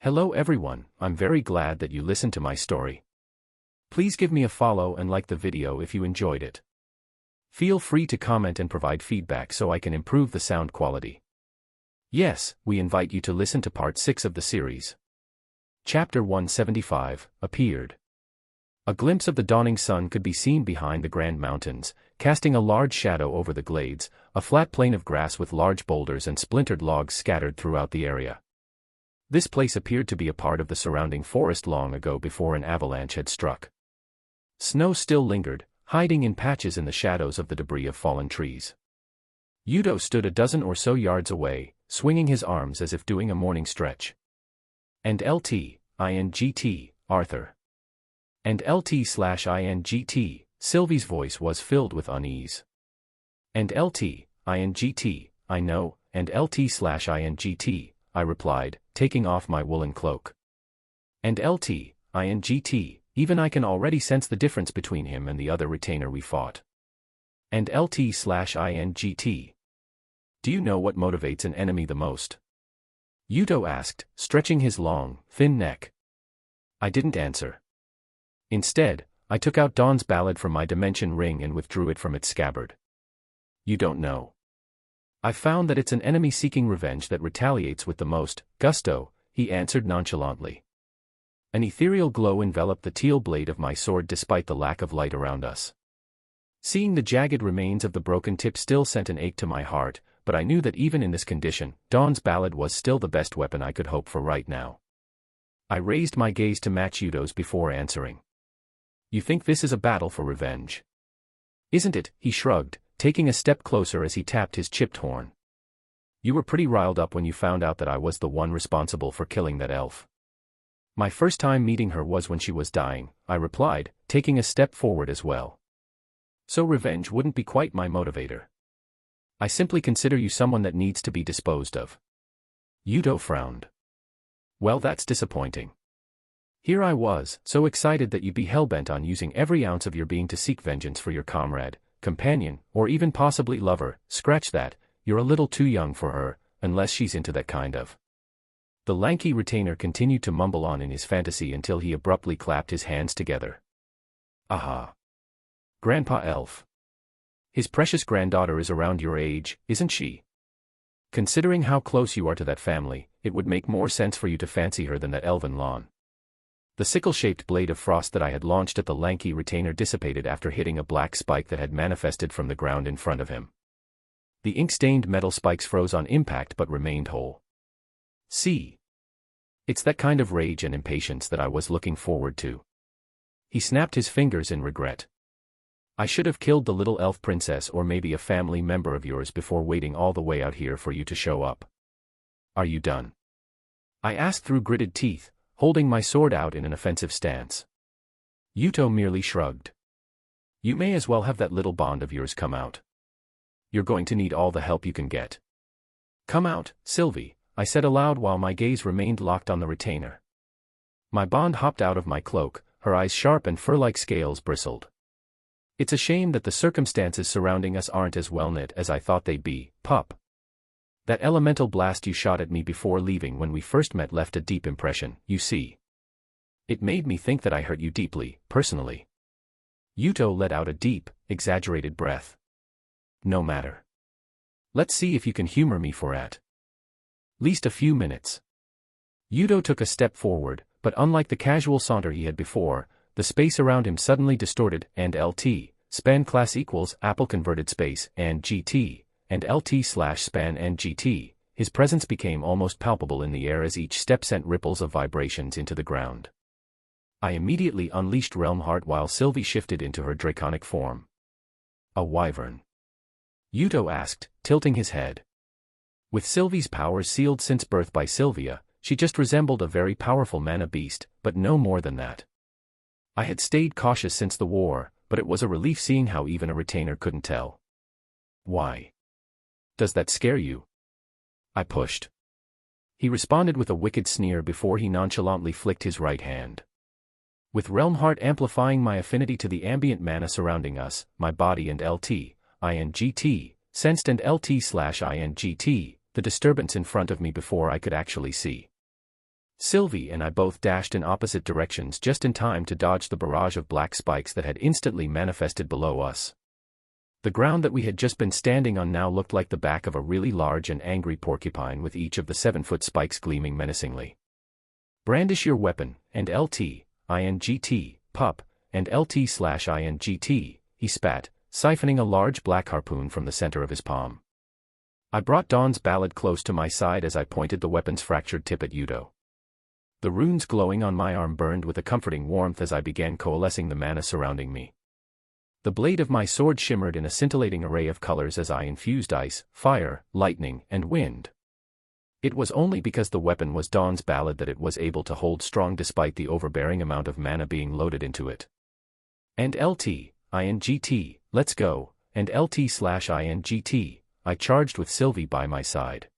Hello everyone, I'm very glad that you listened to my story. Please give me a follow and like the video if you enjoyed it. Feel free to comment and provide feedback so I can improve the sound quality. Yes, we invite you to listen to part 6 of the series. Chapter 175, Appeared. A glimpse of the dawning sun could be seen behind the grand mountains, casting a large shadow over the glades, a flat plain of grass with large boulders and splintered logs scattered throughout the area. This place appeared to be a part of the surrounding forest long ago before an avalanche had struck. Snow still lingered, hiding in patches in the shadows of the debris of fallen trees. Yuto stood a dozen or so yards away, swinging his arms as if doing a morning stretch. And LT, Arthur. And LT/INGT, Sylvie's voice was filled with unease. And LT/INGT, I know, and LT/INGT, I replied, taking off my woolen cloak. And LT/INGT, even I can already sense the difference between him and the other retainer we fought. And LT/INGT. Do you know what motivates an enemy the most? Yuto asked, stretching his long, thin neck. I didn't answer. Instead, I took out Dawn's ballad from my dimension ring and withdrew it from its scabbard. You don't know. I've found that it's an enemy seeking revenge that retaliates with the most gusto, he answered nonchalantly. An ethereal glow enveloped the teal blade of my sword despite the lack of light around us. Seeing the jagged remains of the broken tip still sent an ache to my heart, but I knew that even in this condition, Dawn's ballad was still the best weapon I could hope for right now. I raised my gaze to match Yuto's before answering. You think this is a battle for revenge? Isn't it? He shrugged, taking a step closer as he tapped his chipped horn. You were pretty riled up when you found out that I was the one responsible for killing that elf. My first time meeting her was when she was dying, I replied, taking a step forward as well. So revenge wouldn't be quite my motivator. I simply consider you someone that needs to be disposed of. Yuto frowned. Well, that's disappointing. Here I was, so excited that you'd be hellbent on using every ounce of your being to seek vengeance for your comrade, companion, or even possibly lover. Scratch that, you're a little too young for her, unless she's into that kind of. The lanky retainer continued to mumble on in his fantasy until he abruptly clapped his hands together. Aha! Grandpa Elf. His precious granddaughter is around your age, isn't she? Considering how close you are to that family, it would make more sense for you to fancy her than that elven lawn. The sickle-shaped blade of frost that I had launched at the lanky retainer dissipated after hitting a black spike that had manifested from the ground in front of him. The ink-stained metal spikes froze on impact but remained whole. See? It's that kind of rage and impatience that I was looking forward to. He snapped his fingers in regret. I should have killed the little elf princess or maybe a family member of yours before waiting all the way out here for you to show up. Are you done? I asked through gritted teeth, holding my sword out in an offensive stance. Yuto merely shrugged. You may as well have that little bond of yours come out. You're going to need all the help you can get. Come out, Sylvie, I said aloud while my gaze remained locked on the retainer. My bond hopped out of my cloak, her eyes sharp and fur-like scales bristled. It's a shame that the circumstances surrounding us aren't as well-knit as I thought they'd be, pup. That elemental blast you shot at me before leaving when we first met left a deep impression, you see. It made me think that I hurt you deeply, personally. Yuto let out a deep, exaggerated breath. No matter. Let's see if you can humor me for at least a few minutes. Yuto took a step forward, but unlike the casual saunter he had before, the space around him suddenly distorted, and LT, span class equals Apple converted space, and GT, and LT/span and GT, his presence became almost palpable in the air as each step sent ripples of vibrations into the ground. I immediately unleashed Realm Heart while Sylvie shifted into her draconic form. A wyvern? Yuto asked, tilting his head. With Sylvie's powers sealed since birth by Sylvia, she just resembled a very powerful mana beast, but no more than that. I had stayed cautious since the war, but it was a relief seeing how even a retainer couldn't tell. Why? Does that scare you? I pushed. He responded with a wicked sneer before he nonchalantly flicked his right hand. With Realm Heart amplifying my affinity to the ambient mana surrounding us, my body and LT/INGT, sensed and LT/INGT, the disturbance in front of me before I could actually see. Sylvie and I both dashed in opposite directions just in time to dodge the barrage of black spikes that had instantly manifested below us. The ground that we had just been standing on now looked like the back of a really large and angry porcupine, with each of the 7-foot spikes gleaming menacingly. "Brandish your weapon, and LT, pup, and LT/INGT, he spat, siphoning a large black harpoon from the center of his palm. I brought Dawn's ballad close to my side as I pointed the weapon's fractured tip at Yudo. The runes glowing on my arm burned with a comforting warmth as I began coalescing the mana surrounding me. The blade of my sword shimmered in a scintillating array of colors as I infused ice, fire, lightning, and wind. It was only because the weapon was Dawn's ballad that it was able to hold strong despite the overbearing amount of mana being loaded into it. And LT/INGT, let's go, and LT/INGT, I charged with Sylvie by my side.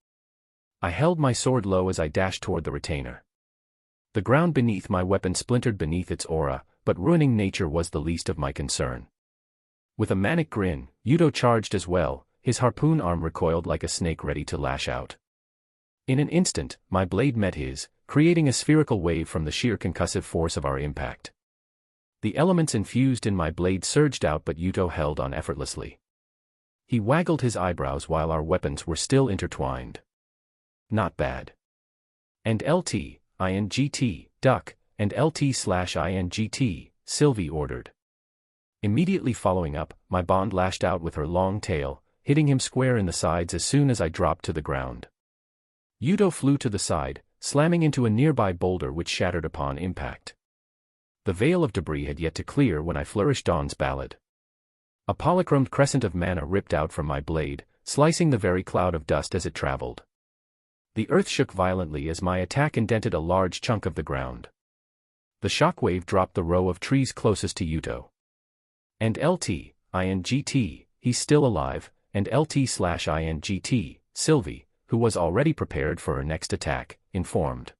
I held my sword low as I dashed toward the retainer. The ground beneath my weapon splintered beneath its aura, but ruining nature was the least of my concern. With a manic grin, Yudo charged as well, his harpoon arm recoiled like a snake ready to lash out. In an instant, my blade met his, creating a spherical wave from the sheer concussive force of our impact. The elements infused in my blade surged out, but Yudo held on effortlessly. He waggled his eyebrows while our weapons were still intertwined. Not bad. And LT/INGT, duck, and LT/INGT, Sylvie ordered. Immediately following up, my bond lashed out with her long tail, hitting him square in the sides as soon as I dropped to the ground. Yudo flew to the side, slamming into a nearby boulder which shattered upon impact. The veil of debris had yet to clear when I flourished Dawn's ballad. A polychromed crescent of mana ripped out from my blade, slicing the very cloud of dust as it traveled. The earth shook violently as my attack indented a large chunk of the ground. The shockwave dropped the row of trees closest to Yudo. And LT/INGT, he's still alive, and LT/INGT, Sylvie, who was already prepared for her next attack, informed.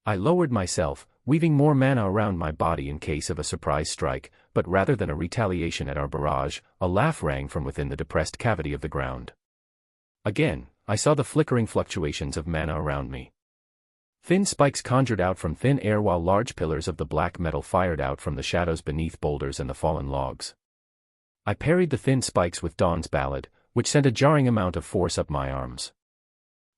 I lowered myself, weaving more mana around my body in case of a surprise strike, but rather than a retaliation at our barrage, a laugh rang from within the depressed cavity of the ground. Again, I saw the flickering fluctuations of mana around me. Thin spikes conjured out from thin air while large pillars of the black metal fired out from the shadows beneath boulders and the fallen logs. I parried the thin spikes with Dawn's ballad, which sent a jarring amount of force up my arms.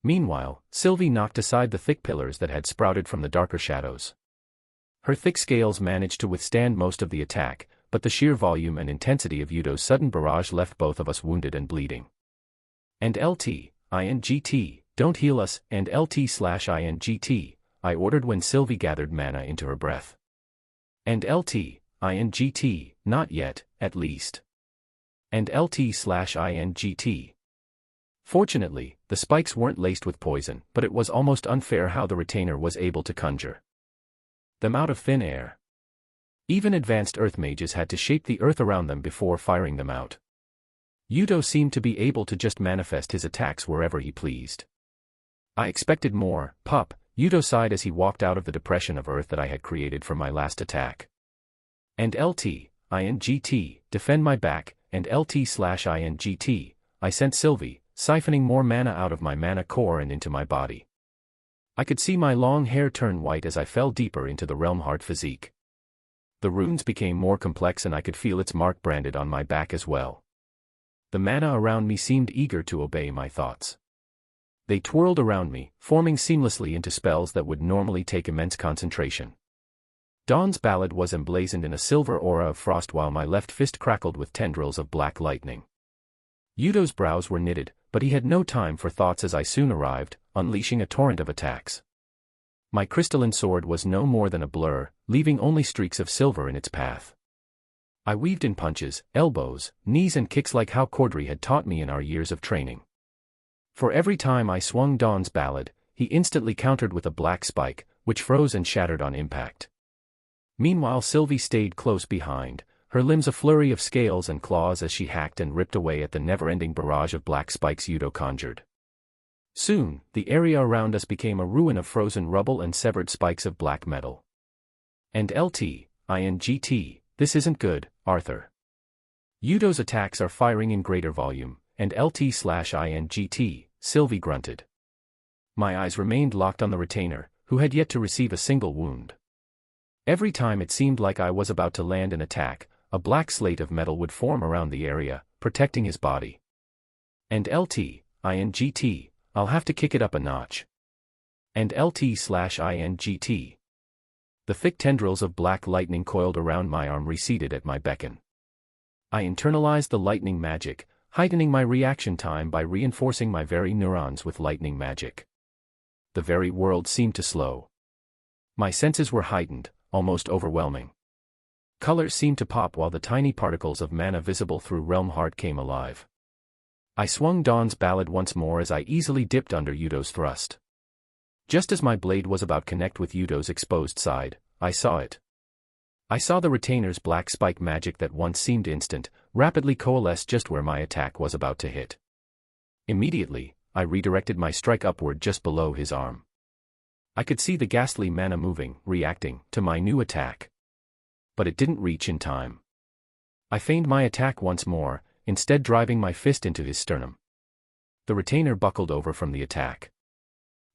Meanwhile, Sylvie knocked aside the thick pillars that had sprouted from the darker shadows. Her thick scales managed to withstand most of the attack, but the sheer volume and intensity of Yudo's sudden barrage left both of us wounded and bleeding. And LT/INGT, don't heal us, and LT/INGT, I ordered when Sylvie gathered mana into her breath. And LT/INGT, not yet, at least. And LT/INGT. Fortunately, the spikes weren't laced with poison, but it was almost unfair how the retainer was able to conjure them out of thin air. Even advanced earth mages had to shape the earth around them before firing them out. Yudo seemed to be able to just manifest his attacks wherever he pleased. I expected more, pup, Yudo sighed as he walked out of the depression of earth that I had created for my last attack. And LT/INGT, defend my back, and LT/INGT, I sent Sylvie, siphoning more mana out of my mana core and into my body. I could see my long hair turn white as I fell deeper into the realm heart physique. The runes became more complex and I could feel its mark branded on my back as well. The mana around me seemed eager to obey my thoughts. They twirled around me, forming seamlessly into spells that would normally take immense concentration. Dawn's ballad was emblazoned in a silver aura of frost while my left fist crackled with tendrils of black lightning. Yudo's brows were knitted, but he had no time for thoughts as I soon arrived, unleashing a torrent of attacks. My crystalline sword was no more than a blur, leaving only streaks of silver in its path. I weaved in punches, elbows, knees and kicks like how Cordry had taught me in our years of training. For every time I swung Dawn's ballad, he instantly countered with a black spike, which froze and shattered on impact. Meanwhile Sylvie stayed close behind, her limbs a flurry of scales and claws as she hacked and ripped away at the never-ending barrage of black spikes Yudo conjured. Soon, the area around us became a ruin of frozen rubble and severed spikes of black metal. And LT/INGT, this isn't good, Arthur. Yudo's attacks are firing in greater volume, and LT/INGT, Sylvie grunted. My eyes remained locked on the retainer, who had yet to receive a single wound. Every time it seemed like I was about to land an attack, a black slate of metal would form around the area, protecting his body. And LT/INGT, I'll have to kick it up a notch. And LT/INGT. The thick tendrils of black lightning coiled around my arm receded at my beckon. I internalized the lightning magic, heightening my reaction time by reinforcing my very neurons with lightning magic. The very world seemed to slow. My senses were heightened, almost overwhelming. Colors seemed to pop while the tiny particles of mana visible through Realm Heart came alive. I swung Dawn's Ballad once more as I easily dipped under Yudo's thrust. Just as my blade was about to connect with Yudo's exposed side, I saw it. I saw the retainer's black spike magic that once seemed instant, rapidly coalesce just where my attack was about to hit. Immediately, I redirected my strike upward just below his arm. I could see the ghastly mana moving, reacting, to my new attack. But it didn't reach in time. I feigned my attack once more, instead driving my fist into his sternum. The retainer buckled over from the attack.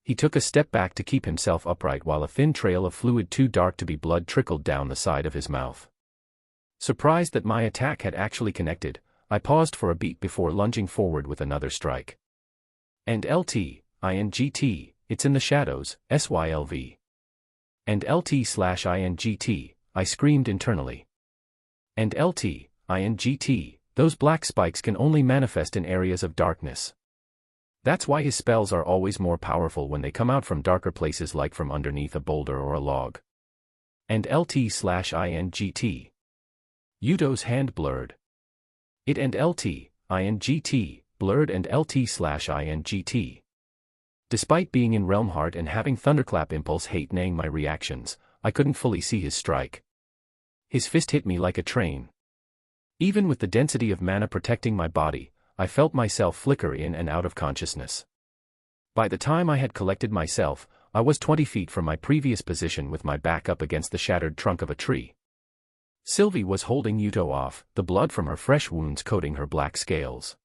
He took a step back to keep himself upright while a thin trail of fluid too dark to be blood trickled down the side of his mouth. Surprised that my attack had actually connected, I paused for a beat before lunging forward with another strike. And LT/INGT, it's in the shadows, SYLV. And LT/INGT, I screamed internally. And LT/INGT, those black spikes can only manifest in areas of darkness. That's why his spells are always more powerful when they come out from darker places like from underneath a boulder or a log. And LT/INGT. Yudo's hand blurred. It and LT/INGT, blurred and LT/INGT. Despite being in Realm Heart and having Thunderclap Impulse hatening my reactions, I couldn't fully see his strike. His fist hit me like a train. Even with the density of mana protecting my body, I felt myself flicker in and out of consciousness. By the time I had collected myself, I was 20 feet from my previous position with my back up against the shattered trunk of a tree. Sylvie was holding Yudo off, the blood from her fresh wounds coating her black scales.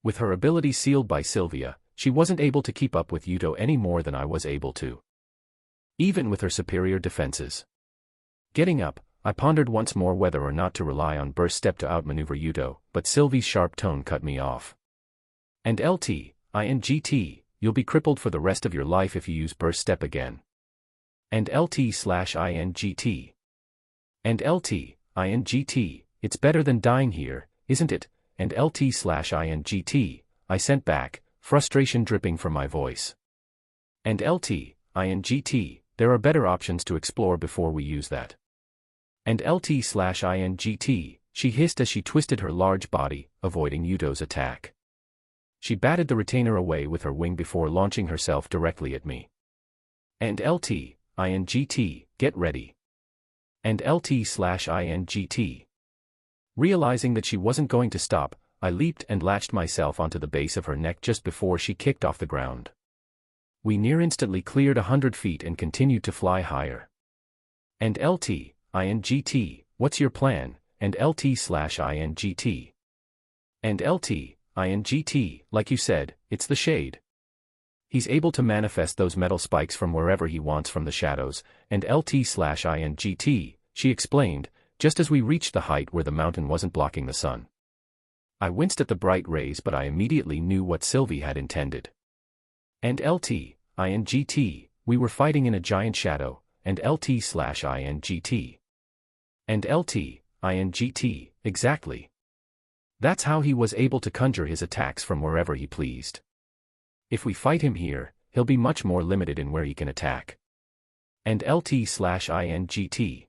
With her abilities sealed by Sylvia, she wasn't able to keep up with Yudo any more than I was able to. Even with her superior defenses. Getting up, I pondered once more whether or not to rely on Burst Step to outmaneuver Yudo, but Sylvie's sharp tone cut me off. And LT/INGT, you'll be crippled for the rest of your life if you use Burst Step again. And LT/INGT. And LT/INGT, it's better than dying here, isn't it? And LT/INGT, I sent back, frustration dripping from my voice. And LT/INGT, there are better options to explore before we use that. And LT/INGT, she hissed as she twisted her large body, avoiding Yudo's attack. She batted the retainer away with her wing before launching herself directly at me. And LT/INGT, get ready. And LT/INGT. Realizing that she wasn't going to stop, I leaped and latched myself onto the base of her neck just before she kicked off the ground. We near instantly cleared 100 feet and continued to fly higher. And LT/INGT, what's your plan? And LT/INGT. And LT/INGT, like you said, it's the shade. He's able to manifest those metal spikes from wherever he wants from the shadows, and LT/INGT, she explained, just as we reached the height where the mountain wasn't blocking the sun. I winced at the bright rays, but I immediately knew what Sylvie had intended. And LT/INGT, we were fighting in a giant shadow, and LT/INGT. And LT/INGT, exactly. That's how he was able to conjure his attacks from wherever he pleased. If we fight him here, he'll be much more limited in where he can attack. And LT/INGT.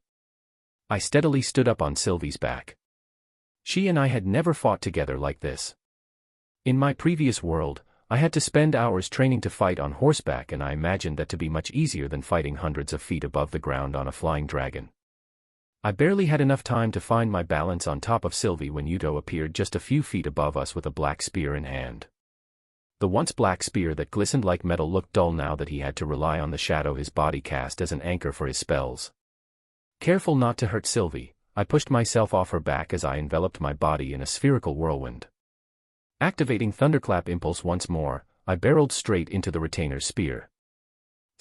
I steadily stood up on Sylvie's back. She and I had never fought together like this. In my previous world, I had to spend hours training to fight on horseback, and I imagined that to be much easier than fighting hundreds of feet above the ground on a flying dragon. I barely had enough time to find my balance on top of Sylvie when Yudo appeared just a few feet above us with a black spear in hand. The once black spear that glistened like metal looked dull now that he had to rely on the shadow his body cast as an anchor for his spells. Careful not to hurt Sylvie, I pushed myself off her back as I enveloped my body in a spherical whirlwind. Activating Thunderclap Impulse once more, I barreled straight into the retainer's spear.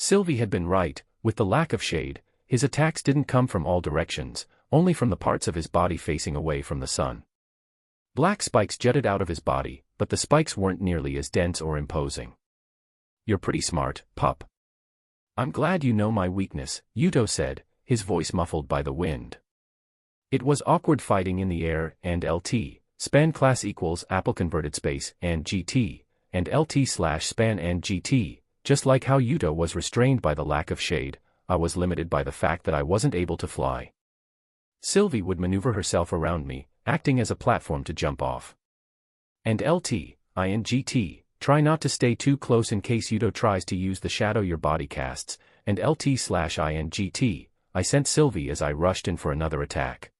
Sylvie had been right, with the lack of shade, his attacks didn't come from all directions, only from the parts of his body facing away from the sun. Black spikes jutted out of his body, but the spikes weren't nearly as dense or imposing. "You're pretty smart, pup. I'm glad you know my weakness," Yuto said, his voice muffled by the wind. It was awkward fighting in the air, and LT, span class equals apple converted space, and GT, and LT/span and GT, just like how Yuto was restrained by the lack of shade, I was limited by the fact that I wasn't able to fly. Sylvie would maneuver herself around me, acting as a platform to jump off. And LT/INGT, try not to stay too close in case Yuto tries to use the shadow your body casts, and LT/INGT, I sent Sylvie as I rushed in for another attack.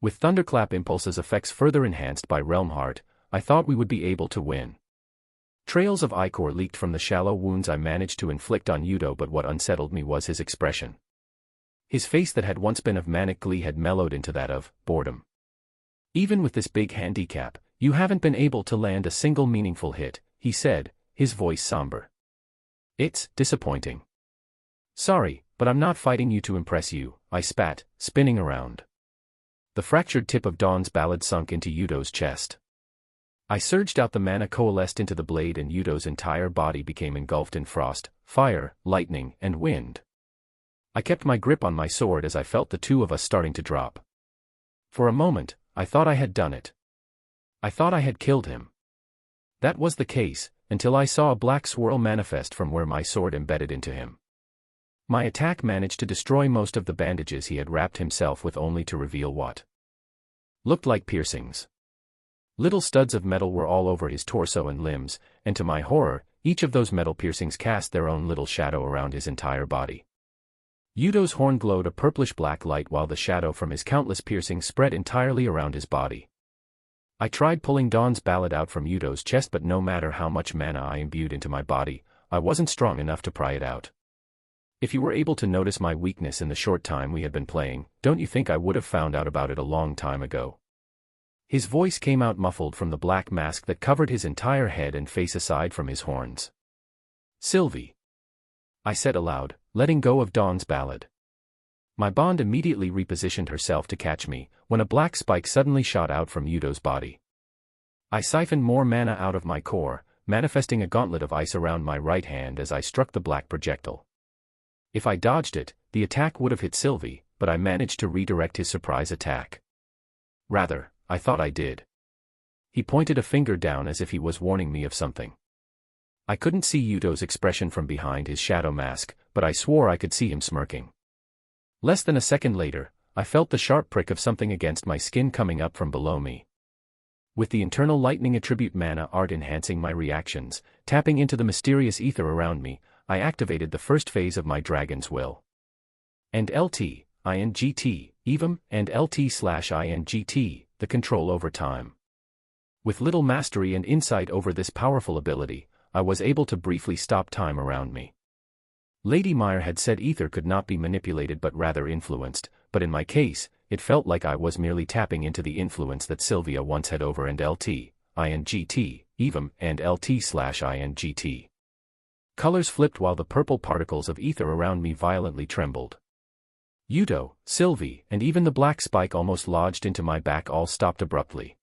With Thunderclap Impulse's effects further enhanced by Realm Heart, I thought we would be able to win. Trails of ichor leaked from the shallow wounds I managed to inflict on Yuto, but what unsettled me was his expression. His face that had once been of manic glee had mellowed into that of boredom. "Even with this big handicap, you haven't been able to land a single meaningful hit," he said, his voice somber. "It's disappointing. Sorry, but I'm not fighting you to impress you," I spat, spinning around. The fractured tip of Dawn's Ballad sunk into Yuto's chest. I surged out, the mana coalesced into the blade, and Yuto's entire body became engulfed in frost, fire, lightning, and wind. I kept my grip on my sword as I felt the two of us starting to drop. For a moment, I thought I had done it. I thought I had killed him. That was the case, until I saw a black swirl manifest from where my sword embedded into him. My attack managed to destroy most of the bandages he had wrapped himself with, only to reveal what looked like piercings. Little studs of metal were all over his torso and limbs, and to my horror, each of those metal piercings cast their own little shadow around his entire body. Yuto's horn glowed a purplish-black light while the shadow from his countless piercings spread entirely around his body. I tried pulling Dawn's Ballad out from Yuto's chest, but no matter how much mana I imbued into my body, I wasn't strong enough to pry it out. If you were able to notice my weakness in the short time we had been playing, don't you think I would have found out about it a long time ago? His voice came out muffled from the black mask that covered his entire head and face aside from his horns. "Sylvie," I said aloud, letting go of Dawn's Ballad. My bond immediately repositioned herself to catch me, when a black spike suddenly shot out from Yuto's body. I siphoned more mana out of my core, manifesting a gauntlet of ice around my right hand as I struck the black projectile. If I dodged it, the attack would have hit Sylvie, but I managed to redirect his surprise attack. Rather, I thought I did. He pointed a finger down as if he was warning me of something. I couldn't see Yuto's expression from behind his shadow mask, but I swore I could see him smirking. Less than a second later, I felt the sharp prick of something against my skin coming up from below me. With the internal lightning attribute mana art enhancing my reactions, tapping into the mysterious ether around me, I activated the first phase of my Dragon's Will. And LT/INGT, EVM, and LT/INGT, the control over time. With little mastery and insight over this powerful ability, I was able to briefly stop time around me. Lady Meyer had said ether could not be manipulated but rather influenced, but in my case, it felt like I was merely tapping into the influence that Sylvia once had over and LT/INGT, EVM, and LT/INGT. Colors flipped while the purple particles of ether around me violently trembled. Yuto, Sylvie, and even the black spike almost lodged into my back all stopped abruptly.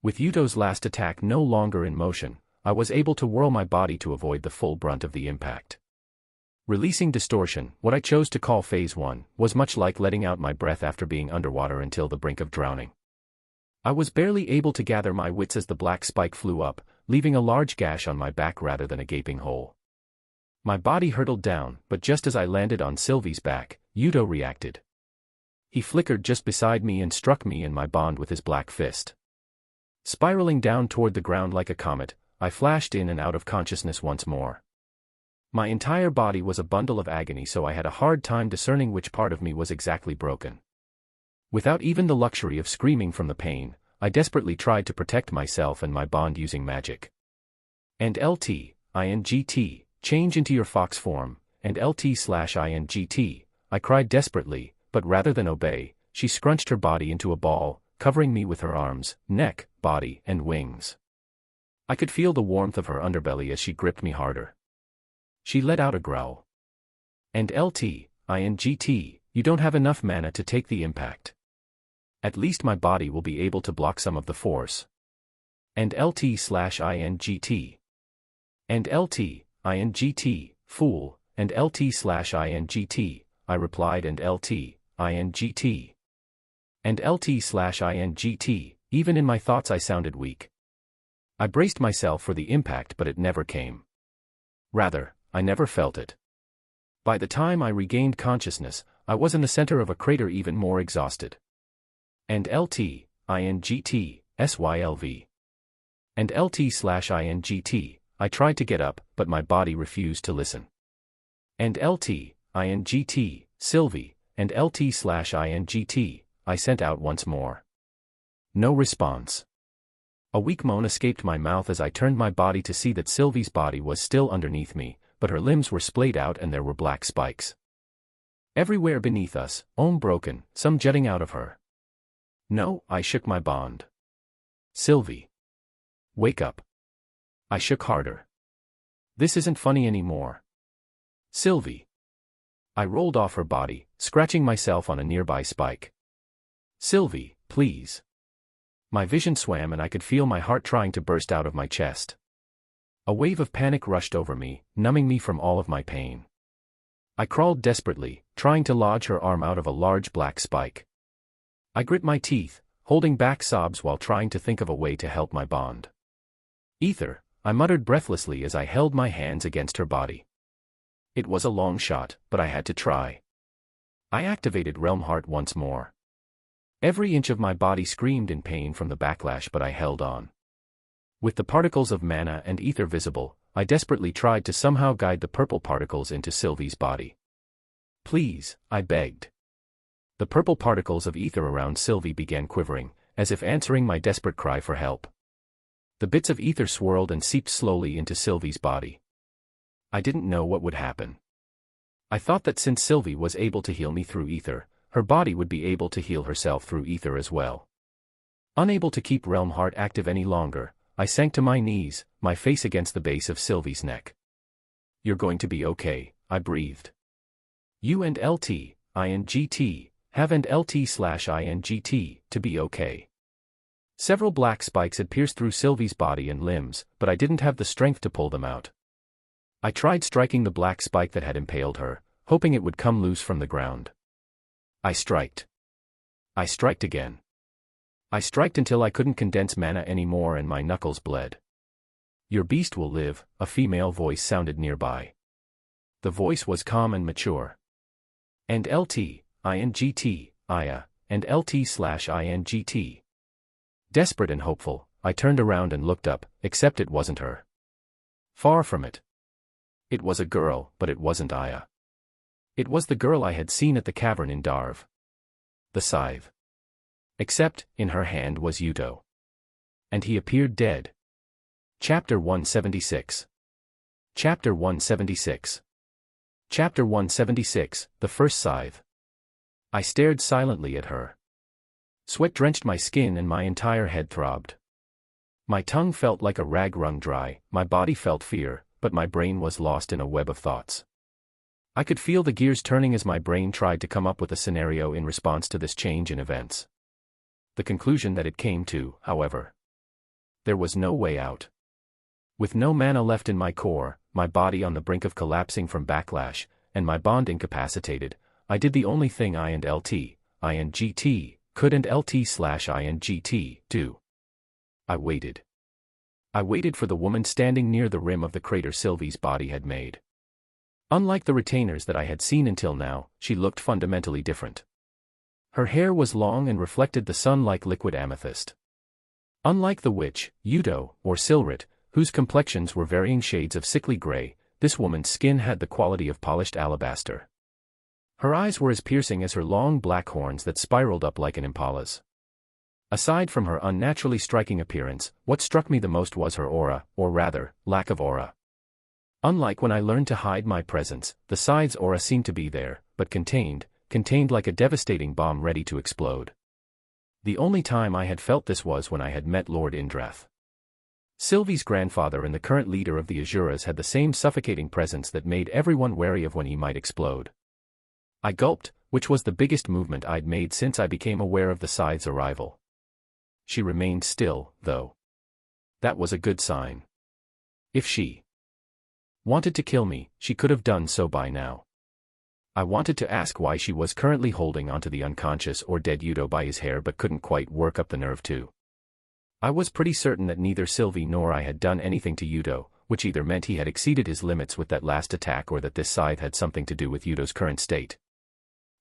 With Yuto's last attack no longer in motion, I was able to whirl my body to avoid the full brunt of the impact. Releasing distortion, what I chose to call Phase 1, was much like letting out my breath after being underwater until the brink of drowning. I was barely able to gather my wits as the black spike flew up, leaving a large gash on my back rather than a gaping hole. My body hurtled down, but just as I landed on Sylvie's back, Yuto reacted. He flickered just beside me and struck me in my bond with his black fist. Spiraling down toward the ground like a comet, I flashed in and out of consciousness once more. My entire body was a bundle of agony, so I had a hard time discerning which part of me was exactly broken. Without even the luxury of screaming from the pain, I desperately tried to protect myself and my bond using magic. And LT/INGT, change into your fox form, and LT/INGT, I cried desperately, but rather than obey, she scrunched her body into a ball, covering me with her arms, neck, body, and wings. I could feel the warmth of her underbelly as she gripped me harder. She let out a growl. And LT, you don't have enough mana to take the impact. At least my body will be able to block some of the force. And LT/INGT. And LT/INGT, fool, and LT/INGT, I replied, and LT/INGT. And LT/INGT, even in my thoughts I sounded weak. I braced myself for the impact, but it never came. Rather, I never felt it. By the time I regained consciousness, I was in the center of a crater, even more exhausted. And LT/INGT, SYLV. And LT/INGT, I tried to get up, but my body refused to listen. And LT/INGT, Sylvie, and LT/INGT, I sent out once more. No response. A weak moan escaped my mouth as I turned my body to see that Sylvie's body was still underneath me, but her limbs were splayed out and there were black spikes everywhere beneath us, broken, some jutting out of her. No, I shook my bond. Sylvie. Wake up. I shook harder. This isn't funny anymore. Sylvie. I rolled off her body, scratching myself on a nearby spike. Sylvie, please. My vision swam and I could feel my heart trying to burst out of my chest. A wave of panic rushed over me, numbing me from all of my pain. I crawled desperately, trying to lodge her arm out of a large black spike. I grit my teeth, holding back sobs while trying to think of a way to help my bond. Ether, I muttered breathlessly as I held my hands against her body. It was a long shot, but I had to try. I activated Realm Heart once more. Every inch of my body screamed in pain from the backlash, but I held on. With the particles of mana and ether visible, I desperately tried to somehow guide the purple particles into Sylvie's body. Please, I begged. The purple particles of ether around Sylvie began quivering, as if answering my desperate cry for help. The bits of ether swirled and seeped slowly into Sylvie's body. I didn't know what would happen. I thought that since Sylvie was able to heal me through ether, her body would be able to heal herself through ether as well. Unable to keep Realm Heart active any longer, I sank to my knees, my face against the base of Sylvie's neck. You're going to be okay, I breathed. You and LT/INGT, have and LT/INGT, to be okay. Several black spikes had pierced through Sylvie's body and limbs, but I didn't have the strength to pull them out. I tried striking the black spike that had impaled her, hoping it would come loose from the ground. I striked. I striked again. I striked until I couldn't condense mana anymore and my knuckles bled. Your beast will live, a female voice sounded nearby. The voice was calm and mature. And LT/INGT, Aya, and LT/INGT. Desperate and hopeful, I turned around and looked up, except it wasn't her. Far from it. It was a girl, but it wasn't Aya. It was the girl I had seen at the cavern in Darv. The scythe. Except, in her hand was Yuto. And he appeared dead. Chapter 176. Chapter 176. Chapter 176, The First Scythe. I stared silently at her. Sweat drenched my skin and my entire head throbbed. My tongue felt like a rag wrung dry, my body felt fear, but my brain was lost in a web of thoughts. I could feel the gears turning as my brain tried to come up with a scenario in response to this change in events. The conclusion that it came to, however. There was no way out. With no mana left in my core, my body on the brink of collapsing from backlash, and my bond incapacitated, I did the only thing I and LT/INGT could and LT/INGT do. I waited. I waited for the woman standing near the rim of the crater Sylvie's body had made. Unlike the retainers that I had seen until now, she looked fundamentally different. Her hair was long and reflected the sun like liquid amethyst. Unlike the witch, Yuto, or Silrit, whose complexions were varying shades of sickly gray, this woman's skin had the quality of polished alabaster. Her eyes were as piercing as her long black horns that spiraled up like an impala's. Aside from her unnaturally striking appearance, what struck me the most was her aura, or rather, lack of aura. Unlike when I learned to hide my presence, the scythe's aura seemed to be there, but contained like a devastating bomb ready to explode. The only time I had felt this was when I had met Lord Indrath. Sylvie's grandfather and the current leader of the Azuras had the same suffocating presence that made everyone wary of when he might explode. I gulped, which was the biggest movement I'd made since I became aware of the scythe's arrival. She remained still, though. That was a good sign. If she wanted to kill me, she could have done so by now. I wanted to ask why she was currently holding onto the unconscious or dead Yudo by his hair but couldn't quite work up the nerve to. I was pretty certain that neither Sylvie nor I had done anything to Yudo, which either meant he had exceeded his limits with that last attack or that this scythe had something to do with Yudo's current state.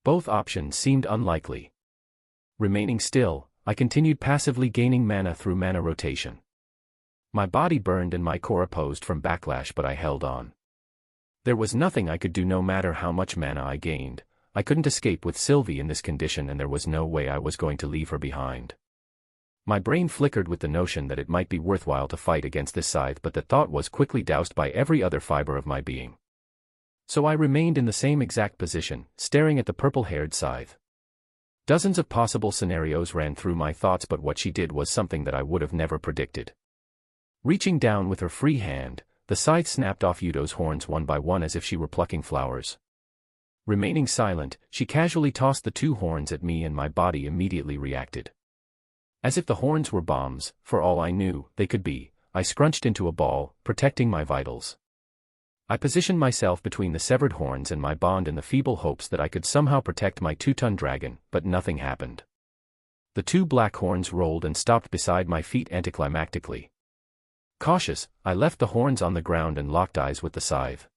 Both options seemed unlikely. Remaining still, I continued passively gaining mana through mana rotation. My body burned and my core opposed from backlash, but I held on. There was nothing I could do no matter how much mana I gained. I couldn't escape with Sylvie in this condition and there was no way I was going to leave her behind. My brain flickered with the notion that it might be worthwhile to fight against this scythe, but that thought was quickly doused by every other fiber of my being. So I remained in the same exact position, staring at the purple-haired scythe. Dozens of possible scenarios ran through my thoughts, but what she did was something that I would have never predicted. Reaching down with her free hand, the scythe snapped off Yudo's horns one by one as if she were plucking flowers. Remaining silent, she casually tossed the 2 horns at me and my body immediately reacted. As if the horns were bombs, for all I knew, they could be, I scrunched into a ball, protecting my vitals. I positioned myself between the severed horns and my bond in the feeble hopes that I could somehow protect my 2-ton dragon, but nothing happened. The 2 black horns rolled and stopped beside my feet anticlimactically. Cautious, I left the horns on the ground and locked eyes with the scythe.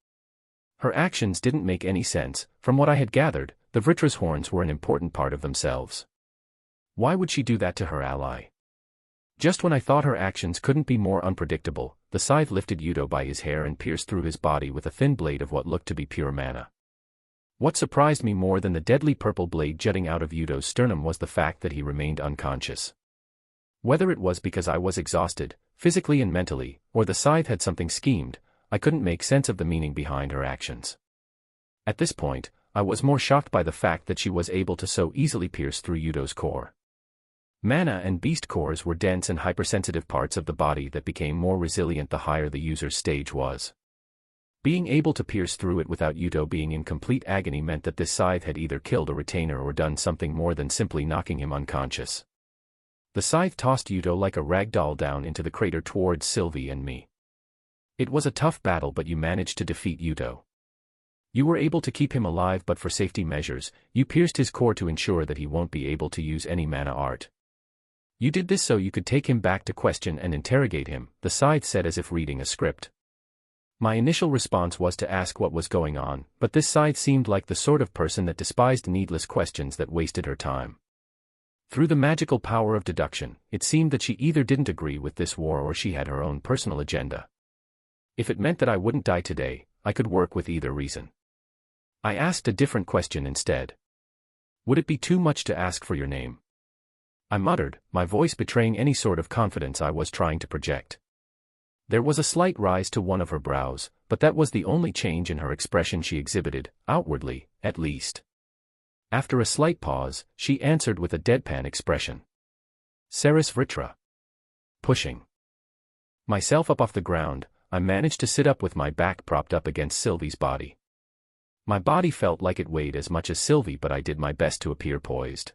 Her actions didn't make any sense. From what I had gathered, the Vritra's horns were an important part of themselves. Why would she do that to her ally? Just when I thought her actions couldn't be more unpredictable, the scythe lifted Yudo by his hair and pierced through his body with a thin blade of what looked to be pure mana. What surprised me more than the deadly purple blade jutting out of Yudo's sternum was the fact that he remained unconscious. Whether it was because I was exhausted, physically and mentally, or the scythe had something schemed, I couldn't make sense of the meaning behind her actions. At this point, I was more shocked by the fact that she was able to so easily pierce through Yudo's core. Mana and beast cores were dense and hypersensitive parts of the body that became more resilient the higher the user's stage was. Being able to pierce through it without Yudo being in complete agony meant that this scythe had either killed a retainer or done something more than simply knocking him unconscious. The scythe tossed Yudo like a rag doll down into the crater towards Sylvie and me. It was a tough battle, but you managed to defeat Yudo. You were able to keep him alive, but for safety measures, you pierced his core to ensure that he won't be able to use any mana art. You did this so you could take him back to question and interrogate him, the scythe said as if reading a script. My initial response was to ask what was going on, but this scythe seemed like the sort of person that despised needless questions that wasted her time. Through the magical power of deduction, it seemed that she either didn't agree with this war or she had her own personal agenda. If it meant that I wouldn't die today, I could work with either reason. I asked a different question instead. Would it be too much to ask for your name? I muttered, my voice betraying any sort of confidence I was trying to project. There was a slight rise to one of her brows, but that was the only change in her expression she exhibited, outwardly, at least. After a slight pause, she answered with a deadpan expression. Saris Vritra. Pushing myself up off the ground, I managed to sit up with my back propped up against Sylvie's body. My body felt like it weighed as much as Sylvie, but I did my best to appear poised.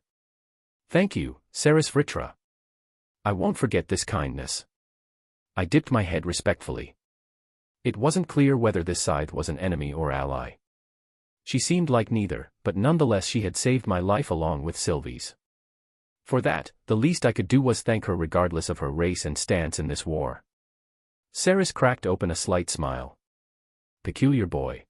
Thank you, Saris Vritra. I won't forget this kindness. I dipped my head respectfully. It wasn't clear whether this scythe was an enemy or ally. She seemed like neither, but nonetheless she had saved my life along with Sylvie's. For that, the least I could do was thank her regardless of her race and stance in this war. Saris cracked open a slight smile. Peculiar boy.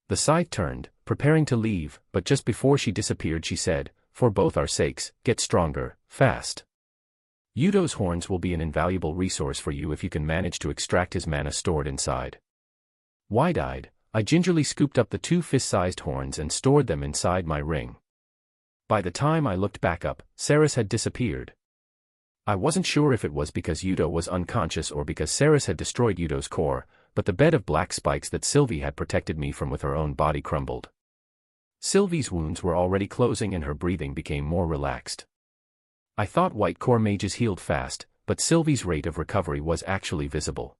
The scythe turned, preparing to leave, but just before she disappeared she said, for both our sakes, get stronger, fast. Yudo's horns will be an invaluable resource for you if you can manage to extract his mana stored inside. Wide-eyed, I gingerly scooped up the 2 fist-sized horns and stored them inside my ring. By the time I looked back up, Saris had disappeared. I wasn't sure if it was because Yudo was unconscious or because Saris had destroyed Yudo's core, but the bed of black spikes that Sylvie had protected me from with her own body crumbled. Sylvie's wounds were already closing and her breathing became more relaxed. I thought white core mages healed fast, but Sylvie's rate of recovery was actually visible.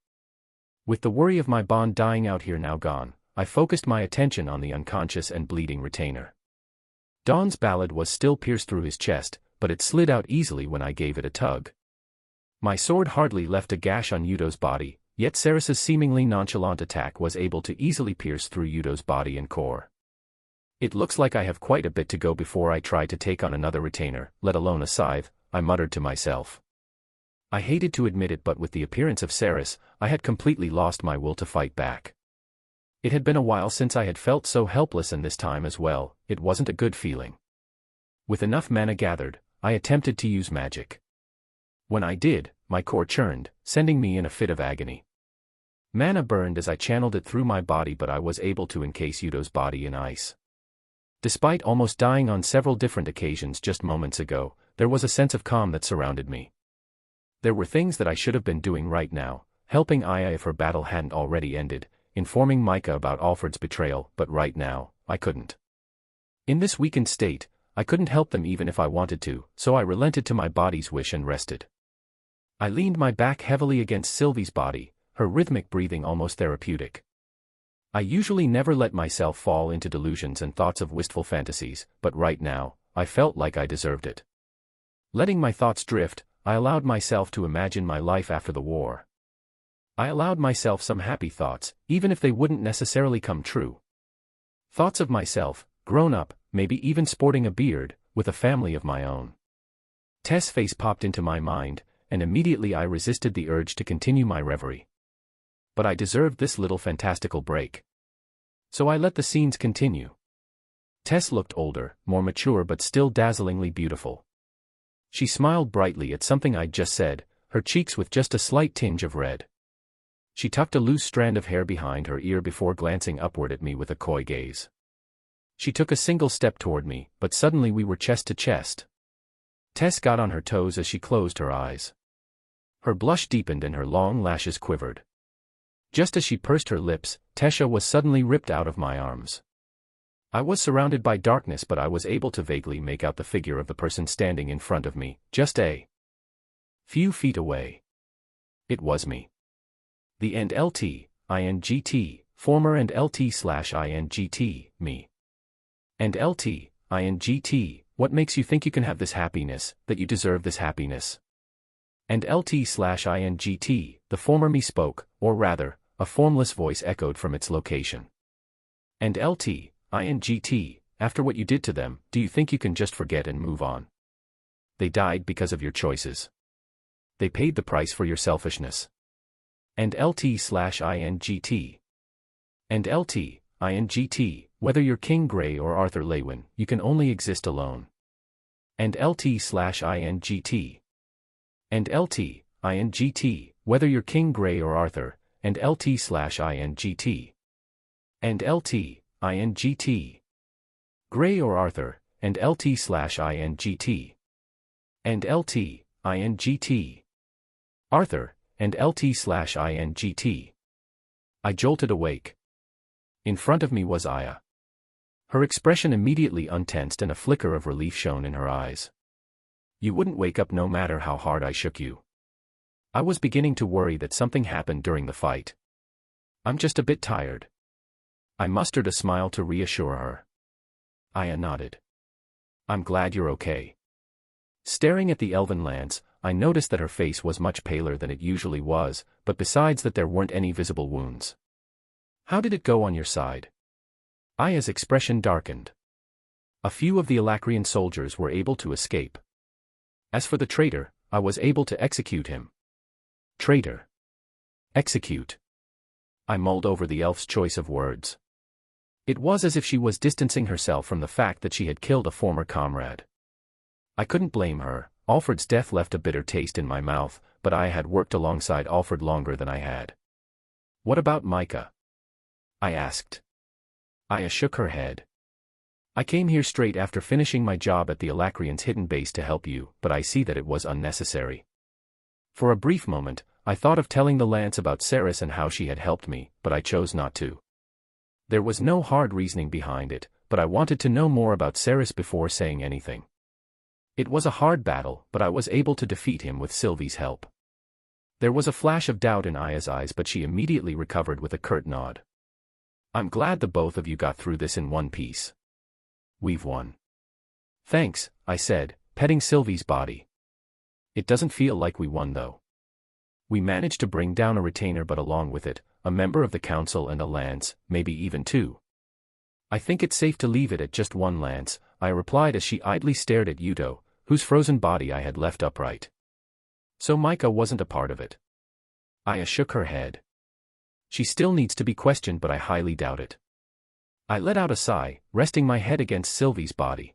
With the worry of my bond dying out here now gone, I focused my attention on the unconscious and bleeding retainer. Dawn's ballad was still pierced through his chest, but it slid out easily when I gave it a tug. My sword hardly left a gash on Yudo's body, yet Ceres's seemingly nonchalant attack was able to easily pierce through Yudo's body and core. It looks like I have quite a bit to go before I try to take on another retainer, let alone a scythe, I muttered to myself. I hated to admit it, but with the appearance of Ceres, I had completely lost my will to fight back. It had been a while since I had felt so helpless, and this time as well, it wasn't a good feeling. With enough mana gathered, I attempted to use magic. When I did, my core churned, sending me in a fit of agony. Mana burned as I channeled it through my body, but I was able to encase Yudo's body in ice. Despite almost dying on several different occasions just moments ago, there was a sense of calm that surrounded me. There were things that I should have been doing right now, helping Aya if her battle hadn't already ended, informing Micah about Alfred's betrayal, but right now, I couldn't. In this weakened state, I couldn't help them even if I wanted to, so I relented to my body's wish and rested. I leaned my back heavily against Sylvie's body, her rhythmic breathing almost therapeutic. I usually never let myself fall into delusions and thoughts of wistful fantasies, but right now, I felt like I deserved it. Letting my thoughts drift, I allowed myself to imagine my life after the war. I allowed myself some happy thoughts, even if they wouldn't necessarily come true. Thoughts of myself, grown up, maybe even sporting a beard, with a family of my own. Tess' face popped into my mind, and immediately I resisted the urge to continue my reverie. But I deserved this little fantastical break. So I let the scenes continue. Tess looked older, more mature, but still dazzlingly beautiful. She smiled brightly at something I'd just said, her cheeks with just a slight tinge of red. She tucked a loose strand of hair behind her ear before glancing upward at me with a coy gaze. She took a single step toward me, but suddenly we were chest to chest. Tess got on her toes as she closed her eyes. Her blush deepened and her long lashes quivered. Just as she pursed her lips, Tesha was suddenly ripped out of my arms. I was surrounded by darkness, but I was able to vaguely make out the figure of the person standing in front of me, just a few feet away. It was me. The NLT, former and LT/INGT, me. And LT, what makes you think you can have this happiness, that you deserve this happiness? And LT/INGT, the former me spoke, or rather, a formless voice echoed from its location. And LT/INGT, after what you did to them, do you think you can just forget and move on? They died because of your choices. They paid the price for your selfishness. And LT/INGT. And LT/INGT, whether you're King Grey or Arthur Lewin, you can only exist alone. And LT/INGT. And LT/INGT, whether you're King Grey or Arthur, and LT/INGT. And LT/INGT. Grey or Arthur, and LT/INGT. And LT/INGT. Arthur, and LT/INGT. I jolted awake. In front of me was Aya. Her expression immediately untensed and a flicker of relief shone in her eyes. You wouldn't wake up no matter how hard I shook you. I was beginning to worry that something happened during the fight. I'm just a bit tired. I mustered a smile to reassure her. Aya nodded. I'm glad you're okay. Staring at the elven lance, I noticed that her face was much paler than it usually was, but besides that there weren't any visible wounds. How did it go on your side? Aya's expression darkened. A few of the Alacrian soldiers were able to escape. As for the traitor, I was able to execute him. Traitor. Execute. I mulled over the elf's choice of words. It was as if she was distancing herself from the fact that she had killed a former comrade. I couldn't blame her. Alfred's death left a bitter taste in my mouth, but I had worked alongside Alfred longer than I had. What about Micah? I asked. Aya shook her head. I came here straight after finishing my job at the Alacrians' hidden base to help you, but I see that it was unnecessary. For a brief moment, I thought of telling the Lance about Ceres and how she had helped me, but I chose not to. There was no hard reasoning behind it, but I wanted to know more about Ceres before saying anything. It was a hard battle, but I was able to defeat him with Sylvie's help. There was a flash of doubt in Aya's eyes, but she immediately recovered with a curt nod. I'm glad the both of you got through this in one piece. We've won. Thanks, I said, petting Sylvie's body. It doesn't feel like we won though. We managed to bring down a retainer, but along with it, a member of the council and a lance, maybe even two. I think it's safe to leave it at just one lance, I replied as she idly stared at Yuto, whose frozen body I had left upright. So Micah wasn't a part of it. Aya shook her head. She still needs to be questioned, but I highly doubt it. I let out a sigh, resting my head against Sylvie's body.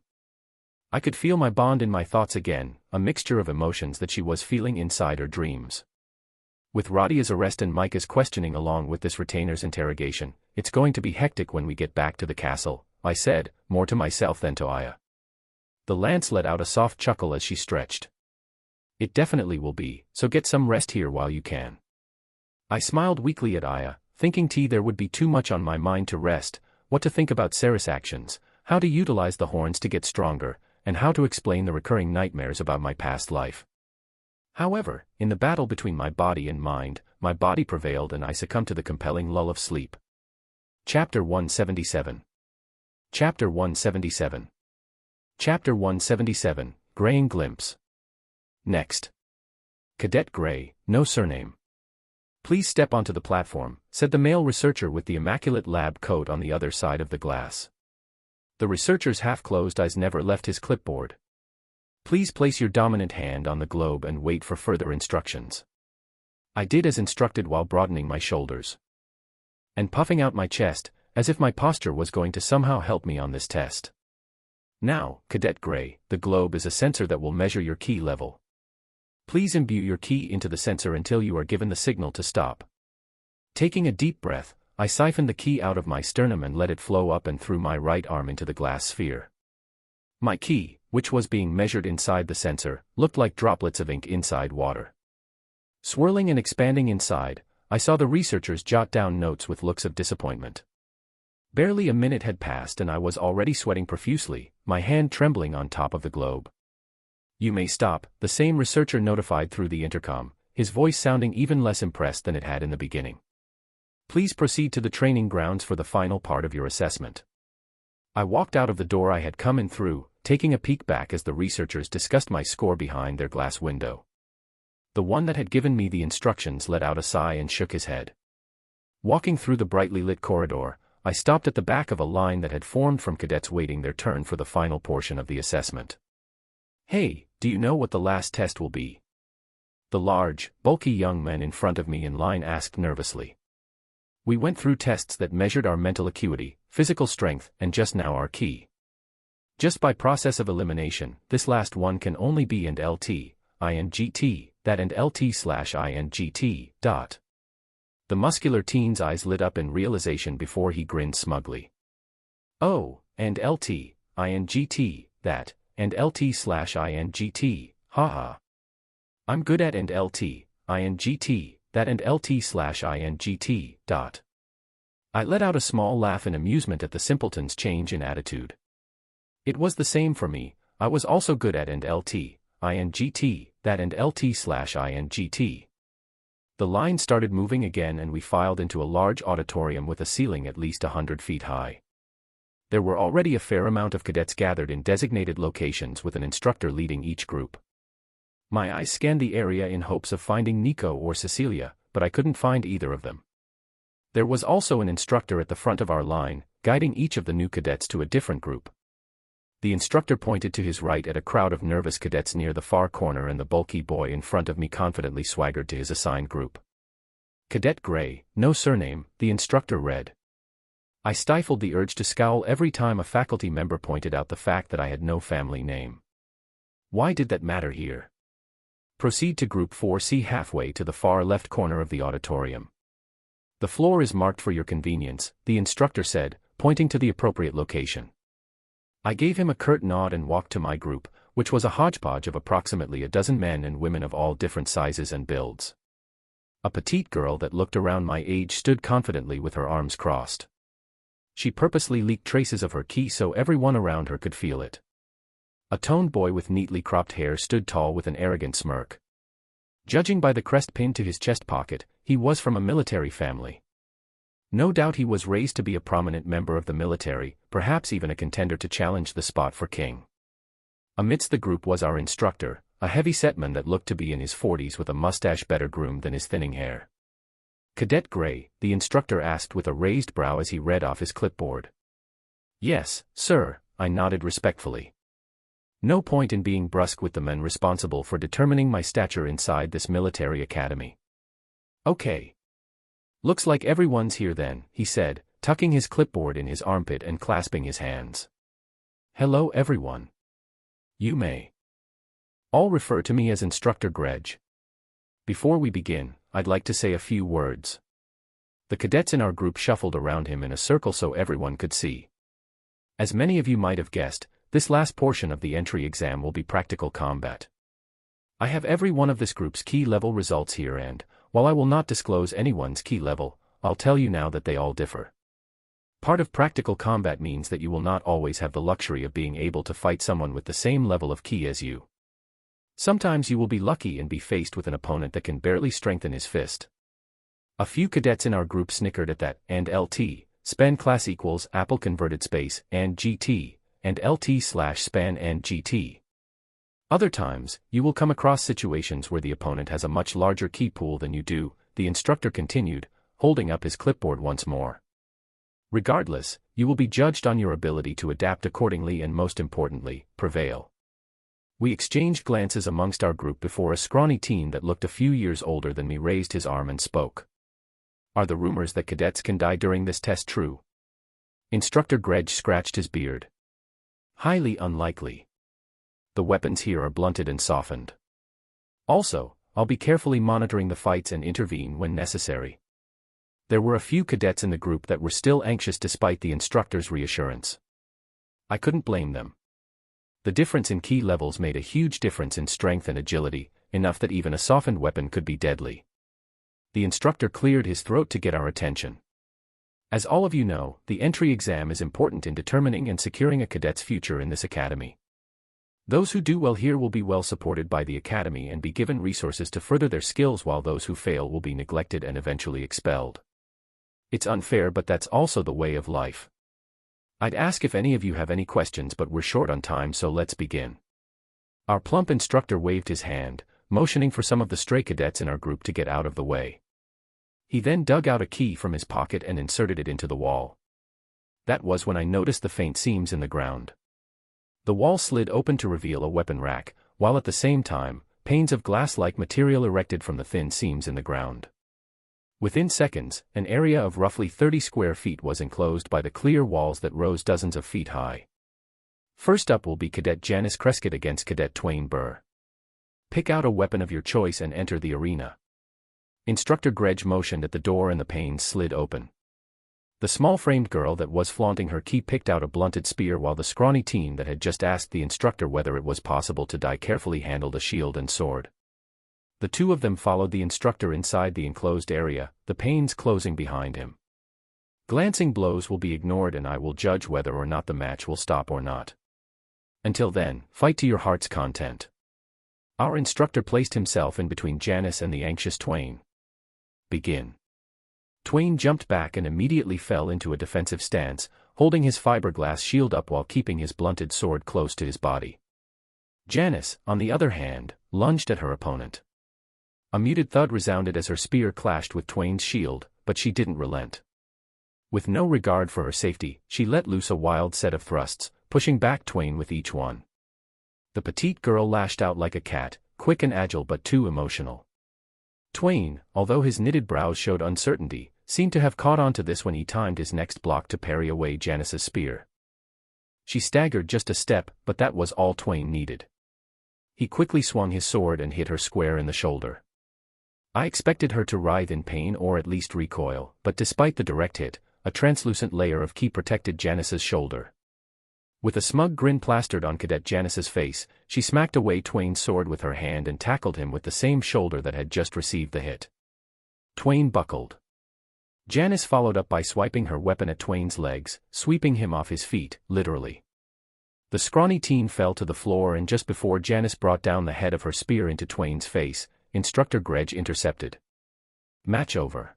I could feel my bond in my thoughts again, a mixture of emotions that she was feeling inside her dreams. With Radia's arrest and Micah's questioning along with this retainer's interrogation, it's going to be hectic when we get back to the castle, I said, more to myself than to Aya. The lance let out a soft chuckle as she stretched. It definitely will be, so get some rest here while you can. I smiled weakly at Aya, thinking there would be too much on my mind to rest, what to think about Ceres' actions, how to utilize the horns to get stronger, and how to explain the recurring nightmares about my past life. However, in the battle between my body and mind, my body prevailed and I succumbed to the compelling lull of sleep. Chapter 177. Chapter 177. Chapter 177, Graying Glimpse. Next. Cadet Gray, no surname. Please step onto the platform, said the male researcher with the immaculate lab coat on the other side of the glass. The researcher's half-closed eyes never left his clipboard. Please place your dominant hand on the globe and wait for further instructions. I did as instructed while broadening my shoulders and puffing out my chest, as if my posture was going to somehow help me on this test. Now, Cadet Gray, the globe is a sensor that will measure your ki level. Please imbue your ki into the sensor until you are given the signal to stop. Taking a deep breath, I siphoned the ki out of my sternum and let it flow up and through my right arm into the glass sphere. My ki, which was being measured inside the sensor, looked like droplets of ink inside water. Swirling and expanding inside, I saw the researchers jot down notes with looks of disappointment. Barely a minute had passed and I was already sweating profusely, my hand trembling on top of the globe. You may stop, the same researcher notified through the intercom, his voice sounding even less impressed than it had in the beginning. Please proceed to the training grounds for the final part of your assessment. I walked out of the door I had come in through, taking a peek back as the researchers discussed my score behind their glass window. The one that had given me the instructions let out a sigh and shook his head. Walking through the brightly lit corridor, I stopped at the back of a line that had formed from cadets waiting their turn for the final portion of the assessment. Hey, do you know what the last test will be? The large, bulky young man in front of me in line asked nervously. We went through tests that measured our mental acuity, physical strength, and just now our ki. Just by process of elimination, this last one can only be and LT, INGT, that and LT/INGT, dot. The muscular teen's eyes lit up in realization before he grinned smugly. Oh, and LT, INGT, that, and LT/INGT, haha. I'm good at and LT, INGT, that and LT/INGT, dot. I let out a small laugh in amusement at the simpleton's change in attitude. It was the same for me, I was also good at and LT, INGT, that and LT/INGT. The line started moving again and we filed into a large auditorium with a ceiling at least 100 feet high. There were already a fair amount of cadets gathered in designated locations with an instructor leading each group. My eyes scanned the area in hopes of finding Nico or Cecilia, but I couldn't find either of them. There was also an instructor at the front of our line, guiding each of the new cadets to a different group. The instructor pointed to his right at a crowd of nervous cadets near the far corner and the bulky boy in front of me confidently swaggered to his assigned group. Cadet Gray, no surname, the instructor read. I stifled the urge to scowl every time a faculty member pointed out the fact that I had no family name. Why did that matter here? Proceed to Group 4C halfway to the far left corner of the auditorium. The floor is marked for your convenience, the instructor said, pointing to the appropriate location. I gave him a curt nod and walked to my group, which was a hodgepodge of approximately a dozen men and women of all different sizes and builds. A petite girl that looked around my age stood confidently with her arms crossed. She purposely leaked traces of her ki so everyone around her could feel it. A toned boy with neatly cropped hair stood tall with an arrogant smirk. Judging by the crest pinned to his chest pocket, he was from a military family. No doubt he was raised to be a prominent member of the military, perhaps even a contender to challenge the spot for king. Amidst the group was our instructor, a heavy-set man that looked to be in his 40s with a mustache better groomed than his thinning hair. "Cadet Gray?" the instructor asked with a raised brow as he read off his clipboard. "Yes, sir," I nodded respectfully. No point in being brusque with the men responsible for determining my stature inside this military academy. "Okay. Looks like everyone's here then," he said, tucking his clipboard in his armpit and clasping his hands. "Hello everyone. You may all refer to me as Instructor Grej. Before we begin, I'd like to say a few words." The cadets in our group shuffled around him in a circle so everyone could see. As many of you might have guessed, this last portion of the entry exam will be practical combat. I have every one of this group's key level results here and, while I will not disclose anyone's key level, I'll tell you now that they all differ. Part of practical combat means that you will not always have the luxury of being able to fight someone with the same level of key as you. Sometimes you will be lucky and be faced with an opponent that can barely strengthen his fist. A few cadets in our group snickered at that, and LT, span class equals Apple converted space, and GT, and LT/span and GT. Other times, you will come across situations where the opponent has a much larger key pool than you do, the instructor continued, holding up his clipboard once more. Regardless, you will be judged on your ability to adapt accordingly and most importantly, prevail. We exchanged glances amongst our group before a scrawny teen that looked a few years older than me raised his arm and spoke. "Are the rumors that cadets can die during this test true?" Instructor Grej scratched his beard. "Highly unlikely. The weapons here are blunted and softened. Also, I'll be carefully monitoring the fights and intervene when necessary." There were a few cadets in the group that were still anxious despite the instructor's reassurance. I couldn't blame them. The difference in key levels made a huge difference in strength and agility, enough that even a softened weapon could be deadly. The instructor cleared his throat to get our attention. "As all of you know, the entry exam is important in determining and securing a cadet's future in this academy. Those who do well here will be well supported by the academy and be given resources to further their skills, while those who fail will be neglected and eventually expelled. It's unfair, but that's also the way of life. I'd ask if any of you have any questions, but we're short on time, so let's begin." Our plump instructor waved his hand, motioning for some of the stray cadets in our group to get out of the way. He then dug out a key from his pocket and inserted it into the wall. That was when I noticed the faint seams in the ground. The wall slid open to reveal a weapon rack, while at the same time, panes of glass-like material erected from the thin seams in the ground. Within seconds, an area of roughly 30 square feet was enclosed by the clear walls that rose dozens of feet high. First up will be Cadet Janice Crescott against Cadet Twain Burr. Pick out a weapon of your choice and enter the arena. Instructor Grej motioned at the door and the panes slid open. The small-framed girl that was flaunting her key picked out a blunted spear, while the scrawny teen that had just asked the instructor whether it was possible to die carefully handled a shield and sword. The two of them followed the instructor inside the enclosed area, the panes closing behind him. Glancing blows will be ignored and I will judge whether or not the match will stop or not. Until then, fight to your heart's content. Our instructor placed himself in between Janice and the anxious Twain. Begin. Twain jumped back and immediately fell into a defensive stance, holding his fiberglass shield up while keeping his blunted sword close to his body. Janice, on the other hand, lunged at her opponent. A muted thud resounded as her spear clashed with Twain's shield, but she didn't relent. With no regard for her safety, she let loose a wild set of thrusts, pushing back Twain with each one. The petite girl lashed out like a cat, quick and agile but too emotional. Twain, although his knitted brows showed uncertainty, seemed to have caught on to this when he timed his next block to parry away Janice's spear. She staggered just a step, but that was all Twain needed. He quickly swung his sword and hit her square in the shoulder. I expected her to writhe in pain or at least recoil, but despite the direct hit, a translucent layer of ki protected Janice's shoulder. With a smug grin plastered on Cadet Janice's face, she smacked away Twain's sword with her hand and tackled him with the same shoulder that had just received the hit. Twain buckled. Janice followed up by swiping her weapon at Twain's legs, sweeping him off his feet, literally. The scrawny teen fell to the floor, and just before Janice brought down the head of her spear into Twain's face, Instructor Grej intercepted. Match over.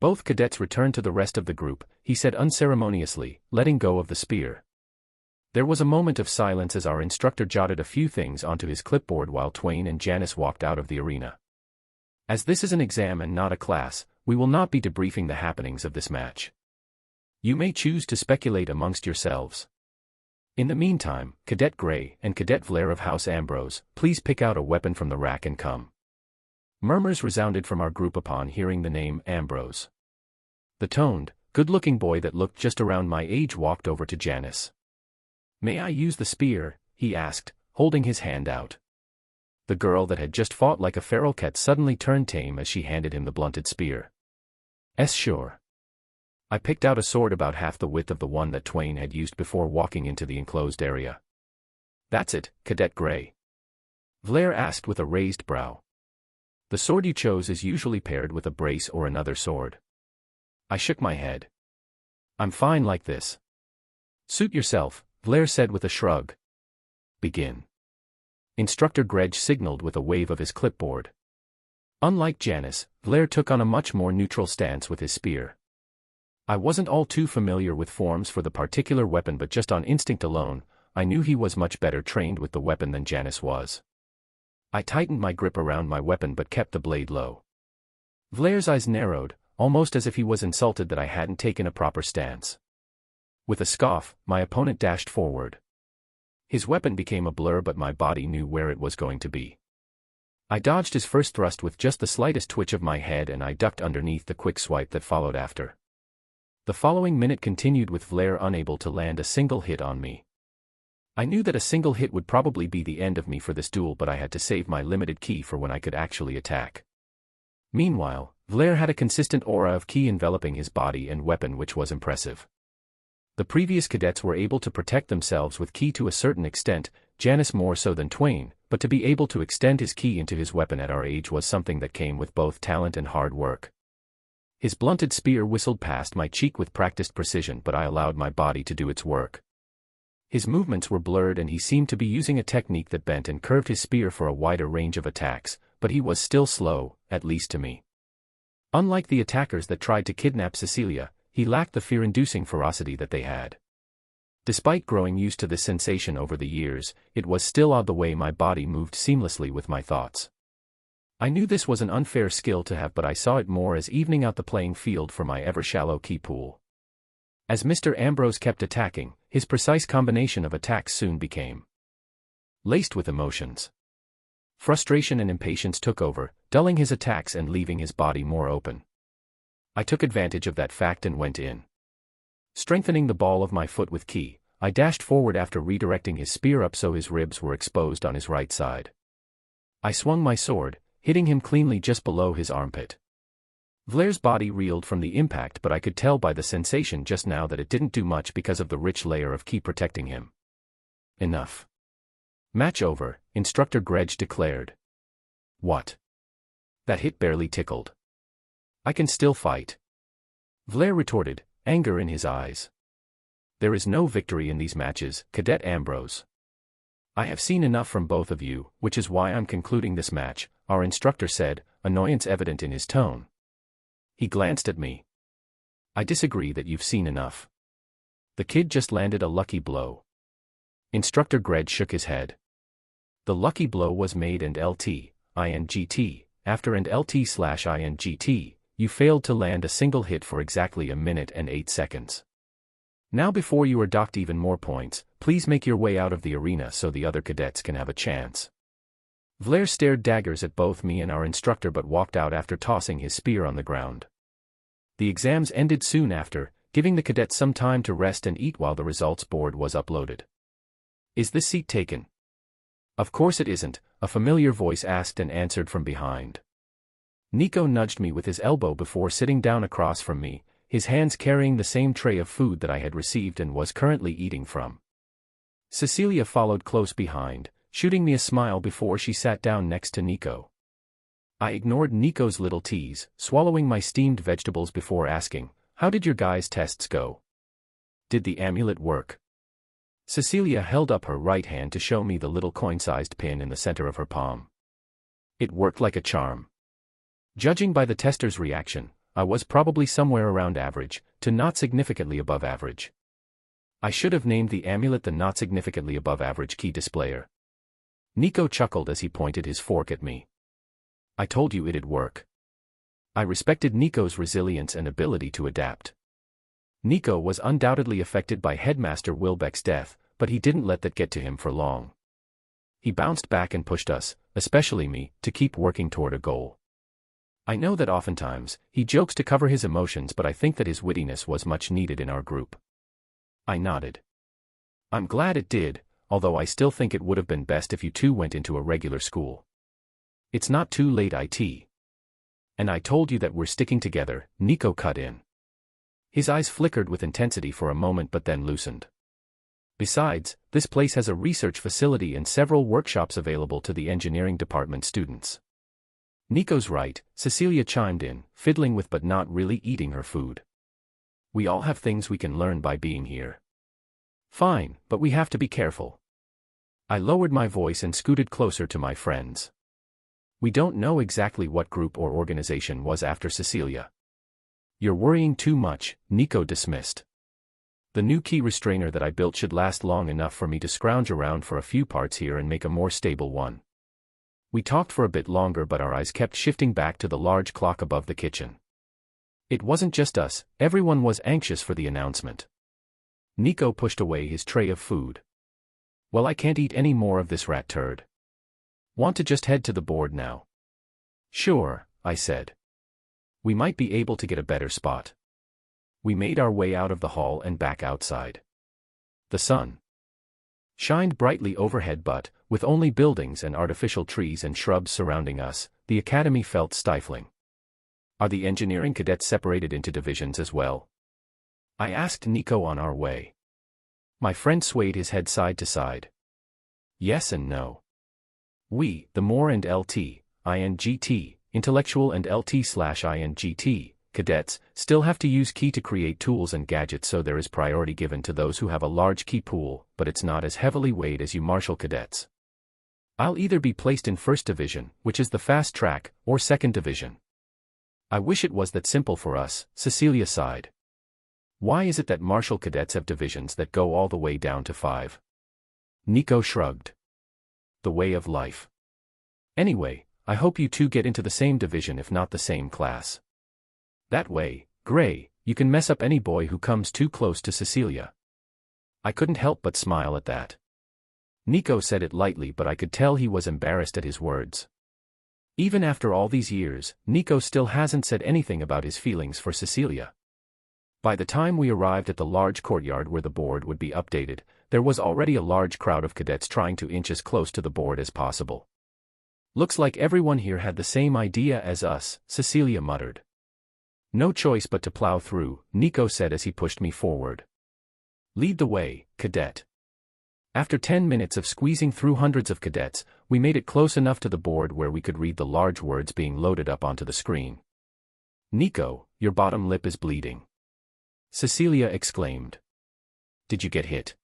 Both cadets returned to the rest of the group, he said unceremoniously, letting go of the spear. There was a moment of silence as our instructor jotted a few things onto his clipboard while Twain and Janice walked out of the arena. As this is an exam and not a class, we will not be debriefing the happenings of this match. You may choose to speculate amongst yourselves. In the meantime, Cadet Gray and Cadet Vlare of House Ambrose, please pick out a weapon from the rack and come. Murmurs resounded from our group upon hearing the name Ambrose. The toned, good-looking boy that looked just around my age walked over to Janice. May I use the spear? He asked, holding his hand out. The girl that had just fought like a feral cat suddenly turned tame as she handed him the blunted spear. Sure. I picked out a sword about half the width of the one that Twain had used before walking into the enclosed area. That's it, Cadet Gray. Vlare asked with a raised brow. The sword you chose is usually paired with a brace or another sword. I shook my head. I'm fine like this. Suit yourself, Vlare said with a shrug. Begin. Instructor Grej signaled with a wave of his clipboard. Unlike Janice, Vlare took on a much more neutral stance with his spear. I wasn't all too familiar with forms for the particular weapon, but just on instinct alone, I knew he was much better trained with the weapon than Janice was. I tightened my grip around my weapon but kept the blade low. Vlare's eyes narrowed, almost as if he was insulted that I hadn't taken a proper stance. With a scoff, my opponent dashed forward. His weapon became a blur, but my body knew where it was going to be. I dodged his first thrust with just the slightest twitch of my head, and I ducked underneath the quick swipe that followed after. The following minute continued with Vlare unable to land a single hit on me. I knew that a single hit would probably be the end of me for this duel, but I had to save my limited ki for when I could actually attack. Meanwhile, Vlare had a consistent aura of ki enveloping his body and weapon, which was impressive. The previous cadets were able to protect themselves with ki to a certain extent, Janice more so than Twain, but to be able to extend his ki into his weapon at our age was something that came with both talent and hard work. His blunted spear whistled past my cheek with practiced precision, but I allowed my body to do its work. His movements were blurred and he seemed to be using a technique that bent and curved his spear for a wider range of attacks, but he was still slow, at least to me. Unlike the attackers that tried to kidnap Cecilia, he lacked the fear-inducing ferocity that they had. Despite growing used to this sensation over the years, it was still odd the way my body moved seamlessly with my thoughts. I knew this was an unfair skill to have, but I saw it more as evening out the playing field for my ever-shallow ki pool. As Mr. Ambrose kept attacking, his precise combination of attacks soon became laced with emotions. Frustration and impatience took over, dulling his attacks and leaving his body more open. I took advantage of that fact and went in. Strengthening the ball of my foot with ki, I dashed forward after redirecting his spear up so his ribs were exposed on his right side. I swung my sword, hitting him cleanly just below his armpit. Vlare's body reeled from the impact, but I could tell by the sensation just now that it didn't do much because of the rich layer of ki protecting him. Enough. Match over, Instructor Grej declared. What? That hit barely tickled. I can still fight. Vlare retorted, anger in his eyes. There is no victory in these matches, Cadet Ambrose. I have seen enough from both of you, which is why I'm concluding this match, our instructor said, annoyance evident in his tone. He glanced at me. I disagree that you've seen enough. The kid just landed a lucky blow. Instructor Grej shook his head. The lucky blow was made and INGT, after and LT/INGT, you failed to land a single hit for exactly a minute and 8 seconds. Now before you are docked even more points, please make your way out of the arena so the other cadets can have a chance. Vlare stared daggers at both me and our instructor but walked out after tossing his spear on the ground. The exams ended soon after, giving the cadets some time to rest and eat while the results board was uploaded. Is this seat taken? Of course it isn't, a familiar voice asked and answered from behind. Nico nudged me with his elbow before sitting down across from me, his hands carrying the same tray of food that I had received and was currently eating from. Cecilia followed close behind, shooting me a smile before she sat down next to Nico. I ignored Nico's little tease, swallowing my steamed vegetables before asking, "How did your guys' tests go? Did the amulet work?" Cecilia held up her right hand to show me the little coin-sized pin in the center of her palm. It worked like a charm. Judging by the tester's reaction, I was probably somewhere around average, to not significantly above average. I should have named the amulet the not significantly above average key displayer. Nico chuckled as he pointed his fork at me. I told you it'd work. I respected Nico's resilience and ability to adapt. Nico was undoubtedly affected by Headmaster Wilbeck's death, but he didn't let that get to him for long. He bounced back and pushed us, especially me, to keep working toward a goal. I know that oftentimes, he jokes to cover his emotions, but I think that his wittiness was much needed in our group. I nodded. I'm glad it did, although I still think it would have been best if you two went into a regular school. It's not too late, IT. And I told you that we're sticking together, Nico cut in. His eyes flickered with intensity for a moment but then loosened. Besides, this place has a research facility and several workshops available to the engineering department students. Nico's right, Cecilia chimed in, fiddling with but not really eating her food. We all have things we can learn by being here. Fine, but we have to be careful. I lowered my voice and scooted closer to my friends. We don't know exactly what group or organization was after Cecilia. You're worrying too much, Nico dismissed. The new key restrainer that I built should last long enough for me to scrounge around for a few parts here and make a more stable one. We talked for a bit longer, but our eyes kept shifting back to the large clock above the kitchen. It wasn't just us, everyone was anxious for the announcement. Nico pushed away his tray of food. Well, I can't eat any more of this rat turd. Want to just head to the board now? Sure, I said. We might be able to get a better spot. We made our way out of the hall and back outside. The sun shined brightly overhead, but, with only buildings and artificial trees and shrubs surrounding us, the academy felt stifling. Are the engineering cadets separated into divisions as well? I asked Nico on our way. My friend swayed his head side to side. Yes and no. We, the MORE and LT, INGT, Intellectual and LT/INGT, cadets, still have to use key to create tools and gadgets, so there is priority given to those who have a large key pool, but it's not as heavily weighed as you martial cadets. I'll either be placed in First Division, which is the fast track, or Second Division. I wish it was that simple for us, Cecilia sighed. Why is it that martial cadets have divisions that go all the way down to 5? Nico shrugged. The way of life. Anyway, I hope you two get into the same division if not the same class. That way, Gray, you can mess up any boy who comes too close to Cecilia. I couldn't help but smile at that. Nico said it lightly, but I could tell he was embarrassed at his words. Even after all these years, Nico still hasn't said anything about his feelings for Cecilia. By the time we arrived at the large courtyard where the board would be updated, there was already a large crowd of cadets trying to inch as close to the board as possible. Looks like everyone here had the same idea as us, Cecilia muttered. No choice but to plow through, Nico said as he pushed me forward. Lead the way, cadet. After 10 minutes of squeezing through hundreds of cadets, we made it close enough to the board where we could read the large words being loaded up onto the screen. Nico, your bottom lip is bleeding. Cecilia exclaimed. Did you get hit?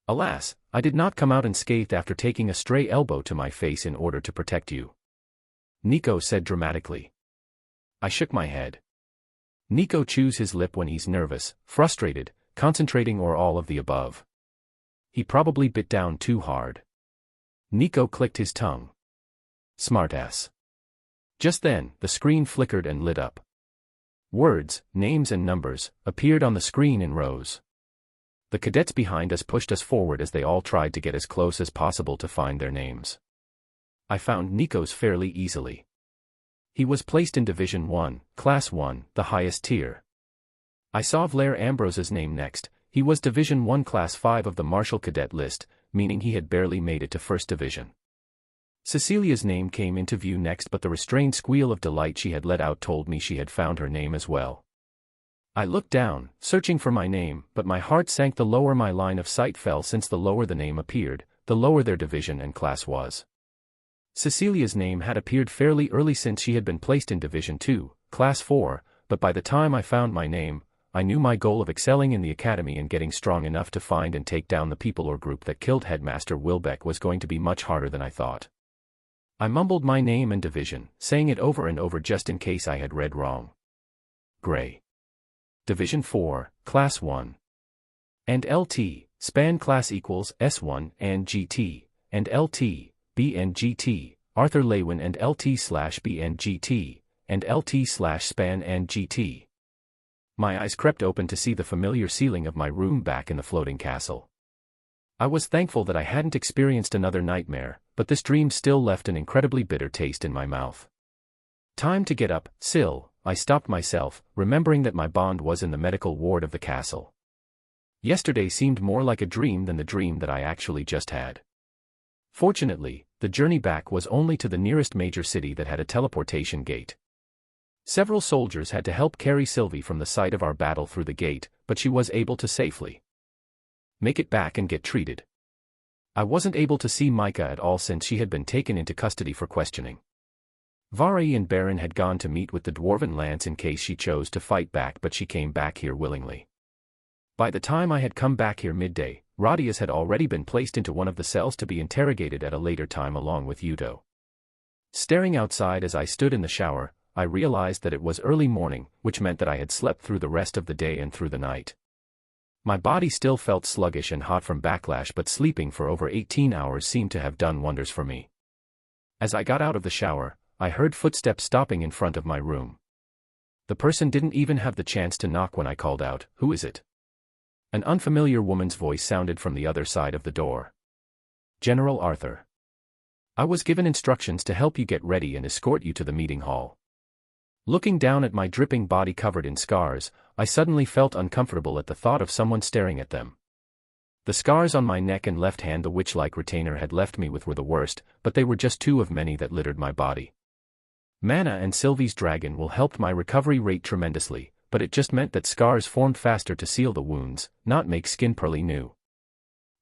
Alas, I did not come out unscathed after taking a stray elbow to my face in order to protect you. Nico said dramatically. I shook my head. Nico chews his lip when he's nervous, frustrated, concentrating, or all of the above. He probably bit down too hard. Nico clicked his tongue. Smartass. Just then, the screen flickered and lit up. Words, names and numbers, appeared on the screen in rows. The cadets behind us pushed us forward as they all tried to get as close as possible to find their names. I found Nico's fairly easily. He was placed in Division 1, Class 1, the highest tier. I saw Vlaire Ambrose's name next. He was Division 1 Class 5 of the Martial Cadet list, meaning he had barely made it to First Division. Cecilia's name came into view next, but the restrained squeal of delight she had let out told me she had found her name as well. I looked down, searching for my name, but my heart sank the lower my line of sight fell, since the lower the name appeared, the lower their division and class was. Cecilia's name had appeared fairly early since she had been placed in Division 2, Class 4, but by the time I found my name, I knew my goal of excelling in the academy and getting strong enough to find and take down the people or group that killed Headmaster Wilbeck was going to be much harder than I thought. I mumbled my name and division, saying it over and over just in case I had read wrong. Gray. Division 4, Class 1. And LT, span class equals S1 and GT, and LT, B and GT, Arthur Lewin and LT/B and GT, and LT/span and GT. My eyes crept open to see the familiar ceiling of my room back in the floating castle. I was thankful that I hadn't experienced another nightmare, but this dream still left an incredibly bitter taste in my mouth. Time to get up, Sil, I stopped myself, remembering that my bond was in the medical ward of the castle. Yesterday seemed more like a dream than the dream that I actually just had. Fortunately, the journey back was only to the nearest major city that had a teleportation gate. Several soldiers had to help carry Sylvie from the site of our battle through the gate, but she was able to safely make it back and get treated. I wasn't able to see Micah at all since she had been taken into custody for questioning. Vari and Baron had gone to meet with the Dwarven Lance in case she chose to fight back, but she came back here willingly. By the time I had come back here midday, Radius had already been placed into one of the cells to be interrogated at a later time along with Yudo. Staring outside as I stood in the shower, I realized that it was early morning, which meant that I had slept through the rest of the day and through the night. My body still felt sluggish and hot from backlash, but sleeping for over 18 hours seemed to have done wonders for me. As I got out of the shower, I heard footsteps stopping in front of my room. The person didn't even have the chance to knock when I called out, "Who is it?" An unfamiliar woman's voice sounded from the other side of the door. "General Arthur. I was given instructions to help you get ready and escort you to the meeting hall." Looking down at my dripping body covered in scars, I suddenly felt uncomfortable at the thought of someone staring at them. The scars on my neck and left hand the witch-like retainer had left me with were the worst, but they were just two of many that littered my body. Mana and Sylvie's dragon will help my recovery rate tremendously, but it just meant that scars formed faster to seal the wounds, not make skin pearly new.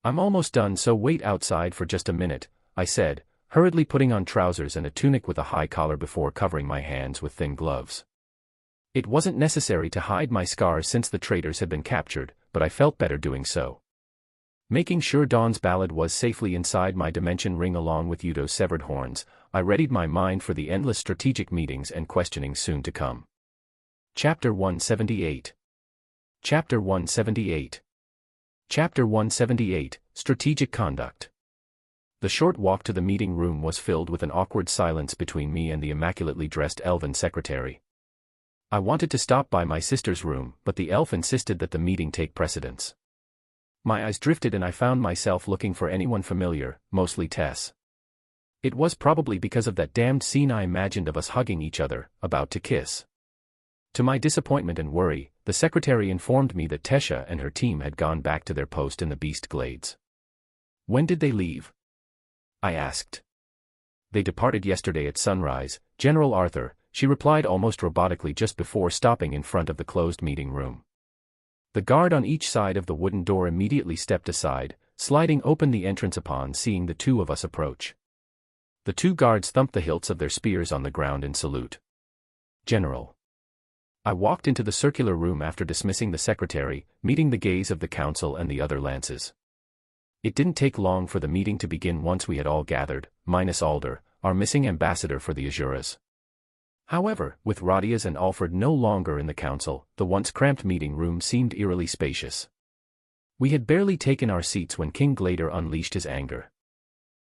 "I'm almost done, so wait outside for just a minute," I said, hurriedly putting on trousers and a tunic with a high collar before covering my hands with thin gloves. It wasn't necessary to hide my scars since the traitors had been captured, but I felt better doing so. Making sure Dawn's ballad was safely inside my dimension ring along with Yudo's severed horns, I readied my mind for the endless strategic meetings and questioning soon to come. Chapter 178. Chapter 178. Chapter 178, Strategic Conduct. The short walk to the meeting room was filled with an awkward silence between me and the immaculately dressed elven secretary. I wanted to stop by my sister's room, but the elf insisted that the meeting take precedence. My eyes drifted and I found myself looking for anyone familiar, mostly Tess. It was probably because of that damned scene I imagined of us hugging each other, about to kiss. To my disappointment and worry, the secretary informed me that Tesha and her team had gone back to their post in the Beast Glades. "When did they leave?" I asked. "They departed yesterday at sunrise, General Arthur," she replied almost robotically just before stopping in front of the closed meeting room. The guard on each side of the wooden door immediately stepped aside, sliding open the entrance upon seeing the two of us approach. The two guards thumped the hilts of their spears on the ground in salute. "General." I walked into the circular room after dismissing the secretary, meeting the gaze of the council and the other lances. It didn't take long for the meeting to begin once we had all gathered, minus Alder, our missing ambassador for the Azuras. However, with Radius and Alfred no longer in the council, the once cramped meeting room seemed eerily spacious. We had barely taken our seats when King Glader unleashed his anger.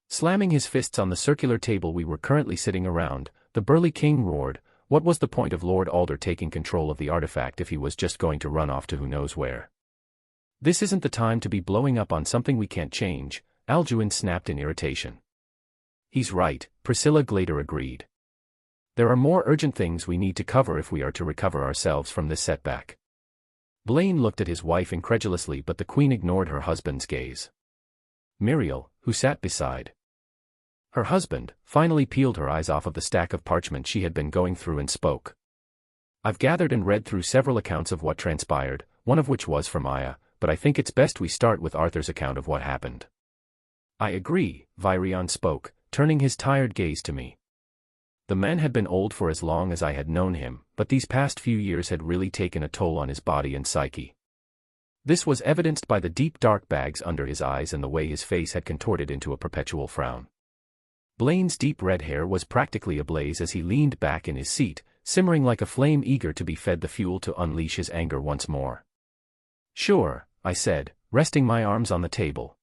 Slamming his fists on the circular table we were currently sitting around, the burly king roared, "What was the point of Lord Alder taking control of the artifact if he was just going to run off to who knows where? This isn't the time to be blowing up on something we can't change," Alduin snapped in irritation. "He's right," Priscilla Glader agreed. "There are more urgent things we need to cover if we are to recover ourselves from this setback." Blaine looked at his wife incredulously, but the queen ignored her husband's gaze. Muriel, who sat beside her husband, finally peeled her eyes off of the stack of parchment she had been going through and spoke. "I've gathered and read through several accounts of what transpired, one of which was from Aya, but I think it's best we start with Arthur's account of what happened." "I agree," Virion spoke, turning his tired gaze to me. The man had been old for as long as I had known him, but these past few years had really taken a toll on his body and psyche. This was evidenced by the deep dark bags under his eyes and the way his face had contorted into a perpetual frown. Blaine's deep red hair was practically ablaze as he leaned back in his seat, simmering like a flame eager to be fed the fuel to unleash his anger once more. "Sure," I said, resting my arms on the table.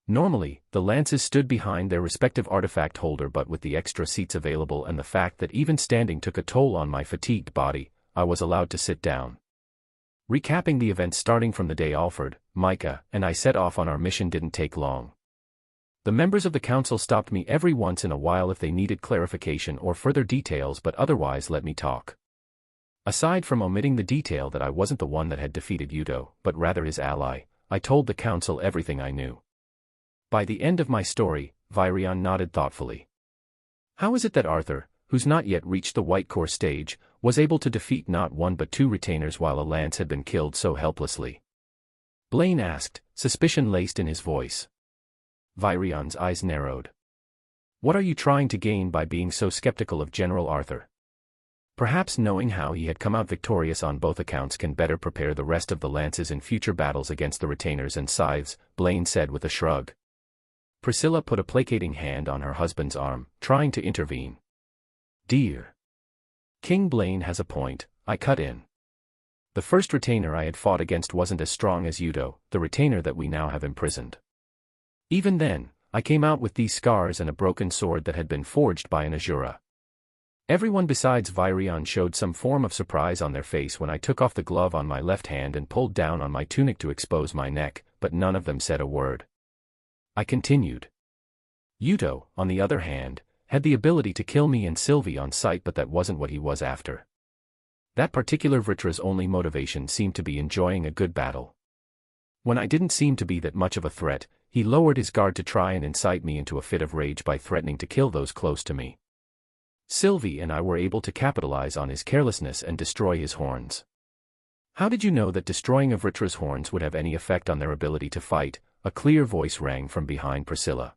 Normally, the lances stood behind their respective artifact holder, but with the extra seats available and the fact that even standing took a toll on my fatigued body, I was allowed to sit down. Recapping the events starting from the day Alfred, Micah, and I set off on our mission didn't take long. The members of the council stopped me every once in a while if they needed clarification or further details, but otherwise let me talk. Aside from omitting the detail that I wasn't the one that had defeated Yudo, but rather his ally, I told the council everything I knew. By the end of my story, Virion nodded thoughtfully. How is it that Arthur, who's not yet reached the White Core stage, was able to defeat not one but two retainers while a lance had been killed so helplessly? Blaine asked, suspicion laced in his voice. Virion's eyes narrowed. What are you trying to gain by being so skeptical of General Arthur? Perhaps knowing how he had come out victorious on both accounts can better prepare the rest of the lances in future battles against the retainers and scythes, Blaine said with a shrug. Priscilla put a placating hand on her husband's arm, trying to intervene. Dear King Blaine has a point, I cut in. The first retainer I had fought against wasn't as strong as Yudo, the retainer that we now have imprisoned. Even then, I came out with these scars and a broken sword that had been forged by an Azura. Everyone besides Virion showed some form of surprise on their face when I took off the glove on my left hand and pulled down on my tunic to expose my neck, but none of them said a word. I continued. Yudo, on the other hand, had the ability to kill me and Sylvie on sight, but that wasn't what he was after. That particular Vritra's only motivation seemed to be enjoying a good battle. When I didn't seem to be that much of a threat, he lowered his guard to try and incite me into a fit of rage by threatening to kill those close to me. Sylvie and I were able to capitalize on his carelessness and destroy his horns. How did you know that destroying a Vritra's horns would have any effect on their ability to fight? A clear voice rang from behind Priscilla.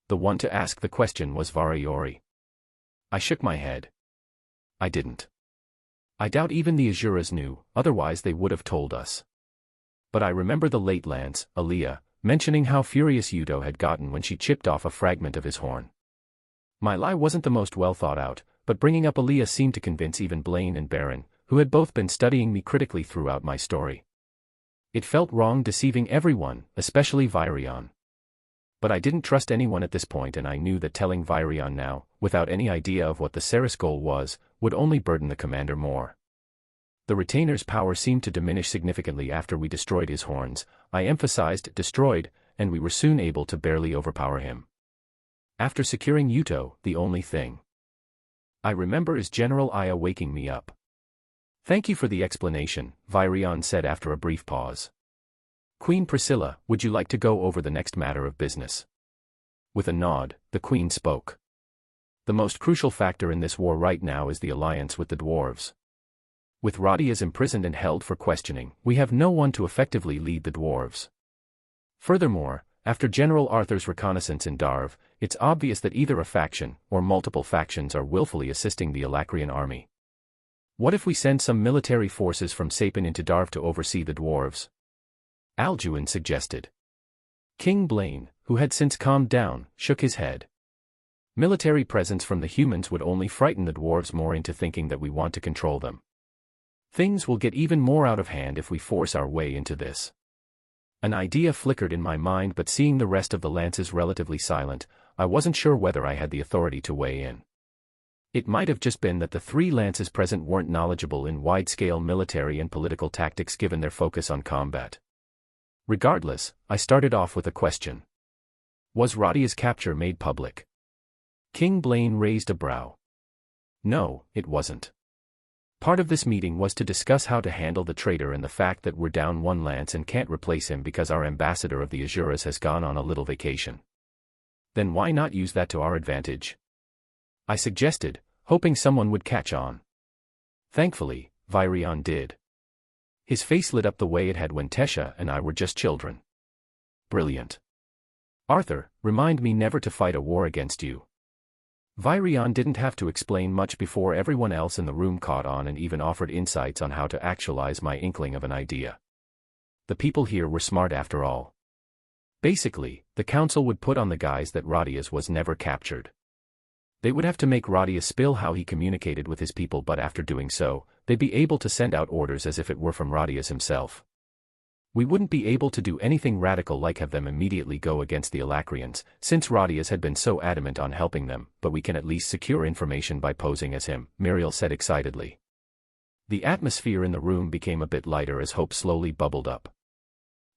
The one to ask the question was Variori. I shook my head. I didn't. I doubt even the Azuras knew, otherwise they would have told us. But I remember the late Lance, Aaliyah, mentioning how furious Yudo had gotten when she chipped off a fragment of his horn. My lie wasn't the most well thought out, but bringing up Aaliyah seemed to convince even Blaine and Baron, who had both been studying me critically throughout my story. It felt wrong deceiving everyone, especially Virion. But I didn't trust anyone at this point, and I knew that telling Virion now, without any idea of what the Ceres goal was, would only burden the commander more. The retainer's power seemed to diminish significantly after we destroyed his horns. I emphasized destroyed, and we were soon able to barely overpower him. After securing Yudo, the only thing I remember is General Aya waking me up. Thank you for the explanation, Virion said after a brief pause. Queen Priscilla, would you like to go over the next matter of business? With a nod, the Queen spoke. The most crucial factor in this war right now is the alliance with the dwarves. With Radias imprisoned and held for questioning, we have no one to effectively lead the dwarves. Furthermore, after General Arthur's reconnaissance in Darv, it's obvious that either a faction, or multiple factions are willfully assisting the Alacrian army. What if we send some military forces from Sapin into Darv to oversee the dwarves? Alduin suggested. King Blaine, who had since calmed down, shook his head. Military presence from the humans would only frighten the dwarves more into thinking that we want to control them. Things will get even more out of hand if we force our way into this. An idea flickered in my mind, but seeing the rest of the lances relatively silent, I wasn't sure whether I had the authority to weigh in. It might have just been that the three lances present weren't knowledgeable in wide-scale military and political tactics given their focus on combat. Regardless, I started off with a question. Was Radia's capture made public? King Blaine raised a brow. No, it wasn't. Part of this meeting was to discuss how to handle the traitor and the fact that we're down one lance and can't replace him because our ambassador of the Azuras has gone on a little vacation. Then why not use that to our advantage? I suggested, hoping someone would catch on. Thankfully, Virion did. His face lit up the way it had when Tesha and I were just children. Brilliant. Arthur, remind me never to fight a war against you. Virion didn't have to explain much before everyone else in the room caught on and even offered insights on how to actualize my inkling of an idea. The people here were smart after all. Basically, the council would put on the guise that Radius was never captured. They would have to make Radius spill how he communicated with his people, but after doing so, they'd be able to send out orders as if it were from Radius himself. We wouldn't be able to do anything radical like have them immediately go against the Alacrians, since Radius had been so adamant on helping them, but we can at least secure information by posing as him, Muriel said excitedly. The atmosphere in the room became a bit lighter as hope slowly bubbled up.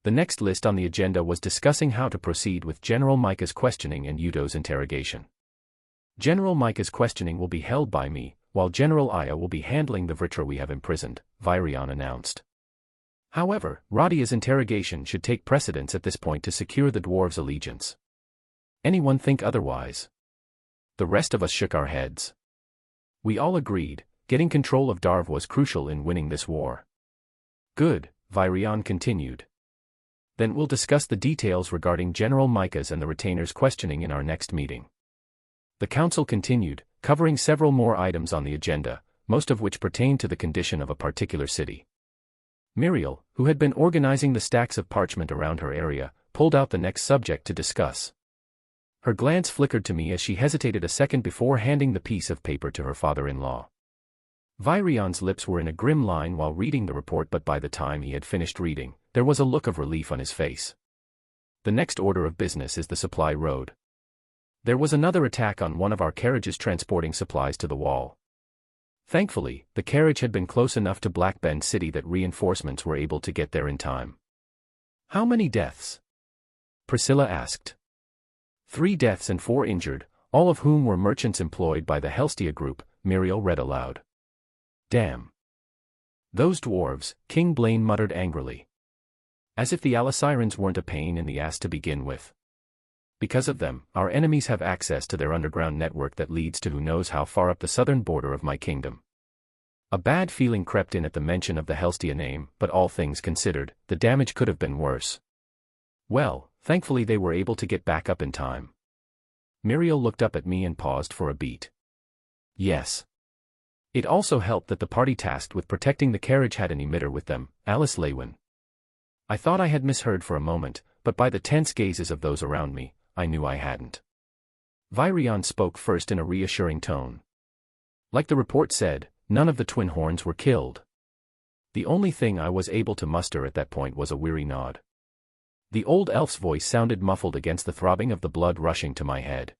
The next list on the agenda was discussing how to proceed with General Micah's questioning and Yudo's interrogation. General Micah's questioning will be held by me, while General Aya will be handling the Vritra we have imprisoned, Virion announced. However, Radia's interrogation should take precedence at this point to secure the dwarves' allegiance. Anyone think otherwise? The rest of us shook our heads. We all agreed, getting control of Darv was crucial in winning this war. Good, Virion continued. Then we'll discuss the details regarding General Micah's and the retainers' questioning in our next meeting. The council continued, covering several more items on the agenda, most of which pertained to the condition of a particular city. Muriel, who had been organizing the stacks of parchment around her area, pulled out the next subject to discuss. Her glance flickered to me as she hesitated a second before handing the piece of paper to her father-in-law. Virion's lips were in a grim line while reading the report, but by the time he had finished reading, there was a look of relief on his face. The next order of business is the supply road. There was another attack on one of our carriages transporting supplies to the wall. Thankfully, the carriage had been close enough to Black Bend City that reinforcements were able to get there in time. How many deaths? Priscilla asked. 3 deaths and 4 injured, all of whom were merchants employed by the Helstia group, Muriel read aloud. Damn. Those dwarves, King Blaine muttered angrily. As if the Alasirans weren't a pain in the ass to begin with. Because of them, our enemies have access to their underground network that leads to who knows how far up the southern border of my kingdom. A bad feeling crept in at the mention of the Helstia name, but all things considered, the damage could have been worse. Well, thankfully they were able to get back up in time. Muriel looked up at me and paused for a beat. Yes. It also helped that the party tasked with protecting the carriage had an emitter with them, Alice Lewin. I thought I had misheard for a moment, but by the tense gazes of those around me, I knew I hadn't. Virion spoke first in a reassuring tone. Like the report said, none of the twin horns were killed. The only thing I was able to muster at that point was a weary nod. The old elf's voice sounded muffled against the throbbing of the blood rushing to my head.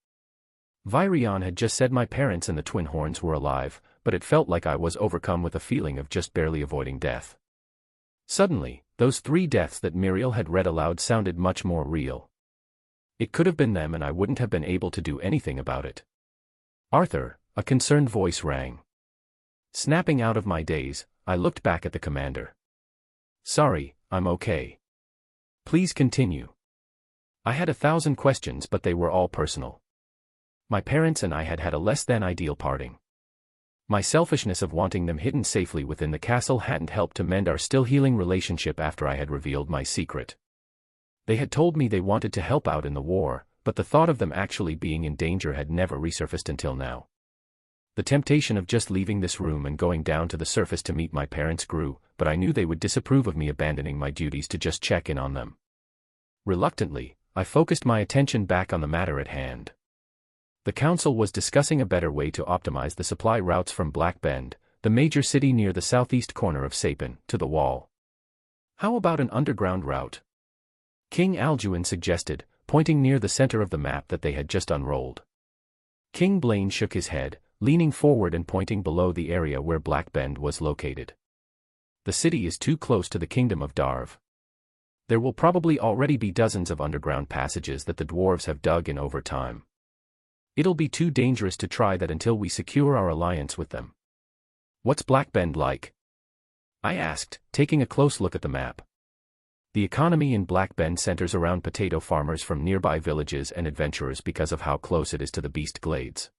Virion had just said my parents and the twin horns were alive, but it felt like I was overcome with a feeling of just barely avoiding death. Suddenly, those 3 deaths that Muriel had read aloud sounded much more real. It could have been them and I wouldn't have been able to do anything about it. Arthur, a concerned voice rang. Snapping out of my daze, I looked back at the commander. Sorry, I'm okay. Please continue. I had 1,000 questions, but they were all personal. My parents and I had had a less than ideal parting. My selfishness of wanting them hidden safely within the castle hadn't helped to mend our still healing relationship after I had revealed my secret. They had told me they wanted to help out in the war, but the thought of them actually being in danger had never resurfaced until now. The temptation of just leaving this room and going down to the surface to meet my parents grew, but I knew they would disapprove of me abandoning my duties to just check in on them. Reluctantly, I focused my attention back on the matter at hand. The council was discussing a better way to optimize the supply routes from Black Bend, the major city near the southeast corner of Sapin, to the wall. How about an underground route? King Alduin suggested, pointing near the center of the map that they had just unrolled. King Blaine shook his head, leaning forward and pointing below the area where Black Bend was located. The city is too close to the kingdom of Darv. There will probably already be dozens of underground passages that the dwarves have dug in over time. It'll be too dangerous to try that until we secure our alliance with them. What's Black Bend like? I asked, taking a close look at the map. The economy in Black Bend centers around potato farmers from nearby villages and adventurers because of how close it is to the Beast Glades.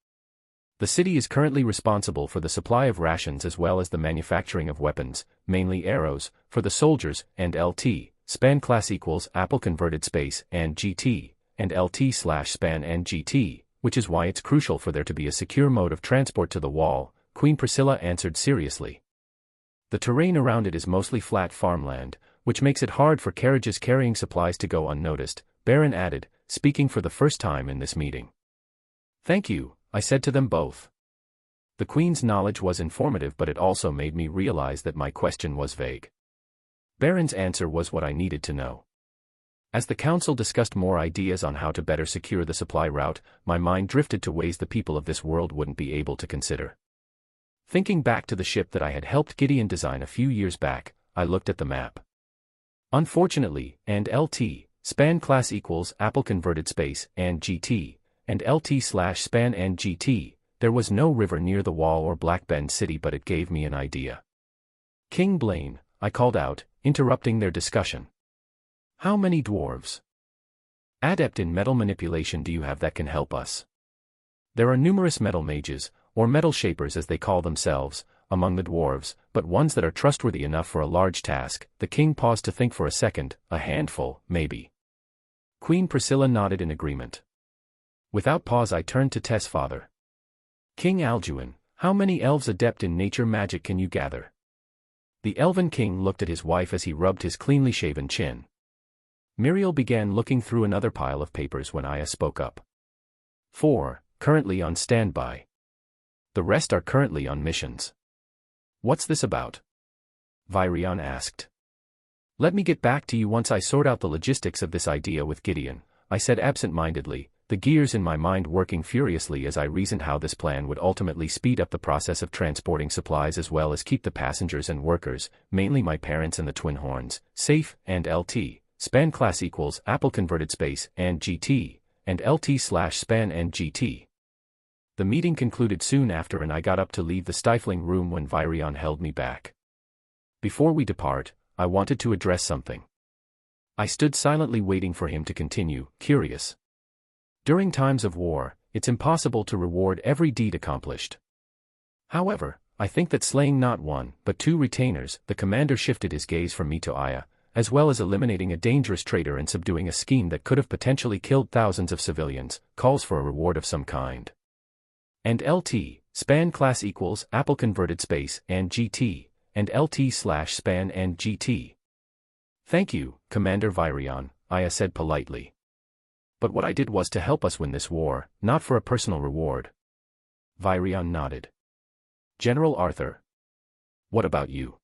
The city is currently responsible for the supply of rations as well as the manufacturing of weapons, mainly arrows, for the soldiers, and LT, span class equals Apple converted space, and GT, and LT/span and GT, which is why it's crucial for there to be a secure mode of transport to the wall, Queen Priscilla answered seriously. The terrain around it is mostly flat farmland, which makes it hard for carriages carrying supplies to go unnoticed, Baron added, speaking for the first time in this meeting. Thank you, I said to them both. The Queen's knowledge was informative, but it also made me realize that my question was vague. Baron's answer was what I needed to know. As the council discussed more ideas on how to better secure the supply route, my mind drifted to ways the people of this world wouldn't be able to consider. Thinking back to the ship that I had helped Gideon design a few years back, I looked at the map. Unfortunately, and LT, span class equals Apple converted space, and GT, and LT/span and GT, there was no river near the wall or Black Bend City, but it gave me an idea. King Blaine, I called out, interrupting their discussion. How many dwarves? Adept in metal manipulation do you have that can help us? There are numerous metal mages, or metal shapers as they call themselves, among the dwarves, but ones that are trustworthy enough for a large task. The king paused to think for a second. A handful, maybe. Queen Priscilla nodded in agreement. Without pause I turned to Tess' father. King Alduin, how many elves adept in nature magic can you gather? The elven king looked at his wife as he rubbed his cleanly shaven chin. Muriel began looking through another pile of papers when Aya spoke up. 4, currently on standby. The rest are currently on missions. What's this about? Virion asked. Let me get back to you once I sort out the logistics of this idea with Gideon, I said absent-mindedly, the gears in my mind working furiously as I reasoned how this plan would ultimately speed up the process of transporting supplies as well as keep the passengers and workers, mainly my parents and the Twin Horns, safe. And LT, span class equals Apple converted space, and GT, and LT/span and GT. The meeting concluded soon after and I got up to leave the stifling room when Virion held me back. Before we depart, I wanted to address something. I stood silently waiting for him to continue, curious. During times of war, it's impossible to reward every deed accomplished. However, I think that slaying not one, but 2 retainers, the commander shifted his gaze from me to Aya, as well as eliminating a dangerous traitor and subduing a scheme that could have potentially killed thousands of civilians, calls for a reward of some kind. And LT, span class equals Apple converted space, and GT, and LT/span and GT. Thank you, Commander Virion, Aya said politely. But what I did was to help us win this war, not for a personal reward. Virion nodded. General Arthur. What about you?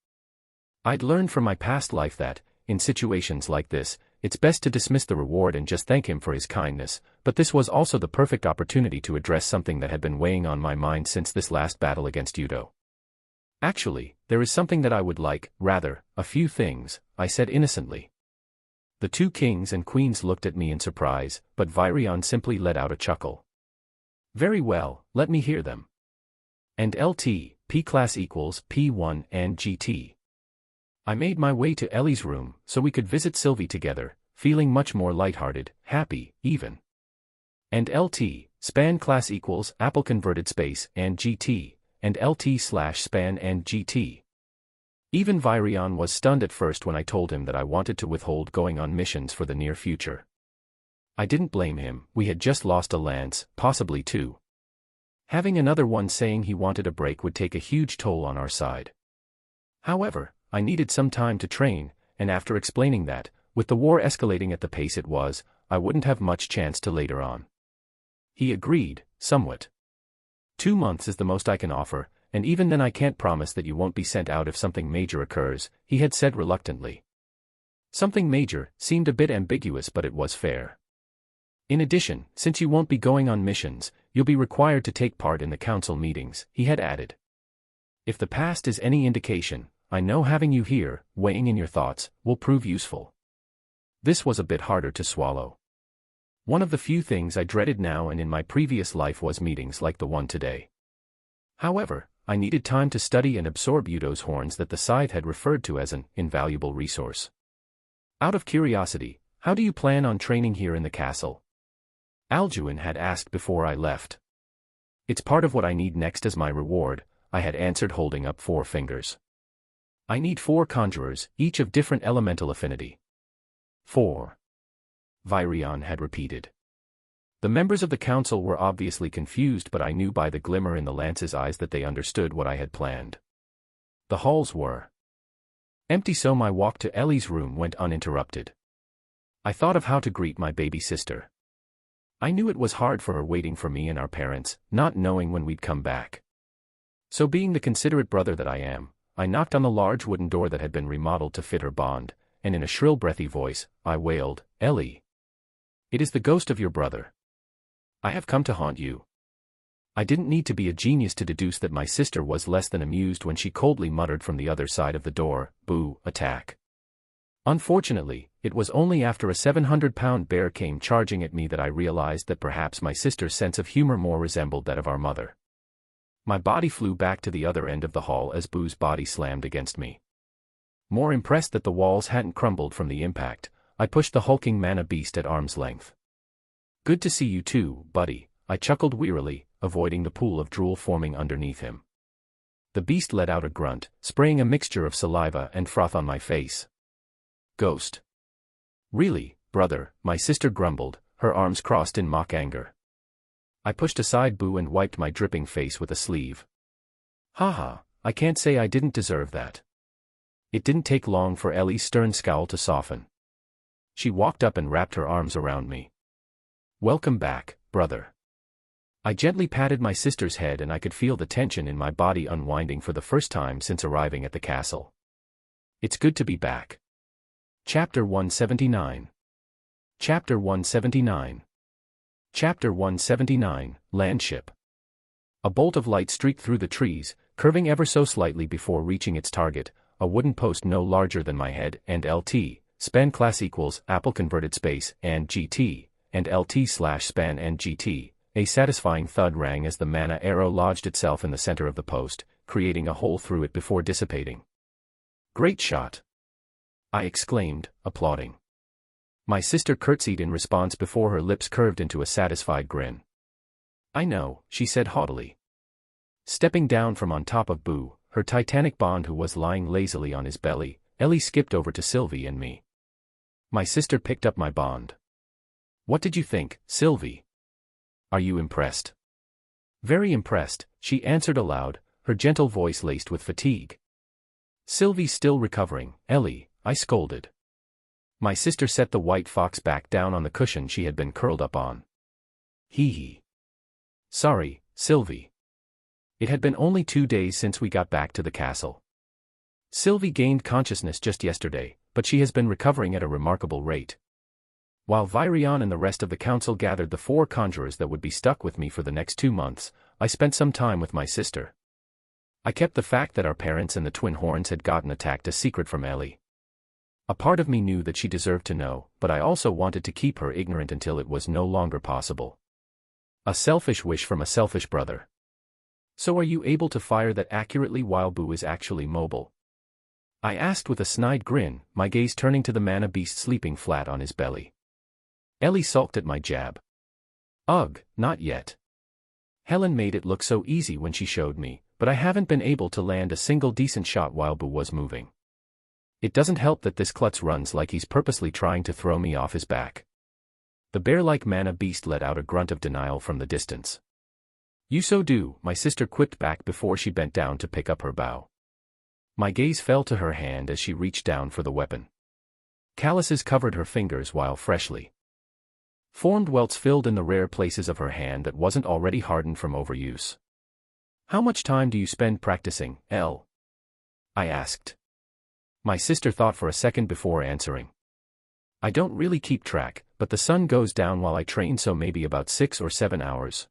I'd learned from my past life that, in situations like this, it's best to dismiss the reward and just thank him for his kindness, but this was also the perfect opportunity to address something that had been weighing on my mind since this last battle against Udo. Actually, there is something that I would like, rather, a few things, I said innocently. The 2 kings and queens looked at me in surprise, but Virion simply let out a chuckle. Very well, let me hear them. And LT, P class equals P1 and GT. I made my way to Ellie's room, so we could visit Sylvie together, feeling much more lighthearted, happy, even. And LT, span class equals Apple converted space, and GT, and LT/span and GT. Even Virion was stunned at first when I told him that I wanted to withhold going on missions for the near future. I didn't blame him, we had just lost a lance, possibly 2. Having another one saying he wanted a break would take a huge toll on our side. However, I needed some time to train, and after explaining that, with the war escalating at the pace it was, I wouldn't have much chance to later on. He agreed, somewhat. 2 months is the most I can offer, and even then I can't promise that you won't be sent out if something major occurs, he had said reluctantly. Something major seemed a bit ambiguous, but it was fair. In addition, since you won't be going on missions, you'll be required to take part in the council meetings, he had added. If the past is any indication, I know having you here, weighing in your thoughts, will prove useful. This was a bit harder to swallow. One of the few things I dreaded now and in my previous life was meetings like the one today. However, I needed time to study and absorb Udo's horns that the Scythe had referred to as an invaluable resource. Out of curiosity, how do you plan on training here in the castle? Alduin had asked before I left. It's part of what I need next as my reward, I had answered holding up 4 fingers. I need 4 conjurers, each of different elemental affinity. 4. Virion had repeated. The members of the council were obviously confused, but I knew by the glimmer in the lance's eyes that they understood what I had planned. The halls were empty, so my walk to Ellie's room went uninterrupted. I thought of how to greet my baby sister. I knew it was hard for her waiting for me and our parents, not knowing when we'd come back. So being the considerate brother that I am, I knocked on the large wooden door that had been remodeled to fit her bond, and in a shrill breathy voice, I wailed, "Ellie! It is the ghost of your brother. I have come to haunt you." I didn't need to be a genius to deduce that my sister was less than amused when she coldly muttered from the other side of the door, "Boo, attack." Unfortunately, it was only after a 700-pound bear came charging at me that I realized that perhaps my sister's sense of humor more resembled that of our mother. My body flew back to the other end of the hall as Boo's body slammed against me. More impressed that the walls hadn't crumbled from the impact, I pushed the hulking mana beast at arm's length. "Good to see you too, buddy," I chuckled wearily, avoiding the pool of drool forming underneath him. The beast let out a grunt, spraying a mixture of saliva and froth on my face. "Ghost. Really, brother," my sister grumbled, her arms crossed in mock anger. I pushed aside Boo and wiped my dripping face with a sleeve. "Haha, I can't say I didn't deserve that." It didn't take long for Ellie's stern scowl to soften. She walked up and wrapped her arms around me. "Welcome back, brother." I gently patted my sister's head and I could feel the tension in my body unwinding for the first time since arriving at the castle. "It's good to be back." Chapter 179. Chapter 179. Chapter 179, Landship. A bolt of light streaked through the trees, curving ever so slightly before reaching its target, a wooden post no larger than my head, and LT, span class equals, Apple converted space, and GT, and LT/span and GT. A satisfying thud rang as the mana arrow lodged itself in the center of the post, creating a hole through it before dissipating. "Great shot!" I exclaimed, applauding. My sister curtsied in response before her lips curved into a satisfied grin. "I know," she said haughtily. Stepping down from on top of Boo, her titanic bond who was lying lazily on his belly, Ellie skipped over to Sylvie and me. My sister picked up my bond. "What did you think, Sylvie? Are you impressed?" "Very impressed," she answered aloud, her gentle voice laced with fatigue. "Sylvie's still recovering, Ellie," I scolded. My sister set the white fox back down on the cushion she had been curled up on. Hee hee. "Sorry, Sylvie. It had been only 2 days since we got back to the castle. Sylvie gained consciousness just yesterday, but she has been recovering at a remarkable rate." While Virion and the rest of the council gathered the 4 conjurers that would be stuck with me for the next 2 months, I spent some time with my sister. I kept the fact that our parents and the Twin Horns had gotten attacked a secret from Ellie. A part of me knew that she deserved to know, but I also wanted to keep her ignorant until it was no longer possible. A selfish wish from a selfish brother. "So are you able to fire that accurately while Boo is actually mobile?" I asked with a snide grin, my gaze turning to the mana beast sleeping flat on his belly. Ellie sulked at my jab. "Ugh, not yet. Helen made it look so easy when she showed me, but I haven't been able to land a single decent shot while Boo was moving. It doesn't help that this klutz runs like he's purposely trying to throw me off his back." The bear-like mana beast let out a grunt of denial from the distance. "You so do," my sister quipped back before she bent down to pick up her bow. My gaze fell to her hand as she reached down for the weapon. Calluses covered her fingers while freshly formed welts filled in the rare places of her hand that wasn't already hardened from overuse. "How much time do you spend practicing, Elle?" I asked. My sister thought for a second before answering. "I don't really keep track, but the sun goes down while I train, so maybe about 6 or 7 hours."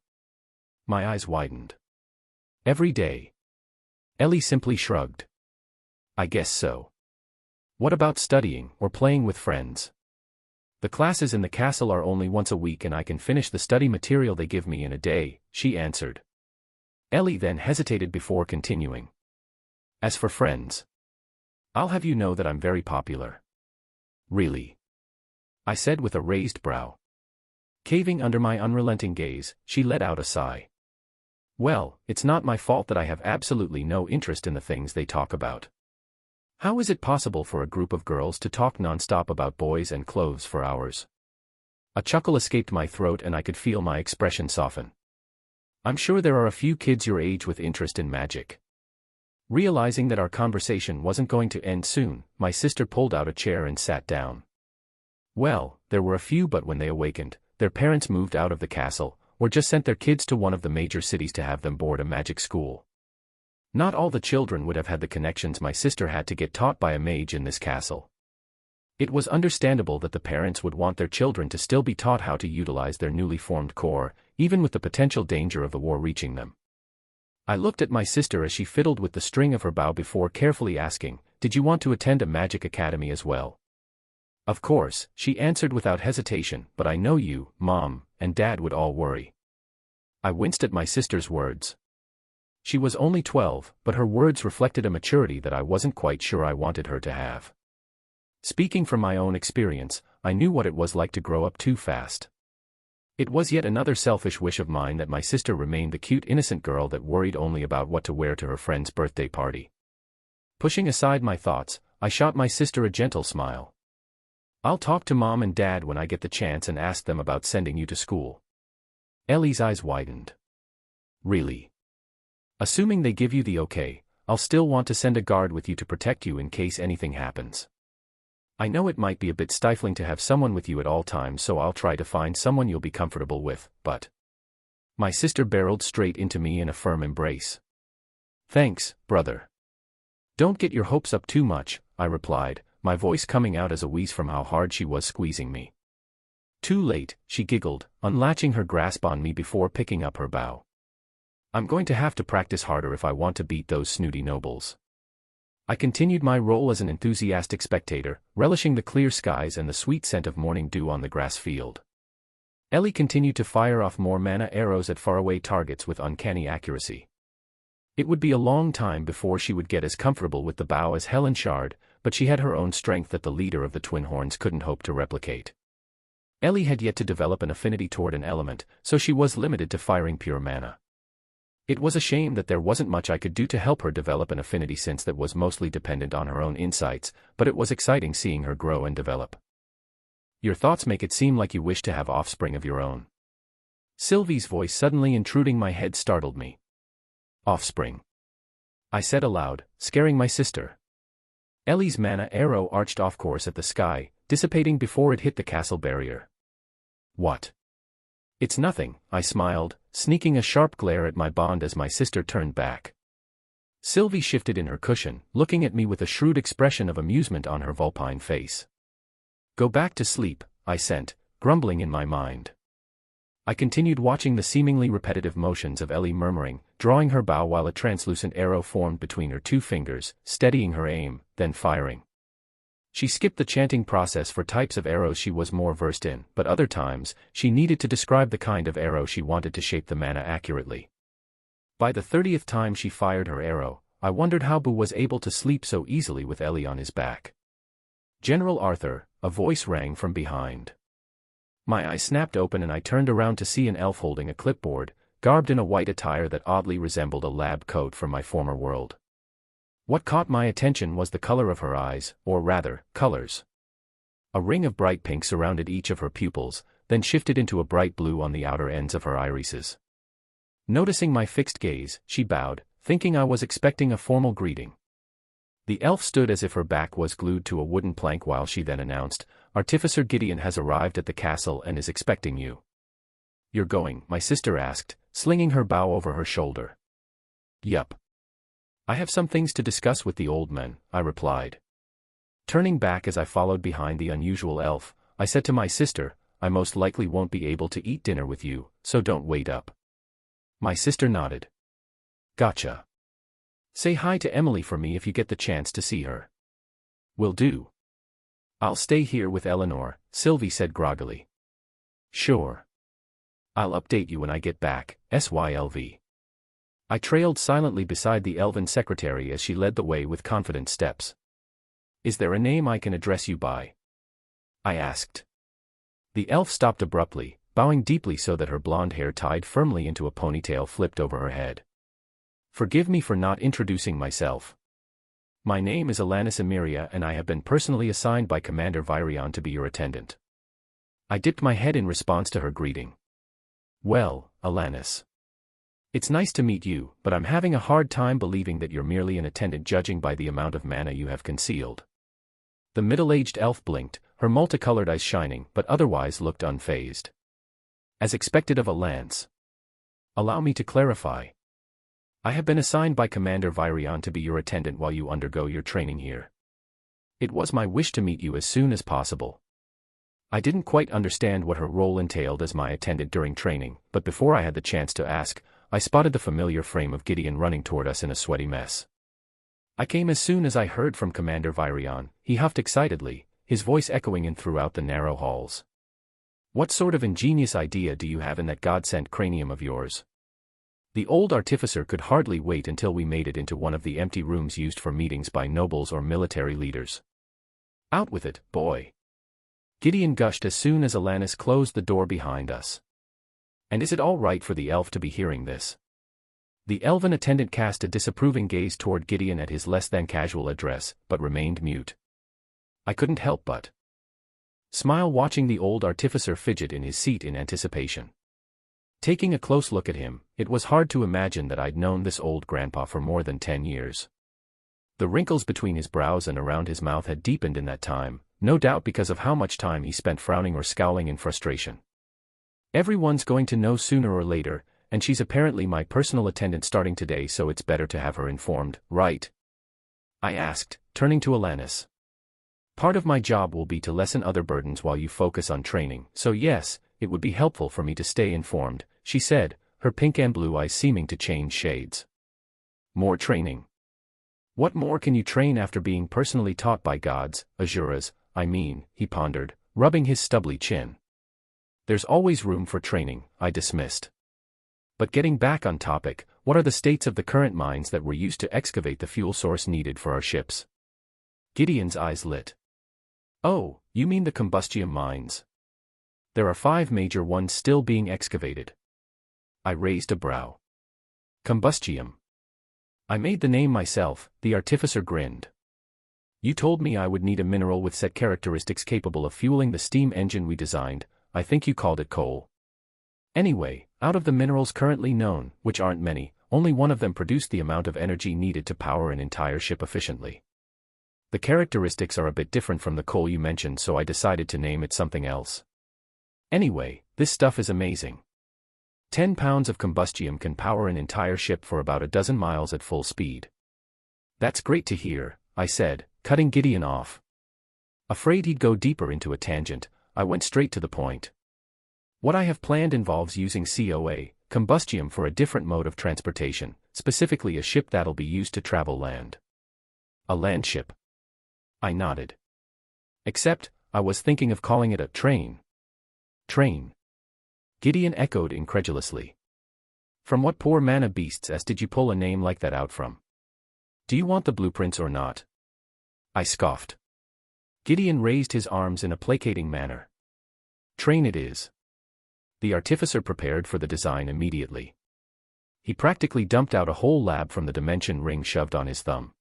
My eyes widened. "Every day?" Ellie simply shrugged. "I guess so." "What about studying or playing with friends?" "The classes in the castle are only once a week and I can finish the study material they give me in a day," she answered. Ellie then hesitated before continuing. "As for friends, I'll have you know that I'm very popular." "Really?" I said with a raised brow. Caving under my unrelenting gaze, she let out a sigh. "Well, it's not my fault that I have absolutely no interest in the things they talk about. How is it possible for a group of girls to talk non-stop about boys and clothes for hours?" A chuckle escaped my throat and I could feel my expression soften. "I'm sure there are a few kids your age with interest in magic." Realizing that our conversation wasn't going to end soon, my sister pulled out a chair and sat down. Well, there were a few, but when they awakened, their parents moved out of the castle, or just sent their kids to one of the major cities to have them board a magic school. Not all the children would have had the connections my sister had to get taught by a mage in this castle. It was understandable that the parents would want their children to still be taught how to utilize their newly formed core, even with the potential danger of the war reaching them. I looked at my sister as she fiddled with the string of her bow before carefully asking, "Did you want to attend a magic academy as well?" "Of course," she answered without hesitation, "but I know you, Mom, and Dad would all worry." I winced at my sister's words. She was only 12, but her words reflected a maturity that I wasn't quite sure I wanted her to have. Speaking from my own experience, I knew what it was like to grow up too fast. It was yet another selfish wish of mine that my sister remained the cute innocent girl that worried only about what to wear to her friend's birthday party. Pushing aside my thoughts, I shot my sister a gentle smile. "I'll talk to Mom and Dad when I get the chance and ask them about sending you to school." Ellie's eyes widened. "Really? Assuming they give you the okay, I'll still want to send a guard with you to protect you in case anything happens. I know it might be a bit stifling to have someone with you at all times, so I'll try to find someone you'll be comfortable with, but..." My sister barreled straight into me in a firm embrace. "Thanks, brother. Don't get your hopes up too much," I replied, my voice coming out as a wheeze from how hard she was squeezing me. "Too late," she giggled, unlatching her grasp on me before picking up her bow. "I'm going to have to practice harder if I want to beat those snooty nobles." I continued my role as an enthusiastic spectator, relishing the clear skies and the sweet scent of morning dew on the grass field. Ellie continued to fire off more mana arrows at faraway targets with uncanny accuracy. It would be a long time before she would get as comfortable with the bow as Helen Shard, but she had her own strength that the leader of the Twin Horns couldn't hope to replicate. Ellie had yet to develop an affinity toward an element, so she was limited to firing pure mana. It was a shame that there wasn't much I could do to help her develop an affinity, since that was mostly dependent on her own insights, but it was exciting seeing her grow and develop. "Your thoughts make it seem like you wish to have offspring of your own." Sylvie's voice suddenly intruding my head startled me. "Offspring?" I said aloud, scaring my sister. Ellie's mana arrow arched off course at the sky, dissipating before it hit the castle barrier. "What?" "It's nothing," I smiled, sneaking a sharp glare at my bond as my sister turned back. Sylvie shifted in her cushion, looking at me with a shrewd expression of amusement on her vulpine face. "Go back to sleep," I sent, grumbling in my mind. I continued watching the seemingly repetitive motions of Ellie, murmuring, drawing her bow while a translucent arrow formed between her two fingers, steadying her aim, then firing. She skipped the chanting process for types of arrows she was more versed in, but other times, she needed to describe the kind of arrow she wanted to shape the mana accurately. By the 30th time she fired her arrow, I wondered how Boo was able to sleep so easily with Ellie on his back. "General Arthur," a voice rang from behind. My eyes snapped open and I turned around to see an elf holding a clipboard, garbed in a white attire that oddly resembled a lab coat from my former world. What caught my attention was the color of her eyes, or rather, colors. A ring of bright pink surrounded each of her pupils, then shifted into a bright blue on the outer ends of her irises. Noticing my fixed gaze, she bowed, thinking I was expecting a formal greeting. The elf stood as if her back was glued to a wooden plank while she then announced, "Artificer Gideon has arrived at the castle and is expecting you." "You're going?" my sister asked, slinging her bow over her shoulder. "Yup. I have some things to discuss with the old men," I replied. Turning back as I followed behind the unusual elf, I said to my sister, "I most likely won't be able to eat dinner with you, so don't wait up." My sister nodded. "Gotcha. Say hi to Emily for me if you get the chance to see her." "Will do." "I'll stay here with Eleanor," Sylvie said groggily. "Sure. I'll update you when I get back, SYLV." I trailed silently beside the elven secretary as she led the way with confident steps. "Is there a name I can address you by?" I asked. The elf stopped abruptly, bowing deeply so that her blonde hair tied firmly into a ponytail flipped over her head. "Forgive me for not introducing myself. My name is Alanis Emiria and I have been personally assigned by Commander Virion to be your attendant." I dipped my head in response to her greeting. "Well, Alanis. It's nice to meet you, but I'm having a hard time believing that you're merely an attendant judging by the amount of mana you have concealed." The middle-aged elf blinked, her multicolored eyes shining but otherwise looked unfazed. As expected of a lance. Allow me to clarify. I have been assigned by Commander Virion to be your attendant while you undergo your training here. It was my wish to meet you as soon as possible. I didn't quite understand what her role entailed as my attendant during training, but before I had the chance to ask, I spotted the familiar frame of Gideon running toward us in a sweaty mess. I came as soon as I heard from Commander Virion, he huffed excitedly, his voice echoing in throughout the narrow halls. What sort of ingenious idea do you have in that God-sent cranium of yours? The old artificer could hardly wait until we made it into one of the empty rooms used for meetings by nobles or military leaders. Out with it, boy. Gideon gushed as soon as Alanis closed the door behind us. And is it all right for the elf to be hearing this? The elven attendant cast a disapproving gaze toward Gideon at his less-than-casual address, but remained mute. I couldn't help but smile watching the old artificer fidget in his seat in anticipation. Taking a close look at him, it was hard to imagine that I'd known this old grandpa for more than 10 years. The wrinkles between his brows and around his mouth had deepened in that time, no doubt because of how much time he spent frowning or scowling in frustration. Everyone's going to know sooner or later, and she's apparently my personal attendant starting today, so it's better to have her informed, right? I asked, turning to Alanis. Part of my job will be to lessen other burdens while you focus on training, so yes, it would be helpful for me to stay informed, she said, her pink and blue eyes seeming to change shades. More training. What more can you train after being personally taught by gods, Azuras, I mean, he pondered, rubbing his stubbly chin. There's always room for training, I dismissed. But getting back on topic, what are the states of the current mines that were used to excavate the fuel source needed for our ships? Gideon's eyes lit. Oh, you mean the combustium mines? There are 5 major ones still being excavated. I raised a brow. Combustium. I made the name myself, the artificer grinned. You told me I would need a mineral with set characteristics capable of fueling the steam engine we designed, I think you called it coal. Anyway, out of the minerals currently known, which aren't many, only one of them produced the amount of energy needed to power an entire ship efficiently. The characteristics are a bit different from the coal you mentioned, so I decided to name it something else. Anyway, this stuff is amazing. 10 pounds of combustium can power an entire ship for about a dozen miles at full speed. That's great to hear, I said, cutting Gideon off. Afraid he'd go deeper into a tangent, I went straight to the point. What I have planned involves using COA, combustium, for a different mode of transportation, specifically a ship that'll be used to travel land. A land ship. I nodded. Except, I was thinking of calling it a train. Train. Gideon echoed incredulously. From what poor mana beasts did you pull a name like that out from? Do you want the blueprints or not? I scoffed. Gideon raised his arms in a placating manner. Train it is. The artificer prepared for the design immediately. He practically dumped out a whole lab from the dimension ring shoved on his thumb.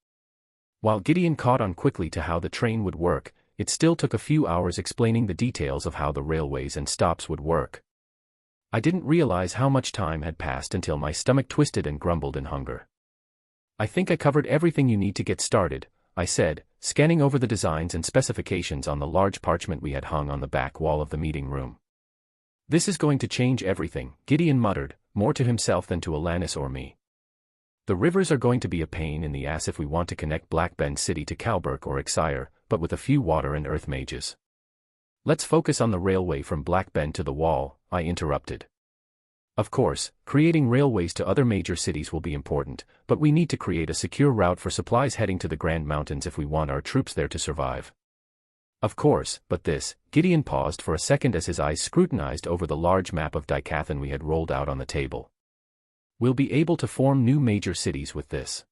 While Gideon caught on quickly to how the train would work, it still took a few hours explaining the details of how the railways and stops would work. I didn't realize how much time had passed until my stomach twisted and grumbled in hunger. I think I covered everything you need to get started, I said, scanning over the designs and specifications on the large parchment we had hung on the back wall of the meeting room. This is going to change everything, Gideon muttered, more to himself than to Alanis or me. The rivers are going to be a pain in the ass if we want to connect Black Bend City to Calburk or Exire, but with a few water and earth mages. Let's focus on the railway from Black Bend to the Wall, I interrupted. Of course, creating railways to other major cities will be important, but we need to create a secure route for supplies heading to the Grand Mountains if we want our troops there to survive. Of course, but this, Gideon paused for a second as his eyes scrutinized over the large map of Dicathan we had rolled out on the table. We'll be able to form new major cities with this.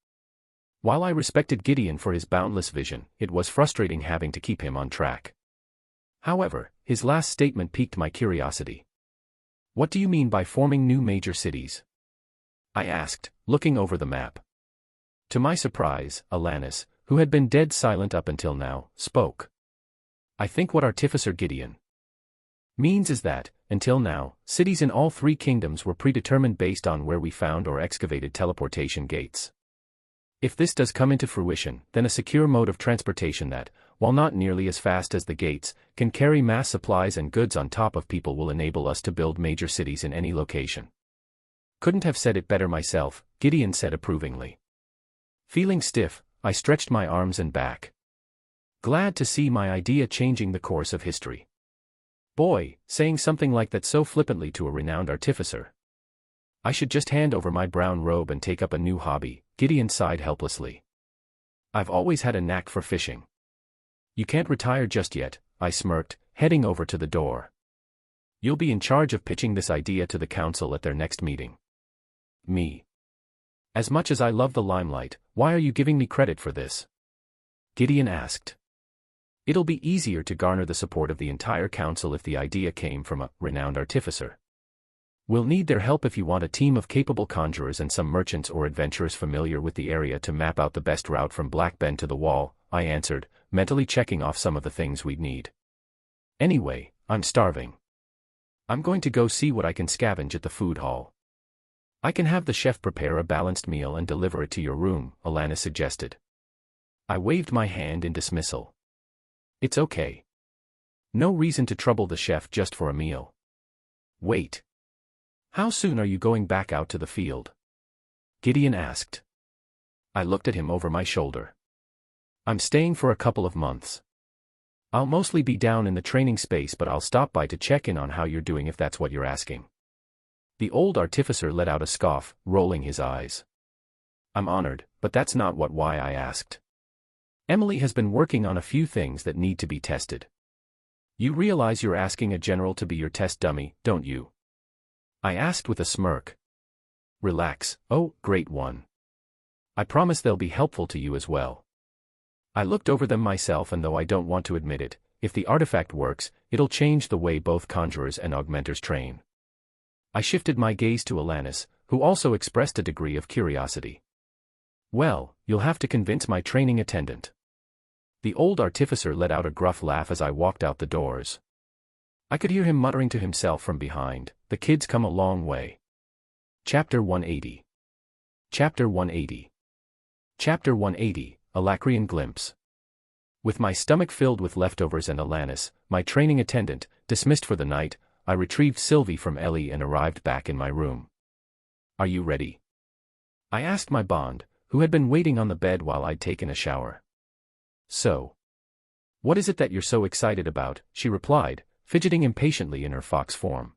While I respected Gideon for his boundless vision, it was frustrating having to keep him on track. However, his last statement piqued my curiosity. What do you mean by forming new major cities? I asked, looking over the map. To my surprise, Alanis, who had been dead silent up until now, spoke. I think what Artificer Gideon means is that, until now, cities in all 3 kingdoms were predetermined based on where we found or excavated teleportation gates. If this does come into fruition, then a secure mode of transportation that, while not nearly as fast as the gates, can carry mass supplies and goods on top of people will enable us to build major cities in any location. Couldn't have said it better myself, Gideon said approvingly. Feeling stiff, I stretched my arms and back. Glad to see my idea changing the course of history. Boy, saying something like that so flippantly to a renowned artificer. I should just hand over my brown robe and take up a new hobby, Gideon sighed helplessly. I've always had a knack for fishing. You can't retire just yet, I smirked, heading over to the door. You'll be in charge of pitching this idea to the council at their next meeting. Me. As much as I love the limelight, why are you giving me credit for this? Gideon asked. It'll be easier to garner the support of the entire council if the idea came from a renowned artificer. We'll need their help if you want a team of capable conjurers and some merchants or adventurers familiar with the area to map out the best route from Black Bend to the wall, I answered, mentally checking off some of the things we'd need. Anyway, I'm starving. I'm going to go see what I can scavenge at the food hall. I can have the chef prepare a balanced meal and deliver it to your room, Alana suggested. I waved my hand in dismissal. It's okay. No reason to trouble the chef just for a meal. Wait. How soon are you going back out to the field? Gideon asked. I looked at him over my shoulder. I'm staying for a couple of months. I'll mostly be down in the training space, but I'll stop by to check in on how you're doing if that's what you're asking. The old artificer let out a scoff, rolling his eyes. I'm honored, but that's not why I asked. Emily has been working on a few things that need to be tested. You realize you're asking a general to be your test dummy, don't you? I asked with a smirk. Relax, oh, great one. I promise they'll be helpful to you as well. I looked over them myself, and though I don't want to admit it, if the artifact works, it'll change the way both conjurers and augmenters train. I shifted my gaze to Alanis, who also expressed a degree of curiosity. Well, you'll have to convince my training attendant. The old artificer let out a gruff laugh as I walked out the doors. I could hear him muttering to himself from behind, the kids come a long way. Chapter 180. Chapter 180. Chapter 180, A Lacrian Glimpse. With my stomach filled with leftovers and Alanis, my training attendant, dismissed for the night, I retrieved Sylvie from Ellie and arrived back in my room. Are you ready? I asked my bond, who had been waiting on the bed while I'd taken a shower. So. What is it that you're so excited about? She replied, fidgeting impatiently in her fox form.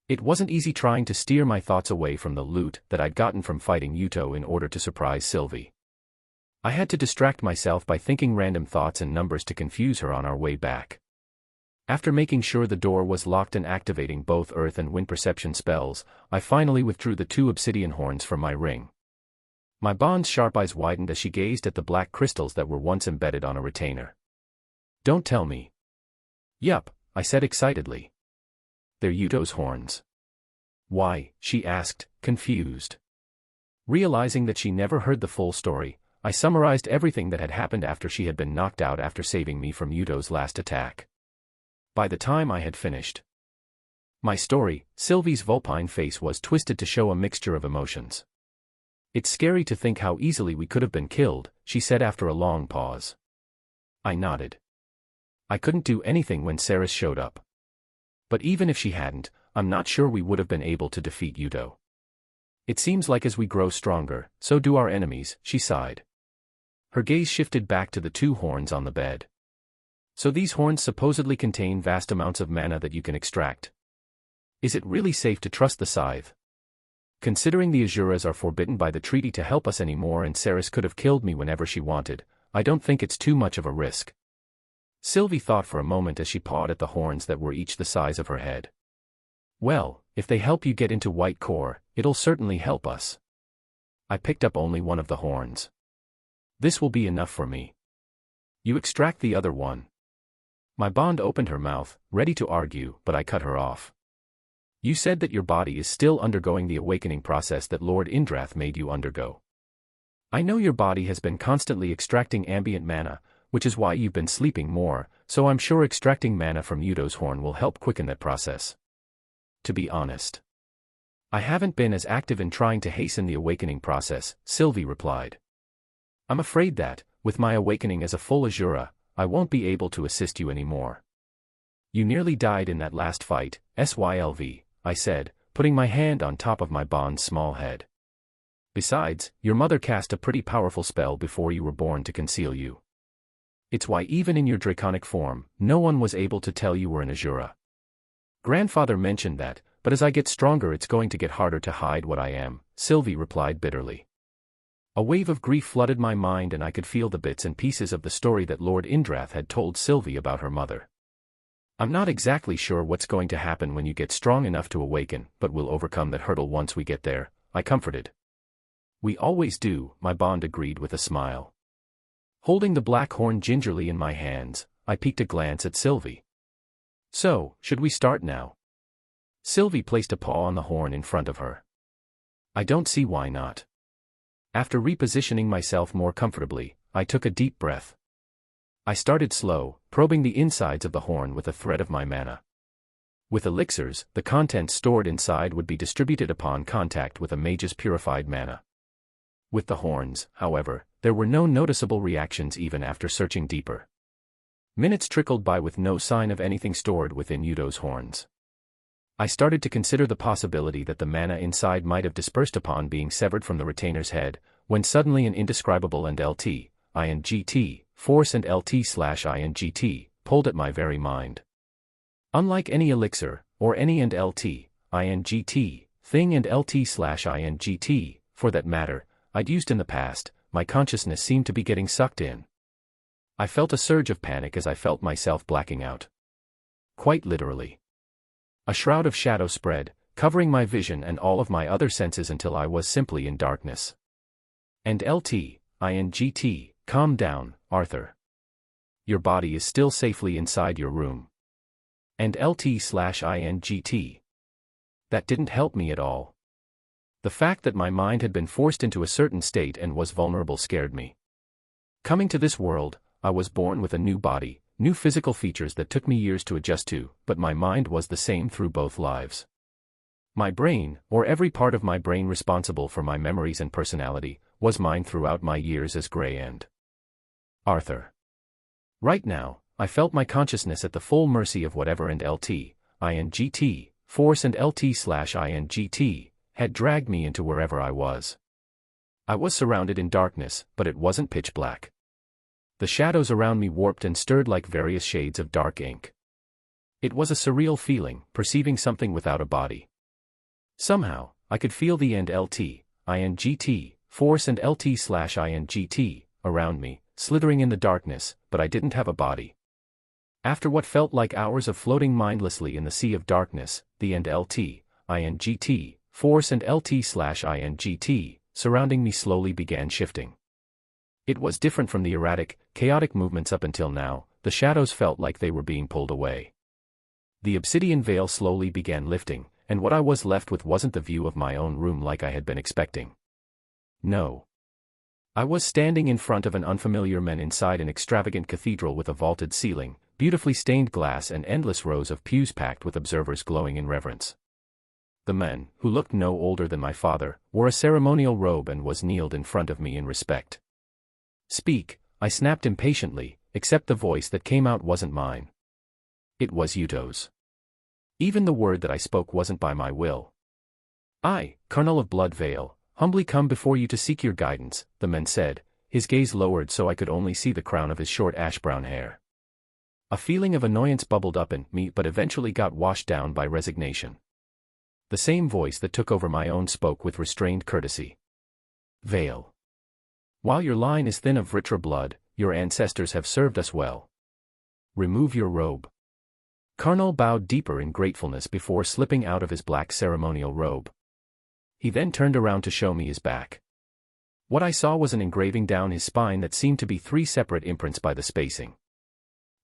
It wasn't easy trying to steer my thoughts away from the loot that I'd gotten from fighting Yuto in order to surprise Sylvie. I had to distract myself by thinking random thoughts and numbers to confuse her on our way back. After making sure the door was locked and activating both earth and wind perception spells, I finally withdrew the 2 obsidian horns from my ring. My bond's sharp eyes widened as she gazed at the black crystals that were once embedded on a retainer. Don't tell me. Yup, I said excitedly. They're Yuto's horns. Why? She asked, confused. Realizing that she never heard the full story, I summarized everything that had happened after she had been knocked out after saving me from Yuto's last attack. By the time I had finished my story, Sylvie's vulpine face was twisted to show a mixture of emotions. It's scary to think how easily we could have been killed, she said after a long pause. I nodded. I couldn't do anything when Ceres showed up. But even if she hadn't, I'm not sure we would have been able to defeat Yuto. It seems like as we grow stronger, so do our enemies, she sighed. Her gaze shifted back to the 2 horns on the bed. So these horns supposedly contain vast amounts of mana that you can extract. Is it really safe to trust the scythe? Considering the Azuras are forbidden by the treaty to help us anymore and Ceres could have killed me whenever she wanted, I don't think it's too much of a risk. Sylvie thought for a moment as she pawed at the horns that were each the size of her head. Well, if they help you get into White Core, it'll certainly help us. I picked up only one of the horns. This will be enough for me. You extract the other one. My bond opened her mouth, ready to argue, but I cut her off. You said that your body is still undergoing the awakening process that Lord Indrath made you undergo. I know your body has been constantly extracting ambient mana, which is why you've been sleeping more, so I'm sure extracting mana from Yuto's horn will help quicken that process. To be honest, I haven't been as active in trying to hasten the awakening process, Sylvie replied. I'm afraid that, with my awakening as a full Azura, I won't be able to assist you anymore. You nearly died in that last fight, Sylv, I said, putting my hand on top of my bond's small head. Besides, your mother cast a pretty powerful spell before you were born to conceal you. It's why even in your draconic form, no one was able to tell you were an Azura. Grandfather mentioned that, but as I get stronger it's going to get harder to hide what I am, Sylvie replied bitterly. A wave of grief flooded my mind and I could feel the bits and pieces of the story that Lord Indrath had told Sylvie about her mother. I'm not exactly sure what's going to happen when you get strong enough to awaken, but we'll overcome that hurdle once we get there, I comforted. We always do, my bond agreed with a smile. Holding the black horn gingerly in my hands, I peeked a glance at Sylvie. So, should we start now? Sylvie placed a paw on the horn in front of her. I don't see why not. After repositioning myself more comfortably, I took a deep breath. I started slow, probing the insides of the horn with a thread of my mana. With elixirs, the contents stored inside would be distributed upon contact with a mage's purified mana. With the horns, however, there were no noticeable reactions even after searching deeper. Minutes trickled by with no sign of anything stored within Yudo's horns. I started to consider the possibility that the mana inside might have dispersed upon being severed from the retainer's head, when suddenly an indescribable and INGT, force and LT/INGT, pulled at my very mind. Unlike any elixir, or any and INGT, thing and LT/INGT, for that matter, I'd used in the past, my consciousness seemed to be getting sucked in. I felt a surge of panic as I felt myself blacking out. Quite literally. A shroud of shadow spread, covering my vision and all of my other senses until I was simply in darkness. And INGT, calm down, Arthur. Your body is still safely inside your room. And LT/INGT. That didn't help me at all. The fact that my mind had been forced into a certain state and was vulnerable scared me. Coming to this world, I was born with a new body, new physical features that took me years to adjust to, but my mind was the same through both lives. My brain, or every part of my brain responsible for my memories and personality, was mine throughout my years as Grey and Arthur. Right now, I felt my consciousness at the full mercy of whatever and INGT, force and LT/INGT, had dragged me into wherever I was. I was surrounded in darkness, but it wasn't pitch black. The shadows around me warped and stirred like various shades of dark ink. It was a surreal feeling, perceiving something without a body. Somehow, I could feel the and INGT, force and LT/INGT, around me, slithering in the darkness, but I didn't have a body. After what felt like hours of floating mindlessly in the sea of darkness, the and INGT, force and LT/INGT, surrounding me slowly began shifting. It was different from the erratic, chaotic movements up until now. The shadows felt like they were being pulled away. The obsidian veil slowly began lifting, and what I was left with wasn't the view of my own room like I had been expecting. No. I was standing in front of an unfamiliar man inside an extravagant cathedral with a vaulted ceiling, beautifully stained glass and endless rows of pews packed with observers glowing in reverence. The man, who looked no older than my father, wore a ceremonial robe and was kneeled in front of me in respect. Speak, I snapped impatiently, except the voice that came out wasn't mine. It was Yudo's. Even the word that I spoke wasn't by my will. I, Colonel of Blood Vale, humbly come before you to seek your guidance, the man said, his gaze lowered so I could only see the crown of his short ash-brown hair. A feeling of annoyance bubbled up in me but eventually got washed down by resignation. The same voice that took over my own spoke with restrained courtesy. Vale. While your line is thin of Vritra blood, your ancestors have served us well. Remove your robe. Karnal bowed deeper in gratefulness before slipping out of his black ceremonial robe. He then turned around to show me his back. What I saw was an engraving down his spine that seemed to be 3 separate imprints by the spacing.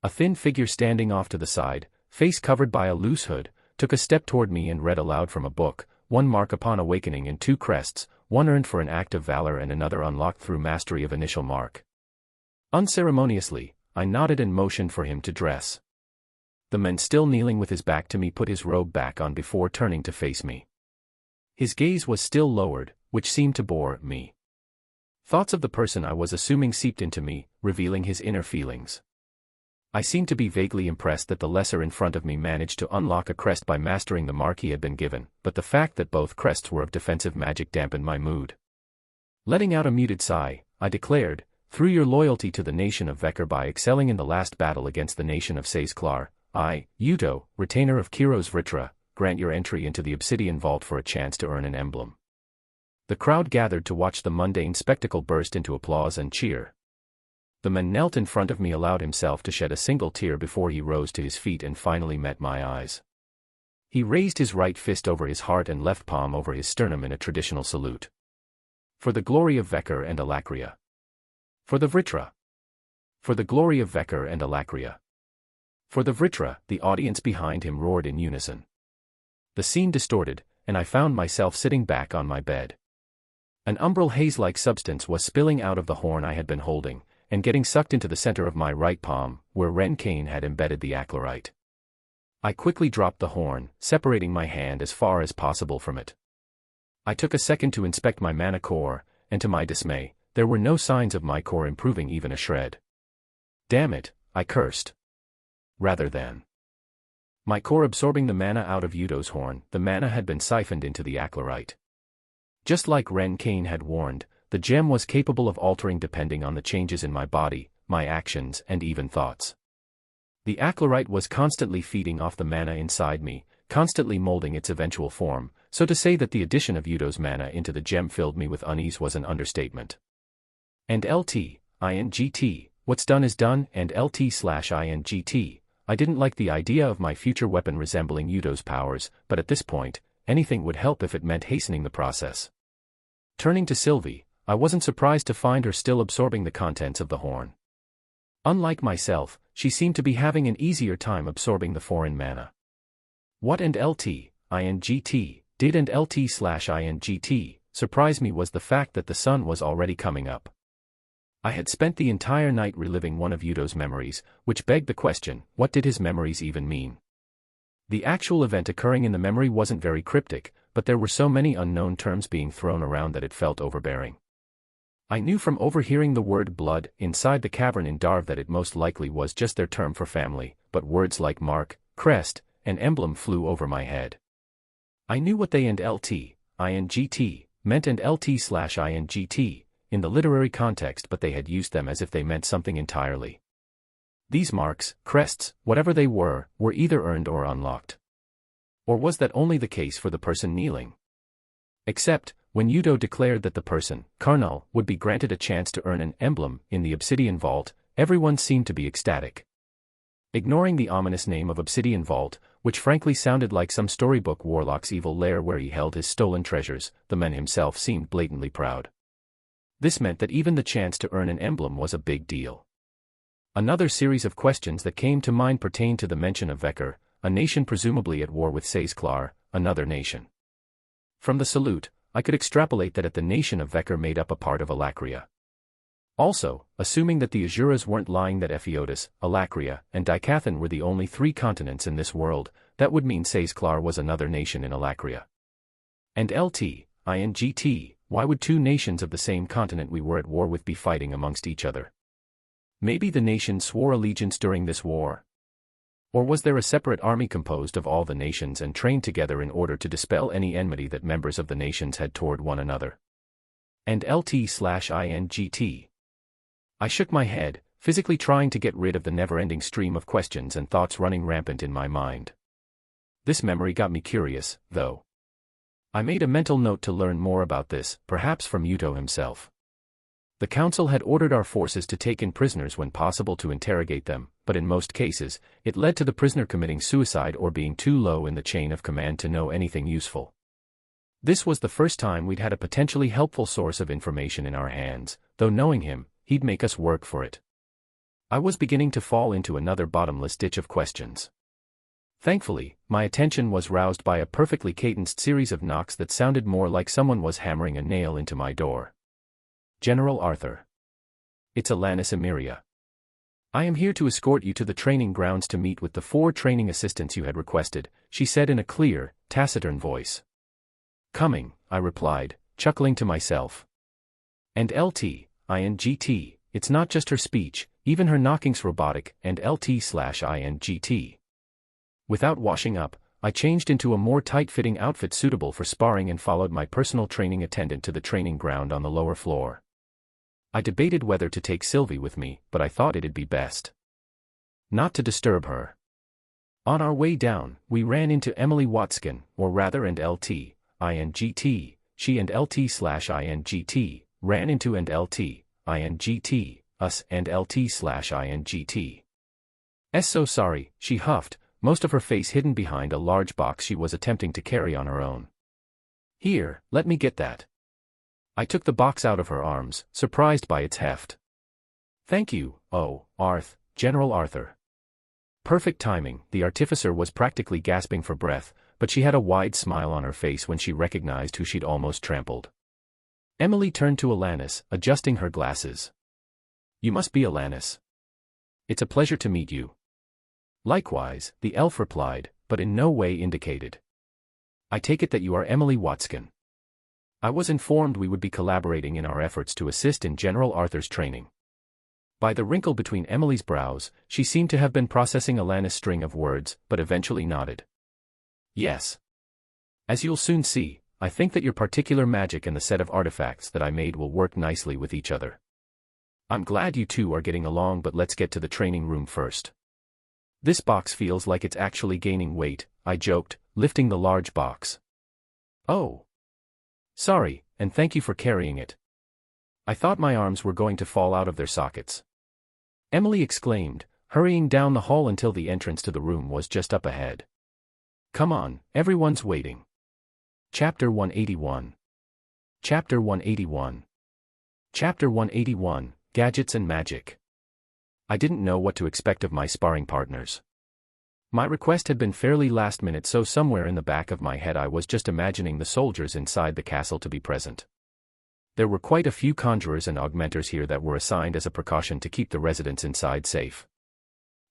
A thin figure standing off to the side, face covered by a loose hood, took a step toward me and read aloud from a book, 1 mark upon awakening and 2 crests, 1 earned for an act of valor and another unlocked through mastery of initial mark. Unceremoniously, I nodded and motioned for him to dress. The man still kneeling with his back to me put his robe back on before turning to face me. His gaze was still lowered, which seemed to bore me. Thoughts of the person I was assuming seeped into me, revealing his inner feelings. I seemed to be vaguely impressed that the lesser in front of me managed to unlock a crest by mastering the mark he had been given, but the fact that both crests were of defensive magic dampened my mood. Letting out a muted sigh, I declared, "Through your loyalty to the nation of Vekar by excelling in the last battle against the nation of Sazklar, I, Yuto, retainer of Kiros Vritra, grant your entry into the Obsidian Vault for a chance to earn an emblem." The crowd gathered to watch the mundane spectacle burst into applause and cheer. The man knelt in front of me, allowed himself to shed a single tear before he rose to his feet and finally met my eyes. He raised his right fist over his heart and left palm over his sternum in a traditional salute. "For the glory of Vekar and Alakria. For the Vritra. For the glory of Vekar and Alakria. For the Vritra," the audience behind him roared in unison. The scene distorted, and I found myself sitting back on my bed. An umbral haze-like substance was spilling out of the horn I had been holding, and getting sucked into the center of my right palm, where Ren Kane had embedded the aclerite. I quickly dropped the horn, separating my hand as far as possible from it. I took a second to inspect my mana core, and to my dismay, there were no signs of my core improving even a shred. "Damn it," I cursed. Rather than my core absorbing the mana out of Yuto's horn, the mana had been siphoned into the aclerite. Just like Ren Kane had warned, the gem was capable of altering depending on the changes in my body, my actions, and even thoughts. The aclerite was constantly feeding off the mana inside me, constantly molding its eventual form, so to say that the addition of Yuto's mana into the gem filled me with unease was an understatement. And INGT, what's done is done, and INGT, I didn't like the idea of my future weapon resembling Yuto's powers, but at this point, anything would help if it meant hastening the process. Turning to Sylvie, I wasn't surprised to find her still absorbing the contents of the horn. Unlike myself, she seemed to be having an easier time absorbing the foreign mana. What and INGT did and INGT surprised me was the fact that the sun was already coming up. I had spent the entire night reliving one of Yuto's memories, which begged the question, what did his memories even mean? The actual event occurring in the memory wasn't very cryptic, but there were so many unknown terms being thrown around that it felt overbearing. I knew from overhearing the word blood inside the cavern in Darv that it most likely was just their term for family, but words like mark, crest, and emblem flew over my head. I knew what they and INGT meant and INGT in the literary context, but they had used them as if they meant something entirely. These marks, crests, whatever they were either earned or unlocked. Or was that only the case for the person kneeling? Except, when Yuto declared that the person, Karnal, would be granted a chance to earn an emblem in the Obsidian Vault, everyone seemed to be ecstatic. Ignoring the ominous name of Obsidian Vault, which frankly sounded like some storybook warlock's evil lair where he held his stolen treasures, the man himself seemed blatantly proud. This meant that even the chance to earn an emblem was a big deal. Another series of questions that came to mind pertained to the mention of Vekar, a nation presumably at war with Sazklar, another nation. From the salute, I could extrapolate that the nation of Vekar made up a part of Alakria. Also, assuming that the Azuras weren't lying that Epheotis, Alakria, and Dikathan were the only 3 continents in this world, that would mean Sazklar was another nation in Alakria. And INGT, why would 2 nations of the same continent we were at war with be fighting amongst each other? Maybe the nations swore allegiance during this war. Or was there a separate army composed of all the nations and trained together in order to dispel any enmity that members of the nations had toward one another? And INGT. I shook my head, physically trying to get rid of the never-ending stream of questions and thoughts running rampant in my mind. This memory got me curious, though. I made a mental note to learn more about this, perhaps from Yuto himself. The council had ordered our forces to take in prisoners when possible to interrogate them, but in most cases, it led to the prisoner committing suicide or being too low in the chain of command to know anything useful. This was the first time we'd had a potentially helpful source of information in our hands, though knowing him, he'd make us work for it. I was beginning to fall into another bottomless ditch of questions. Thankfully, my attention was roused by a perfectly cadenced series of knocks that sounded more like someone was hammering a nail into my door. General Arthur. It's Alanis Emiria. I am here to escort you to the training grounds to meet with the 4 training assistants you had requested, she said in a clear, taciturn voice. Coming, I replied, chuckling to myself. And INGT, it's not just her speech, even her knocking's robotic and LT/INGT. Without washing up, I changed into a more tight-fitting outfit suitable for sparring and followed my personal training attendant to the training ground on the lower floor. I debated whether to take Sylvie with me, but I thought it'd be best not to disturb her. On our way down, we ran into Emily Watskin, or rather and LT/INGT, she and LT/INGT, ran into and LT/INGT, us and LT/INGT. So sorry, she huffed, most of her face hidden behind a large box she was attempting to carry on her own. Here, let me get that. I took the box out of her arms, surprised by its heft. Thank you, oh, General Arthur. Perfect timing, the artificer was practically gasping for breath, but she had a wide smile on her face when she recognized who she'd almost trampled. Emily turned to Alanis, adjusting her glasses. You must be Alanis. It's a pleasure to meet you. Likewise, the elf replied, but in no way indicated. I take it that you are Emily Watskin. I was informed we would be collaborating in our efforts to assist in General Arthur's training. By the wrinkle between Emily's brows, she seemed to have been processing Alanis' string of words, but eventually nodded. Yes. As you'll soon see, I think that your particular magic and the set of artifacts that I made will work nicely with each other. I'm glad you two are getting along, but let's get to the training room first. This box feels like it's actually gaining weight, I joked, lifting the large box. Oh. Sorry, and thank you for carrying it. I thought my arms were going to fall out of their sockets. Emily exclaimed, hurrying down the hall until the entrance to the room was just up ahead. Come on, everyone's waiting. Chapter 181. Chapter 181. Chapter 181, Gadgets and Magic. I didn't know what to expect of my sparring partners. My request had been fairly last minute, so somewhere in the back of my head I was just imagining the soldiers inside the castle to be present. There were quite a few conjurers and augmenters here that were assigned as a precaution to keep the residents inside safe.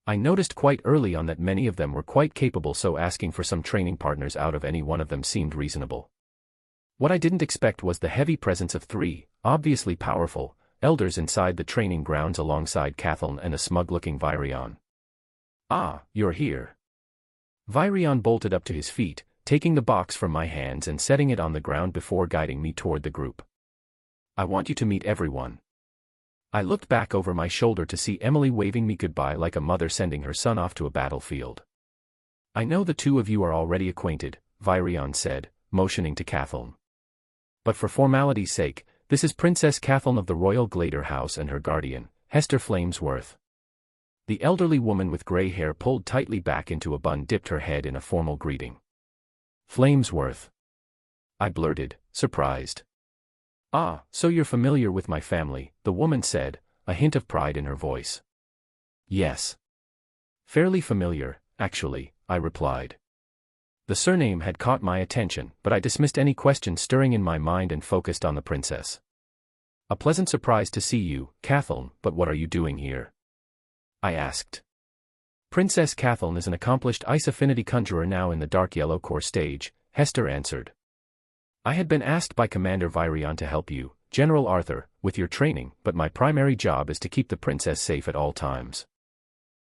I noticed quite early on that many of them were quite capable, so asking for some training partners out of any one of them seemed reasonable. What I didn't expect was the heavy presence of three, obviously powerful, elders inside the training grounds alongside Catheln and a smug-looking Virion. Ah, you're here. Virion bolted up to his feet, taking the box from my hands and setting it on the ground before guiding me toward the group. I want you to meet everyone. I looked back over my shoulder to see Emily waving me goodbye like a mother sending her son off to a battlefield. I know the two of you are already acquainted, Virion said, motioning to Catheln. But for formality's sake, this is Princess Catheln of the Royal Glader House and her guardian, Hester Flamesworth. The elderly woman with gray hair pulled tightly back into a bun dipped her head in a formal greeting. Flamesworth. I blurted, surprised. Ah, so you're familiar with my family, the woman said, a hint of pride in her voice. Yes. Fairly familiar, actually, I replied. The surname had caught my attention, but I dismissed any questions stirring in my mind and focused on the princess. A pleasant surprise to see you, Catheln, but what are you doing here? I asked. Princess Catheln is an accomplished ice affinity conjurer now in the Dark Yellow Core stage, Hester answered. I had been asked by Commander Virion to help you, General Arthur, with your training, but my primary job is to keep the princess safe at all times.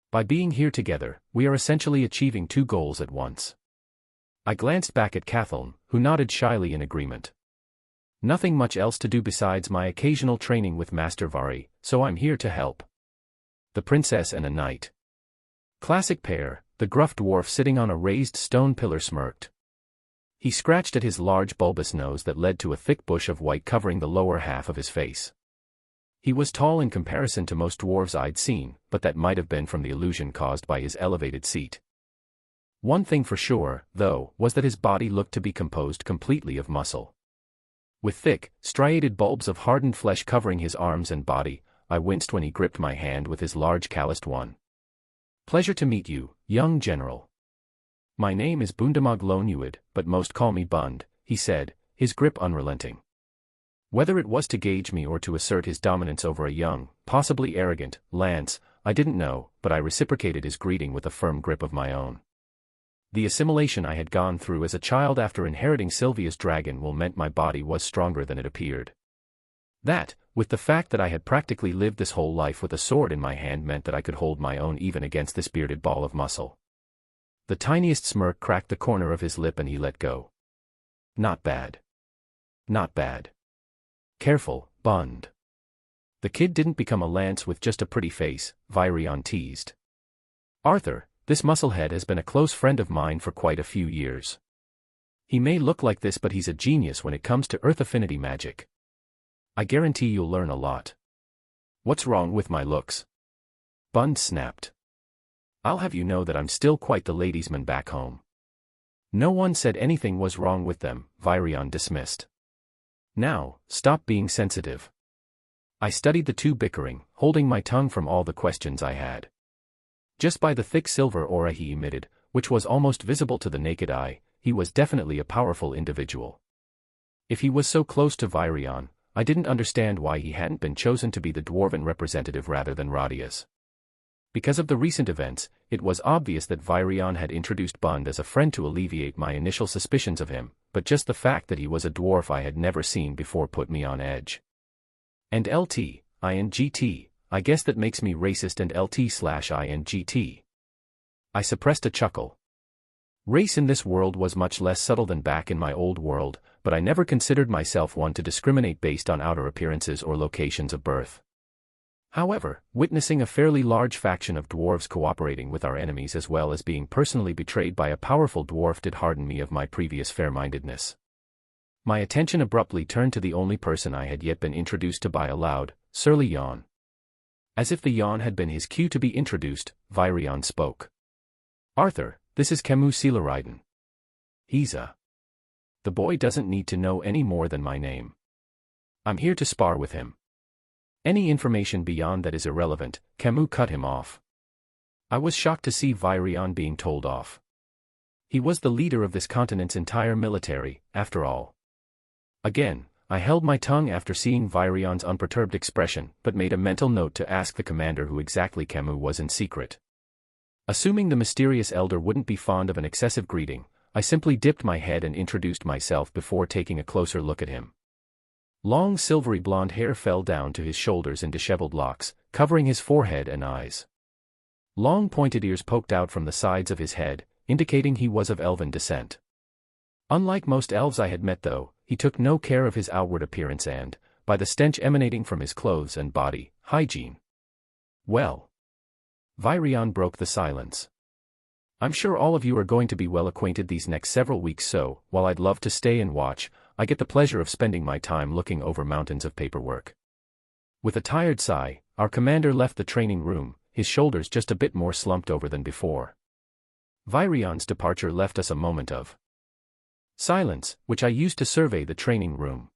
By being here together, we are essentially achieving two goals at once. I glanced back at Catheln, who nodded shyly in agreement. Nothing much else to do besides my occasional training with Master Vari, so I'm here to help. The princess and a knight. Classic pair, the gruff dwarf sitting on a raised stone pillar smirked. He scratched at his large bulbous nose that led to a thick bush of white covering the lower half of his face. He was tall in comparison to most dwarves I'd seen, but that might have been from the illusion caused by his elevated seat. One thing for sure, though, was that his body looked to be composed completely of muscle. With thick, striated bulbs of hardened flesh covering his arms and body, I winced when he gripped my hand with his large calloused one. Pleasure to meet you, young general. My name is Bundamog Lonuid, but most call me Bund, he said, his grip unrelenting. Whether it was to gauge me or to assert his dominance over a young, possibly arrogant, lance, I didn't know, but I reciprocated his greeting with a firm grip of my own. The assimilation I had gone through as a child after inheriting Sylvia's dragon will meant my body was stronger than it appeared. That, with the fact that I had practically lived this whole life with a sword in my hand, meant that I could hold my own even against this bearded ball of muscle. The tiniest smirk cracked the corner of his lip and he let go. Not bad. Not bad. Careful, Bund. The kid didn't become a lance with just a pretty face, Virion teased. Arthur, this musclehead has been a close friend of mine for quite a few years. He may look like this, but he's a genius when it comes to Earth affinity magic. I guarantee you'll learn a lot. What's wrong with my looks? Bund snapped. I'll have you know that I'm still quite the ladies' man back home. No one said anything was wrong with them, Virion dismissed. Now, stop being sensitive. I studied the two bickering, holding my tongue from all the questions I had. Just by the thick silver aura he emitted, which was almost visible to the naked eye, he was definitely a powerful individual. If he was so close to Virion, I didn't understand why he hadn't been chosen to be the dwarven representative rather than Radia's. Because of the recent events, it was obvious that Virion had introduced Bund as a friend to alleviate my initial suspicions of him, but just the fact that he was a dwarf I had never seen before put me on edge. And LT-INGT, I guess that makes me racist and LT/INGT. I suppressed a chuckle. Race in this world was much less subtle than back in my old world, but I never considered myself one to discriminate based on outer appearances or locations of birth. However, witnessing a fairly large faction of dwarves cooperating with our enemies as well as being personally betrayed by a powerful dwarf did harden me of my previous fair-mindedness. My attention abruptly turned to the only person I had yet been introduced to by a loud, surly yawn. As if the yawn had been his cue to be introduced, Virion spoke. Arthur, this is Camus Seeleriden. He's a... The boy doesn't need to know any more than my name. I'm here to spar with him. Any information beyond that is irrelevant, Camus cut him off. I was shocked to see Virion being told off. He was the leader of this continent's entire military, after all. Again, I held my tongue after seeing Virion's unperturbed expression, but made a mental note to ask the commander who exactly Camus was in secret. Assuming the mysterious elder wouldn't be fond of an excessive greeting, I simply dipped my head and introduced myself before taking a closer look at him. Long silvery blonde hair fell down to his shoulders in disheveled locks, covering his forehead and eyes. Long pointed ears poked out from the sides of his head, indicating he was of elven descent. Unlike most elves I had met though, he took no care of his outward appearance and, by the stench emanating from his clothes and body, hygiene. Well. Virion broke the silence. I'm sure all of you are going to be well acquainted these next several weeks, so, while I'd love to stay and watch, I get the pleasure of spending my time looking over mountains of paperwork. With a tired sigh, our commander left the training room, his shoulders just a bit more slumped over than before. Virion's departure left us a moment of silence, which I used to survey the training room.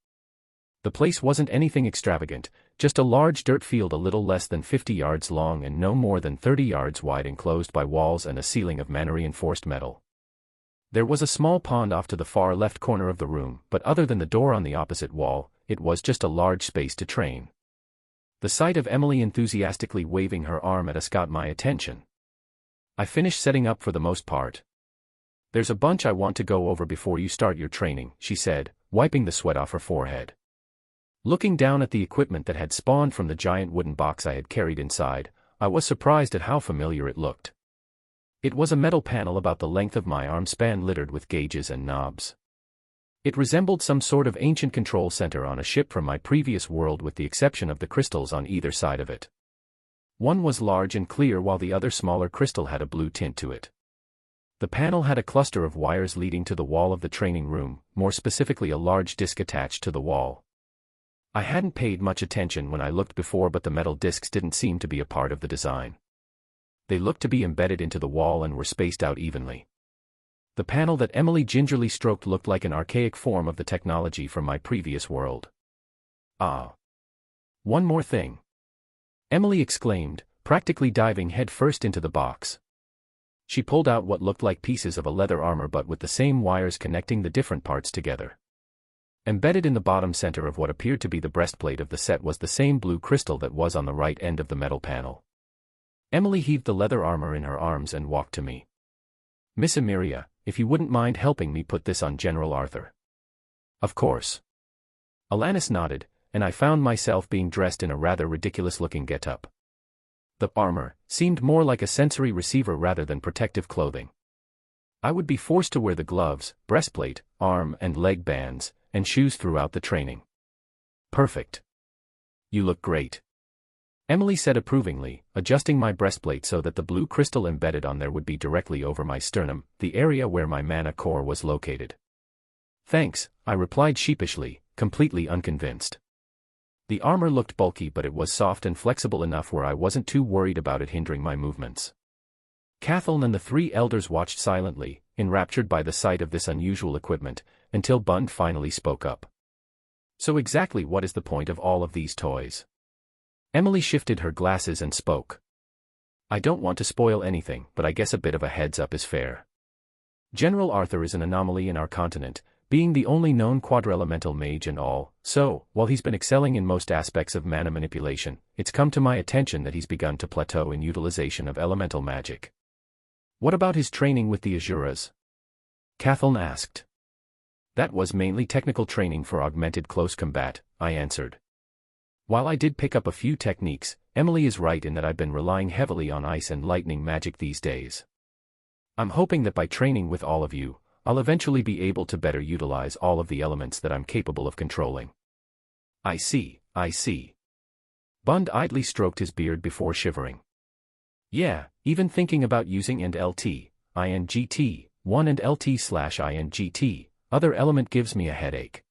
The place wasn't anything extravagant, just a large dirt field a little less than 50 yards long and no more than 30 yards wide, enclosed by walls and a ceiling of mana-reinforced metal. There was a small pond off to the far left corner of the room, but other than the door on the opposite wall, it was just a large space to train. The sight of Emily enthusiastically waving her arm at us got my attention. I finished setting up for the most part. There's a bunch I want to go over before you start your training, she said, wiping the sweat off her forehead. Looking down at the equipment that had spawned from the giant wooden box I had carried inside, I was surprised at how familiar it looked. It was a metal panel about the length of my arm span littered with gauges and knobs. It resembled some sort of ancient control center on a ship from my previous world with the exception of the crystals on either side of it. One was large and clear while the other smaller crystal had a blue tint to it. The panel had a cluster of wires leading to the wall of the training room, more specifically a large disc attached to the wall. I hadn't paid much attention when I looked before, but the metal discs didn't seem to be a part of the design. They looked to be embedded into the wall and were spaced out evenly. The panel that Emily gingerly stroked looked like an archaic form of the technology from my previous world. Ah. One more thing. Emily exclaimed, practically diving headfirst into the box. She pulled out what looked like pieces of a leather armor but with the same wires connecting the different parts together. Embedded in the bottom center of what appeared to be the breastplate of the set was the same blue crystal that was on the right end of the metal panel. Emily heaved the leather armor in her arms and walked to me. Miss Emiria, if you wouldn't mind helping me put this on General Arthur. Of course. Alanis nodded, and I found myself being dressed in a rather ridiculous-looking get-up. The armor seemed more like a sensory receiver rather than protective clothing. I would be forced to wear the gloves, breastplate, arm and leg bands, and shoes throughout the training. Perfect. You look great. Emily said approvingly, adjusting my breastplate so that the blue crystal embedded on there would be directly over my sternum, the area where my mana core was located. Thanks, I replied sheepishly, completely unconvinced. The armor looked bulky, but it was soft and flexible enough where I wasn't too worried about it hindering my movements. Cathal and the three elders watched silently, enraptured by the sight of this unusual equipment, until Bund finally spoke up. So exactly what is the point of all of these toys? Emily shifted her glasses and spoke. I don't want to spoil anything, but I guess a bit of a heads up is fair. General Arthur is an anomaly in our continent, being the only known quadrelemental mage and all, so, while he's been excelling in most aspects of mana manipulation, it's come to my attention that he's begun to plateau in utilization of elemental magic. What about his training with the Azuras? Cathal asked. That was mainly technical training for augmented close combat, I answered. While I did pick up a few techniques, Emily is right in that I've been relying heavily on ice and lightning magic these days. I'm hoping that by training with all of you, I'll eventually be able to better utilize all of the elements that I'm capable of controlling. I see. Bund idly stroked his beard before shivering. Yeah, even thinking about using and LT, INGT, 1 and LT/INGT, other element gives me a headache.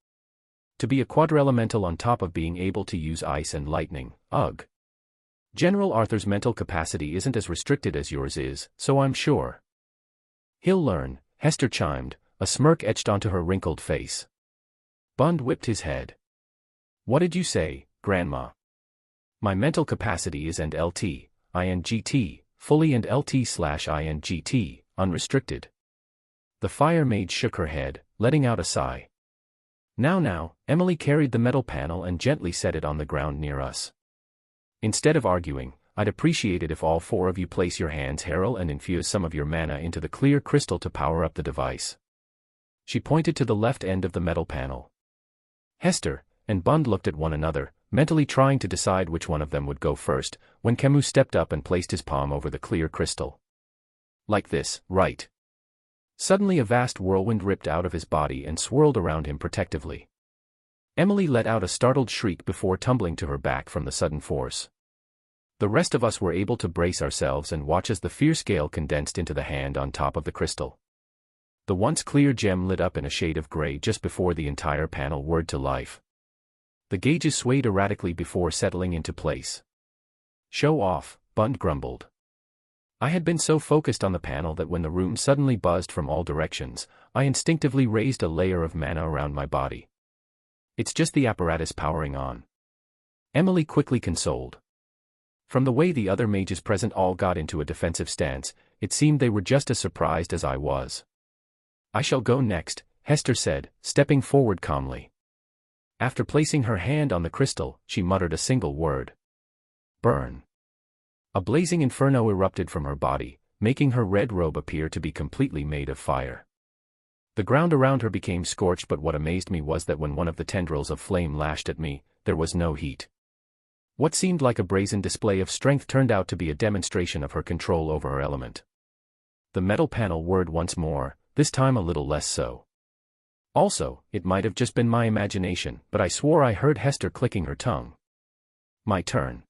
To be a quadrelemental on top of being able to use ice and lightning, ugh. General Arthur's mental capacity isn't as restricted as yours is, so I'm sure. He'll learn, Hester chimed, a smirk etched onto her wrinkled face. Bund whipped his head. What did you say, Grandma? My mental capacity is and LT, INGT, fully and LT/INGT, unrestricted. The fire mage shook her head, letting out a sigh. Now, Emily carried the metal panel and gently set it on the ground near us. Instead of arguing, I'd appreciate it if all four of you place your hands Herald and infuse some of your mana into the clear crystal to power up the device. She pointed to the left end of the metal panel. Hester and Bund looked at one another, mentally trying to decide which one of them would go first, when Camus stepped up and placed his palm over the clear crystal. Like this, right? Suddenly a vast whirlwind ripped out of his body and swirled around him protectively. Emily let out a startled shriek before tumbling to her back from the sudden force. The rest of us were able to brace ourselves and watch as the fierce gale condensed into the hand on top of the crystal. The once clear gem lit up in a shade of gray just before the entire panel whirred to life. The gauges swayed erratically before settling into place. Show off, Bund grumbled. I had been so focused on the panel that when the room suddenly buzzed from all directions, I instinctively raised a layer of mana around my body. It's just the apparatus powering on. Emily quickly consoled. From the way the other mages present all got into a defensive stance, it seemed they were just as surprised as I was. I shall go next, Hester said, stepping forward calmly. After placing her hand on the crystal, she muttered a single word. Burn. A blazing inferno erupted from her body, making her red robe appear to be completely made of fire. The ground around her became scorched, but what amazed me was that when one of the tendrils of flame lashed at me, there was no heat. What seemed like a brazen display of strength turned out to be a demonstration of her control over her element. The metal panel whirred once more, this time a little less so. Also, it might have just been my imagination, but I swore I heard Hester clicking her tongue. My turn.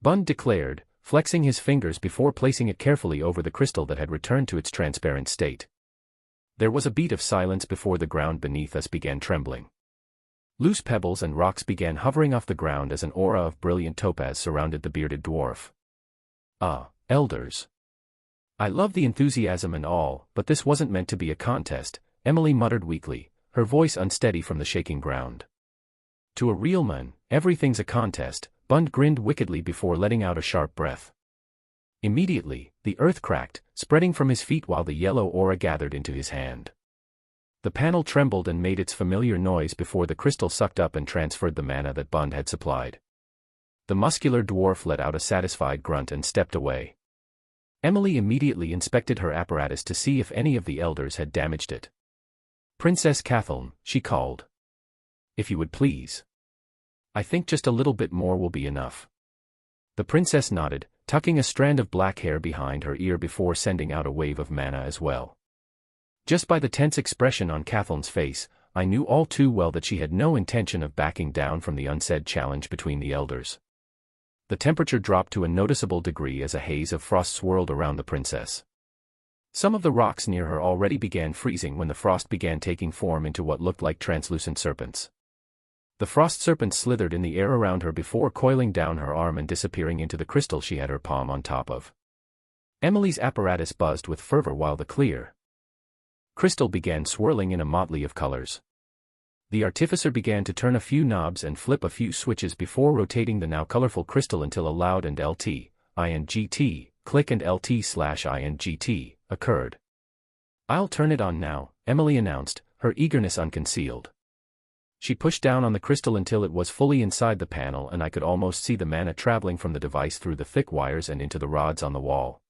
Bund declared, flexing his fingers before placing it carefully over the crystal that had returned to its transparent state. There was a beat of silence before the ground beneath us began trembling. Loose pebbles and rocks began hovering off the ground as an aura of brilliant topaz surrounded the bearded dwarf. Elders. I love the enthusiasm and all, but this wasn't meant to be a contest, Emily muttered weakly, her voice unsteady from the shaking ground. To a real man, everything's a contest, Bund grinned wickedly before letting out a sharp breath. Immediately, the earth cracked, spreading from his feet while the yellow aura gathered into his hand. The panel trembled and made its familiar noise before the crystal sucked up and transferred the mana that Bund had supplied. The muscular dwarf let out a satisfied grunt and stepped away. Emily immediately inspected her apparatus to see if any of the elders had damaged it. Princess Cathal, she called. If you would please. I think just a little bit more will be enough. The princess nodded, tucking a strand of black hair behind her ear before sending out a wave of mana as well. Just by the tense expression on Cathleen's face, I knew all too well that she had no intention of backing down from the unsaid challenge between the elders. The temperature dropped to a noticeable degree as a haze of frost swirled around the princess. Some of the rocks near her already began freezing when the frost began taking form into what looked like translucent serpents. The frost serpents slithered in the air around her before coiling down her arm and disappearing into the crystal she had her palm on top of. Emily's apparatus buzzed with fervor while the clear crystal began swirling in a motley of colors. The artificer began to turn a few knobs and flip a few switches before rotating the now colorful crystal until a loud and LT-INGT, click and LT/INGT, occurred. "I'll turn it on now," Emily announced, her eagerness unconcealed. She pushed down on the crystal until it was fully inside the panel and I could almost see the mana traveling from the device through the thick wires and into the rods on the wall.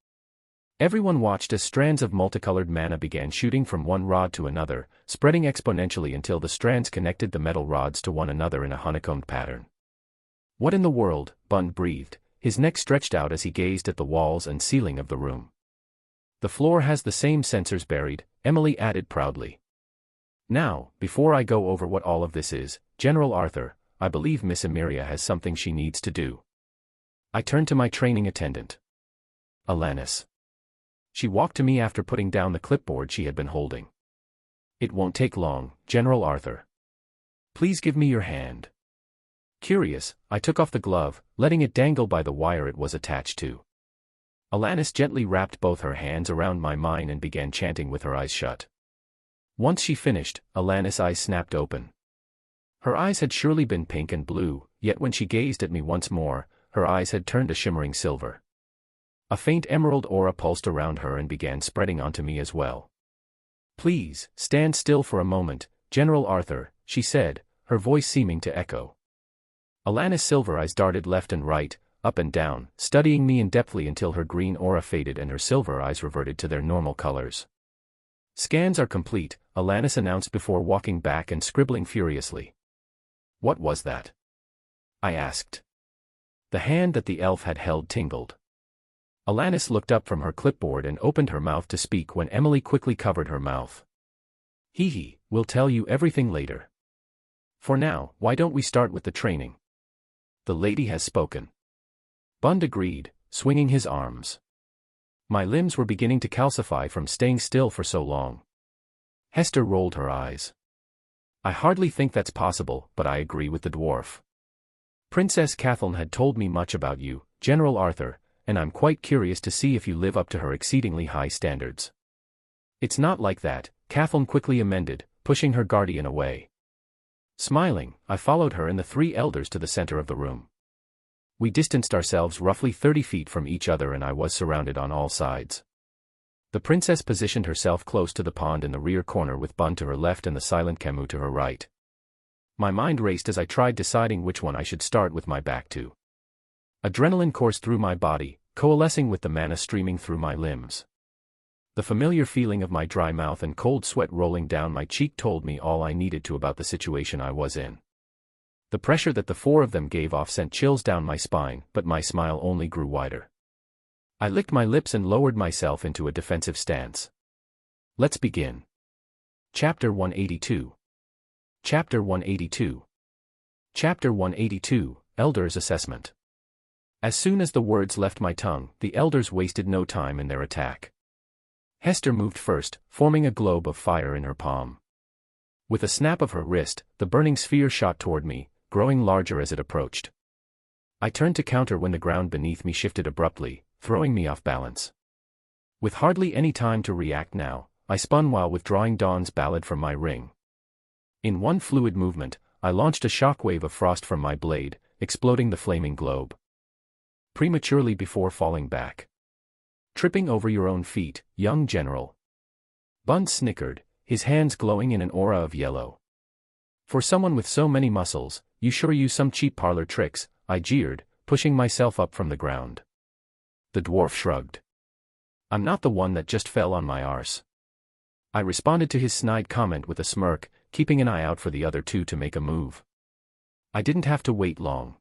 Everyone watched as strands of multicolored mana began shooting from one rod to another, spreading exponentially until the strands connected the metal rods to one another in a honeycombed pattern. "What in the world?" Bund breathed, his neck stretched out as he gazed at the walls and ceiling of the room. "The floor has the same sensors buried," Emily added proudly. "Now, before I go over what all of this is, General Arthur, I believe Miss Emiria has something she needs to do." I turned to my training attendant, Alanis. She walked to me after putting down the clipboard she had been holding. "It won't take long, General Arthur. Please give me your hand." Curious, I took off the glove, letting it dangle by the wire it was attached to. Alanis gently wrapped both her hands around mine and began chanting with her eyes shut. Once she finished, Alanis' eyes snapped open. Her eyes had surely been pink and blue, yet when she gazed at me once more, her eyes had turned a shimmering silver. A faint emerald aura pulsed around her and began spreading onto me as well. "Please, stand still for a moment, General Arthur," she said, her voice seeming to echo. Alanis' silver eyes darted left and right, up and down, studying me in-depthly until her green aura faded and her silver eyes reverted to their normal colors. "Scans are complete," Alanis announced before walking back and scribbling furiously. "What was that?" I asked. The hand that the elf had held tingled. Alanis looked up from her clipboard and opened her mouth to speak when Emily quickly covered her mouth. "Hee, we'll tell you everything later. For now, why don't we start with the training? The lady has spoken." Bund agreed, swinging his arms. My limbs were beginning to calcify from staying still for so long. Hester rolled her eyes. "I hardly think that's possible, but I agree with the dwarf. Princess Kathleen had told me much about you, General Arthur, and I'm quite curious to see if you live up to her exceedingly high standards." "It's not like that," Kathleen quickly amended, pushing her guardian away. Smiling, I followed her and the three elders to the center of the room. We distanced ourselves roughly 30 feet from each other and I was surrounded on all sides. The princess positioned herself close to the pond in the rear corner with Bund to her left and the silent Camus to her right. My mind raced as I tried deciding which one I should start with my back to. Adrenaline coursed through my body, coalescing with the mana streaming through my limbs. The familiar feeling of my dry mouth and cold sweat rolling down my cheek told me all I needed to about the situation I was in. The pressure that the four of them gave off sent chills down my spine, but my smile only grew wider. I licked my lips and lowered myself into a defensive stance. Let's begin. Chapter 182. Chapter 182. Chapter 182, Elders' Assessment. As soon as the words left my tongue, the elders wasted no time in their attack. Hester moved first, forming a globe of fire in her palm. With a snap of her wrist, the burning sphere shot toward me, growing larger as it approached. I turned to counter when the ground beneath me shifted abruptly, throwing me off balance. With hardly any time to react now, I spun while withdrawing Dawn's ballad from my ring. In one fluid movement, I launched a shockwave of frost from my blade, exploding the flaming globe. Prematurely before falling back. "Tripping over your own feet, young general." Bund snickered, his hands glowing in an aura of yellow. "For someone with so many muscles, you sure use some cheap parlor tricks," I jeered, pushing myself up from the ground. The dwarf shrugged. "I'm not the one that just fell on my arse." I responded to his snide comment with a smirk, keeping an eye out for the other two to make a move. I didn't have to wait long.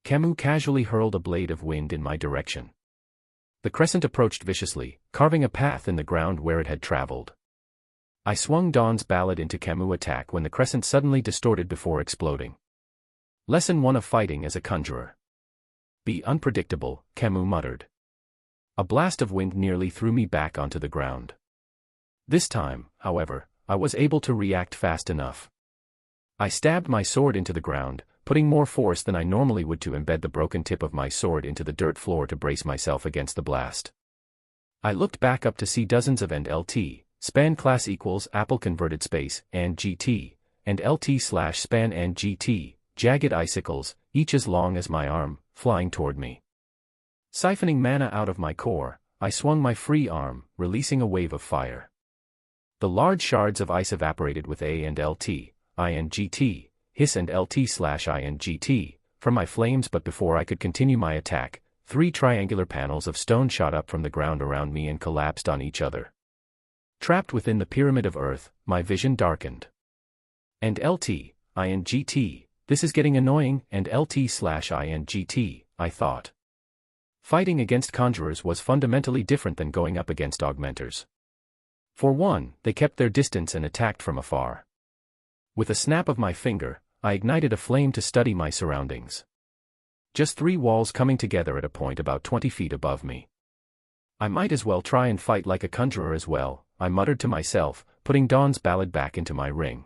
Camus casually hurled a blade of wind in my direction. The crescent approached viciously, carving a path in the ground where it had traveled. I swung Dawn's ballad into Camus' attack when the crescent suddenly distorted before exploding. Lesson 1 of fighting as a conjurer. Be unpredictable, Camus muttered. A blast of wind nearly threw me back onto the ground. This time, however, I was able to react fast enough. I stabbed my sword into the ground, putting more force than I normally would to embed the broken tip of my sword into the dirt floor to brace myself against the blast. I looked back up to see dozens of LT, span class equals Apple converted space, and GT, and LT/span and GT, jagged icicles, each as long as my arm, flying toward me. Siphoning mana out of my core, I swung my free arm, releasing a wave of fire. The large shards of ice evaporated with A and LT, I and GT, hiss and LT/I and GT, from my flames, but before I could continue my attack, 3 triangular panels of stone shot up from the ground around me and collapsed on each other. Trapped within the pyramid of earth, my vision darkened. And LT, I and GT, this is getting annoying, and LT/I and GT, I thought. Fighting against conjurers was fundamentally different than going up against augmenters. For one, they kept their distance and attacked from afar. With a snap of my finger, I ignited a flame to study my surroundings. Just 3 walls coming together at a point about 20 feet above me. I might as well try and fight like a conjurer as well, I muttered to myself, putting Dawn's ballad back into my ring.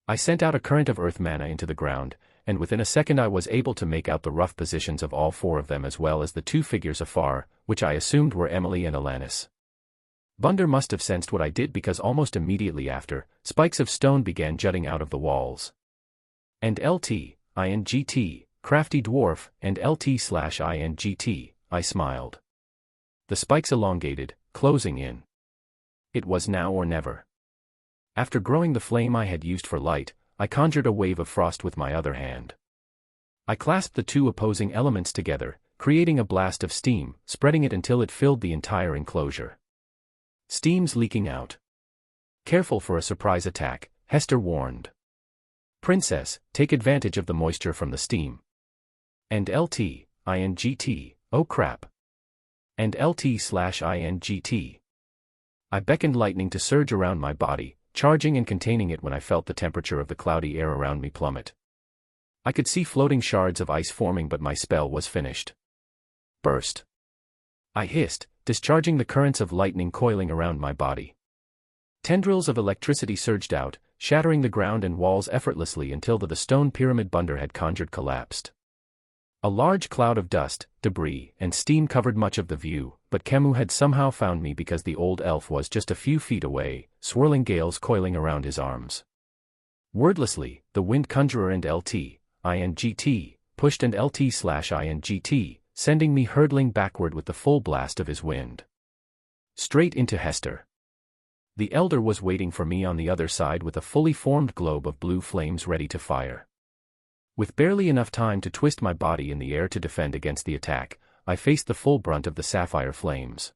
I sent out a current of earth mana into the ground, and within a second I was able to make out the rough positions of all 4 of them as well as the 2 figures afar, which I assumed were Emily and Alanis. Bunder must have sensed what I did because almost immediately after, spikes of stone began jutting out of the walls. And LT, I and GT, crafty dwarf, and LT/I and GT, I smiled. The spikes elongated, closing in. It was now or never. After growing the flame I had used for light, I conjured a wave of frost with my other hand. I clasped the 2 opposing elements together, creating a blast of steam, spreading it until it filled the entire enclosure. Steam's leaking out. Careful for a surprise attack, Hester warned. Princess, take advantage of the moisture from the steam. And LT, I and GT, oh crap. And LT/I and GT. I beckoned lightning to surge around my body, charging and containing it when I felt the temperature of the cloudy air around me plummet. I could see floating shards of ice forming, but my spell was finished. Burst. I hissed, discharging the currents of lightning coiling around my body. Tendrils of electricity surged out, shattering the ground and walls effortlessly until the stone pyramid Bunder had conjured collapsed. A large cloud of dust, debris, and steam covered much of the view, but Camus had somehow found me because the old elf was just a few feet away, swirling gales coiling around his arms. Wordlessly, the wind conjurer and LT, I and GT, pushed and LT/I and GT, sending me hurtling backward with the full blast of his wind. Straight into Hester. The elder was waiting for me on the other side with a fully formed globe of blue flames ready to fire. With barely enough time to twist my body in the air to defend against the attack, I faced the full brunt of the sapphire flames.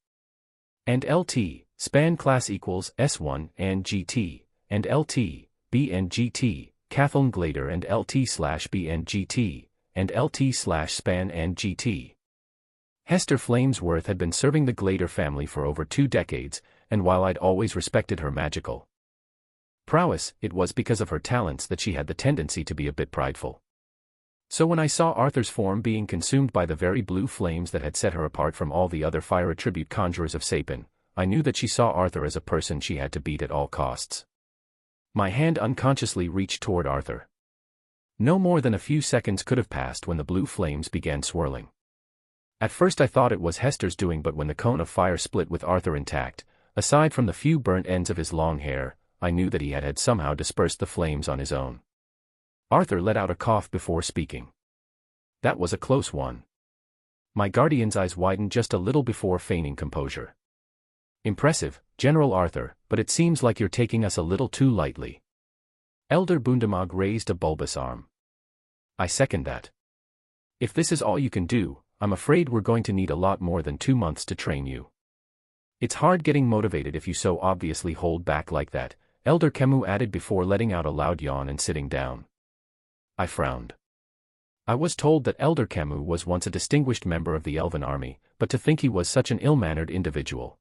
And LT, span class equals S1 and GT, and LT, B and GT, Kathleen Glader and LT/B and GT, and LT/span and GT. Hester Flamesworth had been serving the Glader family for over 2 decades, and while I'd always respected her magical prowess, it was because of her talents that she had the tendency to be a bit prideful. So when I saw Arthur's form being consumed by the very blue flames that had set her apart from all the other fire attribute conjurers of Sapin, I knew that she saw Arthur as a person she had to beat at all costs. My hand unconsciously reached toward Arthur. No more than a few seconds could have passed when the blue flames began swirling. At first I thought it was Hester's doing, but when the cone of fire split with Arthur intact, aside from the few burnt ends of his long hair, I knew that he had somehow dispersed the flames on his own. Arthur let out a cough before speaking. That was a close one. My guardian's eyes widened just a little before feigning composure. Impressive, General Arthur, but it seems like you're taking us a little too lightly. Elder Bundamag raised a bulbous arm. I second that. If this is all you can do, I'm afraid we're going to need a lot more than 2 months to train you. It's hard getting motivated if you so obviously hold back like that, Elder Camus added before letting out a loud yawn and sitting down. I frowned. I was told that Elder Camus was once a distinguished member of the Elven army, but to think he was such an ill-mannered individual.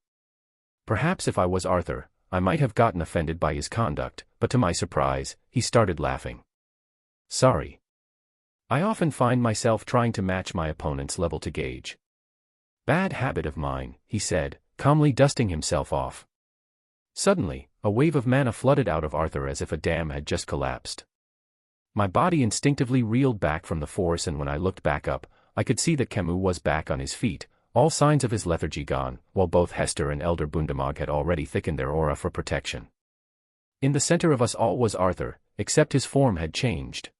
Perhaps if I was Arthur, I might have gotten offended by his conduct, but to my surprise, he started laughing. Sorry. I often find myself trying to match my opponent's level to gauge. Bad habit of mine, he said, calmly dusting himself off. Suddenly, a wave of mana flooded out of Arthur as if a dam had just collapsed. My body instinctively reeled back from the force, and when I looked back up, I could see that Camus was back on his feet, all signs of his lethargy gone, while both Hester and Elder Bundamag had already thickened their aura for protection. In the center of us all was Arthur, except his form had changed.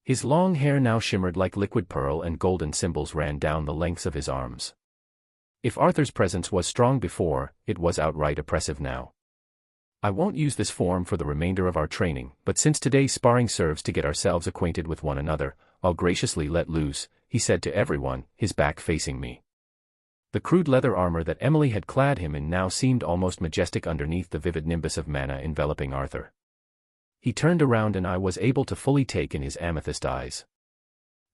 His long hair now shimmered like liquid pearl, and golden symbols ran down the lengths of his arms. If Arthur's presence was strong before, it was outright oppressive now. I won't use this form for the remainder of our training, but since today's sparring serves to get ourselves acquainted with one another, I'll graciously let loose, he said to everyone, his back facing me. The crude leather armor that Emily had clad him in now seemed almost majestic underneath the vivid nimbus of mana enveloping Arthur. He turned around and I was able to fully take in his amethyst eyes.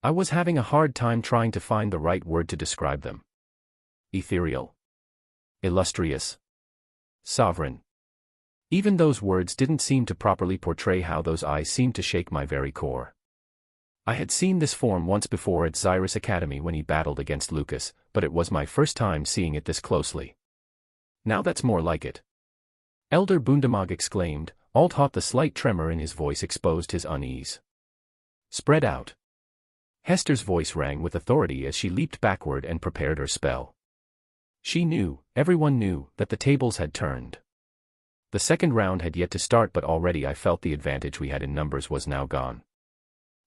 I was having a hard time trying to find the right word to describe them. Ethereal. Illustrious. Sovereign. Even those words didn't seem to properly portray how those eyes seemed to shake my very core. I had seen this form once before at Xyrus Academy when he battled against Lucas, but it was my first time seeing it this closely. Now that's more like it. Elder Bundamag exclaimed, although the slight tremor in his voice exposed his unease. Spread out. Hester's voice rang with authority as she leaped backward and prepared her spell. She knew, everyone knew, that the tables had turned. The second round had yet to start, but already I felt the advantage we had in numbers was now gone.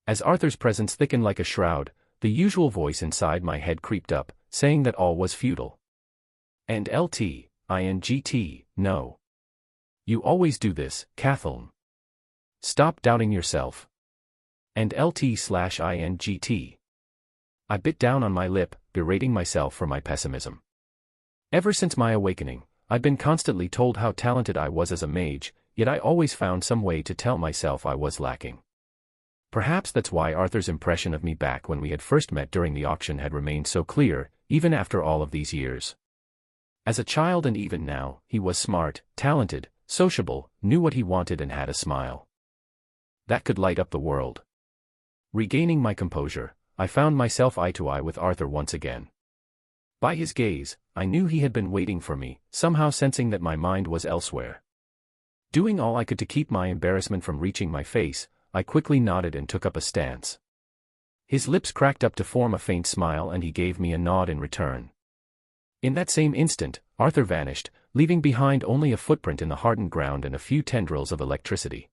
As Arthur's presence thickened like a shroud, the usual voice inside my head creeped up, saying that all was futile. And LT, no. You always do this, Kathleen. Stop doubting yourself. And LT/INGT. I bit down on my lip, berating myself for my pessimism. Ever since my awakening, I'd been constantly told how talented I was as a mage, yet I always found some way to tell myself I was lacking. Perhaps that's why Arthur's impression of me back when we had first met during the auction had remained so clear, even after all of these years. As a child and even now, he was smart, talented, sociable, knew what he wanted and had a smile that could light up the world. Regaining my composure, I found myself eye to eye with Arthur once again. By his gaze, I knew he had been waiting for me, somehow sensing that my mind was elsewhere. Doing all I could to keep my embarrassment from reaching my face, I quickly nodded and took up a stance. His lips cracked up to form a faint smile and he gave me a nod in return. In that same instant, Arthur vanished, leaving behind only a footprint in the hardened ground and a few tendrils of electricity.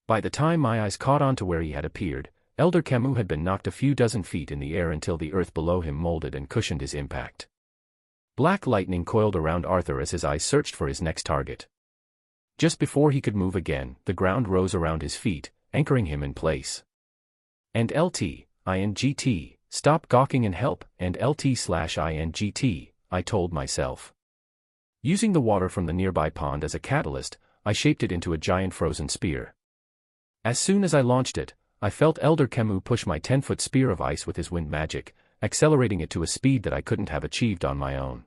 By the time my eyes caught on to where he had appeared, Elder Camus had been knocked a few dozen feet in the air until the earth below him molded and cushioned his impact. Black lightning coiled around Arthur as his eyes searched for his next target. Just before he could move again, the ground rose around his feet, anchoring him in place. And LT/INGT, stop gawking and help, and LT/INGT, I told myself. Using the water from the nearby pond as a catalyst, I shaped it into a giant frozen spear. As soon as I launched it, I felt Elder Camus push my 10-foot spear of ice with his wind magic, accelerating it to a speed that I couldn't have achieved on my own.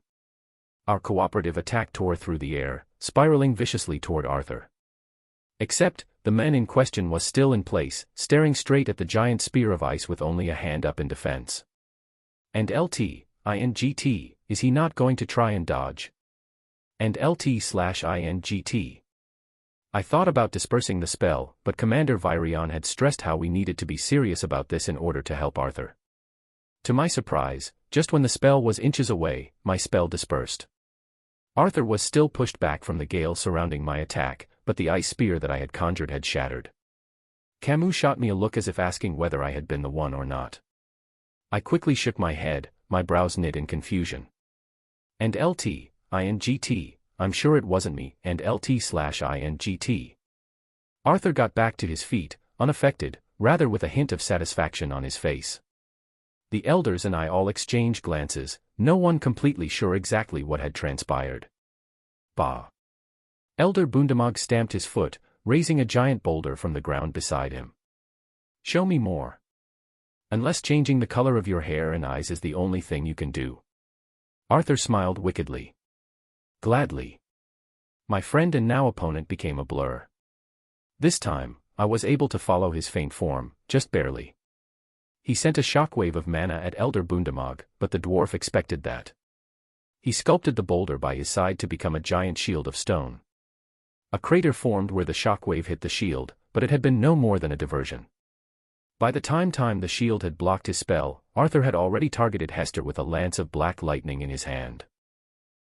Our cooperative attack tore through the air, spiraling viciously toward Arthur. Except, the man in question was still in place, staring straight at the giant spear of ice with only a hand up in defense. And LT/INGT, is he not going to try and dodge? And LT/INGT. I thought about dispersing the spell, but Commander Virion had stressed how we needed to be serious about this in order to help Arthur. To my surprise, just when the spell was inches away, my spell dispersed. Arthur was still pushed back from the gale surrounding my attack, but the ice spear that I had conjured had shattered. Camus shot me a look as if asking whether I had been the one or not. I quickly shook my head, my brows knit in confusion. And LT/INGT, I'm sure it wasn't me, and LT/INGT. Arthur got back to his feet, unaffected, rather with a hint of satisfaction on his face. The elders and I all exchanged glances, no one completely sure exactly what had transpired. Bah! Elder Bundamag stamped his foot, raising a giant boulder from the ground beside him. Show me more. Unless changing the color of your hair and eyes is the only thing you can do. Arthur smiled wickedly. Gladly. My friend and now opponent became a blur. This time, I was able to follow his faint form, just barely. He sent a shockwave of mana at Elder Bundamog, but the dwarf expected that. He sculpted the boulder by his side to become a giant shield of stone. A crater formed where the shockwave hit the shield, but it had been no more than a diversion. By the time the shield had blocked his spell, Arthur had already targeted Hester with a lance of black lightning in his hand.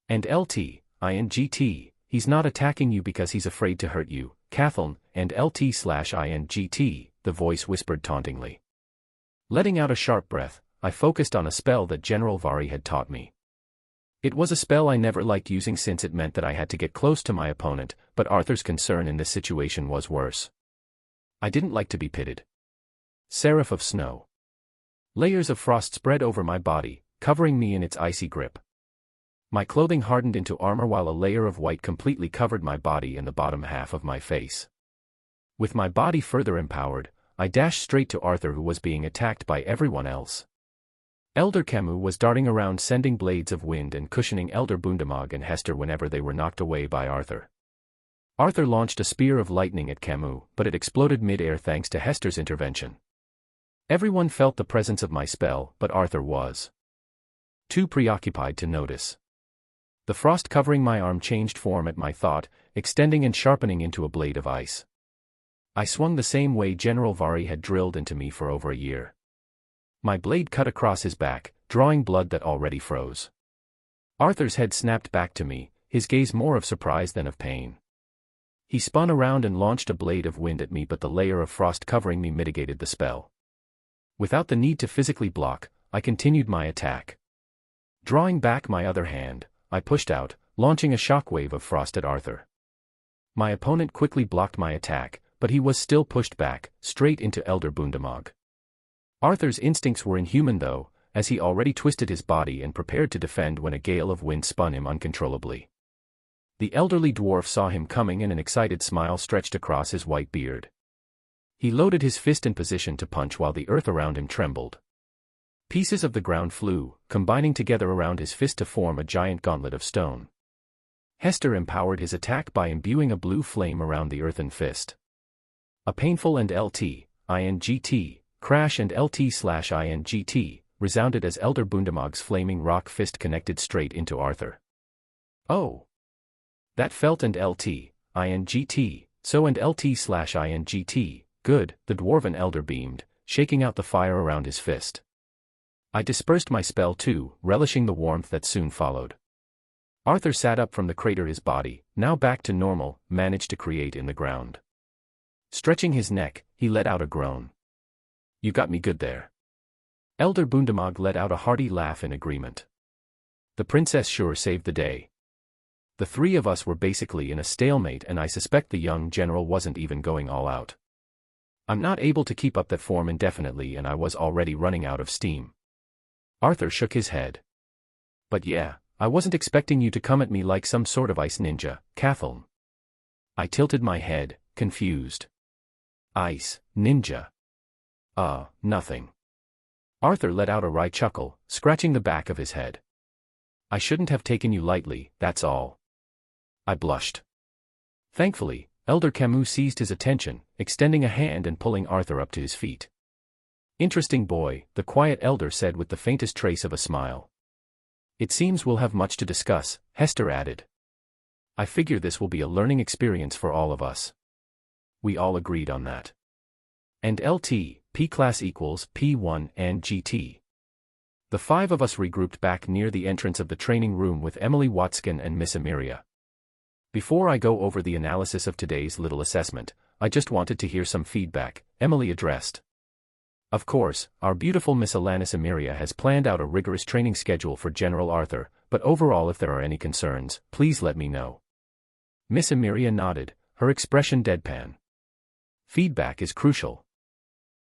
And LT, he's not attacking you because he's afraid to hurt you, Catheln, and LT/INGT, the voice whispered tauntingly. Letting out a sharp breath, I focused on a spell that General Vari had taught me. It was a spell I never liked using since it meant that I had to get close to my opponent, but Arthur's concern in this situation was worse. I didn't like to be pitted. Seraph of Snow. Layers of frost spread over my body, covering me in its icy grip. My clothing hardened into armor while a layer of white completely covered my body and the bottom half of my face. With my body further empowered, I dashed straight to Arthur, who was being attacked by everyone else. Elder Camus was darting around sending blades of wind and cushioning Elder Bundamog and Hester whenever they were knocked away by Arthur. Arthur launched a spear of lightning at Camus, but it exploded mid-air thanks to Hester's intervention. Everyone felt the presence of my spell, but Arthur was too preoccupied to notice. The frost covering my arm changed form at my thought, extending and sharpening into a blade of ice. I swung the same way General Vari had drilled into me for over a year. My blade cut across his back, drawing blood that already froze. Arthur's head snapped back to me, his gaze more of surprise than of pain. He spun around and launched a blade of wind at me, but the layer of frost covering me mitigated the spell. Without the need to physically block, I continued my attack. Drawing back my other hand, I pushed out, launching a shockwave of frost at Arthur. My opponent quickly blocked my attack, but he was still pushed back, straight into Elder Bundamog. Arthur's instincts were inhuman though, as he already twisted his body and prepared to defend when a gale of wind spun him uncontrollably. The elderly dwarf saw him coming and an excited smile stretched across his white beard. He loaded his fist in position to punch while the earth around him trembled. Pieces of the ground flew, combining together around his fist to form a giant gauntlet of stone. Hester empowered his attack by imbuing a blue flame around the earthen fist. A painful and LT/INGT crash and LT/INGT resounded as Elder Bundamog's flaming rock fist connected straight into Arthur. Oh! That felt and LT/INGT, so and LT/INGT, good, the dwarven elder beamed, shaking out the fire around his fist. I dispersed my spell too, relishing the warmth that soon followed. Arthur sat up from the crater, his body, now back to normal, managed to create in the ground. Stretching his neck, he let out a groan. You got me good there. Elder Bundamog let out a hearty laugh in agreement. The princess sure saved the day. The three of us were basically in a stalemate, and I suspect the young general wasn't even going all out. I'm not able to keep up that form indefinitely, and I was already running out of steam. Arthur shook his head. But yeah, I wasn't expecting you to come at me like some sort of ice ninja, Catheln. I tilted my head, confused. Ice ninja? Nothing. Arthur let out a wry chuckle, scratching the back of his head. I shouldn't have taken you lightly, that's all. I blushed. Thankfully, Elder Camus seized his attention, extending a hand and pulling Arthur up to his feet. Interesting boy, the quiet elder said with the faintest trace of a smile. It seems we'll have much to discuss, Hester added. I figure this will be a learning experience for all of us. We all agreed on that. And LT, P class equals P1 and GT. The five of us regrouped back near the entrance of the training room with Emily Watskin and Miss Emiria. Before I go over the analysis of today's little assessment, I just wanted to hear some feedback, Emily addressed. Of course, our beautiful Miss Alanis Emiria has planned out a rigorous training schedule for General Arthur, but overall if there are any concerns, please let me know. Miss Emiria nodded, her expression deadpan. Feedback is crucial.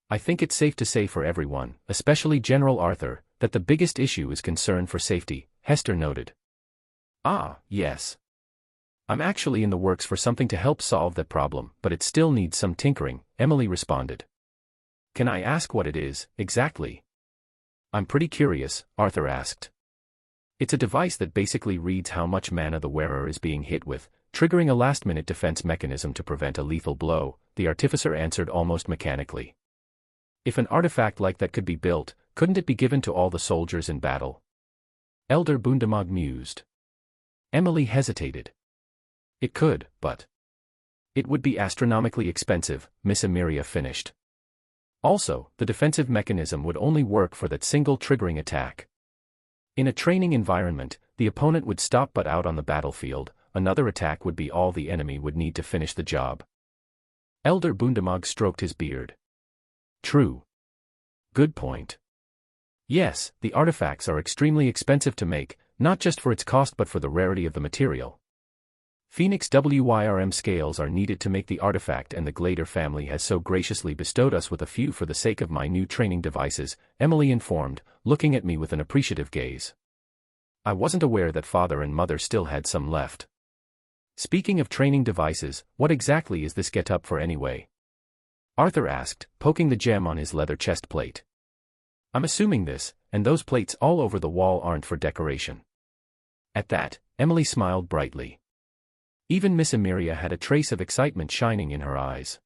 I think it's safe to say for everyone, especially General Arthur, that the biggest issue is concern for safety, Hester noted. Ah, yes. I'm actually in the works for something to help solve that problem, but it still needs some tinkering, Emily responded. Can I ask what it is, exactly? I'm pretty curious, Arthur asked. It's a device that basically reads how much mana the wearer is being hit with, triggering a last-minute defense mechanism to prevent a lethal blow, the artificer answered almost mechanically. If an artifact like that could be built, couldn't it be given to all the soldiers in battle? Elder Bundamag mused. Emily hesitated. It could, but it would be astronomically expensive, Miss Emiria finished. Also, the defensive mechanism would only work for that single triggering attack. In a training environment, the opponent would stop, but out on the battlefield, another attack would be all the enemy would need to finish the job. Elder Bundamag stroked his beard. True. Good point. Yes, the artifacts are extremely expensive to make, not just for its cost but for the rarity of the material. Phoenix WYRM scales are needed to make the artifact, and the Glader family has so graciously bestowed us with a few for the sake of my new training devices, Emily informed, looking at me with an appreciative gaze. I wasn't aware that father and mother still had some left. Speaking of training devices, what exactly is this get-up for anyway? Arthur asked, poking the gem on his leather chest plate. I'm assuming this, and those plates all over the wall aren't for decoration. At that, Emily smiled brightly. Even Miss Emiria had a trace of excitement shining in her eyes.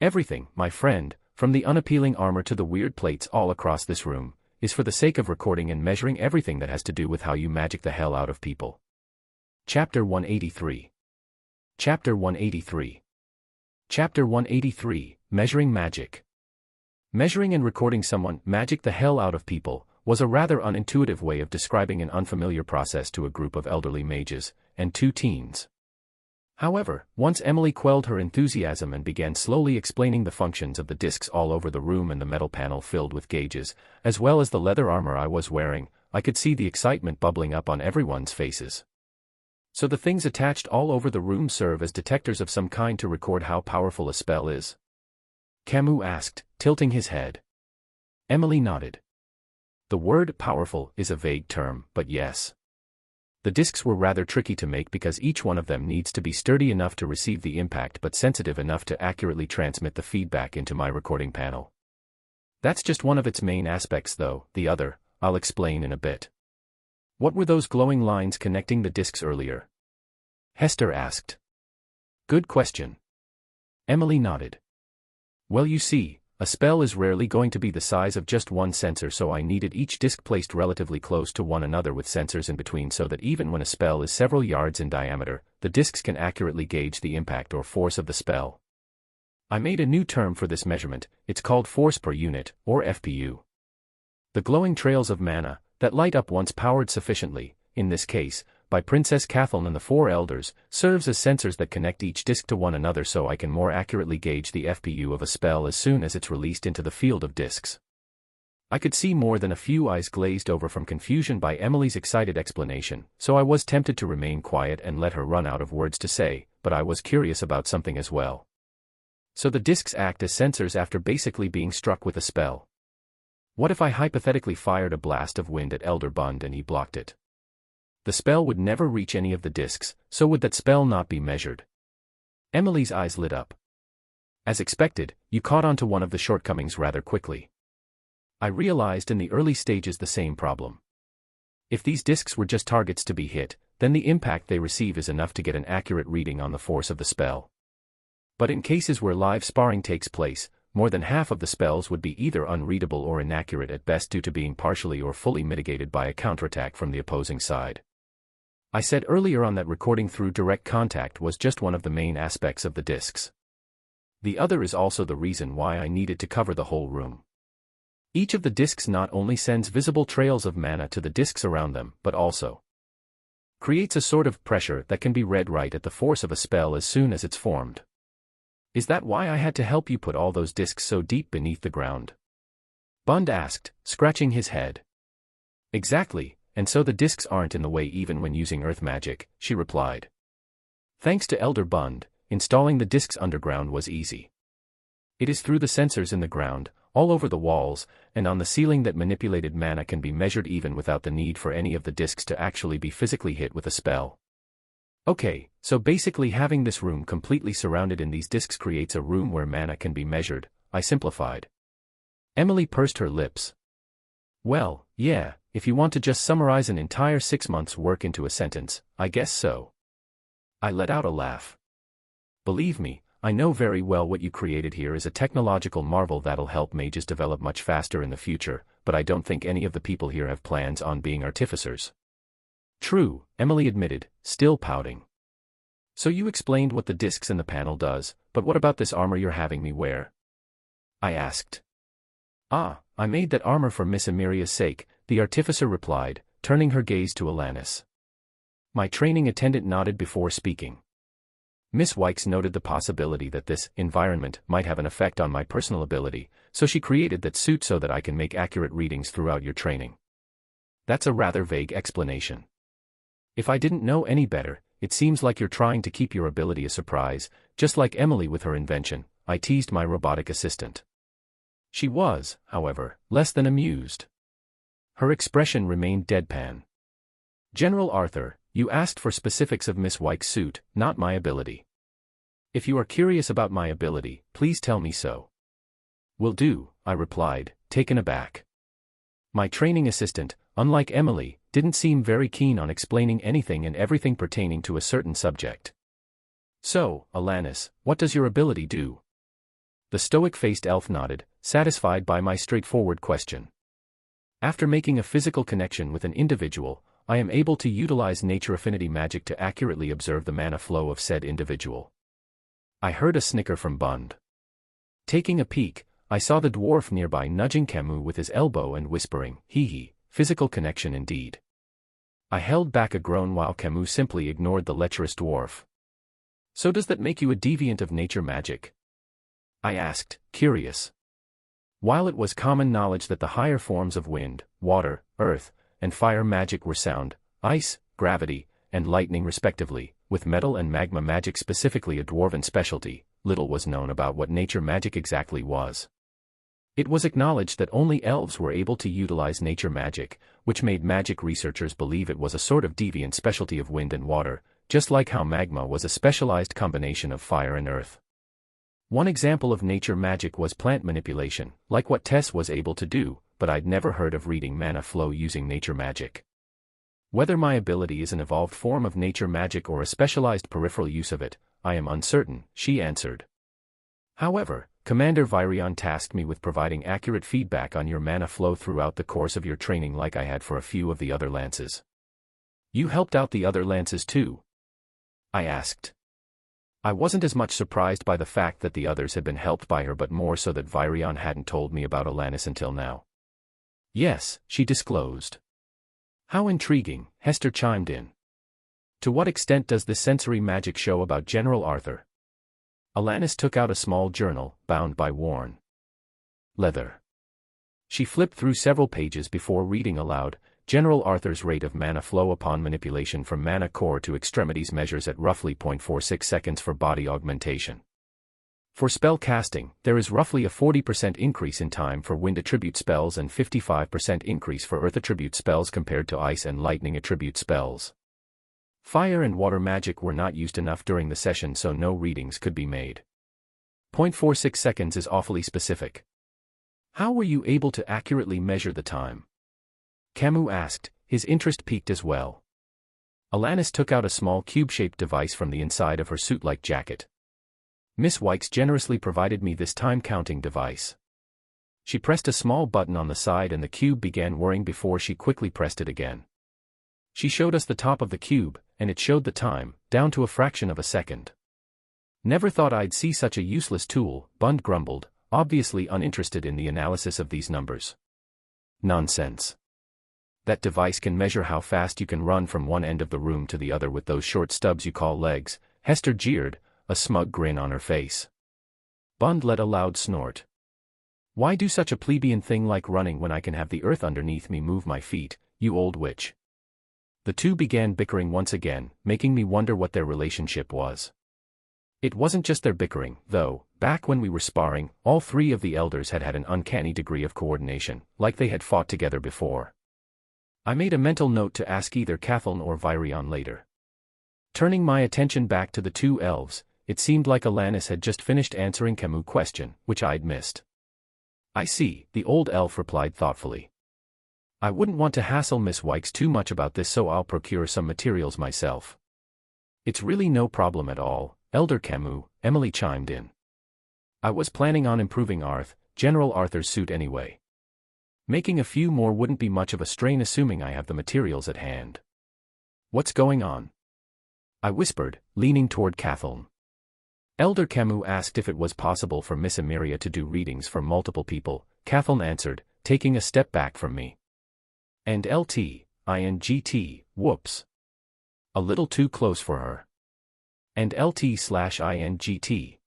Everything, my friend, from the unappealing armor to the weird plates all across this room, is for the sake of recording and measuring everything that has to do with how you magic the hell out of people. Chapter 183. Chapter 183. Chapter 183, Measuring Magic. Measuring and recording someone magic the hell out of people was a rather unintuitive way of describing an unfamiliar process to a group of elderly mages and 2 teens. However, once Emily quelled her enthusiasm and began slowly explaining the functions of the discs all over the room and the metal panel filled with gauges, as well as the leather armor I was wearing, I could see the excitement bubbling up on everyone's faces. So the things attached all over the room serve as detectors of some kind to record how powerful a spell is? Camus asked, tilting his head. Emily nodded. The word powerful is a vague term, but yes. The discs were rather tricky to make because each one of them needs to be sturdy enough to receive the impact but sensitive enough to accurately transmit the feedback into my recording panel. That's just one of its main aspects though, the other, I'll explain in a bit. What were those glowing lines connecting the discs earlier? Hester asked. Good question. Emily nodded. Well, you see, a spell is rarely going to be the size of just one sensor, so I needed each disc placed relatively close to one another with sensors in between so that even when a spell is several yards in diameter, the discs can accurately gauge the impact or force of the spell. I made a new term for this measurement, it's called force per unit, or FPU. The glowing trails of mana, that light up once powered sufficiently, in this case, by Princess Kathleen and the 4 elders, serves as sensors that connect each disc to one another so I can more accurately gauge the FPU of a spell as soon as it's released into the field of discs. I could see more than a few eyes glazed over from confusion by Emily's excited explanation, so I was tempted to remain quiet and let her run out of words to say, but I was curious about something as well. So the discs act as sensors after basically being struck with a spell. What if I hypothetically fired a blast of wind at Elder Bund and he blocked it? The spell would never reach any of the discs, so would that spell not be measured? Emily's eyes lit up. As expected, you caught on to one of the shortcomings rather quickly. I realized in the early stages the same problem. If these discs were just targets to be hit, then the impact they receive is enough to get an accurate reading on the force of the spell. But in cases where live sparring takes place, more than half of the spells would be either unreadable or inaccurate at best due to being partially or fully mitigated by a counterattack from the opposing side. I said earlier on that recording through direct contact was just one of the main aspects of the discs. The other is also the reason why I needed to cover the whole room. Each of the discs not only sends visible trails of mana to the discs around them, but also creates a sort of pressure that can be read right at the force of a spell as soon as it's formed. Is that why I had to help you put all those discs so deep beneath the ground? Bund asked, scratching his head. Exactly. And so the discs aren't in the way even when using earth magic, she replied. Thanks to Elder Bund, installing the discs underground was easy. It is through the sensors in the ground, all over the walls, and on the ceiling that manipulated mana can be measured even without the need for any of the discs to actually be physically hit with a spell. Okay, so basically having this room completely surrounded in these discs creates a room where mana can be measured, I simplified. Emily pursed her lips. Well, yeah, if you want to just summarize an entire 6 months' work into a sentence, I guess so. I let out a laugh. Believe me, I know very well what you created here is a technological marvel that'll help mages develop much faster in the future, but I don't think any of the people here have plans on being artificers. True, Emily admitted, still pouting. So you explained what the discs in the panel does, but what about this armor you're having me wear? I asked. Ah, I made that armor for Miss Emiria's sake, the artificer replied, turning her gaze to Alanis. My training attendant nodded before speaking. Miss Wykes noted the possibility that this environment might have an effect on my personal ability, so she created that suit so that I can make accurate readings throughout your training. That's a rather vague explanation. If I didn't know any better, it seems like you're trying to keep your ability a surprise, just like Emily with her invention, I teased my robotic assistant. She was, however, less than amused. Her expression remained deadpan. General Arthur, you asked for specifics of Miss Wykes' suit, not my ability. If you are curious about my ability, please tell me so. Will do, I replied, taken aback. My training assistant, unlike Emily, didn't seem very keen on explaining anything and everything pertaining to a certain subject. So, Alanis, what does your ability do? The stoic-faced elf nodded, satisfied by my straightforward question. After making a physical connection with an individual, I am able to utilize nature affinity magic to accurately observe the mana flow of said individual. I heard a snicker from Bund. Taking a peek, I saw the dwarf nearby nudging Camus with his elbow and whispering, hee hee, physical connection indeed. I held back a groan while Camus simply ignored the lecherous dwarf. So does that make you a deviant of nature magic? I asked, curious. While it was common knowledge that the higher forms of wind, water, earth, and fire magic were sound, ice, gravity, and lightning respectively, with metal and magma magic specifically a dwarven specialty, little was known about what nature magic exactly was. It was acknowledged that only elves were able to utilize nature magic, which made magic researchers believe it was a sort of deviant specialty of wind and water, just like how magma was a specialized combination of fire and earth. One example of nature magic was plant manipulation, like what Tess was able to do, but I'd never heard of reading mana flow using nature magic. Whether my ability is an evolved form of nature magic or a specialized peripheral use of it, I am uncertain, she answered. However, Commander Virion tasked me with providing accurate feedback on your mana flow throughout the course of your training like I had for a few of the other lances. You helped out the other lances too? I asked. I wasn't as much surprised by the fact that the others had been helped by her but more so that Virion hadn't told me about Alanis until now. Yes, she disclosed. How intriguing, Hester chimed in. To what extent does this sensory magic show about General Arthur? Alanis took out a small journal, bound by worn leather. She flipped through several pages before reading aloud. General Arthur's rate of mana flow upon manipulation from mana core to extremities measures at roughly 0.46 seconds for body augmentation. For spell casting, there is roughly a 40% increase in time for wind attribute spells and 55% increase for earth attribute spells compared to ice and lightning attribute spells. Fire and water magic were not used enough during the session so no readings could be made. 0.46 seconds is awfully specific. How were you able to accurately measure the time? Camus asked, his interest piqued as well. Alanis took out a small cube-shaped device from the inside of her suit-like jacket. Miss Wykes generously provided me this time-counting device. She pressed a small button on the side and the cube began whirring before she quickly pressed it again. She showed us the top of the cube, and it showed the time, down to a fraction of a second. Never thought I'd see such a useless tool, Bund grumbled, obviously uninterested in the analysis of these numbers. Nonsense. That device can measure how fast you can run from one end of the room to the other with those short stubs you call legs, Hester jeered, a smug grin on her face. Bund let a loud snort. Why do such a plebeian thing like running when I can have the earth underneath me move my feet, you old witch? The two began bickering once again, making me wonder what their relationship was. It wasn't just their bickering, though. Back when we were sparring, all three of the elders had an uncanny degree of coordination, like they had fought together before. I made a mental note to ask either Catheln or Virion later. Turning my attention back to the two elves, it seemed like Alanis had just finished answering Camus' question, which I'd missed. I see, the old elf replied thoughtfully. I wouldn't want to hassle Miss Wykes too much about this, so I'll procure some materials myself. It's really no problem at all, Elder Camus, Emily chimed in. I was planning on improving General Arthur's suit anyway. Making a few more wouldn't be much of a strain assuming I have the materials at hand. What's going on? I whispered, leaning toward Kathleen. Elder Camus asked if it was possible for Miss Emeria to do readings for multiple people. Kathleen answered, taking a step back from me. And LT-INGT, whoops. A little too close for her. And LT/INGT.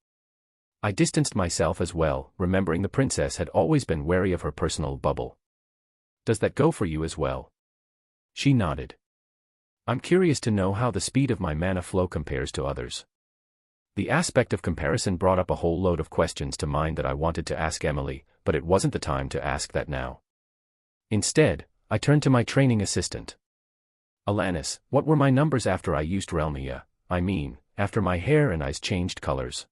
I distanced myself as well, remembering the princess had always been wary of her personal bubble. Does that go for you as well? She nodded. I'm curious to know how the speed of my mana flow compares to others. The aspect of comparison brought up a whole load of questions to mind that I wanted to ask Emily, but it wasn't the time to ask that now. Instead, I turned to my training assistant. Alanis, what were my numbers after I used Realmia? I mean, after my hair and eyes changed colors.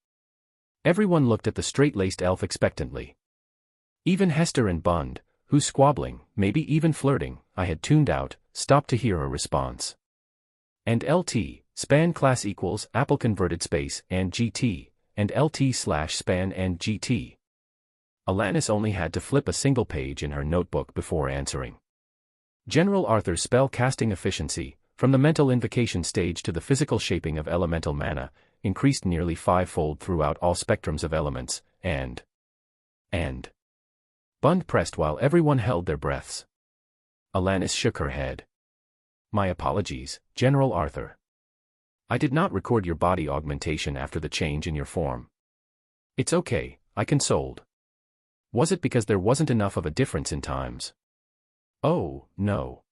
Everyone looked at the straight-laced elf expectantly. Even Hester and Bund, whose squabbling, maybe even flirting, I had tuned out, stopped to hear her response. And LT, span class equals Apple converted space and GT, and LT/span and GT. Alanis only had to flip a single page in her notebook before answering. General Arthur's spell casting efficiency, from the mental invocation stage to the physical shaping of elemental mana, increased nearly 5-fold throughout all spectrums of elements, and Bund pressed while everyone held their breaths. Alanis shook her head. My apologies, General Arthur. I did not record your body augmentation after the change in your form. It's okay, I consoled. Was it because there wasn't enough of a difference in times? Oh, no.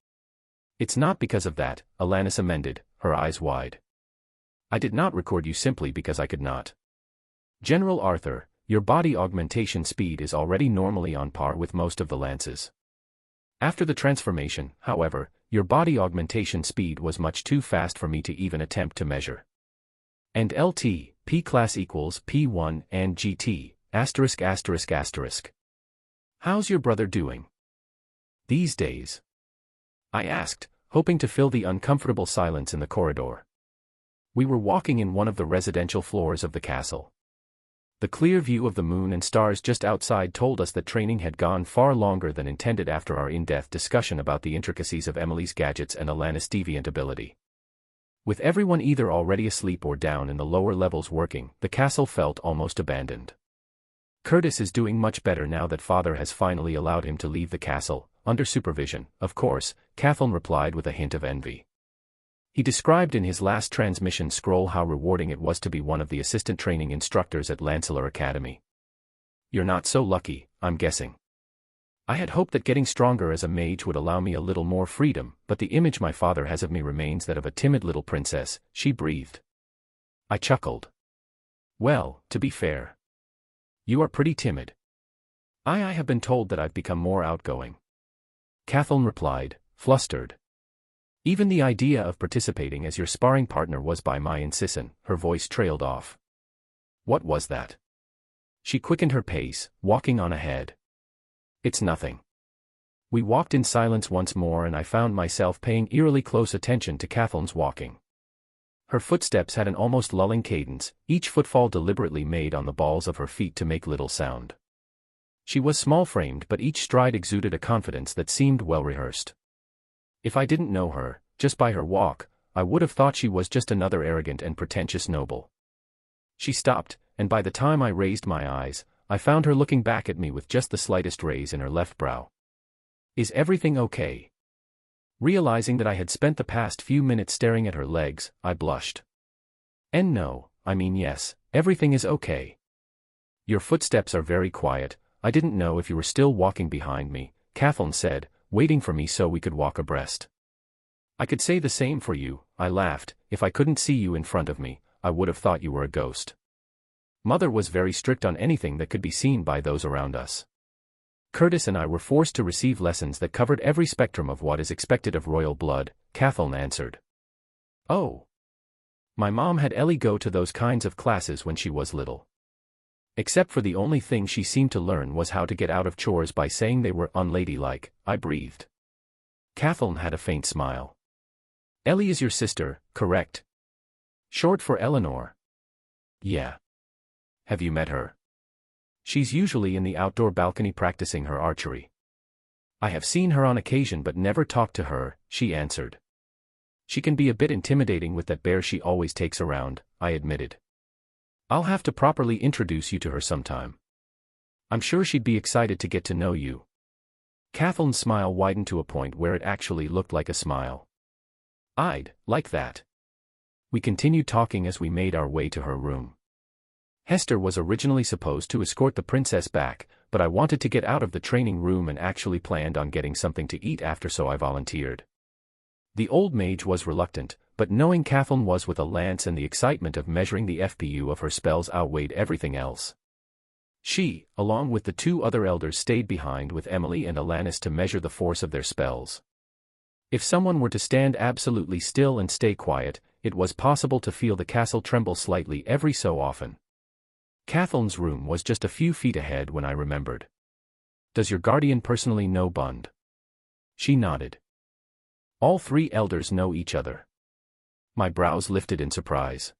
It's not because of that, Alanis amended, her eyes wide. I did not record you simply because I could not. General Arthur, your body augmentation speed is already normally on par with most of the lances. After the transformation, however, your body augmentation speed was much too fast for me to even attempt to measure. And LT, P class equals P1 and GT, ****. How's your brother doing these days? I asked, hoping to fill the uncomfortable silence in the corridor. We were walking in one of the residential floors of the castle. The clear view of the moon and stars just outside told us that training had gone far longer than intended after our in-depth discussion about the intricacies of Emily's gadgets and Alanis' deviant ability. With everyone either already asleep or down in the lower levels working, the castle felt almost abandoned. Curtis is doing much better now that father has finally allowed him to leave the castle, under supervision, of course, Kathleen replied with a hint of envy. He described in his last transmission scroll how rewarding it was to be one of the assistant training instructors at Lancelot Academy. You're not so lucky, I'm guessing. I had hoped that getting stronger as a mage would allow me a little more freedom, but the image my father has of me remains that of a timid little princess, she breathed. I chuckled. Well, to be fair. You are pretty timid. I have been told that I've become more outgoing. Kathleen replied, flustered. Even the idea of participating as your sparring partner was by my insistence. Her voice trailed off. What was that? She quickened her pace, walking on ahead. It's nothing. We walked in silence once more and I found myself paying eerily close attention to Kathleen's walking. Her footsteps had an almost lulling cadence, each footfall deliberately made on the balls of her feet to make little sound. She was small-framed but each stride exuded a confidence that seemed well-rehearsed. If I didn't know her, just by her walk, I would have thought she was just another arrogant and pretentious noble. She stopped, and by the time I raised my eyes, I found her looking back at me with just the slightest raise in her left brow. Is everything okay? Realizing that I had spent the past few minutes staring at her legs, I blushed. And no, I mean yes, everything is okay. Your footsteps are very quiet, I didn't know if you were still walking behind me, Kathleen said, waiting for me so we could walk abreast. I could say the same for you, I laughed. If I couldn't see you in front of me, I would have thought you were a ghost. Mother was very strict on anything that could be seen by those around us. Curtis and I were forced to receive lessons that covered every spectrum of what is expected of royal blood, Kathleen answered. Oh. My mom had Ellie go to those kinds of classes when she was little. Except for the only thing she seemed to learn was how to get out of chores by saying they were unladylike, I breathed. Kathleen had a faint smile. Ellie is your sister, correct? Short for Eleanor. Yeah. Have you met her? She's usually in the outdoor balcony practicing her archery. I have seen her on occasion but never talked to her, she answered. She can be a bit intimidating with that bear she always takes around, I admitted. I'll have to properly introduce you to her sometime. I'm sure she'd be excited to get to know you. Kathleen's smile widened to a point where it actually looked like a smile. I'd like that. We continued talking as we made our way to her room. Hester was originally supposed to escort the princess back, but I wanted to get out of the training room and actually planned on getting something to eat after, so I volunteered. The old mage was reluctant, but knowing Kathleen was with a lance and the excitement of measuring the FPU of her spells outweighed everything else. She, along with the two other elders, stayed behind with Emily and Alanis to measure the force of their spells. If someone were to stand absolutely still and stay quiet, it was possible to feel the castle tremble slightly every so often. Kathleen's room was just a few feet ahead when I remembered. Does your guardian personally know Bund? She nodded. All three elders know each other. My brows lifted in surprise.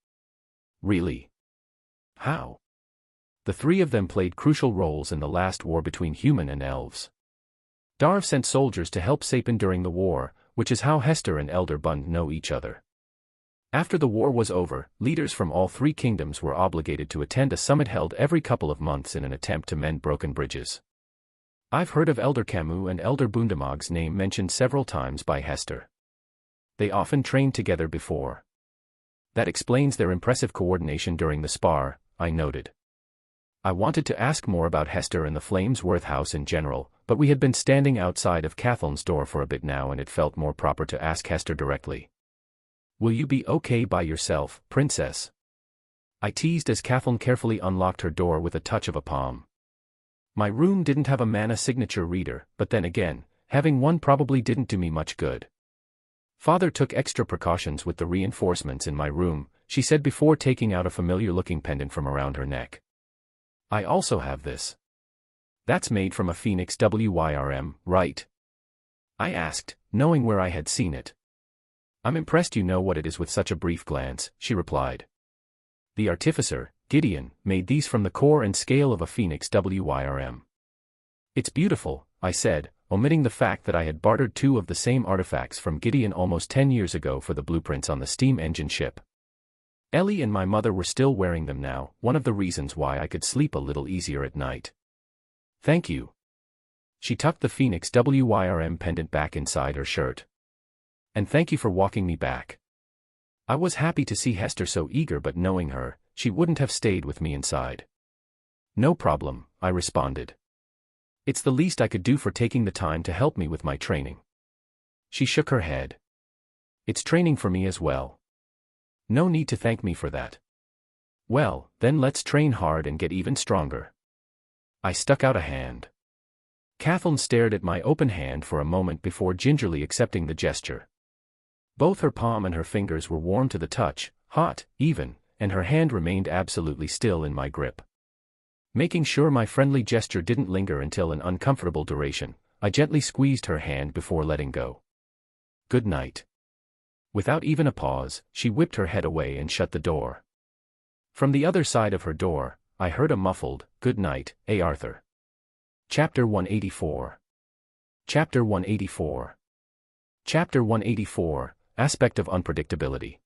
Really? How? The three of them played crucial roles in the last war between human and elves. Darv sent soldiers to help Sapin during the war, which is how Hester and Elder Bund know each other. After the war was over, leaders from all three kingdoms were obligated to attend a summit held every couple of months in an attempt to mend broken bridges. I've heard of Elder Camus and Elder Bundamog's name mentioned several times by Hester. They often trained together before. That explains their impressive coordination during the spar, I noted. I wanted to ask more about Hester and the Flamesworth house in general, but we had been standing outside of Kathleen's door for a bit now and it felt more proper to ask Hester directly. Will you be okay by yourself, princess? I teased as Kathleen carefully unlocked her door with a touch of a palm. My room didn't have a mana signature reader, but then again, having one probably didn't do me much good. Father took extra precautions with the reinforcements in my room, she said before taking out a familiar-looking pendant from around her neck. I also have this. That's made from a phoenix WYRM, right? I asked, knowing where I had seen it. I'm impressed you know what it is with such a brief glance, she replied. The artificer, Gideon, made these from the core and scale of a phoenix WYRM. It's beautiful, I said, omitting the fact that I had bartered two of the same artifacts from Gideon almost 10 years ago for the blueprints on the steam engine ship. Ellie and my mother were still wearing them now, one of the reasons why I could sleep a little easier at night. Thank you. She tucked the Phoenix WYRM pendant back inside her shirt. And thank you for walking me back. I was happy to see Hester so eager, but knowing her, she wouldn't have stayed with me inside. No problem, I responded. It's the least I could do for taking the time to help me with my training. She shook her head. It's training for me as well. No need to thank me for that. Well, then let's train hard and get even stronger. I stuck out a hand. Kathleen stared at my open hand for a moment before gingerly accepting the gesture. Both her palm and her fingers were warm to the touch, hot, even, and her hand remained absolutely still in my grip. Making sure my friendly gesture didn't linger until an uncomfortable duration, I gently squeezed her hand before letting go. Good night. Without even a pause, she whipped her head away and shut the door. From the other side of her door, I heard a muffled, "Good night, A. Arthur." Chapter 184. Chapter 184. Chapter 184, Aspect of Unpredictability.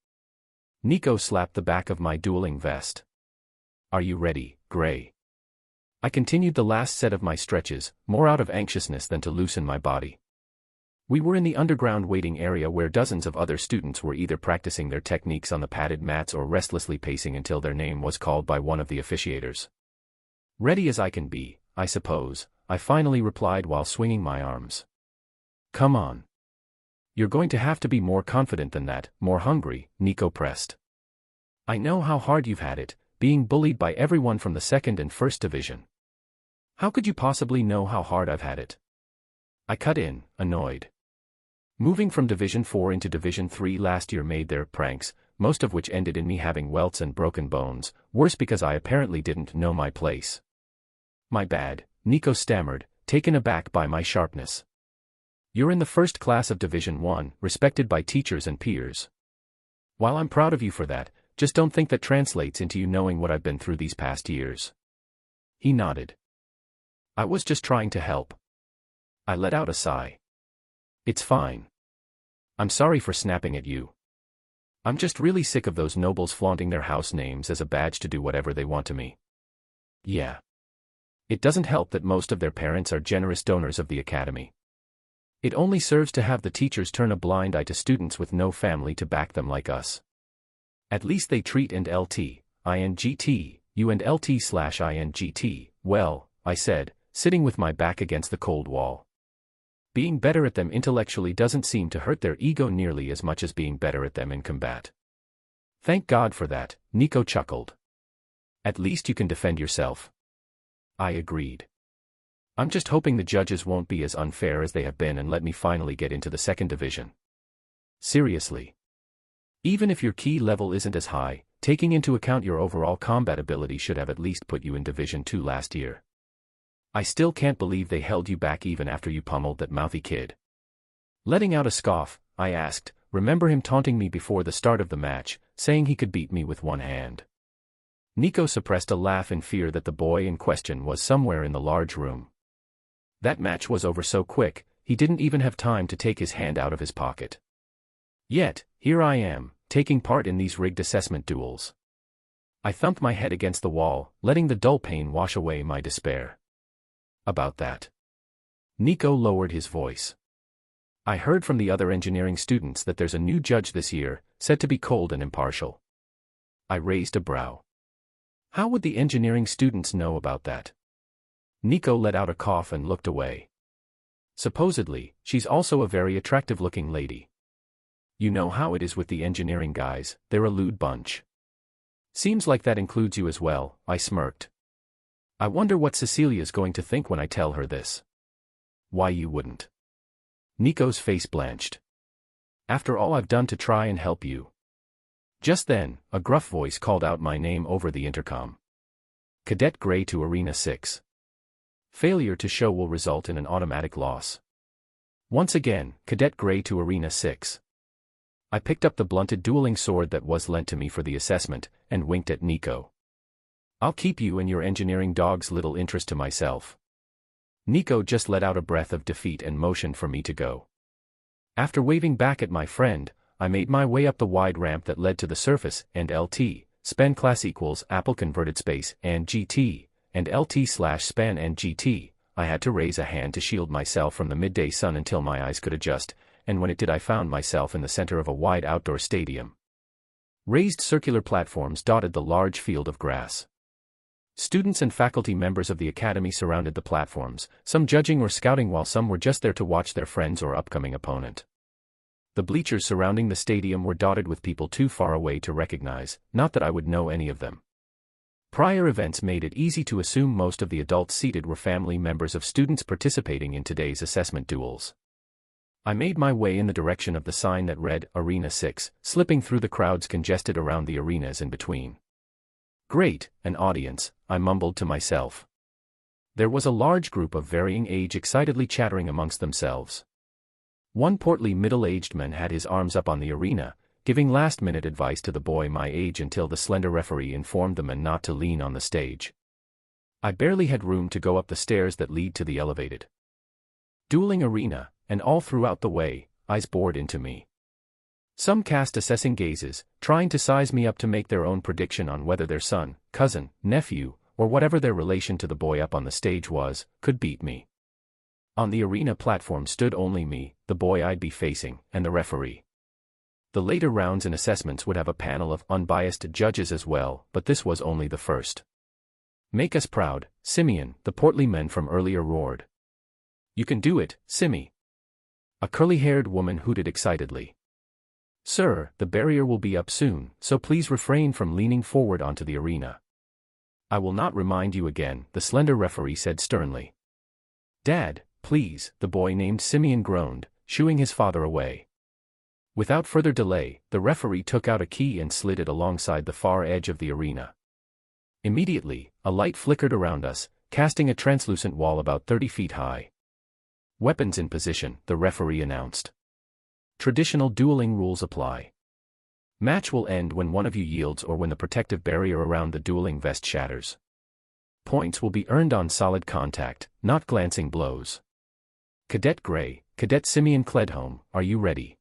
Nico slapped the back of my dueling vest. Are you ready, Gray? I continued the last set of my stretches, more out of anxiousness than to loosen my body. We were in the underground waiting area where dozens of other students were either practicing their techniques on the padded mats or restlessly pacing until their name was called by one of the officiators. Ready as I can be, I suppose, I finally replied while swinging my arms. Come on. You're going to have to be more confident than that, more hungry, Nico pressed. I know how hard you've had it, being bullied by everyone from the 2nd and 1st Division. How could you possibly know how hard I've had it? I cut in, annoyed. Moving from Division 4 into Division 3 last year made their pranks, most of which ended in me having welts and broken bones, worse because I apparently didn't know my place. "My bad," Nico stammered, taken aback by my sharpness. "You're in the first class of Division 1, respected by teachers and peers. While I'm proud of you for that, just don't think that translates into you knowing what I've been through these past years." He nodded. "I was just trying to help." I let out a sigh. "It's fine. I'm sorry for snapping at you. I'm just really sick of those nobles flaunting their house names as a badge to do whatever they want to me." "Yeah. It doesn't help that most of their parents are generous donors of the academy. It only serves to have the teachers turn a blind eye to students with no family to back them like us. At least they treat INGT, you and LT/INGT, well," I said, sitting with my back against the cold wall. "Being better at them intellectually doesn't seem to hurt their ego nearly as much as being better at them in combat." "Thank God for that," Nico chuckled. "At least you can defend yourself." I agreed. "I'm just hoping the judges won't be as unfair as they have been and let me finally get into the second division. Seriously. Even if your key level isn't as high, taking into account your overall combat ability should have at least put you in Division 2 last year. I still can't believe they held you back even after you pummeled that mouthy kid." Letting out a scoff, I asked, "Remember him taunting me before the start of the match, saying he could beat me with one hand?" Nico suppressed a laugh in fear that the boy in question was somewhere in the large room. "That match was over so quick, he didn't even have time to take his hand out of his pocket. Yet, here I am, taking part in these rigged assessment duels." I thumped my head against the wall, letting the dull pain wash away my despair. "About that." Nico lowered his voice. "I heard from the other engineering students that there's a new judge this year, said to be cold and impartial." I raised a brow. "How would the engineering students know about that?" Nico let out a cough and looked away. "Supposedly, she's also a very attractive-looking lady. You know how it is with the engineering guys, they're a lewd bunch." "Seems like that includes you as well," I smirked. "I wonder what Cecilia's going to think when I tell her this." "Why you wouldn't?" Nico's face blanched. "After all I've done to try and help you." Just then, a gruff voice called out my name over the intercom. "Cadet Gray to Arena 6. Failure to show will result in an automatic loss." Once again, Cadet Gray to Arena 6. I picked up the blunted dueling sword that was lent to me for the assessment, and winked at Nico. "I'll keep you and your engineering dog's little interest to myself." Nico just let out a breath of defeat and motioned for me to go. After waving back at my friend, I made my way up the wide ramp that led to the surface, and LT, span class equals Apple converted space, and GT, and LT/span and GT, I had to raise a hand to shield myself from the midday sun until my eyes could adjust, and when it did I found myself in the center of a wide outdoor stadium. Raised circular platforms dotted the large field of grass. Students and faculty members of the academy surrounded the platforms, some judging or scouting while some were just there to watch their friends or upcoming opponent. The bleachers surrounding the stadium were dotted with people too far away to recognize, not that I would know any of them. Prior events made it easy to assume most of the adults seated were family members of students participating in today's assessment duels. I made my way in the direction of the sign that read Arena 6, slipping through the crowds congested around the arenas in between. "Great, an audience," I mumbled to myself. There was a large group of varying age excitedly chattering amongst themselves. One portly middle-aged man had his arms up on the arena, giving last-minute advice to the boy my age until the slender referee informed the man not to lean on the stage. I barely had room to go up the stairs that lead to the elevated dueling arena, and all throughout the way, eyes bored into me. Some cast assessing gazes, trying to size me up to make their own prediction on whether their son, cousin, nephew, or whatever their relation to the boy up on the stage was, could beat me. On the arena platform stood only me, the boy I'd be facing, and the referee. The later rounds and assessments would have a panel of unbiased judges as well, but this was only the first. "Make us proud, Simeon," the portly man from earlier roared. "You can do it, Simmy." A curly-haired woman hooted excitedly. "Sir, the barrier will be up soon, so please refrain from leaning forward onto the arena." "I will not remind you again," the slender referee said sternly. "Dad, please," the boy named Simeon groaned, shooing his father away. Without further delay, the referee took out a key and slid it alongside the far edge of the arena. Immediately, a light flickered around us, casting a translucent wall about 30 feet high. "Weapons in position," the referee announced. "Traditional dueling rules apply. Match will end when one of you yields or when the protective barrier around the dueling vest shatters. Points will be earned on solid contact, not glancing blows. Cadet Gray, Cadet Simeon Cledholm, are you ready?"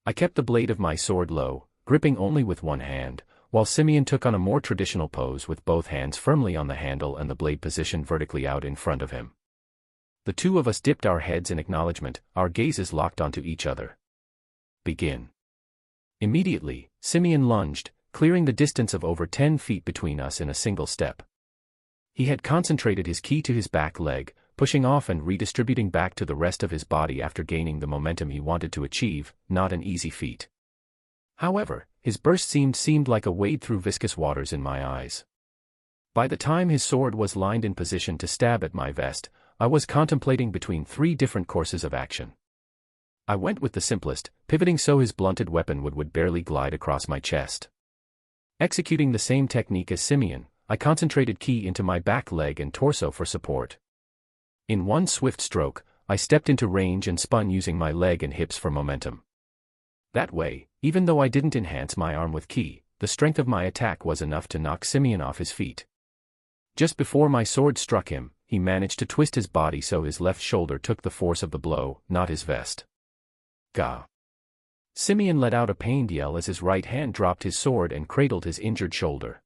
I kept the blade of my sword low, gripping only with one hand, while Simeon took on a more traditional pose with both hands firmly on the handle and the blade positioned vertically out in front of him. The two of us dipped our heads in acknowledgement, our gazes locked onto each other. "Begin." Immediately, Simeon lunged, clearing the distance of over 10 feet between us in a single step. He had concentrated his ki to his back leg, pushing off and redistributing back to the rest of his body after gaining the momentum he wanted to achieve, not an easy feat. However, his burst seemed like a wade through viscous waters in my eyes. By the time his sword was lined in position to stab at my vest, I was contemplating between 3 different courses of action. I went with the simplest, pivoting so his blunted weapon would barely glide across my chest. Executing the same technique as Simeon, I concentrated ki into my back leg and torso for support. In one swift stroke, I stepped into range and spun using my leg and hips for momentum. That way, even though I didn't enhance my arm with ki, the strength of my attack was enough to knock Simeon off his feet. Just before my sword struck him, he managed to twist his body so his left shoulder took the force of the blow, not his vest. Gah! Simeon let out a pained yell as his right hand dropped his sword and cradled his injured shoulder.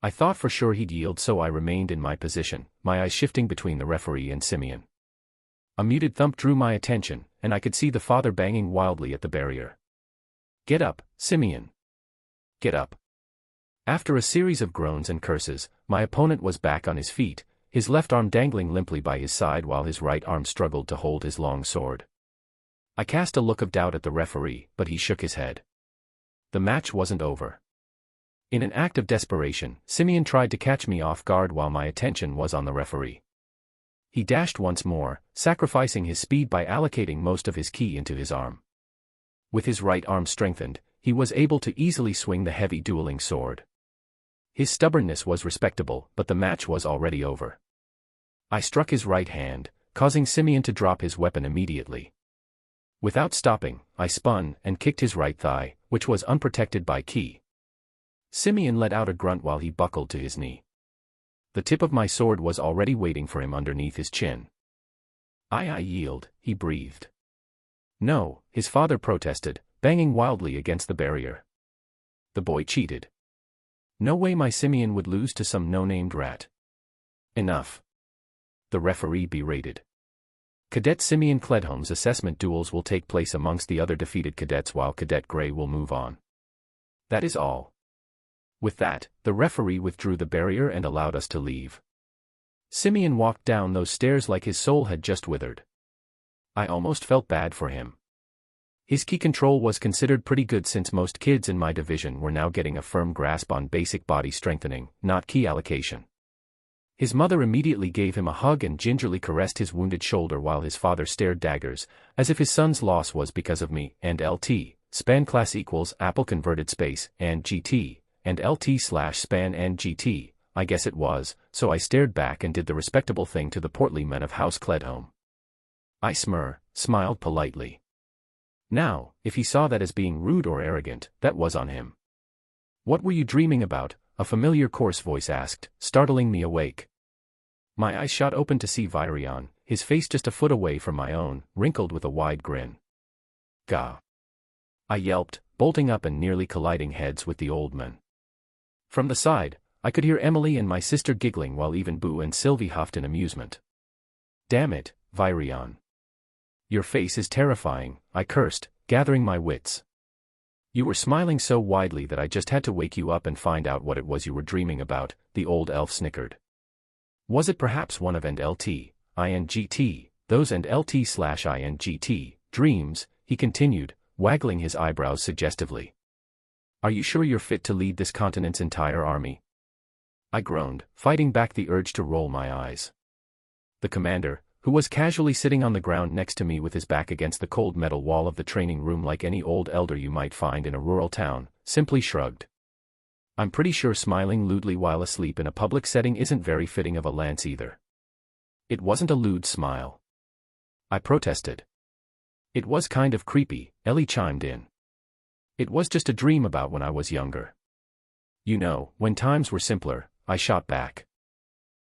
I thought for sure he'd yield, so I remained in my position, my eyes shifting between the referee and Simeon. A muted thump drew my attention, and I could see the father banging wildly at the barrier. "Get up, Simeon! Get up!" After a series of groans and curses, my opponent was back on his feet, his left arm dangling limply by his side while his right arm struggled to hold his long sword. I cast a look of doubt at the referee, but he shook his head. The match wasn't over. In an act of desperation, Simeon tried to catch me off guard while my attention was on the referee. He dashed once more, sacrificing his speed by allocating most of his ki into his arm. With his right arm strengthened, he was able to easily swing the heavy dueling sword. His stubbornness was respectable, but the match was already over. I struck his right hand, causing Simeon to drop his weapon immediately. Without stopping, I spun and kicked his right thigh, which was unprotected by ki. Simeon let out a grunt while he buckled to his knee. The tip of my sword was already waiting for him underneath his chin. I yield," he breathed. "No," his father protested, banging wildly against the barrier. "The boy cheated. No way my Simeon would lose to some no-named rat." "Enough," the referee berated. "Cadet Simeon Cledholm's assessment duels will take place amongst the other defeated cadets while Cadet Gray will move on. That is all." With that, the referee withdrew the barrier and allowed us to leave. Simeon walked down those stairs like his soul had just withered. I almost felt bad for him. His ki control was considered pretty good since most kids in my division were now getting a firm grasp on basic body strengthening, not ki allocation. His mother immediately gave him a hug and gingerly caressed his wounded shoulder while his father stared daggers, as if his son's loss was because of me, and LT, span class equals Apple converted space, and GT, and LT/span and GT, I guess it was, so I stared back and did the respectable thing to the portly men of House Cledholm. I smiled politely. Now, if he saw that as being rude or arrogant, that was on him. "What were you dreaming about?" a familiar coarse voice asked, startling me awake. My eyes shot open to see Virion, his face just a foot away from my own, wrinkled with a wide grin. "Gah!" I yelped, bolting up and nearly colliding heads with the old man. From the side, I could hear Emily and my sister giggling while even Boo and Sylvie huffed in amusement. "Damn it, Virion. Your face is terrifying," I cursed, gathering my wits. "You were smiling so widely that I just had to wake you up and find out what it was you were dreaming about," the old elf snickered. "Was it perhaps one of NLT, INGT, those NLT/INGT, dreams," he continued, waggling his eyebrows suggestively. "Are you sure you're fit to lead this continent's entire army?" I groaned, fighting back the urge to roll my eyes. The commander, who was casually sitting on the ground next to me with his back against the cold metal wall of the training room like any old elder you might find in a rural town, simply shrugged. I'm pretty sure smiling lewdly while asleep in a public setting isn't very fitting of a lance either. It wasn't a lewd smile. I protested. It was kind of creepy, Ellie chimed in. It was just a dream about when I was younger. You know, when times were simpler, I shot back.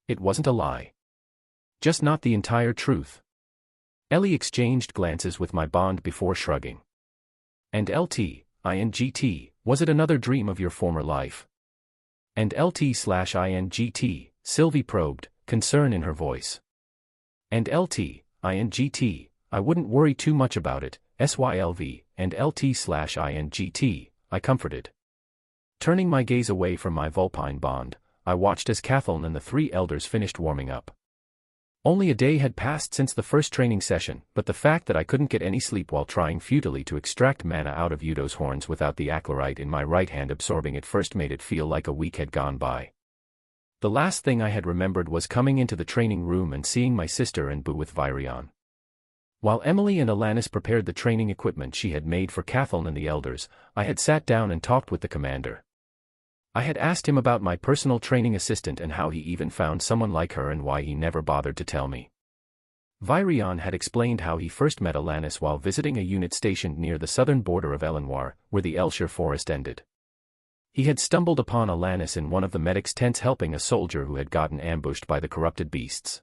It wasn't a lie. Just not the entire truth. Ellie exchanged glances with my bond before shrugging. And LT, was it another dream of your former life? And LT/INGT, Sylvie probed, concern in her voice. And LT/INGT, I wouldn't worry too much about it, SYLV, and LT/INGT, I comforted. Turning my gaze away from my vulpine bond, I watched as Kathleen and the three elders finished warming up. Only a day had passed since the first training session, but the fact that I couldn't get any sleep while trying futilely to extract mana out of Udo's horns without the acolyte in my right hand absorbing it first made it feel like a week had gone by. The last thing I had remembered was coming into the training room and seeing my sister and Boo with Virion. While Emily and Alanis prepared the training equipment she had made for Kathleen and the elders, I had sat down and talked with the commander. I had asked him about my personal training assistant and how he even found someone like her and why he never bothered to tell me. Virion had explained how he first met Alanis while visiting a unit stationed near the southern border of Elenoir, where the Elshire forest ended. He had stumbled upon Alanis in one of the medics' tents helping a soldier who had gotten ambushed by the corrupted beasts.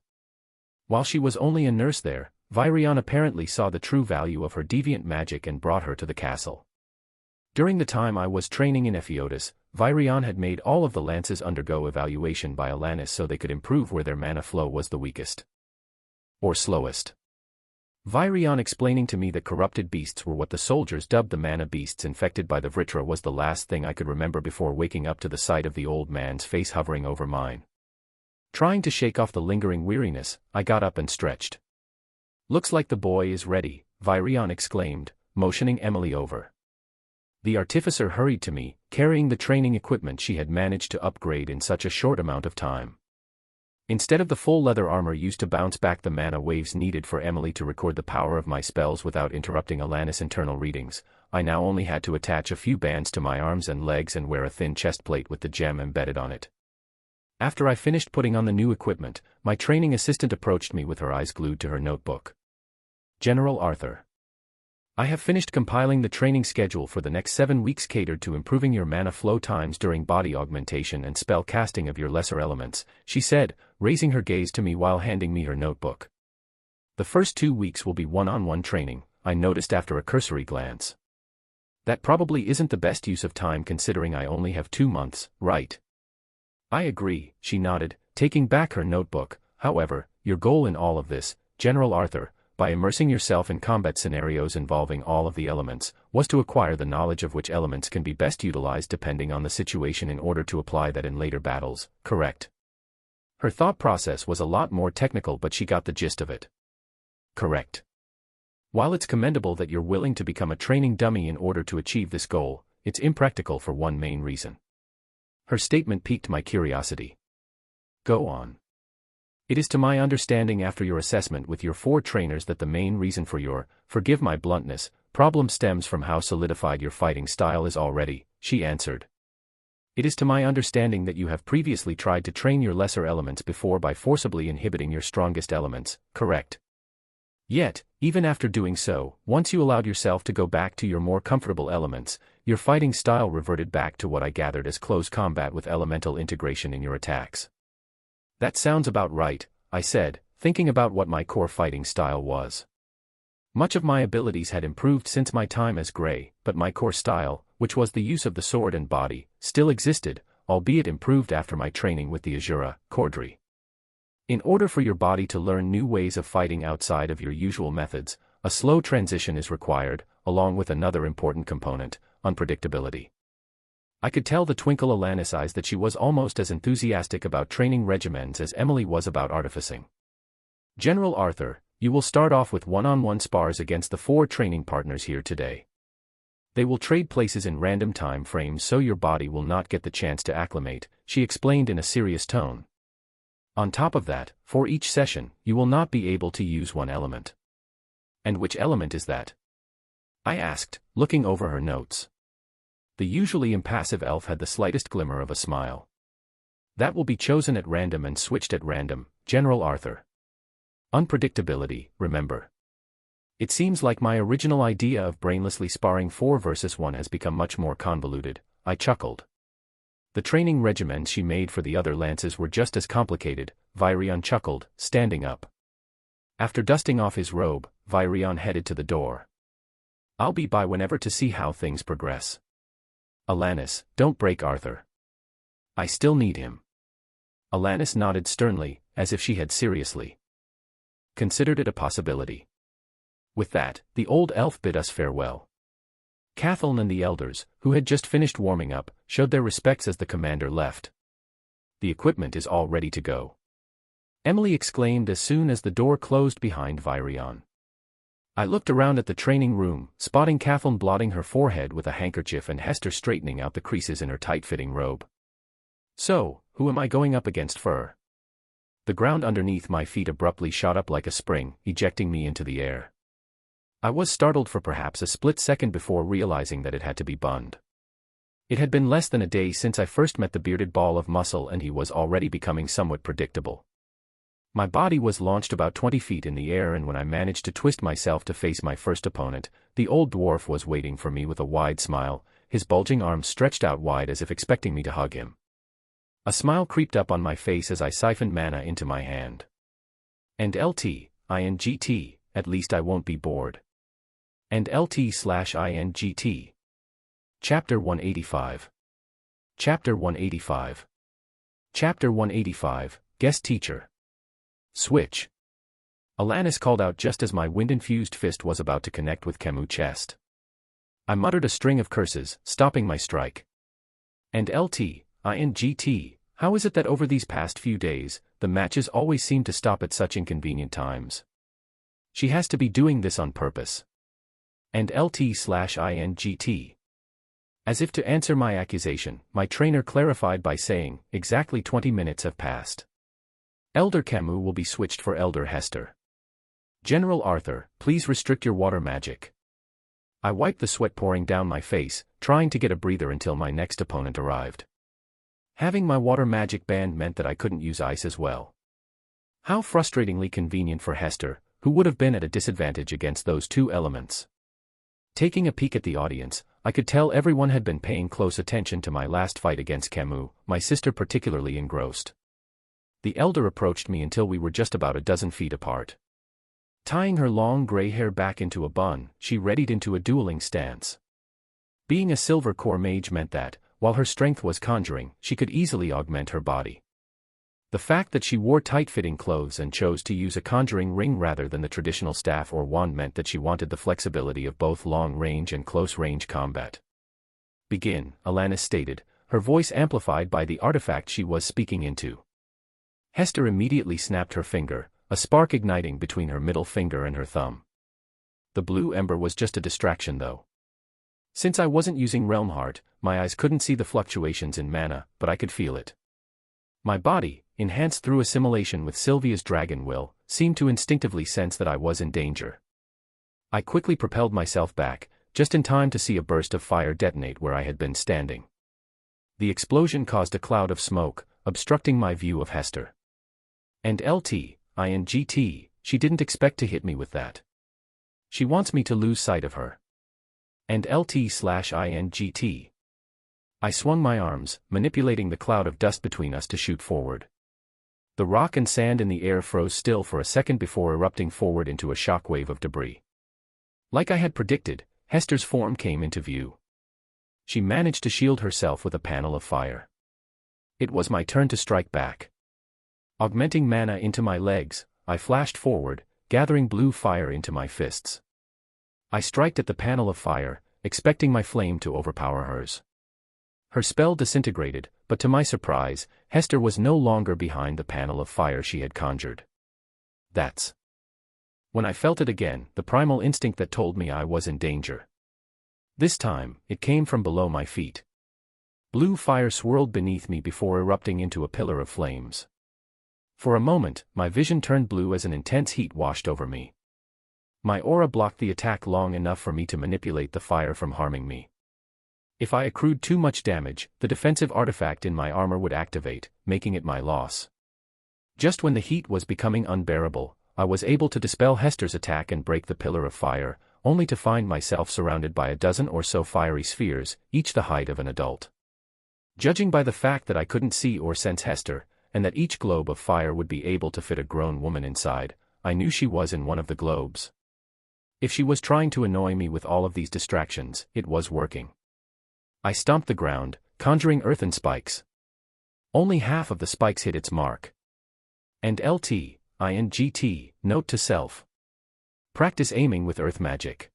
While she was only a nurse there, Virion apparently saw the true value of her deviant magic and brought her to the castle. During the time I was training in Epheotis, Virion had made all of the lances undergo evaluation by Alanis so they could improve where their mana flow was the weakest. Or slowest. Virion explaining to me that corrupted beasts were what the soldiers dubbed the mana beasts infected by the Vritra was the last thing I could remember before waking up to the sight of the old man's face hovering over mine. Trying to shake off the lingering weariness, I got up and stretched. Looks like the boy is ready, Virion exclaimed, motioning Emily over. The artificer hurried to me, carrying the training equipment she had managed to upgrade in such a short amount of time. Instead of the full leather armor used to bounce back the mana waves needed for Emily to record the power of my spells without interrupting Alanis' internal readings, I now only had to attach a few bands to my arms and legs and wear a thin chest plate with the gem embedded on it. After I finished putting on the new equipment, my training assistant approached me with her eyes glued to her notebook. General Arthur. I have finished compiling the training schedule for the next 7 weeks catered to improving your mana flow times during body augmentation and spell casting of your lesser elements, she said, raising her gaze to me while handing me her notebook. The first 2 weeks will be one-on-one training, I noticed after a cursory glance. That probably isn't the best use of time considering I only have 2 months, right? I agree, she nodded, taking back her notebook. However, your goal in all of this, General Arthur, by immersing yourself in combat scenarios involving all of the elements, was to acquire the knowledge of which elements can be best utilized depending on the situation in order to apply that in later battles, correct? Her thought process was a lot more technical but she got the gist of it. Correct. While it's commendable that you're willing to become a training dummy in order to achieve this goal, it's impractical for one main reason. Her statement piqued my curiosity. Go on. It is to my understanding after your assessment with your 4 trainers that the main reason for your, forgive my bluntness, problem stems from how solidified your fighting style is already, she answered. It is to my understanding that you have previously tried to train your lesser elements before by forcibly inhibiting your strongest elements, correct? Yet, even after doing so, once you allowed yourself to go back to your more comfortable elements, your fighting style reverted back to what I gathered as close combat with elemental integration in your attacks. That sounds about right, I said, thinking about what my core fighting style was. Much of my abilities had improved since my time as Grey, but my core style, which was the use of the sword and body, still existed, albeit improved after my training with the Azura, Cordry. In order for your body to learn new ways of fighting outside of your usual methods, a slow transition is required, along with another important component, unpredictability. I could tell the twinkle Alanis' eyes that she was almost as enthusiastic about training regimens as Emily was about artificing. General Arthur, you will start off with one-on-one spars against the 4 training partners here today. They will trade places in random time frames so your body will not get the chance to acclimate, she explained in a serious tone. On top of that, for each session, you will not be able to use one element. And which element is that? I asked, looking over her notes. The usually impassive elf had the slightest glimmer of a smile. That will be chosen at random and switched at random, General Arthur. Unpredictability, remember. It seems like my original idea of brainlessly sparring 4 versus 1 has become much more convoluted, I chuckled. The training regimens she made for the other lances were just as complicated, Virion chuckled, standing up. After dusting off his robe, Virion headed to the door. I'll be by whenever to see how things progress. Alanis, don't break Arthur. I still need him. Alanis nodded sternly, as if she had seriously considered it a possibility. With that, the old elf bid us farewell. Cathaln and the elders, who had just finished warming up, showed their respects as the commander left. The equipment is all ready to go. Emily exclaimed as soon as the door closed behind Virion. I looked around at the training room, spotting Cathaln blotting her forehead with a handkerchief and Hester straightening out the creases in her tight-fitting robe. So, who am I going up against for? The ground underneath my feet abruptly shot up like a spring, ejecting me into the air. I was startled for perhaps a split second before realizing that it had to be Bund. It had been less than a day since I first met the bearded ball of muscle and he was already becoming somewhat predictable. My body was launched about 20 feet in the air, and when I managed to twist myself to face my first opponent, the old dwarf was waiting for me with a wide smile, his bulging arms stretched out wide as if expecting me to hug him. A smile creeped up on my face as I siphoned mana into my hand. And LT/INGT, at least I won't be bored. And LT/INGT. Chapter 185. Chapter 185. Chapter 185, Guest Teacher. Switch. Alanis called out just as my wind-infused fist was about to connect with Camus' chest. I muttered a string of curses, stopping my strike. And LT/INGT, how is it that over these past few days, the matches always seem to stop at such inconvenient times? She has to be doing this on purpose. And LT/INGT. As if to answer my accusation, my trainer clarified by saying, exactly 20 minutes have passed. Elder Camus will be switched for Elder Hester. General Arthur, please restrict your water magic. I wiped the sweat pouring down my face, trying to get a breather until my next opponent arrived. Having my water magic banned meant that I couldn't use ice as well. How frustratingly convenient for Hester, who would have been at a disadvantage against those 2 elements. Taking a peek at the audience, I could tell everyone had been paying close attention to my last fight against Camus, my sister particularly engrossed. The elder approached me until we were just about a dozen feet apart. Tying her long gray hair back into a bun, she readied into a dueling stance. Being a silver core mage meant that, while her strength was conjuring, she could easily augment her body. The fact that she wore tight-fitting clothes and chose to use a conjuring ring rather than the traditional staff or wand meant that she wanted the flexibility of both long-range and close-range combat. Begin, Alanis stated, her voice amplified by the artifact she was speaking into. Hester immediately snapped her finger, a spark igniting between her middle finger and her thumb. The blue ember was just a distraction though. Since I wasn't using Realm Heart, my eyes couldn't see the fluctuations in mana, but I could feel it. My body, enhanced through assimilation with Sylvia's dragon will, seemed to instinctively sense that I was in danger. I quickly propelled myself back, just in time to see a burst of fire detonate where I had been standing. The explosion caused a cloud of smoke, obstructing my view of Hester. And LT/INGT, she didn't expect to hit me with that. She wants me to lose sight of her. And LT/INGT. I swung my arms, manipulating the cloud of dust between us to shoot forward. The rock and sand in the air froze still for a second before erupting forward into a shockwave of debris. Like I had predicted, Hester's form came into view. She managed to shield herself with a panel of fire. It was my turn to strike back. Augmenting mana into my legs, I flashed forward, gathering blue fire into my fists. I striked at the panel of fire, expecting my flame to overpower hers. Her spell disintegrated, but to my surprise, Hester was no longer behind the panel of fire she had conjured. That's when I felt it again, the primal instinct that told me I was in danger. This time, it came from below my feet. Blue fire swirled beneath me before erupting into a pillar of flames. For a moment, my vision turned blue as an intense heat washed over me. My aura blocked the attack long enough for me to manipulate the fire from harming me. If I accrued too much damage, the defensive artifact in my armor would activate, making it my loss. Just when the heat was becoming unbearable, I was able to dispel Hester's attack and break the pillar of fire, only to find myself surrounded by a dozen or so fiery spheres, each the height of an adult. Judging by the fact that I couldn't see or sense Hester, and that each globe of fire would be able to fit a grown woman inside, I knew she was in one of the globes. If she was trying to annoy me with all of these distractions, it was working. I stomped the ground, conjuring earthen spikes. Only half of the spikes hit its mark. And LT, note to self. Practice aiming with earth magic.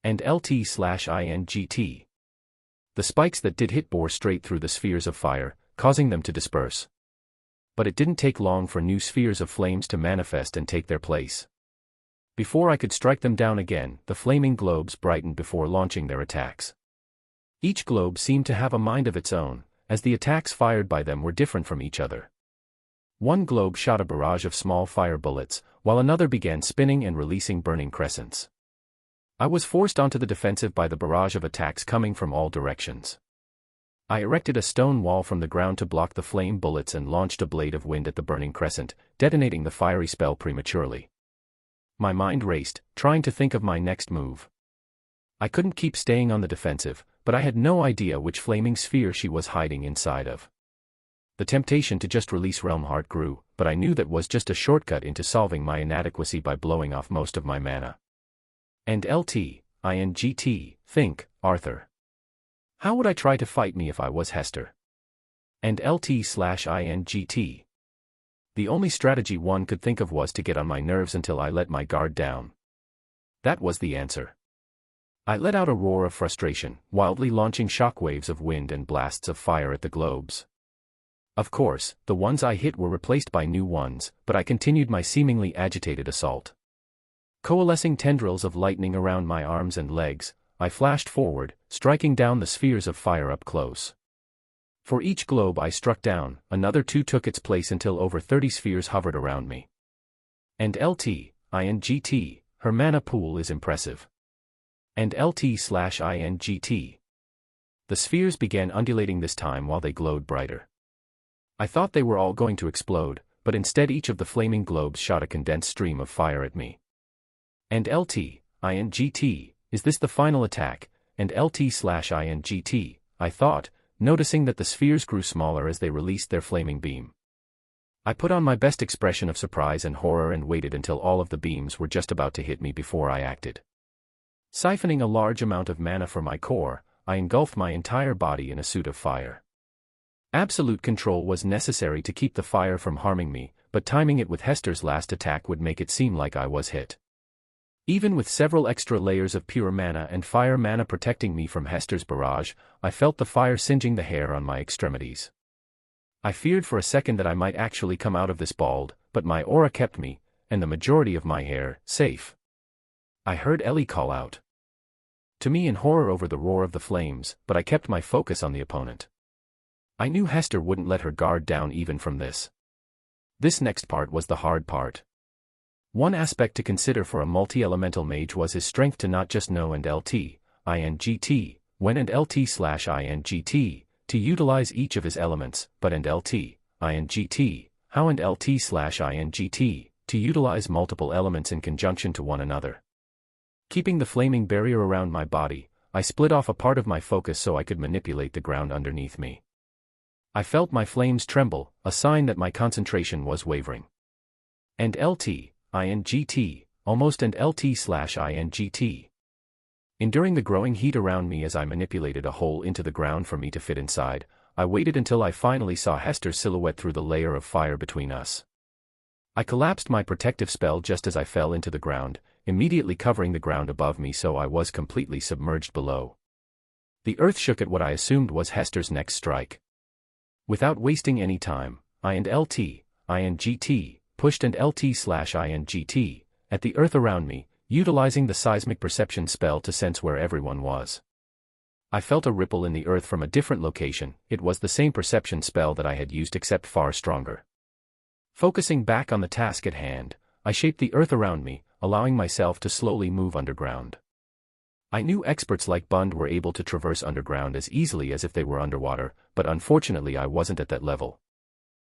And LT/INGT. The spikes that did hit bore straight through the spheres of fire, causing them to disperse. But it didn't take long for new spheres of flames to manifest and take their place. Before I could strike them down again, the flaming globes brightened before launching their attacks. Each globe seemed to have a mind of its own, as the attacks fired by them were different from each other. One globe shot a barrage of small fire bullets, while another began spinning and releasing burning crescents. I was forced onto the defensive by the barrage of attacks coming from all directions. I erected a stone wall from the ground to block the flame bullets and launched a blade of wind at the burning crescent, detonating the fiery spell prematurely. My mind raced, trying to think of my next move. I couldn't keep staying on the defensive, but I had no idea which flaming sphere she was hiding inside of. The temptation to just release Realm Heart grew, but I knew that was just a shortcut into solving my inadequacy by blowing off most of my mana. And LT, think, Arthur. How would I try to fight me if I was Hester? And LT/INGT. The only strategy one could think of was to get on my nerves until I let my guard down. That was the answer. I let out a roar of frustration, wildly launching shockwaves of wind and blasts of fire at the globes. Of course, the ones I hit were replaced by new ones, but I continued my seemingly agitated assault. Coalescing tendrils of lightning around my arms and legs, I flashed forward, striking down the spheres of fire up close. For each globe I struck down, another 2 took its place until over 30 spheres hovered around me. And LT/INGT, her mana pool is impressive. And LT/INGT. The spheres began undulating this time while they glowed brighter. I thought they were all going to explode, but instead each of the flaming globes shot a condensed stream of fire at me. And LT/INGT, is this the final attack? And LT/INGT, I thought, noticing that the spheres grew smaller as they released their flaming beam. I put on my best expression of surprise and horror and waited until all of the beams were just about to hit me before I acted. Siphoning a large amount of mana from my core, I engulfed my entire body in a suit of fire. Absolute control was necessary to keep the fire from harming me, but timing it with Hester's last attack would make it seem like I was hit. Even with several extra layers of pure mana and fire mana protecting me from Hester's barrage, I felt the fire singeing the hair on my extremities. I feared for a second that I might actually come out of this bald, but my aura kept me, and the majority of my hair, safe. I heard Ellie call out to me in horror over the roar of the flames, but I kept my focus on the opponent. I knew Hester wouldn't let her guard down even from this. This next part was the hard part. One aspect to consider for a multi-elemental mage was his strength to not just know and LT/INGT, when and LT/INGT, to utilize each of his elements, but and LT/INGT, how and LT/INGT, to utilize multiple elements in conjunction to one another. Keeping the flaming barrier around my body, I split off a part of my focus so I could manipulate the ground underneath me. I felt my flames tremble, a sign that my concentration was wavering. And LT/INGT, almost and LT/INGT. Enduring the growing heat around me as I manipulated a hole into the ground for me to fit inside, I waited until I finally saw Hester's silhouette through the layer of fire between us. I collapsed my protective spell just as I fell into the ground, immediately covering the ground above me so I was completely submerged below. The earth shook at what I assumed was Hester's next strike. Without wasting any time, I and LT/INGT pushed and LT/INGT at the earth around me, utilizing the seismic perception spell to sense where everyone was. I felt a ripple in the earth from a different location. It was the same perception spell that I had used except far stronger. Focusing back on the task at hand, I shaped the earth around me, allowing myself to slowly move underground. I knew experts like Bund were able to traverse underground as easily as if they were underwater, but unfortunately I wasn't at that level.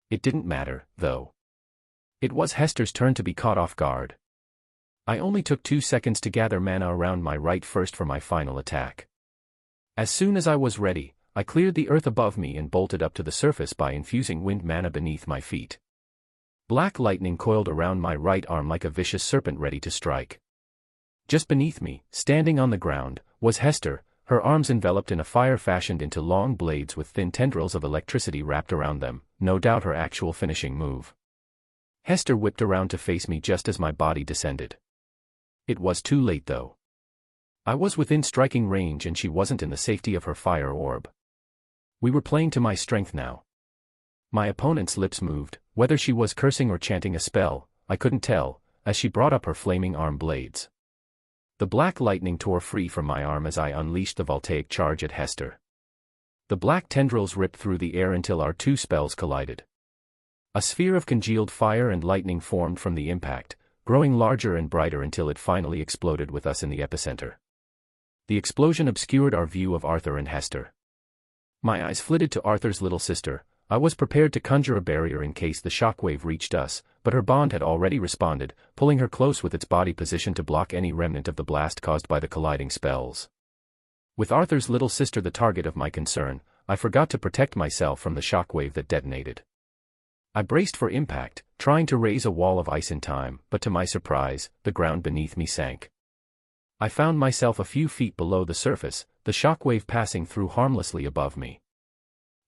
It didn't matter, though. It was Hester's turn to be caught off guard. I only took 2 seconds to gather mana around my right first for my final attack. As soon as I was ready, I cleared the earth above me and bolted up to the surface by infusing wind mana beneath my feet. Black lightning coiled around my right arm like a vicious serpent ready to strike. Just beneath me, standing on the ground, was Hester, her arms enveloped in a fire fashioned into long blades with thin tendrils of electricity wrapped around them, no doubt her actual finishing move. Hester whipped around to face me just as my body descended. It was too late though. I was within striking range and she wasn't in the safety of her fire orb. We were playing to my strength now. My opponent's lips moved, whether she was cursing or chanting a spell, I couldn't tell, as she brought up her flaming arm blades. The black lightning tore free from my arm as I unleashed the voltaic charge at Hester. The black tendrils ripped through the air until our 2 spells collided. A sphere of congealed fire and lightning formed from the impact, growing larger and brighter until it finally exploded with us in the epicenter. The explosion obscured our view of Arthur and Hester. My eyes flitted to Arthur's little sister. I was prepared to conjure a barrier in case the shockwave reached us, but her bond had already responded, pulling her close with its body positioned to block any remnant of the blast caused by the colliding spells. With Arthur's little sister the target of my concern, I forgot to protect myself from the shockwave that detonated. I braced for impact, trying to raise a wall of ice in time, but to my surprise, the ground beneath me sank. I found myself a few feet below the surface, the shockwave passing through harmlessly above me.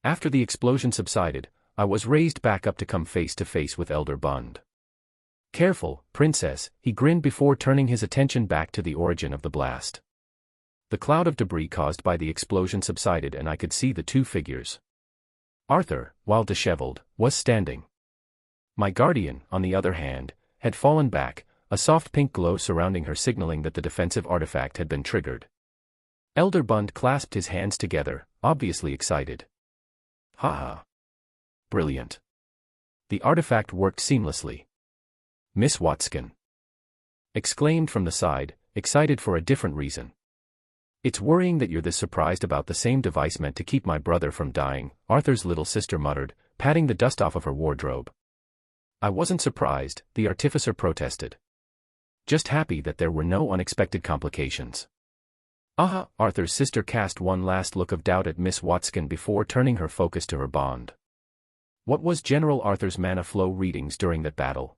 After the explosion subsided, I was raised back up to come face to face with Elder Bund. "Careful, Princess," he grinned before turning his attention back to the origin of the blast. The cloud of debris caused by the explosion subsided and I could see the 2 figures. Arthur, while disheveled, was standing. My guardian, on the other hand, had fallen back, a soft pink glow surrounding her signaling that the defensive artifact had been triggered. Elder Bund clasped his hands together, obviously excited. "Haha. Brilliant. The artifact worked seamlessly." Miss Watskin exclaimed from the side, excited for a different reason. "It's worrying that you're this surprised about the same device meant to keep my brother from dying," Arthur's little sister muttered, patting the dust off of her wardrobe. "I wasn't surprised," the artificer protested. "Just happy that there were no unexpected complications." "Aha!" Arthur's sister cast one last look of doubt at Miss Watskin before turning her focus to her bond. "What was General Arthur's mana flow readings during that battle?"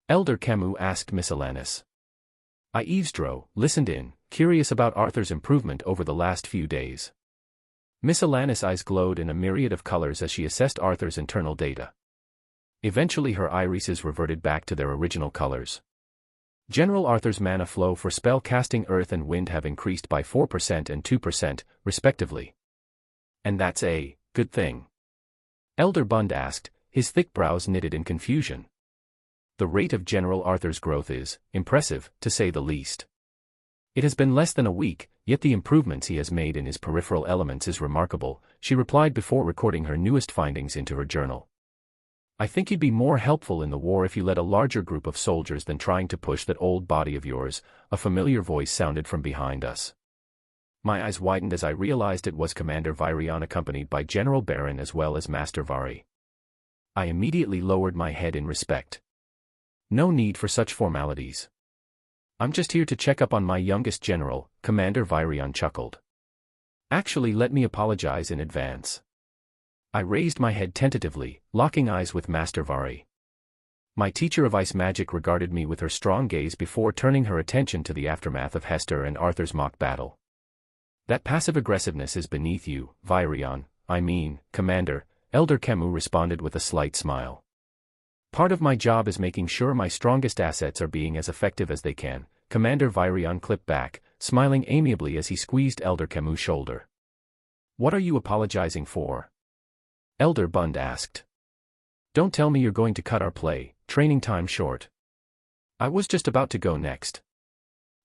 Elder Camus asked Miss Alanis. I listened in, curious about Arthur's improvement over the last few days. Miss Alanis' eyes glowed in a myriad of colors as she assessed Arthur's internal data. Eventually her irises reverted back to their original colors. General Arthur's mana flow for spell casting Earth and Wind have increased by 4% and 2%, respectively. "And that's a good thing?" Elder Bund asked, his thick brows knitted in confusion. "The rate of General Arthur's growth is impressive, to say the least. It has been less than a week, yet the improvements he has made in his peripheral elements is remarkable," she replied before recording her newest findings into her journal. "I think you'd be more helpful in the war if you led a larger group of soldiers than trying to push that old body of yours," a familiar voice sounded from behind us. My eyes widened as I realized it was Commander Virion accompanied by General Baron as well as Master Vari. I immediately lowered my head in respect. "No need for such formalities. I'm just here to check up on my youngest general," Commander Virion chuckled. "Actually, let me apologize in advance." I raised my head tentatively, locking eyes with Master Vari. My teacher of ice magic regarded me with her strong gaze before turning her attention to the aftermath of Hester and Arthur's mock battle. "That passive aggressiveness is beneath you, Virion, Commander," Elder Camus responded with a slight smile. "Part of my job is making sure my strongest assets are being as effective as they can," Commander Virion clipped back, smiling amiably as he squeezed Elder Camus' shoulder. "What are you apologizing for?" Elder Bund asked. "Don't tell me you're going to cut our training time short." "I was just about to go next."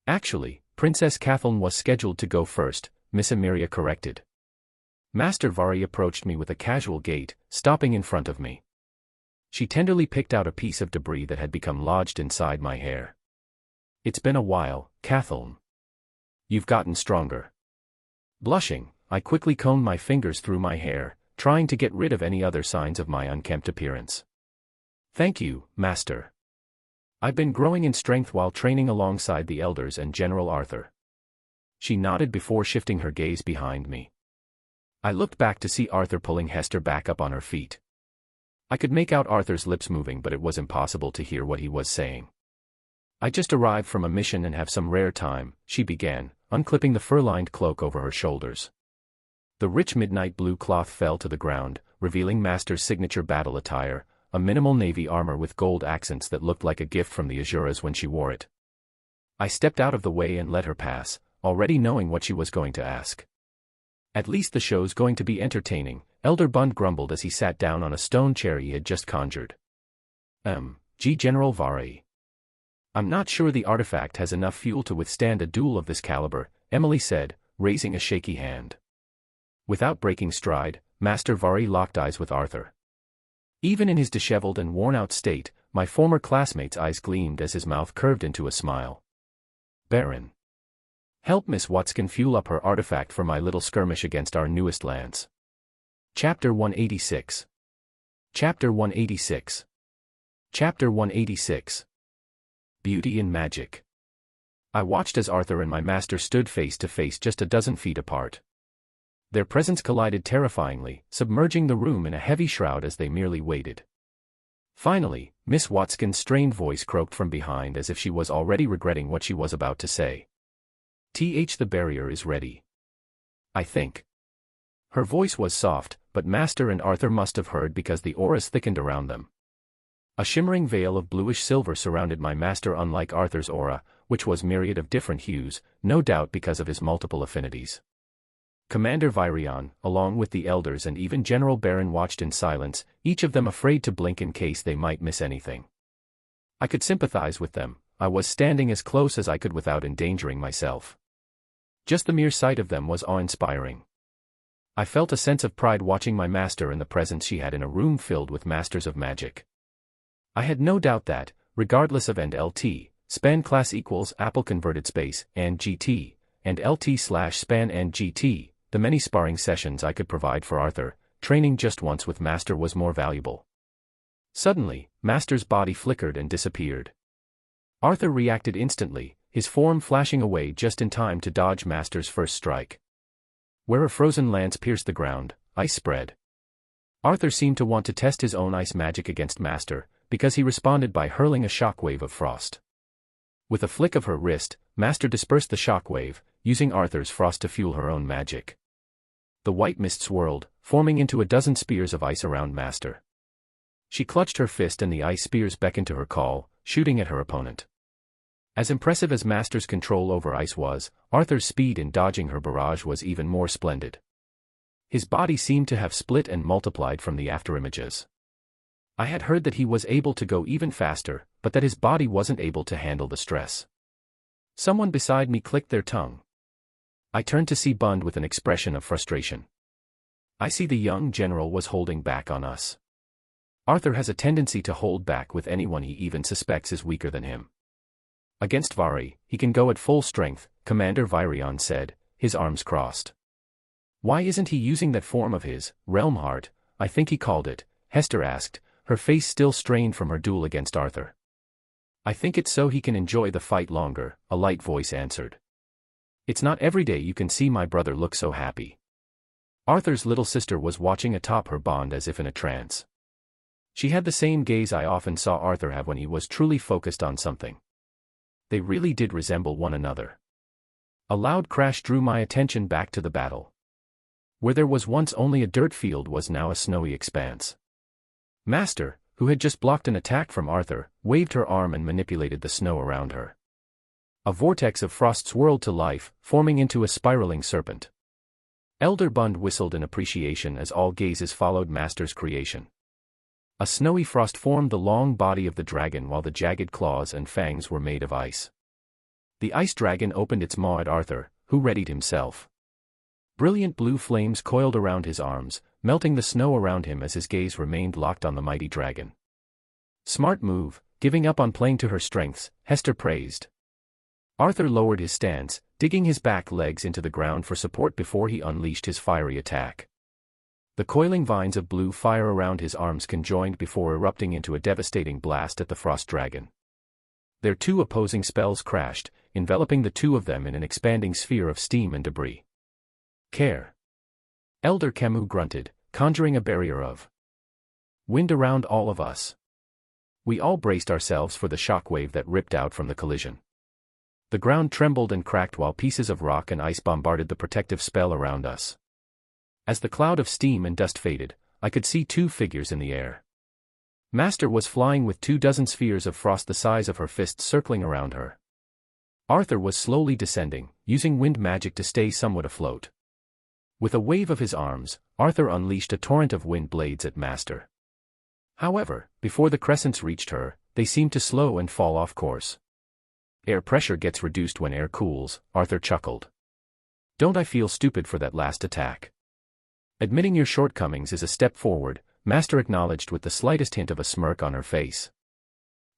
"Actually, Princess Kathleen was scheduled to go first," Miss Emiria corrected. Master Vari approached me with a casual gait, stopping in front of me. She tenderly picked out a piece of debris that had become lodged inside my hair. It's been a while, Kathleen. You've gotten stronger. Blushing, I quickly combed my fingers through my hair, trying to get rid of any other signs of my unkempt appearance. Thank you, Master. I've been growing in strength while training alongside the elders and General Arthur. She nodded before shifting her gaze behind me. I looked back to see Arthur pulling Hester back up on her feet. I could make out Arthur's lips moving, but it was impossible to hear what he was saying. I just arrived from a mission and have some rare time, she began, unclipping the fur-lined cloak over her shoulders. The rich midnight blue cloth fell to the ground, revealing Master's signature battle attire, a minimal navy armor with gold accents that looked like a gift from the Azuras when she wore it. I stepped out of the way and let her pass, already knowing what she was going to ask. At least the show's going to be entertaining, Elder Bund grumbled as he sat down on a stone chair he had just conjured. General Vari. I'm not sure the artifact has enough fuel to withstand a duel of this caliber, Emily said, raising a shaky hand. Without breaking stride, Master Vari locked eyes with Arthur. Even in his disheveled and worn-out state, my former classmate's eyes gleamed as his mouth curved into a smile. Baron. Help Miss Watson fuel up her artifact for my little skirmish against our newest lance. Chapter 186. Chapter 186. Chapter 186. Beauty and Magic. I watched as Arthur and my master stood face to face just a dozen feet apart. Their presence collided terrifyingly, submerging the room in a heavy shroud as they merely waited. Finally, Miss Watson's strained voice croaked from behind as if she was already regretting what she was about to say. The barrier is ready. I think. Her voice was soft, but Master and Arthur must have heard because the auras thickened around them. A shimmering veil of bluish silver surrounded my master, unlike Arthur's aura, which was myriad of different hues, no doubt because of his multiple affinities. Commander Virion, along with the elders and even General Baron watched in silence, each of them afraid to blink in case they might miss anything. I could sympathize with them. I was standing as close as I could without endangering myself. Just the mere sight of them was awe-inspiring. I felt a sense of pride watching my master and the presence she had in a room filled with masters of magic. I had no doubt that, regardless of LT, span class equals Apple converted space, and GT, and LT/span and GT, the many sparring sessions I could provide for Arthur, training just once with Master was more valuable. Suddenly, Master's body flickered and disappeared. Arthur reacted instantly, his form flashing away just in time to dodge Master's first strike. Where a frozen lance pierced the ground, ice spread. Arthur seemed to want to test his own ice magic against Master, because he responded by hurling a shockwave of frost. With a flick of her wrist, Master dispersed the shockwave, using Arthur's frost to fuel her own magic. The white mist swirled, forming into a dozen spears of ice around Master. She clutched her fist and the ice spears beckoned to her call, shooting at her opponent. As impressive as Master's control over ice was, Arthur's speed in dodging her barrage was even more splendid. His body seemed to have split and multiplied from the afterimages. I had heard that he was able to go even faster, but that his body wasn't able to handle the stress. Someone beside me clicked their tongue. I turned to see Bund with an expression of frustration. I see the young general was holding back on us. Arthur has a tendency to hold back with anyone he even suspects is weaker than him. Against Vari, he can go at full strength, Commander Virion said, his arms crossed. Why isn't he using that form of his, Realm Heart, I think he called it, Hester asked, her face still strained from her duel against Arthur. I think it's so he can enjoy the fight longer, a light voice answered. It's not every day you can see my brother look so happy. Arthur's little sister was watching atop her bond as if in a trance. She had the same gaze I often saw Arthur have when he was truly focused on something. They really did resemble one another. A loud crash drew my attention back to the battle. Where there was once only a dirt field was now a snowy expanse. Master, who had just blocked an attack from Arthur, waved her arm and manipulated the snow around her. A vortex of frost swirled to life, forming into a spiraling serpent. Elder Bund whistled in appreciation as all gazes followed Master's creation. A snowy frost formed the long body of the dragon while the jagged claws and fangs were made of ice. The ice dragon opened its maw at Arthur, who readied himself. Brilliant blue flames coiled around his arms, melting the snow around him as his gaze remained locked on the mighty dragon. Smart move, giving up on playing to her strengths, Hester praised. Arthur lowered his stance, digging his back legs into the ground for support before he unleashed his fiery attack. The coiling vines of blue fire around his arms conjoined before erupting into a devastating blast at the frost dragon. Their two opposing spells crashed, enveloping the two of them in an expanding sphere of steam and debris. Care. Elder Camus grunted, conjuring a barrier of wind around all of us. We all braced ourselves for the shockwave that ripped out from the collision. The ground trembled and cracked while pieces of rock and ice bombarded the protective spell around us. As the cloud of steam and dust faded, I could see two figures in the air. Master was flying with 24 spheres of frost the size of her fists circling around her. Arthur was slowly descending, using wind magic to stay somewhat afloat. With a wave of his arms, Arthur unleashed a torrent of wind blades at Master. However, before the crescents reached her, they seemed to slow and fall off course. Air pressure gets reduced when air cools, Arthur chuckled. Don't I feel stupid for that last attack? Admitting your shortcomings is a step forward, Master acknowledged with the slightest hint of a smirk on her face.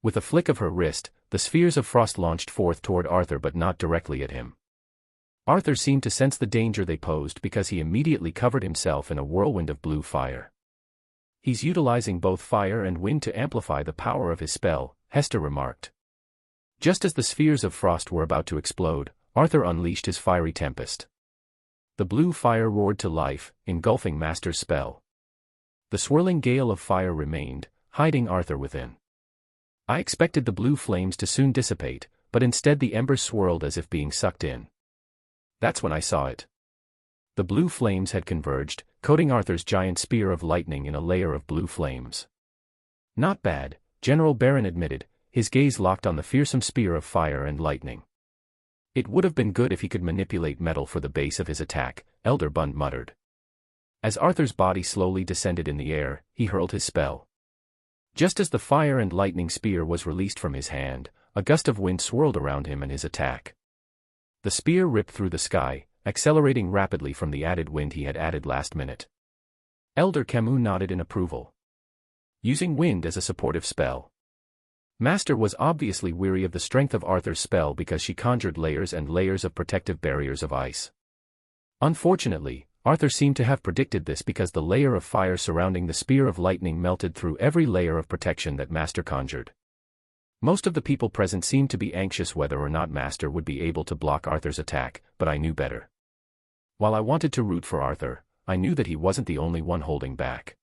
With a flick of her wrist, the spheres of frost launched forth toward Arthur but not directly at him. Arthur seemed to sense the danger they posed because he immediately covered himself in a whirlwind of blue fire. He's utilizing both fire and wind to amplify the power of his spell, Hester remarked. Just as the spheres of frost were about to explode, Arthur unleashed his fiery tempest. The blue fire roared to life, engulfing Master's spell. The swirling gale of fire remained, hiding Arthur within. I expected the blue flames to soon dissipate, but instead the embers swirled as if being sucked in. That's when I saw it. The blue flames had converged, coating Arthur's giant spear of lightning in a layer of blue flames. Not bad, General Baron admitted, his gaze locked on the fearsome spear of fire and lightning. It would have been good if he could manipulate metal for the base of his attack, Elder Bund muttered. As Arthur's body slowly descended in the air, he hurled his spell. Just as the fire and lightning spear was released from his hand, a gust of wind swirled around him and his attack. The spear ripped through the sky, accelerating rapidly from the added wind he had added last minute. Elder Camus nodded in approval. Using wind as a supportive spell. Master was obviously weary of the strength of Arthur's spell because she conjured layers and layers of protective barriers of ice. Unfortunately, Arthur seemed to have predicted this because the layer of fire surrounding the spear of lightning melted through every layer of protection that Master conjured. Most of the people present seemed to be anxious whether or not Master would be able to block Arthur's attack, but I knew better. While I wanted to root for Arthur, I knew that he wasn't the only one holding back.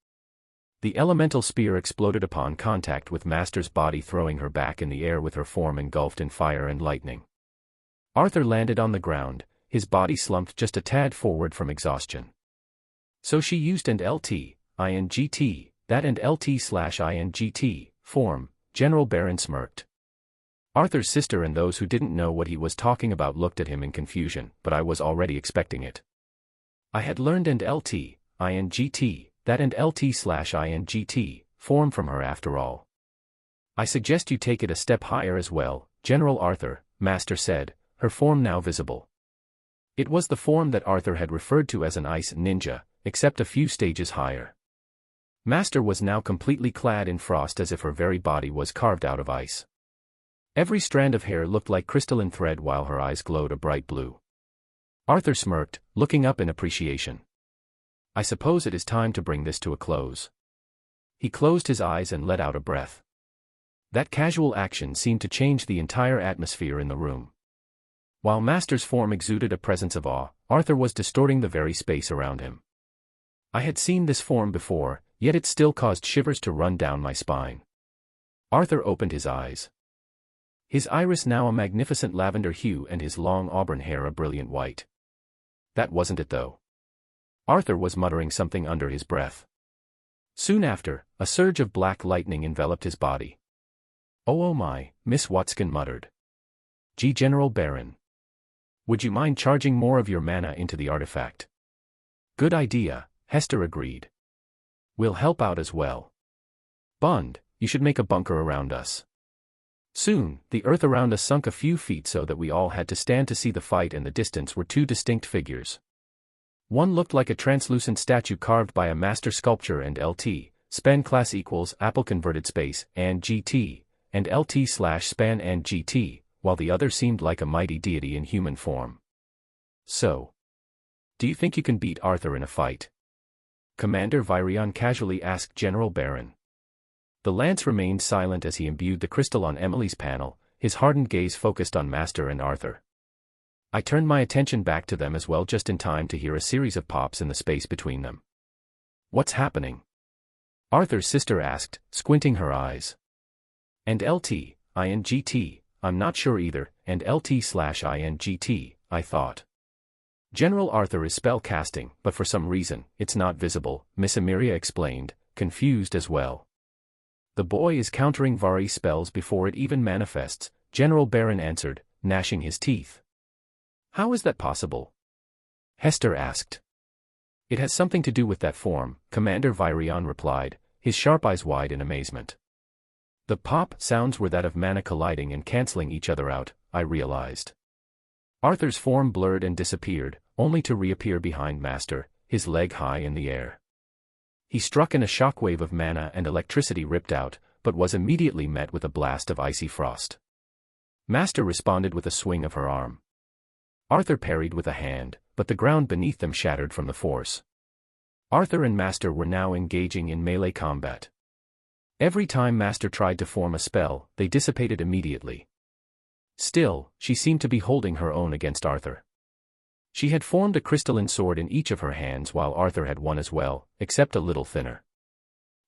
The elemental spear exploded upon contact with Master's body, throwing her back in the air with her form engulfed in fire and lightning. Arthur landed on the ground, his body slumped just a tad forward from exhaustion. So she used and LT, INGT, that and LT/INGT, form, General Baron smirked. Arthur's sister and those who didn't know what he was talking about looked at him in confusion, but I was already expecting it. I had learned and LT, INGT, that and LT/INGT, form from her after all. I suggest you take it a step higher as well, General Arthur, Master said, her form now visible. It was the form that Arthur had referred to as an ice ninja, except a few stages higher. Master was now completely clad in frost as if her very body was carved out of ice. Every strand of hair looked like crystalline thread while her eyes glowed a bright blue. Arthur smirked, looking up in appreciation. I suppose it is time to bring this to a close. He closed his eyes and let out a breath. That casual action seemed to change the entire atmosphere in the room. While Master's form exuded a presence of awe, Arthur was distorting the very space around him. I had seen this form before, yet it still caused shivers to run down my spine. Arthur opened his eyes. His iris now a magnificent lavender hue and his long auburn hair a brilliant white. That wasn't it though. Arthur was muttering something under his breath. Soon after, a surge of black lightning enveloped his body. Oh my, Miss Watskin muttered. Gee, General Baron. Would you mind charging more of your mana into the artifact? Good idea, Hester agreed. We'll help out as well. Bund, you should make a bunker around us. Soon, the earth around us sunk a few feet so that we all had to stand to see the fight, and the distance were two distinct figures. One looked like a translucent statue carved by a master sculptor and LT, span class equals apple converted space and GT, and LT slash span and GT, while the other seemed like a mighty deity in human form. So, do you think you can beat Arthur in a fight? Commander Virion casually asked General Baron. The lance remained silent as he imbued the crystal on Emily's panel, his hardened gaze focused on Master and Arthur. I turned my attention back to them as well just in time to hear a series of pops in the space between them. What's happening? Arthur's sister asked, squinting her eyes. And LT, INGT, I'm not sure either, and LT slash INGT, I thought. General Arthur is spell casting, but for some reason, it's not visible, Miss Emiria explained, confused as well. The boy is countering Vari's spells before it even manifests, General Baron answered, gnashing his teeth. How is that possible? Hester asked. It has something to do with that form, Commander Virion replied, his sharp eyes wide in amazement. The pop sounds were that of mana colliding and canceling each other out, I realized. Arthur's form blurred and disappeared, only to reappear behind Master, his leg high in the air. He struck and a shockwave of mana and electricity ripped out, but was immediately met with a blast of icy frost. Master responded with a swing of her arm. Arthur parried with a hand, but the ground beneath them shattered from the force. Arthur and Master were now engaging in melee combat. Every time Master tried to form a spell, they dissipated immediately. Still, she seemed to be holding her own against Arthur. She had formed a crystalline sword in each of her hands while Arthur had one as well, except a little thinner.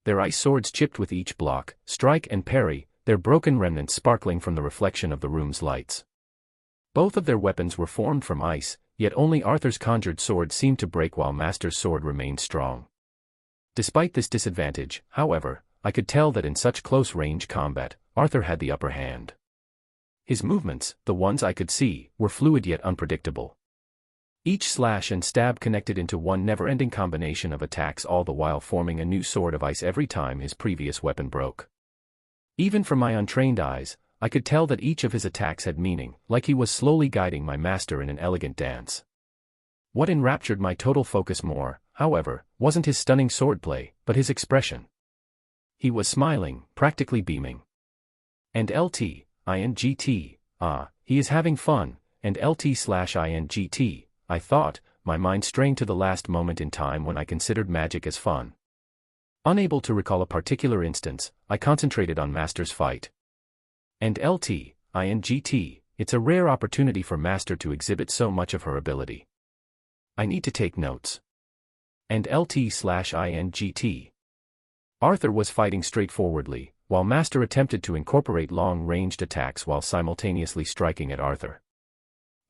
Their ice swords chipped with each block, strike and parry, their broken remnants sparkling from the reflection of the room's lights. Both of their weapons were formed from ice, yet only Arthur's conjured sword seemed to break while Master's sword remained strong. Despite this disadvantage, however, I could tell that in such close-range combat, Arthur had the upper hand. His movements, the ones I could see, were fluid yet unpredictable. Each slash and stab connected into one never-ending combination of attacks, all the while forming a new sword of ice every time his previous weapon broke. Even from my untrained eyes, I could tell that each of his attacks had meaning, like he was slowly guiding my master in an elegant dance. What enraptured my total focus more, however, wasn't his stunning swordplay, but his expression. He was smiling, practically beaming. And LT, INGT, he is having fun, and LT slash INGT, I thought, my mind straying to the last moment in time when I considered magic as fun. Unable to recall a particular instance, I concentrated on Master's fight. And LT, INGT, it's a rare opportunity for Master to exhibit so much of her ability. I need to take notes. And LT slash INGT. Arthur was fighting straightforwardly, while Master attempted to incorporate long-ranged attacks while simultaneously striking at Arthur.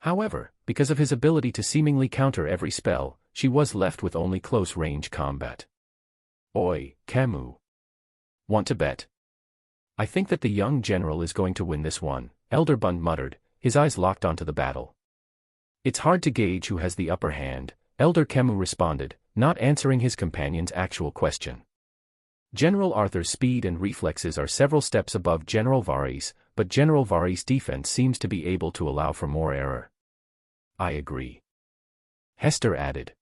However, because of his ability to seemingly counter every spell, she was left with only close-range combat. Oi, Camus. Want to bet? I think that the young general is going to win this one, Elder Bund muttered, his eyes locked onto the battle. It's hard to gauge who has the upper hand, Elder Camus responded, not answering his companion's actual question. General Arthur's speed and reflexes are several steps above General Vari's, but General Vari's defense seems to be able to allow for more error. I agree. Hester added.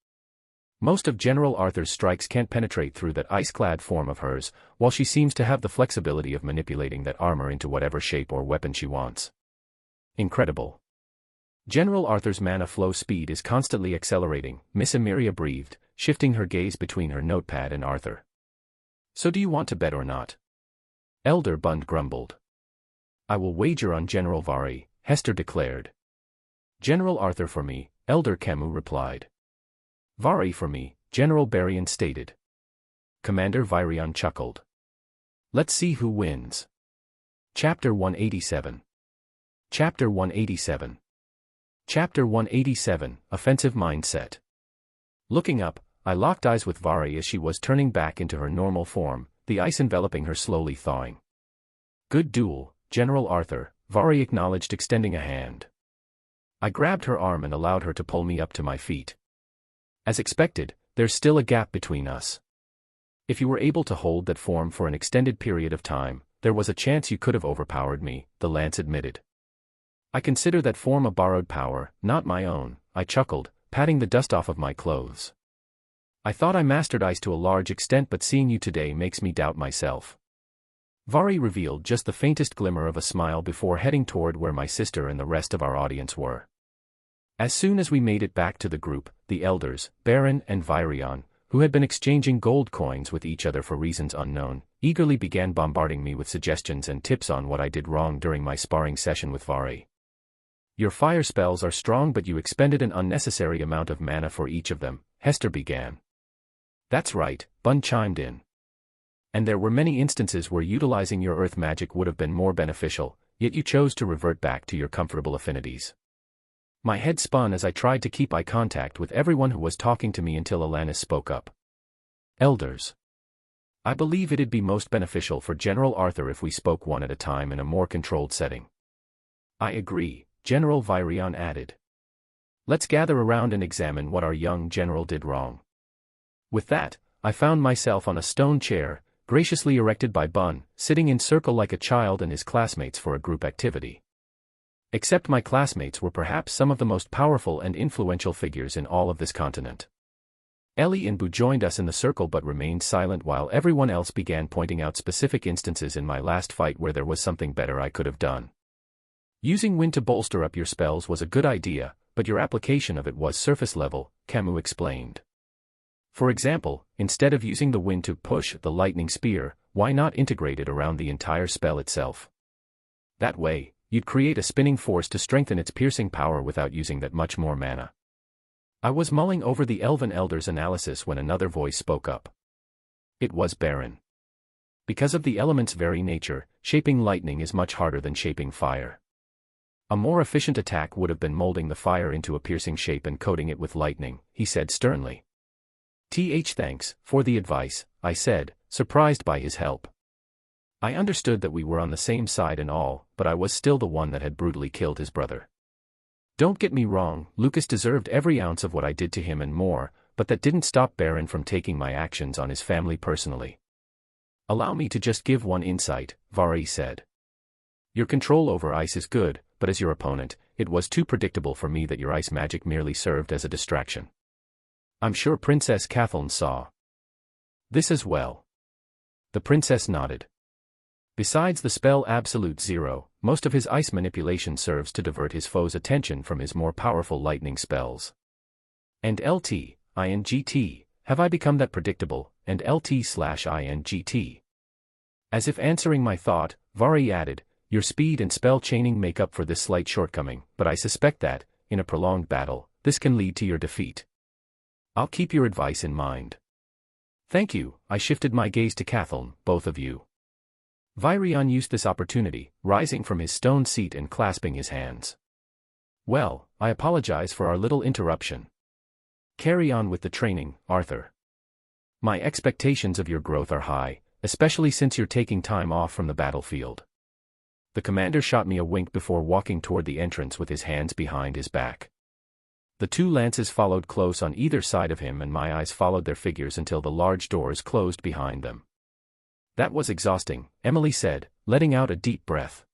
Most of General Arthur's strikes can't penetrate through that ice-clad form of hers, while she seems to have the flexibility of manipulating that armor into whatever shape or weapon she wants. Incredible. General Arthur's mana flow speed is constantly accelerating, Miss Emiria breathed, shifting her gaze between her notepad and Arthur. So do you want to bet or not? Elder Bund grumbled. I will wager on General Vari, Hester declared. General Arthur for me, Elder Camus replied. Vari for me, General Barian stated. Commander Virion chuckled. Let's see who wins. Chapter 187. Chapter 187. Chapter 187, Offensive Mindset. Looking up, I locked eyes with Vari as she was turning back into her normal form, the ice enveloping her slowly thawing. Good duel, General Arthur, Vari acknowledged, extending a hand. I grabbed her arm and allowed her to pull me up to my feet. As expected, there's still a gap between us. If you were able to hold that form for an extended period of time, there was a chance you could have overpowered me, the lance admitted. I consider that form a borrowed power, not my own, I chuckled, patting the dust off of my clothes. I thought I mastered ice to a large extent, but seeing you today makes me doubt myself. Vari revealed just the faintest glimmer of a smile before heading toward where my sister and the rest of our audience were. As soon as we made it back to the group, the elders, Baron and Virion, who had been exchanging gold coins with each other for reasons unknown, eagerly began bombarding me with suggestions and tips on what I did wrong during my sparring session with Vari. Your fire spells are strong, but you expended an unnecessary amount of mana for each of them, Hester began. That's right, Bun chimed in. And there were many instances where utilizing your earth magic would have been more beneficial, yet you chose to revert back to your comfortable affinities. My head spun as I tried to keep eye contact with everyone who was talking to me until Alanis spoke up. Elders. I believe it'd be most beneficial for General Arthur if we spoke one at a time in a more controlled setting. I agree, General Virion added. Let's gather around and examine what our young general did wrong. With that, I found myself on a stone chair, graciously erected by Bun, sitting in circle like a child and his classmates for a group activity. Except my classmates were perhaps some of the most powerful and influential figures in all of this continent. Ellie and Boo joined us in the circle but remained silent while everyone else began pointing out specific instances in my last fight where there was something better I could have done. Using wind to bolster up your spells was a good idea, but your application of it was surface level, Camus explained. For example, instead of using the wind to push the lightning spear, why not integrate it around the entire spell itself? That way, you'd create a spinning force to strengthen its piercing power without using that much more mana. I was mulling over the Elven Elder's analysis when another voice spoke up. It was Baron. Because of the element's very nature, shaping lightning is much harder than shaping fire. A more efficient attack would have been molding the fire into a piercing shape and coating it with lightning, he said sternly. Thanks for the advice, I said, surprised by his help. I understood that we were on the same side and all, but I was still the one that had brutally killed his brother. Don't get me wrong, Lucas deserved every ounce of what I did to him and more, but that didn't stop Baron from taking my actions on his family personally. Allow me to just give one insight, Vari said. Your control over ice is good, but as your opponent, it was too predictable for me that your ice magic merely served as a distraction. I'm sure Princess Kathleen saw this as well. The princess nodded. Besides the spell Absolute Zero, most of his ice manipulation serves to divert his foe's attention from his more powerful lightning spells. And INGT, have I become that predictable, and LT/INGT? As if answering my thought, Vari added, your speed and spell chaining make up for this slight shortcoming, but I suspect that, in a prolonged battle, this can lead to your defeat. I'll keep your advice in mind. Thank you, I shifted my gaze to Kathleen, both of you. Virion used this opportunity, rising from his stone seat and clasping his hands. Well, I apologize for our little interruption. Carry on with the training, Arthur. My expectations of your growth are high, especially since you're taking time off from the battlefield. The commander shot me a wink before walking toward the entrance with his hands behind his back. The two lances followed close on either side of him and my eyes followed their figures until the large doors closed behind them. That was exhausting, Emily said, letting out a deep breath.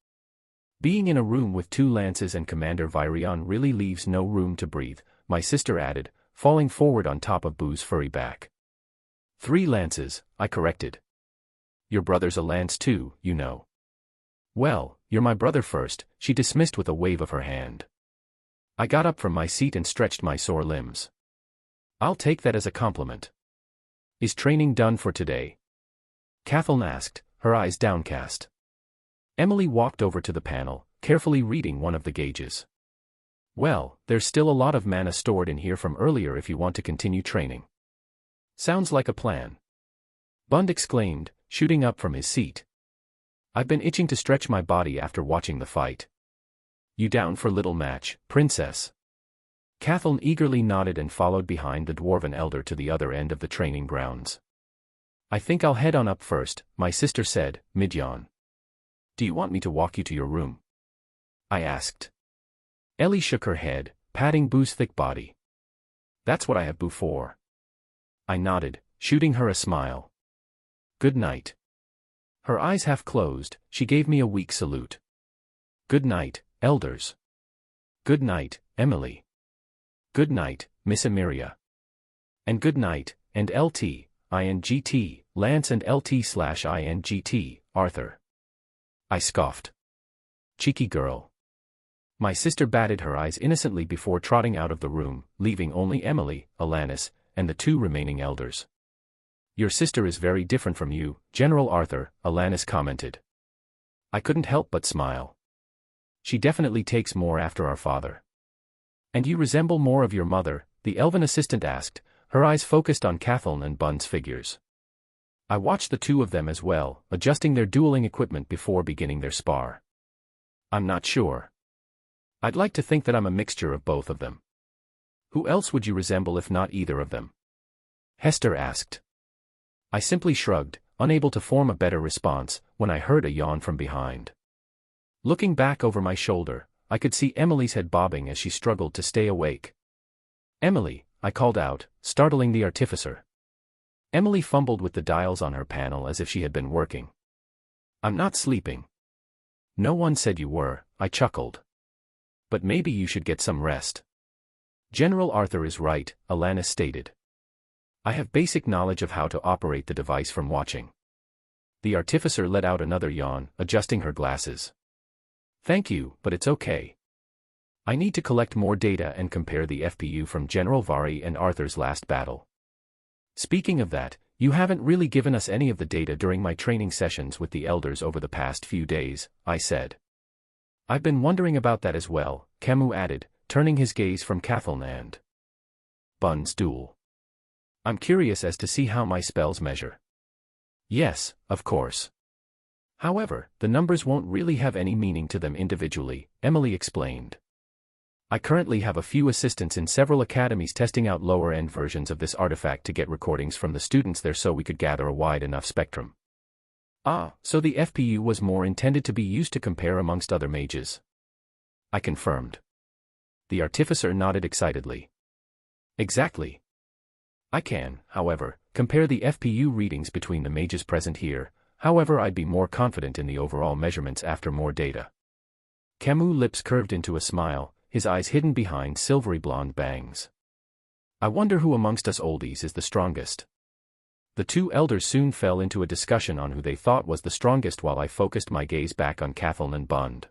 Being in a room with two lances and Commander Virion really leaves no room to breathe, my sister added, falling forward on top of Boo's furry back. 3 lances, I corrected. Your brother's a lance too, you know. Well, you're my brother first, she dismissed with a wave of her hand. I got up from my seat and stretched my sore limbs. I'll take that as a compliment. Is training done for today? Kathleen asked, her eyes downcast. Emily walked over to the panel, carefully reading one of the gauges. Well, there's still a lot of mana stored in here from earlier if you want to continue training. Sounds like a plan. Bund exclaimed, shooting up from his seat. I've been itching to stretch my body after watching the fight. You down for little match, princess? Kathleen eagerly nodded and followed behind the dwarven elder to the other end of the training grounds. I think I'll head on up first, my sister said, mid-yawn. Do you want me to walk you to your room? I asked. Ellie shook her head, patting Boo's thick body. That's what I have Boo for. I nodded, shooting her a smile. Good night. Her eyes half closed, she gave me a weak salute. Good night, elders. Good night, Emily. Good night, Miss Emiria. And good night, and LT, INGT, Lance and LT/INGT, Arthur. I scoffed. Cheeky girl. My sister batted her eyes innocently before trotting out of the room, leaving only Emily, Alanis, and the two remaining elders. Your sister is very different from you, General Arthur, Alanis commented. I couldn't help but smile. She definitely takes more after our father. And you resemble more of your mother, the elven assistant asked, her eyes focused on Kathleen and Bun's figures. I watched the two of them as well, adjusting their dueling equipment before beginning their spar. I'm not sure. I'd like to think that I'm a mixture of both of them. Who else would you resemble if not either of them? Hester asked. I simply shrugged, unable to form a better response, when I heard a yawn from behind. Looking back over my shoulder, I could see Emily's head bobbing as she struggled to stay awake. Emily, I called out, startling the artificer. Emily fumbled with the dials on her panel as if she had been working. I'm not sleeping. No one said you were, I chuckled. But maybe you should get some rest. General Arthur is right, Alanis stated. I have basic knowledge of how to operate the device from watching. The artificer let out another yawn, adjusting her glasses. Thank you, but it's okay. I need to collect more data and compare the FPU from General Vari and Arthur's last battle. Speaking of that, you haven't really given us any of the data during my training sessions with the elders over the past few days, I said. I've been wondering about that as well, Camus added, turning his gaze from Kathleen and Bun's duel. I'm curious as to see how my spells measure. Yes, of course. However, the numbers won't really have any meaning to them individually, Emily explained. I currently have a few assistants in several academies testing out lower-end versions of this artifact to get recordings from the students there so we could gather a wide enough spectrum. Ah, so the FPU was more intended to be used to compare amongst other mages. I confirmed. The artificer nodded excitedly. Exactly. I can, however, compare the FPU readings between the mages present here, however I'd be more confident in the overall measurements after more data. Camus' lips curved into a smile, his eyes hidden behind silvery blonde bangs. I wonder who amongst us oldies is the strongest. The two elders soon fell into a discussion on who they thought was the strongest while I focused my gaze back on Kathleen and Bund.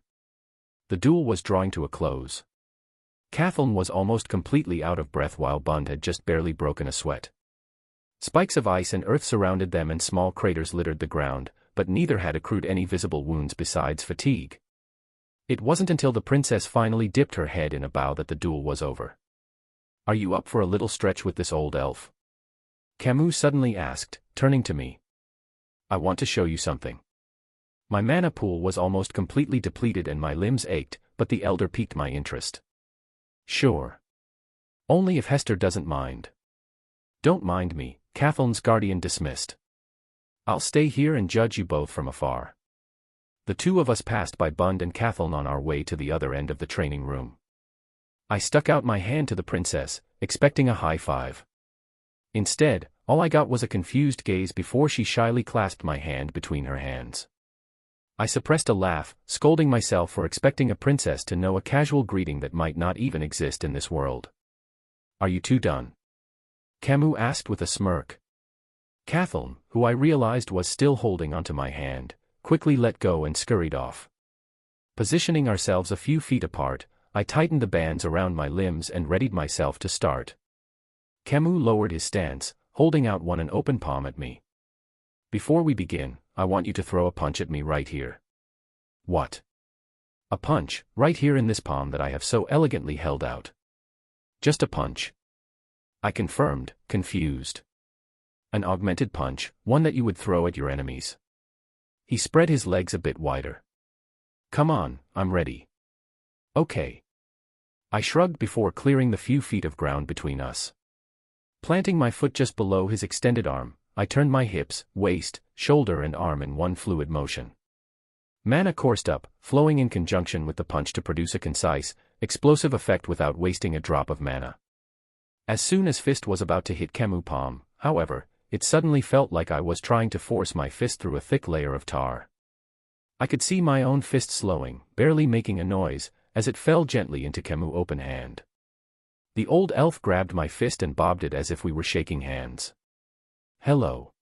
The duel was drawing to a close. Kathleen was almost completely out of breath while Bund had just barely broken a sweat. Spikes of ice and earth surrounded them and small craters littered the ground, but neither had accrued any visible wounds besides fatigue. It wasn't until the princess finally dipped her head in a bow that the duel was over. Are you up for a little stretch with this old elf? Camus suddenly asked, turning to me. I want to show you something. My mana pool was almost completely depleted and my limbs ached, but the elder piqued my interest. Sure. Only if Hester doesn't mind. Don't mind me, Kathleen's guardian dismissed. I'll stay here and judge you both from afar. The two of us passed by Bund and Kathleen on our way to the other end of the training room. I stuck out my hand to the princess, expecting a high five. Instead, all I got was a confused gaze before she shyly clasped my hand between her hands. I suppressed a laugh, scolding myself for expecting a princess to know a casual greeting that might not even exist in this world. Are you two done? Camus asked with a smirk. Kathleen, who I realized was still holding onto my hand, quickly let go and scurried off. Positioning ourselves a few feet apart, I tightened the bands around my limbs and readied myself to start. Camus lowered his stance, holding out an open palm at me. Before we begin, I want you to throw a punch at me right here. What? A punch, right here in this palm that I have so elegantly held out. Just a punch. I confirmed, confused. An augmented punch, one that you would throw at your enemies. He spread his legs a bit wider. Come on, I'm ready. Okay. I shrugged before clearing the few feet of ground between us. Planting my foot just below his extended arm, I turned my hips, waist, shoulder and arm in one fluid motion. Mana coursed up, flowing in conjunction with the punch to produce a concise, explosive effect without wasting a drop of mana. As soon as fist was about to hit Camus' palm, however, it suddenly felt like I was trying to force my fist through a thick layer of tar. I could see my own fist slowing, barely making a noise, as it fell gently into Camus' open hand. The old elf grabbed my fist and bobbed it as if we were shaking hands. Hello.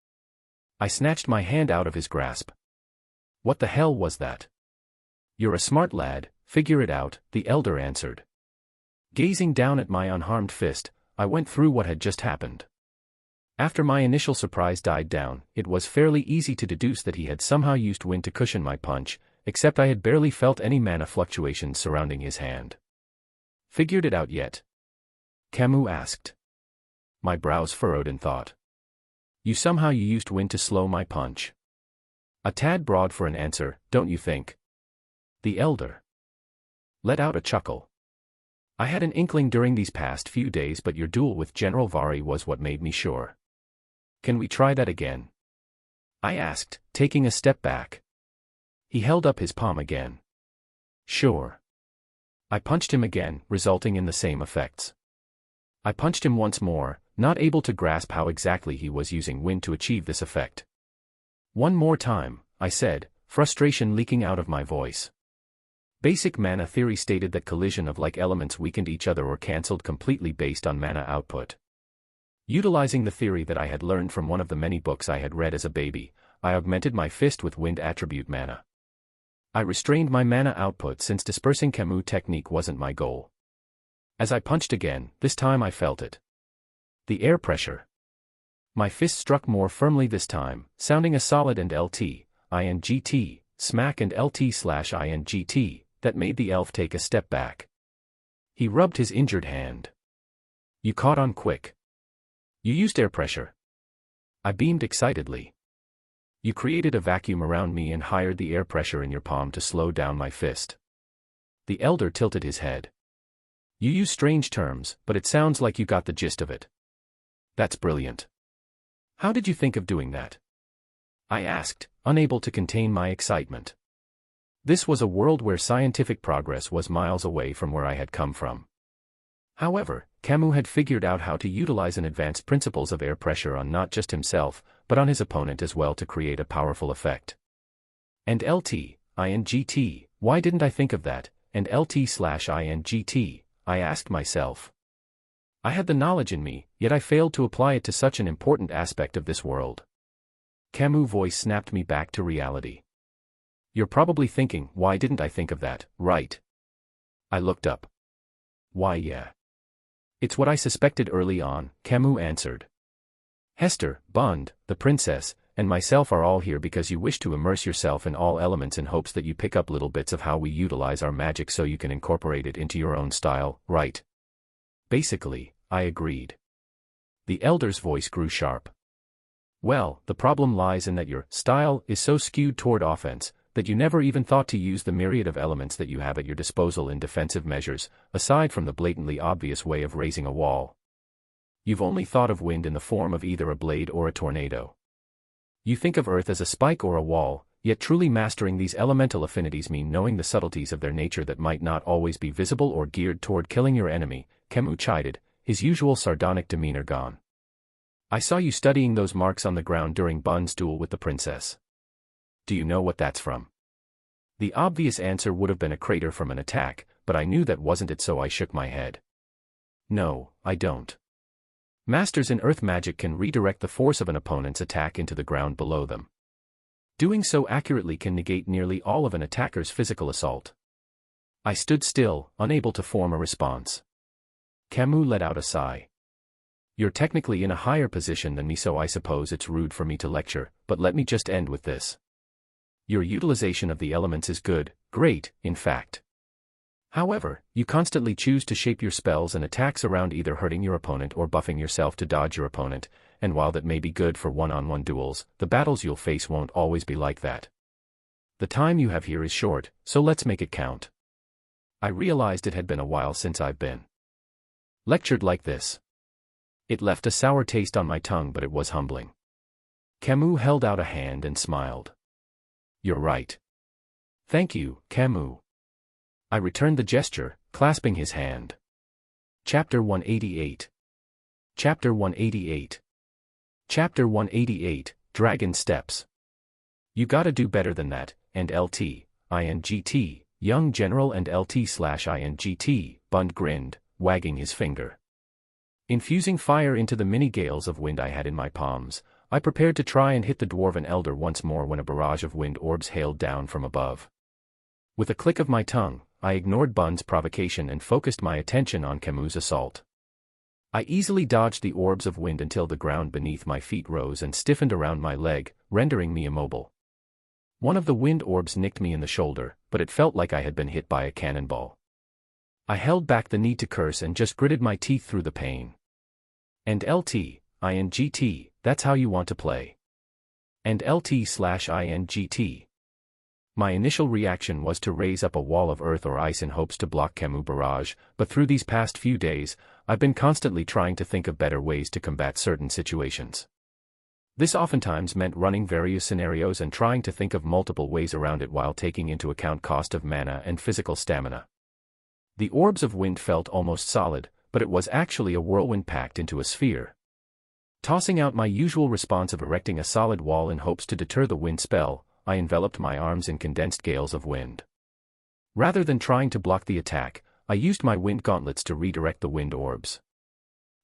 I snatched my hand out of his grasp. What the hell was that? You're a smart lad, figure it out, the elder answered. Gazing down at my unharmed fist, I went through what had just happened. After my initial surprise died down, it was fairly easy to deduce that he had somehow used wind to cushion my punch, except I had barely felt any mana fluctuations surrounding his hand. Figured it out yet? Camus asked. My brows furrowed in thought. You used wind to slow my punch. A tad broad for an answer, don't you think? The elder let out a chuckle. I had an inkling during these past few days, but your duel with General Vari was what made me sure. Can we try that again? I asked, taking a step back. He held up his palm again. Sure. I punched him again, resulting in the same effects. I punched him once more, not able to grasp how exactly he was using wind to achieve this effect. One more time, I said, frustration leaking out of my voice. Basic mana theory stated that collision of like elements weakened each other or cancelled completely based on mana output. Utilizing the theory that I had learned from one of the many books I had read as a baby, I augmented my fist with wind attribute mana. I restrained my mana output since dispersing Camus technique wasn't my goal. As I punched again, this time I felt it. The air pressure. My fist struck more firmly this time, sounding a solid and LT, INGT, smack and LT/INGT, that made the elf take a step back. He rubbed his injured hand. You caught on quick. You used air pressure. I beamed excitedly. You created a vacuum around me and hired the air pressure in your palm to slow down my fist. The elder tilted his head. You use strange terms, but it sounds like you got the gist of it. That's brilliant. How did you think of doing that? I asked, unable to contain my excitement. This was a world where scientific progress was miles away from where I had come from. However, Camus had figured out how to utilize and advance principles of air pressure on not just himself, but on his opponent as well to create a powerful effect. And LT, INGT, why didn't I think of that, and LT/INGT, I asked myself. I had the knowledge in me, yet I failed to apply it to such an important aspect of this world. Camus' voice snapped me back to reality. You're probably thinking, why didn't I think of that, right? I looked up. Why yeah. It's what I suspected early on, Camus answered. Hester, Bond, the princess, and myself are all here because you wish to immerse yourself in all elements in hopes that you pick up little bits of how we utilize our magic so you can incorporate it into your own style, right? Basically, I agreed. The elder's voice grew sharp. Well, the problem lies in that your style is so skewed toward offense, that you never even thought to use the myriad of elements that you have at your disposal in defensive measures, aside from the blatantly obvious way of raising a wall. You've only thought of wind in the form of either a blade or a tornado. You think of earth as a spike or a wall, yet truly mastering these elemental affinities mean knowing the subtleties of their nature that might not always be visible or geared toward killing your enemy, Camus chided, his usual sardonic demeanor gone. I saw you studying those marks on the ground during Bun's duel with the princess. Do you know what that's from? The obvious answer would have been a crater from an attack, but I knew that wasn't it, so I shook my head. No, I don't. Masters in earth magic can redirect the force of an opponent's attack into the ground below them. Doing so accurately can negate nearly all of an attacker's physical assault. I stood still, unable to form a response. Camus let out a sigh. You're technically in a higher position than me, so I suppose it's rude for me to lecture, but let me just end with this. Your utilization of the elements is good, great, in fact. However, you constantly choose to shape your spells and attacks around either hurting your opponent or buffing yourself to dodge your opponent, and while that may be good for one-on-one duels, the battles you'll face won't always be like that. The time you have here is short, so let's make it count. I realized it had been a while since I've been lectured like this. It left a sour taste on my tongue, but it was humbling. Camus held out a hand and smiled. You're right. Thank you, Camus. I returned the gesture, clasping his hand. Chapter 188. Chapter 188. Chapter 188, Dragon Steps. You gotta do better than that, and LT, INGT, young general and LT/INGT, Bund grinned, wagging his finger. Infusing fire into the mini gales of wind I had in my palms, I prepared to try and hit the dwarven elder once more when a barrage of wind orbs hailed down from above. With a click of my tongue, I ignored Bun's provocation and focused my attention on Camus' assault. I easily dodged the orbs of wind until the ground beneath my feet rose and stiffened around my leg, rendering me immobile. One of the wind orbs nicked me in the shoulder, but it felt like I had been hit by a cannonball. I held back the need to curse and just gritted my teeth through the pain. And LT/INGT, that's how you want to play. And LT/INGT. My initial reaction was to raise up a wall of earth or ice in hopes to block Camus' barrage, but through these past few days, I've been constantly trying to think of better ways to combat certain situations. This oftentimes meant running various scenarios and trying to think of multiple ways around it while taking into account cost of mana and physical stamina. The orbs of wind felt almost solid, but it was actually a whirlwind packed into a sphere. Tossing out my usual response of erecting a solid wall in hopes to deter the wind spell, I enveloped my arms in condensed gales of wind. Rather than trying to block the attack, I used my wind gauntlets to redirect the wind orbs.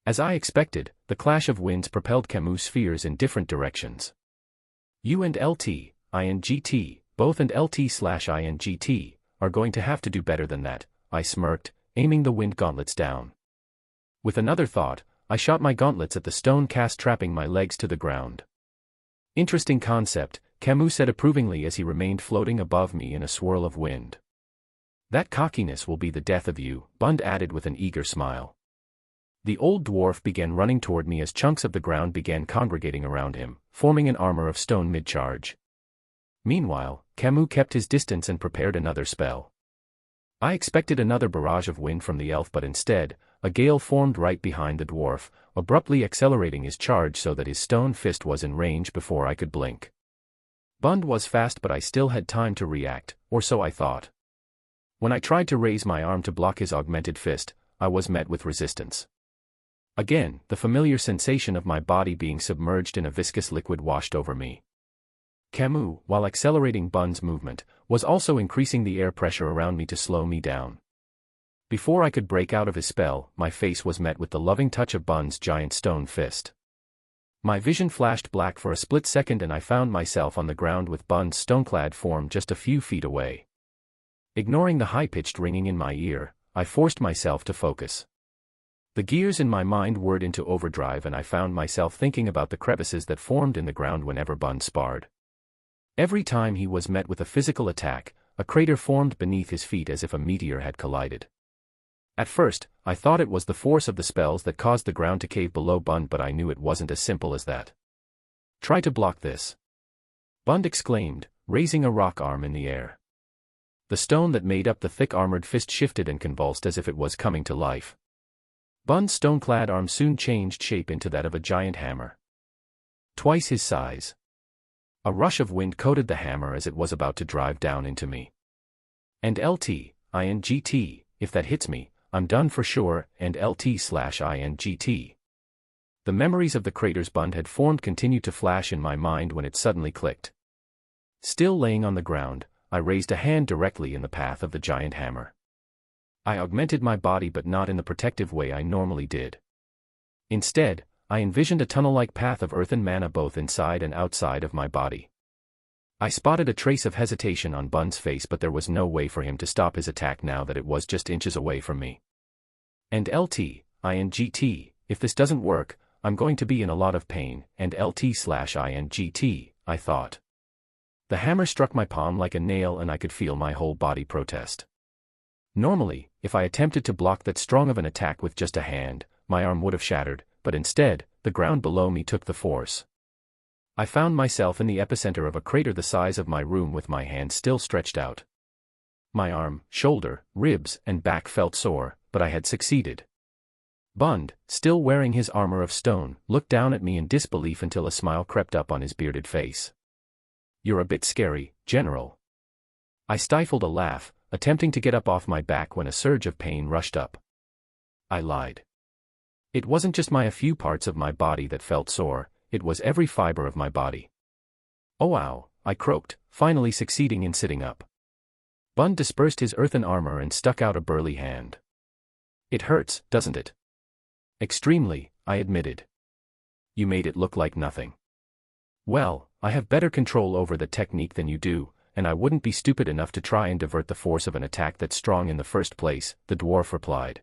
As I expected, the clash of winds propelled Camus' spheres in different directions. You and LT/INGT, both and LT/INGT, are going to have to do better than that, I smirked, aiming the wind gauntlets down. With another thought, I shot my gauntlets at the stone cast trapping my legs to the ground. Interesting concept, Camus said approvingly as he remained floating above me in a swirl of wind. That cockiness will be the death of you, Bund added with an eager smile. The old dwarf began running toward me as chunks of the ground began congregating around him, forming an armor of stone mid-charge. Meanwhile, Camus kept his distance and prepared another spell. I expected another barrage of wind from the elf, but instead, a gale formed right behind the dwarf, abruptly accelerating his charge so that his stone fist was in range before I could blink. Bund was fast, but I still had time to react, or so I thought. When I tried to raise my arm to block his augmented fist, I was met with resistance. Again, the familiar sensation of my body being submerged in a viscous liquid washed over me. Camus, while accelerating Bund's movement, was also increasing the air pressure around me to slow me down. Before I could break out of his spell, my face was met with the loving touch of Bund's giant stone fist. My vision flashed black for a split second and I found myself on the ground with Bund's stoneclad form just a few feet away. Ignoring the high-pitched ringing in my ear, I forced myself to focus. The gears in my mind whirred into overdrive and I found myself thinking about the crevices that formed in the ground whenever Bund sparred. Every time he was met with a physical attack, a crater formed beneath his feet as if a meteor had collided. At first, I thought it was the force of the spells that caused the ground to cave below Bund, but I knew it wasn't as simple as that. Try to block this, Bund exclaimed, raising a rock arm in the air. The stone that made up the thick armored fist shifted and convulsed as if it was coming to life. Bund's stone-clad arm soon changed shape into that of a giant hammer. Twice his size. A rush of wind coated the hammer as it was about to drive down into me. And LT/INGT, if that hits me, I'm done for sure, and LT/INGT. The memories of the craters Bund had formed continued to flash in my mind when it suddenly clicked. Still laying on the ground, I raised a hand directly in the path of the giant hammer. I augmented my body, but not in the protective way I normally did. Instead, I envisioned a tunnel-like path of earth and mana both inside and outside of my body. I spotted a trace of hesitation on Bund's face, but there was no way for him to stop his attack now that it was just inches away from me. And LT/INGT, if this doesn't work, I'm going to be in a lot of pain, and LT/INGT, I thought. The hammer struck my palm like a nail and I could feel my whole body protest. Normally, if I attempted to block that strong of an attack with just a hand, my arm would have shattered, but instead, the ground below me took the force. I found myself in the epicenter of a crater the size of my room with my hand still stretched out. My arm, shoulder, ribs, and back felt sore, but I had succeeded. Bund, still wearing his armor of stone, looked down at me in disbelief until a smile crept up on his bearded face. "You're a bit scary, General." I stifled a laugh, attempting to get up off my back when a surge of pain rushed up. I lied. It wasn't just a few parts of my body that felt sore, it was every fiber of my body. "Oh ow," I croaked, finally succeeding in sitting up. Bund dispersed his earthen armor and stuck out a burly hand. "It hurts, doesn't it?" "Extremely," I admitted. "You made it look like nothing." Well, I have better control over the technique than you do, and I wouldn't be stupid enough to try and divert the force of an attack that's strong in the first place, the dwarf replied.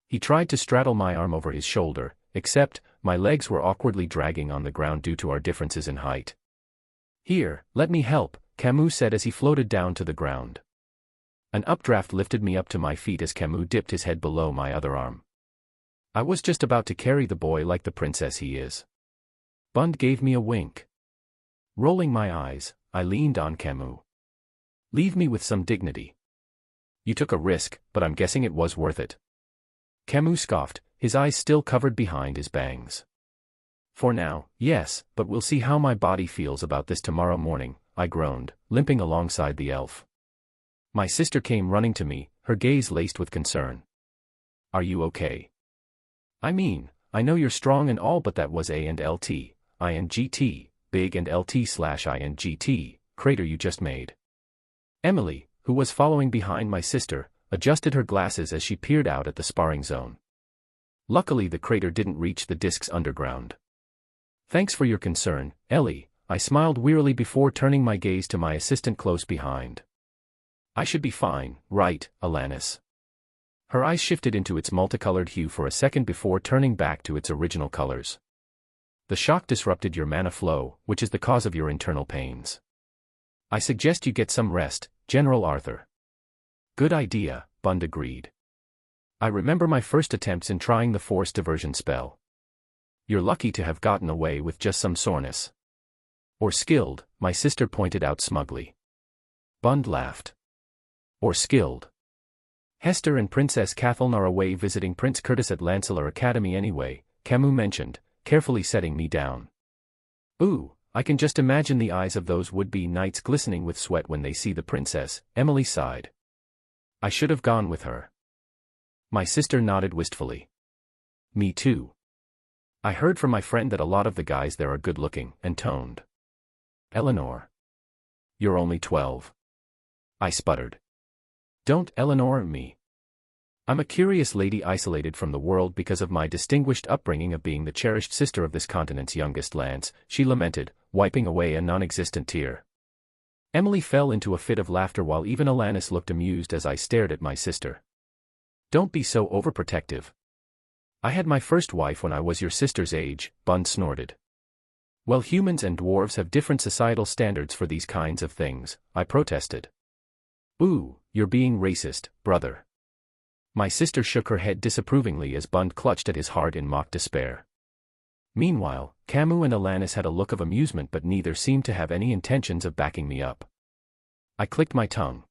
He tried to straddle my arm over his shoulder, except, my legs were awkwardly dragging on the ground due to our differences in height. Here, let me help, Camus said as he floated down to the ground. An updraft lifted me up to my feet as Camus dipped his head below my other arm. I was just about to carry the boy like the princess he is. Bund gave me a wink. Rolling my eyes, I leaned on Camus. Leave me with some dignity. You took a risk, but I'm guessing it was worth it. Camus scoffed, his eyes still covered behind his bangs. For now, yes, but we'll see how my body feels about this tomorrow morning, I groaned, limping alongside the elf. My sister came running to me, her gaze laced with concern. Are you okay? I mean, I know you're strong and all, but that was A and LT, INGT, big and LT/INGT, crater you just made. Emily, who was following behind my sister, adjusted her glasses as she peered out at the sparring zone. Luckily the crater didn't reach the disc's underground. Thanks for your concern, Ellie, I smiled wearily before turning my gaze to my assistant close behind. I should be fine, right, Alanis? Her eyes shifted into its multicolored hue for a second before turning back to its original colors. The shock disrupted your mana flow, which is the cause of your internal pains. I suggest you get some rest, General Arthur. Good idea, Bund agreed. I remember my first attempts in trying the force diversion spell. You're lucky to have gotten away with just some soreness. Or skilled, my sister pointed out smugly. Bund laughed. Or skilled. Hester and Princess Kathleen are away visiting Prince Curtis at Lancelot Academy anyway, Camus mentioned, carefully setting me down. Ooh, I can just imagine the eyes of those would-be knights glistening with sweat when they see the princess, Emily sighed. I should have gone with her. My sister nodded wistfully. Me too. I heard from my friend that a lot of the guys there are good-looking and toned. Eleanor. You're only 12. I sputtered. Don't Eleanor me. I'm a curious lady isolated from the world because of my distinguished upbringing of being the cherished sister of this continent's youngest lance, she lamented, wiping away a non-existent tear. Emily fell into a fit of laughter while even Alanis looked amused as I stared at my sister. Don't be so overprotective. I had my first wife when I was your sister's age, Bund snorted. Well, humans and dwarves have different societal standards for these kinds of things, I protested. Ooh, you're being racist, brother. My sister shook her head disapprovingly as Bund clutched at his heart in mock despair. Meanwhile, Camus and Alanis had a look of amusement, but neither seemed to have any intentions of backing me up. I clicked my tongue.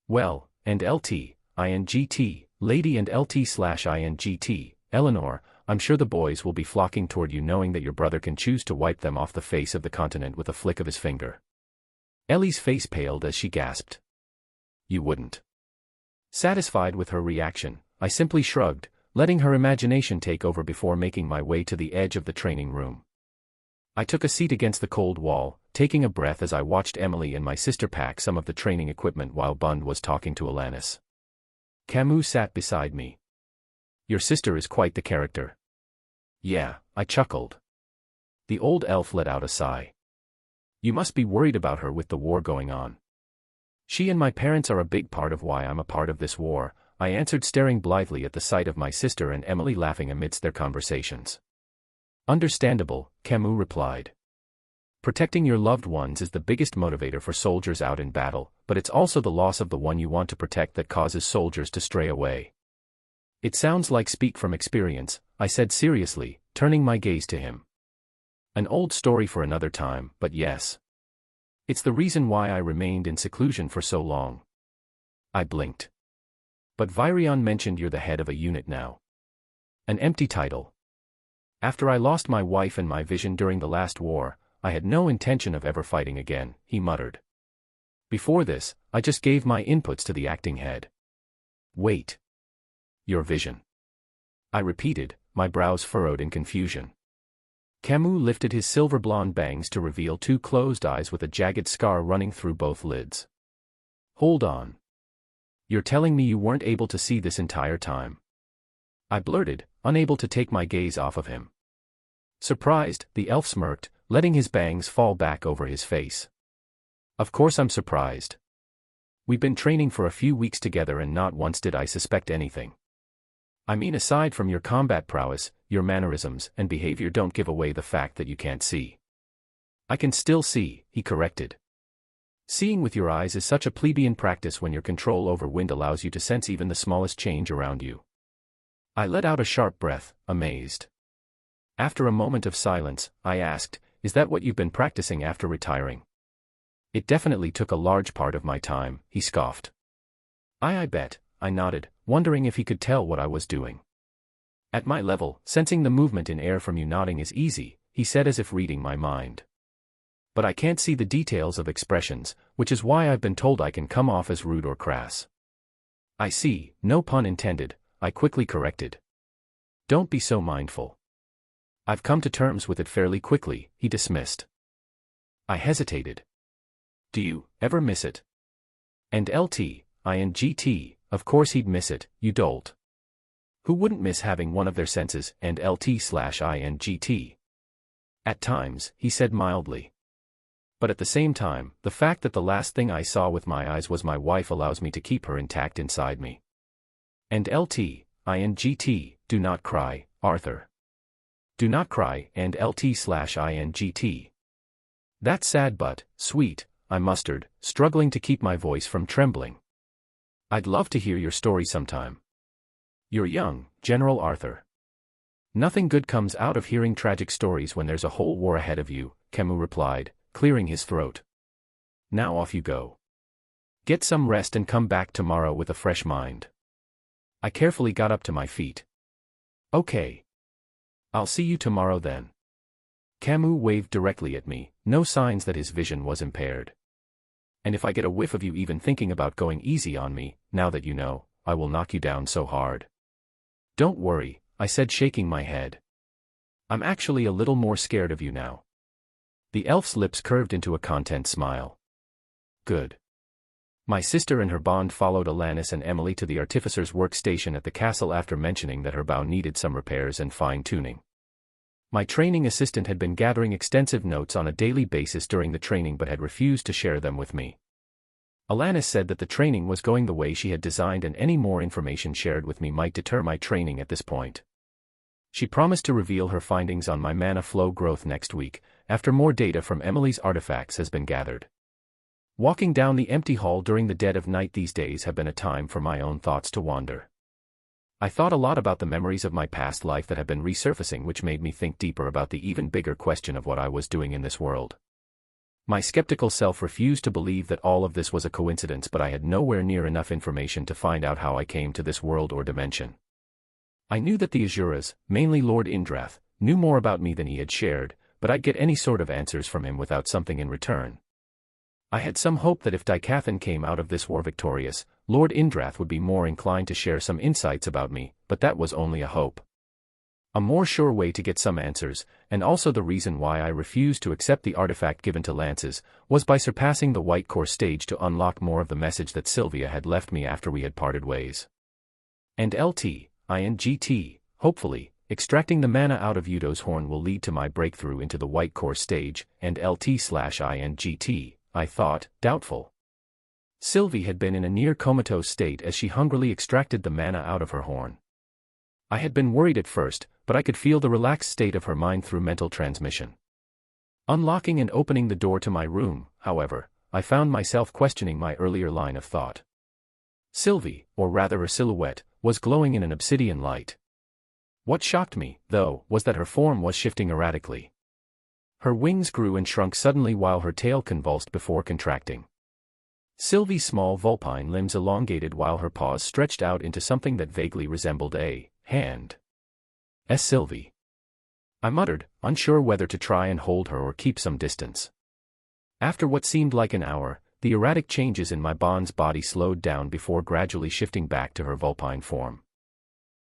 Well, and LT, INGT, lady and LT/INGT, Eleanor, I'm sure the boys will be flocking toward you knowing that your brother can choose to wipe them off the face of the continent with a flick of his finger. Ellie's face paled as she gasped. You wouldn't. Satisfied with her reaction, I simply shrugged, letting her imagination take over before making my way to the edge of the training room. I took a seat against the cold wall, taking a breath as I watched Emily and my sister pack some of the training equipment while Bund was talking to Alanis. Camus sat beside me. Your sister is quite the character. Yeah, I chuckled. The old elf let out a sigh. You must be worried about her with the war going on. She and my parents are a big part of why I'm a part of this war, I answered, staring blithely at the sight of my sister and Emily laughing amidst their conversations. Understandable, Camus replied. Protecting your loved ones is the biggest motivator for soldiers out in battle, but it's also the loss of the one you want to protect that causes soldiers to stray away. It sounds like speak from experience, I said seriously, turning my gaze to him. An old story for another time, but yes. It's the reason why I remained in seclusion for so long. I blinked. But Virion mentioned you're the head of a unit now. An empty title. After I lost my wife and my vision during the last war, I had no intention of ever fighting again, he muttered. Before this, I just gave my inputs to the acting head. Wait. Your vision. I repeated, my brows furrowed in confusion. Camus lifted his silver blonde bangs to reveal two closed eyes with a jagged scar running through both lids. Hold on. You're telling me you weren't able to see this entire time? I blurted, unable to take my gaze off of him. Surprised, the elf smirked, letting his bangs fall back over his face. Of course I'm surprised. We've been training for a few weeks together and not once did I suspect anything. I mean, aside from your combat prowess, your mannerisms and behavior don't give away the fact that you can't see. I can still see, he corrected. Seeing with your eyes is such a plebeian practice when your control over wind allows you to sense even the smallest change around you. I let out a sharp breath, amazed. After a moment of silence, I asked, "Is that what you've been practicing after retiring?" "It definitely took a large part of my time," he scoffed. I bet," I nodded, wondering if he could tell what I was doing. "At my level, sensing the movement in air from you nodding is easy," he said as if reading my mind. "But I can't see the details of expressions, which is why I've been told I can come off as rude or crass." "I see, no pun intended," I quickly corrected. "Don't be so mindful." "I've come to terms with it fairly quickly," he dismissed. I hesitated. "Do you ever miss it?" And LT, of course he'd miss it, you dolt. Who wouldn't miss having one of their senses, and LT/INGT? "At times," he said mildly. "But at the same time, the fact that the last thing I saw with my eyes was my wife allows me to keep her intact inside me." And LT/INGT, do not cry, Arthur. Do not cry, and LT/INGT. "That's sad but sweet," I mustered, struggling to keep my voice from trembling. "I'd love to hear your story sometime." "You're young, General Arthur. Nothing good comes out of hearing tragic stories when there's a whole war ahead of you," Camus replied, clearing his throat. "Now off you go. Get some rest and come back tomorrow with a fresh mind." I carefully got up to my feet. "Okay. I'll see you tomorrow then." Camus waved directly at me, no signs that his vision was impaired. "And if I get a whiff of you even thinking about going easy on me, now that you know, I will knock you down so hard." "Don't worry," I said, shaking my head. "I'm actually a little more scared of you now." The elf's lips curved into a content smile. "Good." My sister and her bond followed Alanis and Emily to the artificer's workstation at the castle after mentioning that her bow needed some repairs and fine-tuning. My training assistant had been gathering extensive notes on a daily basis during the training but had refused to share them with me. Alanis said that the training was going the way she had designed and any more information shared with me might deter my training at this point. She promised to reveal her findings on my mana flow growth next week, after more data from Emily's artifacts has been gathered. Walking down the empty hall during the dead of night these days have been a time for my own thoughts to wander. I thought a lot about the memories of my past life that have been resurfacing, which made me think deeper about the even bigger question of what I was doing in this world. My skeptical self refused to believe that all of this was a coincidence, but I had nowhere near enough information to find out how I came to this world or dimension. I knew that the Azuras, mainly Lord Indrath, knew more about me than he had shared, but I'd get any sort of answers from him without something in return. I had some hope that if Dicathan came out of this war victorious, Lord Indrath would be more inclined to share some insights about me, but that was only a hope. A more sure way to get some answers, and also the reason why I refused to accept the artifact given to Lances, was by surpassing the White Core stage to unlock more of the message that Sylvia had left me after we had parted ways. And LT/INGT, hopefully, extracting the mana out of Udo's horn will lead to my breakthrough into the White Core stage, and LT/INGT, I thought, doubtful. Sylvie had been in a near comatose state as she hungrily extracted the mana out of her horn. I had been worried at first, but I could feel the relaxed state of her mind through mental transmission. Unlocking and opening the door to my room, however, I found myself questioning my earlier line of thought. Sylvie, or rather her silhouette, was glowing in an obsidian light. What shocked me, though, was that her form was shifting erratically. Her wings grew and shrunk suddenly while her tail convulsed before contracting. Sylvie's small vulpine limbs elongated while her paws stretched out into something that vaguely resembled a hand. Sylvie," I muttered, unsure whether to try and hold her or keep some distance. After what seemed like an hour, the erratic changes in my bond's body slowed down before gradually shifting back to her vulpine form.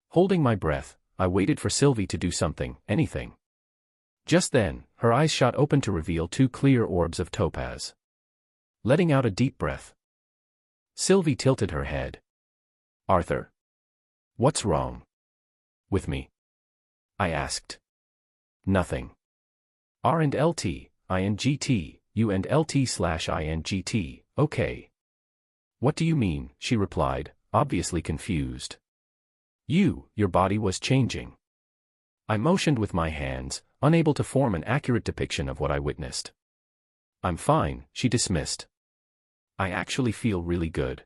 Holding my breath, I waited for Sylvie to do something, anything. Just then, her eyes shot open to reveal two clear orbs of topaz. Letting out a deep breath, Sylvie tilted her head. "Arthur? What's wrong with me?" I asked. "Nothing. R and LT, INGT, U and LT/INGT, okay. What do you mean, she replied, obviously confused. Your body was changing. I motioned with my hands, unable to form an accurate depiction of what I witnessed. I'm fine, she dismissed. I actually feel really good.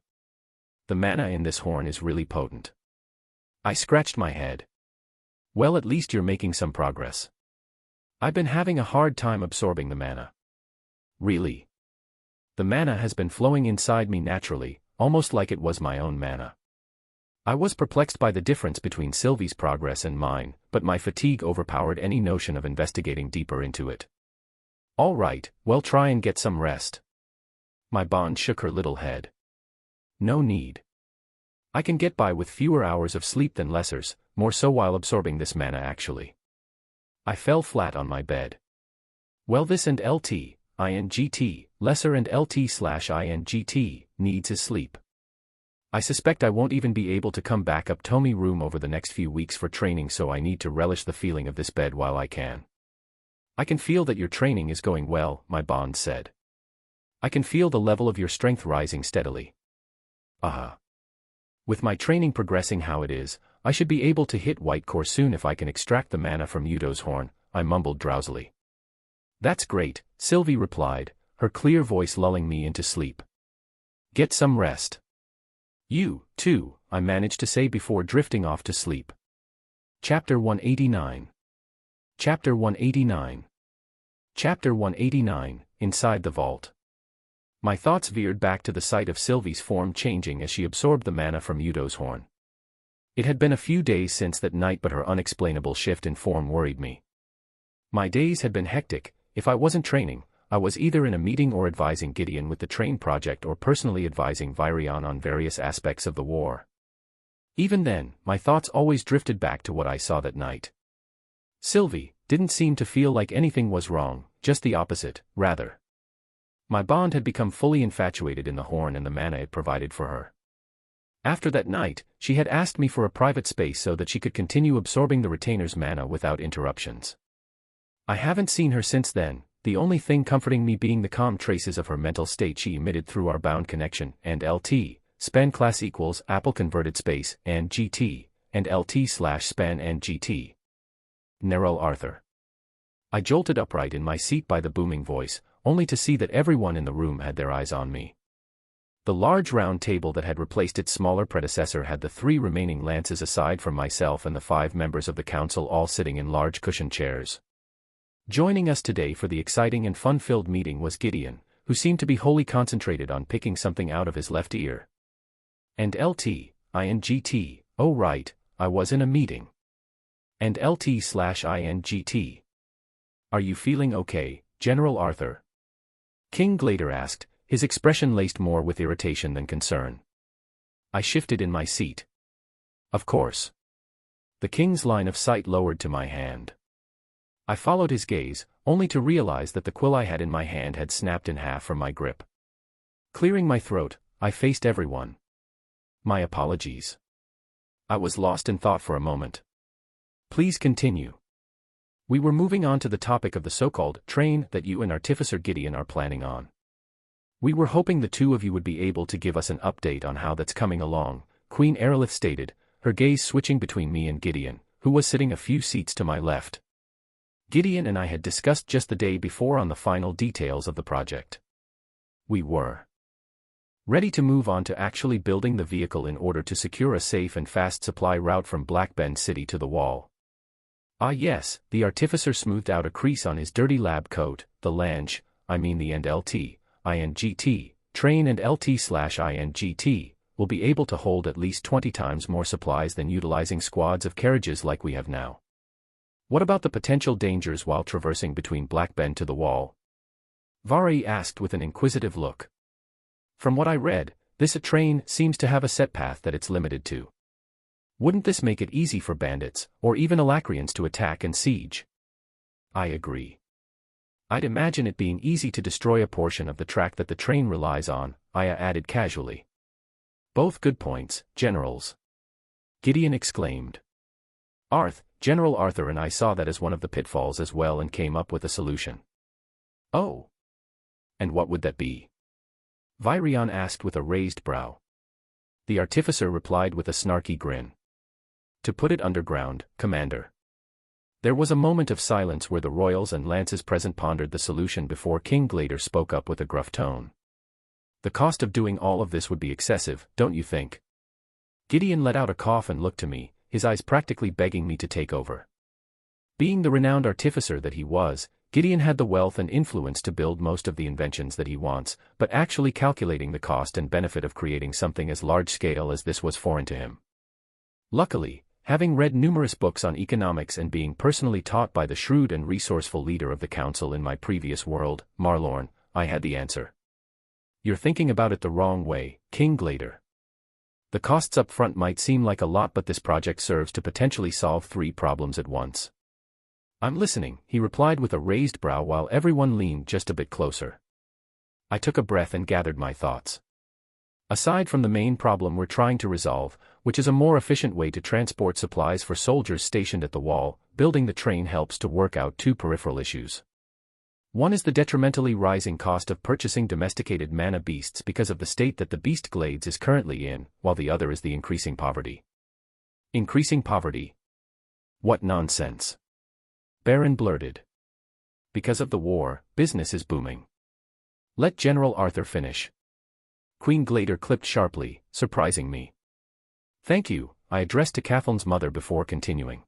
The mana in this horn is really potent. I scratched my head. Well, at least you're making some progress. I've been having a hard time absorbing the mana. Really? The mana has been flowing inside me naturally, almost like it was my own mana. I was perplexed by the difference between Sylvie's progress and mine, but my fatigue overpowered any notion of investigating deeper into it. All right, well, try and get some rest. My bond shook her little head. No need. I can get by with fewer hours of sleep than Lesser's, more so while absorbing this mana actually. I fell flat on my bed. Well, this and LT, INGT, Lesser and LT/INGT, needs his sleep. I suspect I won't even be able to come back up Tommy room over the next few weeks for training, so I need to relish the feeling of this bed while I can. I can feel that your training is going well, my bond said. I can feel the level of your strength rising steadily. With my training progressing how it is, I should be able to hit white core soon if I can extract the mana from Yudo's horn, I mumbled drowsily. That's great, Sylvie replied, her clear voice lulling me into sleep. Get some rest. You, too, I managed to say before drifting off to sleep. Chapter 189. Chapter 189. Chapter 189, Inside the Vault. My thoughts veered back to the sight of Sylvie's form changing as she absorbed the mana from Yudo's horn. It had been a few days since that night, but her unexplainable shift in form worried me. My days had been hectic. If I wasn't training, I was either in a meeting or advising Gideon with the train project or personally advising Virion on various aspects of the war. Even then, my thoughts always drifted back to what I saw that night. Sylvie didn't seem to feel like anything was wrong, just the opposite, rather. My bond had become fully infatuated in the horn and the mana it provided for her. After that night, she had asked me for a private space so that she could continue absorbing the retainer's mana without interruptions. I haven't seen her since then, the only thing comforting me being the calm traces of her mental state she emitted through our bound connection, and LT, span class equals Apple converted space, and GT, and LT/span and GT. Nerol Arthur. I jolted upright in my seat by the booming voice, only to see that everyone in the room had their eyes on me. The large round table that had replaced its smaller predecessor had the 3 remaining lances aside from myself and the 5 members of the council all sitting in large cushioned chairs. Joining us today for the exciting and fun-filled meeting was Gideon, who seemed to be wholly concentrated on picking something out of his left ear. And LT, INGT, oh right, I was in a meeting. And LT/INGT. Are you feeling okay, General Arthur? King Glader asked, his expression laced more with irritation than concern. I shifted in my seat. Of course. The king's line of sight lowered to my hand. I followed his gaze, only to realize that the quill I had in my hand had snapped in half from my grip. Clearing my throat, I faced everyone. My apologies. I was lost in thought for a moment. Please continue. We were moving on to the topic of the so-called train that you and Artificer Gideon are planning on. We were hoping the two of you would be able to give us an update on how that's coming along, Queen Aerolith stated, her gaze switching between me and Gideon, who was sitting a few seats to my left. Gideon and I had discussed just the day before on the final details of the project. We were ready to move on to actually building the vehicle in order to secure a safe and fast supply route from Blackbend City to the Wall. Ah yes, the Artificer smoothed out a crease on his dirty lab coat, the Lange, the LT, INGT, train and LT/INGT, will be able to hold at least 20 times more supplies than utilizing squads of carriages like we have now. What about the potential dangers while traversing between Blackbend to the Wall? Vari asked with an inquisitive look. From what I read, this train seems to have a set path that it's limited to. Wouldn't this make it easy for bandits, or even Alacrians to attack and siege? I agree. I'd imagine it being easy to destroy a portion of the track that the train relies on, Aya added casually. Both good points, generals. Gideon exclaimed. General Arthur and I saw that as one of the pitfalls as well and came up with a solution. Oh. And what would that be? Virion asked with a raised brow. The artificer replied with a snarky grin. To put it underground, Commander. There was a moment of silence where the royals and lances present pondered the solution before King Glader spoke up with a gruff tone. The cost of doing all of this would be excessive, don't you think? Gideon let out a cough and looked to me, his eyes practically begging me to take over. Being the renowned artificer that he was, Gideon had the wealth and influence to build most of the inventions that he wants, but actually calculating the cost and benefit of creating something as large-scale as this was foreign to him. Luckily, having read numerous books on economics and being personally taught by the shrewd and resourceful leader of the council in my previous world, Marlorn, I had the answer. You're thinking about it the wrong way, King Glader. The costs up front might seem like a lot, but this project serves to potentially solve 3 problems at once. I'm listening, he replied with a raised brow while everyone leaned just a bit closer. I took a breath and gathered my thoughts. Aside from the main problem we're trying to resolve, which is a more efficient way to transport supplies for soldiers stationed at the wall, building the train helps to work out 2 peripheral issues. One is the detrimentally rising cost of purchasing domesticated mana beasts because of the state that the beast glades is currently in, while the other is the increasing poverty. Increasing poverty? What nonsense! Baron blurted. Because of the war, business is booming. Let General Arthur finish. Queen Glader clipped sharply, surprising me. Thank you, I addressed to Cathal's mother before continuing.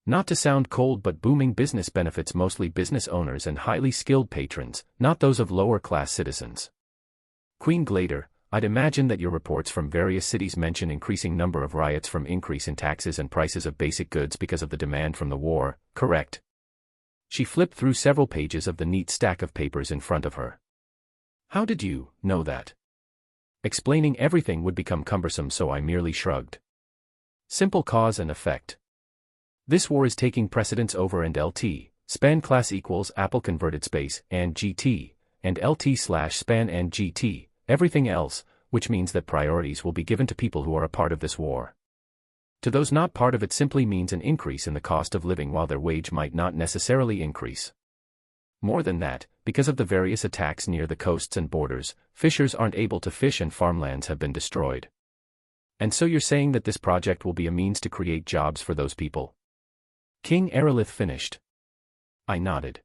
Not to sound cold, but booming business benefits mostly business owners and highly skilled patrons, not those of lower-class citizens. Queen Glader, I'd imagine that your reports from various cities mention increasing number of riots from increase in taxes and prices of basic goods because of the demand from the war, correct? She flipped through several pages of the neat stack of papers in front of her. How did you know that? Explaining everything would become cumbersome, so I merely shrugged. Simple cause and effect. This war is taking precedence over and LT, span class equals Apple converted space, and GT, and LT/span and GT, everything else, which means that priorities will be given to people who are a part of this war. To those not part of it simply means an increase in the cost of living while their wage might not necessarily increase. More than that, because of the various attacks near the coasts and borders, fishers aren't able to fish and farmlands have been destroyed. And so you're saying that this project will be a means to create jobs for those people? King Aerolith finished. I nodded.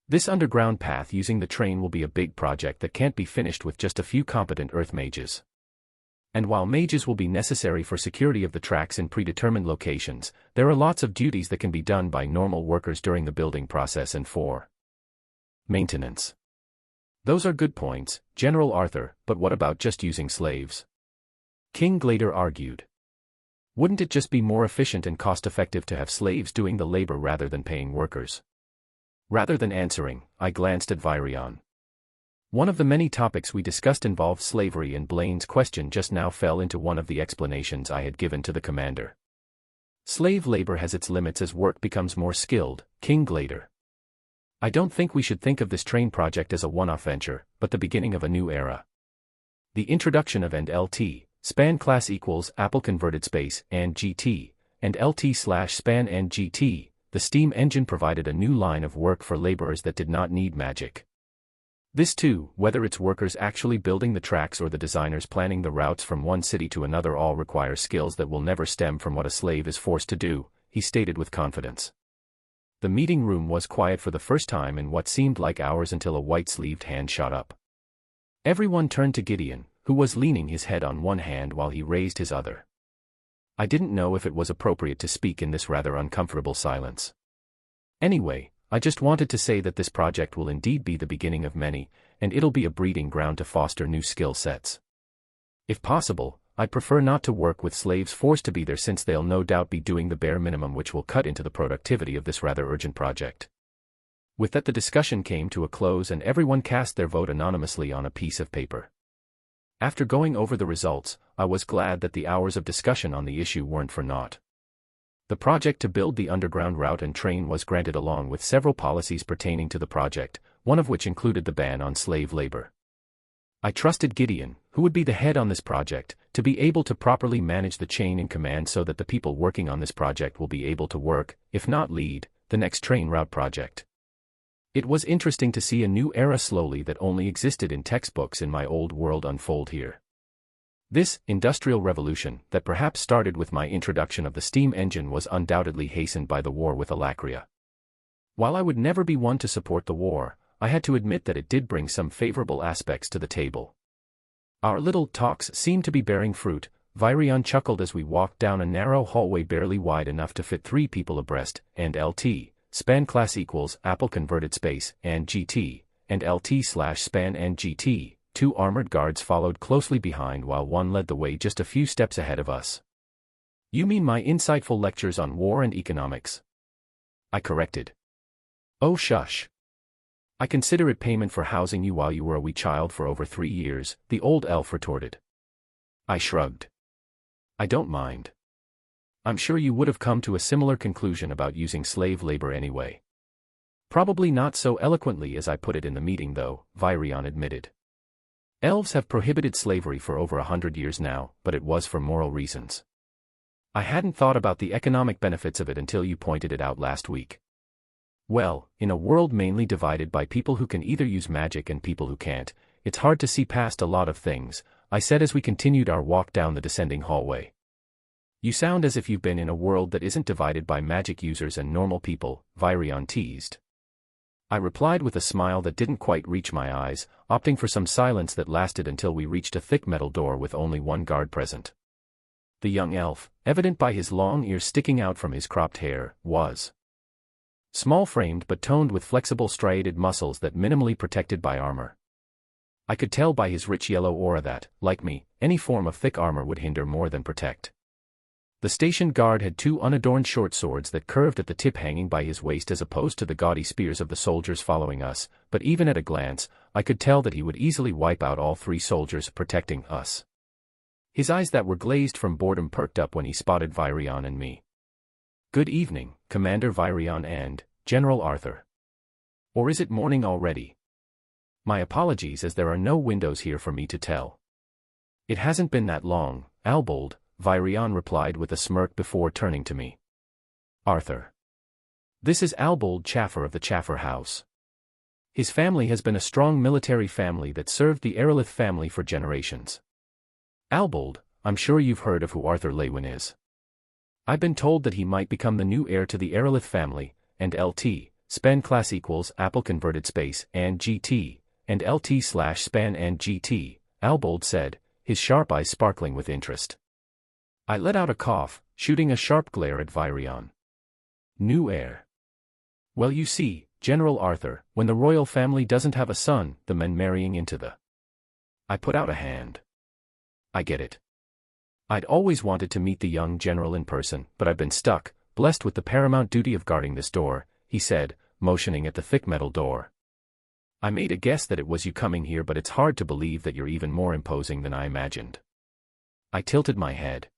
This underground path using the train will be a big project that can't be finished with just a few competent earth mages. And while mages will be necessary for security of the tracks in predetermined locations, there are lots of duties that can be done by normal workers during the building process and for maintenance. Those are good points, General Arthur, but what about just using slaves? King Glader argued. Wouldn't it just be more efficient and cost-effective to have slaves doing the labor rather than paying workers? Rather than answering, I glanced at Virion. One of the many topics we discussed involved slavery, and Blaine's question just now fell into one of the explanations I had given to the commander. Slave labor has its limits as work becomes more skilled, King Glader. I don't think we should think of this train project as a one-off venture, but the beginning of a new era. The introduction of and LT, span class equals Apple converted space, and GT, and LT/span and GT, the steam engine provided a new line of work for laborers that did not need magic. This too, whether it's workers actually building the tracks or the designers planning the routes from one city to another, all require skills that will never stem from what a slave is forced to do, he stated with confidence. The meeting room was quiet for the first time in what seemed like hours until a white-sleeved hand shot up. Everyone turned to Gideon, who was leaning his head on one hand while he raised his other. I didn't know if it was appropriate to speak in this rather uncomfortable silence. Anyway, I just wanted to say that this project will indeed be the beginning of many, and it'll be a breeding ground to foster new skill sets. If possible, I'd prefer not to work with slaves forced to be there, since they'll no doubt be doing the bare minimum, which will cut into the productivity of this rather urgent project. With that, the discussion came to a close and everyone cast their vote anonymously on a piece of paper. After going over the results, I was glad that the hours of discussion on the issue weren't for naught. The project to build the underground route and train was granted along with several policies pertaining to the project, one of which included the ban on slave labor. I trusted Gideon, who would be the head on this project, to be able to properly manage the chain in command so that the people working on this project will be able to work, if not lead, the next train route project. It was interesting to see a new era slowly that only existed in textbooks in my old world unfold here. This industrial revolution that perhaps started with my introduction of the steam engine was undoubtedly hastened by the war with Alacria. While I would never be one to support the war, I had to admit that it did bring some favorable aspects to the table. Our little talks seemed to be bearing fruit. Virion chuckled as we walked down a narrow hallway barely wide enough to fit 3 people abreast, and LT, span class equals Apple converted space, and GT, and LT/span and GT, 2 armored guards followed closely behind while one led the way just a few steps ahead of us. "You mean my insightful lectures on war and economics?" I corrected. "Oh shush. I consider it payment for housing you while you were a wee child for over 3 years, the old elf retorted. I shrugged. "I don't mind. I'm sure you would have come to a similar conclusion about using slave labor anyway." "Probably not so eloquently as I put it in the meeting though," Virion admitted. "Elves have prohibited slavery for over 100 years now, but it was for moral reasons. I hadn't thought about the economic benefits of it until you pointed it out last week. Well, in a world mainly divided by people who can either use magic and people who can't, it's hard to see past a lot of things," I said as we continued our walk down the descending hallway. "You sound as if you've been in a world that isn't divided by magic users and normal people," Virion teased. I replied with a smile that didn't quite reach my eyes, opting for some silence that lasted until we reached a thick metal door with only one guard present. The young elf, evident by his long ears sticking out from his cropped hair, was small-framed but toned with flexible striated muscles that minimally protected by armor. I could tell by his rich yellow aura that, like me, any form of thick armor would hinder more than protect. The stationed guard had 2 unadorned short swords that curved at the tip hanging by his waist as opposed to the gaudy spears of the soldiers following us, but even at a glance, I could tell that he would easily wipe out all 3 soldiers protecting us. His eyes that were glazed from boredom perked up when he spotted Virion and me. "Good evening, Commander Virion and General Arthur. Or is it morning already? My apologies as there are no windows here for me to tell." "It hasn't been that long, Albold," Virion replied with a smirk before turning to me. "Arthur. This is Albold Chaffer of the Chaffer House. His family has been a strong military family that served the Aerolith family for generations. Albold, I'm sure you've heard of who Arthur Lewin is. I've been told that he might become the new heir to the Aerolith family, and LT, span class equals Apple converted space, and GT, and LT/span and GT, Albold said, his sharp eyes sparkling with interest. I let out a cough, shooting a sharp glare at Virion. "New heir. Well, you see, General Arthur, when the royal family doesn't have a son, the men marrying into the..." I put out a hand. "I get it. I'd always wanted to meet the young general in person, but I've been stuck, blessed with the paramount duty of guarding this door," he said, motioning at the thick metal door. "I made a guess that it was you coming here, but it's hard to believe that you're even more imposing than I imagined." I tilted my head.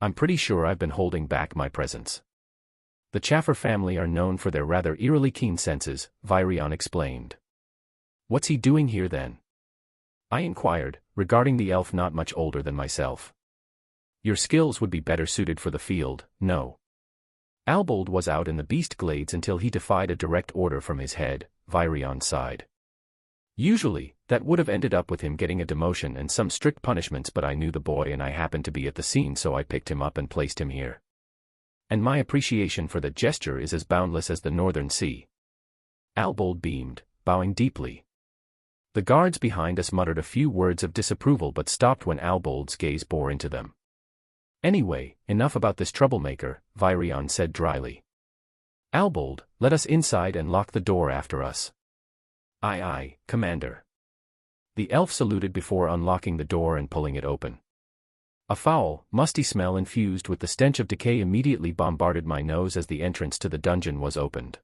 "I'm pretty sure I've been holding back my presence. The Chaffer family are known for their rather eerily keen senses," Virion explained. "What's he doing here then?" I inquired, regarding the elf not much older than myself. "Your skills would be better suited for the field, no. Albold was out in the beast glades until he defied a direct order from his head," Virion sighed. "Usually, that would have ended up with him getting a demotion and some strict punishments, but I knew the boy and I happened to be at the scene, so I picked him up and placed him here. And my appreciation for the gesture is as boundless as the northern sea." Albold beamed, bowing deeply. The guards behind us muttered a few words of disapproval but stopped when Albold's gaze bore into them. "Anyway, enough about this troublemaker," Virion said dryly. "Albold, let us inside and lock the door after us." Aye, Commander." The elf saluted before unlocking the door and pulling it open. A foul, musty smell infused with the stench of decay immediately bombarded my nose as the entrance to the dungeon was opened.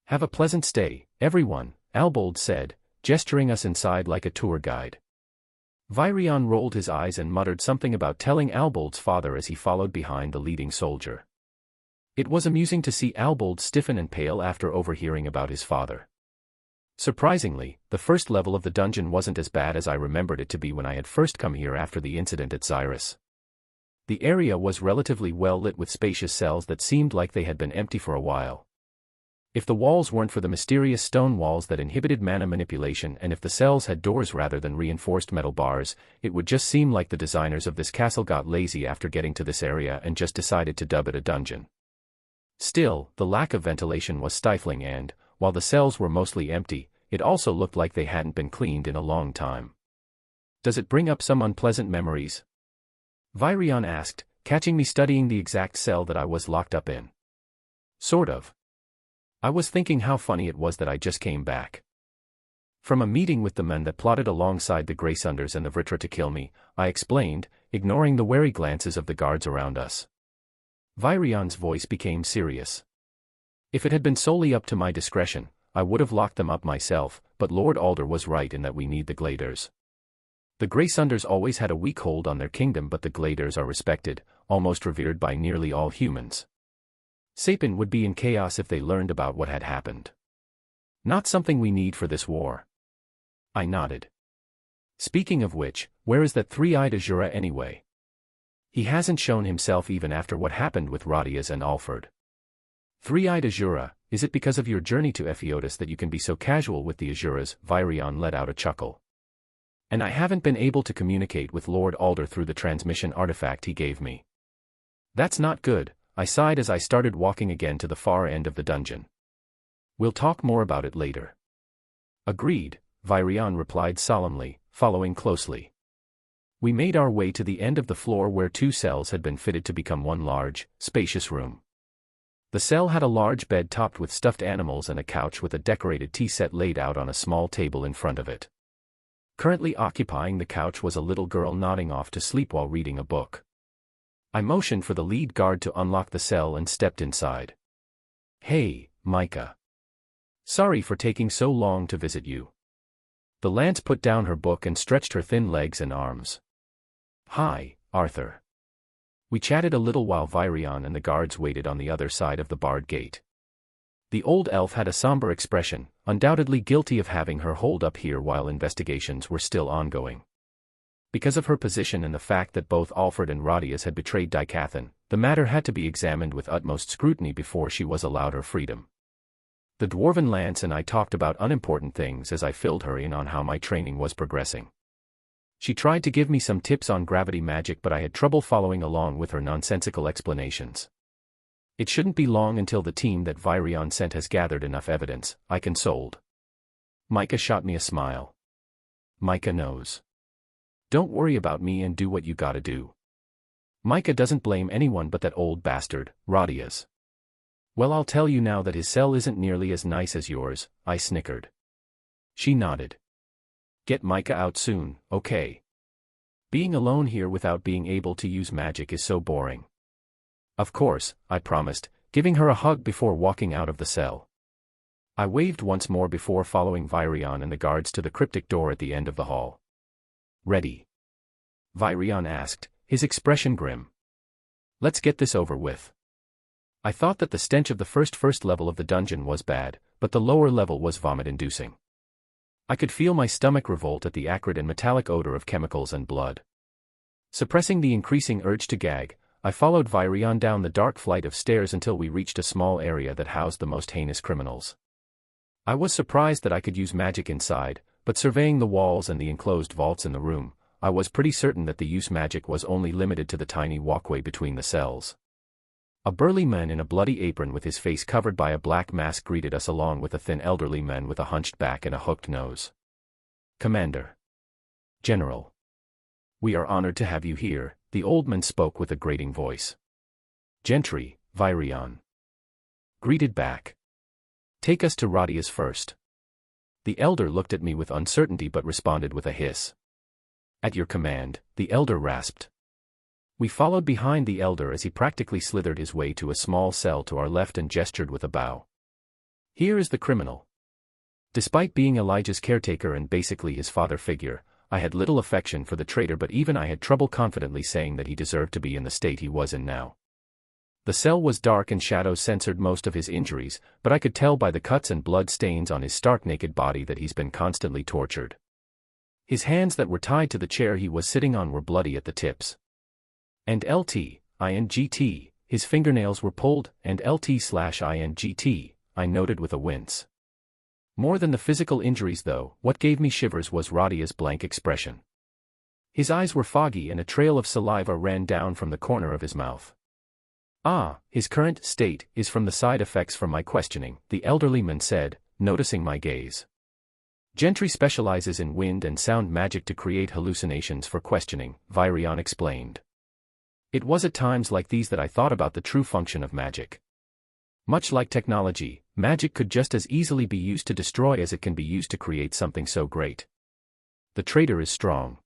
"Have a pleasant stay, everyone," Albold said, gesturing us inside like a tour guide. Virion rolled his eyes and muttered something about telling Albold's father as he followed behind the leading soldier. It was amusing to see Albold stiffen and pale after overhearing about his father. Surprisingly, the first level of the dungeon wasn't as bad as I remembered it to be when I had first come here after the incident at Xyrus. The area was relatively well lit with spacious cells that seemed like they had been empty for a while. If the walls weren't for the mysterious stone walls that inhibited mana manipulation, and if the cells had doors rather than reinforced metal bars, it would just seem like the designers of this castle got lazy after getting to this area and just decided to dub it a dungeon. Still, the lack of ventilation was stifling and, while the cells were mostly empty, it also looked like they hadn't been cleaned in a long time. Does it bring up some unpleasant memories? Virion asked, catching me studying the exact cell that I was locked up in. Sort of. I was thinking how funny it was that I just came back from a meeting with the men that plotted alongside the Greysunders and the Vritra to kill me, I explained, ignoring the wary glances of the guards around us. Virion's voice became serious. If it had been solely up to my discretion, I would have locked them up myself, but Lord Alder was right in that we need the Gladers. The Greysunders always had a weak hold on their kingdom, but the Gladers are respected, almost revered by nearly all humans. Sapin would be in chaos if they learned about what had happened. Not something we need for this war. I nodded. Speaking of which, where is that three-eyed Azura anyway? He hasn't shown himself even after what happened with Rodias and Alfred. Three-eyed Azura, is it because of your journey to Epheotis that you can be so casual with the Azuras? Virion let out a chuckle. And I haven't been able to communicate with Lord Alder through the transmission artifact he gave me. That's not good, I sighed as I started walking again to the far end of the dungeon. We'll talk more about it later. Agreed, Virion replied solemnly, following closely. We made our way to the end of the floor where two cells had been fitted to become one large, spacious room. The cell had a large bed topped with stuffed animals and a couch with a decorated tea set laid out on a small table in front of it. Currently occupying the couch was a little girl nodding off to sleep while reading a book. I motioned for the lead guard to unlock the cell and stepped inside. Hey, Micah. Sorry for taking so long to visit you. The Lance put down her book and stretched her thin legs and arms. Hi, Arthur. We chatted a little while Virion and the guards waited on the other side of the barred gate. The old elf had a somber expression, undoubtedly guilty of having her holed up here while investigations were still ongoing. Because of her position and the fact that both Alfred and Rodias had betrayed Dicathan, the matter had to be examined with utmost scrutiny before she was allowed her freedom. The Dwarven Lance and I talked about unimportant things as I filled her in on how my training was progressing. She tried to give me some tips on gravity magic, but I had trouble following along with her nonsensical explanations. It shouldn't be long until the team that Virion sent has gathered enough evidence, I consoled. Micah shot me a smile. Micah knows. Don't worry about me and do what you gotta do. Micah doesn't blame anyone but that old bastard, Rodias. Well, I'll tell you now that his cell isn't nearly as nice as yours, I snickered. She nodded. Get Micah out soon, okay? Being alone here without being able to use magic is so boring. Of course, I promised, giving her a hug before walking out of the cell. I waved once more before following Virion and the guards to the cryptic door at the end of the hall. Ready? Virion asked, his expression grim. Let's get this over with. I thought that the stench of the first level of the dungeon was bad, but the lower level was vomit-inducing. I could feel my stomach revolt at the acrid and metallic odor of chemicals and blood. Suppressing the increasing urge to gag, I followed Virion down the dark flight of stairs until we reached a small area that housed the most heinous criminals. I was surprised that I could use magic inside, but surveying the walls and the enclosed vaults in the room, I was pretty certain that the use magic was only limited to the tiny walkway between the cells. A burly man in a bloody apron with his face covered by a black mask greeted us along with a thin elderly man with a hunched back and a hooked nose. Commander. General. We are honored to have you here, the old man spoke with a grating voice. Gentry, Virion greeted back. Take us to Rodias first. The elder looked at me with uncertainty but responded with a hiss. At your command, the elder rasped. We followed behind the elder as he practically slithered his way to a small cell to our left and gestured with a bow. Here is the criminal. Despite being Elijah's caretaker and basically his father figure, I had little affection for the traitor, but even I had trouble confidently saying that he deserved to be in the state he was in now. The cell was dark and shadows censored most of his injuries, but I could tell by the cuts and blood stains on his stark naked body that he's been constantly tortured. His hands that were tied to the chair he was sitting on were bloody at the tips. And LT/INGT, his fingernails were pulled, and LT/INGT, I noted with a wince. More than the physical injuries though, what gave me shivers was Radia's blank expression. His eyes were foggy and a trail of saliva ran down from the corner of his mouth. Ah, his current state is from the side effects from my questioning, the elderly man said, noticing my gaze. Gentry specializes in wind and sound magic to create hallucinations for questioning, Virion explained. It was at times like these that I thought about the true function of magic. Much like technology, magic could just as easily be used to destroy as it can be used to create something so great. The traitor is strong.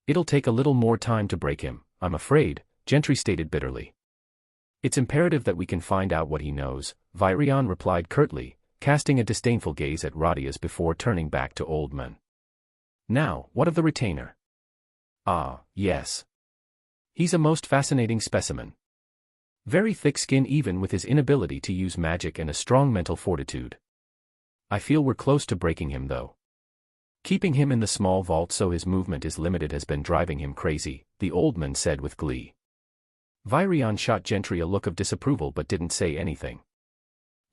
It'll take a little more time to break him, I'm afraid, Gentry stated bitterly. It's imperative that we can find out what he knows, Virion replied curtly, casting a disdainful gaze at Radia's before turning back to Oldman. Now, what of the retainer? Ah, yes. He's a most fascinating specimen. Very thick skin even with his inability to use magic and a strong mental fortitude. I feel we're close to breaking him though. Keeping him in the small vault so his movement is limited has been driving him crazy, the old man said with glee. Virion shot Gentry a look of disapproval but didn't say anything.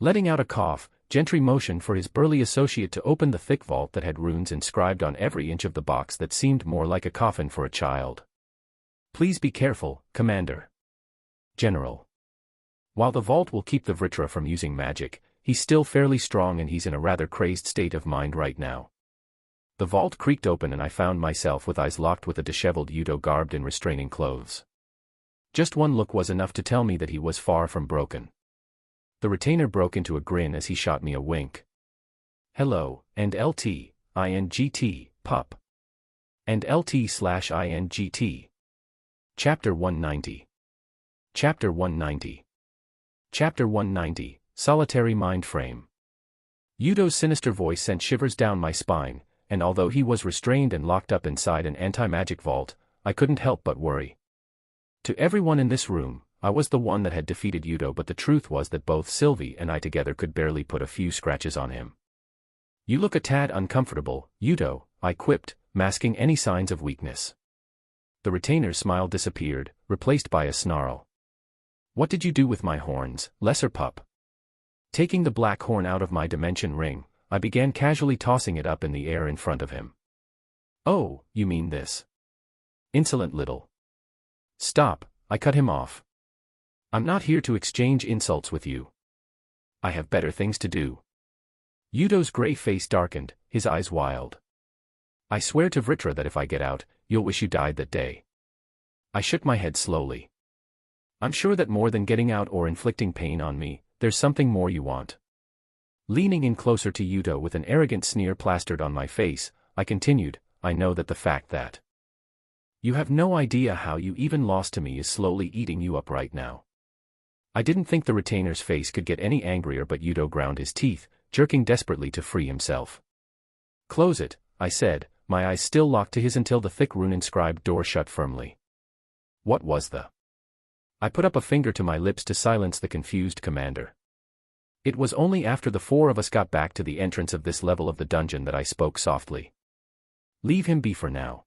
Letting out a cough, Gentry motioned for his burly associate to open the thick vault that had runes inscribed on every inch of the box that seemed more like a coffin for a child. Please be careful, Commander. General. While the vault will keep the Vritra from using magic, he's still fairly strong and he's in a rather crazed state of mind right now. The vault creaked open and I found myself with eyes locked with a disheveled Yudo garbed in restraining clothes. Just one look was enough to tell me that he was far from broken. The retainer broke into a grin as he shot me a wink. Hello, and LT/INGT, pup. And LT/INGT. Chapter 190. Chapter 190. Chapter 190, Solitary Mind Frame. Yudo's sinister voice sent shivers down my spine, and although he was restrained and locked up inside an anti-magic vault, I couldn't help but worry. To everyone in this room, I was the one that had defeated Yudo, but the truth was that both Sylvie and I together could barely put a few scratches on him. You look a tad uncomfortable, Yudo, I quipped, masking any signs of weakness. The retainer's smile disappeared, replaced by a snarl. What did you do with my horns, lesser pup? Taking the black horn out of my dimension ring, I began casually tossing it up in the air in front of him. Oh, you mean this? Insolent little. Stop, I cut him off. I'm not here to exchange insults with you. I have better things to do. Yudo's gray face darkened, his eyes wild. I swear to Vritra that if I get out, you'll wish you died that day. I shook my head slowly. I'm sure that more than getting out or inflicting pain on me, there's something more you want. Leaning in closer to Yudo with an arrogant sneer plastered on my face, I continued, I know that the fact that you have no idea how you even lost to me is slowly eating you up right now. I didn't think the retainer's face could get any angrier, but Yudo ground his teeth, jerking desperately to free himself. Close it, I said, my eyes still locked to his until the thick rune-inscribed door shut firmly. What was the? I put up a finger to my lips to silence the confused commander. It was only after the four of us got back to the entrance of this level of the dungeon that I spoke softly. Leave him be for now.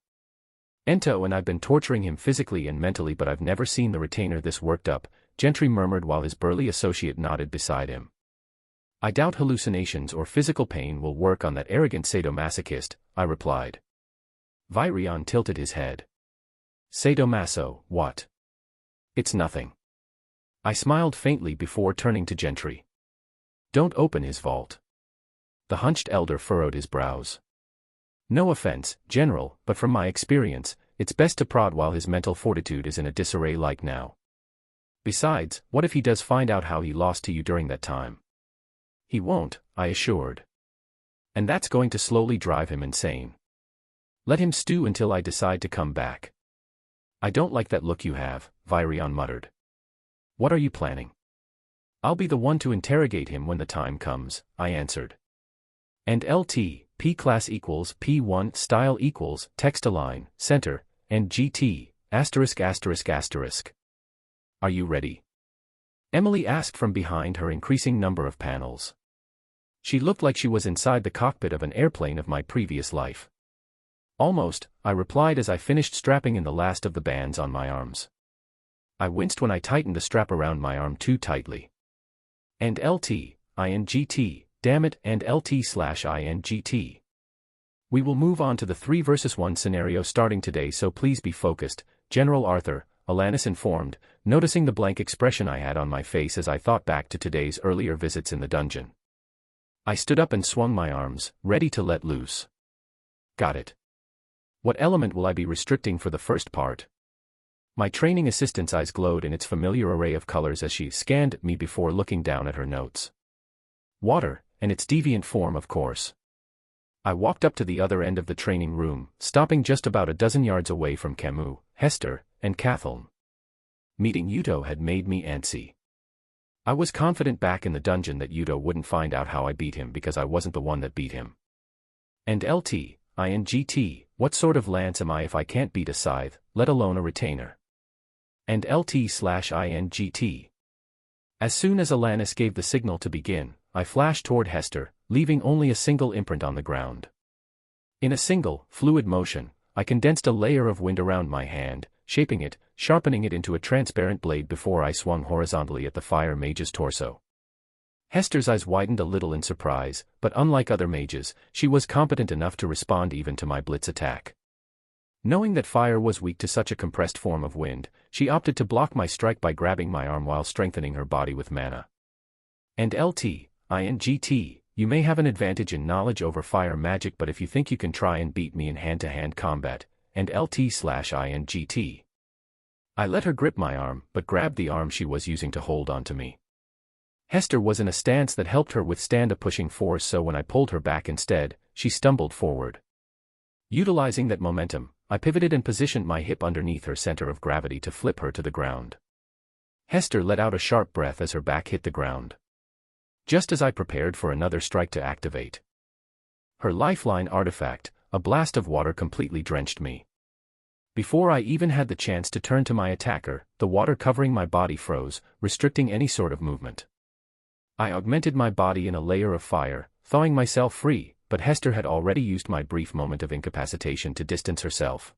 Ento and I've been torturing him physically and mentally, but I've never seen the retainer this worked up, Gentry murmured while his burly associate nodded beside him. I doubt hallucinations or physical pain will work on that arrogant sadomasochist, I replied. Virion tilted his head. Sadomaso, what? It's nothing. I smiled faintly before turning to Gentry. Don't open his vault. The hunched elder furrowed his brows. No offense, General, but from my experience, it's best to prod while his mental fortitude is in a disarray like now. Besides, what if he does find out how he lost to you during that time? He won't, I assured. And that's going to slowly drive him insane. Let him stew until I decide to come back. I don't like that look you have, Virion muttered. What are you planning? I'll be the one to interrogate him when the time comes, I answered. And LT, P class equals P1 style equals text align, center, and GT, *****. Are you ready? Emily asked from behind her increasing number of panels. She looked like she was inside the cockpit of an airplane of my previous life. Almost, I replied as I finished strapping in the last of the bands on my arms. I winced when I tightened the strap around my arm too tightly. And LT/INGT, damn it, and LT/INGT. We will move on to the 3 versus 1 scenario starting today, so please be focused, General Arthur, Alanis informed, noticing the blank expression I had on my face as I thought back to today's earlier visits in the dungeon. I stood up and swung my arms, ready to let loose. Got it. What element will I be restricting for the first part? My training assistant's eyes glowed in its familiar array of colors as she scanned me before looking down at her notes. Water, and its deviant form, of course. I walked up to the other end of the training room, stopping just about a dozen yards away from Camus, Hester, and Kathleen. Meeting Yuto had made me antsy. I was confident back in the dungeon that Yuto wouldn't find out how I beat him because I wasn't the one that beat him. And LT/INGT, what sort of lance am I if I can't beat a scythe, let alone a retainer? And LT/INGT. As soon as Alanis gave the signal to begin, I flashed toward Hester, leaving only a single imprint on the ground. In a single, fluid motion, I condensed a layer of wind around my hand, shaping it, sharpening it into a transparent blade before I swung horizontally at the fire mage's torso. Hester's eyes widened a little in surprise, but unlike other mages, she was competent enough to respond even to my blitz attack. Knowing that fire was weak to such a compressed form of wind, she opted to block my strike by grabbing my arm while strengthening her body with mana. And LT/INGT, you may have an advantage in knowledge over fire magic, but if you think you can try and beat me in hand-to-hand combat, and LT/INGT. I let her grip my arm, but grabbed the arm she was using to hold onto me. Hester was in a stance that helped her withstand a pushing force, so when I pulled her back instead, she stumbled forward. Utilizing that momentum, I pivoted and positioned my hip underneath her center of gravity to flip her to the ground. Hester let out a sharp breath as her back hit the ground. Just as I prepared for another strike to activate. Her lifeline artifact, a blast of water, completely drenched me. Before I even had the chance to turn to my attacker, the water covering my body froze, restricting any sort of movement. I augmented my body in a layer of fire, thawing myself free, but Hester had already used my brief moment of incapacitation to distance herself.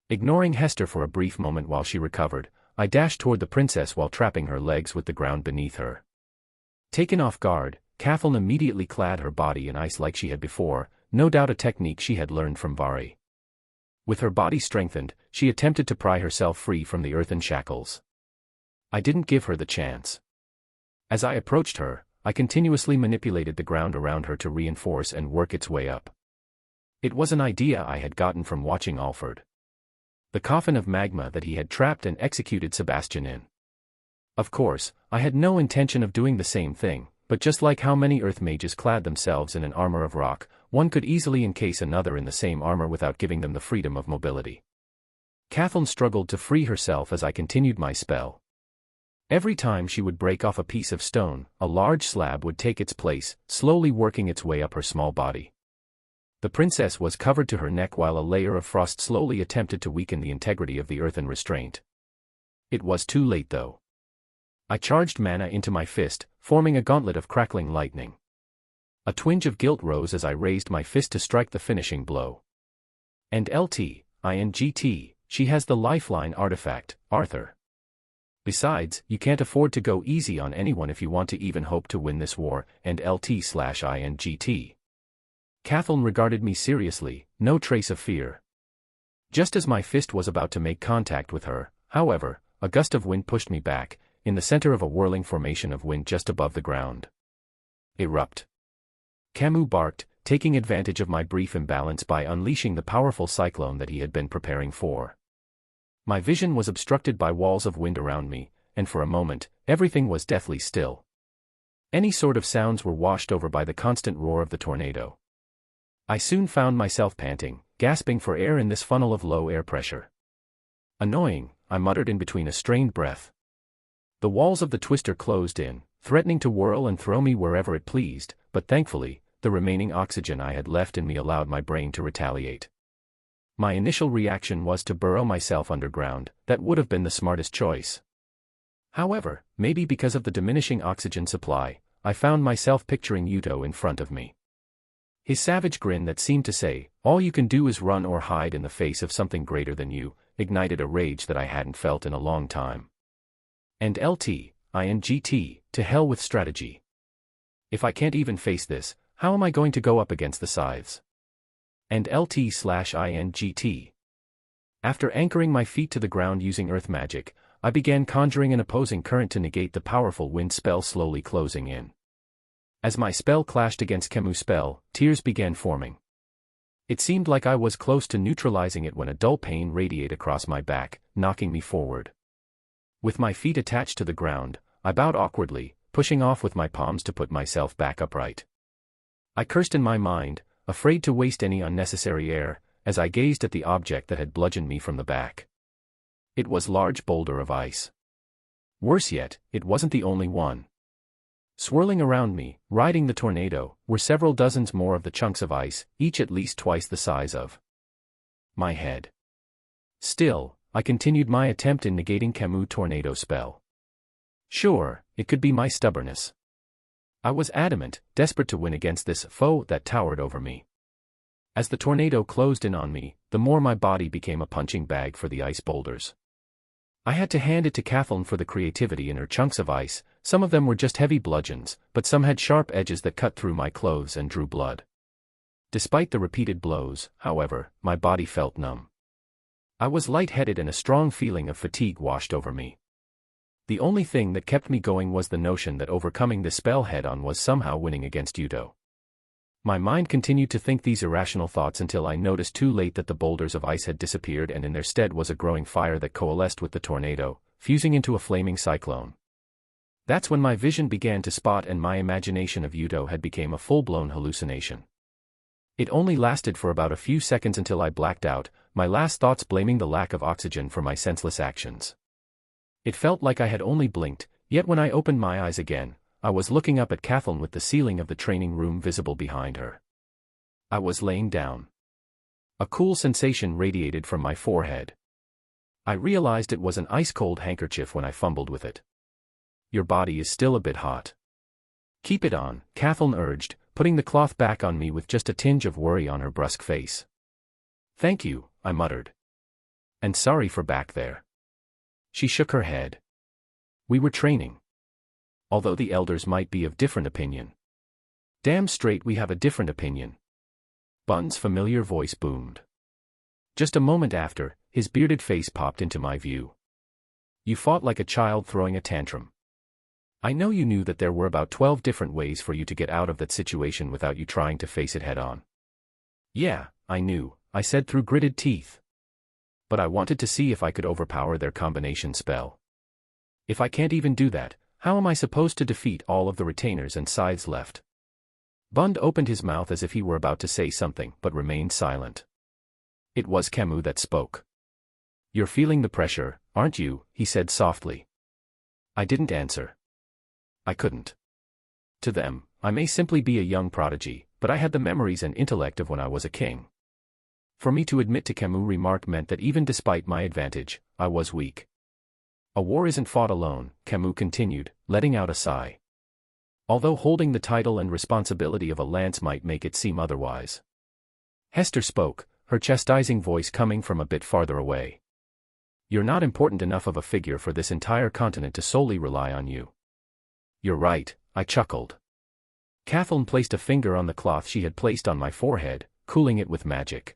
Ignoring Hester for a brief moment while she recovered, I dashed toward the princess while trapping her legs with the ground beneath her. Taken off guard, Kathleen immediately clad her body in ice like she had before, no doubt a technique she had learned from Vari. With her body strengthened, she attempted to pry herself free from the earthen shackles. I didn't give her the chance. As I approached her, I continuously manipulated the ground around her to reinforce and work its way up. It was an idea I had gotten from watching Alfred. The coffin of magma that he had trapped and executed Sebastian in. Of course, I had no intention of doing the same thing, but just like how many earth mages clad themselves in an armor of rock, one could easily encase another in the same armor without giving them the freedom of mobility. Kathleen struggled to free herself as I continued my spell. Every time she would break off a piece of stone, a large slab would take its place, slowly working its way up her small body. The princess was covered to her neck while a layer of frost slowly attempted to weaken the integrity of the earthen restraint. It was too late though. I charged mana into my fist, forming a gauntlet of crackling lightning. A twinge of guilt rose as I raised my fist to strike the finishing blow. And LT/INGT, she has the lifeline artifact, Arthur. Besides, you can't afford to go easy on anyone if you want to even hope to win this war, and LT/INGT. Kathleen regarded me seriously, no trace of fear. Just as my fist was about to make contact with her, however, a gust of wind pushed me back, in the center of a whirling formation of wind just above the ground. Erupt. Camus barked, taking advantage of my brief imbalance by unleashing the powerful cyclone that he had been preparing for. My vision was obstructed by walls of wind around me, and for a moment, everything was deathly still. Any sort of sounds were washed over by the constant roar of the tornado. I soon found myself panting, gasping for air in this funnel of low air pressure. Annoying, I muttered in between a strained breath. The walls of the twister closed in, threatening to whirl and throw me wherever it pleased, but thankfully, the remaining oxygen I had left in me allowed my brain to retaliate. My initial reaction was to burrow myself underground. That would have been the smartest choice. However, maybe because of the diminishing oxygen supply, I found myself picturing Yuto in front of me. His savage grin that seemed to say, "All you can do is run or hide in the face of something greater than you," ignited a rage that I hadn't felt in a long time. And LT, to hell with strategy. If I can't even face this, how am I going to go up against the scythes? And LT/INGT. After anchoring my feet to the ground using earth magic, I began conjuring an opposing current to negate the powerful wind spell slowly closing in. As my spell clashed against Kemu's spell, tears began forming. It seemed like I was close to neutralizing it when a dull pain radiated across my back, knocking me forward. With my feet attached to the ground, I bowed awkwardly, pushing off with my palms to put myself back upright. I cursed in my mind, afraid to waste any unnecessary air, as I gazed at the object that had bludgeoned me from the back. It was a large boulder of ice. Worse yet, it wasn't the only one. Swirling around me, riding the tornado, were several dozens more of the chunks of ice, each at least twice the size of my head. Still, I continued my attempt in negating Kemu's tornado spell. Sure, it could be my stubbornness. I was adamant, desperate to win against this foe that towered over me. As the tornado closed in on me, the more my body became a punching bag for the ice boulders. I had to hand it to Kathleen for the creativity in her chunks of ice. Some of them were just heavy bludgeons, but some had sharp edges that cut through my clothes and drew blood. Despite the repeated blows, however, my body felt numb. I was lightheaded and a strong feeling of fatigue washed over me. The only thing that kept me going was the notion that overcoming the spell head-on was somehow winning against Yuto. My mind continued to think these irrational thoughts until I noticed too late that the boulders of ice had disappeared and in their stead was a growing fire that coalesced with the tornado, fusing into a flaming cyclone. That's when my vision began to spot and my imagination of Yuto had become a full-blown hallucination. It only lasted for about a few seconds until I blacked out, my last thoughts blaming the lack of oxygen for my senseless actions. It felt like I had only blinked, yet when I opened my eyes again, I was looking up at Kathleen with the ceiling of the training room visible behind her. I was laying down. A cool sensation radiated from my forehead. I realized it was an ice-cold handkerchief when I fumbled with it. Your body is still a bit hot. Keep it on, Kathleen urged, putting the cloth back on me with just a tinge of worry on her brusque face. Thank you, I muttered. And sorry for back there. She shook her head. We were training. Although the elders might be of different opinion. Damn straight we have a different opinion. Bun's familiar voice boomed. Just a moment after, his bearded face popped into my view. You fought like a child throwing a tantrum. I know you knew that there were about 12 different ways for you to get out of that situation without you trying to face it head-on. Yeah, I knew, I said through gritted teeth. But I wanted to see if I could overpower their combination spell. If I can't even do that, how am I supposed to defeat all of the retainers and scythes left? Bund opened his mouth as if he were about to say something but remained silent. It was Kemu that spoke. You're feeling the pressure, aren't you? He said softly. I didn't answer. I couldn't. To them, I may simply be a young prodigy, but I had the memories and intellect of when I was a king. For me to admit to Kemu's remark meant that even despite my advantage, I was weak. A war isn't fought alone, Kemu continued, letting out a sigh. Although holding the title and responsibility of a lance might make it seem otherwise. Hester spoke, her chastising voice coming from a bit farther away. You're not important enough of a figure for this entire continent to solely rely on you. You're right, I chuckled. Kathleen placed a finger on the cloth she had placed on my forehead, cooling it with magic.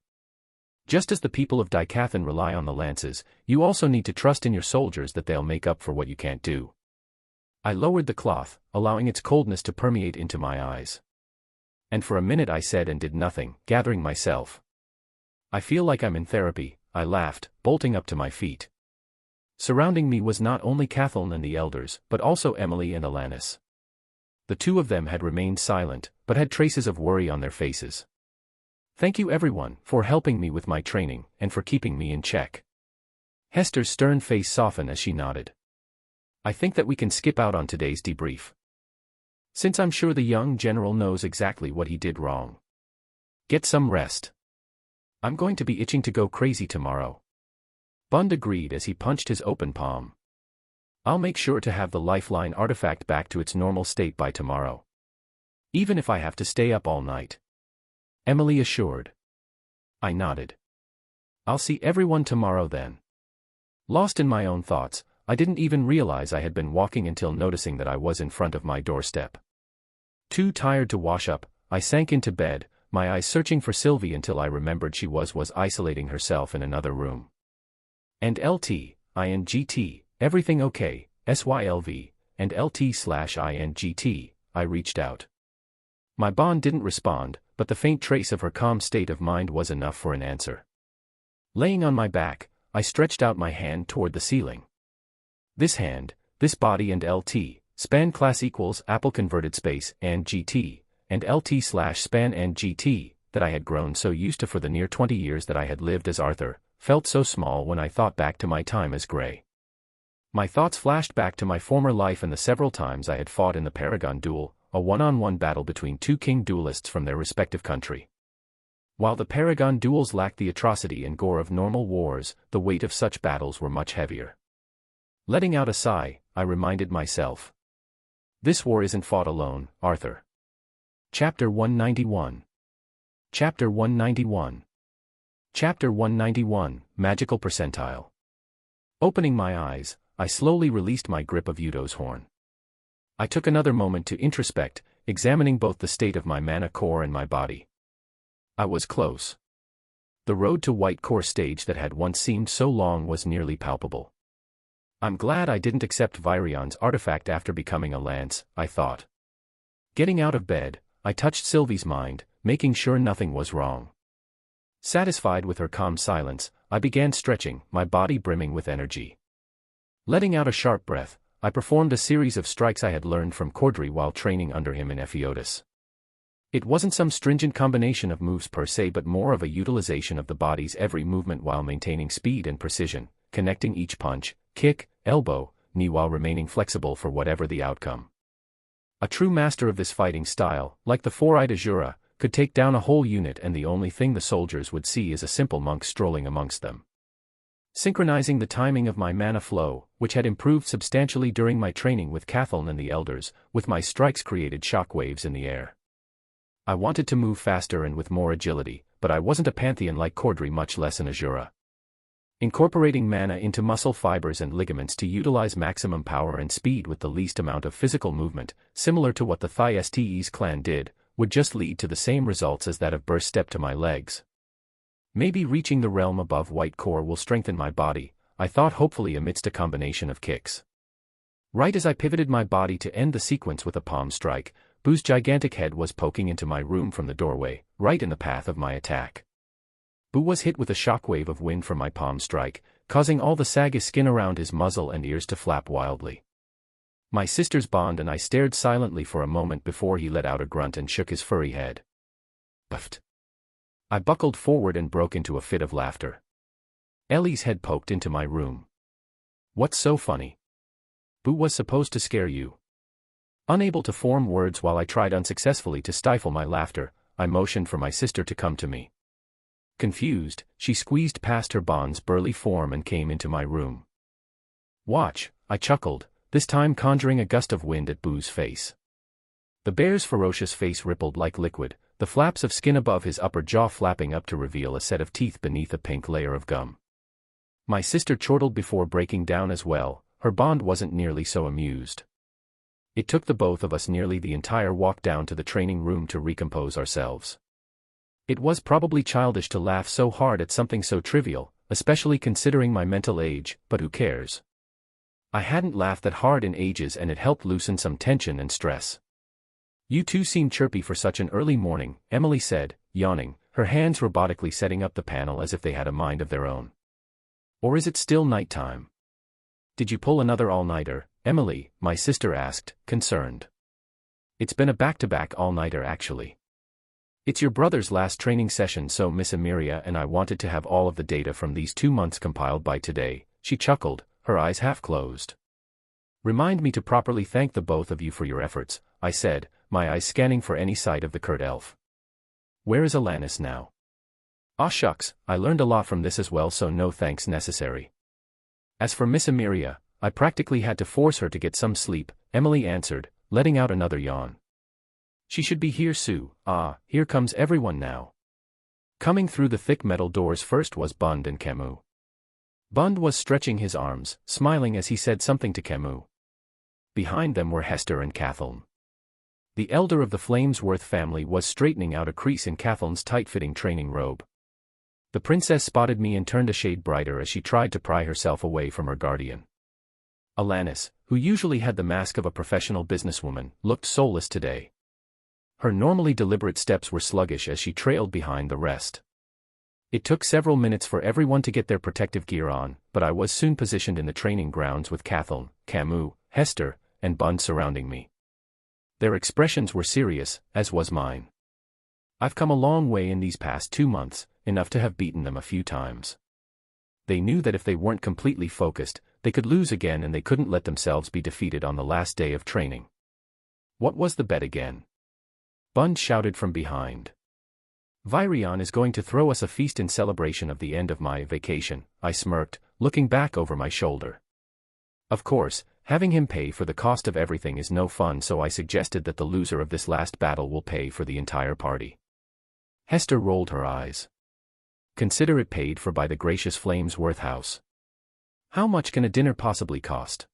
Just as the people of Dicathan rely on the lances, you also need to trust in your soldiers that they'll make up for what you can't do. I lowered the cloth, allowing its coldness to permeate into my eyes. And for a minute I said and did nothing, gathering myself. I feel like I'm in therapy, I laughed, bolting up to my feet. Surrounding me was not only Kathleen and the elders, but also Emily and Alanis. The two of them had remained silent, but had traces of worry on their faces. Thank you everyone, for helping me with my training, and for keeping me in check. Hester's stern face softened as she nodded. I think that we can skip out on today's debrief. Since I'm sure the young general knows exactly what he did wrong. Get some rest. I'm going to be itching to go crazy tomorrow. Bund agreed as he punched his open palm. I'll make sure to have the lifeline artifact back to its normal state by tomorrow. Even if I have to stay up all night. Emily assured. I nodded. I'll see everyone tomorrow then. Lost in my own thoughts, I didn't even realize I had been walking until noticing that I was in front of my doorstep. Too tired to wash up, I sank into bed, my eyes searching for Sylvie until I remembered she was isolating herself in another room. And LT, everything okay, SYLV, and LT/INGT, I reached out. My bond didn't respond, but the faint trace of her calm state of mind was enough for an answer. Laying on my back, I stretched out my hand toward the ceiling. This hand, this body and LT, span class equals Apple converted space and GT, and LT/span and GT, that I had grown so used to for the near 20 years that I had lived as Arthur, felt so small when I thought back to my time as Grey. My thoughts flashed back to my former life and the several times I had fought in the Paragon Duel, a one-on-one battle between two king duelists from their respective country. While the Paragon duels lacked the atrocity and gore of normal wars, the weight of such battles were much heavier. Letting out a sigh, I reminded myself. This war isn't fought alone, Arthur. Chapter 191. Chapter 191. Chapter 191, Magical Percentile. Opening my eyes, I slowly released my grip of Udo's horn. I took another moment to introspect, examining both the state of my mana core and my body. I was close. The road to white core stage that had once seemed so long was nearly palpable. I'm glad I didn't accept Virion's artifact after becoming a lance, I thought. Getting out of bed, I touched Sylvie's mind, making sure nothing was wrong. Satisfied with her calm silence, I began stretching, my body brimming with energy. Letting out a sharp breath, I performed a series of strikes I had learned from Cordry while training under him in Epheotis. It wasn't some stringent combination of moves per se but more of a utilization of the body's every movement while maintaining speed and precision, connecting each punch, kick, elbow, knee while remaining flexible for whatever the outcome. A true master of this fighting style, like the four-eyed Azura, could take down a whole unit and the only thing the soldiers would see is a simple monk strolling amongst them. Synchronizing the timing of my mana flow, which had improved substantially during my training with Cathaln and the Elders, with my strikes created shockwaves in the air. I wanted to move faster and with more agility, but I wasn't a Pantheon like Cordry, much less an Azura. Incorporating mana into muscle fibers and ligaments to utilize maximum power and speed with the least amount of physical movement, similar to what the Thyestes clan did, would just lead to the same results as that of burst step to my legs. Maybe reaching the realm above white core will strengthen my body, I thought hopefully amidst a combination of kicks. Right as I pivoted my body to end the sequence with a palm strike, Boo's gigantic head was poking into my room from the doorway, right in the path of my attack. Boo was hit with a shockwave of wind from my palm strike, causing all the saggy skin around his muzzle and ears to flap wildly. My sister's bond and I stared silently for a moment before he let out a grunt and shook his furry head. Buffed. I buckled forward and broke into a fit of laughter. Ellie's head poked into my room. What's so funny? Boo was supposed to scare you. Unable to form words while I tried unsuccessfully to stifle my laughter, I motioned for my sister to come to me. Confused, she squeezed past her bond's burly form and came into my room. Watch, I chuckled, this time conjuring a gust of wind at Boo's face. The bear's ferocious face rippled like liquid, the flaps of skin above his upper jaw flapping up to reveal a set of teeth beneath a pink layer of gum. My sister chortled before breaking down as well, her bond wasn't nearly so amused. It took the both of us nearly the entire walk down to the training room to recompose ourselves. It was probably childish to laugh so hard at something so trivial, especially considering my mental age, but who cares? I hadn't laughed that hard in ages and it helped loosen some tension and stress. You two seem chirpy for such an early morning, Emily said, yawning, her hands robotically setting up the panel as if they had a mind of their own. Or is it still nighttime? Did you pull another all-nighter, Emily? My sister asked, concerned. It's been a back-to-back all-nighter actually. It's your brother's last training session, so Miss Emiria and I wanted to have all of the data from these 2 months compiled by today, she chuckled, her eyes half closed. Remind me to properly thank the both of you for your efforts, I said, my eyes scanning for any sight of the curt elf. Where is Alanis now? Aw shucks, I learned a lot from this as well, so no thanks necessary. As for Miss Emiria, I practically had to force her to get some sleep, Emily answered, letting out another yawn. She should be here, Sue. Ah, here comes everyone now. Coming through the thick metal doors first was Bund and Camus. Bund was stretching his arms, smiling as he said something to Camus. Behind them were Hester and Kathleen. The elder of the Flamesworth family was straightening out a crease in Kathleen's tight-fitting training robe. The princess spotted me and turned a shade brighter as she tried to pry herself away from her guardian. Alanis, who usually had the mask of a professional businesswoman, looked soulless today. Her normally deliberate steps were sluggish as she trailed behind the rest. It took several minutes for everyone to get their protective gear on, but I was soon positioned in the training grounds with Kathleen, Camus, Hester, and Bund surrounding me. Their expressions were serious, as was mine. I've come a long way in these past 2 months, enough to have beaten them a few times. They knew that if they weren't completely focused, they could lose again and they couldn't let themselves be defeated on the last day of training. What was the bet again? Bund shouted from behind. Virion is going to throw us a feast in celebration of the end of my vacation, I smirked, looking back over my shoulder. Of course, having him pay for the cost of everything is no fun, so I suggested that the loser of this last battle will pay for the entire party. Hester rolled her eyes. Consider it paid for by the gracious Flamesworth house. How much can a dinner possibly cost?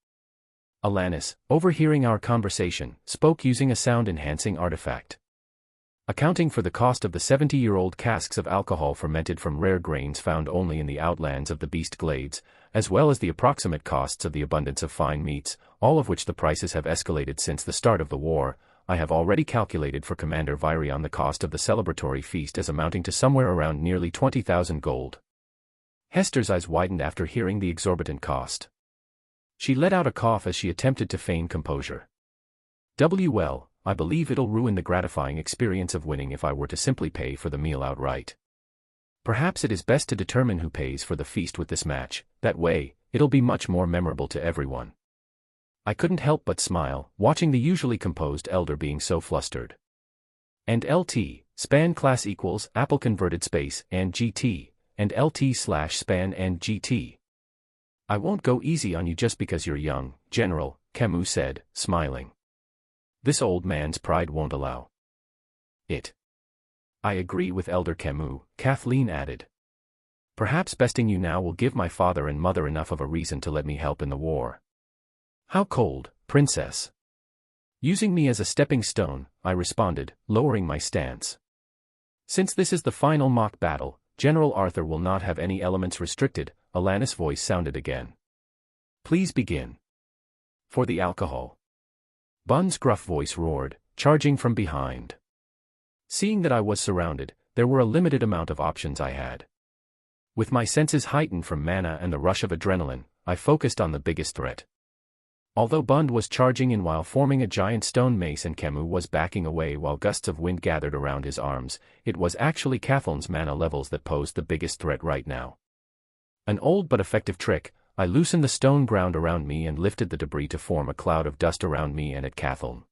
Alanis, overhearing our conversation, spoke using a sound-enhancing artifact. Accounting for the cost of the 70-year-old casks of alcohol fermented from rare grains found only in the outlands of the Beast Glades, as well as the approximate costs of the abundance of fine meats, all of which the prices have escalated since the start of the war, I have already calculated for Commander Virion the cost of the celebratory feast as amounting to somewhere around nearly 20,000 gold. Hester's eyes widened after hearing the exorbitant cost. She let out a cough as she attempted to feign composure. Well, I believe it'll ruin the gratifying experience of winning if I were to simply pay for the meal outright. Perhaps it is best to determine who pays for the feast with this match, that way, it'll be much more memorable to everyone. I couldn't help but smile, watching the usually composed elder being so flustered. And LT, span class equals Apple converted space and GT, and LT/span and GT. I won't go easy on you just because you're young, General, Camus said, smiling. This old man's pride won't allow it. I agree with Elder Camus, Kathleen added. Perhaps besting you now will give my father and mother enough of a reason to let me help in the war. How cold, princess? Using me as a stepping stone, I responded, lowering my stance. Since this is the final mock battle, General Arthur will not have any elements restricted, Alanis' voice sounded again. Please begin. For the alcohol. Bund's gruff voice roared, charging from behind. Seeing that I was surrounded, there were a limited amount of options I had. With my senses heightened from mana and the rush of adrenaline, I focused on the biggest threat. Although Bund was charging in while forming a giant stone mace and Camus was backing away while gusts of wind gathered around his arms, it was actually Kathleen's mana levels that posed the biggest threat right now. An old but effective trick, I loosened the stone ground around me and lifted the debris to form a cloud of dust around me and at Kathleen.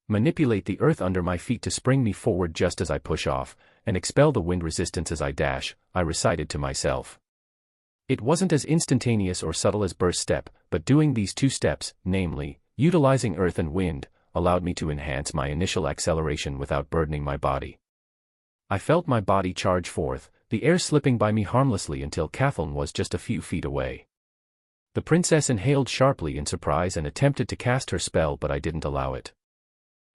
Manipulate the earth under my feet to spring me forward just as I push off, and expel the wind resistance as I dash, I recited to myself. It wasn't as instantaneous or subtle as burst step, but doing these 2 steps, namely, utilizing earth and wind, allowed me to enhance my initial acceleration without burdening my body. I felt my body charge forth, the air slipping by me harmlessly until Kathleen was just a few feet away. The princess inhaled sharply in surprise and attempted to cast her spell, but I didn't allow it.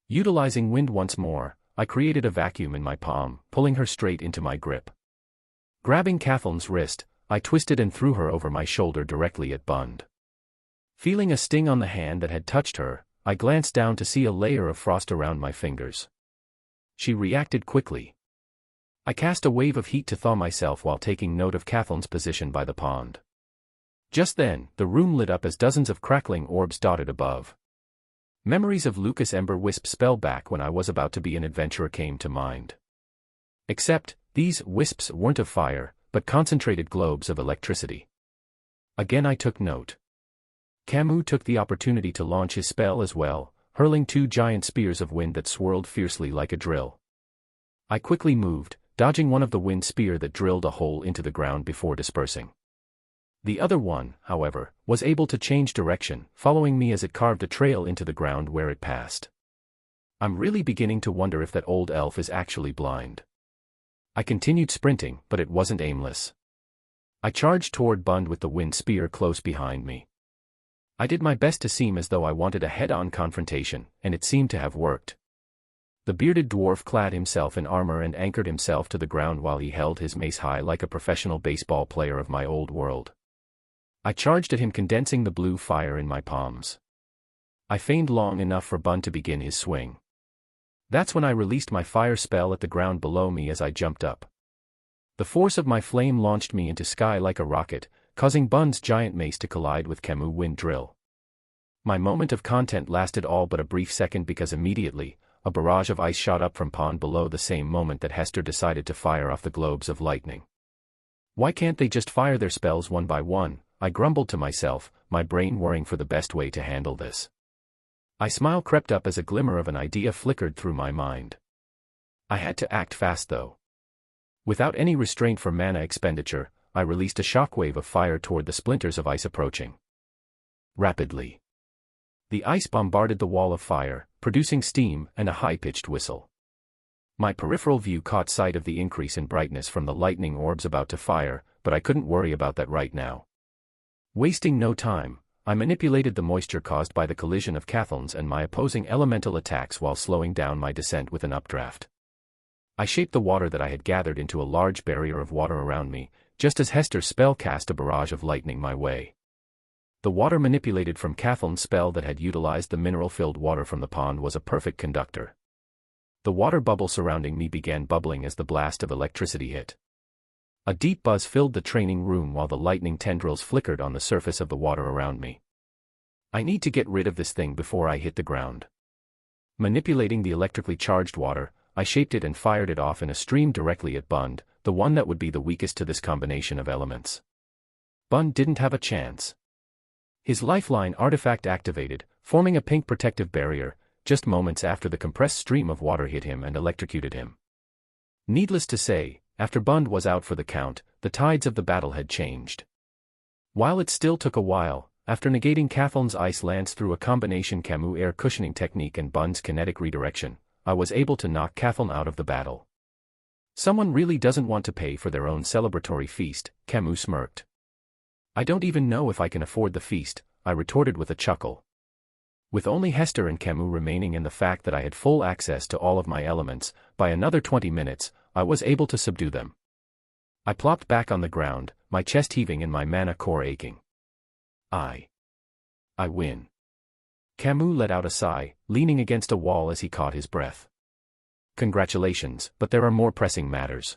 Utilizing wind once more, I created a vacuum in my palm, pulling her straight into my grip. Grabbing Kathleen's wrist, I twisted and threw her over my shoulder directly at Bund. Feeling a sting on the hand that had touched her, I glanced down to see a layer of frost around my fingers. She reacted quickly. I cast a wave of heat to thaw myself while taking note of Kathleen's position by the pond. Just then, the room lit up as dozens of crackling orbs dotted above. Memories of Lucas Ember Wisp spell back when I was about to be an adventurer came to mind. Except, these wisps weren't of fire, but concentrated globes of electricity. Again I took note. Camus took the opportunity to launch his spell as well, hurling 2 giant spears of wind that swirled fiercely like a drill. I quickly moved, dodging one of the wind spear that drilled a hole into the ground before dispersing. The other one, however, was able to change direction, following me as it carved a trail into the ground where it passed. I'm really beginning to wonder if that old elf is actually blind. I continued sprinting, but it wasn't aimless. I charged toward Bund with the wind spear close behind me. I did my best to seem as though I wanted a head-on confrontation, and it seemed to have worked. The bearded dwarf clad himself in armor and anchored himself to the ground while he held his mace high like a professional baseball player of my old world. I charged at him, condensing the blue fire in my palms. I feigned long enough for Bund to begin his swing. That's when I released my fire spell at the ground below me as I jumped up. The force of my flame launched me into sky like a rocket, causing Bund's giant mace to collide with Camus' wind drill. My moment of content lasted all but a brief second because immediately, a barrage of ice shot up from pond below the same moment that Hester decided to fire off the globes of lightning. Why can't they just fire their spells one by one? I grumbled to myself, my brain worrying for the best way to handle this. A smile crept up as a glimmer of an idea flickered through my mind. I had to act fast though. Without any restraint for mana expenditure, I released a shockwave of fire toward the splinters of ice approaching. Rapidly. The ice bombarded the wall of fire, producing steam and a high-pitched whistle. My peripheral view caught sight of the increase in brightness from the lightning orbs about to fire, but I couldn't worry about that right now. Wasting no time, I manipulated the moisture caused by the collision of Cathal's and my opposing elemental attacks while slowing down my descent with an updraft. I shaped the water that I had gathered into a large barrier of water around me, just as Hester's spell cast a barrage of lightning my way. The water manipulated from Cathal's spell that had utilized the mineral-filled water from the pond was a perfect conductor. The water bubble surrounding me began bubbling as the blast of electricity hit. A deep buzz filled the training room while the lightning tendrils flickered on the surface of the water around me. I need to get rid of this thing before I hit the ground. Manipulating the electrically charged water, I shaped it and fired it off in a stream directly at Bund, the one that would be the weakest to this combination of elements. Bund didn't have a chance. His lifeline artifact activated, forming a pink protective barrier, just moments after the compressed stream of water hit him and electrocuted him. Needless to say, after Bund was out for the count, the tides of the battle had changed. While it still took a while, after negating Cathal's ice lance through a combination Camus air cushioning technique and Bund's kinetic redirection, I was able to knock Cathal out of the battle. Someone really doesn't want to pay for their own celebratory feast, Camus smirked. I don't even know if I can afford the feast, I retorted with a chuckle. With only Hester and Camus remaining and the fact that I had full access to all of my elements, by another 20 minutes, I was able to subdue them. I plopped back on the ground, my chest heaving and my mana core aching. I win. Camus let out a sigh, leaning against a wall as he caught his breath. Congratulations, but there are more pressing matters.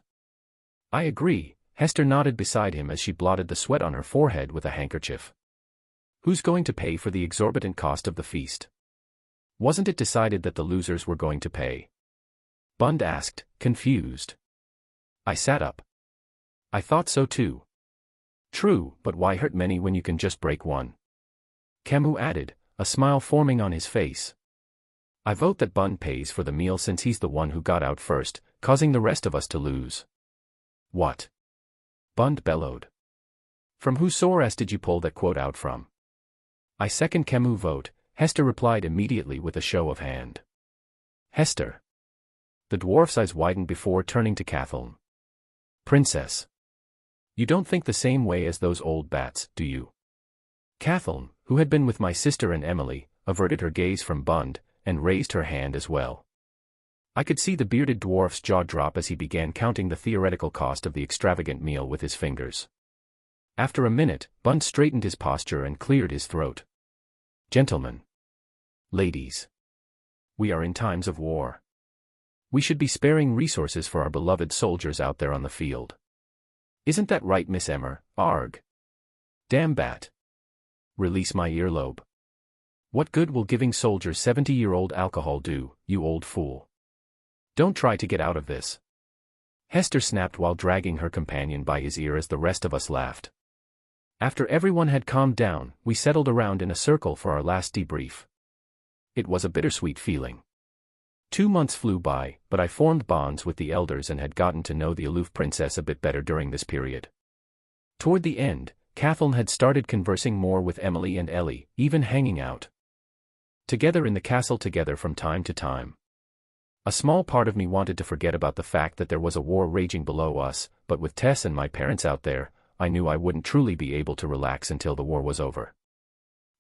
I agree, Hester nodded beside him as she blotted the sweat on her forehead with a handkerchief. Who's going to pay for the exorbitant cost of the feast? Wasn't it decided that the losers were going to pay? Bund asked, confused. I sat up. I thought so too. True, but why hurt many when you can just break one? Camus added, a smile forming on his face. I vote that Bund pays for the meal since he's the one who got out first, causing the rest of us to lose. What? Bund bellowed. From whose source did you pull that quote out from? I second Camus' vote, Hester replied immediately with a show of hand. Hester. The dwarf's eyes widened before turning to Cathal. Princess. You don't think the same way as those old bats, do you? Cathal, who had been with my sister and Emily, averted her gaze from Bund, and raised her hand as well. I could see the bearded dwarf's jaw drop as he began counting the theoretical cost of the extravagant meal with his fingers. After a minute, Bund straightened his posture and cleared his throat. Gentlemen. Ladies. We are in times of war. We should be sparing resources for our beloved soldiers out there on the field. Isn't that right, Miss Emmer? Arg. Damn bat. Release my earlobe. What good will giving soldiers 70-year-old alcohol do, you old fool? Don't try to get out of this. Hester snapped while dragging her companion by his ear as the rest of us laughed. After everyone had calmed down, we settled around in a circle for our last debrief. It was a bittersweet feeling. 2 months flew by, but I formed bonds with the elders and had gotten to know the aloof princess a bit better during this period. Toward the end, Kathleen had started conversing more with Emily and Ellie, even hanging out together in the castle together from time to time. A small part of me wanted to forget about the fact that there was a war raging below us, but with Tess and my parents out there, I knew I wouldn't truly be able to relax until the war was over.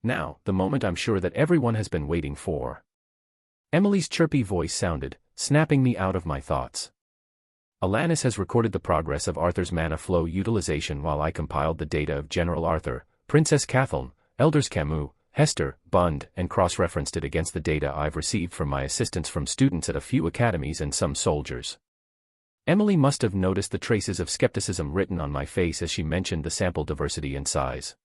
Now, the moment I'm sure that everyone has been waiting for. Emily's chirpy voice sounded, snapping me out of my thoughts. Alanis has recorded the progress of Arthur's mana flow utilization while I compiled the data of General Arthur, Princess Kathleen, Elders Camus, Hester, Bund, and cross-referenced it against the data I've received from my assistants from students at a few academies and some soldiers. Emily must have noticed the traces of skepticism written on my face as she mentioned the sample diversity and size.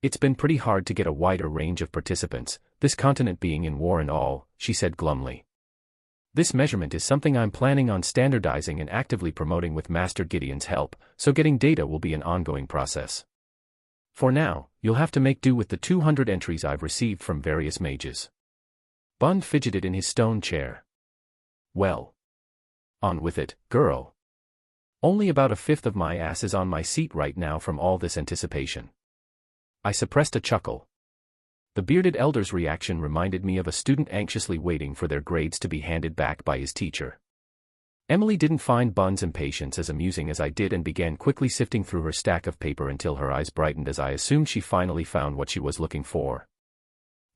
It's been pretty hard to get a wider range of participants, this continent being in war and all, she said glumly. This measurement is something I'm planning on standardizing and actively promoting with Master Gideon's help, so getting data will be an ongoing process. For now, you'll have to make do with the 200 entries I've received from various mages. Bund fidgeted in his stone chair. Well. On with it, girl. Only about a fifth of my ass is on my seat right now from all this anticipation. I suppressed a chuckle. The bearded elder's reaction reminded me of a student anxiously waiting for their grades to be handed back by his teacher. Emily didn't find Bund's impatience as amusing as I did and began quickly sifting through her stack of paper until her eyes brightened as I assumed she finally found what she was looking for.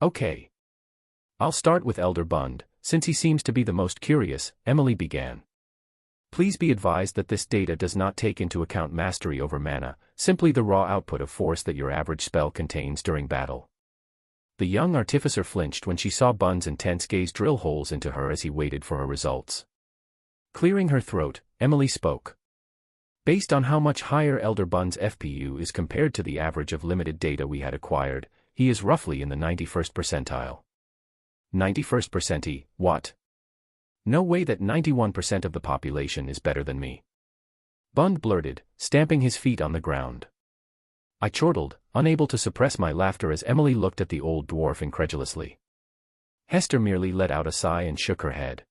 Okay. I'll start with Elder Bund, since he seems to be the most curious, Emily began. Please be advised that this data does not take into account mastery over mana, simply the raw output of force that your average spell contains during battle. The young artificer flinched when she saw Bund's intense gaze drill holes into her as he waited for her results. Clearing her throat, Emily spoke. Based on how much higher Elder Bund's FPU is compared to the average of limited data we had acquired, he is roughly in the 91st percentile. 91st percentile, what? No way that 91% of the population is better than me. Bund blurted, stamping his feet on the ground. I chortled, unable to suppress my laughter as Emily looked at the old dwarf incredulously. Hester merely let out a sigh and shook her head.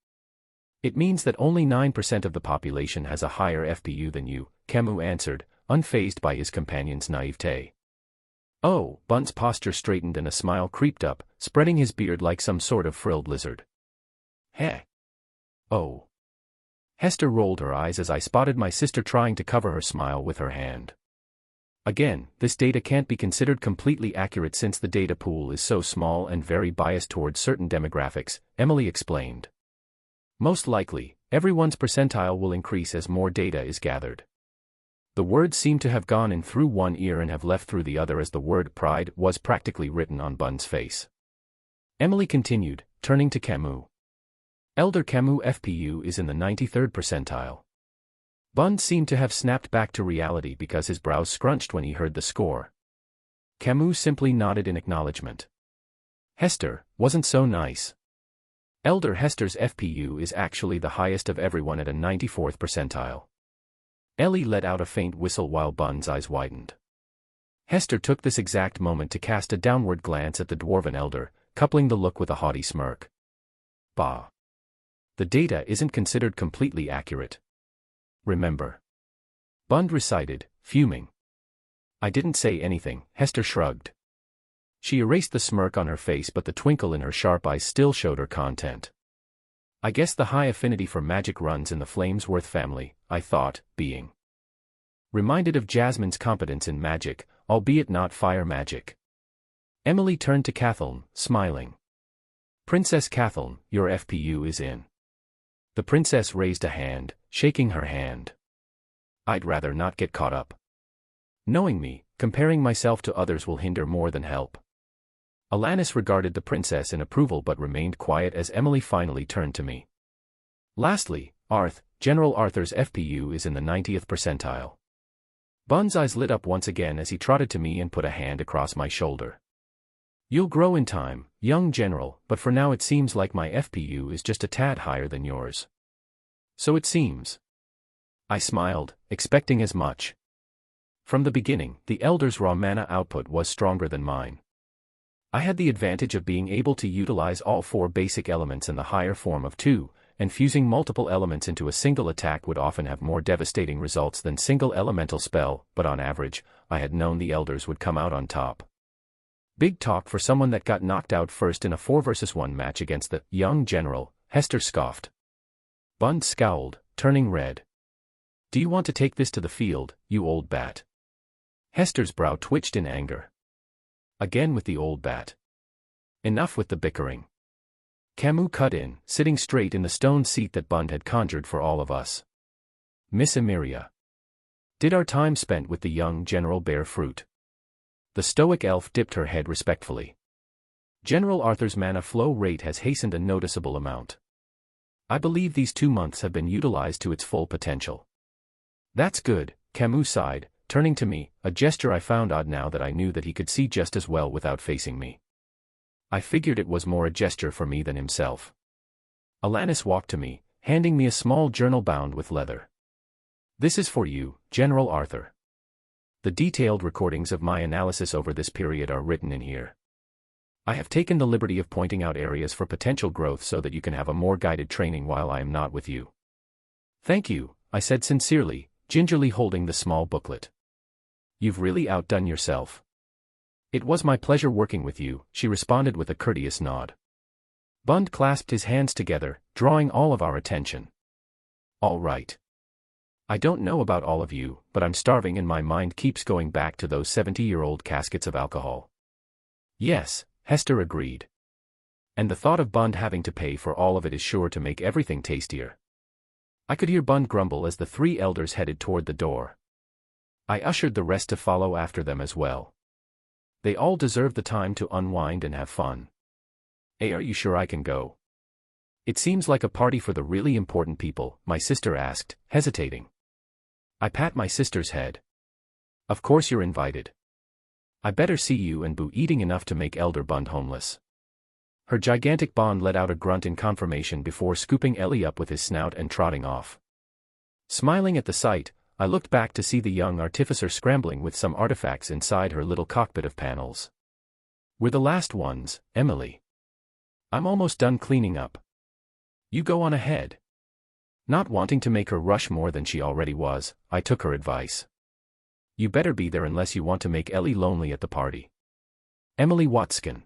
It means that only 9% of the population has a higher FPU than you, Camus answered, unfazed by his companion's naivete. Oh, Bund's posture straightened and a smile creeped up, spreading his beard like some sort of frilled lizard. Heh. Oh. Hester rolled her eyes as I spotted my sister trying to cover her smile with her hand. Again, this data can't be considered completely accurate since the data pool is so small and very biased towards certain demographics, Emily explained. Most likely, everyone's percentile will increase as more data is gathered. The words seem to have gone in through one ear and have left through the other as the word pride was practically written on Bund's face. Emily continued, turning to Camus. Elder Camus' FPU is in the 93rd percentile. Bund seemed to have snapped back to reality because his brows scrunched when he heard the score. Camus simply nodded in acknowledgement. Hester wasn't so nice. Elder Hester's FPU is actually the highest of everyone at a 94th percentile. Ellie let out a faint whistle while Bund's eyes widened. Hester took this exact moment to cast a downward glance at the dwarven elder, coupling the look with a haughty smirk. Bah. The data isn't considered completely accurate. Remember. Bund recited, fuming. I didn't say anything, Hester shrugged. She erased the smirk on her face but the twinkle in her sharp eyes still showed her content. I guess the high affinity for magic runs in the Flamesworth family, I thought, being reminded of Jasmine's competence in magic, albeit not fire magic. Emily turned to Kathleen, smiling. Princess Kathleen, your FPU is in. The princess raised a hand, shaking her hand. I'd rather not get caught up. Knowing me, comparing myself to others will hinder more than help. Alanis regarded the princess in approval but remained quiet as Emily finally turned to me. Lastly, General Arthur's FPU is in the 90th percentile. Bund's eyes lit up once again as he trotted to me and put a hand across my shoulder. You'll grow in time, young general, but for now it seems like my FPU is just a tad higher than yours. So it seems. I smiled, expecting as much. From the beginning, the Elder's raw mana output was stronger than mine. I had the advantage of being able to utilize all four basic elements and the higher form of 2, and fusing multiple elements into a single attack would often have more devastating results than single elemental spell, but on average, I had known the elders would come out on top. Big talk for someone that got knocked out first in a 4 versus 1 match against the young general, Hester scoffed. Bund scowled, turning red. Do you want to take this to the field, you old bat? Hester's brow twitched in anger. Again with the old bat. Enough with the bickering. Camus cut in, sitting straight in the stone seat that Bund had conjured for all of us. Miss Emiria. Did our time spent with the young general bear fruit? The stoic elf dipped her head respectfully. General Arthur's mana flow rate has hastened a noticeable amount. I believe these 2 months have been utilized to its full potential. That's good, Camus sighed, turning to me, a gesture I found odd now that I knew that he could see just as well without facing me. I figured it was more a gesture for me than himself. Alanis walked to me, handing me a small journal bound with leather. This is for you, General Arthur. The detailed recordings of my analysis over this period are written in here. I have taken the liberty of pointing out areas for potential growth so that you can have a more guided training while I am not with you. Thank you, I said sincerely, gingerly holding the small booklet. You've really outdone yourself. It was my pleasure working with you, she responded with a courteous nod. Bund clasped his hands together, drawing all of our attention. All right. I don't know about all of you, but I'm starving and my mind keeps going back to those 70-year-old caskets of alcohol. Yes, Hester agreed. And the thought of Bund having to pay for all of it is sure to make everything tastier. I could hear Bund grumble as the 3 elders headed toward the door. I ushered the rest to follow after them as well. They all deserve the time to unwind and have fun. Hey, are you sure I can go? It seems like a party for the really important people, my sister asked, hesitating. I pat my sister's head. Of course you're invited. I better see you and Boo eating enough to make Elder Bund homeless. Her gigantic Bond let out a grunt in confirmation before scooping Ellie up with his snout and trotting off. Smiling at the sight, I looked back to see the young artificer scrambling with some artifacts inside her little cockpit of panels. We're the last ones, Emily. I'm almost done cleaning up. You go on ahead. Not wanting to make her rush more than she already was, I took her advice. You better be there unless you want to make Ellie lonely at the party. Emily Watskin.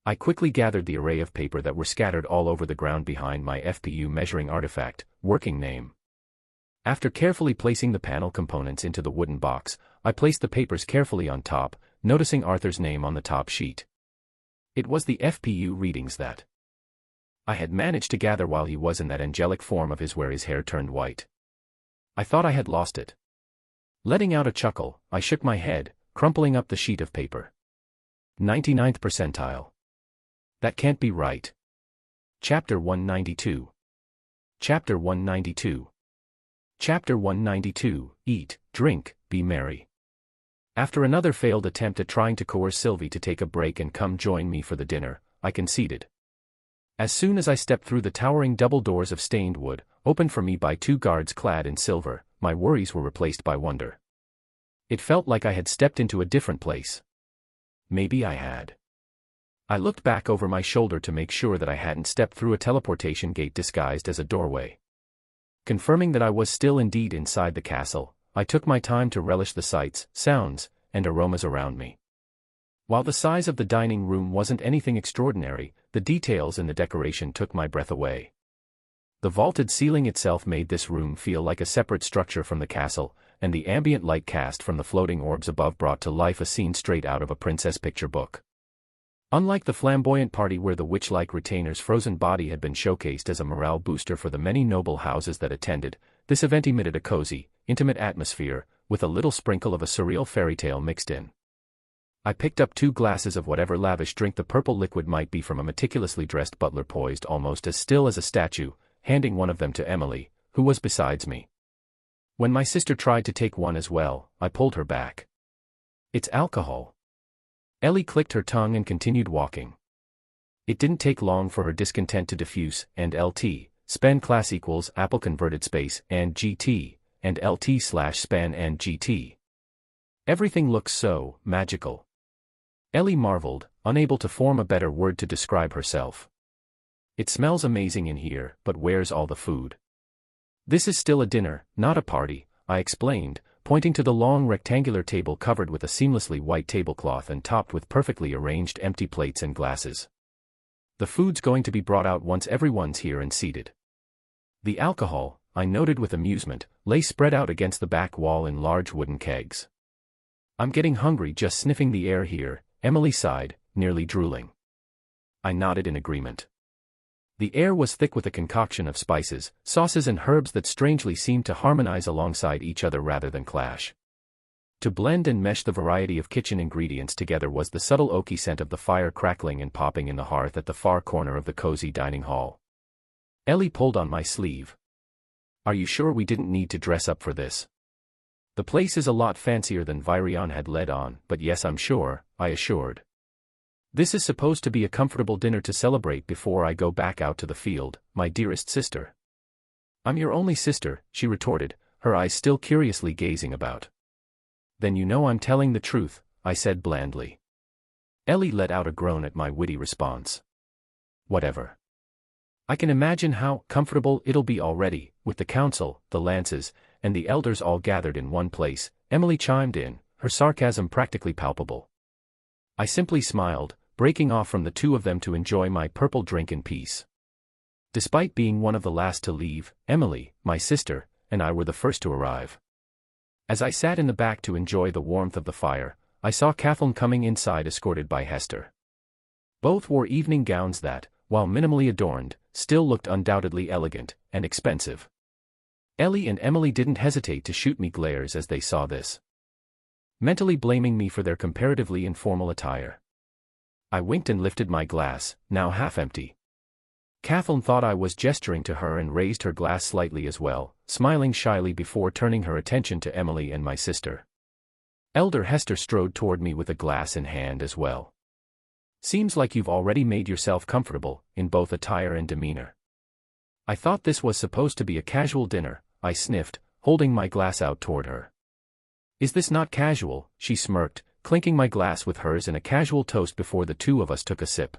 I quickly gathered the array of paper that were scattered all over the ground behind my FPU measuring artifact, working name. After carefully placing the panel components into the wooden box, I placed the papers carefully on top, noticing Arthur's name on the top sheet. It was the FPU readings that I had managed to gather while he was in that angelic form of his where his hair turned white. I thought I had lost it. Letting out a chuckle, I shook my head, crumpling up the sheet of paper. 99th percentile. That can't be right. Chapter 192. Chapter 192. Chapter 192, Eat, Drink, Be Merry. After another failed attempt at trying to coerce Sylvie to take a break and come join me for the dinner, I conceded. As soon as I stepped through the towering double doors of stained wood, opened for me by 2 guards clad in silver, my worries were replaced by wonder. It felt like I had stepped into a different place. Maybe I had. I looked back over my shoulder to make sure that I hadn't stepped through a teleportation gate disguised as a doorway. Confirming that I was still indeed inside the castle, I took my time to relish the sights, sounds, and aromas around me. While the size of the dining room wasn't anything extraordinary, the details in the decoration took my breath away. The vaulted ceiling itself made this room feel like a separate structure from the castle, and the ambient light cast from the floating orbs above brought to life a scene straight out of a princess picture book. Unlike the flamboyant party where the witch-like retainer's frozen body had been showcased as a morale booster for the many noble houses that attended, this event emitted a cozy, intimate atmosphere, with a little sprinkle of a surreal fairy tale mixed in. I picked up 2 glasses of whatever lavish drink the purple liquid might be from a meticulously dressed butler poised almost as still as a statue, handing one of them to Emily, who was besides me. When my sister tried to take one as well, I pulled her back. It's alcohol. Ellie clicked her tongue and continued walking. It didn't take long for her discontent to diffuse, and LT, span class equals Apple converted space, and GT, and LT slash span and GT. Everything looks so magical. Ellie marveled, unable to form a better word to describe herself. It smells amazing in here, but where's all the food? This is still a dinner, not a party, I explained, pointing to the long rectangular table covered with a seamlessly white tablecloth and topped with perfectly arranged empty plates and glasses. The food's going to be brought out once everyone's here and seated. The alcohol, I noted with amusement, lay spread out against the back wall in large wooden kegs. I'm getting hungry just sniffing the air here, Emily sighed, nearly drooling. I nodded in agreement. The air was thick with a concoction of spices, sauces and herbs that strangely seemed to harmonize alongside each other rather than clash. To blend and mesh the variety of kitchen ingredients together was the subtle oaky scent of the fire crackling and popping in the hearth at the far corner of the cozy dining hall. Ellie pulled on my sleeve. Are you sure we didn't need to dress up for this? The place is a lot fancier than Virion had led on, but yes, I'm sure, I assured. This is supposed to be a comfortable dinner to celebrate before I go back out to the field, my dearest sister. I'm your only sister, she retorted, her eyes still curiously gazing about. Then you know I'm telling the truth, I said blandly. Ellie let out a groan at my witty response. Whatever. I can imagine how comfortable it'll be already, with the council, the Lances, and the elders all gathered in one place, Emily chimed in, her sarcasm practically palpable. I simply smiled, breaking off from the two of them to enjoy my purple drink in peace. Despite being one of the last to leave, Emily, my sister, and I were the first to arrive. As I sat in the back to enjoy the warmth of the fire, I saw Kathleen coming inside escorted by Hester. Both wore evening gowns that, while minimally adorned, still looked undoubtedly elegant and expensive. Ellie and Emily didn't hesitate to shoot me glares as they saw this, mentally blaming me for their comparatively informal attire. I winked and lifted my glass, now half empty. Kathleen thought I was gesturing to her and raised her glass slightly as well, smiling shyly before turning her attention to Emily and my sister. Elder Hester strode toward me with a glass in hand as well. Seems like you've already made yourself comfortable, in both attire and demeanor. I thought this was supposed to be a casual dinner, I sniffed, holding my glass out toward her. Is this not casual? She smirked, clinking my glass with hers in a casual toast before the two of us took a sip.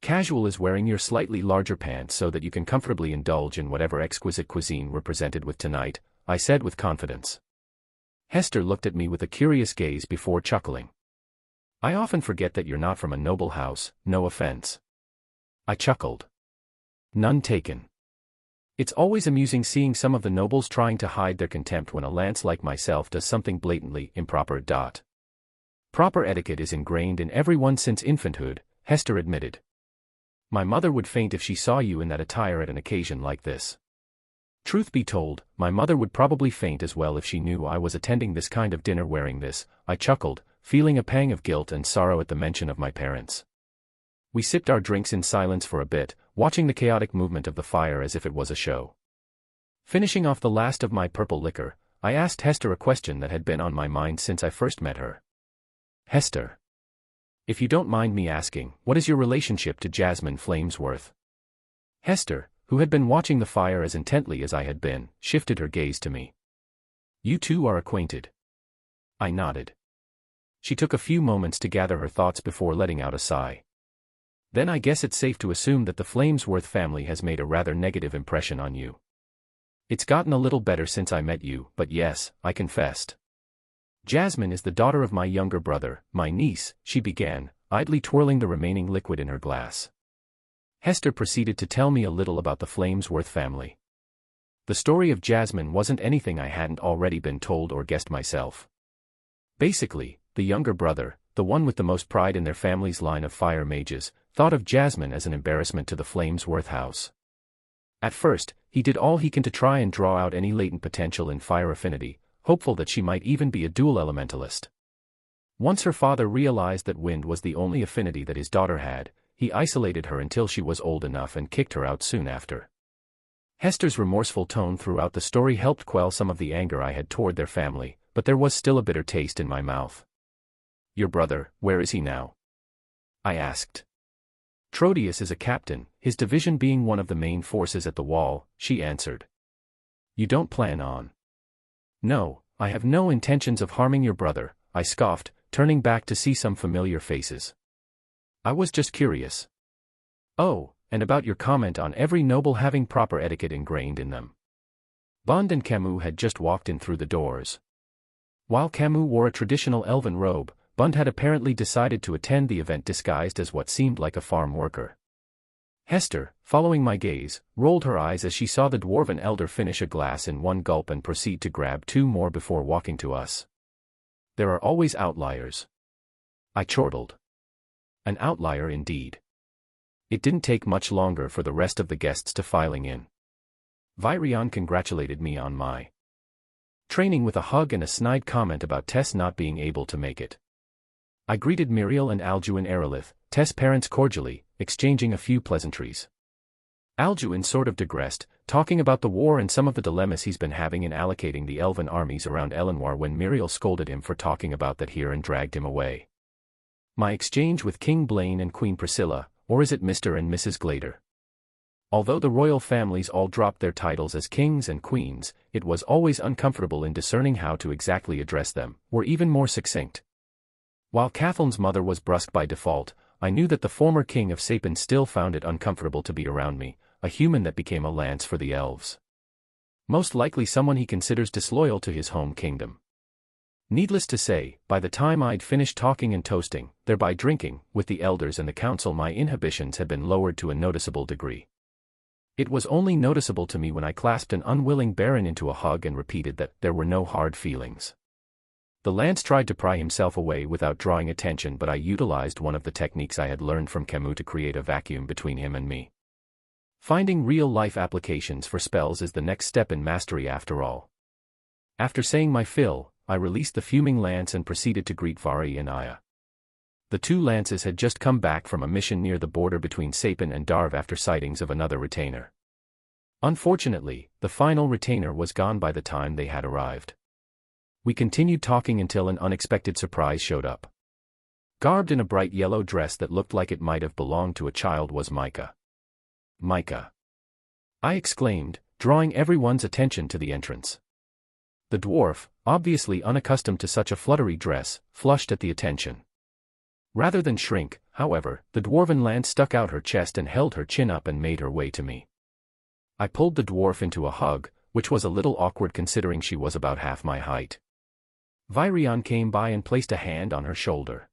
Casual is wearing your slightly larger pants so that you can comfortably indulge in whatever exquisite cuisine we're presented with tonight, I said with confidence. Hester looked at me with a curious gaze before chuckling. I often forget that you're not from a noble house, no offense. I chuckled. None taken. It's always amusing seeing some of the nobles trying to hide their contempt when a lance like myself does something blatantly improper. Proper etiquette is ingrained in everyone since infanthood, Hester admitted. My mother would faint if she saw you in that attire at an occasion like this. Truth be told, my mother would probably faint as well if she knew I was attending this kind of dinner wearing this, I chuckled, feeling a pang of guilt and sorrow at the mention of my parents. We sipped our drinks in silence for a bit, watching the chaotic movement of the fire as if it was a show. Finishing off the last of my purple liquor, I asked Hester a question that had been on my mind since I first met her. Hester. If you don't mind me asking, what is your relationship to Jasmine Flamesworth? Hester, who had been watching the fire as intently as I had been, shifted her gaze to me. You two are acquainted. I nodded. She took a few moments to gather her thoughts before letting out a sigh. Then I guess it's safe to assume that the Flamesworth family has made a rather negative impression on you. It's gotten a little better since I met you, but yes, I confessed. Jasmine is the daughter of my younger brother, my niece, she began, idly twirling the remaining liquid in her glass. Hester proceeded to tell me a little about the Flamesworth family. The story of Jasmine wasn't anything I hadn't already been told or guessed myself. Basically, the younger brother, the one with the most pride in their family's line of fire mages, thought of Jasmine as an embarrassment to the Flamesworth house. At first, he did all he can to try and draw out any latent potential in fire affinity, hopeful that she might even be a dual elementalist. Once her father realized that wind was the only affinity that his daughter had, he isolated her until she was old enough and kicked her out soon after. Hester's remorseful tone throughout the story helped quell some of the anger I had toward their family, but there was still a bitter taste in my mouth. Your brother, where is he now? I asked. Trodius is a captain, his division being one of the main forces at the wall, she answered. You don't plan on? No, I have no intentions of harming your brother, I scoffed, turning back to see some familiar faces. I was just curious. Oh, and about your comment on every noble having proper etiquette ingrained in them." Bond and Camus had just walked in through the doors. While Camus wore a traditional elven robe, Bond had apparently decided to attend the event disguised as what seemed like a farm worker. Hester, following my gaze, rolled her eyes as she saw the dwarven elder finish a glass in one gulp and proceed to grab two more before walking to us. "There are always outliers," I chortled. An outlier indeed. It didn't take much longer for the rest of the guests to filing in. Virion congratulated me on my training with a hug and a snide comment about Tess not being able to make it. I greeted Muriel and Alduin Aerolith, Tess' parents cordially, exchanging a few pleasantries. Alduin sort of digressed, talking about the war and some of the dilemmas he's been having in allocating the elven armies around Elenoir when Muriel scolded him for talking about that here and dragged him away. My exchange with King Blaine and Queen Priscilla, or is it Mr. and Mrs. Glader? Although the royal families all dropped their titles as kings and queens, it was always uncomfortable in discerning how to exactly address them, or even more succinct. While Cathal's mother was brusque by default, I knew that the former king of Sapin still found it uncomfortable to be around me, a human that became a lance for the elves. Most likely someone he considers disloyal to his home kingdom. Needless to say, by the time I'd finished talking and toasting, thereby drinking, with the elders and the council, my inhibitions had been lowered to a noticeable degree. It was only noticeable to me when I clasped an unwilling baron into a hug and repeated that there were no hard feelings. The lance tried to pry himself away without drawing attention, but I utilized one of the techniques I had learned from Camus to create a vacuum between him and me. Finding real-life applications for spells is the next step in mastery after all. After saying my fill, I released the fuming lance and proceeded to greet Vari and Aya. The two lances had just come back from a mission near the border between Sapin and Darv after sightings of another retainer. Unfortunately, the final retainer was gone by the time they had arrived. We continued talking until an unexpected surprise showed up. Garbed in a bright yellow dress that looked like it might have belonged to a child was Micah. "Micah!" I exclaimed, drawing everyone's attention to the entrance. The dwarf, obviously unaccustomed to such a fluttery dress, flushed at the attention. Rather than shrink, however, the dwarven lance stuck out her chest and held her chin up and made her way to me. I pulled the dwarf into a hug, which was a little awkward considering she was about half my height. Virion came by and placed a hand on her shoulder.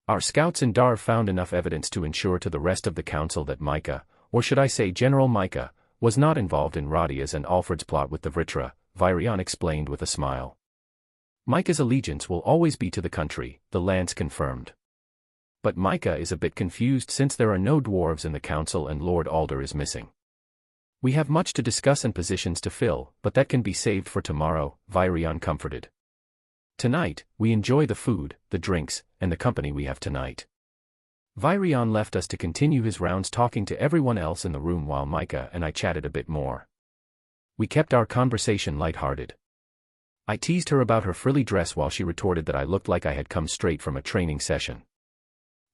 Our scouts in Darv found enough evidence to ensure to the rest of the council that Micah, or should I say General Micah, was not involved in Radia's and Alfred's plot with the Vritra, Virion explained with a smile. Micah's allegiance will always be to the country, the lance confirmed. But Micah is a bit confused since there are no dwarves in the council and Lord Alder is missing. We have much to discuss and positions to fill, but that can be saved for tomorrow, Virion comforted. Tonight, we enjoy the food, the drinks, and the company we have tonight. Virion left us to continue his rounds talking to everyone else in the room while Micah and I chatted a bit more. We kept our conversation lighthearted. I teased her about her frilly dress while she retorted that I looked like I had come straight from a training session.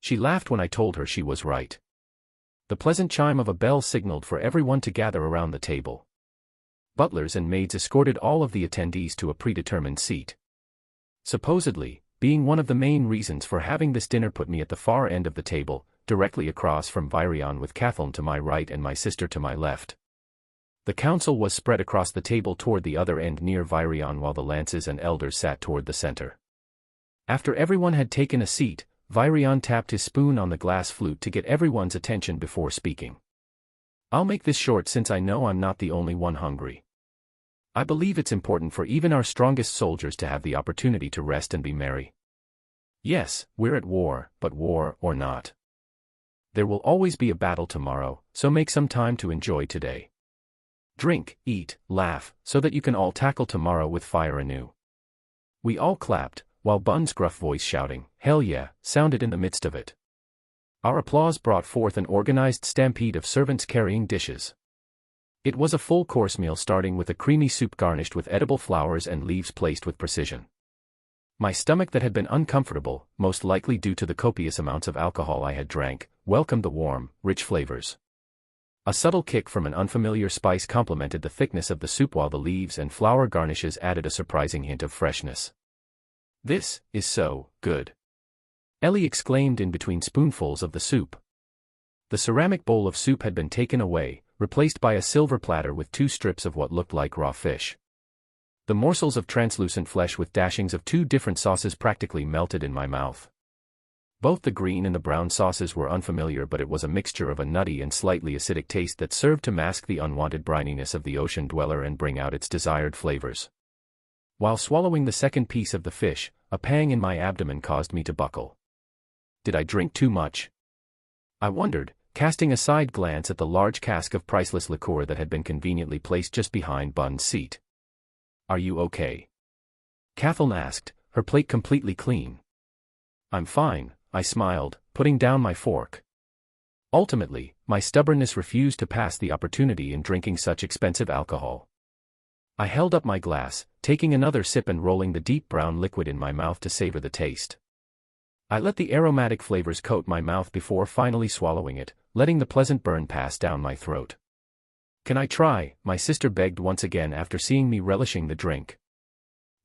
She laughed when I told her she was right. The pleasant chime of a bell signaled for everyone to gather around the table. Butlers and maids escorted all of the attendees to a predetermined seat. Supposedly, being one of the main reasons for having this dinner put me at the far end of the table, directly across from Virion with Cathaln to my right and my sister to my left. The council was spread across the table toward the other end near Virion while the lances and elders sat toward the center. After everyone had taken a seat, Virion tapped his spoon on the glass flute to get everyone's attention before speaking. I'll make this short since I know I'm not the only one hungry. I believe it's important for even our strongest soldiers to have the opportunity to rest and be merry. Yes, we're at war, but war or not, there will always be a battle tomorrow, so make some time to enjoy today. Drink, eat, laugh, so that you can all tackle tomorrow with fire anew. We all clapped, while Bun's gruff voice shouting, "Hell yeah," sounded in the midst of it. Our applause brought forth an organized stampede of servants carrying dishes. It was a full-course meal starting with a creamy soup garnished with edible flowers and leaves placed with precision. My stomach that had been uncomfortable, most likely due to the copious amounts of alcohol I had drank, welcomed the warm, rich flavors. A subtle kick from an unfamiliar spice complemented the thickness of the soup while the leaves and flower garnishes added a surprising hint of freshness. "This is so good," Ellie exclaimed in between spoonfuls of the soup. The ceramic bowl of soup had been taken away, replaced by a silver platter with 2 strips of what looked like raw fish. The morsels of translucent flesh with dashings of 2 different sauces practically melted in my mouth. Both the green and the brown sauces were unfamiliar, but it was a mixture of a nutty and slightly acidic taste that served to mask the unwanted brininess of the ocean dweller and bring out its desired flavors. While swallowing the second piece of the fish, a pang in my abdomen caused me to buckle. Did I drink too much? I wondered, casting a side glance at the large cask of priceless liqueur that had been conveniently placed just behind Bun's seat. "Are you okay?" Kathleen asked, her plate completely clean. "I'm fine," I smiled, putting down my fork. Ultimately, my stubbornness refused to pass the opportunity in drinking such expensive alcohol. I held up my glass, taking another sip and rolling the deep brown liquid in my mouth to savor the taste. I let the aromatic flavors coat my mouth before finally swallowing it, letting the pleasant burn pass down my throat. "Can I try?" my sister begged once again after seeing me relishing the drink.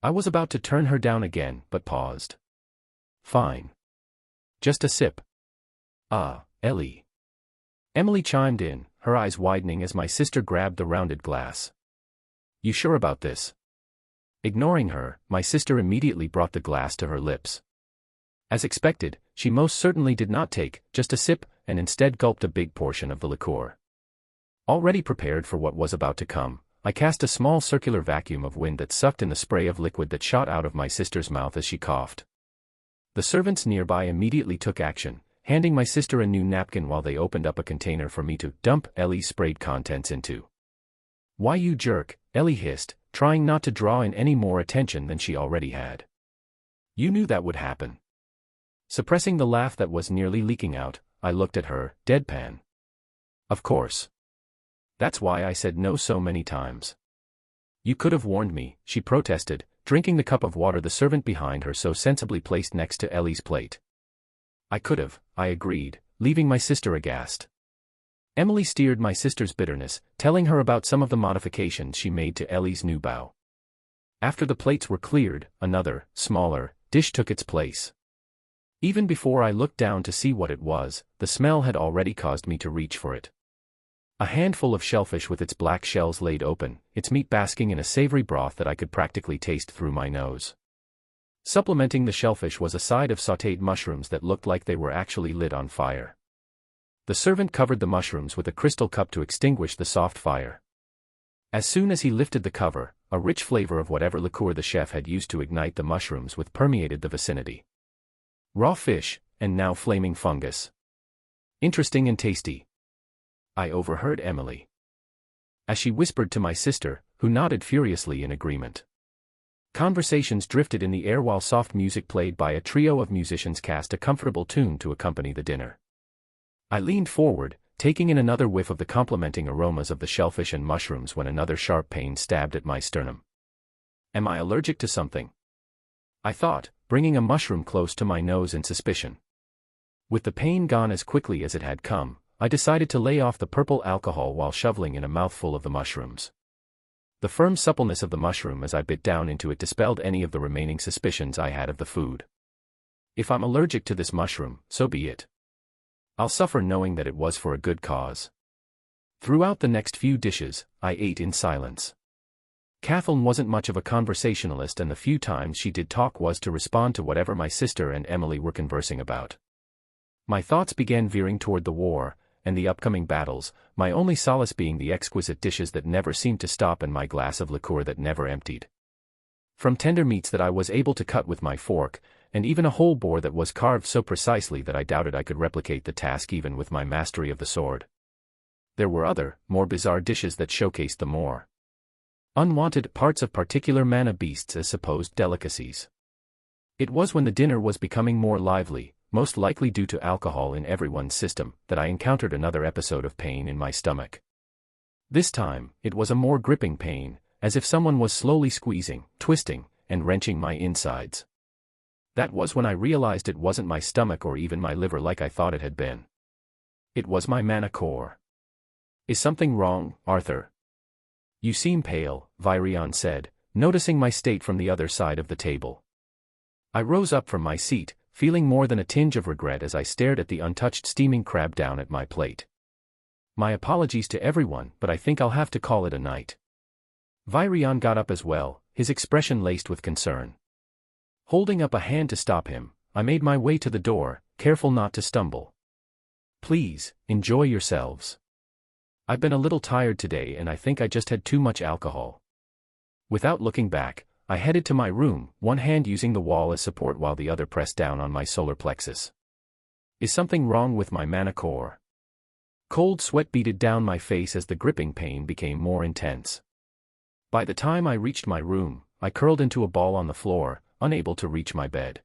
I was about to turn her down again, but paused. "Fine. Just a sip." Ellie." Emily chimed in, her eyes widening as my sister grabbed the rounded glass. "You sure about this?" Ignoring her, my sister immediately brought the glass to her lips. As expected, she most certainly did not take just a sip, and instead gulped a big portion of the liqueur. Already prepared for what was about to come, I cast a small circular vacuum of wind that sucked in the spray of liquid that shot out of my sister's mouth as she coughed. The servants nearby immediately took action, handing my sister a new napkin while they opened up a container for me to dump Ellie's sprayed contents into. "Why, you jerk," Ellie hissed, trying not to draw in any more attention than she already had. "You knew that would happen." Suppressing the laugh that was nearly leaking out, I looked at her, deadpan. "Of course. That's why I said no so many times." "You could have warned me," she protested, drinking the cup of water the servant behind her so sensibly placed next to Ellie's plate. "I could have," I agreed, leaving my sister aghast. Emily steered my sister's bitterness, telling her about some of the modifications she made to Ellie's new bow. After the plates were cleared, another, smaller, dish took its place. Even before I looked down to see what it was, the smell had already caused me to reach for it. A handful of shellfish with its black shells laid open, its meat basking in a savory broth that I could practically taste through my nose. Supplementing the shellfish was a side of sautéed mushrooms that looked like they were actually lit on fire. The servant covered the mushrooms with a crystal cup to extinguish the soft fire. As soon as he lifted the cover, a rich flavor of whatever liqueur the chef had used to ignite the mushrooms with permeated the vicinity. Raw fish, and now flaming fungus. Interesting and tasty. I overheard Emily, as she whispered to my sister, who nodded furiously in agreement. Conversations drifted in the air while soft music played by a trio of musicians cast a comfortable tune to accompany the dinner. I leaned forward, taking in another whiff of the complementing aromas of the shellfish and mushrooms when another sharp pain stabbed at my sternum. Am I allergic to something? I thought, bringing a mushroom close to my nose in suspicion. With the pain gone as quickly as it had come, I decided to lay off the purple alcohol while shoveling in a mouthful of the mushrooms. The firm suppleness of the mushroom as I bit down into it dispelled any of the remaining suspicions I had of the food. If I'm allergic to this mushroom, so be it. I'll suffer knowing that it was for a good cause. Throughout the next few dishes, I ate in silence. Kathleen wasn't much of a conversationalist, and the few times she did talk was to respond to whatever my sister and Emily were conversing about. My thoughts began veering toward the war and the upcoming battles, my only solace being the exquisite dishes that never seemed to stop and my glass of liqueur that never emptied. From tender meats that I was able to cut with my fork, and even a whole boar that was carved so precisely that I doubted I could replicate the task even with my mastery of the sword. There were other, more bizarre dishes that showcased the more unwanted parts of particular manna beasts as supposed delicacies. It was when the dinner was becoming more lively, most likely due to alcohol in everyone's system, that I encountered another episode of pain in my stomach. This time, it was a more gripping pain, as if someone was slowly squeezing, twisting, and wrenching my insides. That was when I realized it wasn't my stomach or even my liver like I thought it had been. It was my mana core. Is something wrong, Arthur? You seem pale, Virion said, noticing my state from the other side of the table. I rose up from my seat, feeling more than a tinge of regret as I stared at the untouched steaming crab down at my plate. My apologies to everyone, but I think I'll have to call it a night. Vairion got up as well, his expression laced with concern. Holding up a hand to stop him, I made my way to the door, careful not to stumble. Please, enjoy yourselves. I've been a little tired today and I think I just had too much alcohol. Without looking back, I headed to my room, one hand using the wall as support while the other pressed down on my solar plexus. Is something wrong with my mana core? Cold sweat beaded down my face as the gripping pain became more intense. By the time I reached my room, I curled into a ball on the floor, unable to reach my bed.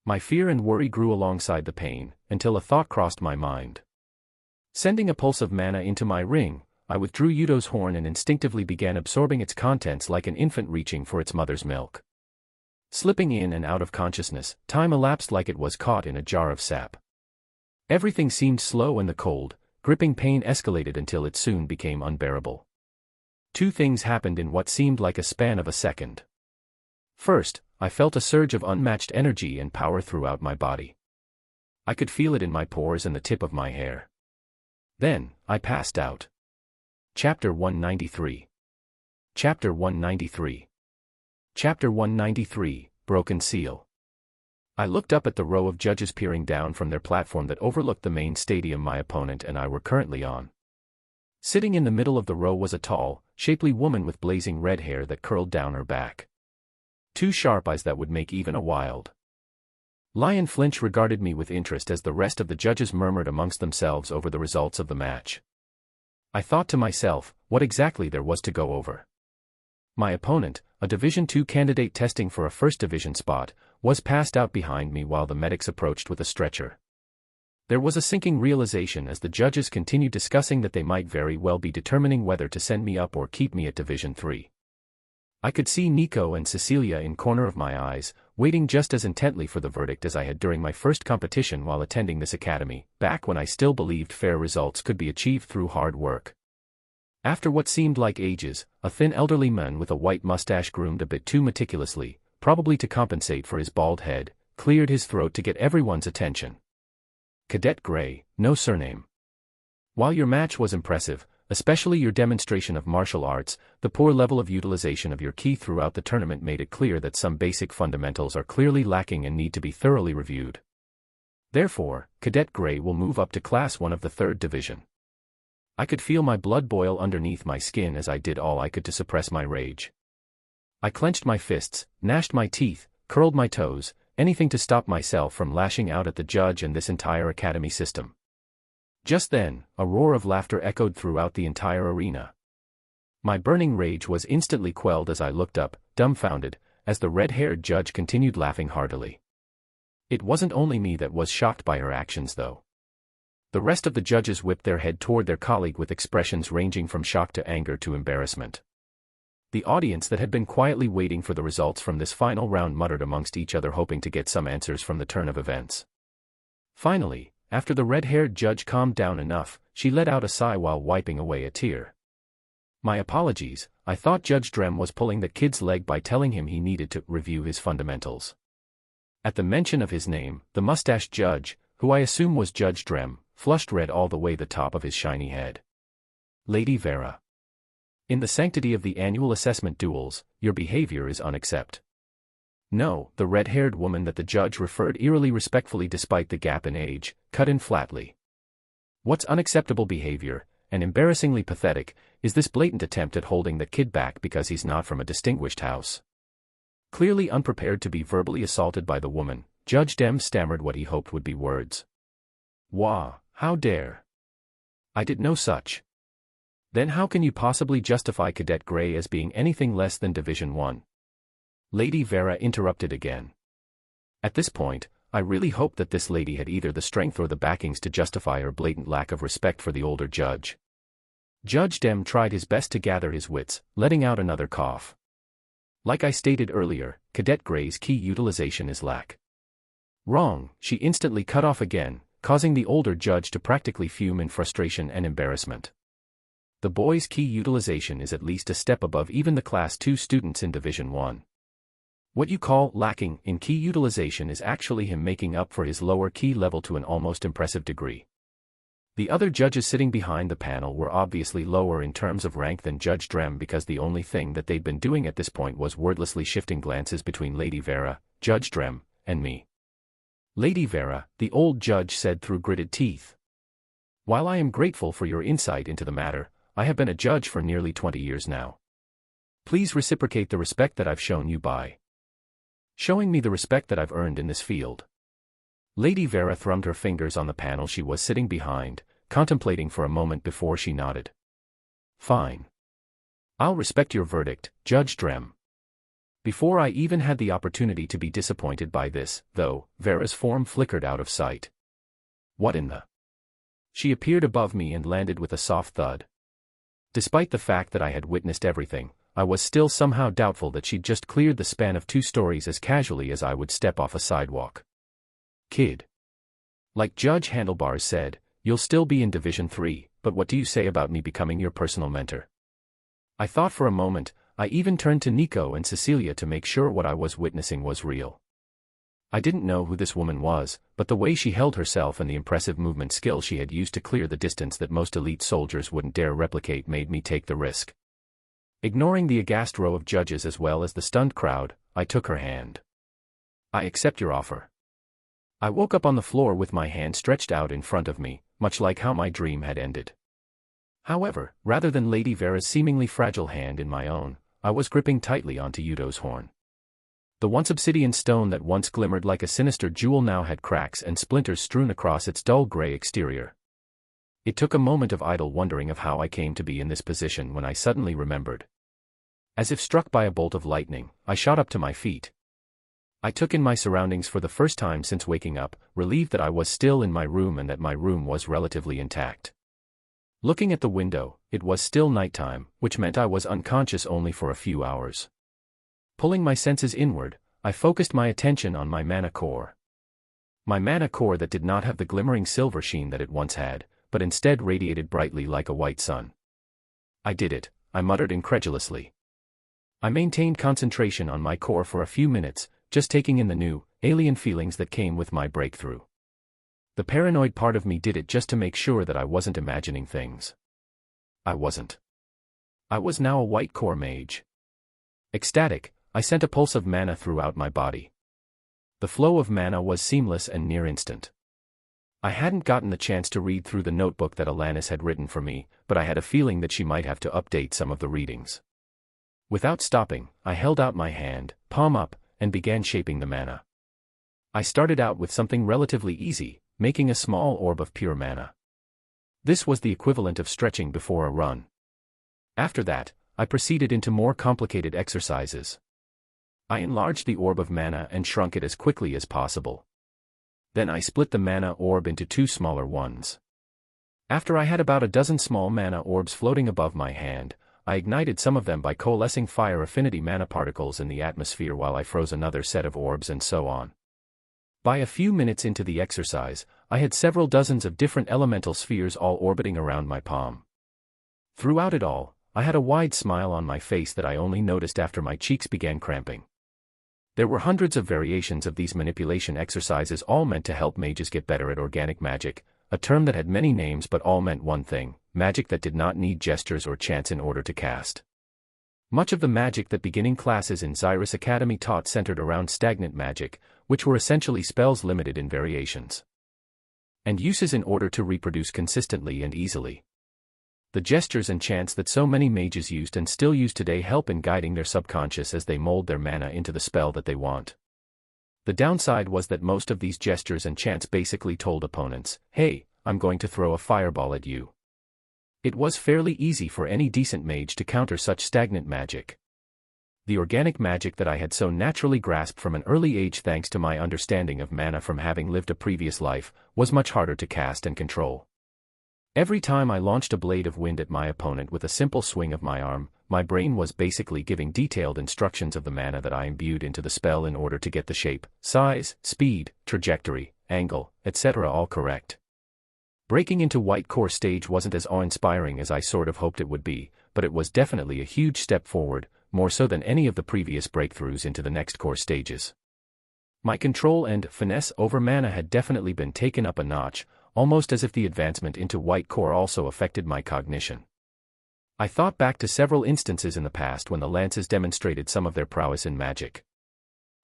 My fear and worry grew alongside the pain, until a thought crossed my mind. Sending a pulse of mana into my ring, I withdrew Yudo's horn and instinctively began absorbing its contents like an infant reaching for its mother's milk. Slipping in and out of consciousness, time elapsed like it was caught in a jar of sap. Everything seemed slow and the cold, gripping pain escalated until it soon became unbearable. Two things happened in what seemed like a span of a second. First, I felt a surge of unmatched energy and power throughout my body. I could feel it in my pores and the tip of my hair. Then, I passed out. Chapter 193. Chapter 193. Chapter 193, Broken Seal. I looked up at the row of judges peering down from their platform that overlooked the main stadium my opponent and I were currently on. Sitting in the middle of the row was a tall, shapely woman with blazing red hair that curled down her back. Two sharp eyes that would make even a wild lion flinch regarded me with interest as the rest of the judges murmured amongst themselves over the results of the match. I thought to myself, what exactly there was to go over. My opponent, a Division II candidate testing for a First Division spot, was passed out behind me while the medics approached with a stretcher. There was a sinking realization as the judges continued discussing that they might very well be determining whether to send me up or keep me at Division III. I could see Nico and Cecilia in corner of my eyes, waiting just as intently for the verdict as I had during my first competition while attending this academy, back when I still believed fair results could be achieved through hard work. After what seemed like ages, a thin elderly man with a white mustache groomed a bit too meticulously, probably to compensate for his bald head, cleared his throat to get everyone's attention. Cadet Gray, no surname. While your match was impressive, especially your demonstration of martial arts, the poor level of utilization of your ki throughout the tournament made it clear that some basic fundamentals are clearly lacking and need to be thoroughly reviewed. Therefore, Cadet Gray will move up to Class 1 of the 3rd Division. I could feel my blood boil underneath my skin as I did all I could to suppress my rage. I clenched my fists, gnashed my teeth, curled my toes, anything to stop myself from lashing out at the judge and this entire academy system. Just then, a roar of laughter echoed throughout the entire arena. My burning rage was instantly quelled as I looked up, dumbfounded, as the red-haired judge continued laughing heartily. It wasn't only me that was shocked by her actions though. The rest of the judges whipped their head toward their colleague with expressions ranging from shock to anger to embarrassment. The audience that had been quietly waiting for the results from this final round muttered amongst each other hoping to get some answers from the turn of events. Finally, after the red-haired judge calmed down enough, she let out a sigh while wiping away a tear. My apologies, I thought Judge Drem was pulling the kid's leg by telling him he needed to review his fundamentals. At the mention of his name, the mustached judge, who I assume was Judge Drem, flushed red all the way the top of his shiny head. Lady Vera. In the sanctity of the annual assessment duels, your behavior is unacceptable. No, the red-haired woman that the judge referred eerily respectfully despite the gap in age, cut in flatly. What's unacceptable behavior, and embarrassingly pathetic, is this blatant attempt at holding the kid back because he's not from a distinguished house. Clearly unprepared to be verbally assaulted by the woman, Judge Dem stammered what he hoped would be words. Wah, how dare! I did no such. Then how can you possibly justify Cadet Gray as being anything less than Division 1? Lady Vera interrupted again. At this point, I really hoped that this lady had either the strength or the backings to justify her blatant lack of respect for the older judge. Judge Dem tried his best to gather his wits, letting out another cough. Like I stated earlier, Cadet Gray's key utilization is lack. Wrong, she instantly cut off again, causing the older judge to practically fume in frustration and embarrassment. The boy's key utilization is at least a step above even the Class 2 students in Division 1. What you call lacking in key utilization is actually him making up for his lower key level to an almost impressive degree. The other judges sitting behind the panel were obviously lower in terms of rank than Judge Drem because the only thing that they'd been doing at this point was wordlessly shifting glances between Lady Vera, Judge Drem, and me. Lady Vera, the old judge said through gritted teeth. While I am grateful for your insight into the matter, I have been a judge for nearly 20 years now. Please reciprocate the respect that I've shown you by showing me the respect that I've earned in this field. Lady Vera thrummed her fingers on the panel she was sitting behind, contemplating for a moment before she nodded. Fine. I'll respect your verdict, Judge Drem. Before I even had the opportunity to be disappointed by this, though, Vera's form flickered out of sight. What in the? She appeared above me and landed with a soft thud. Despite the fact that I had witnessed everything, I was still somehow doubtful that she'd just cleared the span of 2 stories as casually as I would step off a sidewalk. Kid. Like Judge Handlebars said, you'll still be in Division 3, but what do you say about me becoming your personal mentor? I thought for a moment. I even turned to Nico and Cecilia to make sure what I was witnessing was real. I didn't know who this woman was, but the way she held herself and the impressive movement skill she had used to clear the distance that most elite soldiers wouldn't dare replicate made me take the risk. Ignoring the aghast row of judges as well as the stunned crowd, I took her hand. I accept your offer. I woke up on the floor with my hand stretched out in front of me, much like how my dream had ended. However, rather than Lady Vera's seemingly fragile hand in my own, I was gripping tightly onto Yudo's horn. The once obsidian stone that once glimmered like a sinister jewel now had cracks and splinters strewn across its dull gray exterior. It took a moment of idle wondering of how I came to be in this position when I suddenly remembered. As if struck by a bolt of lightning, I shot up to my feet. I took in my surroundings for the first time since waking up, relieved that I was still in my room and that my room was relatively intact. Looking at the window, it was still nighttime, which meant I was unconscious only for a few hours. Pulling my senses inward, I focused my attention on my mana core. My mana core that did not have the glimmering silver sheen that it once had, but instead radiated brightly like a white sun. I did it, I muttered incredulously. I maintained concentration on my core for a few minutes, just taking in the new, alien feelings that came with my breakthrough. The paranoid part of me did it just to make sure that I wasn't imagining things. I wasn't. I was now a white core mage. Ecstatic, I sent a pulse of mana throughout my body. The flow of mana was seamless and near instant. I hadn't gotten the chance to read through the notebook that Alanis had written for me, but I had a feeling that she might have to update some of the readings. Without stopping, I held out my hand, palm up, and began shaping the mana. I started out with something relatively easy, making a small orb of pure mana. This was the equivalent of stretching before a run. After that, I proceeded into more complicated exercises. I enlarged the orb of mana and shrunk it as quickly as possible. Then I split the mana orb into 2 smaller ones. After I had about a dozen small mana orbs floating above my hand, I ignited some of them by coalescing fire affinity mana particles in the atmosphere while I froze another set of orbs and so on. By a few minutes into the exercise, I had several dozens of different elemental spheres all orbiting around my palm. Throughout it all, I had a wide smile on my face that I only noticed after my cheeks began cramping. There were hundreds of variations of these manipulation exercises all meant to help mages get better at organic magic, a term that had many names but all meant one thing: magic that did not need gestures or chants in order to cast. Much of the magic that beginning classes in Xyrus Academy taught centered around stagnant magic, which were essentially spells limited in variations and uses in order to reproduce consistently and easily. The gestures and chants that so many mages used and still use today help in guiding their subconscious as they mold their mana into the spell that they want. The downside was that most of these gestures and chants basically told opponents, "Hey, I'm going to throw a fireball at you." It was fairly easy for any decent mage to counter such stagnant magic. The organic magic that I had so naturally grasped from an early age thanks to my understanding of mana from having lived a previous life, was much harder to cast and control. Every time I launched a blade of wind at my opponent with a simple swing of my arm, my brain was basically giving detailed instructions of the mana that I imbued into the spell in order to get the shape, size, speed, trajectory, angle, etc. all correct. Breaking into white core stage wasn't as awe-inspiring as I sort of hoped it would be, but it was definitely a huge step forward, more so than any of the previous breakthroughs into the next core stages. My control and finesse over mana had definitely been taken up a notch, almost as if the advancement into white core also affected my cognition. I thought back to several instances in the past when the lances demonstrated some of their prowess in magic.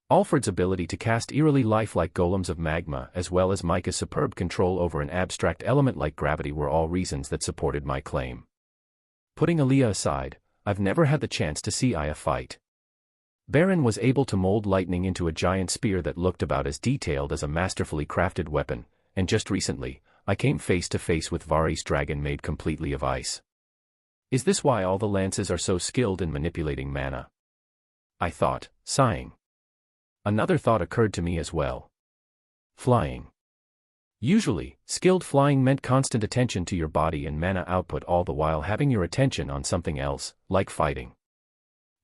Alfred's ability to cast eerily lifelike golems of magma as well as Micah's superb control over an abstract element like gravity were all reasons that supported my claim. Putting Aaliyah aside, I've never had the chance to see Aya fight. Baron was able to mold lightning into a giant spear that looked about as detailed as a masterfully crafted weapon, and just recently, I came face to face with Vari's dragon made completely of ice. Is this why all the lances are so skilled in manipulating mana? I thought, sighing. Another thought occurred to me as well. Flying. Usually, skilled flying meant constant attention to your body and mana output all the while having your attention on something else, like fighting.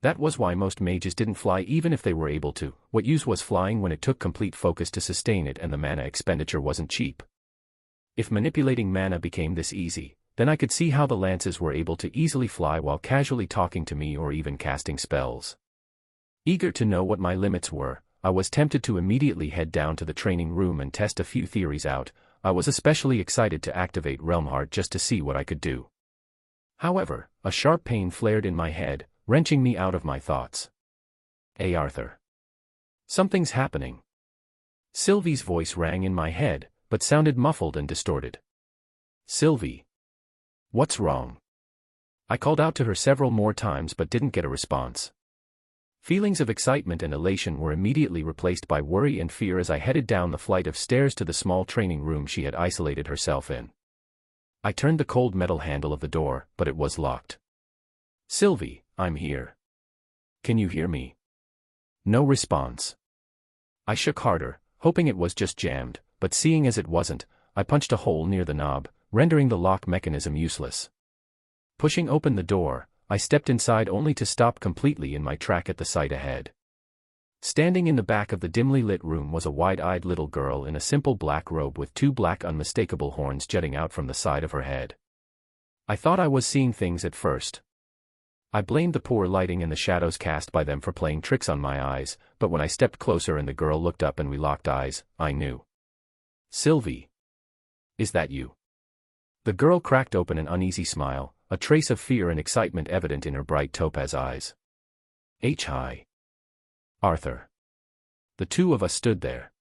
That was why most mages didn't fly even if they were able to. What use was flying when it took complete focus to sustain it and the mana expenditure wasn't cheap? If manipulating mana became this easy, then I could see how the lances were able to easily fly while casually talking to me or even casting spells. Eager to know what my limits were, I was tempted to immediately head down to the training room and test a few theories out. I was especially excited to activate Realmheart just to see what I could do. However, a sharp pain flared in my head, wrenching me out of my thoughts. "Hey Arthur. Something's happening." Sylvie's voice rang in my head, but sounded muffled and distorted. "Sylvie. What's wrong?" I called out to her several more times but didn't get a response. Feelings of excitement and elation were immediately replaced by worry and fear as I headed down the flight of stairs to the small training room she had isolated herself in. I turned the cold metal handle of the door, but it was locked. "Sylvie, I'm here. Can you hear me?" No response. I shook harder, hoping it was just jammed, but seeing as it wasn't, I punched a hole near the knob, rendering the lock mechanism useless. Pushing open the door, I stepped inside only to stop completely in my track at the sight ahead. Standing in the back of the dimly lit room was a wide-eyed little girl in a simple black robe with two black unmistakable horns jutting out from the side of her head. I thought I was seeing things at first. I blamed the poor lighting and the shadows cast by them for playing tricks on my eyes, but when I stepped closer and the girl looked up and we locked eyes, I knew. "Sylvie. Is that you?" The girl cracked open an uneasy smile, a trace of fear and excitement evident in her bright topaz eyes. Hi. Arthur. The two of us stood there.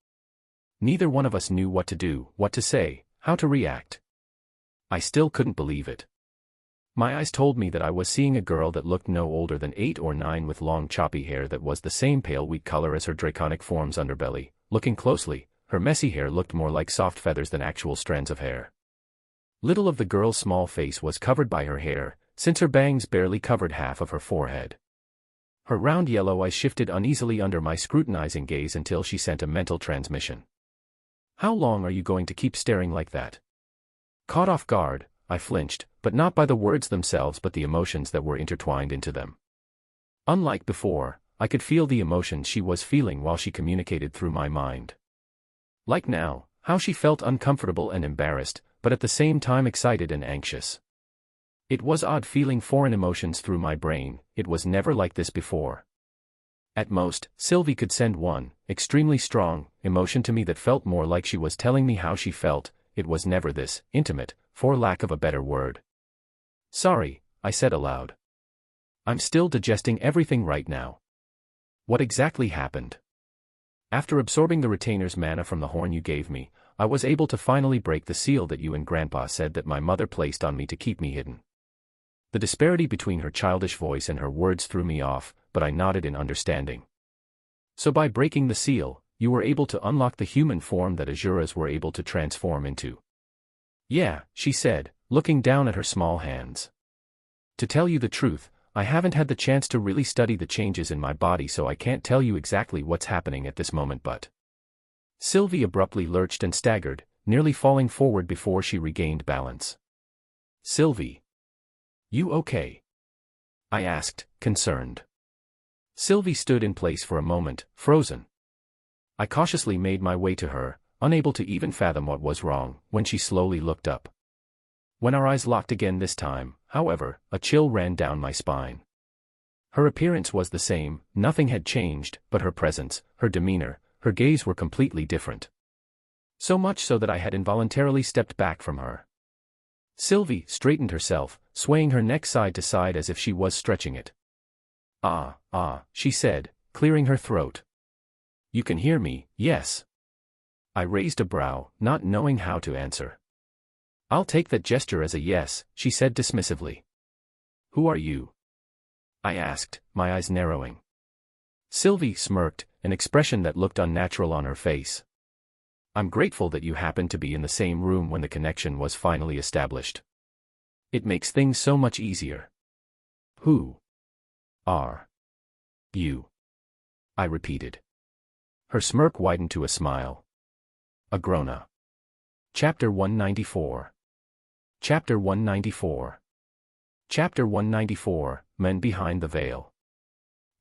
Neither one of us knew what to do, what to say, how to react. I still couldn't believe it. My eyes told me that I was seeing a girl that looked no older than 8 or 9 with long choppy hair that was the same pale wheat color as her draconic form's underbelly. Looking closely, her messy hair looked more like soft feathers than actual strands of hair. Little of the girl's small face was covered by her hair, since her bangs barely covered half of her forehead. Her round yellow eyes shifted uneasily under my scrutinizing gaze until she sent a mental transmission. "How long are you going to keep staring like that?" Caught off guard, I flinched, but not by the words themselves but the emotions that were intertwined into them. Unlike before, I could feel the emotions she was feeling while she communicated through my mind. Like now, how she felt uncomfortable and embarrassed, but at the same time excited and anxious. It was odd feeling foreign emotions through my brain. It was never like this before. At most, Sylvie could send one, extremely strong, emotion to me that felt more like she was telling me how she felt. It was never this intimate, for lack of a better word. "Sorry," I said aloud. "I'm still digesting everything right now. What exactly happened?" "After absorbing the retainer's mana from the horn you gave me, I was able to finally break the seal that you and Grandpa said that my mother placed on me to keep me hidden." The disparity between her childish voice and her words threw me off, but I nodded in understanding. "So by breaking the seal, you were able to unlock the human form that Azuras were able to transform into?" "Yeah," she said, looking down at her small hands. "To tell you the truth, I haven't had the chance to really study the changes in my body, so I can't tell you exactly what's happening at this moment, but..." Sylvie abruptly lurched and staggered, nearly falling forward before she regained balance. "Sylvie. You okay?" I asked, concerned. Sylvie stood in place for a moment, frozen. I cautiously made my way to her, unable to even fathom what was wrong, when she slowly looked up. When our eyes locked again this time, however, a chill ran down my spine. Her appearance was the same, nothing had changed, but her presence, her demeanor, her gaze were completely different. So much so that I had involuntarily stepped back from her. Sylvie straightened herself, swaying her neck side to side as if she was stretching it. Ah, she said, clearing her throat. You can hear me, yes. I raised a brow, not knowing how to answer. I'll take that gesture as a yes, she said dismissively. Who are you? I asked, my eyes narrowing. Sylvie smirked, an expression that looked unnatural on her face. I'm grateful that you happened to be in the same room when the connection was finally established. It makes things so much easier. Who are you? I repeated. Her smirk widened to a smile. Agrona. Chapter 194. Chapter 194. Chapter 194, Men Behind the Veil.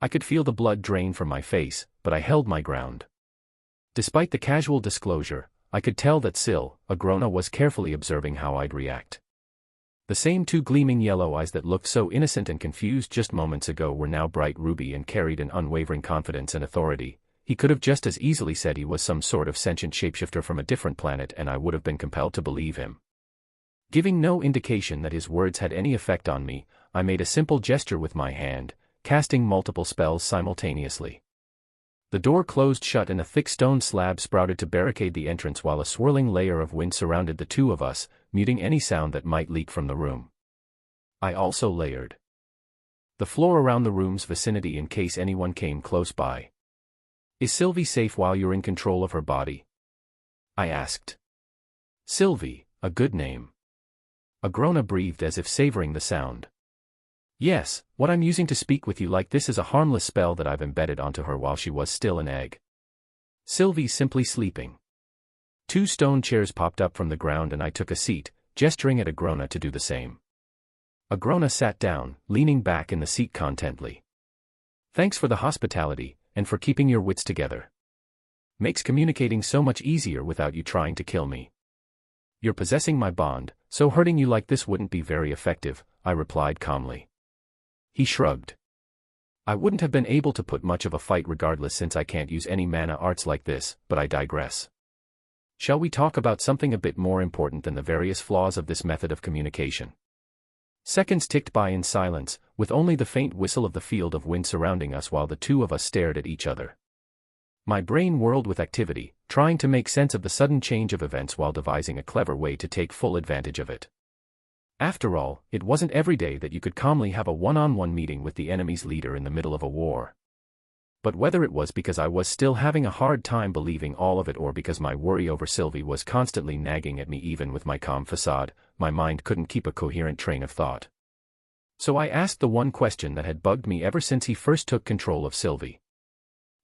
I could feel the blood drain from my face, but I held my ground. Despite the casual disclosure, I could tell that Agrona was carefully observing how I'd react. The same two gleaming yellow eyes that looked so innocent and confused just moments ago were now bright ruby and carried an unwavering confidence and authority. He could have just as easily said he was some sort of sentient shapeshifter from a different planet and I would have been compelled to believe him. Giving no indication that his words had any effect on me, I made a simple gesture with my hand, casting multiple spells simultaneously. The door closed shut and a thick stone slab sprouted to barricade the entrance while a swirling layer of wind surrounded the two of us, muting any sound that might leak from the room. I also layered the floor around the room's vicinity in case anyone came close by. Is Sylvie safe while you're in control of her body? I asked. Sylvie, a good name. Agrona breathed as if savoring the sound. Yes, what I'm using to speak with you like this is a harmless spell that I've embedded onto her while she was still an egg. Sylvie's simply sleeping. Two stone chairs popped up from the ground and I took a seat, gesturing at Agrona to do the same. Agrona sat down, leaning back in the seat contently. Thanks for the hospitality, and for keeping your wits together. Makes communicating so much easier without you trying to kill me. You're possessing my bond, so hurting you like this wouldn't be very effective, I replied calmly. He shrugged. I wouldn't have been able to put much of a fight regardless since I can't use any mana arts like this, but I digress. Shall we talk about something a bit more important than the various flaws of this method of communication? Seconds ticked by in silence, with only the faint whistle of the field of wind surrounding us while the two of us stared at each other. My brain whirled with activity, trying to make sense of the sudden change of events while devising a clever way to take full advantage of it. After all, it wasn't every day that you could calmly have a one-on-one meeting with the enemy's leader in the middle of a war. But whether it was because I was still having a hard time believing all of it or because my worry over Sylvie was constantly nagging at me even with my calm facade, my mind couldn't keep a coherent train of thought. So I asked the one question that had bugged me ever since he first took control of Sylvie.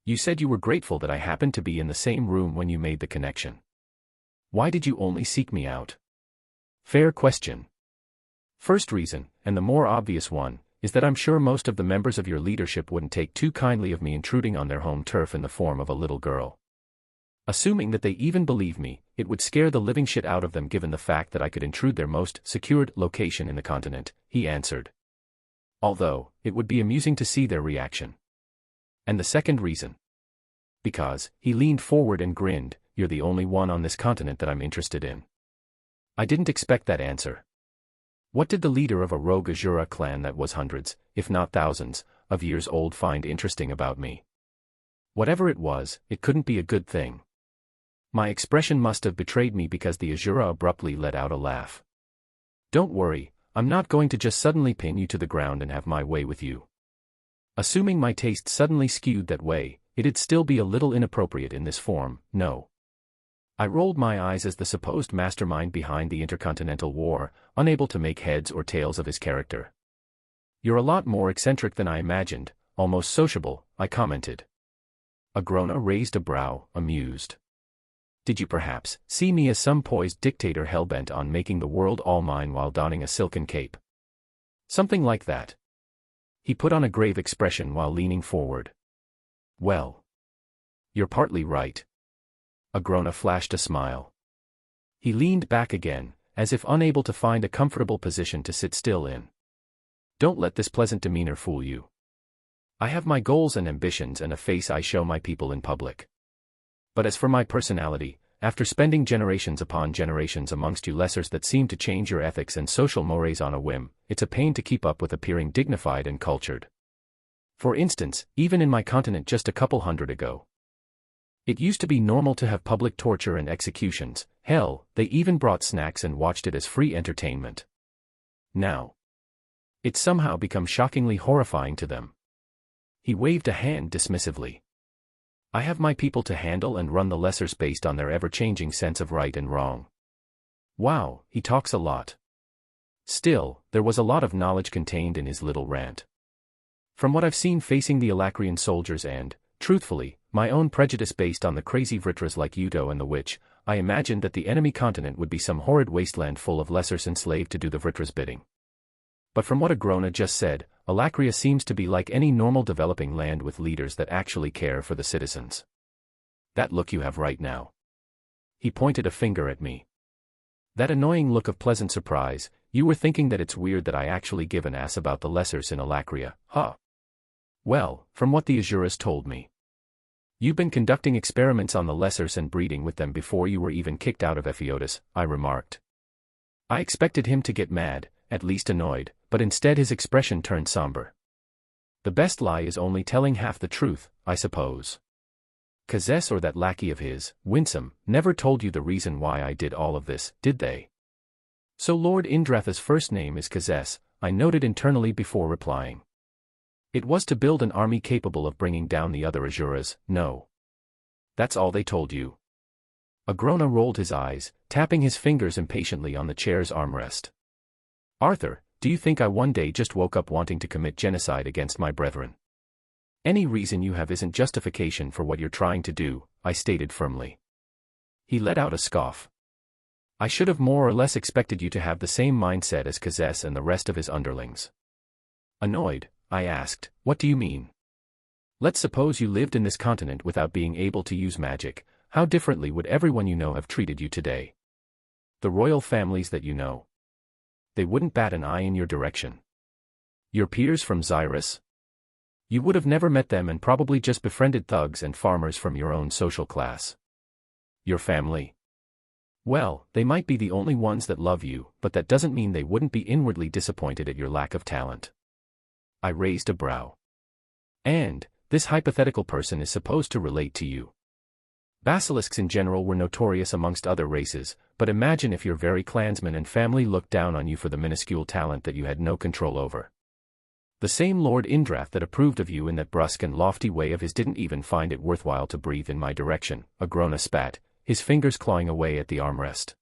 You said you were grateful that I happened to be in the same room when you made the connection. Why did you only seek me out? Fair question. First reason, and the more obvious one, is that I'm sure most of the members of your leadership wouldn't take too kindly of me intruding on their home turf in the form of a little girl. Assuming that they even believe me, it would scare the living shit out of them given the fact that I could intrude their most secured location in the continent, he answered. Although, it would be amusing to see their reaction. And the second reason? Because, he leaned forward and grinned, you're the only one on this continent that I'm interested in. I didn't expect that answer. What did the leader of a rogue Azura clan that was hundreds, if not thousands, of years old find interesting about me? Whatever it was, it couldn't be a good thing. My expression must have betrayed me because the Azura abruptly let out a laugh. Don't worry, I'm not going to just suddenly pin you to the ground and have my way with you. Assuming my taste suddenly skewed that way, it'd still be a little inappropriate in this form, no. I rolled my eyes as the supposed mastermind behind the Intercontinental War, unable to make heads or tails of his character. You're a lot more eccentric than I imagined, almost sociable, I commented. Agrona raised a brow, amused. Did you perhaps see me as some poised dictator hell-bent on making the world all mine while donning a silken cape? Something like that. He put on a grave expression while leaning forward. Well, you're partly right. Agrona flashed a smile. He leaned back again, as if unable to find a comfortable position to sit still in. Don't let this pleasant demeanor fool you. I have my goals and ambitions and a face I show my people in public. But as for my personality, after spending generations upon generations amongst you lessers that seem to change your ethics and social mores on a whim, it's a pain to keep up with appearing dignified and cultured. For instance, even in my continent just a couple hundred ago, it used to be normal to have public torture and executions. Hell, they even brought snacks and watched it as free entertainment. Now, it's somehow become shockingly horrifying to them. He waved a hand dismissively. I have my people to handle and run the lessers based on their ever-changing sense of right and wrong. Wow, he talks a lot. Still, there was a lot of knowledge contained in his little rant. From what I've seen facing the Alacrian soldiers and, truthfully, my own prejudice based on the crazy Vritras like Udo and the Witch, I imagined that the enemy continent would be some horrid wasteland full of lessers enslaved to do the Vritras' bidding. But from what Agrona just said, Alacria seems to be like any normal developing land with leaders that actually care for the citizens. That look you have right now. He pointed a finger at me. That annoying look of pleasant surprise, you were thinking that it's weird that I actually give an ass about the lessers in Alacria, huh? Well, from what the Azuras told me, you've been conducting experiments on the lessers and breeding with them before you were even kicked out of Epheotis, I remarked. I expected him to get mad, at least annoyed, but instead his expression turned somber. The best lie is only telling half the truth, I suppose. Kazes or that lackey of his, Winsome, never told you the reason why I did all of this, did they? So Lord Indratha's first name is Kazes, I noted internally before replying. It was to build an army capable of bringing down the other Azuras, no. That's all they told you. Agrona rolled his eyes, tapping his fingers impatiently on the chair's armrest. Arthur, do you think I one day just woke up wanting to commit genocide against my brethren? Any reason you have isn't justification for what you're trying to do, I stated firmly. He let out a scoff. I should have more or less expected you to have the same mindset as Kazes and the rest of his underlings. Annoyed, I asked, what do you mean? Let's suppose you lived in this continent without being able to use magic, how differently would everyone you know have treated you today? The royal families that you know. They wouldn't bat an eye in your direction. Your peers from Xyrus? You would have never met them and probably just befriended thugs and farmers from your own social class. Your family? Well, they might be the only ones that love you, but that doesn't mean they wouldn't be inwardly disappointed at your lack of talent. I raised a brow. And, this hypothetical person is supposed to relate to you. Basilisks in general were notorious amongst other races, but imagine if your very clansmen and family looked down on you for the minuscule talent that you had no control over. The same Lord Indrath that approved of you in that brusque and lofty way of his didn't even find it worthwhile to breathe in my direction, Agrona spat, his fingers clawing away at the armrest.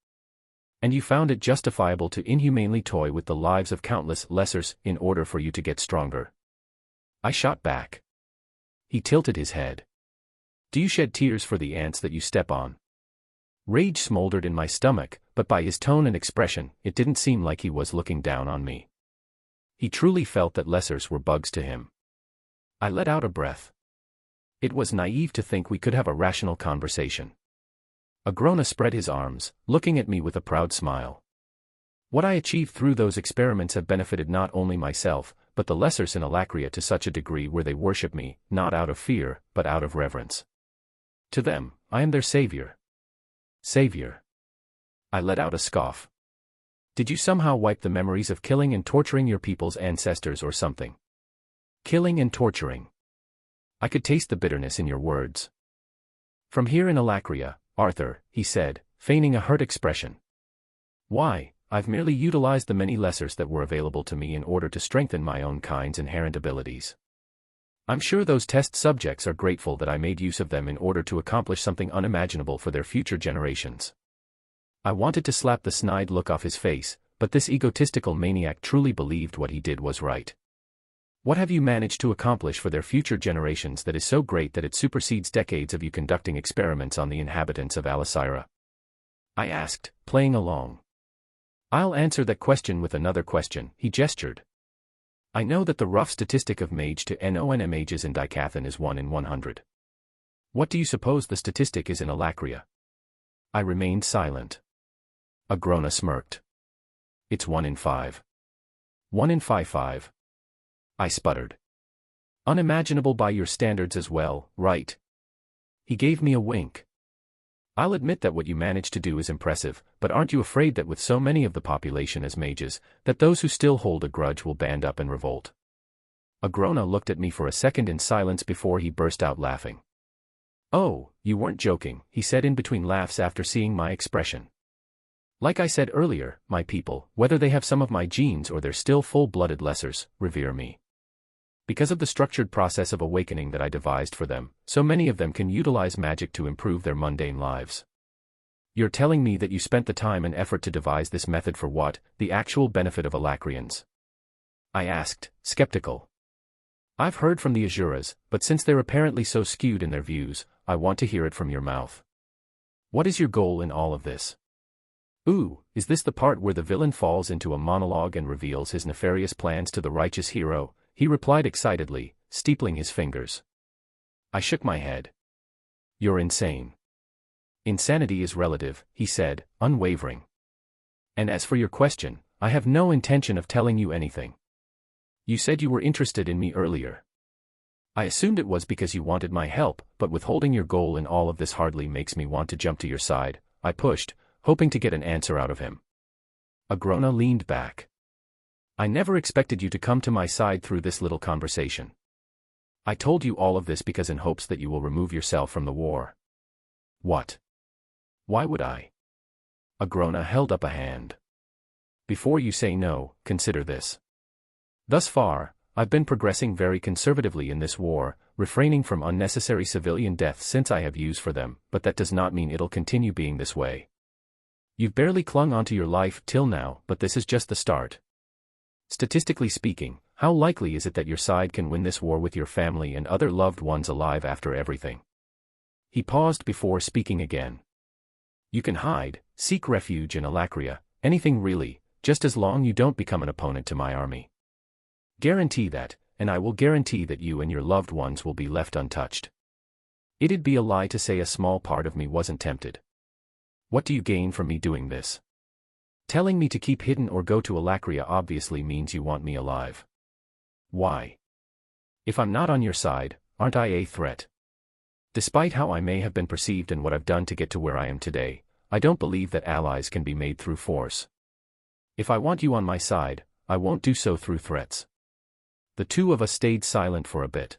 And you found it justifiable to inhumanely toy with the lives of countless lessers in order for you to get stronger. I shot back. He tilted his head. Do you shed tears for the ants that you step on? Rage smoldered in my stomach, but by his tone and expression, it didn't seem like he was looking down on me. He truly felt that lessers were bugs to him. I let out a breath. It was naive to think we could have a rational conversation. Agrona spread his arms, looking at me with a proud smile. What I achieved through those experiments have benefited not only myself, but the lessers in Alacria to such a degree where they worship me, not out of fear, but out of reverence. To them, I am their savior. Savior. I let out a scoff. Did you somehow wipe the memories of killing and torturing your people's ancestors or something? Killing and torturing. I could taste the bitterness in your words. From here in Alacria, Arthur, he said, feigning a hurt expression. Why, I've merely utilized the many lessers that were available to me in order to strengthen my own kind's inherent abilities. I'm sure those test subjects are grateful that I made use of them in order to accomplish something unimaginable for their future generations. I wanted to slap the snide look off his face, but this egotistical maniac truly believed what he did was right. What have you managed to accomplish for their future generations that is so great that it supersedes decades of you conducting experiments on the inhabitants of Alasira? I asked, playing along. I'll answer that question with another question, he gestured. I know that the rough statistic of mage to non mages in Dicathan is 1 in 100. What do you suppose the statistic is in Alacria? I remained silent. Agrona smirked. It's 1 in 5. 1 in 5. I sputtered. Unimaginable by your standards as well, right? He gave me a wink. I'll admit that what you managed to do is impressive, but aren't you afraid that with so many of the population as mages, that those who still hold a grudge will band up and revolt? Agrona looked at me for a second in silence before he burst out laughing. Oh, you weren't joking, he said in between laughs after seeing my expression. Like I said earlier, my people, whether they have some of my genes or they're still full-blooded lessers, revere me. Because of the structured process of awakening that I devised for them, so many of them can utilize magic to improve their mundane lives. You're telling me that you spent the time and effort to devise this method for what, the actual benefit of Alacrians? I asked, skeptical. I've heard from the Azuras, but since they're apparently so skewed in their views, I want to hear it from your mouth. What is your goal in all of this? Ooh, is this the part where the villain falls into a monologue and reveals his nefarious plans to the righteous hero? He replied excitedly, steepling his fingers. I shook my head. You're insane. Insanity is relative, he said, unwavering. And as for your question, I have no intention of telling you anything. You said you were interested in me earlier. I assumed it was because you wanted my help, but withholding your goal in all of this hardly makes me want to jump to your side, I pushed, hoping to get an answer out of him. Agrona leaned back. I never expected you to come to my side through this little conversation. I told you all of this because in hopes that you will remove yourself from the war. What? Why would I? Agrona held up a hand. Before you say no, consider this. Thus far, I've been progressing very conservatively in this war, refraining from unnecessary civilian deaths since I have use for them, but that does not mean it'll continue being this way. You've barely clung onto your life till now, but this is just the start. Statistically speaking, how likely is it that your side can win this war with your family and other loved ones alive after everything? He paused before speaking again. You can hide, seek refuge in Alacria, anything really, just as long you don't become an opponent to my army. Guarantee that, and I will guarantee that you and your loved ones will be left untouched. It'd be a lie to say a small part of me wasn't tempted. What do you gain from me doing this? Telling me to keep hidden or go to Alacria obviously means you want me alive. Why? If I'm not on your side, aren't I a threat? Despite how I may have been perceived and what I've done to get to where I am today, I don't believe that allies can be made through force. If I want you on my side, I won't do so through threats. The two of us stayed silent for a bit.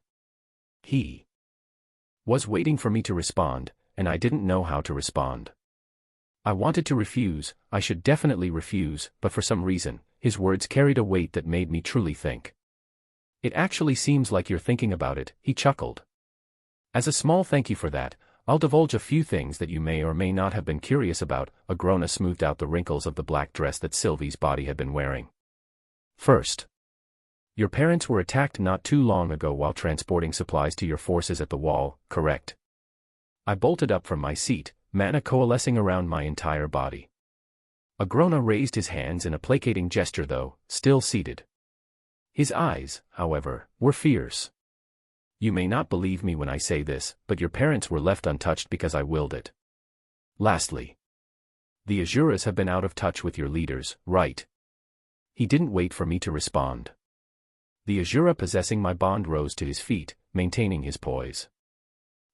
He was waiting for me to respond, and I didn't know how to respond. I wanted to refuse, I should definitely refuse, but for some reason, his words carried a weight that made me truly think. It actually seems like you're thinking about it, he chuckled. As a small thank you for that, I'll divulge a few things that you may or may not have been curious about. Agrona smoothed out the wrinkles of the black dress that Sylvie's body had been wearing. First, your parents were attacked not too long ago while transporting supplies to your forces at the wall, correct? I bolted up from my seat, mana coalescing around my entire body. Agrona raised his hands in a placating gesture though, still seated. His eyes, however, were fierce. You may not believe me when I say this, but your parents were left untouched because I willed it. Lastly, the Azuras have been out of touch with your leaders, right? He didn't wait for me to respond. The Azura possessing my bond rose to his feet, maintaining his poise.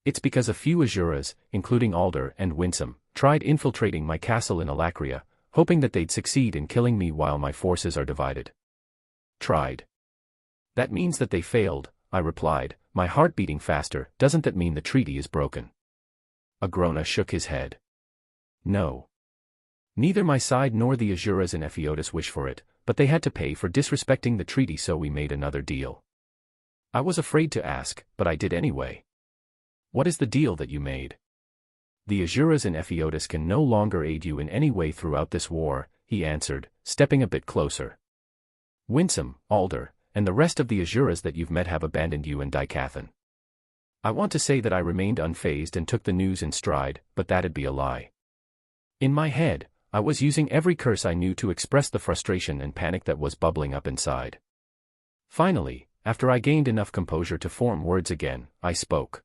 It's because a few Azuras, including Alder and Winsome, tried infiltrating my castle in Alacria, hoping that they'd succeed in killing me while my forces are divided. Tried. That means that they failed, I replied, my heart beating faster. Doesn't that mean the treaty is broken? Agrona shook his head. No. Neither my side nor the Azuras in Ephiodus wish for it, but they had to pay for disrespecting the treaty, so we made another deal. I was afraid to ask, but I did anyway. What is the deal that you made? The Azuras in Ephiodus can no longer aid you in any way throughout this war, he answered, stepping a bit closer. Winsome, Alder, and the rest of the Azuras that you've met have abandoned you and Dicathan. I want to say that I remained unfazed and took the news in stride, but that'd be a lie. In my head, I was using every curse I knew to express the frustration and panic that was bubbling up inside. Finally, after I gained enough composure to form words again, I spoke.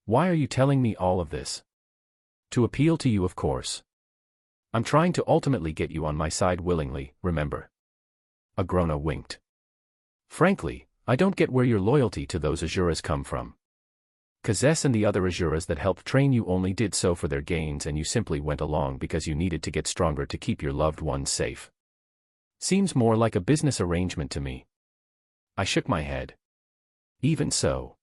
Why are you telling me all of this? To appeal to you, of course. I'm trying to ultimately get you on my side willingly, remember? Agrona winked. Frankly, I don't get where your loyalty to those Azuras come from. Kazes and the other Azuras that helped train you only did so for their gains, and you simply went along because you needed to get stronger to keep your loved ones safe. Seems more like a business arrangement to me. I shook my head. Even so.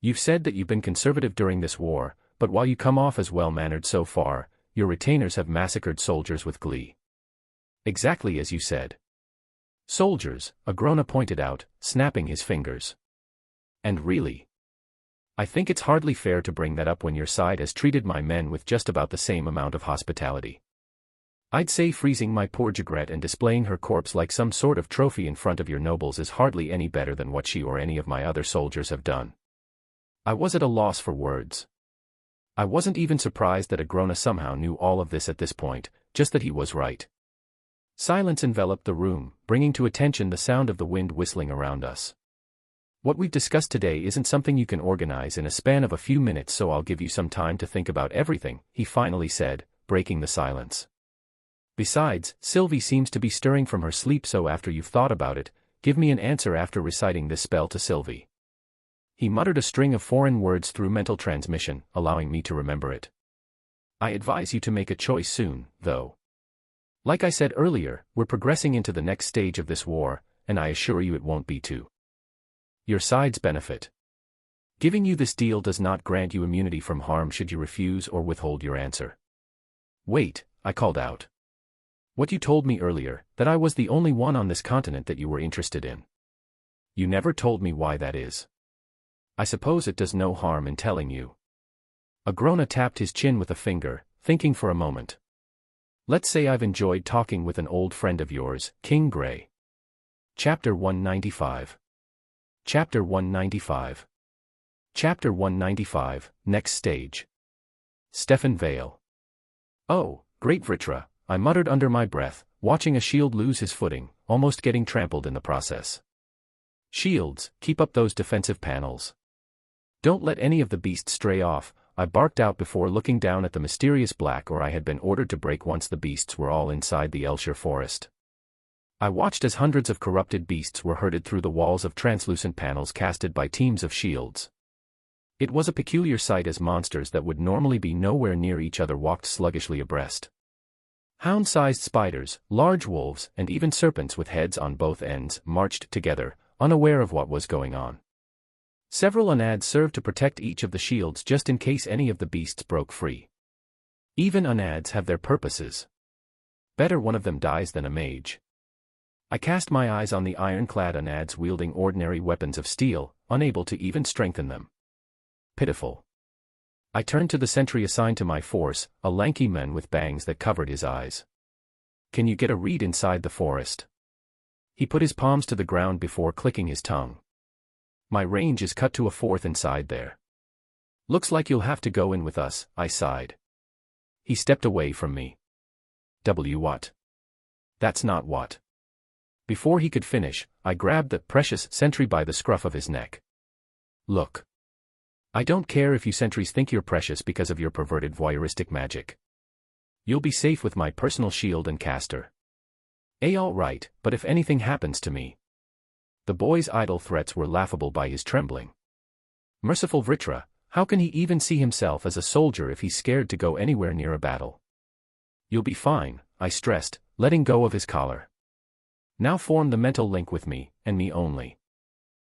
You've said that you've been conservative during this war, but while you come off as well-mannered so far, your retainers have massacred soldiers with glee. Exactly as you said. Soldiers, Agrona pointed out, snapping his fingers. And really? I think it's hardly fair to bring that up when your side has treated my men with just about the same amount of hospitality. I'd say freezing my poor Jagret and displaying her corpse like some sort of trophy in front of your nobles is hardly any better than what she or any of my other soldiers have done. I was at a loss for words. I wasn't even surprised that Agrona somehow knew all of this at this point, just that he was right. Silence enveloped the room, bringing to attention the sound of the wind whistling around us. What we've discussed today isn't something you can organize in a span of a few minutes, so I'll give you some time to think about everything, he finally said, breaking the silence. Besides, Sylvie seems to be stirring from her sleep, so after you've thought about it, give me an answer after reciting this spell to Sylvie. He muttered a string of foreign words through mental transmission, allowing me to remember it. I advise you to make a choice soon, though. Like I said earlier, we're progressing into the next stage of this war, and I assure you it won't be to your side's benefit. Giving you this deal does not grant you immunity from harm should you refuse or withhold your answer. Wait, I called out. What you told me earlier, that I was the only one on this continent that you were interested in. You never told me why that is. I suppose it does no harm in telling you. Agrona tapped his chin with a finger, thinking for a moment. Let's say I've enjoyed talking with an old friend of yours, King Grey. Chapter 195. Chapter 195. Chapter 195, Next Stage. Stefan Vale. Oh, great Vritra, I muttered under my breath, watching a shield lose his footing, almost getting trampled in the process. Shields, keep up those defensive panels. Don't let any of the beasts stray off, I barked out before looking down at the mysterious black ore I had been ordered to break once the beasts were all inside the Elshire forest. I watched as hundreds of corrupted beasts were herded through the walls of translucent panels casted by teams of shields. It was a peculiar sight as monsters that would normally be nowhere near each other walked sluggishly abreast. Hound-sized spiders, large wolves, and even serpents with heads on both ends marched together, unaware of what was going on. Several Unads served to protect each of the shields just in case any of the beasts broke free. Even Unads have their purposes. Better one of them dies than a mage. I cast my eyes on the ironclad Unads wielding ordinary weapons of steel, unable to even strengthen them. Pitiful. I turned to the sentry assigned to my force, a lanky man with bangs that covered his eyes. Can you get a read inside the forest? He put his palms to the ground before clicking his tongue. My range is cut to a fourth inside there. Looks like you'll have to go in with us, I sighed. He stepped away from me. What? That's not what. Before he could finish, I grabbed the precious sentry by the scruff of his neck. Look. I don't care if you sentries think you're precious because of your perverted voyeuristic magic. You'll be safe with my personal shield and caster. All right, but if anything happens to me. The boy's idle threats were laughable by his trembling. Merciful Vritra, how can he even see himself as a soldier if he's scared to go anywhere near a battle? You'll be fine, I stressed, letting go of his collar. Now form the mental link with me, and me only.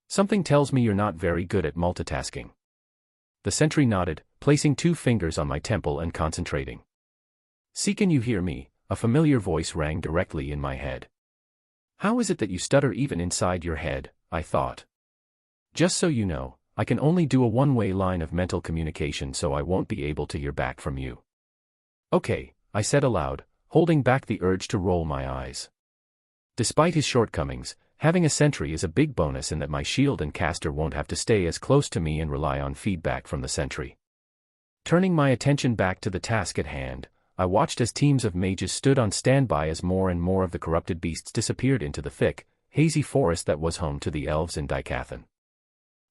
Something tells me you're not very good at multitasking. The sentry nodded, placing 2 fingers on my temple and concentrating. See, can you hear me? A familiar voice rang directly in my head. How is it that you stutter even inside your head? I thought. Just so you know, I can only do a one-way line of mental communication, so I won't be able to hear back from you. Okay, I said aloud, holding back the urge to roll my eyes. Despite his shortcomings, having a sentry is a big bonus in that my shield and caster won't have to stay as close to me and rely on feedback from the sentry. Turning my attention back to the task at hand, I watched as teams of mages stood on standby as more and more of the corrupted beasts disappeared into the thick, hazy forest that was home to the elves in Dicathan.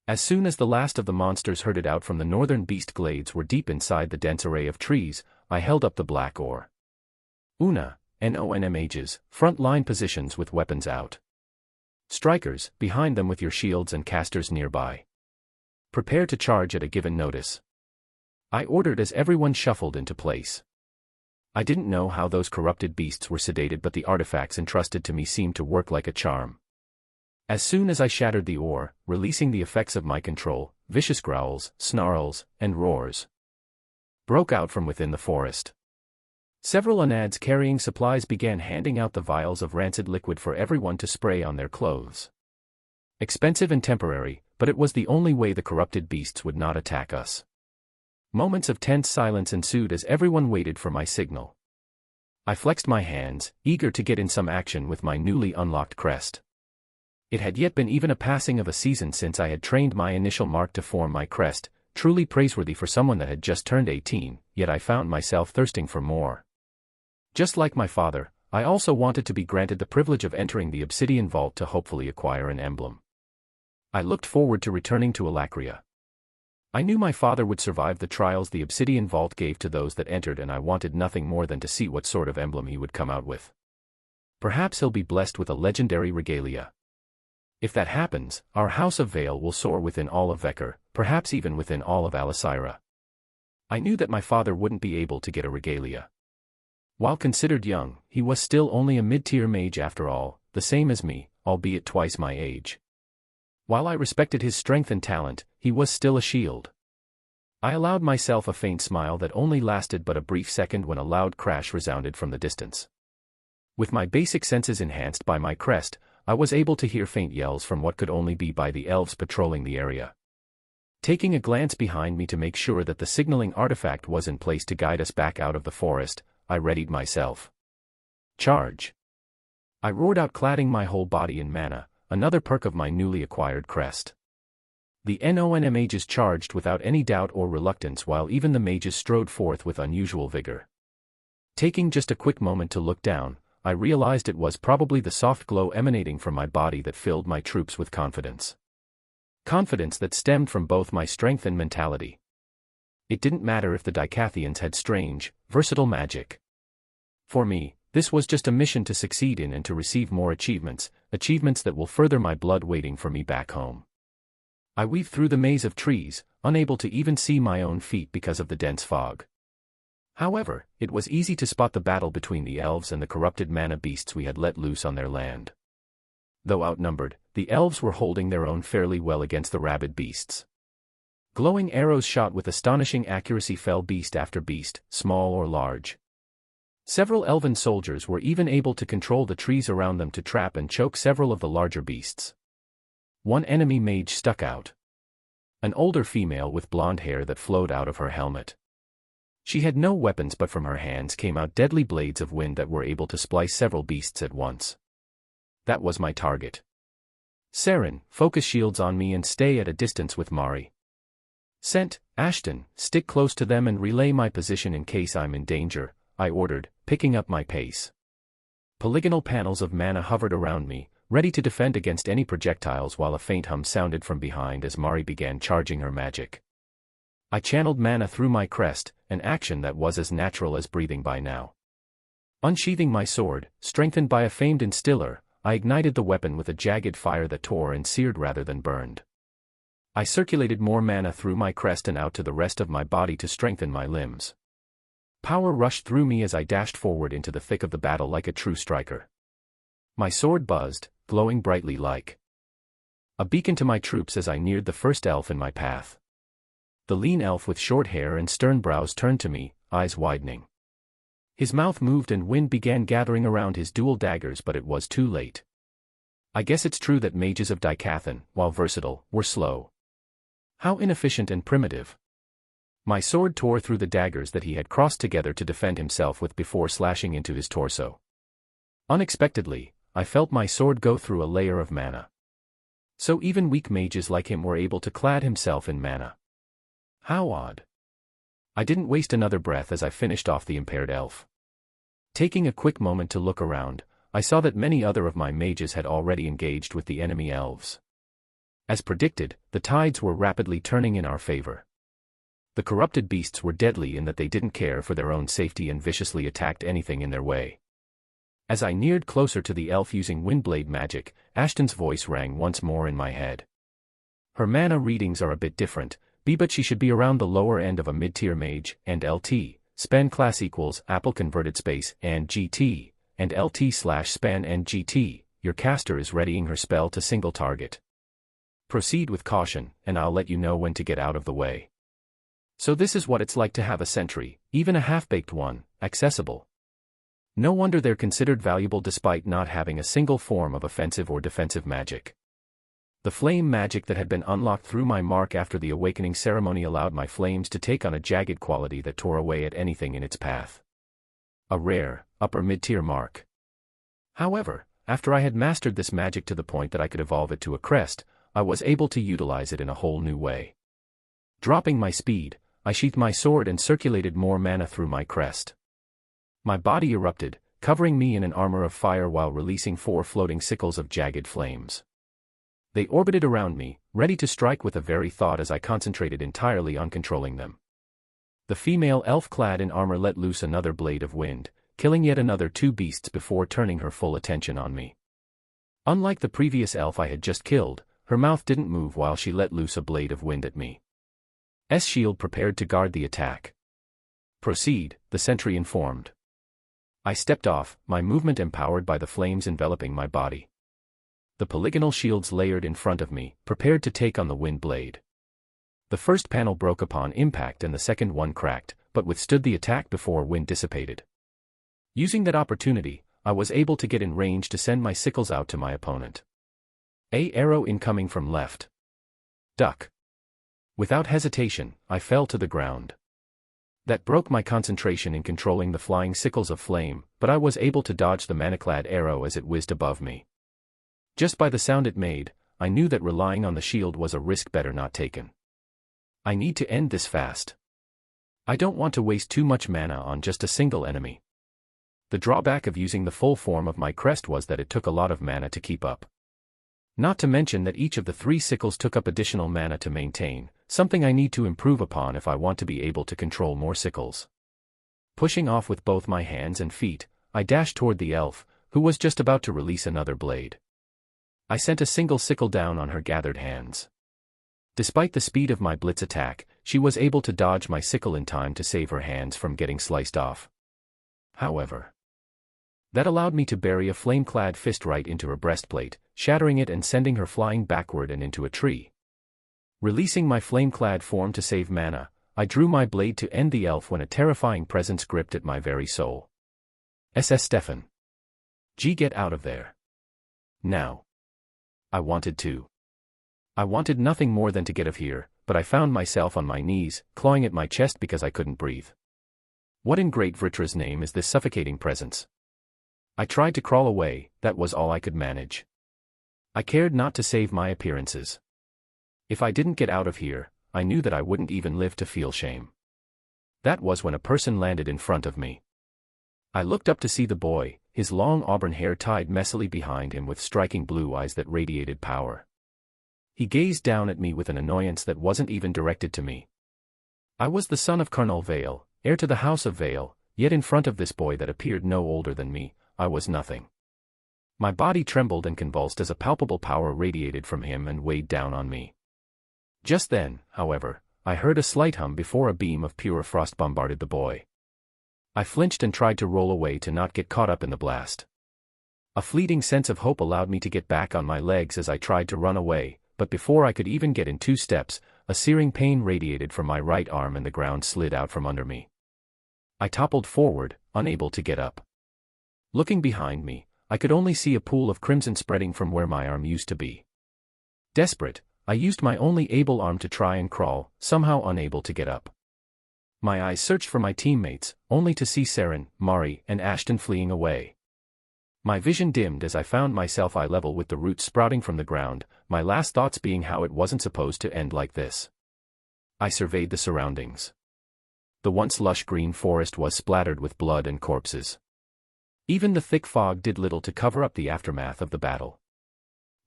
As soon as the last of the monsters herded out from the northern beast glades were deep inside the dense array of trees, I held up the black ore. Una, NONM mages, front line positions with weapons out. Strikers, behind them with your shields and casters nearby. Prepare to charge at a given notice. I ordered as everyone shuffled into place. I didn't know how those corrupted beasts were sedated, but the artifacts entrusted to me seemed to work like a charm. As soon as I shattered the ore, releasing the effects of my control, vicious growls, snarls, and roars broke out from within the forest. Several unads carrying supplies began handing out the vials of rancid liquid for everyone to spray on their clothes. Expensive and temporary, but it was the only way the corrupted beasts would not attack us. Moments of tense silence ensued as everyone waited for my signal. I flexed my hands, eager to get in some action with my newly unlocked crest. It had yet been even a passing of a season since I had trained my initial mark to form my crest, truly praiseworthy for someone that had just turned 18, yet I found myself thirsting for more. Just like my father, I also wanted to be granted the privilege of entering the obsidian vault to hopefully acquire an emblem. I looked forward to returning to Alacria. I knew my father would survive the trials the obsidian vault gave to those that entered, and I wanted nothing more than to see what sort of emblem he would come out with. Perhaps he'll be blessed with a legendary regalia. If that happens, our House of Vale will soar within all of Vekar, perhaps even within all of Alisira. I knew that my father wouldn't be able to get a regalia. While considered young, he was still only a mid-tier mage after all, the same as me, albeit twice my age. While I respected his strength and talent, he was still a shield. I allowed myself a faint smile that only lasted but a brief second when a loud crash resounded from the distance. With my basic senses enhanced by my crest, I was able to hear faint yells from what could only be by the elves patrolling the area. Taking a glance behind me to make sure that the signaling artifact was in place to guide us back out of the forest, I readied myself. Charge! I roared out, cladding my whole body in mana, another perk of my newly acquired crest. The non mages charged without any doubt or reluctance, while even the mages strode forth with unusual vigor. Taking just a quick moment to look down, I realized it was probably the soft glow emanating from my body that filled my troops with confidence. Confidence that stemmed from both my strength and mentality. It didn't matter if the Dicathians had strange, versatile magic. For me, this was just a mission to succeed in and to receive more achievements that will further my blood waiting for me back home. I weaved through the maze of trees, unable to even see my own feet because of the dense fog. However, it was easy to spot the battle between the elves and the corrupted mana beasts we had let loose on their land. Though outnumbered, the elves were holding their own fairly well against the rabid beasts. Glowing arrows shot with astonishing accuracy fell beast after beast, small or large. Several elven soldiers were even able to control the trees around them to trap and choke several of the larger beasts. One enemy mage stuck out. An older female with blonde hair that flowed out of her helmet. She had no weapons, but from her hands came out deadly blades of wind that were able to splice several beasts at once. That was my target. Saren, focus shields on me and stay at a distance with Mari. Sent, Ashton, stick close to them and relay my position in case I'm in danger, I ordered, picking up my pace. Polygonal panels of mana hovered around me, ready to defend against any projectiles, while a faint hum sounded from behind as Mari began charging her magic. I channeled mana through my crest, an action that was as natural as breathing by now. Unsheathing my sword, strengthened by a famed instiller, I ignited the weapon with a jagged fire that tore and seared rather than burned. I circulated more mana through my crest and out to the rest of my body to strengthen my limbs. Power rushed through me as I dashed forward into the thick of the battle like a true striker. My sword buzzed, glowing brightly like a beacon to my troops as I neared the first elf in my path. The lean elf with short hair and stern brows turned to me, eyes widening. His mouth moved and wind began gathering around his dual daggers, but it was too late. I guess it's true that mages of Dicathan, while versatile, were slow. How inefficient and primitive. My sword tore through the daggers that he had crossed together to defend himself with before slashing into his torso. Unexpectedly, I felt my sword go through a layer of mana. So even weak mages like him were able to clad himself in mana. How odd. I didn't waste another breath as I finished off the impaired elf. Taking a quick moment to look around, I saw that many other of my mages had already engaged with the enemy elves. As predicted, the tides were rapidly turning in our favor. The corrupted beasts were deadly in that they didn't care for their own safety and viciously attacked anything in their way. As I neared closer to the elf using Windblade magic, Ashton's voice rang once more in my head. Her mana readings are a bit different, but she should be around the lower end of a mid-tier mage, and LT, span class equals Apple converted space, and GT, and LT/span and GT, your caster is readying her spell to single target. Proceed with caution, and I'll let you know when to get out of the way. So this is what it's like to have a sentry, even a half-baked one, accessible. No wonder they're considered valuable despite not having a single form of offensive or defensive magic. The flame magic that had been unlocked through my mark after the awakening ceremony allowed my flames to take on a jagged quality that tore away at anything in its path. A rare, upper mid-tier mark. However, after I had mastered this magic to the point that I could evolve it to a crest, I was able to utilize it in a whole new way. Dropping my speed, I sheathed my sword and circulated more mana through my crest. My body erupted, covering me in an armor of fire while releasing 4 floating sickles of jagged flames. They orbited around me, ready to strike with a very thought as I concentrated entirely on controlling them. The female elf clad in armor let loose another blade of wind, killing yet another 2 beasts before turning her full attention on me. Unlike the previous elf I had just killed, her mouth didn't move while she let loose a blade of wind at me. Shield prepared to guard the attack. Proceed, the sentry informed. I stepped off, my movement empowered by the flames enveloping my body. The polygonal shields layered in front of me, prepared to take on the wind blade. The first panel broke upon impact and the second one cracked, but withstood the attack before wind dissipated. Using that opportunity, I was able to get in range to send my sickles out to my opponent. Arrow incoming from left. Duck. Without hesitation, I fell to the ground. That broke my concentration in controlling the flying sickles of flame, but I was able to dodge the mana-clad arrow as it whizzed above me. Just by the sound it made, I knew that relying on the shield was a risk better not taken. I need to end this fast. I don't want to waste too much mana on just a single enemy. The drawback of using the full form of my crest was that it took a lot of mana to keep up. Not to mention that each of the 3 sickles took up additional mana to maintain, something I need to improve upon if I want to be able to control more sickles. Pushing off with both my hands and feet, I dashed toward the elf, who was just about to release another blade. I sent a single sickle down on her gathered hands. Despite the speed of my blitz attack, she was able to dodge my sickle in time to save her hands from getting sliced off. However, that allowed me to bury a flame-clad fist right into her breastplate, shattering it and sending her flying backward and into a tree. Releasing my flame-clad form to save mana, I drew my blade to end the elf when a terrifying presence gripped at my very soul. Stefan. Get out of there. Now. I wanted nothing more than to get of here, but I found myself on my knees, clawing at my chest because I couldn't breathe. What in great Vritra's name is this suffocating presence? I tried to crawl away, that was all I could manage. I cared not to save my appearances. If I didn't get out of here, I knew that I wouldn't even live to feel shame. That was when a person landed in front of me. I looked up to see the boy, his long auburn hair tied messily behind him with striking blue eyes that radiated power. He gazed down at me with an annoyance that wasn't even directed to me. I was the son of Carnal Vale, heir to the House of Vale, yet in front of this boy that appeared no older than me, I was nothing. My body trembled and convulsed as a palpable power radiated from him and weighed down on me. Just then, however, I heard a slight hum before a beam of pure frost bombarded the boy. I flinched and tried to roll away to not get caught up in the blast. A fleeting sense of hope allowed me to get back on my legs as I tried to run away, but before I could even get in 2 steps, a searing pain radiated from my right arm and the ground slid out from under me. I toppled forward, unable to get up. Looking behind me, I could only see a pool of crimson spreading from where my arm used to be. Desperate, I used my only able arm to try and crawl, somehow unable to get up. My eyes searched for my teammates, only to see Saren, Mari, and Ashton fleeing away. My vision dimmed as I found myself eye level with the roots sprouting from the ground, my last thoughts being how it wasn't supposed to end like this. I surveyed the surroundings. The once lush green forest was splattered with blood and corpses. Even the thick fog did little to cover up the aftermath of the battle.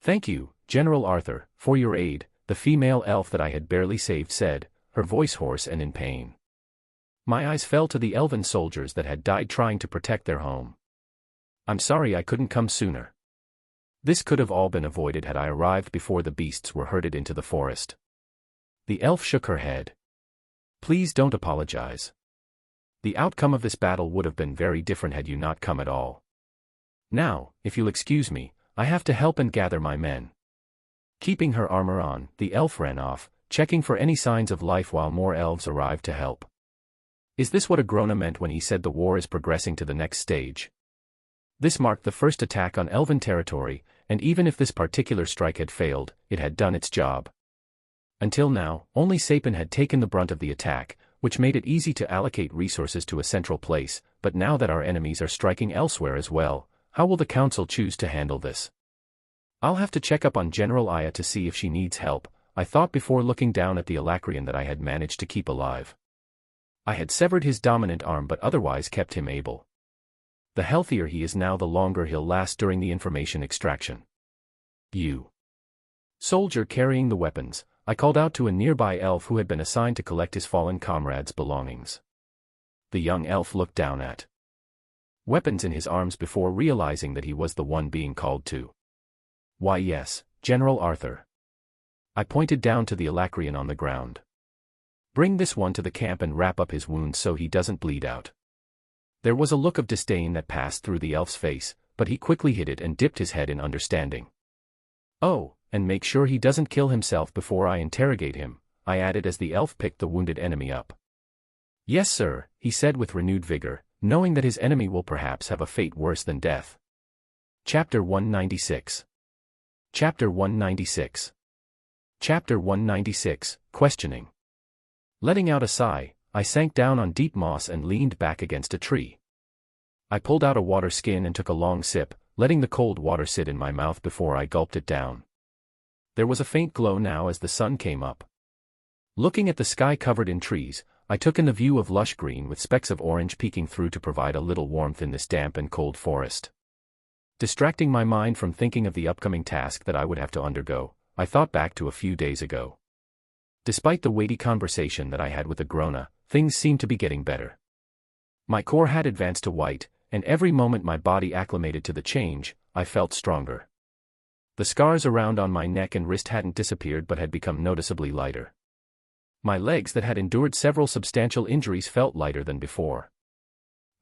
"Thank you, General Arthur, for your aid," the female elf that I had barely saved said, her voice hoarse and in pain. My eyes fell to the elven soldiers that had died trying to protect their home. I'm sorry I couldn't come sooner. This could have all been avoided had I arrived before the beasts were herded into the forest. The elf shook her head. Please don't apologize. The outcome of this battle would have been very different had you not come at all. Now, if you'll excuse me, I have to help and gather my men. Keeping her armor on, the elf ran off, checking for any signs of life while more elves arrived to help. Is this what Agrona meant when he said the war is progressing to the next stage? This marked the first attack on elven territory, and even if this particular strike had failed, it had done its job. Until now, only Sapin had taken the brunt of the attack, which made it easy to allocate resources to a central place, but now that our enemies are striking elsewhere as well, how will the council choose to handle this? I'll have to check up on General Aya to see if she needs help, I thought before looking down at the Alacrian that I had managed to keep alive. I had severed his dominant arm but otherwise kept him able. The healthier he is now, the longer he'll last during the information extraction. You soldier carrying the weapons, I called out to a nearby elf who had been assigned to collect his fallen comrade's belongings. The young elf looked down at weapons in his arms before realizing that he was the one being called to. Why yes, General Arthur. I pointed down to the Alacrian on the ground. Bring this one to the camp and wrap up his wounds so he doesn't bleed out. There was a look of disdain that passed through the elf's face, but he quickly hid it and dipped his head in understanding. Oh, and make sure he doesn't kill himself before I interrogate him, I added as the elf picked the wounded enemy up. Yes sir, he said with renewed vigor, knowing that his enemy will perhaps have a fate worse than death. Chapter 196. Chapter 196. Chapter 196, Questioning. Letting out a sigh, I sank down on deep moss and leaned back against a tree. I pulled out a water skin and took a long sip, letting the cold water sit in my mouth before I gulped it down. There was a faint glow now as the sun came up. Looking at the sky covered in trees, I took in the view of lush green with specks of orange peeking through to provide a little warmth in this damp and cold forest. Distracting my mind from thinking of the upcoming task that I would have to undergo, I thought back to a few days ago. Despite the weighty conversation that I had with Agrona, things seemed to be getting better. My core had advanced to white, and every moment my body acclimated to the change, I felt stronger. The scars around on my neck and wrist hadn't disappeared but had become noticeably lighter. My legs that had endured several substantial injuries felt lighter than before.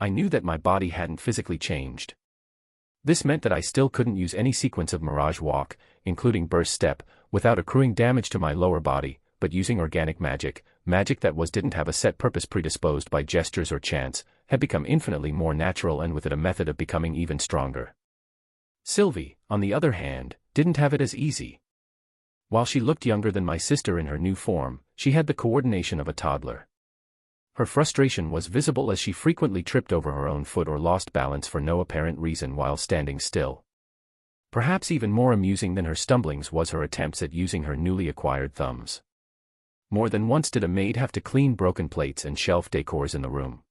I knew that my body hadn't physically changed. This meant that I still couldn't use any sequence of Mirage Walk, including Burst Step, without accruing damage to my lower body, but using organic magic that didn't have a set purpose predisposed by gestures or chance, had become infinitely more natural and with it a method of becoming even stronger. Sylvie, on the other hand, didn't have it as easy. While she looked younger than my sister in her new form, she had the coordination of a toddler. Her frustration was visible as she frequently tripped over her own foot or lost balance for no apparent reason while standing still. Perhaps even more amusing than her stumblings was her attempts at using her newly acquired thumbs. More than once did a maid have to clean broken plates and shelf decors in the room.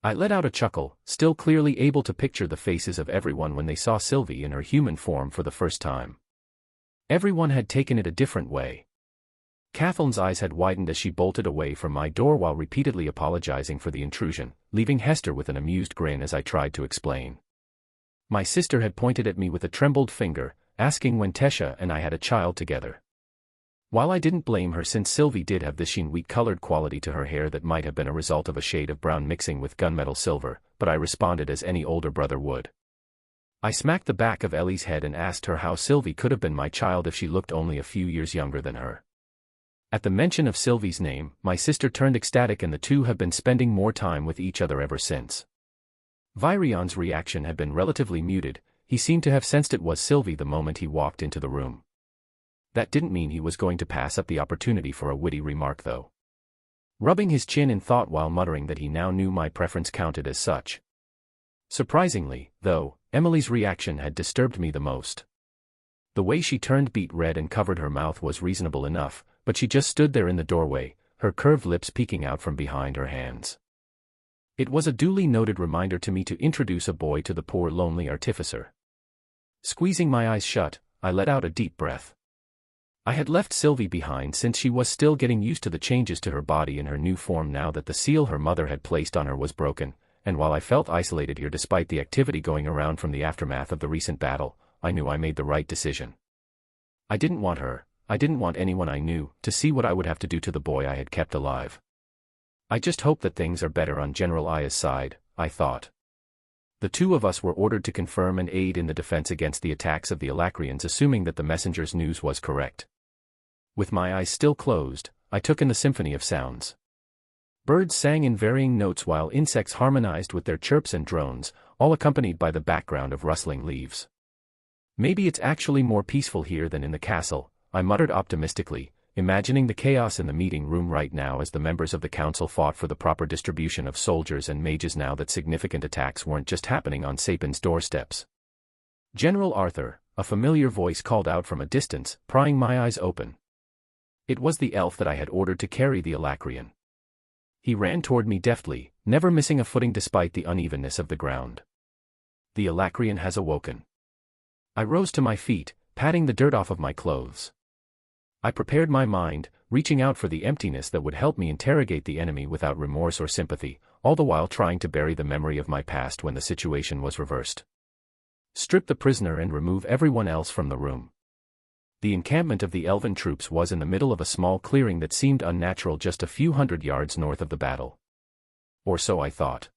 I let out a chuckle, still clearly able to picture the faces of everyone when they saw Sylvie in her human form for the first time. Everyone had taken it a different way. Kathleen's eyes had widened as she bolted away from my door while repeatedly apologizing for the intrusion, leaving Hester with an amused grin as I tried to explain. My sister had pointed at me with a trembled finger, asking when Tesha and I had a child together. While I didn't blame her since Sylvie did have this sheen wheat-colored quality to her hair that might have been a result of a shade of brown mixing with gunmetal silver, but I responded as any older brother would. I smacked the back of Ellie's head and asked her how Sylvie could have been my child if she looked only a few years younger than her. At the mention of Sylvie's name, my sister turned ecstatic and the two have been spending more time with each other ever since. Virion's reaction had been relatively muted, he seemed to have sensed it was Sylvie the moment he walked into the room. That didn't mean he was going to pass up the opportunity for a witty remark though. Rubbing his chin in thought while muttering that he now knew my preference counted as such. Surprisingly, though, Emily's reaction had disturbed me the most. The way she turned beet red and covered her mouth was reasonable enough, but she just stood there in the doorway, her curved lips peeking out from behind her hands. It was a duly noted reminder to me to introduce a boy to the poor lonely artificer. Squeezing my eyes shut, I let out a deep breath. I had left Sylvie behind since she was still getting used to the changes to her body in her new form now that the seal her mother had placed on her was broken, and while I felt isolated here despite the activity going around from the aftermath of the recent battle, I knew I made the right decision. I didn't want her, I didn't want anyone I knew, to see what I would have to do to the boy I had kept alive. I just hope that things are better on General Aya's side, I thought. The two of us were ordered to confirm and aid in the defense against the attacks of the Alacrians, assuming that the messenger's news was correct. With my eyes still closed, I took in the symphony of sounds. Birds sang in varying notes while insects harmonized with their chirps and drones, all accompanied by the background of rustling leaves. Maybe it's actually more peaceful here than in the castle, I muttered optimistically, imagining the chaos in the meeting room right now as the members of the council fought for the proper distribution of soldiers and mages now that significant attacks weren't just happening on Sapin's doorsteps. General Arthur, a familiar voice called out from a distance, prying my eyes open. It was the elf that I had ordered to carry the Alacrian. He ran toward me deftly, never missing a footing despite the unevenness of the ground. The Alacrian has awoken. I rose to my feet, patting the dirt off of my clothes. I prepared my mind, reaching out for the emptiness that would help me interrogate the enemy without remorse or sympathy, all the while trying to bury the memory of my past when the situation was reversed. Strip the prisoner and remove everyone else from the room. The encampment of the elven troops was in the middle of a small clearing that seemed unnatural just a few hundred yards north of the battle. Or so I thought.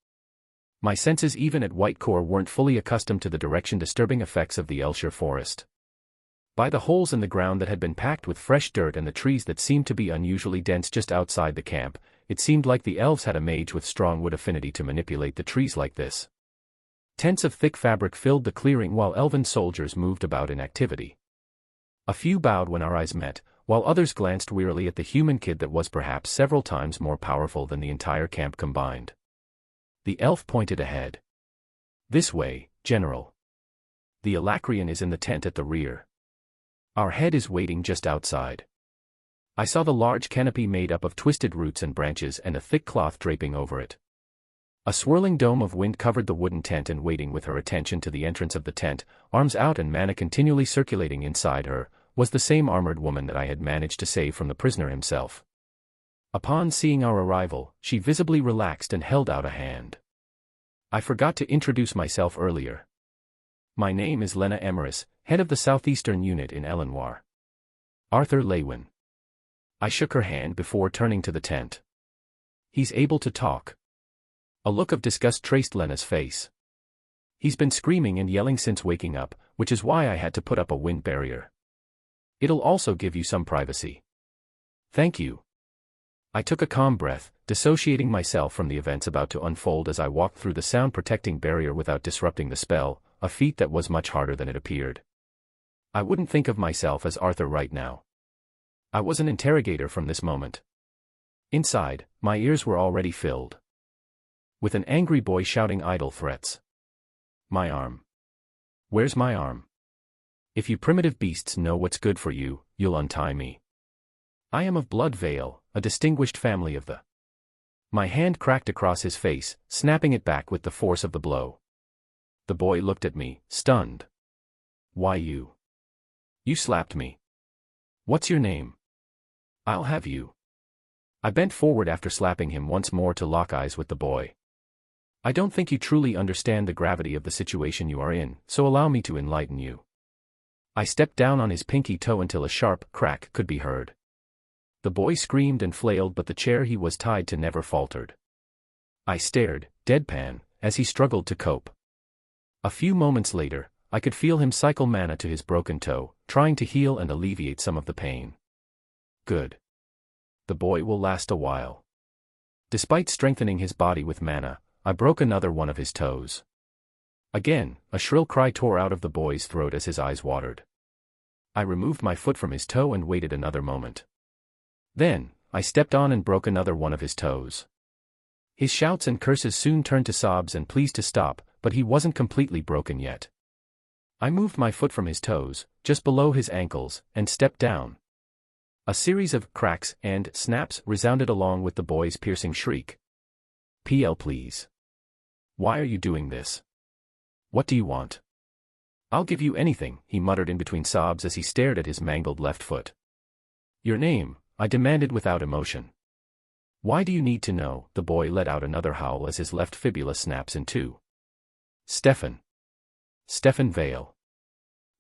My senses even at Whitecore weren't fully accustomed to the direction-disturbing effects of the Elshire forest. By the holes in the ground that had been packed with fresh dirt and the trees that seemed to be unusually dense just outside the camp, it seemed like the elves had a mage with strong wood affinity to manipulate the trees like this. Tents of thick fabric filled the clearing while elven soldiers moved about in activity. A few bowed when our eyes met, while others glanced wearily at the human kid that was perhaps several times more powerful than the entire camp combined. The elf pointed ahead. "This way, General. The Alacrian is in the tent at the rear. Our head is waiting just outside." I saw the large canopy made up of twisted roots and branches and a thick cloth draping over it. A swirling dome of wind covered the wooden tent, and waiting with her attention to the entrance of the tent, arms out and mana continually circulating inside her, was the same armored woman that I had managed to save from the prisoner himself. Upon seeing our arrival, she visibly relaxed and held out a hand. "I forgot to introduce myself earlier. My name is Lena Emeris, head of the Southeastern Unit in Elenoir. Arthur Lewin." I shook her hand before turning to the tent. "He's able to talk." A look of disgust traced Lena's face. "He's been screaming and yelling since waking up, which is why I had to put up a wind barrier. It'll also give you some privacy." "Thank you." I took a calm breath, dissociating myself from the events about to unfold as I walked through the sound-protecting barrier without disrupting the spell, a feat that was much harder than it appeared. I wouldn't think of myself as Arthur right now. I was an interrogator from this moment. Inside, my ears were already filled with an angry boy shouting idle threats. "My arm. Where's my arm? If you primitive beasts know what's good for you, you'll untie me. I am of Blood Vale, a distinguished family of the..." My hand cracked across his face, snapping it back with the force of the blow. The boy looked at me, stunned. "Why you? You slapped me. What's your name? I'll have you." I bent forward after slapping him once more to lock eyes with the boy. "I don't think you truly understand the gravity of the situation you are in, so allow me to enlighten you." I stepped down on his pinky toe until a sharp crack could be heard. The boy screamed and flailed, but the chair he was tied to never faltered. I stared, deadpan, as he struggled to cope. A few moments later, I could feel him cycle mana to his broken toe, trying to heal and alleviate some of the pain. Good. The boy will last a while. Despite strengthening his body with mana, I broke another one of his toes. Again, a shrill cry tore out of the boy's throat as his eyes watered. I removed my foot from his toe and waited another moment. Then, I stepped on and broke another one of his toes. His shouts and curses soon turned to sobs and pleas to stop, but he wasn't completely broken yet. I moved my foot from his toes, just below his ankles, and stepped down. A series of cracks and snaps resounded along with the boy's piercing shriek. "PL please. Why are you doing this? What do you want?" "I'll give you anything," he muttered in between sobs as he stared at his mangled left foot. "Your name," I demanded without emotion. Why do you need to know? The boy let out another howl as his left fibula snaps in two. Stefan. Stefan Vale.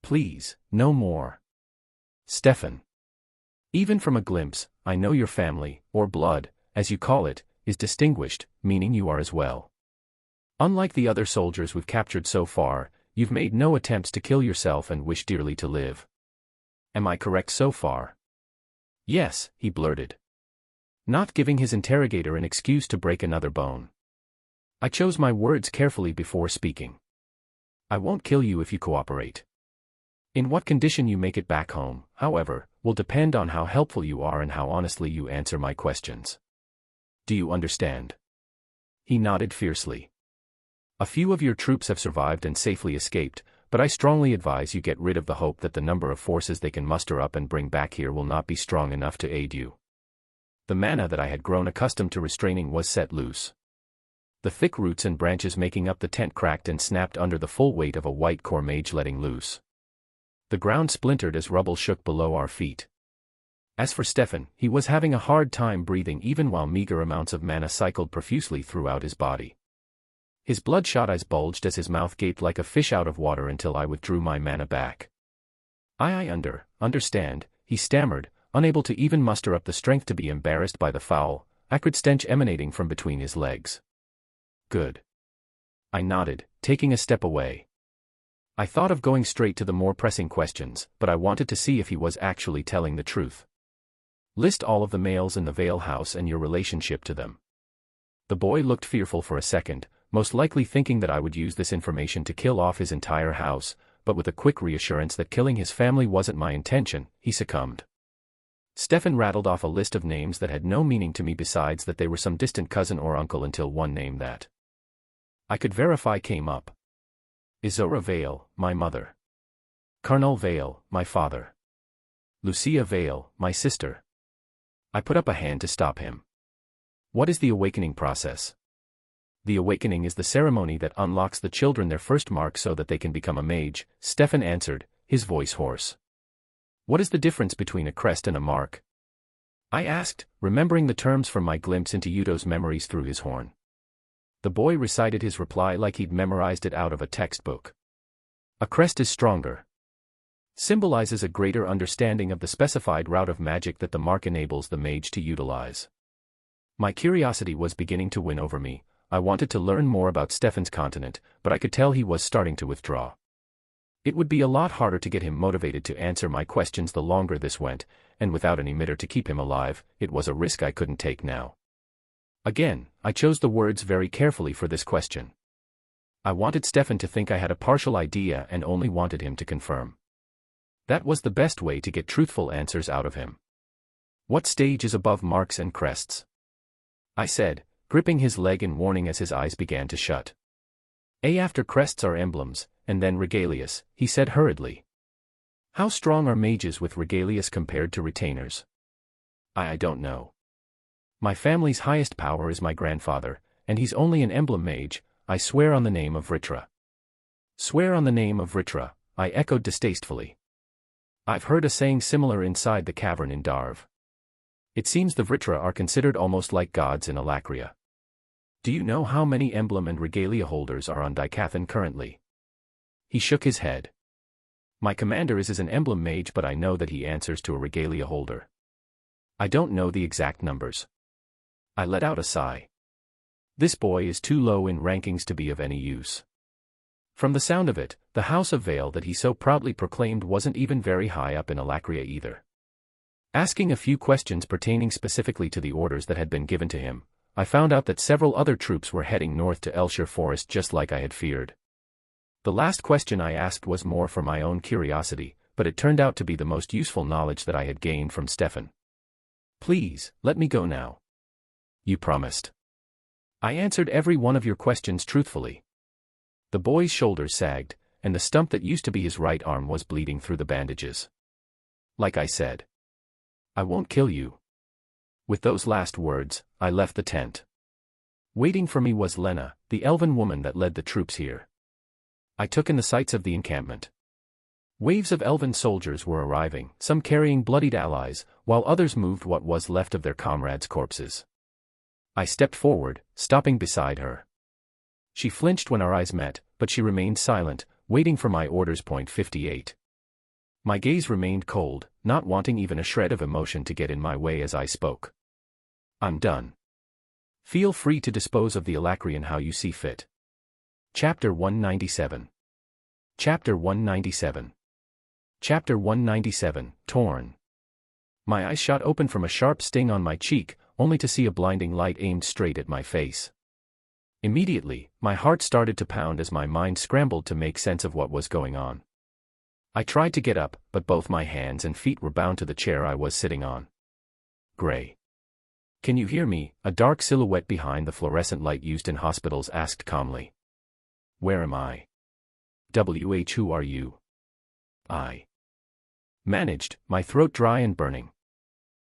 Please, no more. Stefan. Even from a glimpse, I know your family, or blood, as you call it, is distinguished, meaning you are as well. Unlike the other soldiers we've captured so far, you've made no attempts to kill yourself and wish dearly to live. Am I correct so far? Yes, he blurted, not giving his interrogator an excuse to break another bone. I chose my words carefully before speaking. I won't kill you if you cooperate. In what condition you make it back home, however, will depend on how helpful you are and how honestly you answer my questions. Do you understand? He nodded fiercely. A few of your troops have survived and safely escaped, but I strongly advise you get rid of the hope that the number of forces they can muster up and bring back here will not be strong enough to aid you. The mana that I had grown accustomed to restraining was set loose. The thick roots and branches making up the tent cracked and snapped under the full weight of a white core mage letting loose. The ground splintered as rubble shook below our feet. As for Stefan, he was having a hard time breathing even while meager amounts of mana cycled profusely throughout his body. His bloodshot eyes bulged as his mouth gaped like a fish out of water until I withdrew my mana back. I understand, he stammered, unable to even muster up the strength to be embarrassed by the foul, acrid stench emanating from between his legs. Good. I nodded, taking a step away. I thought of going straight to the more pressing questions, but I wanted to see if he was actually telling the truth. List all of the males in the Vale house and your relationship to them. The boy looked fearful for a second, most likely thinking that I would use this information to kill off his entire house, but with a quick reassurance that killing his family wasn't my intention, he succumbed. Stefan rattled off a list of names that had no meaning to me besides that they were some distant cousin or uncle until one name that I could verify came up. Izora Vale, my mother. Carnal Vale, my father. Lucia Vale, my sister. I put up a hand to stop him. What is the awakening process? The awakening is the ceremony that unlocks the children their first mark so that they can become a mage, Stefan answered, his voice hoarse. What is the difference between a crest and a mark? I asked, remembering the terms from my glimpse into Yuto's memories through his horn. The boy recited his reply like he'd memorized it out of a textbook. A crest is stronger. Symbolizes a greater understanding of the specified route of magic that the mark enables the mage to utilize. My curiosity was beginning to win over me. I wanted to learn more about Stefan's continent, but I could tell he was starting to withdraw. It would be a lot harder to get him motivated to answer my questions the longer this went, and without an emitter to keep him alive, it was a risk I couldn't take now. Again, I chose the words very carefully for this question. I wanted Stefan to think I had a partial idea and only wanted him to confirm. That was the best way to get truthful answers out of him. What stage is above marks and crests? I said, gripping his leg in warning as his eyes began to shut. After crests are emblems, and then regalias, he said hurriedly. How strong are mages with regalias compared to retainers? I don't know. My family's highest power is my grandfather, and he's only an emblem mage. I swear on the name of Vritra. Swear on the name of Vritra, I echoed distastefully. I've heard a saying similar inside the cavern in Darv. It seems the Vritra are considered almost like gods in Alacria. Do you know how many emblem and regalia holders are on Dicathan currently? He shook his head. My commander is an emblem mage, but I know that he answers to a regalia holder. I don't know the exact numbers. I let out a sigh. This boy is too low in rankings to be of any use. From the sound of it, the House of Vale that he so proudly proclaimed wasn't even very high up in Alacria either. Asking a few questions pertaining specifically to the orders that had been given to him, I found out that several other troops were heading north to Elshire Forest just like I had feared. The last question I asked was more for my own curiosity, but it turned out to be the most useful knowledge that I had gained from Stefan. Please, let me go now. You promised. I answered every one of your questions truthfully. The boy's shoulders sagged, and the stump that used to be his right arm was bleeding through the bandages. Like I said, I won't kill you. With those last words, I left the tent. Waiting for me was Lena, the elven woman that led the troops here. I took in the sights of the encampment. Waves of elven soldiers were arriving, some carrying bloodied allies, while others moved what was left of their comrades' corpses. I stepped forward, stopping beside her. She flinched when our eyes met, but she remained silent, waiting for my orders. Point 58. My gaze remained cold, not wanting even a shred of emotion to get in my way as I spoke. I'm done. Feel free to dispose of the Alacrian how you see fit. Chapter 197. Chapter 197. Chapter 197, Torn. My eyes shot open from a sharp sting on my cheek, only to see a blinding light aimed straight at my face. Immediately, my heart started to pound as my mind scrambled to make sense of what was going on. I tried to get up, but both my hands and feet were bound to the chair I was sitting on. Gray. Can you hear me? A dark silhouette behind the fluorescent light used in hospitals asked calmly. Where am I? Who are you? I managed, my throat dry and burning.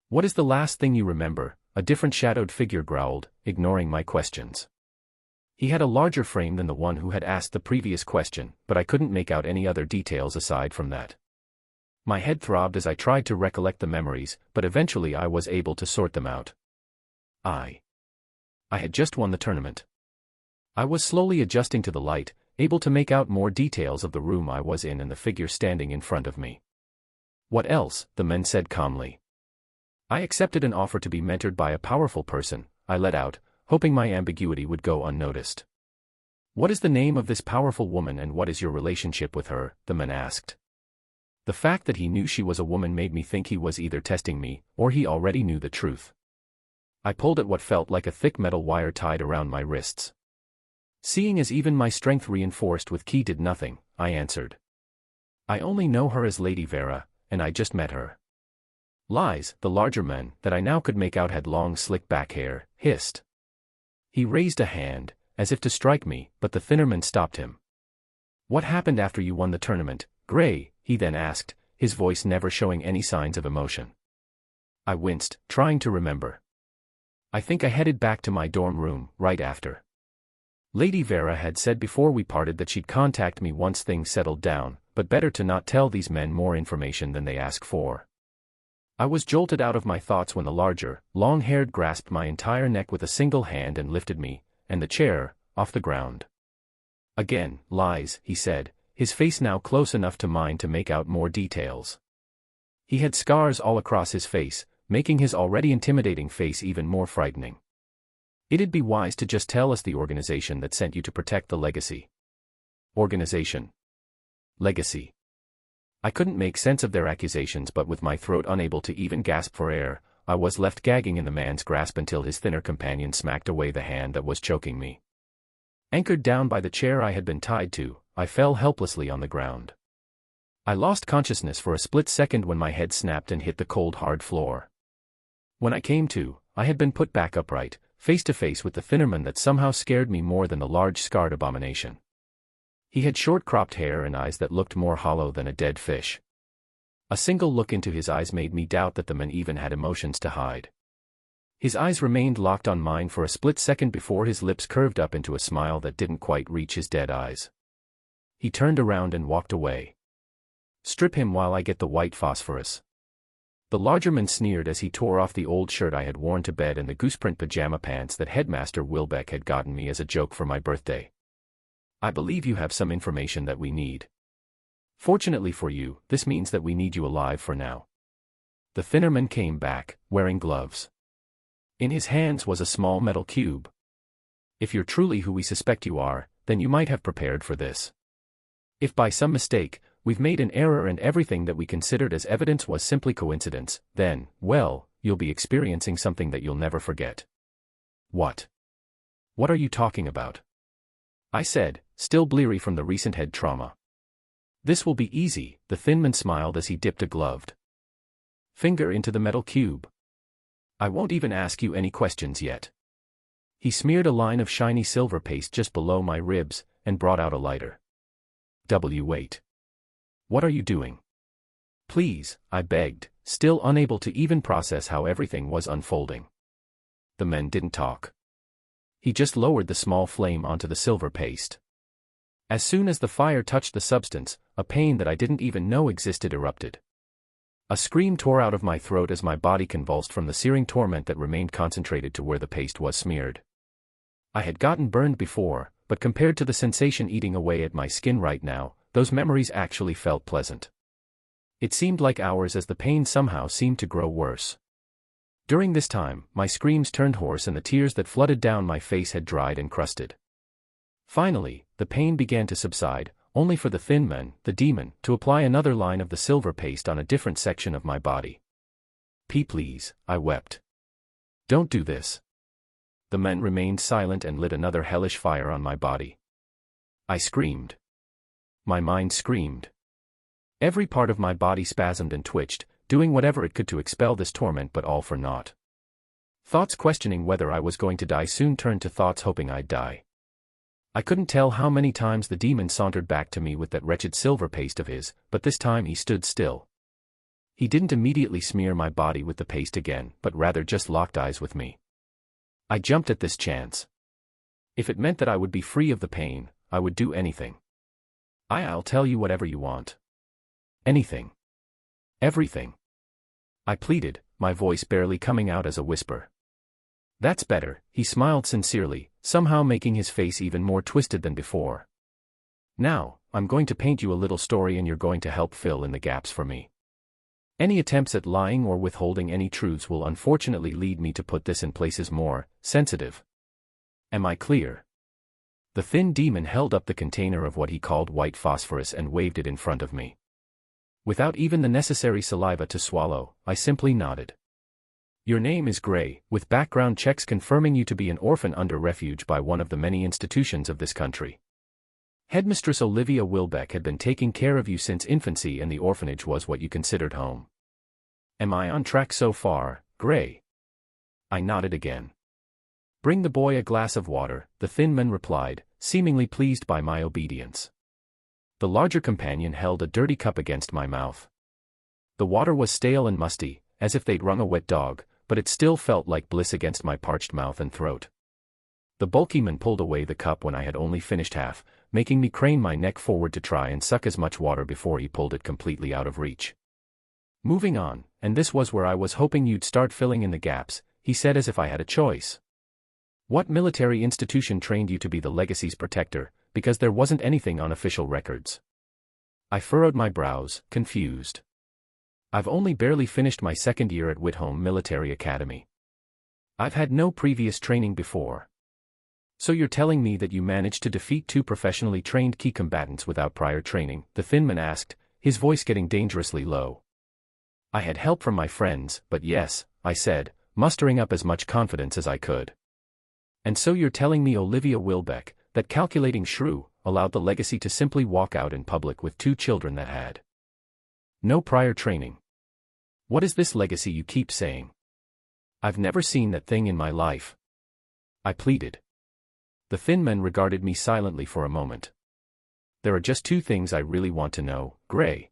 What is the last thing you remember? A different shadowed figure growled, ignoring my questions. He had a larger frame than the one who had asked the previous question, but I couldn't make out any other details aside from that. My head throbbed as I tried to recollect the memories, but eventually I was able to sort them out. I had just won the tournament. I was slowly adjusting to the light, able to make out more details of the room I was in and the figure standing in front of me. What else? The man said calmly. I accepted an offer to be mentored by a powerful person, I let out, hoping my ambiguity would go unnoticed. What is the name of this powerful woman and what is your relationship with her? The man asked. The fact that he knew she was a woman made me think he was either testing me, or he already knew the truth. I pulled at what felt like a thick metal wire tied around my wrists. Seeing as even my strength reinforced with key did nothing, I answered. I only know her as Lady Vera, and I just met her. Lies, the larger man, that I now could make out had long slick back hair, hissed. He raised a hand, as if to strike me, but the thinner man stopped him. What happened after you won the tournament, Gray? He then asked, his voice never showing any signs of emotion. I winced, trying to remember. I think I headed back to my dorm room, right after. Lady Vera had said before we parted that she'd contact me once things settled down, but better to not tell these men more information than they ask for. I was jolted out of my thoughts when the larger, long-haired grasped my entire neck with a single hand and lifted me, and the chair, off the ground. Again, lies, he said, his face now close enough to mine to make out more details. He had scars all across his face, making his already intimidating face even more frightening. It'd be wise to just tell us the organization that sent you to protect the legacy. Organization. Legacy. I couldn't make sense of their accusations, but with my throat unable to even gasp for air, I was left gagging in the man's grasp until his thinner companion smacked away the hand that was choking me. Anchored down by the chair I had been tied to, I fell helplessly on the ground. I lost consciousness for a split second when my head snapped and hit the cold hard floor. When I came to, I had been put back upright, face to face with the thinner man that somehow scared me more than the large scarred abomination. He had short-cropped hair and eyes that looked more hollow than a dead fish. A single look into his eyes made me doubt that the man even had emotions to hide. His eyes remained locked on mine for a split second before his lips curved up into a smile that didn't quite reach his dead eyes. He turned around and walked away. Strip him while I get the white phosphorus. The larger man sneered as he tore off the old shirt I had worn to bed and the gooseprint pajama pants that Headmaster Wilbeck had gotten me as a joke for my birthday. I believe you have some information that we need. Fortunately for you, this means that we need you alive for now. The thinner man came back, wearing gloves. In his hands was a small metal cube. If you're truly who we suspect you are, then you might have prepared for this. If by some mistake, we've made an error and everything that we considered as evidence was simply coincidence, then, well, you'll be experiencing something that you'll never forget. What? What are you talking about? I said, still bleary from the recent head trauma. This will be easy, the thin man smiled as he dipped a gloved finger into the metal cube. I won't even ask you any questions yet. He smeared a line of shiny silver paste just below my ribs, and brought out a lighter. Wait. What are you doing? Please, I begged, still unable to even process how everything was unfolding. The man didn't talk. He just lowered the small flame onto the silver paste. As soon as the fire touched the substance, a pain that I didn't even know existed erupted. A scream tore out of my throat as my body convulsed from the searing torment that remained concentrated to where the paste was smeared. I had gotten burned before, but compared to the sensation eating away at my skin right now, those memories actually felt pleasant. It seemed like hours as the pain somehow seemed to grow worse. During this time, my screams turned hoarse and the tears that flooded down my face had dried and crusted. Finally, the pain began to subside, only for the thin man, the demon, to apply another line of the silver paste on a different section of my body. Please, I wept. Don't do this. The man remained silent and lit another hellish fire on my body. I screamed. My mind screamed. Every part of my body spasmed and twitched, doing whatever it could to expel this torment, but all for naught. Thoughts questioning whether I was going to die soon turned to thoughts hoping I'd die. I couldn't tell how many times the demon sauntered back to me with that wretched silver paste of his, but this time he stood still. He didn't immediately smear my body with the paste again, but rather just locked eyes with me. I jumped at this chance. If it meant that I would be free of the pain, I would do anything. I'll tell you whatever you want. Anything. Everything. I pleaded, my voice barely coming out as a whisper. That's better, he smiled sincerely, somehow making his face even more twisted than before. Now, I'm going to paint you a little story and you're going to help fill in the gaps for me. Any attempts at lying or withholding any truths will unfortunately lead me to put this in places more sensitive. Am I clear? The thin demon held up the container of what he called white phosphorus and waved it in front of me. Without even the necessary saliva to swallow, I simply nodded. Your name is Gray, with background checks confirming you to be an orphan under refuge by one of the many institutions of this country. Headmistress Olivia Wilbeck had been taking care of you since infancy and the orphanage was what you considered home. Am I on track so far, Gray? I nodded again. Bring the boy a glass of water, the thin man replied, seemingly pleased by my obedience. The larger companion held a dirty cup against my mouth. The water was stale and musty, as if they'd wrung a wet dog, but it still felt like bliss against my parched mouth and throat. The bulky man pulled away the cup when I had only finished half, making me crane my neck forward to try and suck as much water before he pulled it completely out of reach. Moving on, and this was where I was hoping you'd start filling in the gaps, he said as if I had a choice. What military institution trained you to be the legacy's protector, because there wasn't anything on official records? I furrowed my brows, confused. I've only barely finished my second year at Whitholm Military Academy. I've had no previous training before. So you're telling me that you managed to defeat 2 professionally trained key combatants without prior training? The thin man asked, his voice getting dangerously low. I had help from my friends, but yes, I said, mustering up as much confidence as I could. And so you're telling me Olivia Wilbeck, that calculating shrew, allowed the legacy to simply walk out in public with 2 children that had no prior training? What is this legacy you keep saying? I've never seen that thing in my life. I pleaded. The thin man regarded me silently for a moment. There are just 2 things I really want to know, Gray.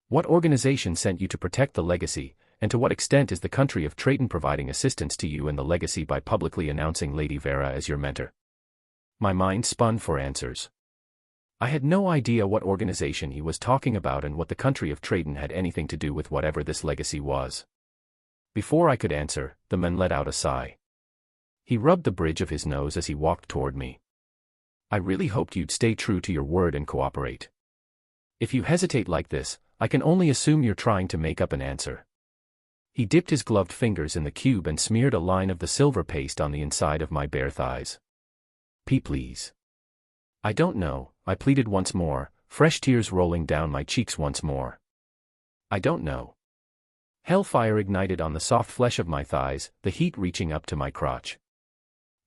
What organization sent you to protect the legacy, and to what extent is the country of Trayton providing assistance to you and the legacy by publicly announcing Lady Vera as your mentor? My mind spun for answers. I had no idea what organization he was talking about and what the country of Trayton had anything to do with whatever this legacy was. Before I could answer, the man let out a sigh. He rubbed the bridge of his nose as he walked toward me. I really hoped you'd stay true to your word and cooperate. If you hesitate like this, I can only assume you're trying to make up an answer. He dipped his gloved fingers in the cube and smeared a line of the silver paste on the inside of my bare thighs. Please. I don't know, I pleaded once more, fresh tears rolling down my cheeks once more. I don't know. Hellfire ignited on the soft flesh of my thighs, the heat reaching up to my crotch.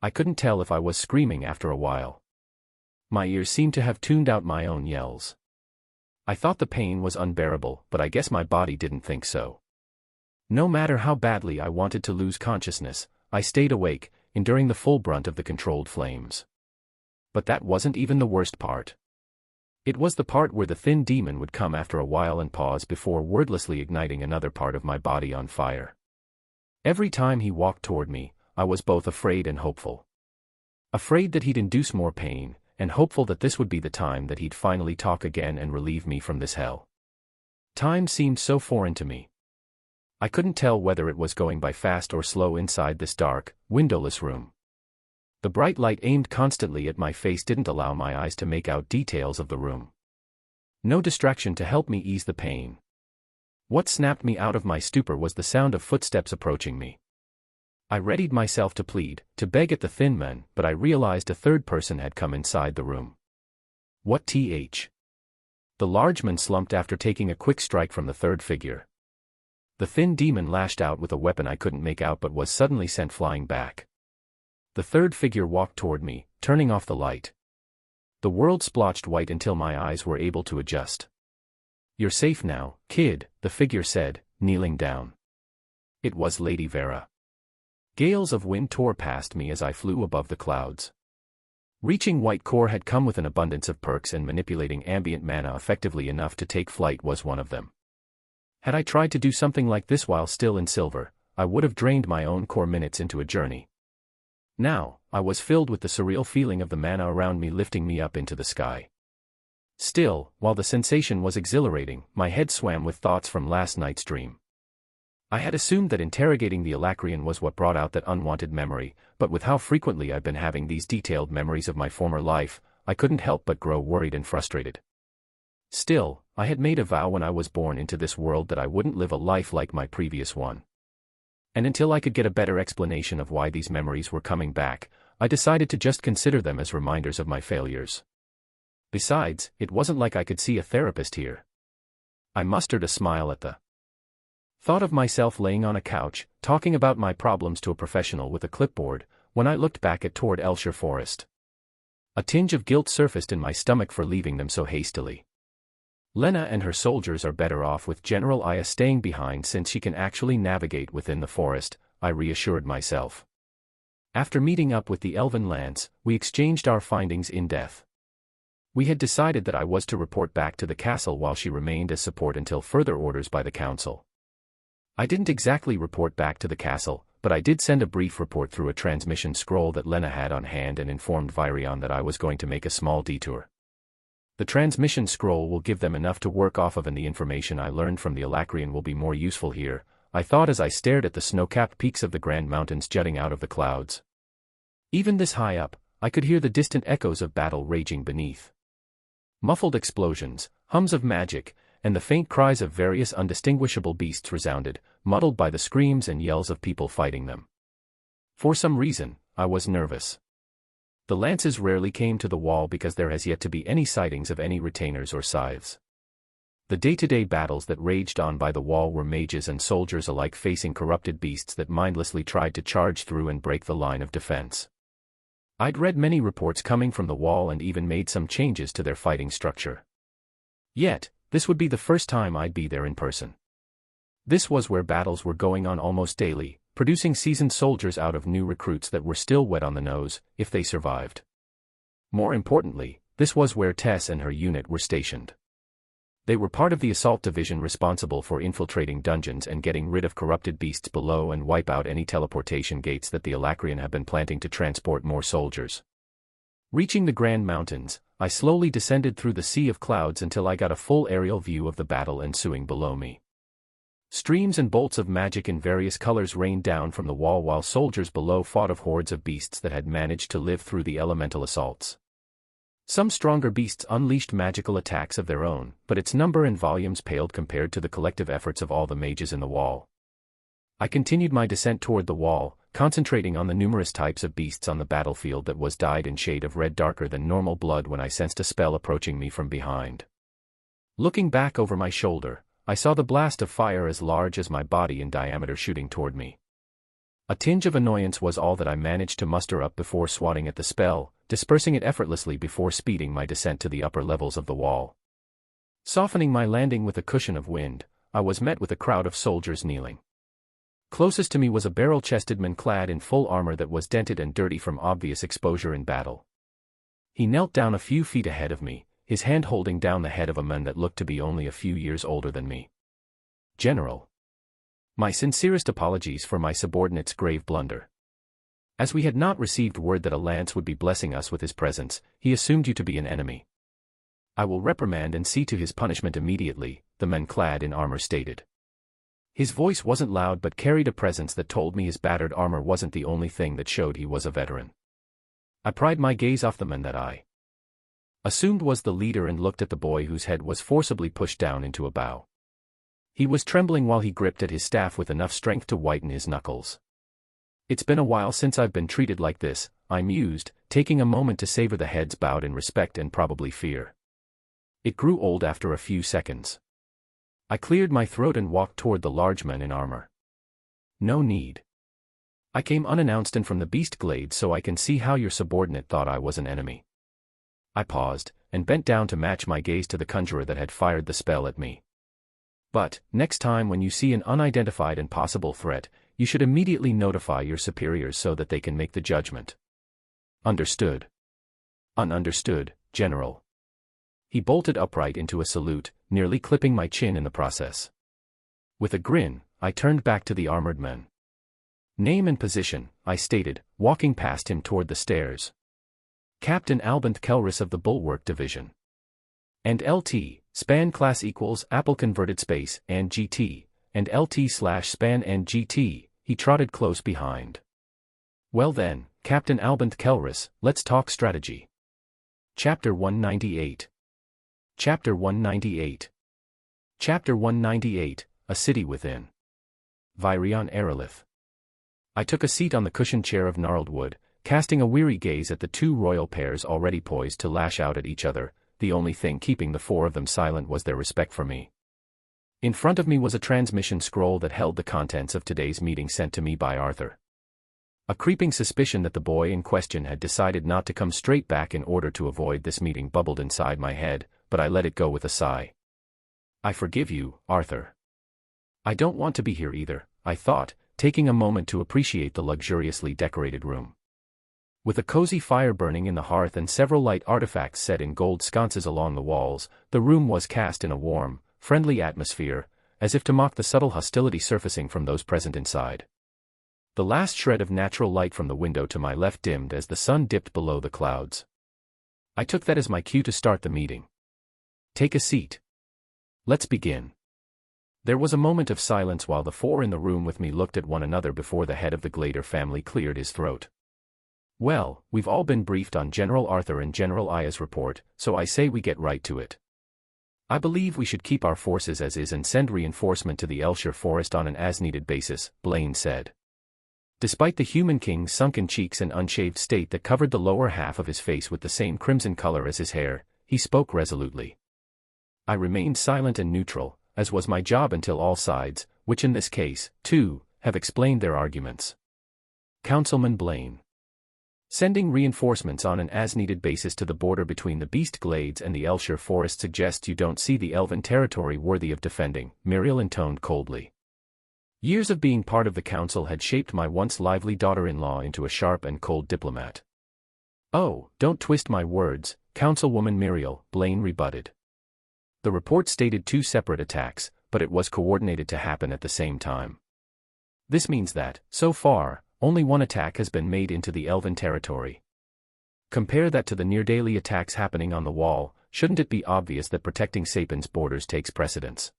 I couldn't tell if I was screaming after a while. My ears seemed to have tuned out my own yells. I thought the pain was unbearable, but I guess my body didn't think so. No matter how badly I wanted to lose consciousness, I stayed awake, enduring the full brunt of the controlled flames. But that wasn't even the worst part. It was the part where the thin demon would come after a while and pause before wordlessly igniting another part of my body on fire. Every time he walked toward me, I was both afraid and hopeful. Afraid that he'd induce more pain, and hopeful that this would be the time that he'd finally talk again and relieve me from this hell. Time seemed so foreign to me. I couldn't tell whether it was going by fast or slow inside this dark, windowless room. The bright light aimed constantly at my face didn't allow my eyes to make out details of the room. No distraction to help me ease the pain. What snapped me out of my stupor was the sound of footsteps approaching me. I readied myself to plead, to beg at the thin man, but I realized a third person had come inside the room. What th? The large man slumped after taking a quick strike from the third figure. The thin demon lashed out with a weapon I couldn't make out but was suddenly sent flying back. The third figure walked toward me, turning off the light. The world splotched white until my eyes were able to adjust. "You're safe now, kid," the figure said, kneeling down. It was Lady Vera. Gales of wind tore past me as I flew above the clouds. Reaching White Core had come with an abundance of perks, and manipulating ambient mana effectively enough to take flight was one of them. Had I tried to do something like this while still in silver, I would have drained my own core minutes into a journey. Now, I was filled with the surreal feeling of the mana around me lifting me up into the sky. Still, while the sensation was exhilarating, my head swam with thoughts from last night's dream. I had assumed that interrogating the Alacrian was what brought out that unwanted memory, but with how frequently I've been having these detailed memories of my former life, I couldn't help but grow worried and frustrated. Still, I had made a vow when I was born into this world that I wouldn't live a life like my previous one. And until I could get a better explanation of why these memories were coming back, I decided to just consider them as reminders of my failures. Besides, it wasn't like I could see a therapist here. I mustered a smile at the thought of myself laying on a couch, talking about my problems to a professional with a clipboard, when I looked back toward Elshire Forest. A tinge of guilt surfaced in my stomach for leaving them so hastily. Lena and her soldiers are better off with General Aya staying behind since she can actually navigate within the forest, I reassured myself. After meeting up with the Elven Lance, we exchanged our findings in depth. We had decided that I was to report back to the castle while she remained as support until further orders by the council. I didn't exactly report back to the castle, but I did send a brief report through a transmission scroll that Lena had on hand and informed Virion that I was going to make a small detour. The transmission scroll will give them enough to work off of, and the information I learned from the Alacrian will be more useful here, I thought as I stared at the snow-capped peaks of the Grand Mountains jutting out of the clouds. Even this high up, I could hear the distant echoes of battle raging beneath. Muffled explosions, hums of magic, and the faint cries of various undistinguishable beasts resounded, muddled by the screams and yells of people fighting them. For some reason, I was nervous. The lances rarely came to the wall because there has yet to be any sightings of any retainers or scythes. The day-to-day battles that raged on by the wall were mages and soldiers alike facing corrupted beasts that mindlessly tried to charge through and break the line of defense. I'd read many reports coming from the wall and even made some changes to their fighting structure. Yet, this would be the first time I'd be there in person. This was where battles were going on almost daily, producing seasoned soldiers out of new recruits that were still wet on the nose, if they survived. More importantly, this was where Tess and her unit were stationed. They were part of the assault division responsible for infiltrating dungeons and getting rid of corrupted beasts below and wipe out any teleportation gates that the Alacrian have been planting to transport more soldiers. Reaching the Grand Mountains, I slowly descended through the sea of clouds until I got a full aerial view of the battle ensuing below me. Streams and bolts of magic in various colors rained down from the wall while soldiers below fought off hordes of beasts that had managed to live through the elemental assaults. Some stronger beasts unleashed magical attacks of their own, but its number and volumes paled compared to the collective efforts of all the mages in the wall. I continued my descent toward the wall, concentrating on the numerous types of beasts on the battlefield that was dyed in shade of red darker than normal blood when I sensed a spell approaching me from behind. Looking back over my shoulder, I saw the blast of fire as large as my body in diameter shooting toward me. A tinge of annoyance was all that I managed to muster up before swatting at the spell, dispersing it effortlessly before speeding my descent to the upper levels of the wall. Softening my landing with a cushion of wind, I was met with a crowd of soldiers kneeling. Closest to me was a barrel-chested man clad in full armor that was dented and dirty from obvious exposure in battle. He knelt down a few feet ahead of me, his hand holding down the head of a man that looked to be only a few years older than me. "General. My sincerest apologies for my subordinate's grave blunder. As we had not received word that a lance would be blessing us with his presence, he assumed you to be an enemy. I will reprimand and see to his punishment immediately, the man clad in armor stated. His voice wasn't loud but carried a presence that told me his battered armor wasn't the only thing that showed he was a veteran. I pried my gaze off the man that I assumed was the leader and looked at the boy whose head was forcibly pushed down into a bow. He was trembling while he gripped at his staff with enough strength to whiten his knuckles. It's been a while since I've been treated like this, I mused, taking a moment to savor the heads bowed in respect and probably fear. It grew old after a few seconds. I cleared my throat and walked toward the large man in armor. No need. I came unannounced and from the beast glade so I can see how your subordinate thought I was an enemy. I paused, and bent down to match my gaze to the conjurer that had fired the spell at me. But, next time when you see an unidentified and possible threat, you should immediately notify your superiors so that they can make the judgment. Understood. Understood, General. He bolted upright into a salute, nearly clipping my chin in the process. With a grin, I turned back to the armored man. Name and position, I stated, walking past him toward the stairs. Captain Albert Kelris of the Bulwark Division. And LT, span class equals Apple converted space, and GT, and LT/span and GT, he trotted close behind. Well then, Captain Albert Kelris, let's talk strategy. Chapter 198. Chapter 198. Chapter 198, A City Within. Virion Aerolith. I took a seat on the cushioned chair of gnarled wood, casting a weary gaze at the two royal pairs already poised to lash out at each other. The only thing keeping the four of them silent was their respect for me. In front of me was a transmission scroll that held the contents of today's meeting sent to me by Arthur. A creeping suspicion that the boy in question had decided not to come straight back in order to avoid this meeting bubbled inside my head, but I let it go with a sigh. I forgive you, Arthur. I don't want to be here either, I thought, taking a moment to appreciate the luxuriously decorated room. With a cozy fire burning in the hearth and several light artifacts set in gold sconces along the walls, the room was cast in a warm, friendly atmosphere, as if to mock the subtle hostility surfacing from those present inside. The last shred of natural light from the window to my left dimmed as the sun dipped below the clouds. I took that as my cue to start the meeting. Take a seat. Let's begin. There was a moment of silence while the four in the room with me looked at one another before the head of the Glader family cleared his throat. Well, we've all been briefed on General Arthur and General Aya's report, so I say we get right to it. I believe we should keep our forces as is and send reinforcement to the Elshire Forest on an as-needed basis, Blaine said. Despite the human king's sunken cheeks and unshaved state that covered the lower half of his face with the same crimson color as his hair, he spoke resolutely. I remained silent and neutral, as was my job until all sides, which in this case, too, have explained their arguments. Councilman Blaine. Sending reinforcements on an as-needed basis to the border between the Beast Glades and the Elshire Forest suggests you don't see the elven territory worthy of defending, Muriel intoned coldly. Years of being part of the council had shaped my once lively daughter-in-law into a sharp and cold diplomat. Oh, don't twist my words, Councilwoman Muriel, Blaine rebutted. The report stated 2 separate attacks, but it was coordinated to happen at the same time. This means that, so far, only 1 attack has been made into the elven territory. Compare that to the near-daily attacks happening on the wall. Shouldn't it be obvious that protecting Sapin's borders takes precedence?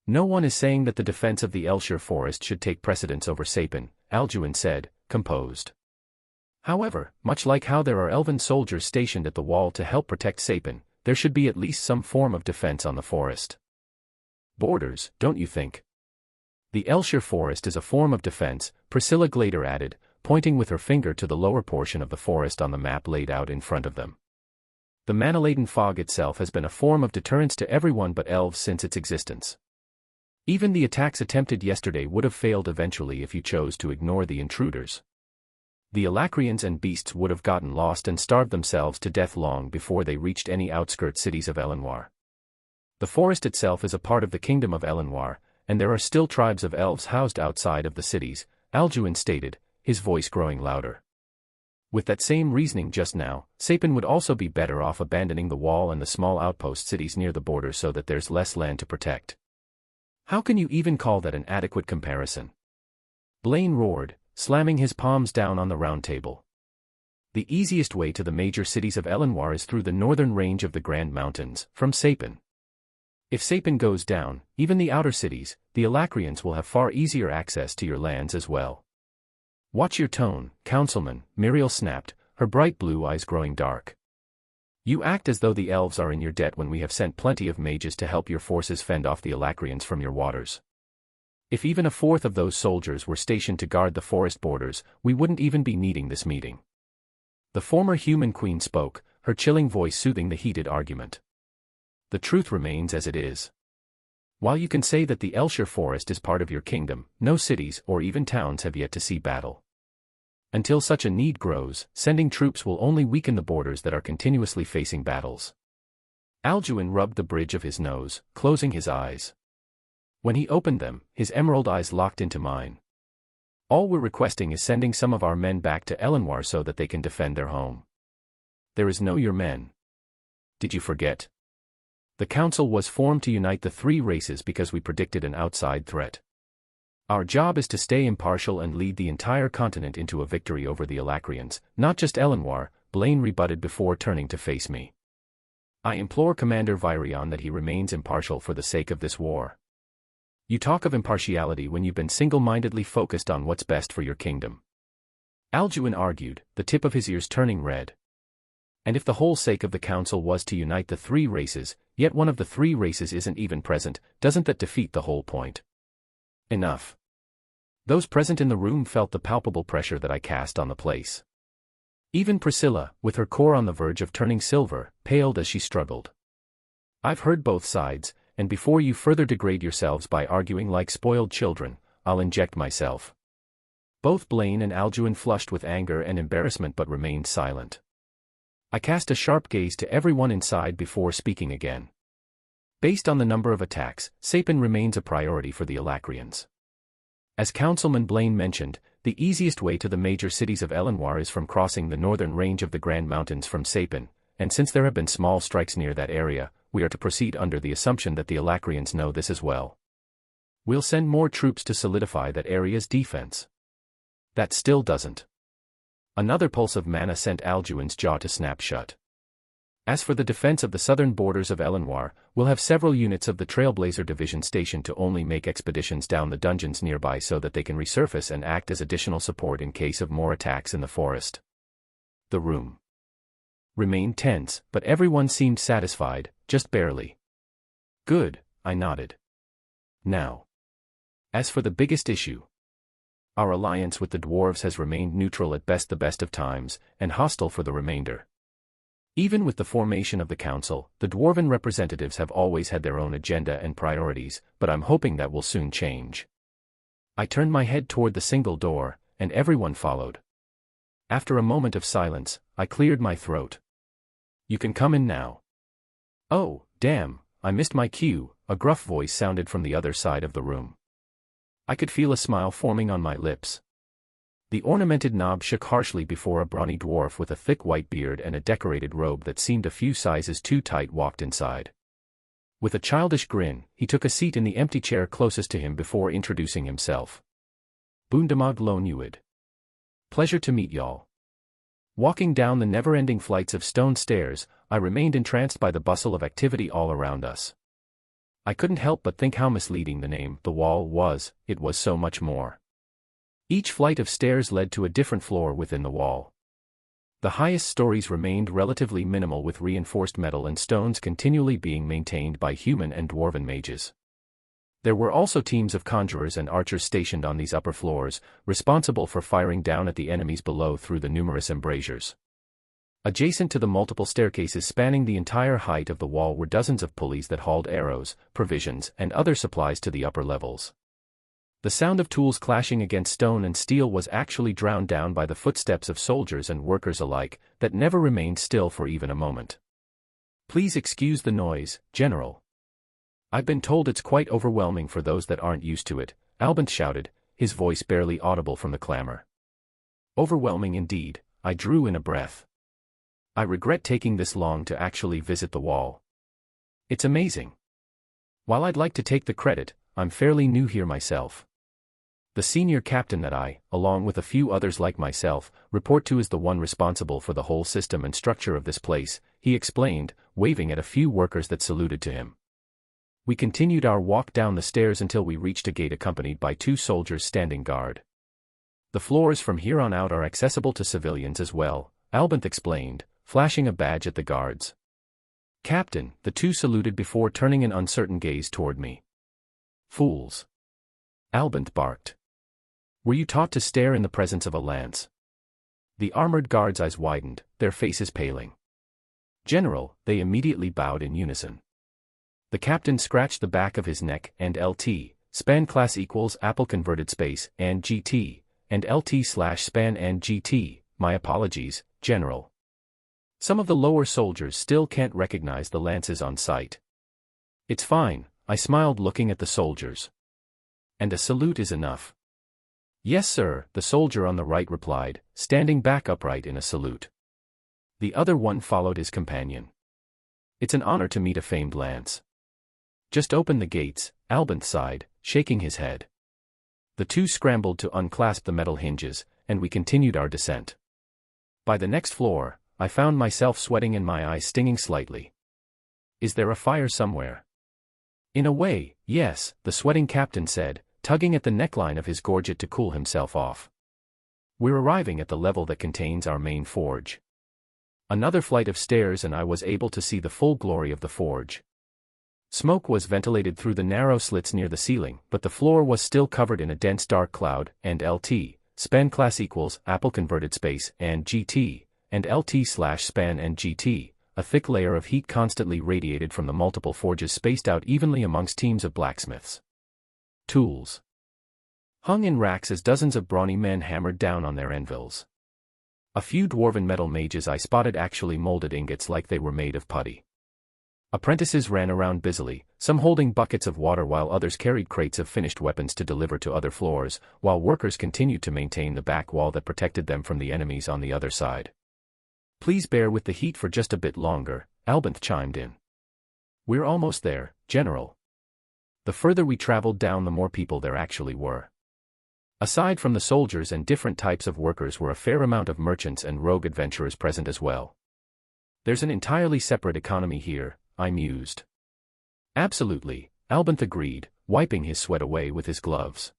No one is saying that the defense of the Elshire Forest should take precedence over Sapin, Alduin said, composed. However, much like how there are elven soldiers stationed at the wall to help protect Sapin, there should be at least some form of defense on the forest. Borders, don't you think? The Elshire Forest is a form of defense, Priscilla Glader added, pointing with her finger to the lower portion of the forest on the map laid out in front of them. The mana-laden fog itself has been a form of deterrence to everyone but elves since its existence. Even the attacks attempted yesterday would have failed eventually if you chose to ignore the intruders. The Alacrians and beasts would have gotten lost and starved themselves to death long before they reached any outskirt cities of Elenoir. The forest itself is a part of the kingdom of Elenoir, and there are still tribes of elves housed outside of the cities, Alduin stated, his voice growing louder. With that same reasoning just now, Sapin would also be better off abandoning the wall and the small outpost cities near the border so that there's less land to protect. How can you even call that an adequate comparison? Blaine roared, slamming his palms down on the round table. The easiest way to the major cities of Elenwar is through the northern range of the Grand Mountains, from Sapin. If Sapin goes down, even the outer cities, the Alacrians will have far easier access to your lands as well. Watch your tone, councilman, Muriel snapped, her bright blue eyes growing dark. You act as though the elves are in your debt when we have sent plenty of mages to help your forces fend off the Alacrians from your waters. If even a fourth of those soldiers were stationed to guard the forest borders, we wouldn't even be needing this meeting. The former human queen spoke, her chilling voice soothing the heated argument. The truth remains as it is. While you can say that the Elshire forest is part of your kingdom, no cities or even towns have yet to see battle. Until such a need grows, sending troops will only weaken the borders that are continuously facing battles. Alduin rubbed the bridge of his nose, closing his eyes. When he opened them, his emerald eyes locked into mine. All we're requesting is sending some of our men back to Elenwar so that they can defend their home. There is no your men. Did you forget? The council was formed to unite the three races because we predicted an outside threat. Our job is to stay impartial and lead the entire continent into a victory over the Alacrians, not just Elenwar, Blaine rebutted before turning to face me. I implore Commander Virion that he remains impartial for the sake of this war. You talk of impartiality when you've been single-mindedly focused on what's best for your kingdom. Alduin argued, the tip of his ears turning red. And if the whole sake of the council was to unite the three races, yet one of the three races isn't even present, doesn't that defeat the whole point? Enough. Those present in the room felt the palpable pressure that I cast on the place. Even Priscilla, with her core on the verge of turning silver, paled as she struggled. I've heard both sides, and before you further degrade yourselves by arguing like spoiled children, I'll inject myself. Both Blaine and Alduin flushed with anger and embarrassment but remained silent. I cast a sharp gaze to everyone inside before speaking again. Based on the number of attacks, Sapin remains a priority for the Alacrians. As Councilman Blaine mentioned, the easiest way to the major cities of Elenwar is from crossing the northern range of the Grand Mountains from Sapin, and since there have been small strikes near that area, we are to proceed under the assumption that the Alacrians know this as well. We'll send more troops to solidify that area's defense. That still doesn't. Another pulse of mana sent Alduin's jaw to snap shut. As for the defense of the southern borders of Elenwar, we'll have several units of the Trailblazer Division stationed to only make expeditions down the dungeons nearby so that they can resurface and act as additional support in case of more attacks in the forest. The room remained tense, but everyone seemed satisfied, just barely. Good, I nodded. Now. As for the biggest issue. Our alliance with the dwarves has remained neutral at best the best of times, and hostile for the remainder. Even with the formation of the council, the dwarven representatives have always had their own agenda and priorities, but I'm hoping that will soon change. I turned my head toward the single door, and everyone followed. After a moment of silence, I cleared my throat. You can come in now. Oh, damn, I missed my cue, a gruff voice sounded from the other side of the room. I could feel a smile forming on my lips. The ornamented knob shook harshly before a brawny dwarf with a thick white beard and a decorated robe that seemed a few sizes too tight walked inside. With a childish grin, he took a seat in the empty chair closest to him before introducing himself. Boondamag Lonuid. Pleasure to meet y'all. Walking down the never-ending flights of stone stairs, I remained entranced by the bustle of activity all around us. I couldn't help but think how misleading the name, The Wall, was. It was so much more. Each flight of stairs led to a different floor within the wall. The highest stories remained relatively minimal with reinforced metal and stones continually being maintained by human and dwarven mages. There were also teams of conjurers and archers stationed on these upper floors, responsible for firing down at the enemies below through the numerous embrasures. Adjacent to the multiple staircases spanning the entire height of the wall were dozens of pulleys that hauled arrows, provisions, and other supplies to the upper levels. The sound of tools clashing against stone and steel was actually drowned down by the footsteps of soldiers and workers alike, that never remained still for even a moment. Please excuse the noise, General. I've been told it's quite overwhelming for those that aren't used to it, Albant shouted, his voice barely audible from the clamor. Overwhelming indeed, I drew in a breath. I regret taking this long to actually visit the wall. It's amazing. While I'd like to take the credit, I'm fairly new here myself. The senior captain that I, along with a few others like myself, report to is the one responsible for the whole system and structure of this place, he explained, waving at a few workers that saluted to him. We continued our walk down the stairs until we reached a gate accompanied by 2 soldiers standing guard. The floors from here on out are accessible to civilians as well, Albert explained, flashing a badge at the guards. Captain, the 2 saluted before turning an uncertain gaze toward me. Fools! Albert barked. Were you taught to stare in the presence of a lance? The armored guards' eyes widened, their faces paling. General, they immediately bowed in unison. The captain scratched the back of his neck, and LT, span class equals Apple converted space, and GT, and LT/span and GT, my apologies, General. Some of the lower soldiers still can't recognize the lances on sight. It's fine, I smiled looking at the soldiers. And a salute is enough. Yes sir, the soldier on the right replied, standing back upright in a salute. The other one followed his companion. It's an honor to meet a famed lance. Just open the gates, Albert sighed, shaking his head. The 2 scrambled to unclasp the metal hinges, and we continued our descent. By the next floor, I found myself sweating and my eyes stinging slightly. Is there a fire somewhere? In a way, yes, the sweating captain said, tugging at the neckline of his gorget to cool himself off. We're arriving at the level that contains our main forge. Another flight of stairs and I was able to see the full glory of the forge. Smoke was ventilated through the narrow slits near the ceiling, but the floor was still covered in a dense dark cloud, and LT, span class equals Apple converted space, and GT, and LT/span and GT, a thick layer of heat constantly radiated from the multiple forges spaced out evenly amongst teams of blacksmiths. Tools hung in racks as dozens of brawny men hammered down on their anvils. A few dwarven metal mages I spotted actually molded ingots like they were made of putty. Apprentices ran around busily, some holding buckets of water while others carried crates of finished weapons to deliver to other floors, while workers continued to maintain the back wall that protected them from the enemies on the other side. Please bear with the heat for just a bit longer, Albert chimed in. We're almost there, General. The further we traveled down the more people there actually were. Aside from the soldiers and different types of workers were a fair amount of merchants and rogue adventurers present as well. There's an entirely separate economy here, I mused. Absolutely, Albert agreed, wiping his sweat away with his gloves.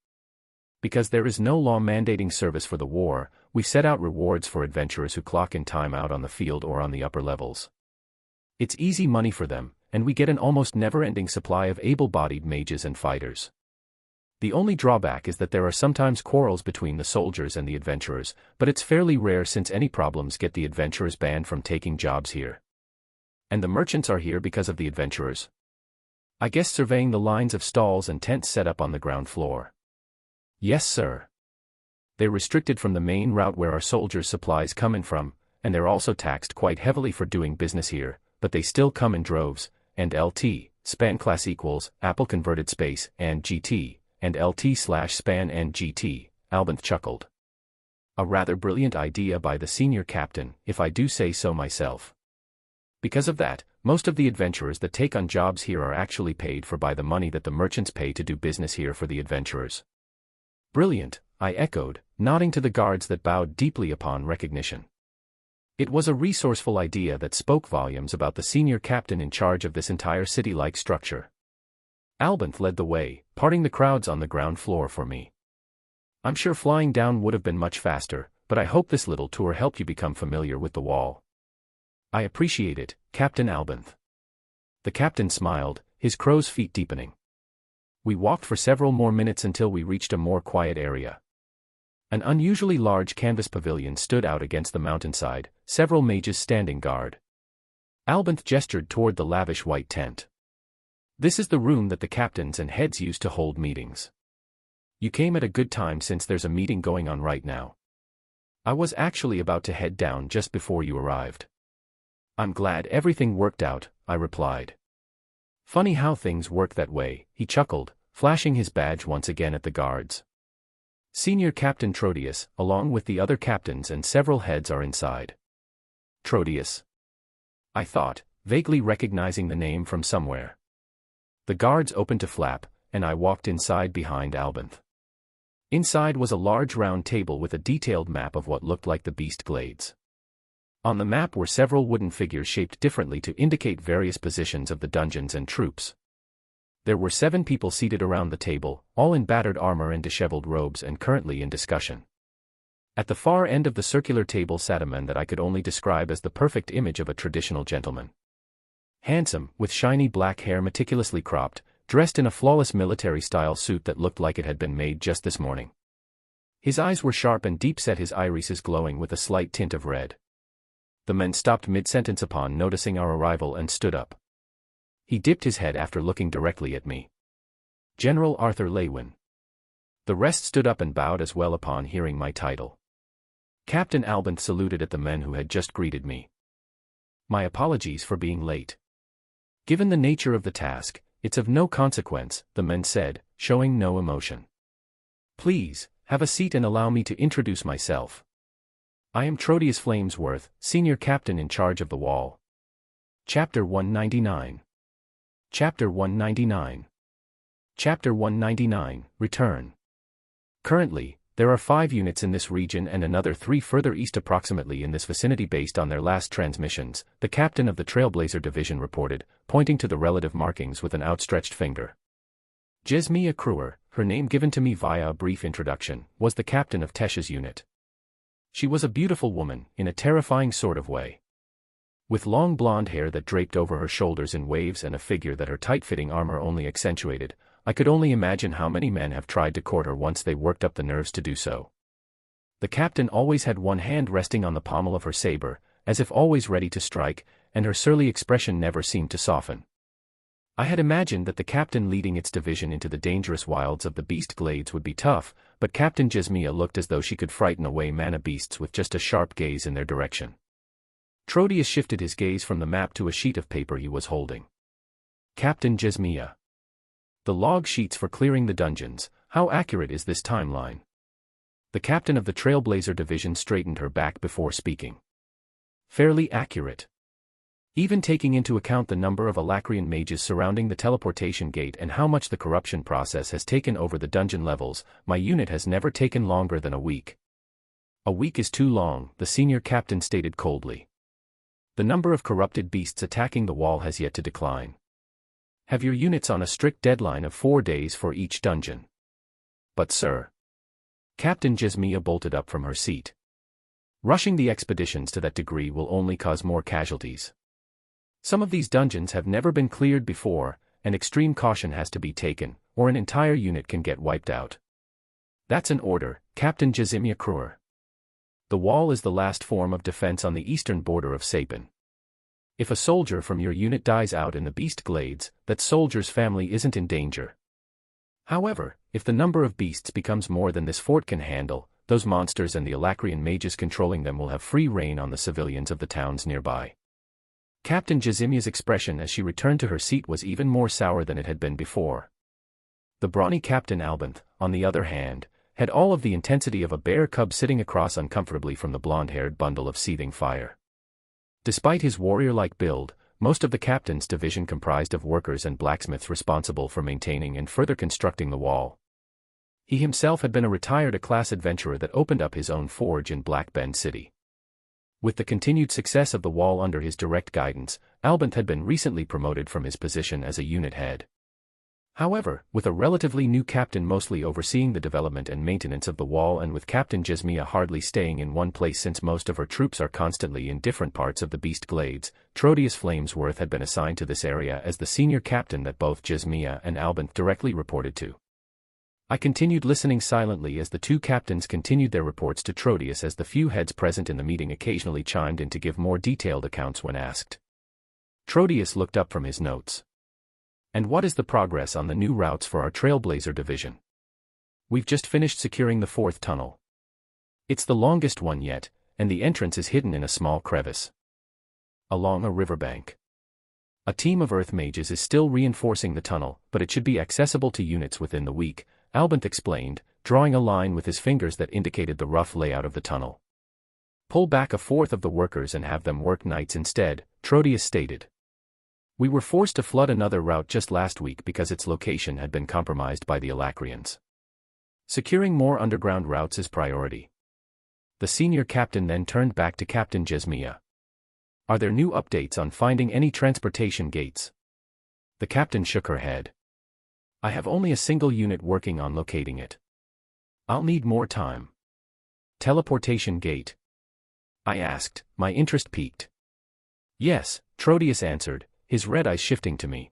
Because there is no law mandating service for the war, we set out rewards for adventurers who clock in time out on the field or on the upper levels. It's easy money for them, and we get an almost never-ending supply of able-bodied mages and fighters. The only drawback is that there are sometimes quarrels between the soldiers and the adventurers, but it's fairly rare since any problems get the adventurers banned from taking jobs here. And the merchants are here because of the adventurers. I guess surveying the lines of stalls and tents set up on the ground floor. Yes sir. They're restricted from the main route where our soldiers' supplies come in from, and they're also taxed quite heavily for doing business here, but they still come in droves, and LT, span class equals, Apple converted space, and GT, and LT/span and GT, Albert chuckled. A rather brilliant idea by the senior captain, if I do say so myself. Because of that, most of the adventurers that take on jobs here are actually paid for by the money that the merchants pay to do business here for the adventurers. Brilliant, I echoed, nodding to the guards that bowed deeply upon recognition. It was a resourceful idea that spoke volumes about the senior captain in charge of this entire city-like structure. Albert led the way, parting the crowds on the ground floor for me. I'm sure flying down would have been much faster, but I hope this little tour helped you become familiar with the wall. I appreciate it, Captain Albert. The captain smiled, his crow's feet deepening. We walked for several more minutes until we reached a more quiet area. An unusually large canvas pavilion stood out against the mountainside, several mages standing guard. Albert gestured toward the lavish white tent. This is the room that the captains and heads use to hold meetings. You came at a good time since there's a meeting going on right now. I was actually about to head down just before you arrived. I'm glad everything worked out, I replied. Funny how things work that way, he chuckled, flashing his badge once again at the guards. Senior Captain Trodius, along with the other captains and several heads are inside. Trodius? I thought, vaguely recognizing the name from somewhere. The guards opened to flap, and I walked inside behind Albert. Inside was a large round table with a detailed map of what looked like the beast glades. On the map were several wooden figures shaped differently to indicate various positions of the dungeons and troops. There were 7 people seated around the table, all in battered armor and disheveled robes and currently in discussion. At the far end of the circular table sat a man that I could only describe as the perfect image of a traditional gentleman. Handsome, with shiny black hair meticulously cropped, dressed in a flawless military-style suit that looked like it had been made just this morning. His eyes were sharp and deep-set, his irises glowing with a slight tint of red. The man stopped mid-sentence upon noticing our arrival and stood up. He dipped his head after looking directly at me. General Arthur Lewin. The rest stood up and bowed as well upon hearing my title. Captain Albinth saluted at the men who had just greeted me. My apologies for being late. Given the nature of the task, it's of no consequence, the men said, showing no emotion. Please, have a seat and allow me to introduce myself. I am Trotius Flamesworth, Senior Captain in charge of the wall. Chapter 199. Chapter 199. Chapter 199, Return. Currently, there are 5 units in this region and another 3 further east approximately in this vicinity based on their last transmissions, the captain of the Trailblazer Division reported, pointing to the relative markings with an outstretched finger. Jesmia Kruer, her name given to me via a brief introduction, was the captain of Tesh's unit. She was a beautiful woman, in a terrifying sort of way. With long blonde hair that draped over her shoulders in waves and a figure that her tight-fitting armor only accentuated, I could only imagine how many men have tried to court her once they worked up the nerves to do so. The captain always had one hand resting on the pommel of her saber, as if always ready to strike, and her surly expression never seemed to soften. I had imagined that the captain leading its division into the dangerous wilds of the beast glades would be tough, but Captain Jesmia looked as though she could frighten away mana beasts with just a sharp gaze in their direction. Trotius shifted his gaze from the map to a sheet of paper he was holding. Captain Jesmia. The log sheets for clearing the dungeons, how accurate is this timeline? The captain of the Trailblazer Division straightened her back before speaking. Fairly accurate. Even taking into account the number of Alacrian mages surrounding the teleportation gate and how much the corruption process has taken over the dungeon levels, my unit has never taken longer than a week. A week is too long, the senior captain stated coldly. The number of corrupted beasts attacking the wall has yet to decline. Have your units on a strict deadline of 4 days for each dungeon. But sir. Captain Jesmia bolted up from her seat. Rushing the expeditions to that degree will only cause more casualties. Some of these dungeons have never been cleared before, and extreme caution has to be taken, or an entire unit can get wiped out. That's an order, Captain Jesmia Kruer. The wall is the last form of defense on the eastern border of Sapin. If a soldier from your unit dies out in the beast glades, that soldier's family isn't in danger. However, if the number of beasts becomes more than this fort can handle, those monsters and the Alacrian mages controlling them will have free reign on the civilians of the towns nearby. Captain Jesmia's expression as she returned to her seat was even more sour than it had been before. The brawny Captain Albinth, on the other hand, had all of the intensity of a bear cub sitting across uncomfortably from the blonde-haired bundle of seething fire. Despite his warrior-like build, most of the captain's division comprised of workers and blacksmiths responsible for maintaining and further constructing the wall. He himself had been a retired A-class adventurer that opened up his own forge in Black Bend City. With the continued success of the wall under his direct guidance, Albinth had been recently promoted from his position as a unit head. However, with a relatively new captain mostly overseeing the development and maintenance of the wall and with Captain Jesmia hardly staying in one place since most of her troops are constantly in different parts of the beast glades, Trotius Flamesworth had been assigned to this area as the senior captain that both Jesmia and Albinth directly reported to. I continued listening silently as the 2 captains continued their reports to Trotius as the few heads present in the meeting occasionally chimed in to give more detailed accounts when asked. Trotius looked up from his notes. And what is the progress on the new routes for our Trailblazer Division? We've just finished securing the 4th tunnel. It's the longest one yet, and the entrance is hidden in a small crevice along a riverbank. A team of earth mages is still reinforcing the tunnel, but it should be accessible to units within the week, Albinth explained, drawing a line with his fingers that indicated the rough layout of the tunnel. Pull back a 4th of the workers and have them work nights instead, Trotius stated. We were forced to flood another route just last week because its location had been compromised by the Alacrians. Securing more underground routes is priority. The senior captain then turned back to Captain Jesmia. Are there new updates on finding any transportation gates? The captain shook her head. I have only a single unit working on locating it. I'll need more time. Teleportation gate? I asked, my interest piqued. Yes, Trodius answered, his red eyes shifting to me.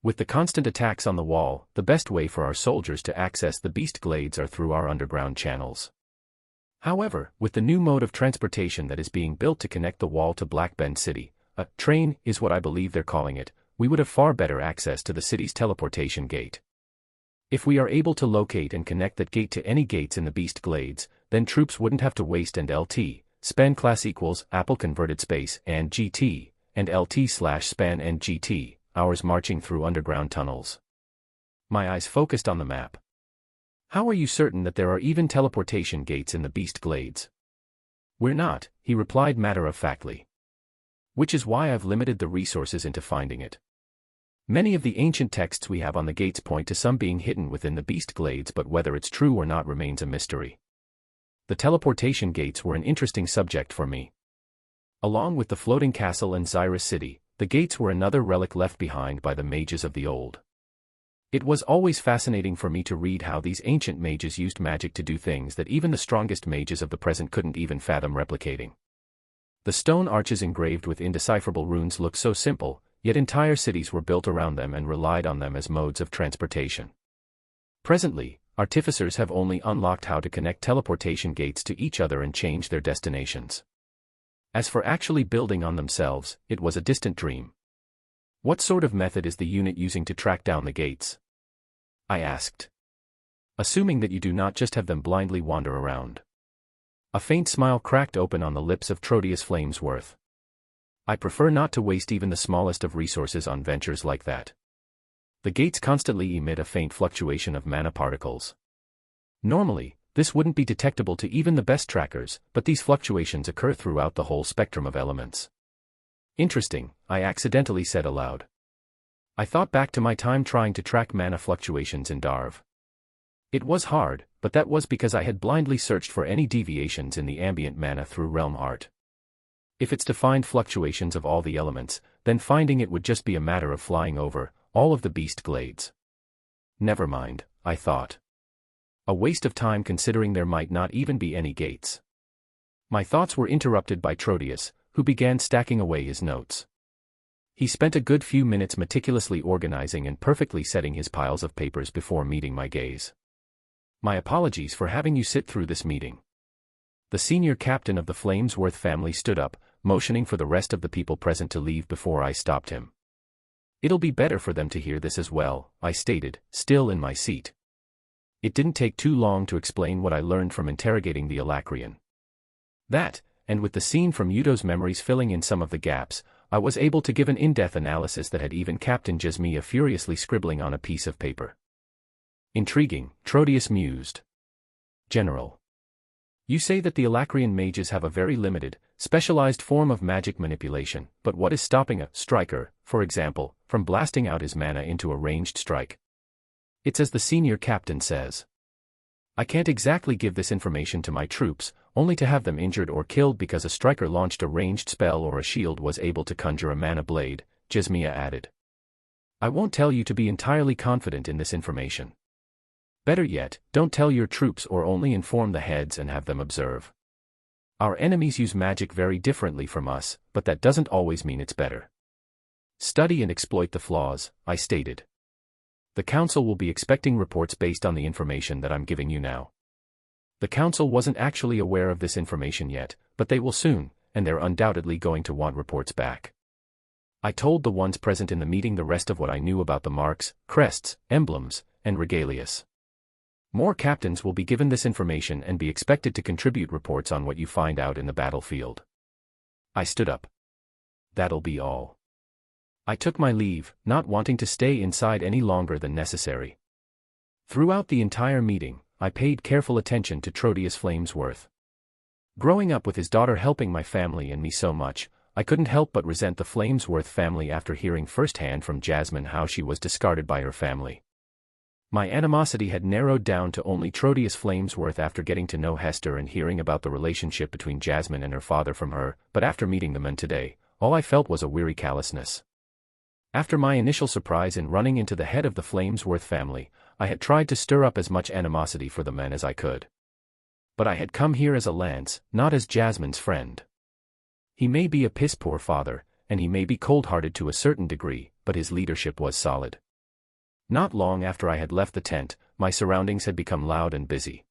With the constant attacks on the wall, the best way for our soldiers to access the beast glades are through our underground channels. However, with the new mode of transportation that is being built to connect the wall to Black Bend City, a train is what I believe they're calling it, we would have far better access to the city's teleportation gate. If we are able to locate and connect that gate to any gates in the beast glades, then troops wouldn't have to waste and LT, span class equals Apple converted space and GT, and LT/span and GT, hours marching through underground tunnels. My eyes focused on the map. How are you certain that there are even teleportation gates in the beast glades? We're not, he replied matter-of-factly. Which is why I've limited the resources into finding it. Many of the ancient texts we have on the gates point to some being hidden within the beast glades, but whether it's true or not remains a mystery. The teleportation gates were an interesting subject for me. Along with the floating castle and Xyrus City, the gates were another relic left behind by the mages of the old. It was always fascinating for me to read how these ancient mages used magic to do things that even the strongest mages of the present couldn't even fathom replicating. The stone arches engraved with indecipherable runes looked so simple, yet entire cities were built around them and relied on them as modes of transportation. Presently, artificers have only unlocked how to connect teleportation gates to each other and change their destinations. As for actually building on themselves, it was a distant dream. What sort of method is the unit using to track down the gates? I asked. Assuming that you do not just have them blindly wander around. A faint smile cracked open on the lips of Trodius Flamesworth. I prefer not to waste even the smallest of resources on ventures like that. The gates constantly emit a faint fluctuation of mana particles. Normally, this wouldn't be detectable to even the best trackers, but these fluctuations occur throughout the whole spectrum of elements. Interesting, I accidentally said aloud. I thought back to my time trying to track mana fluctuations in Darv. It was hard, but that was because I had blindly searched for any deviations in the ambient mana through realm art. If it's to find fluctuations of all the elements, then finding it would just be a matter of flying over all of the beast glades. Never mind, I thought. A waste of time considering there might not even be any gates. My thoughts were interrupted by Trodius, who began stacking away his notes. He spent a good few minutes meticulously organizing and perfectly setting his piles of papers before meeting my gaze. My apologies for having you sit through this meeting. The senior captain of the Flamesworth family stood up, motioning for the rest of the people present to leave before I stopped him. It'll be better for them to hear this as well, I stated, still in my seat. It didn't take too long to explain what I learned from interrogating the Alacrian. That, and with the scene from Udo's memories filling in some of the gaps, I was able to give an in-depth analysis that had even Captain Jesmia furiously scribbling on a piece of paper. Intriguing, Trodius mused. General. You say that the Alacrian mages have a very limited, specialized form of magic manipulation, but what is stopping a striker, for example, from blasting out his mana into a ranged strike? It's as the senior captain says. I can't exactly give this information to my troops, only to have them injured or killed because a striker launched a ranged spell or a shield was able to conjure a mana blade, Jesmia added. I won't tell you to be entirely confident in this information. Better yet, don't tell your troops or only inform the heads and have them observe. Our enemies use magic very differently from us, but that doesn't always mean it's better. Study and exploit the flaws, I stated. The Council will be expecting reports based on the information that I'm giving you now. The Council wasn't actually aware of this information yet, but they will soon, and they're undoubtedly going to want reports back. I told the ones present in the meeting the rest of what I knew about the marks, crests, emblems, and regalias. More captains will be given this information and be expected to contribute reports on what you find out in the battlefield. I stood up. That'll be all. I took my leave, not wanting to stay inside any longer than necessary. Throughout the entire meeting, I paid careful attention to Trodius Flamesworth. Growing up with his daughter helping my family and me so much, I couldn't help but resent the Flamesworth family after hearing firsthand from Jasmine how she was discarded by her family. My animosity had narrowed down to only Trotius Flamesworth after getting to know Hester and hearing about the relationship between Jasmine and her father from her, but after meeting the men today, all I felt was a weary callousness. After my initial surprise in running into the head of the Flamesworth family, I had tried to stir up as much animosity for the men as I could. But I had come here as a lance, not as Jasmine's friend. He may be a piss-poor father, and he may be cold-hearted to a certain degree, but his leadership was solid. Not long after I had left the tent, my surroundings had become loud and busy.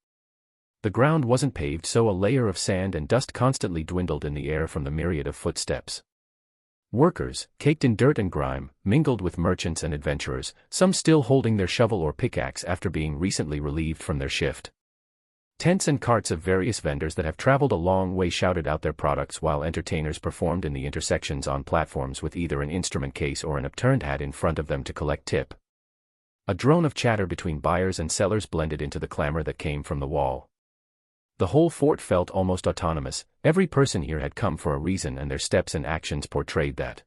The ground wasn't paved, so a layer of sand and dust constantly dwindled in the air from the myriad of footsteps. Workers, caked in dirt and grime, mingled with merchants and adventurers, some still holding their shovel or pickaxe after being recently relieved from their shift. Tents and carts of various vendors that have traveled a long way shouted out their products while entertainers performed in the intersections on platforms with either an instrument case or an upturned hat in front of them to collect tip. A drone of chatter between buyers and sellers blended into the clamor that came from the wall. The whole fort felt almost autonomous. Every person here had come for a reason and their steps and actions portrayed that.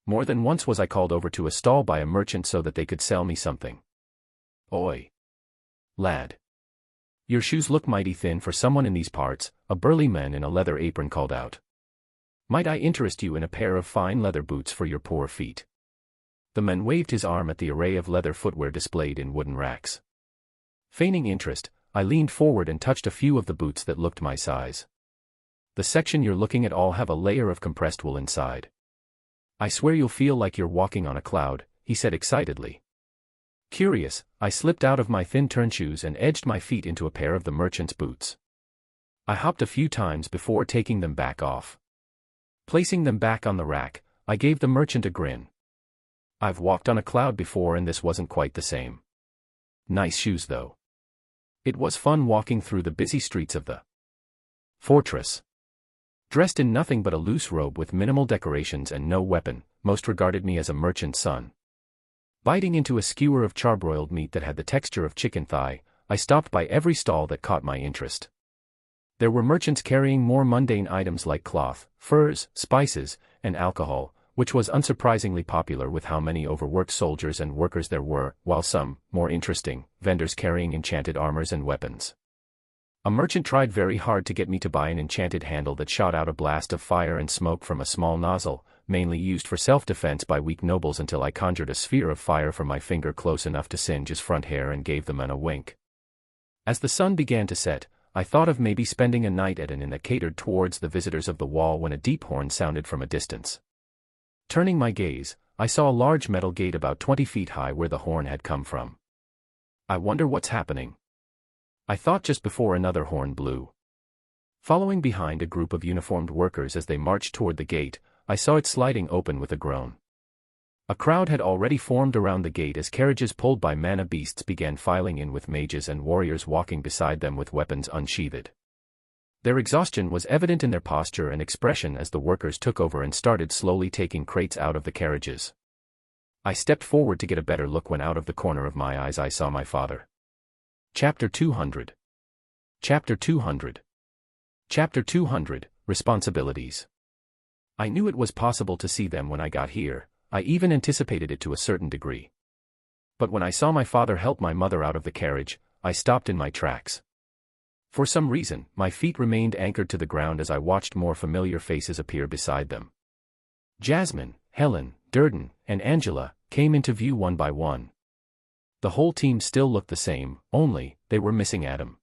More than once was I called over to a stall by a merchant so that they could sell me something. "Oi, lad. Your shoes look mighty thin for someone in these parts," a burly man in a leather apron called out. "Might I interest you in a pair of fine leather boots for your poor feet?" The man waved his arm at the array of leather footwear displayed in wooden racks. Feigning interest, I leaned forward and touched a few of the boots that looked my size. "The section you're looking at all have a layer of compressed wool inside. I swear you'll feel like you're walking on a cloud," he said excitedly. Curious, I slipped out of my thin turn shoes and edged my feet into a pair of the merchant's boots. I hopped a few times before taking them back off. Placing them back on the rack, I gave the merchant a grin. I've walked on a cloud before and this wasn't quite the same. Nice shoes though. It was fun walking through the busy streets of the fortress. Dressed in nothing but a loose robe with minimal decorations and no weapon, most regarded me as a merchant's son. Biting into a skewer of charbroiled meat that had the texture of chicken thigh, I stopped by every stall that caught my interest. There were merchants carrying more mundane items like cloth, furs, spices, and alcohol, which was unsurprisingly popular with how many overworked soldiers and workers there were, while some, more interesting, vendors carrying enchanted armors and weapons. A merchant tried very hard to get me to buy an enchanted handle that shot out a blast of fire and smoke from a small nozzle, mainly used for self-defense by weak nobles, until I conjured a sphere of fire from my finger close enough to singe his front hair and gave the man a wink. As the sun began to set, I thought of maybe spending a night at an inn that catered towards the visitors of the wall when a deep horn sounded from a distance. Turning my gaze, I saw a large metal gate about 20 feet high where the horn had come from. I wonder what's happening, I thought just before another horn blew. Following behind a group of uniformed workers as they marched toward the gate, I saw it sliding open with a groan. A crowd had already formed around the gate as carriages pulled by mana beasts began filing in, with mages and warriors walking beside them with weapons unsheathed. Their exhaustion was evident in their posture and expression as the workers took over and started slowly taking crates out of the carriages. I stepped forward to get a better look when out of the corner of my eyes I saw my father. Chapter 200. Chapter 200. Chapter 200, Responsibilities. I knew it was possible to see them when I got here, I even anticipated it to a certain degree. But when I saw my father help my mother out of the carriage, I stopped in my tracks. For some reason, my feet remained anchored to the ground as I watched more familiar faces appear beside them. Jasmine, Helen, Durden, and Angela came into view one by one. The whole team still looked the same, only, they were missing Adam.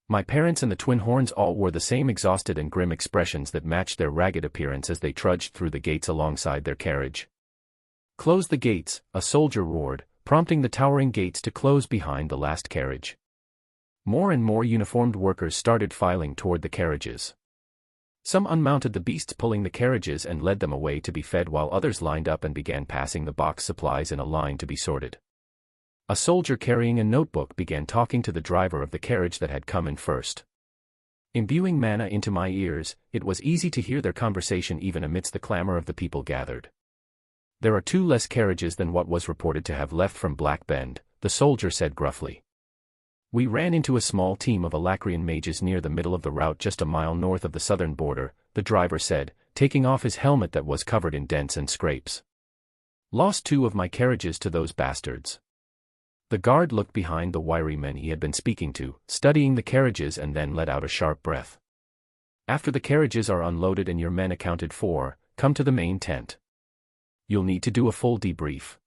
My parents and the twin horns all wore the same exhausted and grim expressions that matched their ragged appearance as they trudged through the gates alongside their carriage. "Close the gates," a soldier roared, prompting the towering gates to close behind the last carriage. More and more uniformed workers started filing toward the carriages. Some unmounted the beasts pulling the carriages and led them away to be fed, while others lined up and began passing the box supplies in a line to be sorted. A soldier carrying a notebook began talking to the driver of the carriage that had come in first. Imbuing mana into my ears, it was easy to hear their conversation even amidst the clamor of the people gathered. "There are 2 less carriages than what was reported to have left from Black Bend," the soldier said gruffly. "We ran into a small team of Alacrian mages near the middle of the route just a mile north of the southern border," the driver said, taking off his helmet that was covered in dents and scrapes. "Lost 2 of my carriages to those bastards." The guard looked behind the wiry men he had been speaking to, studying the carriages, and then let out a sharp breath. After the carriages are unloaded and your men accounted for, come to the main tent. You'll need to do a full debrief.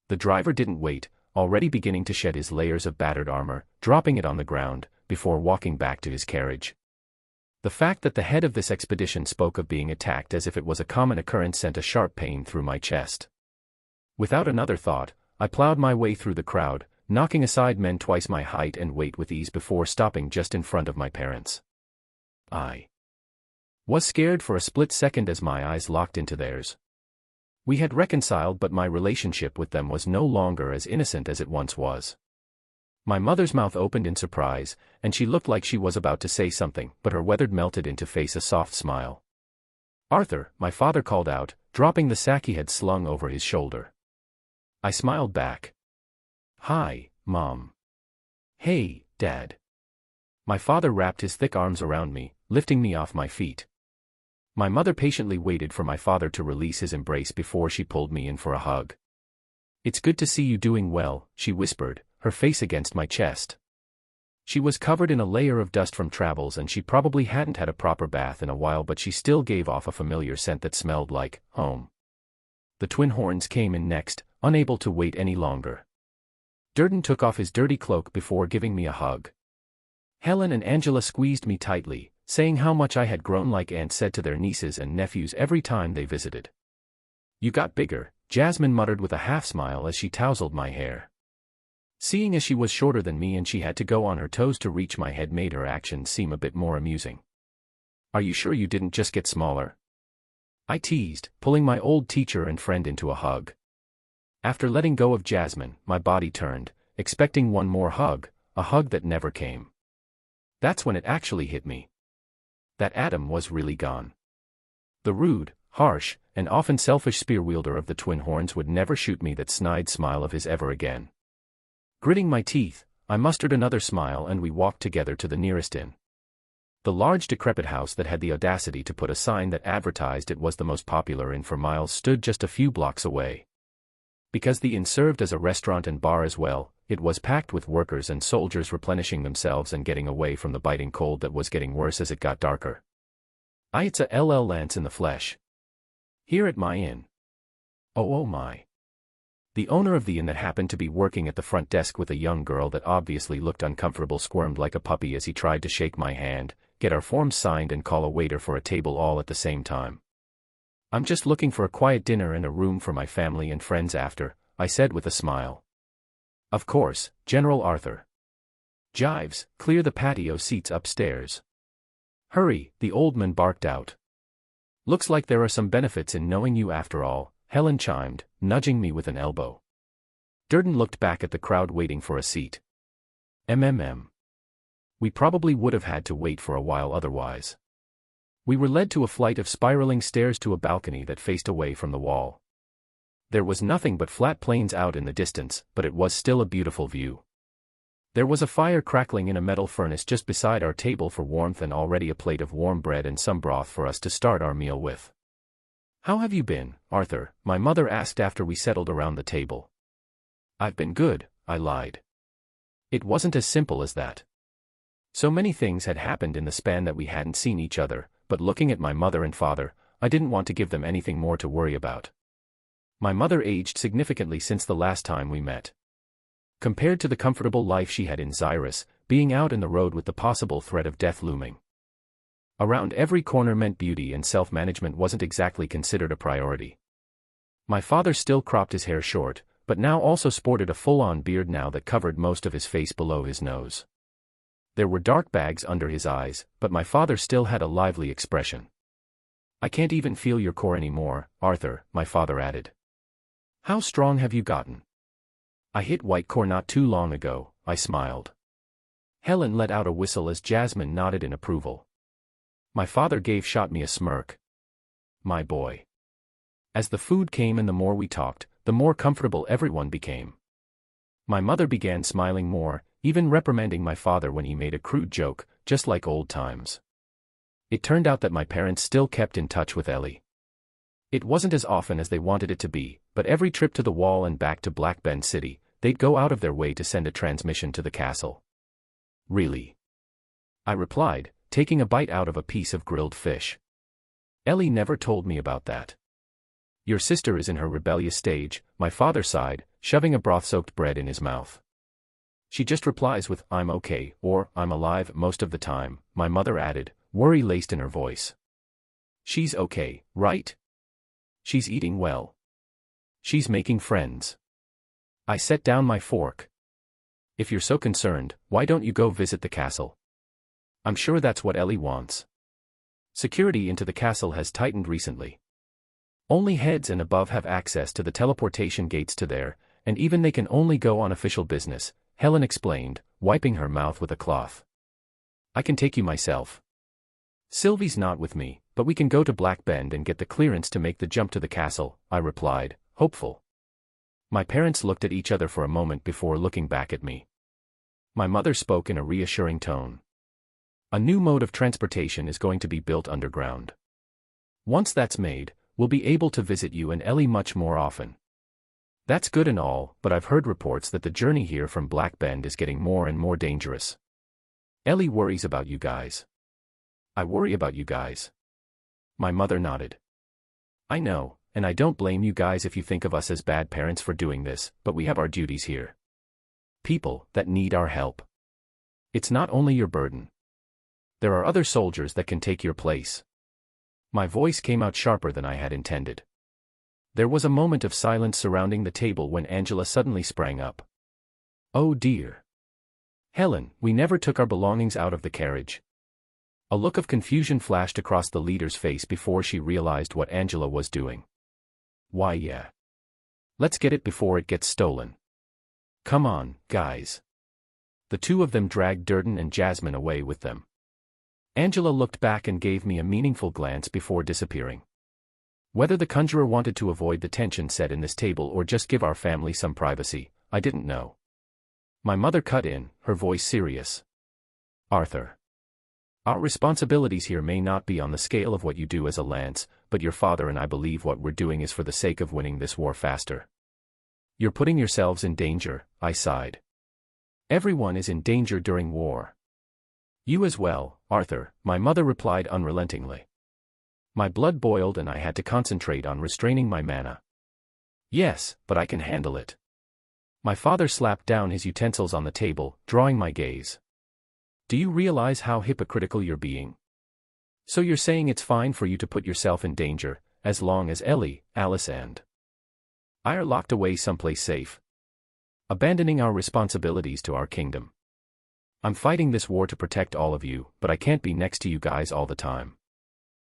The driver didn't wait, already beginning to shed his layers of battered armor, dropping it on the ground, before walking back to his carriage. The fact that the head of this expedition spoke of being attacked as if it was a common occurrence sent a sharp pain through my chest. Without another thought, I plowed my way through the crowd, knocking aside men twice my height and weight with ease before stopping just in front of my parents. I was scared for a split second as my eyes locked into theirs. We had reconciled, but my relationship with them was no longer as innocent as it once was. My mother's mouth opened in surprise, and she looked like she was about to say something, but her weathered melted into face a soft smile. "Arthur," my father called out, dropping the sack he had slung over his shoulder. I smiled back. "Hi, Mom." "Hey, Dad." My father wrapped his thick arms around me, lifting me off my feet. My mother patiently waited for my father to release his embrace before she pulled me in for a hug. "It's good to see you doing well," she whispered, her face against my chest. She was covered in a layer of dust from travels, and she probably hadn't had a proper bath in a while, but she still gave off a familiar scent that smelled like home. The twin horns came in next, unable to wait any longer. Durden took off his dirty cloak before giving me a hug. Helen and Angela squeezed me tightly, saying how much I had grown, like aunts said to their nieces and nephews every time they visited. "You got bigger," Jasmine muttered with a half-smile as she tousled my hair. Seeing as she was shorter than me and she had to go on her toes to reach my head made her actions seem a bit more amusing. "Are you sure you didn't just get smaller?" I teased, pulling my old teacher and friend into a hug. After letting go of Jasmine, my body turned, expecting one more hug, a hug that never came. That's when it actually hit me. That Adam was really gone. The rude, harsh, and often selfish spear wielder of the twin horns would never shoot me that snide smile of his ever again. Gritting my teeth, I mustered another smile and we walked together to the nearest inn. The large decrepit house that had the audacity to put a sign that advertised it was the most popular inn for miles stood just a few blocks away. Because the inn served as a restaurant and bar as well, it was packed with workers and soldiers replenishing themselves and getting away from the biting cold that was getting worse as it got darker. It's a LL Lance in the flesh. Here at my inn. Oh my. The owner of the inn that happened to be working at the front desk with a young girl that obviously looked uncomfortable squirmed like a puppy as he tried to shake my hand, get our forms signed and call a waiter for a table all at the same time. "I'm just looking for a quiet dinner and a room for my family and friends after," I said with a smile. "Of course, General Arthur. Jives, clear the patio seats upstairs." "Hurry," the old man barked out. "Looks like there are some benefits in knowing you after all," Helen chimed, nudging me with an elbow. Durden looked back at the crowd waiting for a seat. We probably would have had to wait for a while otherwise. We were led to a flight of spiraling stairs to a balcony that faced away from the wall. There was nothing but flat plains out in the distance, but it was still a beautiful view. There was a fire crackling in a metal furnace just beside our table for warmth and already a plate of warm bread and some broth for us to start our meal with. "How have you been, Arthur?" my mother asked after we settled around the table. "I've been good," I lied. It wasn't as simple as that. So many things had happened in the span that we hadn't seen each other, but looking at my mother and father, I didn't want to give them anything more to worry about. My mother aged significantly since the last time we met. Compared to the comfortable life she had in Xyrus, being out in the road with the possible threat of death looming around every corner meant beauty, and self-management wasn't exactly considered a priority. My father still cropped his hair short, but now also sported a full-on beard now that covered most of his face below his nose. There were dark bags under his eyes, but my father still had a lively expression. "I can't even feel your core anymore, Arthur," my father added. "How strong have you gotten?" "I hit white core not too long ago," I smiled. Helen let out a whistle as Jasmine nodded in approval. My father shot me a smirk. My boy. As the food came and the more we talked, the more comfortable everyone became. My mother began smiling more, even reprimanding my father when he made a crude joke, just like old times. It turned out that my parents still kept in touch with Ellie. It wasn't as often as they wanted it to be, but every trip to the wall and back to Black Bend City, they'd go out of their way to send a transmission to the castle. Really? I replied, taking a bite out of a piece of grilled fish. Ellie never told me about that. Your sister is in her rebellious stage, my father sighed, shoving a broth-soaked bread in his mouth. She just replies with, I'm okay, or, I'm alive most of the time, my mother added, worry laced in her voice. She's okay, right? She's eating well. She's making friends. I set down my fork. If you're so concerned, why don't you go visit the castle? I'm sure that's what Ellie wants. Security into the castle has tightened recently. Only heads and above have access to the teleportation gates to there, and even they can only go on official business, Helen explained, wiping her mouth with a cloth. I can take you myself. Sylvie's not with me, but we can go to Black Bend and get the clearance to make the jump to the castle, I replied, hopeful. My parents looked at each other for a moment before looking back at me. My mother spoke in a reassuring tone. A new mode of transportation is going to be built underground. Once that's made, we'll be able to visit you and Ellie much more often. That's good and all, but I've heard reports that the journey here from Black Bend is getting more and more dangerous. Ellie worries about you guys. I worry about you guys. My mother nodded. I know, and I don't blame you guys if you think of us as bad parents for doing this, but we have our duties here. People that need our help. It's not only your burden. There are other soldiers that can take your place. My voice came out sharper than I had intended. There was a moment of silence surrounding the table when Angela suddenly sprang up. Oh dear. Helen, we never took our belongings out of the carriage. A look of confusion flashed across the leader's face before she realized what Angela was doing. Why yeah. Let's get it before it gets stolen. Come on, guys. The two of them dragged Durden and Jasmine away with them. Angela looked back and gave me a meaningful glance before disappearing. Whether the conjurer wanted to avoid the tension set in this table or just give our family some privacy, I didn't know. My mother cut in, her voice serious. Arthur. Our responsibilities here may not be on the scale of what you do as a lance, but your father and I believe what we're doing is for the sake of winning this war faster. You're putting yourselves in danger, I sighed. Everyone is in danger during war. You as well, Arthur, my mother replied unrelentingly. My blood boiled and I had to concentrate on restraining my mana. Yes, but I can handle it. My father slapped down his utensils on the table, drawing my gaze. Do you realize how hypocritical you're being? So you're saying it's fine for you to put yourself in danger, as long as Ellie, Alice and I are locked away someplace safe, abandoning our responsibilities to our kingdom. I'm fighting this war to protect all of you, but I can't be next to you guys all the time.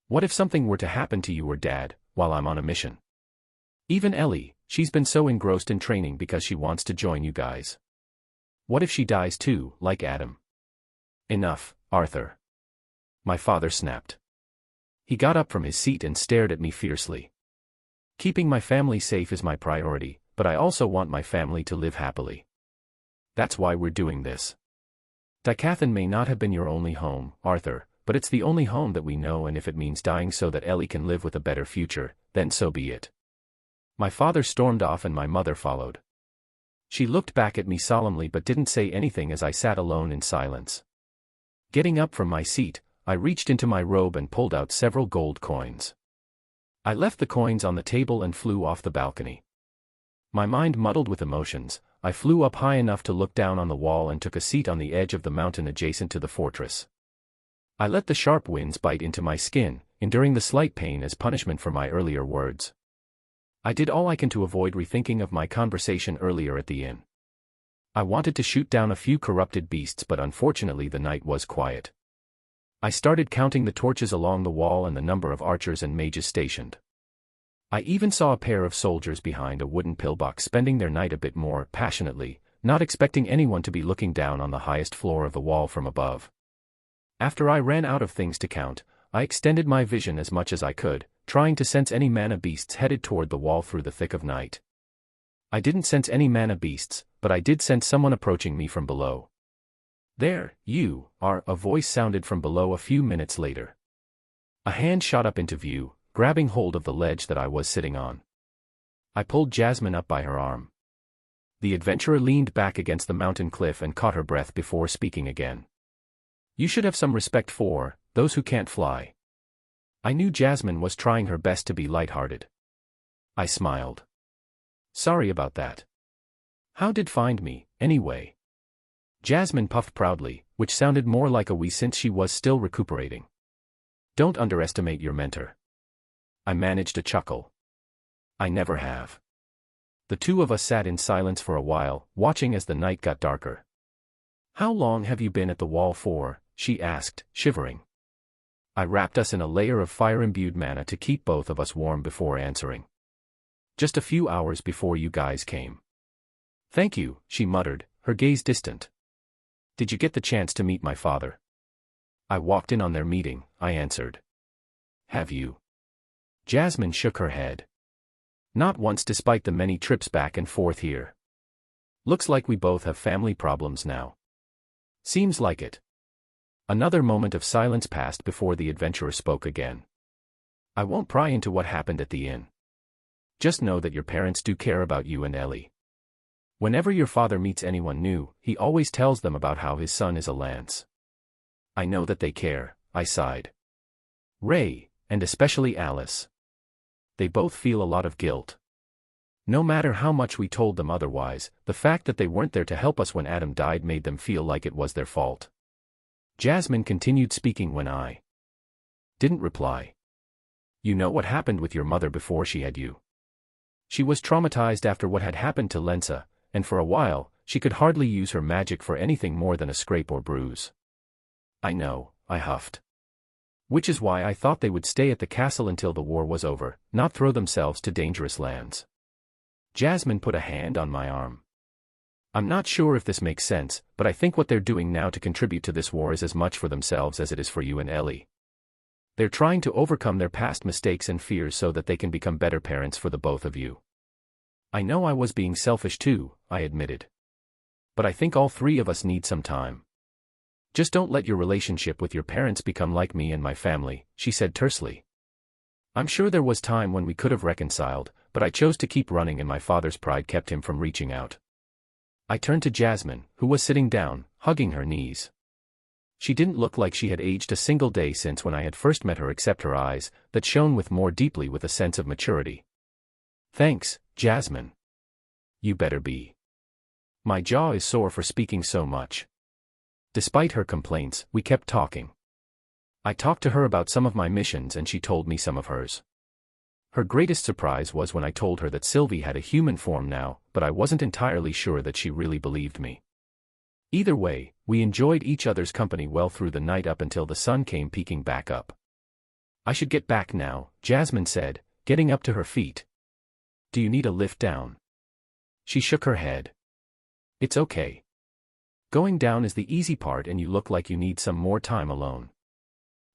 What if something were to happen to you or Dad, while I'm on a mission? Even Ellie, she's been so engrossed in training because she wants to join you guys. What if she dies too, like Adam? Enough, Arthur. My father snapped. He got up from his seat and stared at me fiercely. Keeping my family safe is my priority, but I also want my family to live happily. That's why we're doing this. Dicathan may not have been your only home, Arthur, but it's the only home that we know, and if it means dying so that Ellie can live with a better future, then so be it. My father stormed off and my mother followed. She looked back at me solemnly but didn't say anything as I sat alone in silence. Getting up from my seat, I reached into my robe and pulled out several gold coins. I left the coins on the table and flew off the balcony. My mind muddled with emotions, I flew up high enough to look down on the wall and took a seat on the edge of the mountain adjacent to the fortress. I let the sharp winds bite into my skin, enduring the slight pain as punishment for my earlier words. I did all I can to avoid rethinking of my conversation earlier at the inn. I wanted to shoot down a few corrupted beasts, but unfortunately the night was quiet. I started counting the torches along the wall and the number of archers and mages stationed. I even saw a pair of soldiers behind a wooden pillbox spending their night a bit more passionately, not expecting anyone to be looking down on the highest floor of the wall from above. After I ran out of things to count, I extended my vision as much as I could, trying to sense any mana beasts headed toward the wall through the thick of night. I didn't sense any mana beasts, but I did sense someone approaching me from below. There, you are, a voice sounded from below a few minutes later. A hand shot up into view, grabbing hold of the ledge that I was sitting on. I pulled Jasmine up by her arm. The adventurer leaned back against the mountain cliff and caught her breath before speaking again. You should have some respect for those who can't fly. I knew Jasmine was trying her best to be lighthearted. I smiled. Sorry about that. How did find me, anyway? Jasmine puffed proudly, which sounded more like a wee since she was still recuperating. Don't underestimate your mentor. I managed a chuckle. I never have. The two of us sat in silence for a while, watching as the night got darker. How long have you been at the wall for? She asked, shivering. I wrapped us in a layer of fire-imbued mana to keep both of us warm before answering. Just a few hours before you guys came. Thank you, she muttered, her gaze distant. Did you get the chance to meet my father? I walked in on their meeting, I answered. Have you? Jasmine shook her head. Not once despite the many trips back and forth here. Looks like we both have family problems now. Seems like it. Another moment of silence passed before the adventurer spoke again. I won't pry into what happened at the inn. Just know that your parents do care about you and Ellie. Whenever your father meets anyone new, he always tells them about how his son is a lance. I know that they care, I sighed. Ray, and especially Alice. They both feel a lot of guilt. No matter how much we told them otherwise, the fact that they weren't there to help us when Adam died made them feel like it was their fault. Jasmine continued speaking when I didn't reply. You know what happened with your mother before she had you. She was traumatized after what had happened to Lensa, and for a while, she could hardly use her magic for anything more than a scrape or bruise. I know, I huffed. Which is why I thought they would stay at the castle until the war was over, not throw themselves to dangerous lands. Jasmine put a hand on my arm. I'm not sure if this makes sense, but I think what they're doing now to contribute to this war is as much for themselves as it is for you and Ellie. They're trying to overcome their past mistakes and fears so that they can become better parents for the both of you. I know I was being selfish too, I admitted. But I think all three of us need some time. Just don't let your relationship with your parents become like me and my family, she said tersely. I'm sure there was time when we could have reconciled, but I chose to keep running and my father's pride kept him from reaching out. I turned to Jasmine, who was sitting down, hugging her knees. She didn't look like she had aged a single day since when I had first met her except her eyes, that shone with more deeply with a sense of maturity. Thanks, Jasmine. You better be. My jaw is sore for speaking so much. Despite her complaints, we kept talking. I talked to her about some of my missions and she told me some of hers. Her greatest surprise was when I told her that Sylvie had a human form now, but I wasn't entirely sure that she really believed me. Either way, we enjoyed each other's company well through the night up until the sun came peeking back up. I should get back now, Jasmine said, getting up to her feet. Do you need a lift down? She shook her head. It's okay. Going down is the easy part and you look like you need some more time alone.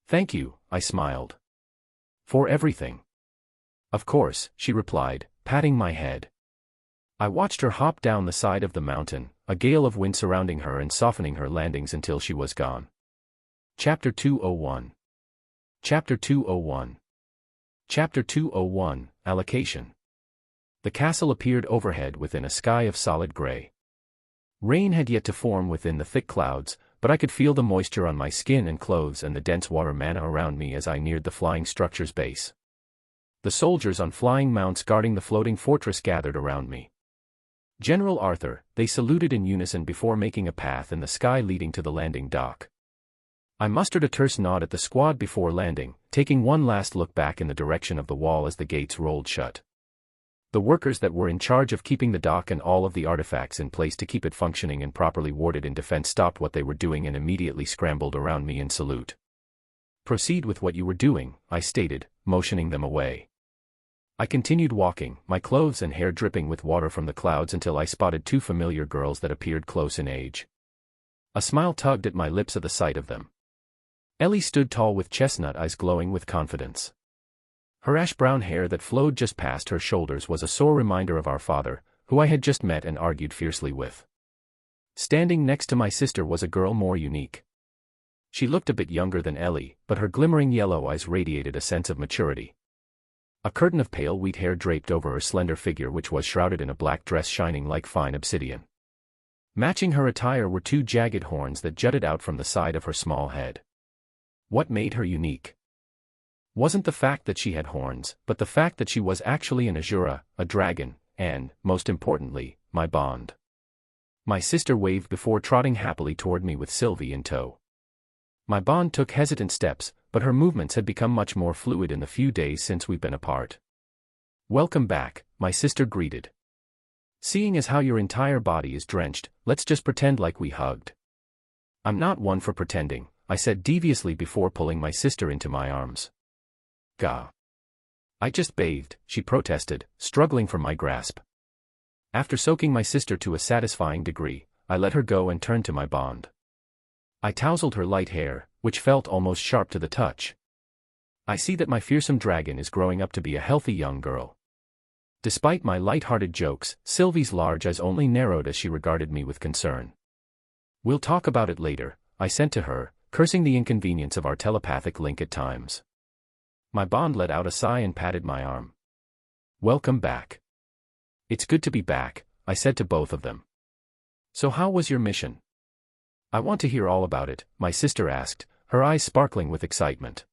Thank you, I smiled. For everything. Of course, she replied, patting my head. I watched her hop down the side of the mountain, a gale of wind surrounding her and softening her landings until she was gone. Chapter 201. Chapter 201. Chapter 201, Allocation. The castle appeared overhead within a sky of solid gray. Rain had yet to form within the thick clouds, but I could feel the moisture on my skin and clothes and the dense water manna around me as I neared the flying structure's base. The soldiers on flying mounts guarding the floating fortress gathered around me. General Arthur, they saluted in unison before making a path in the sky leading to the landing dock. I mustered a terse nod at the squad before landing, taking one last look back in the direction of the wall as the gates rolled shut. The workers that were in charge of keeping the dock and all of the artifacts in place to keep it functioning and properly warded in defense stopped what they were doing and immediately scrambled around me in salute. Proceed with what you were doing, I stated, motioning them away. I continued walking, my clothes and hair dripping with water from the clouds until I spotted two familiar girls that appeared close in age. A smile tugged at my lips at the sight of them. Ellie stood tall with chestnut eyes glowing with confidence. Her ash-brown hair that flowed just past her shoulders was a sore reminder of our father, who I had just met and argued fiercely with. Standing next to my sister was a girl more unique. She looked a bit younger than Ellie, but her glimmering yellow eyes radiated a sense of maturity. A curtain of pale wheat hair draped over her slender figure, which was shrouded in a black dress shining like fine obsidian. Matching her attire were two jagged horns that jutted out from the side of her small head. What made her unique wasn't the fact that she had horns, but the fact that she was actually an Azura, a dragon, and, most importantly, my bond. My sister waved before trotting happily toward me with Sylvie in tow. My bond took hesitant steps, but her movements had become much more fluid in the few days since we've been apart. "Welcome back," my sister greeted. "Seeing as how your entire body is drenched, let's just pretend like we hugged." "I'm not one for pretending," I said deviously before pulling my sister into my arms. "Gah. I just bathed," she protested, struggling for my grasp. After soaking my sister to a satisfying degree, I let her go and turned to my bond. I tousled her light hair, which felt almost sharp to the touch. "I see that my fearsome dragon is growing up to be a healthy young girl." Despite my light-hearted jokes, Sylvie's large eyes only narrowed as she regarded me with concern. "We'll talk about it later," I sent to her, cursing the inconvenience of our telepathic link at times. My bond let out a sigh and patted my arm. "Welcome back." "It's good to be back," I said to both of them. "So how was your mission?" "I want to hear all about it," my sister asked, her eyes sparkling with excitement.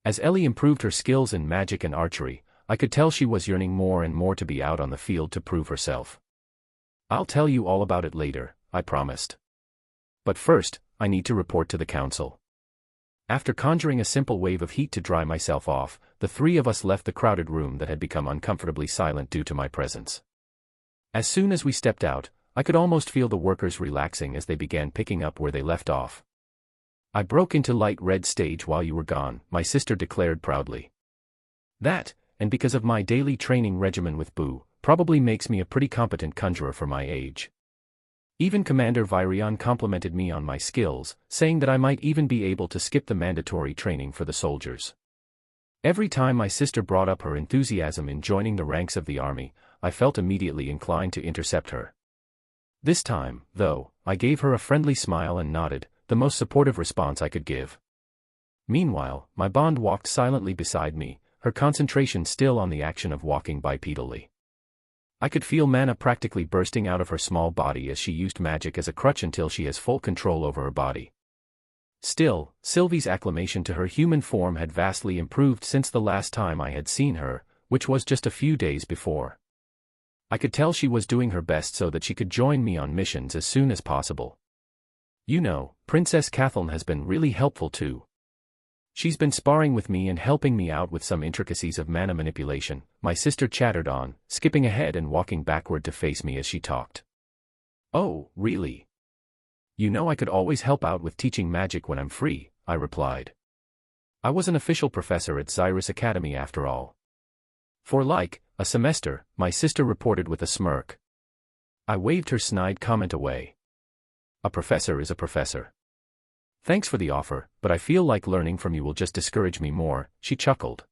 As Ellie improved her skills in magic and archery, I could tell she was yearning more and more to be out on the field to prove herself. "I'll tell you all about it later," I promised. "But first, I need to report to the council." After conjuring a simple wave of heat to dry myself off, the three of us left the crowded room that had become uncomfortably silent due to my presence. As soon as we stepped out, I could almost feel the workers relaxing as they began picking up where they left off. "I broke into light red stage while you were gone," my sister declared proudly. "That, and because of my daily training regimen with Boo, probably makes me a pretty competent conjurer for my age. Even Commander Virion complimented me on my skills, saying that I might even be able to skip the mandatory training for the soldiers." Every time my sister brought up her enthusiasm in joining the ranks of the army, I felt immediately inclined to intercept her. This time, though, I gave her a friendly smile and nodded, the most supportive response I could give. Meanwhile, my bond walked silently beside me, her concentration still on the action of walking bipedally. I could feel mana practically bursting out of her small body as she used magic as a crutch until she has full control over her body. Still, Sylvie's acclimation to her human form had vastly improved since the last time I had seen her, which was just a few days before. I could tell she was doing her best so that she could join me on missions as soon as possible. "You know, Princess Kathleen has been really helpful too. She's been sparring with me and helping me out with some intricacies of mana manipulation," my sister chattered on, skipping ahead and walking backward to face me as she talked. "Oh, really? You know I could always help out with teaching magic when I'm free," I replied. "I was an official professor at Xyrus Academy after all." "For like, a semester," my sister reported with a smirk. I waved her snide comment away. "A professor is a professor. Thanks for the offer, but I feel like learning from you will just discourage me more," she chuckled.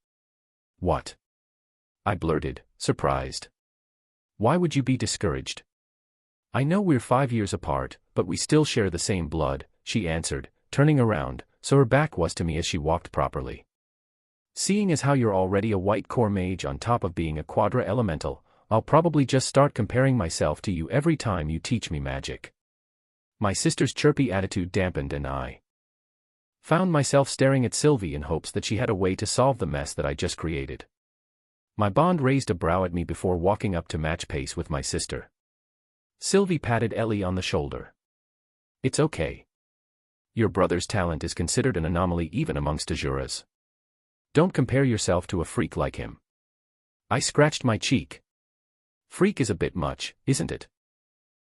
"What?" I blurted, surprised. "Why would you be discouraged?" "I know we're 5 years apart, but we still share the same blood," she answered, turning around, so her back was to me as she walked properly. "Seeing as how you're already a white core mage on top of being a quadra elemental, I'll probably just start comparing myself to you every time you teach me magic." My sister's chirpy attitude dampened and I found myself staring at Sylvie in hopes that she had a way to solve the mess that I just created. My bond raised a brow at me before walking up to match pace with my sister. Sylvie patted Ellie on the shoulder. "It's okay. Your brother's talent is considered an anomaly even amongst Azuras. Don't compare yourself to a freak like him." I scratched my cheek. "Freak is a bit much, isn't it?"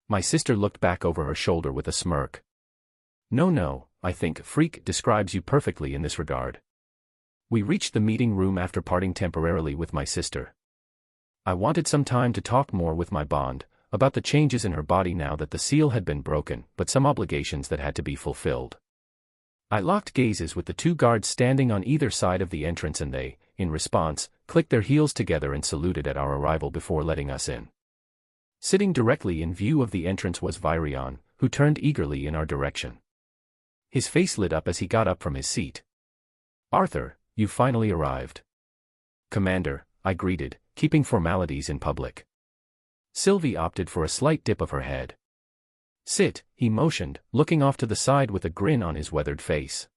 My sister looked back over her shoulder with a smirk. No, I think freak describes you perfectly in this regard." We reached the meeting room after parting temporarily with my sister. I wanted some time to talk more with my bond, about the changes in her body now that the seal had been broken, but some obligations that had to be fulfilled. I locked gazes with the two guards standing on either side of the entrance and they, in response, clicked their heels together and saluted at our arrival before letting us in. Sitting directly in view of the entrance was Virion, who turned eagerly in our direction. His face lit up as he got up from his seat. "Arthur, you've finally arrived." "Commander," I greeted, keeping formalities in public. Sylvie opted for a slight dip of her head. Sit, he motioned, looking off to the side with a grin on his weathered face.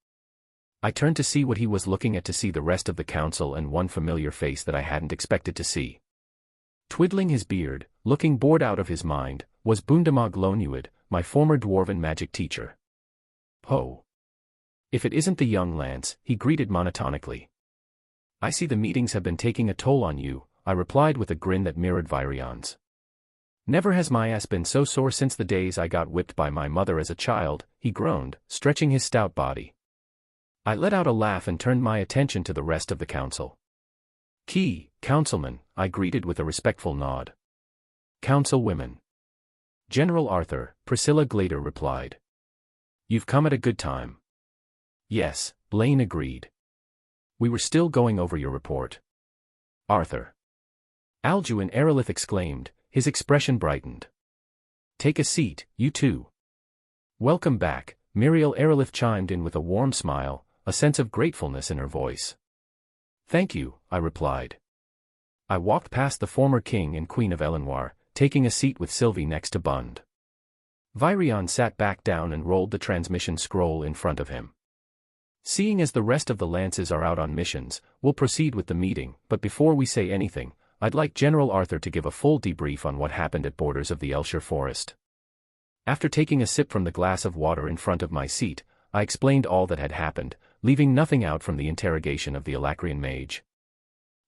I turned to see what he was looking at, to see the rest of the council and one familiar face that I hadn't expected to see. Twiddling his beard, looking bored out of his mind, was Bundamag Lonuid, my former dwarven magic teacher. Ho! If it isn't the young Lance, he greeted monotonically. I see the meetings have been taking a toll on you, I replied with a grin that mirrored Virion's. Never has my ass been so sore since the days I got whipped by my mother as a child, he groaned, stretching his stout body. I let out a laugh and turned my attention to the rest of the council. Key, councilman, I greeted with a respectful nod. Councilwomen. General Arthur, Priscilla Glader replied. You've come at a good time. Yes, Blaine agreed. We were still going over your report. Arthur. Alduin Aerolith exclaimed, his expression brightened. Take a seat, you two. Welcome back, Muriel Aerolith chimed in with a warm smile, a sense of gratefulness in her voice. Thank you, I replied. I walked past the former king and queen of Elenoir, taking a seat with Sylvie next to Bund. Virion sat back down and rolled the transmission scroll in front of him. Seeing as the rest of the lances are out on missions, we'll proceed with the meeting, but before we say anything, I'd like General Arthur to give a full debrief on what happened at borders of the Elshire Forest. After taking a sip from the glass of water in front of my seat, I explained all that had happened, leaving nothing out from the interrogation of the Alacrian mage.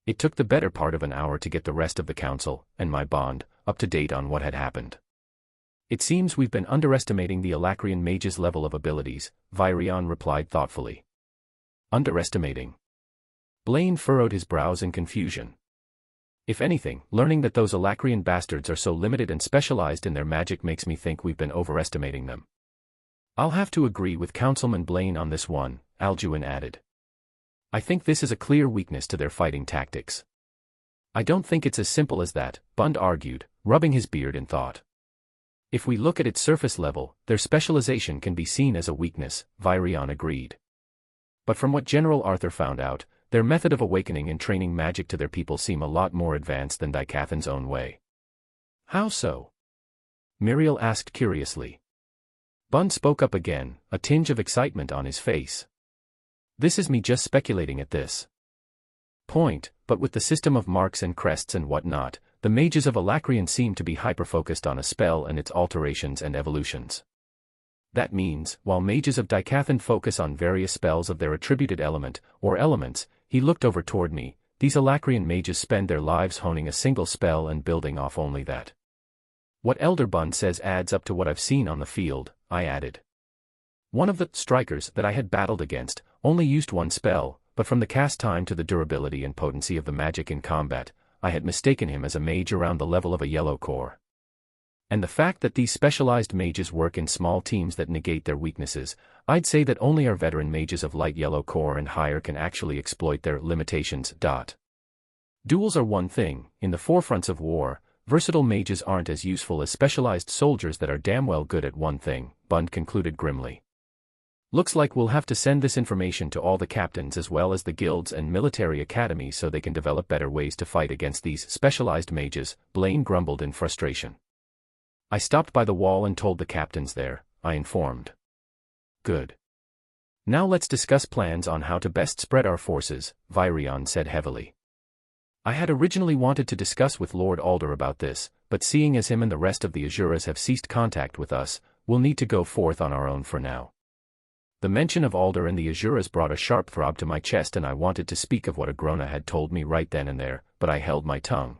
It took the better part of an hour to get the rest of the council, and my bond, up to date on what had happened. It seems we've been underestimating the Alacrian mage's level of abilities, Virion replied thoughtfully. Underestimating? Blaine furrowed his brows in confusion. If anything, learning that those Alacrian bastards are so limited and specialized in their magic makes me think we've been overestimating them. I'll have to agree with Councilman Blaine on this one, Alduin added. I think this is a clear weakness to their fighting tactics. I don't think it's as simple as that, Bund argued, rubbing his beard in thought. If we look at its surface level, their specialization can be seen as a weakness, Virion agreed. But from what General Arthur found out, their method of awakening and training magic to their people seem a lot more advanced than Dicathan's own way. How so? Muriel asked curiously. Bund spoke up again, a tinge of excitement on his face. This is me just speculating at this point, but with the system of marks and crests and whatnot, the mages of Alacrian seem to be hyper-focused on a spell and its alterations and evolutions. That means, while mages of Dicathan focus on various spells of their attributed element, or elements, he looked over toward me, these Alacrian mages spend their lives honing a single spell and building off only that. What Elder Bund says adds up to what I've seen on the field, I added. One of the strikers that I had battled against only used one spell, but from the cast time to the durability and potency of the magic in combat, I had mistaken him as a mage around the level of a yellow core. And the fact that these specialized mages work in small teams that negate their weaknesses, I'd say that only our veteran mages of light yellow core and higher can actually exploit their limitations. Duels are one thing, in the forefronts of war, versatile mages aren't as useful as specialized soldiers that are damn well good at one thing, Bund concluded grimly. Looks like we'll have to send this information to all the captains as well as the guilds and military academies so they can develop better ways to fight against these specialized mages, Blaine grumbled in frustration. I stopped by the wall and told the captains there, I informed. Good. Now let's discuss plans on how to best spread our forces, Virion said heavily. I had originally wanted to discuss with Lord Alder about this, but seeing as him and the rest of the Azuras have ceased contact with us, we'll need to go forth on our own for now. The mention of Alder and the Azuras brought a sharp throb to my chest and I wanted to speak of what Agrona had told me right then and there, but I held my tongue.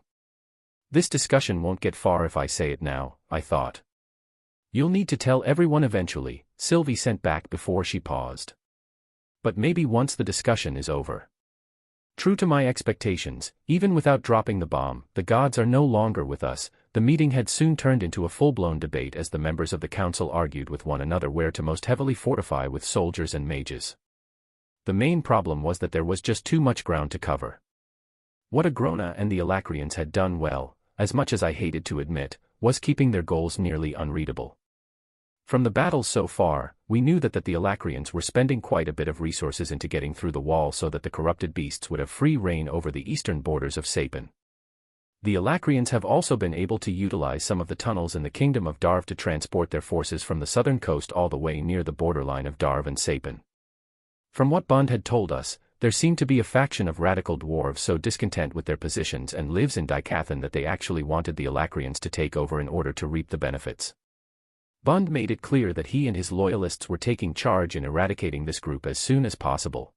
This discussion won't get far if I say it now, I thought. You'll need to tell everyone eventually, Sylvie sent back before she paused. But maybe once the discussion is over. True to my expectations, even without dropping the bomb, the gods are no longer with us. The meeting had soon turned into a full-blown debate as the members of the council argued with one another where to most heavily fortify with soldiers and mages. The main problem was that there was just too much ground to cover. What Agrona and the Alacrians had done well, as much as I hated to admit, was keeping their goals nearly unreadable. From the battles so far, we knew that the Alacrians were spending quite a bit of resources into getting through the wall so that the corrupted beasts would have free reign over the eastern borders of Sapin. The Alacrians have also been able to utilize some of the tunnels in the Kingdom of Darv to transport their forces from the southern coast all the way near the borderline of Darv and Sapin. From what Bund had told us, there seemed to be a faction of radical dwarves so discontent with their positions and lives in Dicathan that they actually wanted the Alacrians to take over in order to reap the benefits. Bund made it clear that he and his loyalists were taking charge in eradicating this group as soon as possible.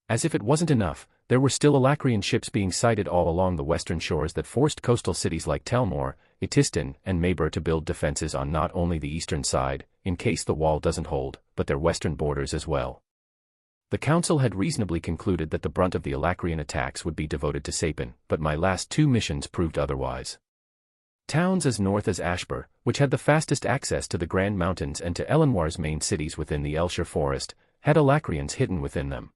As if it wasn't enough, there were still Alacrian ships being sighted all along the western shores that forced coastal cities like Telmor, Itistan, and Mabur to build defenses on not only the eastern side, in case the wall doesn't hold, but their western borders as well. The council had reasonably concluded that the brunt of the Alacrian attacks would be devoted to Sapin, but my last 2 missions proved otherwise. Towns as north as Ashbur, which had the fastest access to the Grand Mountains and to Elenwar's main cities within the Elshire Forest, had Alacrians hidden within them.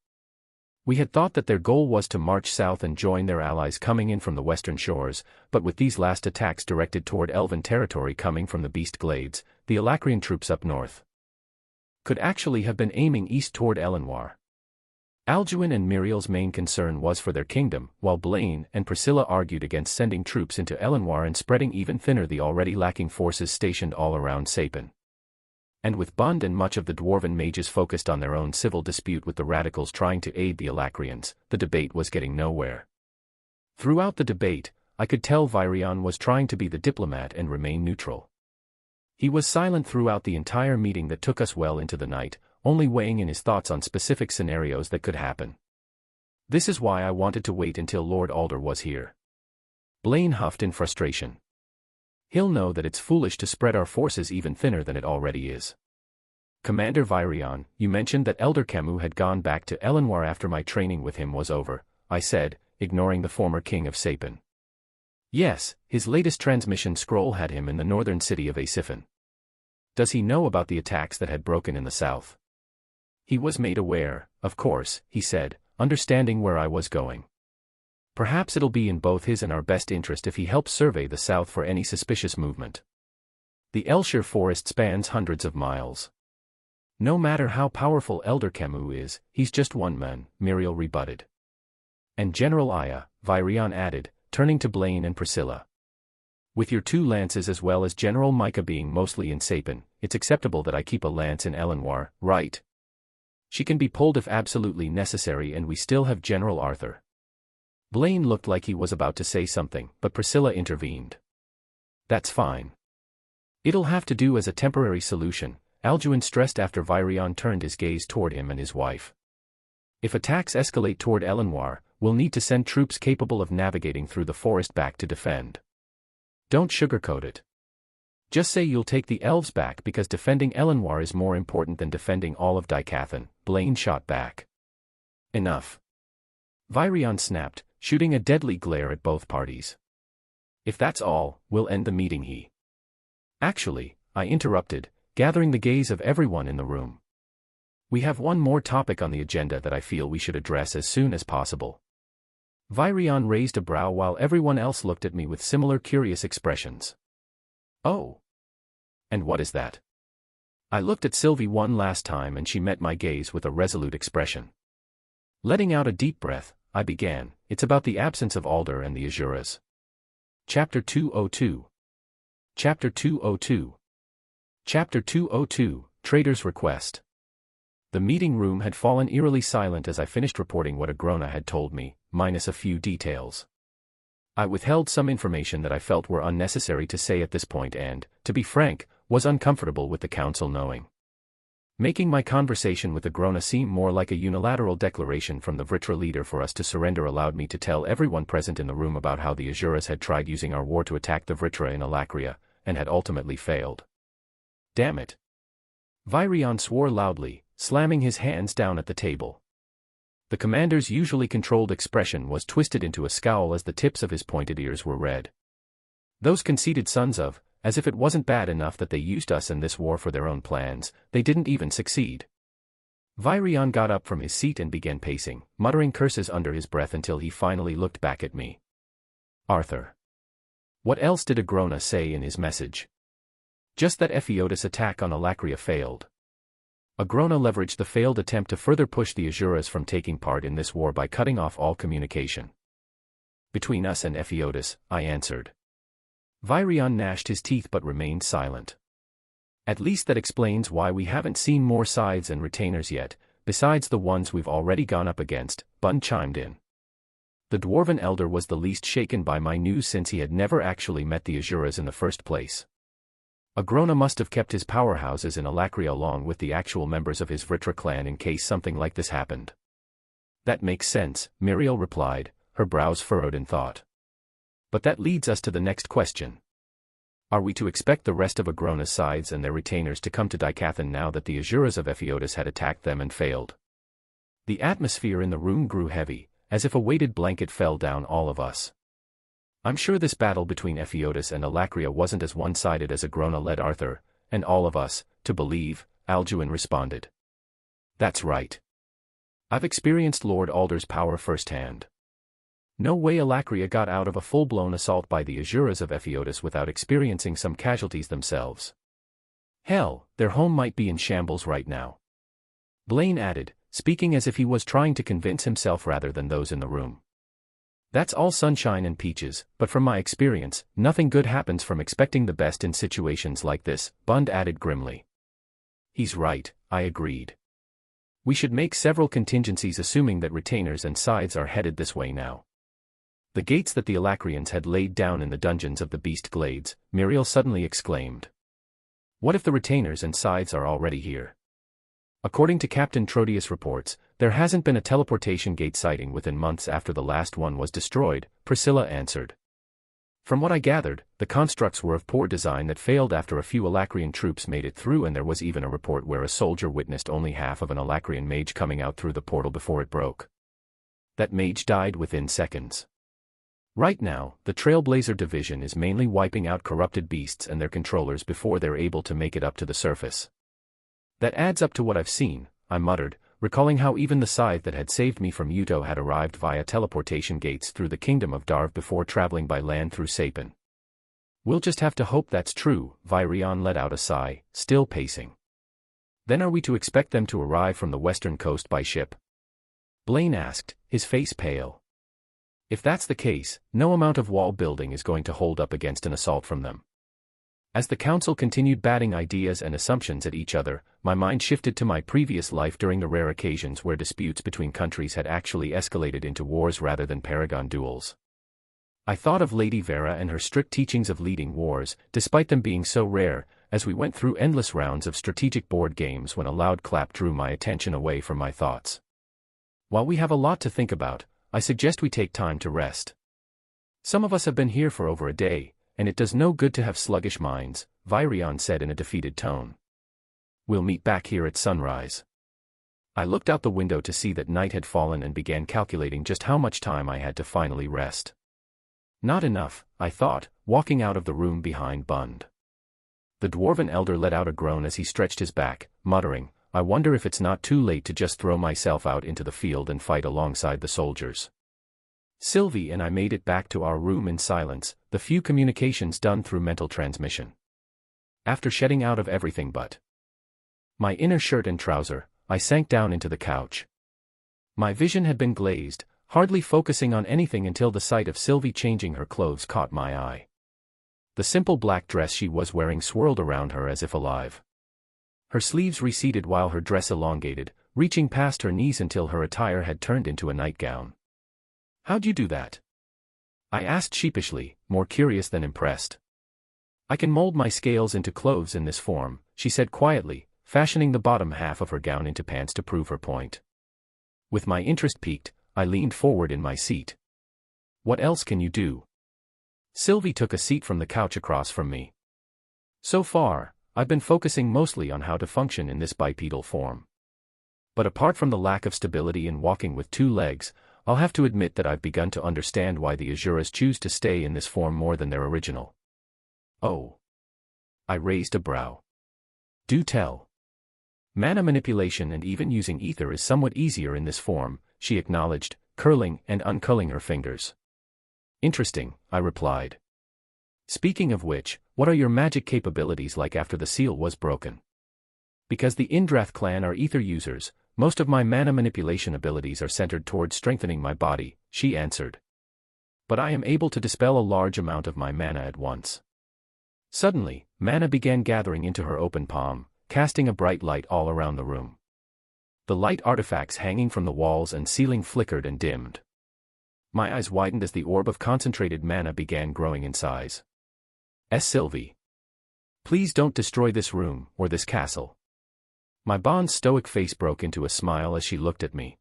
We had thought that their goal was to march south and join their allies coming in from the western shores, but with these last attacks directed toward Elven territory coming from the Beast Glades, the Alacrian troops up north could actually have been aiming east toward Elenwar. Alduin and Miriel's main concern was for their kingdom, while Blaine and Priscilla argued against sending troops into Elenwar and spreading even thinner the already lacking forces stationed all around Sapin. And with Bund and much of the dwarven mages focused on their own civil dispute with the radicals trying to aid the Alacrians, the debate was getting nowhere. Throughout the debate, I could tell Virion was trying to be the diplomat and remain neutral. He was silent throughout the entire meeting that took us well into the night, only weighing in his thoughts on specific scenarios that could happen. This is why I wanted to wait until Lord Alder was here. Blaine huffed in frustration. He'll know that it's foolish to spread our forces even thinner than it already is. Commander Virion, you mentioned that Elder Camus had gone back to Elenwar after my training with him was over, I said, ignoring the former king of Sapin. Yes, his latest transmission scroll had him in the northern city of Asifan. Does he know about the attacks that had broken in the south? He was made aware, of course, he said, understanding where I was going. Perhaps it'll be in both his and our best interest if he helps survey the south for any suspicious movement. The Elshire Forest spans hundreds of miles. No matter how powerful Elder Camus is, he's just one man, Miriel rebutted. And General Aya, Virion added, turning to Blaine and Priscilla. With your 2 lances as well as General Micah being mostly in Sapin, it's acceptable that I keep a lance in Elenwar, right? She can be pulled if absolutely necessary and we still have General Arthur. Blaine looked like he was about to say something, but Priscilla intervened. That's fine. It'll have to do as a temporary solution, Alduin stressed after Virion turned his gaze toward him and his wife. If attacks escalate toward Elenwar, we'll need to send troops capable of navigating through the forest back to defend. Don't sugarcoat it. Just say you'll take the elves back because defending Elenwar is more important than defending all of Dicathan, Blaine shot back. Enough. Virion snapped, shooting a deadly glare at both parties. If that's all, we'll end the meeting he. Actually, I interrupted, gathering the gaze of everyone in the room. We have one more topic on the agenda that I feel we should address as soon as possible. Virion raised a brow while everyone else looked at me with similar curious expressions. Oh. And what is that? I looked at Sylvie one last time and she met my gaze with a resolute expression. Letting out a deep breath, I began, it's about the absence of Alder and the Azuras. Chapter 202. Chapter 202. Chapter 202, Trader's Request. The meeting room had fallen eerily silent as I finished reporting what Agrona had told me, minus a few details. I withheld some information that I felt were unnecessary to say at this point and, to be frank, was uncomfortable with the council knowing. Making my conversation with Agrona seem more like a unilateral declaration from the Vritra leader for us to surrender allowed me to tell everyone present in the room about how the Azuras had tried using our war to attack the Vritra in Alacria, and had ultimately failed. Damn it. Virion swore loudly, slamming his hands down at the table. The commander's usually controlled expression was twisted into a scowl as the tips of his pointed ears were red. Those conceited sons of, as if it wasn't bad enough that they used us in this war for their own plans, they didn't even succeed. Virion got up from his seat and began pacing, muttering curses under his breath until he finally looked back at me. Arthur. What else did Agrona say in his message? Just that Ephiodus' attack on Alacria failed. Agrona leveraged the failed attempt to further push the Azuras from taking part in this war by cutting off all communication. Between us and Ephiodus, I answered. Virion gnashed his teeth but remained silent. At least that explains why we haven't seen more sides and retainers yet, besides the ones we've already gone up against, Bund chimed in. The dwarven elder was the least shaken by my news since he had never actually met the Azuras in the first place. Agrona must have kept his powerhouses in Alacria along with the actual members of his Vritra clan in case something like this happened. That makes sense, Muriel replied, her brows furrowed in thought. But that leads us to the next question. Are we to expect the rest of Agrona's sides and their retainers to come to Dicathan now that the Azuras of Ephiodus had attacked them and failed? The atmosphere in the room grew heavy, as if a weighted blanket fell down all of us. I'm sure this battle between Ephiodus and Alacria wasn't as one-sided as Agrona led Arthur, and all of us, to believe, Alduin responded. That's right. I've experienced Lord Alder's power firsthand. No way Alacria got out of a full-blown assault by the Azuras of Ephiodus without experiencing some casualties themselves. Hell, their home might be in shambles right now. Blaine added, speaking as if he was trying to convince himself rather than those in the room. That's all sunshine and peaches, but from my experience, nothing good happens from expecting the best in situations like this, Bund added grimly. He's right, I agreed. We should make several contingencies assuming that retainers and sides are headed this way now. The gates that the Alacrians had laid down in the dungeons of the Beast Glades, Muriel suddenly exclaimed. What if the retainers and sides are already here? According to Captain Trodius' reports, there hasn't been a teleportation gate sighting within months after the last one was destroyed, Priscilla answered. From what I gathered, the constructs were of poor design that failed after a few Alacrian troops made it through, and there was even a report where a soldier witnessed only half of an Alacrian mage coming out through the portal before it broke. That mage died within seconds. Right now, the Trailblazer division is mainly wiping out corrupted beasts and their controllers before they're able to make it up to the surface. That adds up to what I've seen, I muttered, recalling how even the scythe that had saved me from Uto had arrived via teleportation gates through the kingdom of Darv before traveling by land through Sapin. We'll just have to hope that's true, Virion let out a sigh, still pacing. Then are we to expect them to arrive from the western coast by ship? Blaine asked, his face pale. If that's the case, no amount of wall building is going to hold up against an assault from them. As the council continued batting ideas and assumptions at each other, my mind shifted to my previous life during the rare occasions where disputes between countries had actually escalated into wars rather than paragon duels. I thought of Lady Vera and her strict teachings of leading wars, despite them being so rare, as we went through endless rounds of strategic board games when a loud clap drew my attention away from my thoughts. While we have a lot to think about, I suggest we take time to rest. Some of us have been here for over a day, and it does no good to have sluggish minds, Virion said in a defeated tone. We'll meet back here at sunrise. I looked out the window to see that night had fallen and began calculating just how much time I had to finally rest. Not enough, I thought, walking out of the room behind Bund. The dwarven elder let out a groan as he stretched his back, muttering, I wonder if it's not too late to just throw myself out into the field and fight alongside the soldiers. Sylvie and I made it back to our room in silence, the few communications done through mental transmission. After shedding out of everything but my inner shirt and trouser, I sank down into the couch. My vision had been glazed, hardly focusing on anything until the sight of Sylvie changing her clothes caught my eye. The simple black dress she was wearing swirled around her as if alive. Her sleeves receded while her dress elongated, reaching past her knees until her attire had turned into a nightgown. How'd you do that? I asked sheepishly, more curious than impressed. I can mold my scales into clothes in this form, she said quietly, fashioning the bottom half of her gown into pants to prove her point. With my interest piqued, I leaned forward in my seat. What else can you do? Sylvie took a seat from the couch across from me. So far, I've been focusing mostly on how to function in this bipedal form. But apart from the lack of stability in walking with two legs, I'll have to admit that I've begun to understand why the Azuras choose to stay in this form more than their original. Oh. I raised a brow. Do tell. Mana manipulation and even using ether is somewhat easier in this form, she acknowledged, curling and uncurling her fingers. Interesting, I replied. Speaking of which, what are your magic capabilities like after the seal was broken? Because the Indrath clan are ether users, most of my mana manipulation abilities are centered towards strengthening my body, she answered. But I am able to dispel a large amount of my mana at once. Suddenly, mana began gathering into her open palm, casting a bright light all around the room. The light artifacts hanging from the walls and ceiling flickered and dimmed. My eyes widened as the orb of concentrated mana began growing in size. Sylvie. Please don't destroy this room, or this castle. My Bond's stoic face broke into a smile as she looked at me.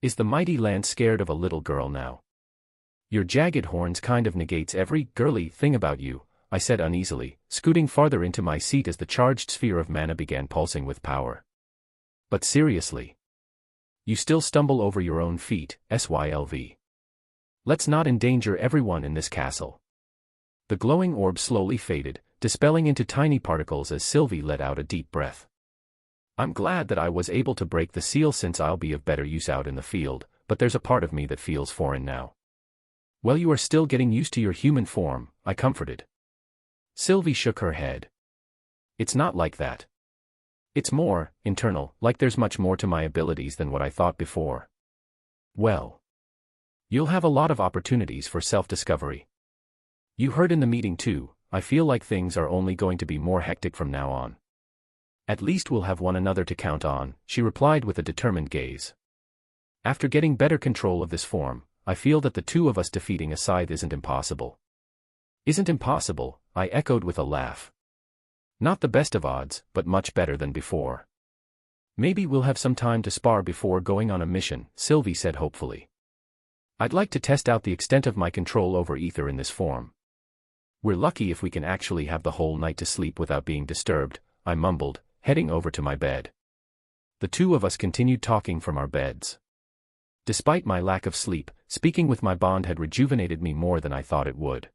Is the mighty land scared of a little girl now? Your jagged horns kind of negates every girly thing about you, I said uneasily, scooting farther into my seat as the charged sphere of mana began pulsing with power. But seriously. You still stumble over your own feet, Sylv. Let's not endanger everyone in this castle. The glowing orb slowly faded, dispelling into tiny particles as Sylvie let out a deep breath. I'm glad that I was able to break the seal since I'll be of better use out in the field, but there's a part of me that feels foreign now. Well, you are still getting used to your human form, I comforted. Sylvie shook her head. It's not like that. It's more internal, like there's much more to my abilities than what I thought before. Well, you'll have a lot of opportunities for self-discovery. You heard in the meeting too, I feel like things are only going to be more hectic from now on. At least we'll have one another to count on, she replied with a determined gaze. After getting better control of this form, I feel that the two of us defeating a scythe isn't impossible. Isn't impossible, I echoed with a laugh. Not the best of odds, but much better than before. Maybe we'll have some time to spar before going on a mission, Sylvie said hopefully. I'd like to test out the extent of my control over ether in this form. We're lucky if we can actually have the whole night to sleep without being disturbed, I mumbled, heading over to my bed. The two of us continued talking from our beds. Despite my lack of sleep, speaking with my Bond had rejuvenated me more than I thought it would.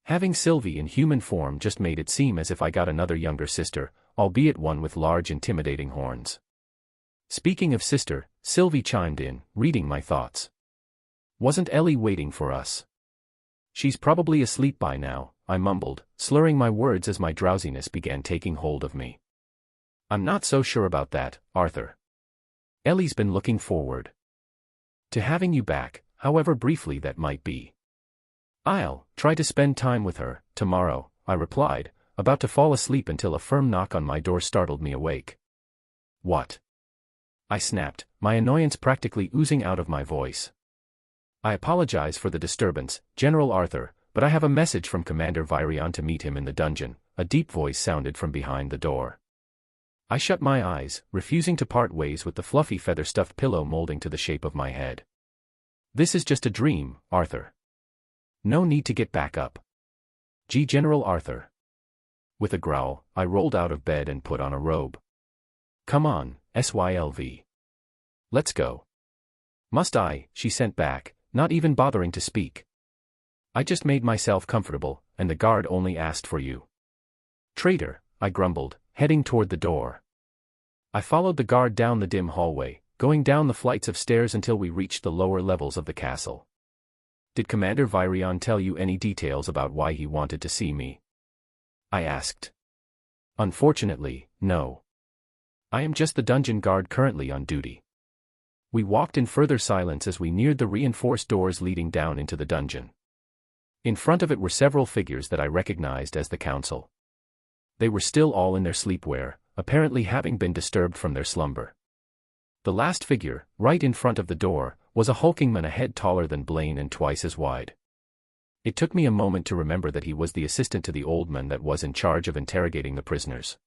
Having Sylvie in human form just made it seem as if I got another younger sister, albeit one with large intimidating horns. Speaking of sister, Sylvie chimed in, reading my thoughts. Wasn't Ellie waiting for us? She's probably asleep by now, I mumbled, slurring my words as my drowsiness began taking hold of me. I'm not so sure about that, Arthur. Ellie's been looking forward to having you back, however briefly that might be. I'll try to spend time with her tomorrow, I replied, about to fall asleep until a firm knock on my door startled me awake. What? I snapped, my annoyance practically oozing out of my voice. I apologize for the disturbance, General Arthur, but I have a message from Commander Virion to meet him in the dungeon, a deep voice sounded from behind the door. I shut my eyes, refusing to part ways with the fluffy feather-stuffed pillow molding to the shape of my head. This is just a dream, Arthur. No need to get back up. General Arthur. With a growl, I rolled out of bed and put on a robe. Come on, Sylv. Let's go. Must I? She sent back, not even bothering to speak. I just made myself comfortable, and the guard only asked for you. Traitor, I grumbled, heading toward the door. I followed the guard down the dim hallway, going down the flights of stairs until we reached the lower levels of the castle. Did Commander Virion tell you any details about why he wanted to see me? I asked. Unfortunately, no. I am just the dungeon guard currently on duty. We walked in further silence as we neared the reinforced doors leading down into the dungeon. In front of it were several figures that I recognized as the council. They were still all in their sleepwear, apparently having been disturbed from their slumber. The last figure, right in front of the door, was a hulking man a head taller than Blaine and twice as wide. It took me a moment to remember that he was the assistant to the old man that was in charge of interrogating the prisoners.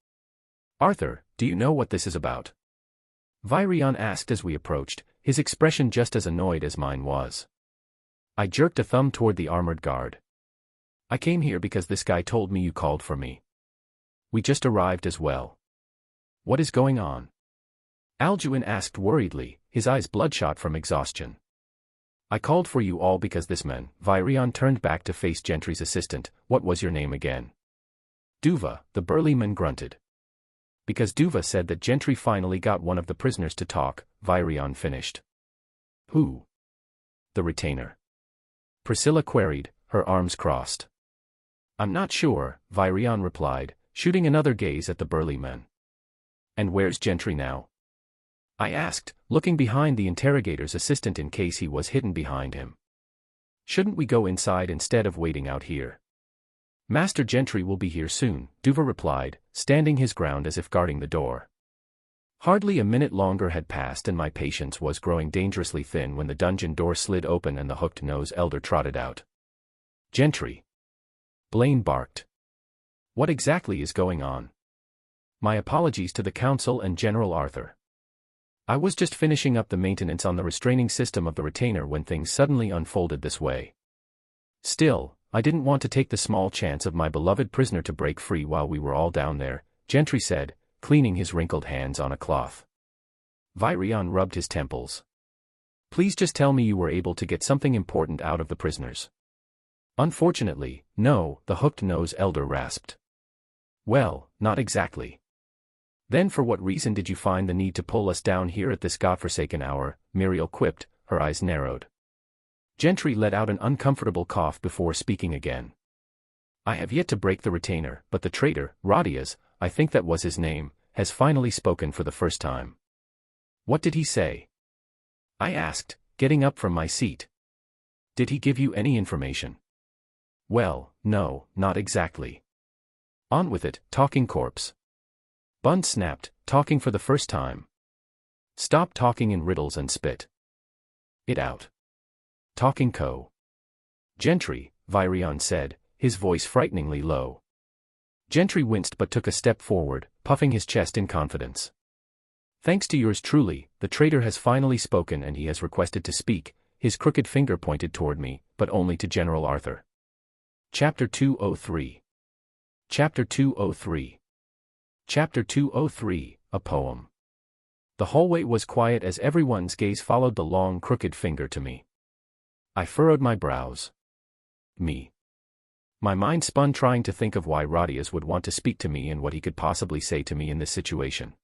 Arthur, do you know what this is about? Virion asked as we approached, his expression just as annoyed as mine was. I jerked a thumb toward the armored guard. I came here because this guy told me you called for me. We just arrived as well. What is going on? Alduin asked worriedly, his eyes bloodshot from exhaustion. I called for you all because this man, Virion turned back to face Gentry's assistant. What was your name again? Duva, the burly man grunted. Because Duva said that Gentry finally got one of the prisoners to talk, Virion finished. Who? The retainer. Priscilla queried, her arms crossed. I'm not sure, Virion replied, shooting another gaze at the burly man. And where's Gentry now? I asked, looking behind the interrogator's assistant in case he was hidden behind him. Shouldn't we go inside instead of waiting out here? Master Gentry will be here soon, Duver replied, standing his ground as if guarding the door. Hardly a minute longer had passed and my patience was growing dangerously thin when the dungeon door slid open and the hooked-nosed elder trotted out. Gentry. Blaine barked. What exactly is going on? My apologies to the council and General Arthur. I was just finishing up the maintenance on the restraining system of the retainer when things suddenly unfolded this way. Still, I didn't want to take the small chance of my beloved prisoner to break free while we were all down there, Gentry said, cleaning his wrinkled hands on a cloth. Virion rubbed his temples. Please just tell me you were able to get something important out of the prisoners. Unfortunately, no, the hooked-nosed elder rasped. Well, not exactly. Then for what reason did you find the need to pull us down here at this godforsaken hour? Muriel quipped, her eyes narrowed. Gentry let out an uncomfortable cough before speaking again. I have yet to break the retainer, but the traitor, Rodias, I think that was his name, has finally spoken for the first time. What did he say? I asked, getting up from my seat. Did he give you any information? Well, no, not exactly. On with it, talking corpse. Bund snapped, talking for the first time. Stop talking in riddles and spit it out. Talking co. Gentry, Virion said, his voice frighteningly low. Gentry winced but took a step forward, puffing his chest in confidence. Thanks to yours truly, the traitor has finally spoken and he has requested to speak. His crooked finger pointed toward me, but only to General Arthur. Chapter 203. Chapter 203. Chapter 203, a poem. The hallway was quiet as everyone's gaze followed the long crooked finger to me. I furrowed my brows. Me. My mind spun trying to think of why Rodias would want to speak to me and what he could possibly say to me in this situation.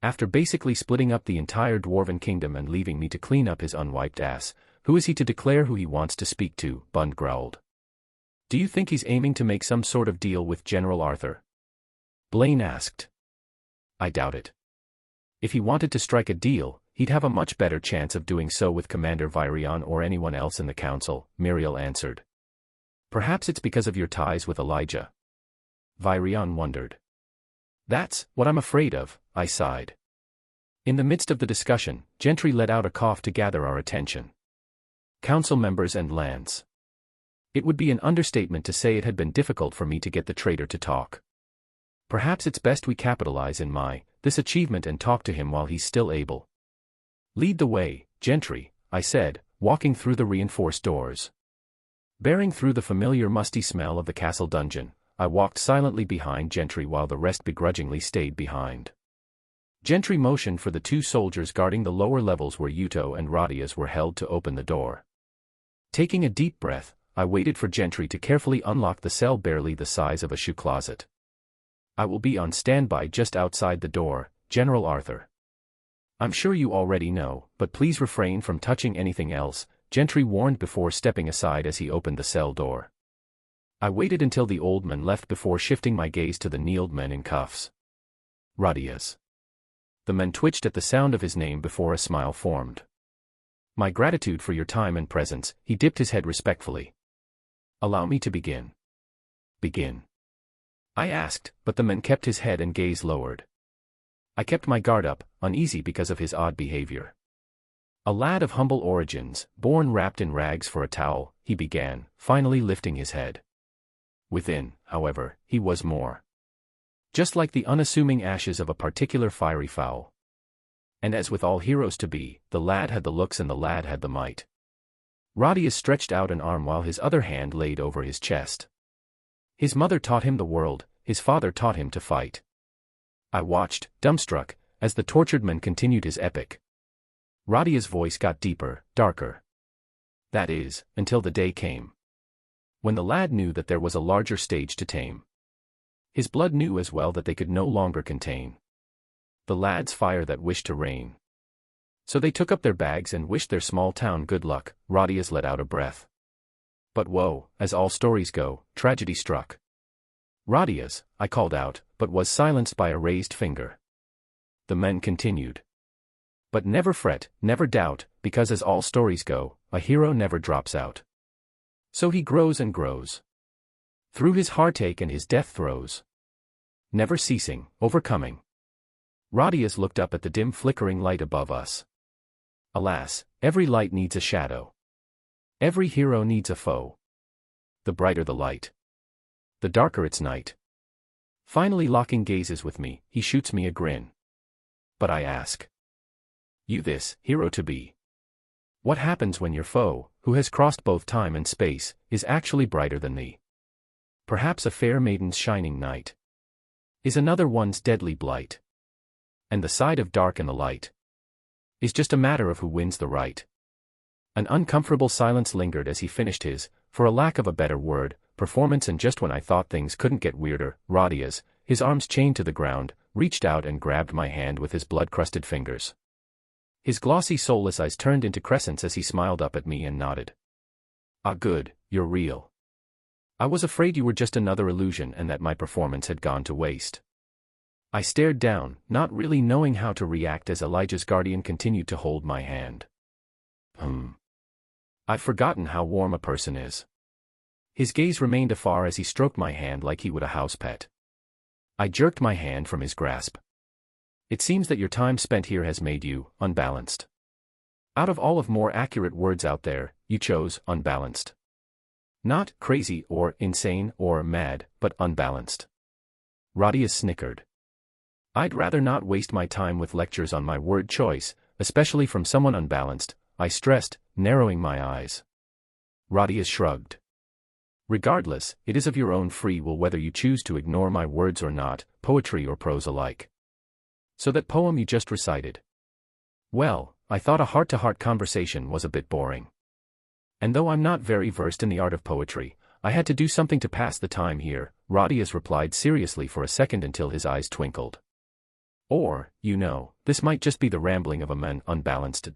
After basically splitting up the entire Dwarven kingdom and leaving me to clean up his unwiped ass, who is he to declare who he wants to speak to? Bund growled. Do you think he's aiming to make some sort of deal with General Arthur? Blaine asked. I doubt it. If he wanted to strike a deal, he'd have a much better chance of doing so with Commander Virion or anyone else in the council, Muriel answered. Perhaps it's because of your ties with Elijah. Virion wondered. That's what I'm afraid of, I sighed. In the midst of the discussion, Gentry let out a cough to gather our attention. Council members and Lance. It would be an understatement to say it had been difficult for me to get the traitor to talk. Perhaps it's best we capitalize in this achievement and talk to him while he's still able. Lead the way, Gentry, I said, walking through the reinforced doors. Bearing through the familiar musty smell of the castle dungeon, I walked silently behind Gentry while the rest begrudgingly stayed behind. Gentry motioned for the two soldiers guarding the lower levels where Yuto and Rodias were held to open the door. Taking a deep breath, I waited for Gentry to carefully unlock the cell barely the size of a shoe closet. I will be on standby just outside the door, General Arthur. I'm sure you already know, but please refrain from touching anything else, Gentry warned before stepping aside as he opened the cell door. I waited until the old man left before shifting my gaze to the kneeled men in cuffs. Rodias. The man twitched at the sound of his name before a smile formed. My gratitude for your time and presence, he dipped his head respectfully. Allow me to begin. Begin. I asked, but the man kept his head and gaze lowered. I kept my guard up, uneasy because of his odd behavior. A lad of humble origins, born wrapped in rags for a towel, he began, finally lifting his head. Within, however, he was more. Just like the unassuming ashes of a particular fiery fowl. And as with all heroes to be, the lad had the looks and the lad had the might. Rodias stretched out an arm while his other hand laid over his chest. His mother taught him the world, his father taught him to fight. I watched, dumbstruck, as the tortured man continued his epic. Rodia's voice got deeper, darker. That is, until the day came. When the lad knew that there was a larger stage to tame. His blood knew as well that they could no longer contain the lad's fire that wished to reign. So they took up their bags and wished their small town good luck. Rodias let out a breath. But whoa, as all stories go, tragedy struck. Radias, I called out, but was silenced by a raised finger. The men continued. But never fret, never doubt, because as all stories go, a hero never drops out. So he grows and grows. Through his heartache and his death throes. Never ceasing, overcoming. Radias looked up at the dim flickering light above us. Alas, every light needs a shadow. Every hero needs a foe. The brighter the light, the darker its night. Finally locking gazes with me, he shoots me a grin. But I ask. You this, hero to be. What happens when your foe, who has crossed both time and space, is actually brighter than thee? Perhaps a fair maiden's shining night is another one's deadly blight. And the side of dark and the light is just a matter of who wins the right. An uncomfortable silence lingered as he finished his, for a lack of a better word, performance, and just when I thought things couldn't get weirder, Radias, his arms chained to the ground, reached out and grabbed my hand with his blood-crusted fingers. His glossy soulless eyes turned into crescents as he smiled up at me and nodded. Ah, good, you're real. I was afraid you were just another illusion and that my performance had gone to waste. I stared down, not really knowing how to react as Elijah's guardian continued to hold my hand. I've forgotten how warm a person is. His gaze remained afar as he stroked my hand like he would a house pet. I jerked my hand from his grasp. It seems that your time spent here has made you unbalanced. Out of all of more accurate words out there, you chose unbalanced. Not crazy or insane or mad, but unbalanced. Radias snickered. I'd rather not waste my time with lectures on my word choice, especially from someone unbalanced, I stressed, narrowing my eyes. Radias shrugged. Regardless, it is of your own free will whether you choose to ignore my words or not, poetry or prose alike. So that poem you just recited. Well, I thought a heart-to-heart conversation was a bit boring. And though I'm not very versed in the art of poetry, I had to do something to pass the time here, Radias replied seriously for a second until his eyes twinkled. Or, this might just be the rambling of a man unbalanced.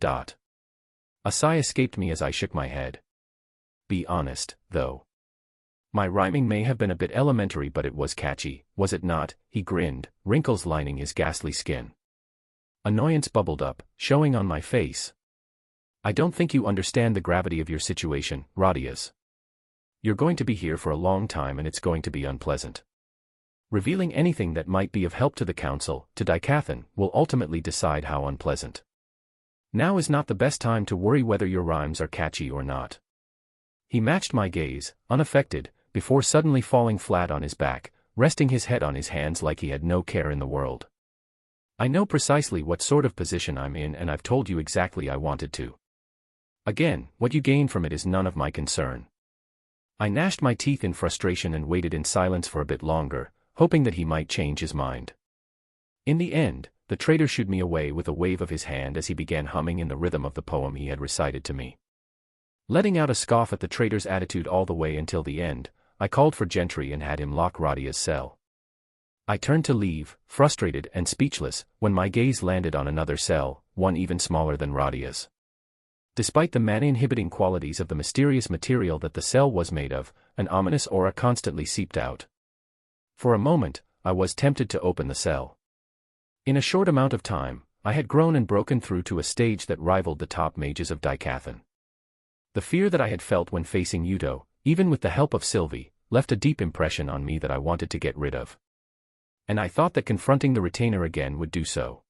A sigh escaped me as I shook my head. Be honest, though. My rhyming may have been a bit elementary, but it was catchy, was it not? He grinned, wrinkles lining his ghastly skin. Annoyance bubbled up, showing on my face. I don't think you understand the gravity of your situation, Radias. You're going to be here for a long time and it's going to be unpleasant. Revealing anything that might be of help to the council, to Dicathan, will ultimately decide how unpleasant. Now is not the best time to worry whether your rhymes are catchy or not. He matched my gaze, unaffected, before suddenly falling flat on his back, resting his head on his hands like he had no care in the world. I know precisely what sort of position I'm in and I've told you exactly I wanted to. Again, what you gain from it is none of my concern. I gnashed my teeth in frustration and waited in silence for a bit longer, hoping that he might change his mind. In the end, the traitor shooed me away with a wave of his hand as he began humming in the rhythm of the poem he had recited to me. Letting out a scoff at the traitor's attitude all the way until the end, I called for Gentry and had him lock Radia's cell. I turned to leave, frustrated and speechless, when my gaze landed on another cell, one even smaller than Radia's. Despite the mana-inhibiting qualities of the mysterious material that the cell was made of, an ominous aura constantly seeped out. For a moment, I was tempted to open the cell. In a short amount of time, I had grown and broken through to a stage that rivaled the top mages of Dicathan. The fear that I had felt when facing Yudo, even with the help of Sylvie, left a deep impression on me that I wanted to get rid of. And I thought that confronting the retainer again would do so.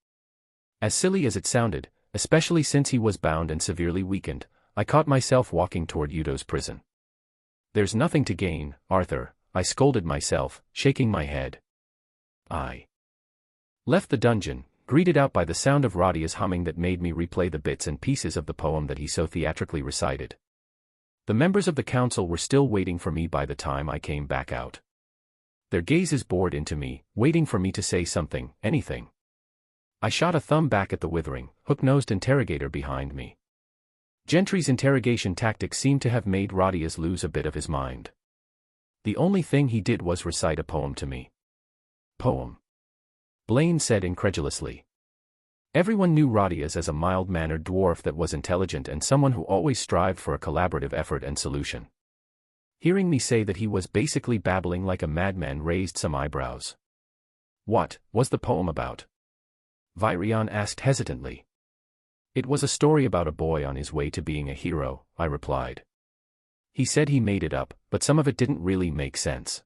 As silly as it sounded, especially since he was bound and severely weakened, I caught myself walking toward Yudo's prison. There's nothing to gain, Arthur, I scolded myself, shaking my head. I left the dungeon, greeted out by the sound of Radia's humming that made me replay the bits and pieces of the poem that he so theatrically recited. The members of the council were still waiting for me by the time I came back out. Their gazes bored into me, waiting for me to say something, anything. I shot a thumb back at the withering, hook-nosed interrogator behind me. Gentry's interrogation tactics seemed to have made Radia's lose a bit of his mind. The only thing he did was recite a poem to me. Poem? Blaine said incredulously. Everyone knew Radias as a mild-mannered dwarf that was intelligent and someone who always strived for a collaborative effort and solution. Hearing me say that he was basically babbling like a madman raised some eyebrows. What was the poem about? Virion asked hesitantly. It was a story about a boy on his way to being a hero, I replied. He said he made it up, but some of it didn't really make sense.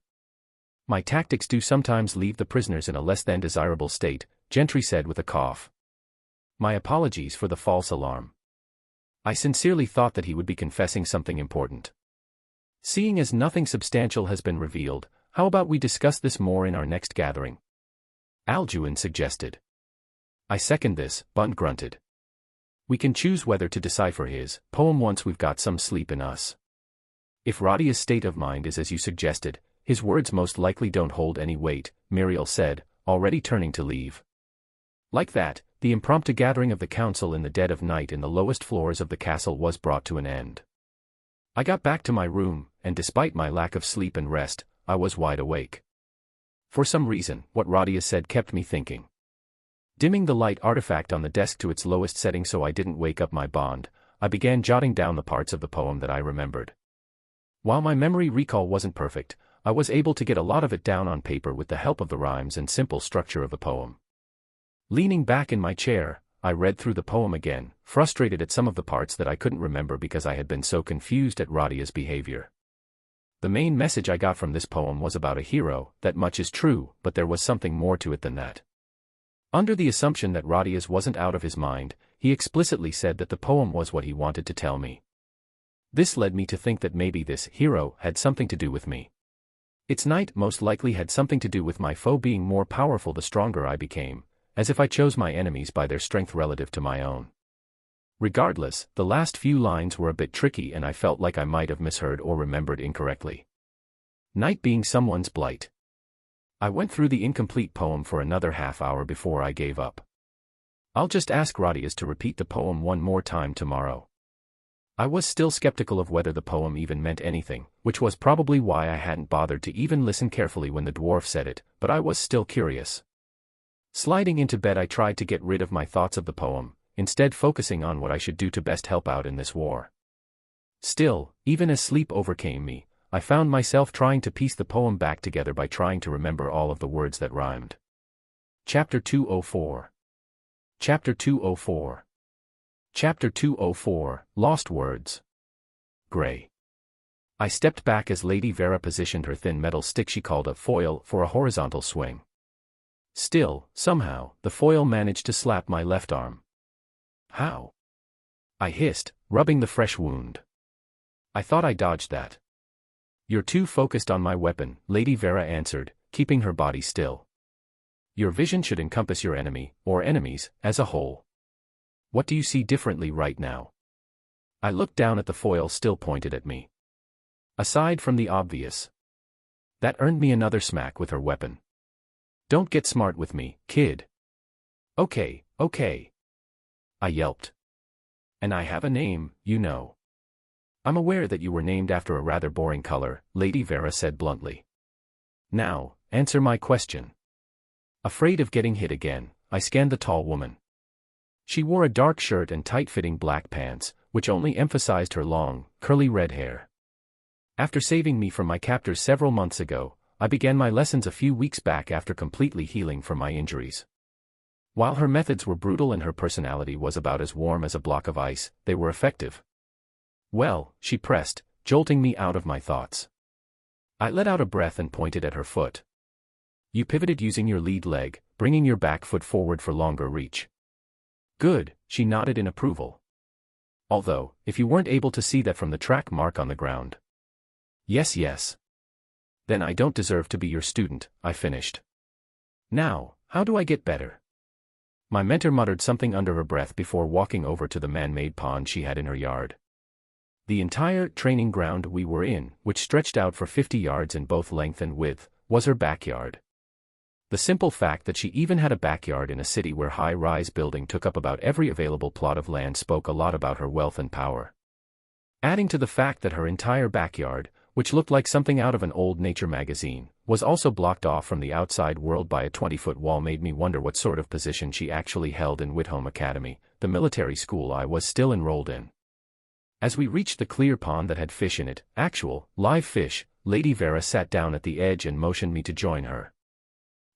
My tactics do sometimes leave the prisoners in a less than desirable state, Gentry said with a cough. My apologies for the false alarm. I sincerely thought that he would be confessing something important. Seeing as nothing substantial has been revealed, how about we discuss this more in our next gathering? Alduin suggested. I second this, Bunt grunted. We can choose whether to decipher his poem once we've got some sleep in us. If Radia's state of mind is as you suggested, his words most likely don't hold any weight, Muriel said, already turning to leave. Like that, the impromptu gathering of the council in the dead of night in the lowest floors of the castle was brought to an end. I got back to my room, and despite my lack of sleep and rest, I was wide awake. For some reason, what Radia said kept me thinking. Dimming the light artifact on the desk to its lowest setting so I didn't wake up my bond, I began jotting down the parts of the poem that I remembered. While my memory recall wasn't perfect, I was able to get a lot of it down on paper with the help of the rhymes and simple structure of the poem. Leaning back in my chair, I read through the poem again, frustrated at some of the parts that I couldn't remember because I had been so confused at Radia's behavior. The main message I got from this poem was about a hero, that much is true, but there was something more to it than that. Under the assumption that Radia's wasn't out of his mind, he explicitly said that the poem was what he wanted to tell me. This led me to think that maybe this hero had something to do with me. Its night most likely had something to do with my foe being more powerful the stronger I became, as if I chose my enemies by their strength relative to my own. Regardless, the last few lines were a bit tricky and I felt like I might have misheard or remembered incorrectly. Night being someone's blight. I went through the incomplete poem for another half hour before I gave up. I'll just ask Radius to repeat the poem one more time tomorrow. I was still skeptical of whether the poem even meant anything, which was probably why I hadn't bothered to even listen carefully when the dwarf said it, but I was still curious. Sliding into bed I tried to get rid of my thoughts of the poem, instead focusing on what I should do to best help out in this war. Still, even as sleep overcame me, I found myself trying to piece the poem back together by trying to remember all of the words that rhymed. Chapter 204. Chapter 204. Chapter 204, Lost Words. Gray. I stepped back as Lady Vera positioned her thin metal stick she called a foil for a horizontal swing. Still, somehow, the foil managed to slap my left arm. How? I hissed, rubbing the fresh wound. I thought I dodged that. You're too focused on my weapon, Lady Vera answered, keeping her body still. Your vision should encompass your enemy, or enemies, as a whole. What do you see differently right now? I looked down at the foil still pointed at me. Aside from the obvious. That earned me another smack with her weapon. Don't get smart with me, kid. Okay, okay. I yelped. And I have a name, you know. I'm aware that you were named after a rather boring color, Lady Vera said bluntly. Now, answer my question. Afraid of getting hit again, I scanned the tall woman. She wore a dark shirt and tight-fitting black pants, which only emphasized her long, curly red hair. After saving me from my captors several months ago, I began my lessons a few weeks back after completely healing from my injuries. While her methods were brutal and her personality was about as warm as a block of ice, they were effective. Well, she pressed, jolting me out of my thoughts. I let out a breath and pointed at her foot. You pivoted using your lead leg, bringing your back foot forward for longer reach. Good, she nodded in approval. Although, if you weren't able to see that from the track mark on the ground. Yes. Then I don't deserve to be your student, I finished. Now, how do I get better? My mentor muttered something under her breath before walking over to the man-made pond she had in her yard. The entire training ground we were in, which stretched out for 50 yards in both length and width, was her backyard. The simple fact that she even had a backyard in a city where high-rise building took up about every available plot of land spoke a lot about her wealth and power. Adding to the fact that her entire backyard, which looked like something out of an old nature magazine, was also blocked off from the outside world by a 20-foot wall made me wonder what sort of position she actually held in Whitholm Academy, the military school I was still enrolled in. As we reached the clear pond that had fish in it, actual, live fish, Lady Vera sat down at the edge and motioned me to join her.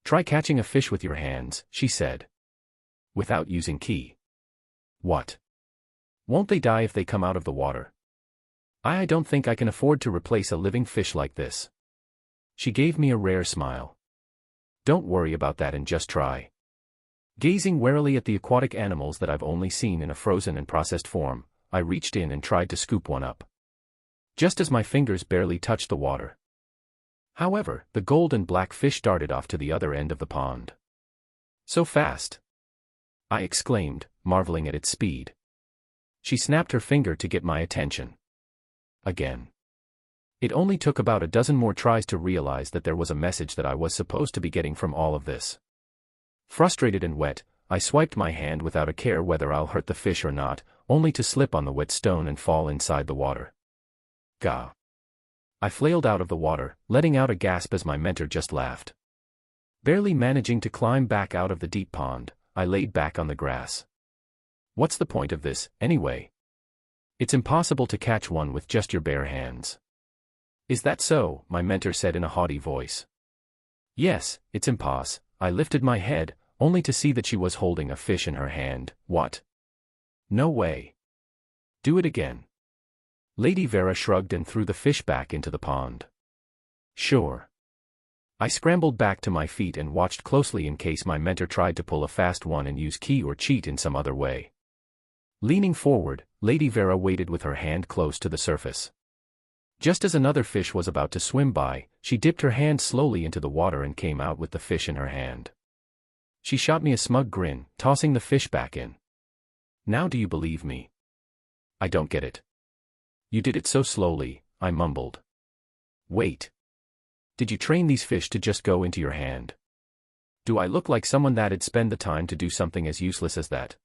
"Try catching a fish with your hands," she said. "Without using key." "What? Won't they die if they come out of the water?" "I don't think I can afford to replace a living fish like this." She gave me a rare smile. "Don't worry about that and just try." Gazing warily at the aquatic animals that I've only seen in a frozen and processed form, I reached in and tried to scoop one up. Just as my fingers barely touched the water. However, the gold and black fish darted off to the other end of the pond. "So fast!" I exclaimed, marveling at its speed. She snapped her finger to get my attention. Again. It only took about a dozen more tries to realize that there was a message that I was supposed to be getting from all of this. Frustrated and wet, I swiped my hand without a care whether I'll hurt the fish or not, only to slip on the wet stone and fall inside the water. Gah! I flailed out of the water, letting out a gasp as my mentor just laughed. Barely managing to climb back out of the deep pond, I laid back on the grass. What's the point of this, anyway? It's impossible to catch one with just your bare hands. Is that so? My mentor said in a haughty voice. Yes, it's impossible. I lifted my head, only to see that she was holding a fish in her hand. What? No way. Do it again. Lady Vera shrugged and threw the fish back into the pond. Sure. I scrambled back to my feet and watched closely in case my mentor tried to pull a fast one and use key or cheat in some other way. Leaning forward, Lady Vera waited with her hand close to the surface. Just as another fish was about to swim by, she dipped her hand slowly into the water and came out with the fish in her hand. She shot me a smug grin, tossing the fish back in. Now do you believe me? I don't get it. You did it so slowly, I mumbled. Wait. Did you train these fish to just go into your hand? Do I look like someone that'd spend the time to do something as useless as that?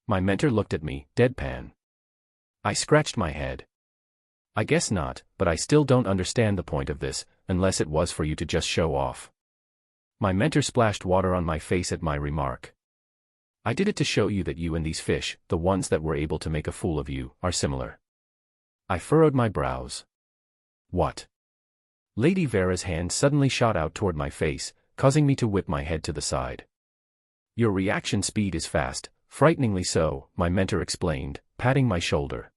My mentor looked at me, deadpan. I scratched my head. I guess not, but I still don't understand the point of this, unless it was for you to just show off. My mentor splashed water on my face at my remark. I did it to show you that you and these fish, the ones that were able to make a fool of you, are similar. I furrowed my brows. What? Lady Vera's hand suddenly shot out toward my face, causing me to whip my head to the side. Your reaction speed is fast, frighteningly so, my mentor explained, patting my shoulder.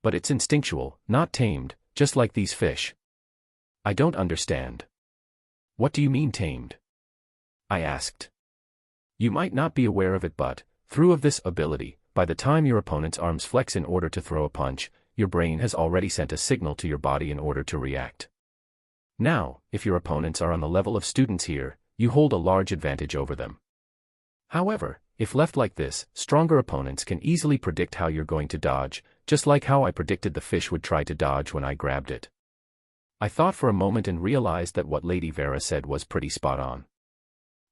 But it's instinctual, not tamed, just like these fish. I don't understand. What do you mean tamed? I asked. You might not be aware of it, but, through this ability, by the time your opponent's arms flex in order to throw a punch, your brain has already sent a signal to your body in order to react. Now, if your opponents are on the level of students here, you hold a large advantage over them. However, if left like this, stronger opponents can easily predict how you're going to dodge, just like how I predicted the fish would try to dodge when I grabbed it. I thought for a moment and realized that what Lady Vera said was pretty spot on.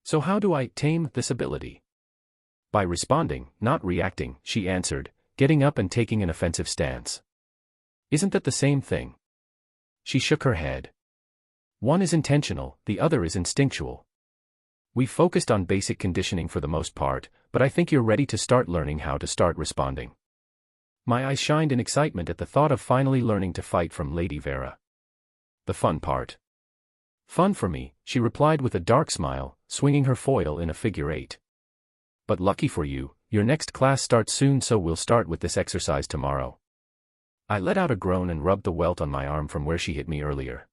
So how do I tame this ability? By responding, not reacting, she answered, getting up and taking an offensive stance. Isn't that the same thing? She shook her head. One is intentional, the other is instinctual. We've focused on basic conditioning for the most part, but I think you're ready to start learning how to start responding. My eyes shined in excitement at the thought of finally learning to fight from Lady Vera. The fun part. Fun for me, she replied with a dark smile, swinging her foil in a figure 8. But lucky for you, your next class starts soon, so we'll start with this exercise tomorrow. I let out a groan and rubbed the welt on my arm from where she hit me earlier.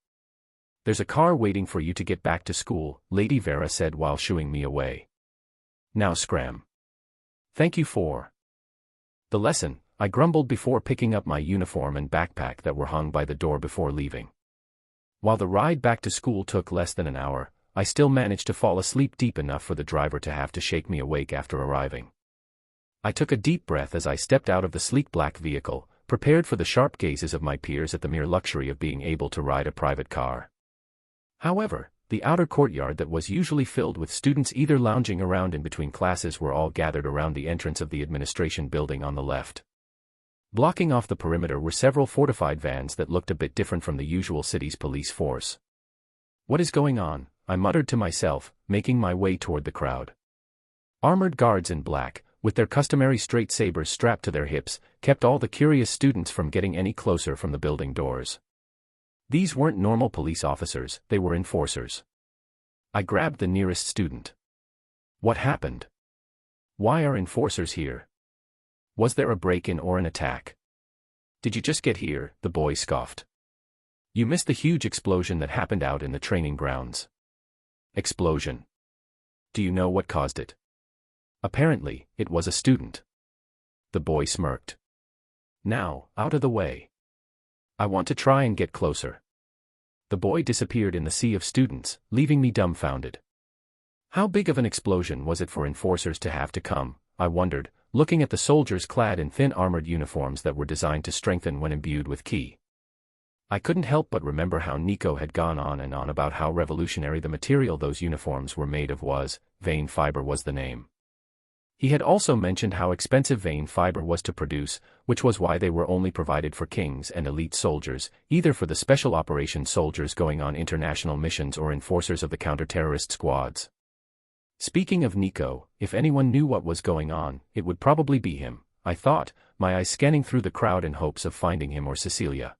There's a car waiting for you to get back to school, Lady Vera said while shooing me away. Now scram. Thank you for the lesson, I grumbled before picking up my uniform and backpack that were hung by the door before leaving. While the ride back to school took less than an hour, I still managed to fall asleep deep enough for the driver to have to shake me awake after arriving. I took a deep breath as I stepped out of the sleek black vehicle, prepared for the sharp gazes of my peers at the mere luxury of being able to ride a private car. However, the outer courtyard that was usually filled with students either lounging around in between classes were all gathered around the entrance of the administration building on the left. Blocking off the perimeter were several fortified vans that looked a bit different from the usual city's police force. What is going on? I muttered to myself, making my way toward the crowd. Armored guards in black, with their customary straight sabers strapped to their hips, kept all the curious students from getting any closer from the building doors. These weren't normal police officers, they were enforcers. I grabbed the nearest student. What happened? Why are enforcers here? Was there a break-in or an attack? Did you just get here? The boy scoffed. You missed the huge explosion that happened out in the training grounds. Explosion. Do you know what caused it? Apparently, it was a student. The boy smirked. Now, out of the way. I want to try and get closer. The boy disappeared in the sea of students, leaving me dumbfounded. How big of an explosion was it for enforcers to have to come, I wondered, looking at the soldiers clad in thin armored uniforms that were designed to strengthen when imbued with ki. I couldn't help but remember how Nico had gone on and on about how revolutionary the material those uniforms were made of was. Vein fiber was the name. He had also mentioned how expensive vein fiber was to produce, which was why they were only provided for kings and elite soldiers, either for the special operations soldiers going on international missions or enforcers of the counter-terrorist squads. Speaking of Nico, if anyone knew what was going on, it would probably be him, I thought, my eyes scanning through the crowd in hopes of finding him or Cecilia.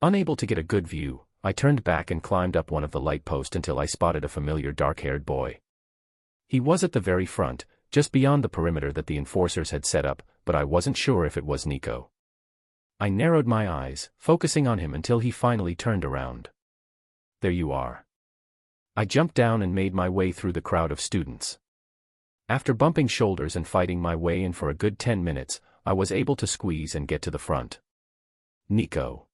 Unable to get a good view, I turned back and climbed up one of the light posts until I spotted a familiar dark-haired boy. He was at the very front, just beyond the perimeter that the enforcers had set up, but I wasn't sure if it was Nico. I narrowed my eyes, focusing on him until he finally turned around. There you are. I jumped down and made my way through the crowd of students. After bumping shoulders and fighting my way in for a good 10 minutes, I was able to squeeze and get to the front. Nico.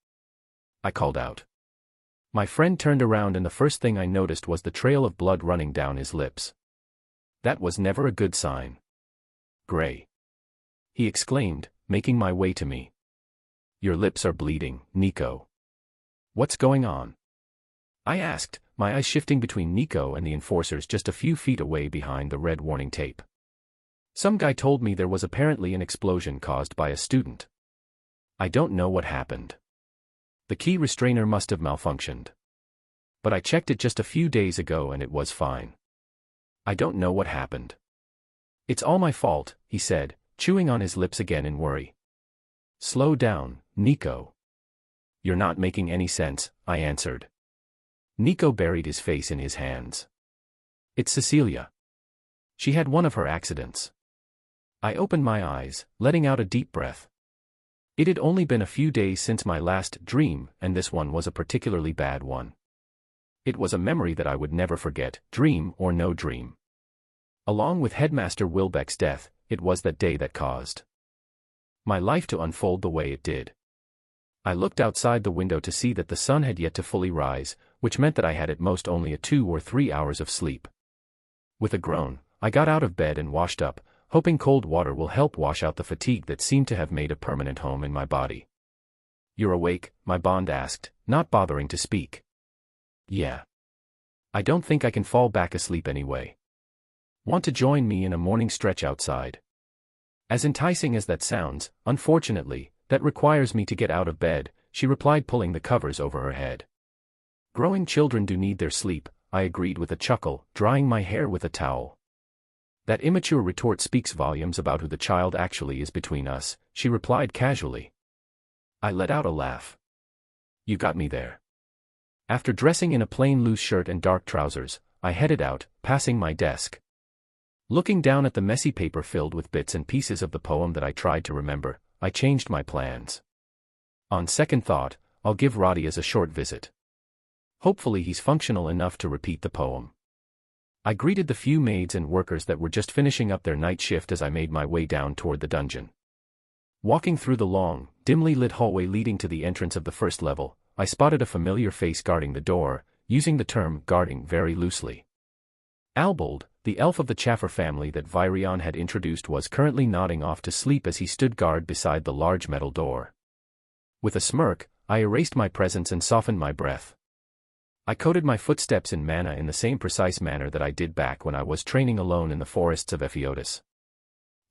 I called out. My friend turned around and the first thing I noticed was the trail of blood running down his lips. That was never a good sign. Gray. He exclaimed, making my way to me. Your lips are bleeding, Nico. What's going on? I asked, my eyes shifting between Nico and the enforcers just a few feet away behind the red warning tape. Some guy told me there was apparently an explosion caused by a student. I don't know what happened. The key restrainer must have malfunctioned. But I checked it just a few days ago and it was fine. I don't know what happened. It's all my fault, he said, chewing on his lips again in worry. Slow down, Nico. You're not making any sense, I answered. Nico buried his face in his hands. It's Cecilia. She had one of her accidents. I opened my eyes, letting out a deep breath. It had only been a few days since my last dream, and this one was a particularly bad one. It was a memory that I would never forget, dream or no dream. Along with Headmaster Wilbeck's death, it was that day that caused my life to unfold the way it did. I looked outside the window to see that the sun had yet to fully rise, which meant that I had at most only 2 or 3 hours of sleep. With a groan, I got out of bed and washed up, hoping cold water will help wash out the fatigue that seemed to have made a permanent home in my body. You're awake? My bond asked, not bothering to speak. Yeah. I don't think I can fall back asleep anyway. Want to join me in a morning stretch outside? As enticing as that sounds, unfortunately, that requires me to get out of bed, she replied, pulling the covers over her head. Growing children do need their sleep, I agreed with a chuckle, drying my hair with a towel. That immature retort speaks volumes about who the child actually is between us, she replied casually. I let out a laugh. You got me there. After dressing in a plain loose shirt and dark trousers, I headed out, passing my desk. Looking down at the messy paper filled with bits and pieces of the poem that I tried to remember, I changed my plans. On second thought, I'll give Radias a short visit. Hopefully he's functional enough to repeat the poem. I greeted the few maids and workers that were just finishing up their night shift as I made my way down toward the dungeon. Walking through the long, dimly lit hallway leading to the entrance of the first level, I spotted a familiar face guarding the door, using the term guarding very loosely. Albold, the elf of the Chaffer family that Virion had introduced, was currently nodding off to sleep as he stood guard beside the large metal door. With a smirk, I erased my presence and softened my breath. I coded my footsteps in mana in the same precise manner that I did back when I was training alone in the forests of Ephiotis.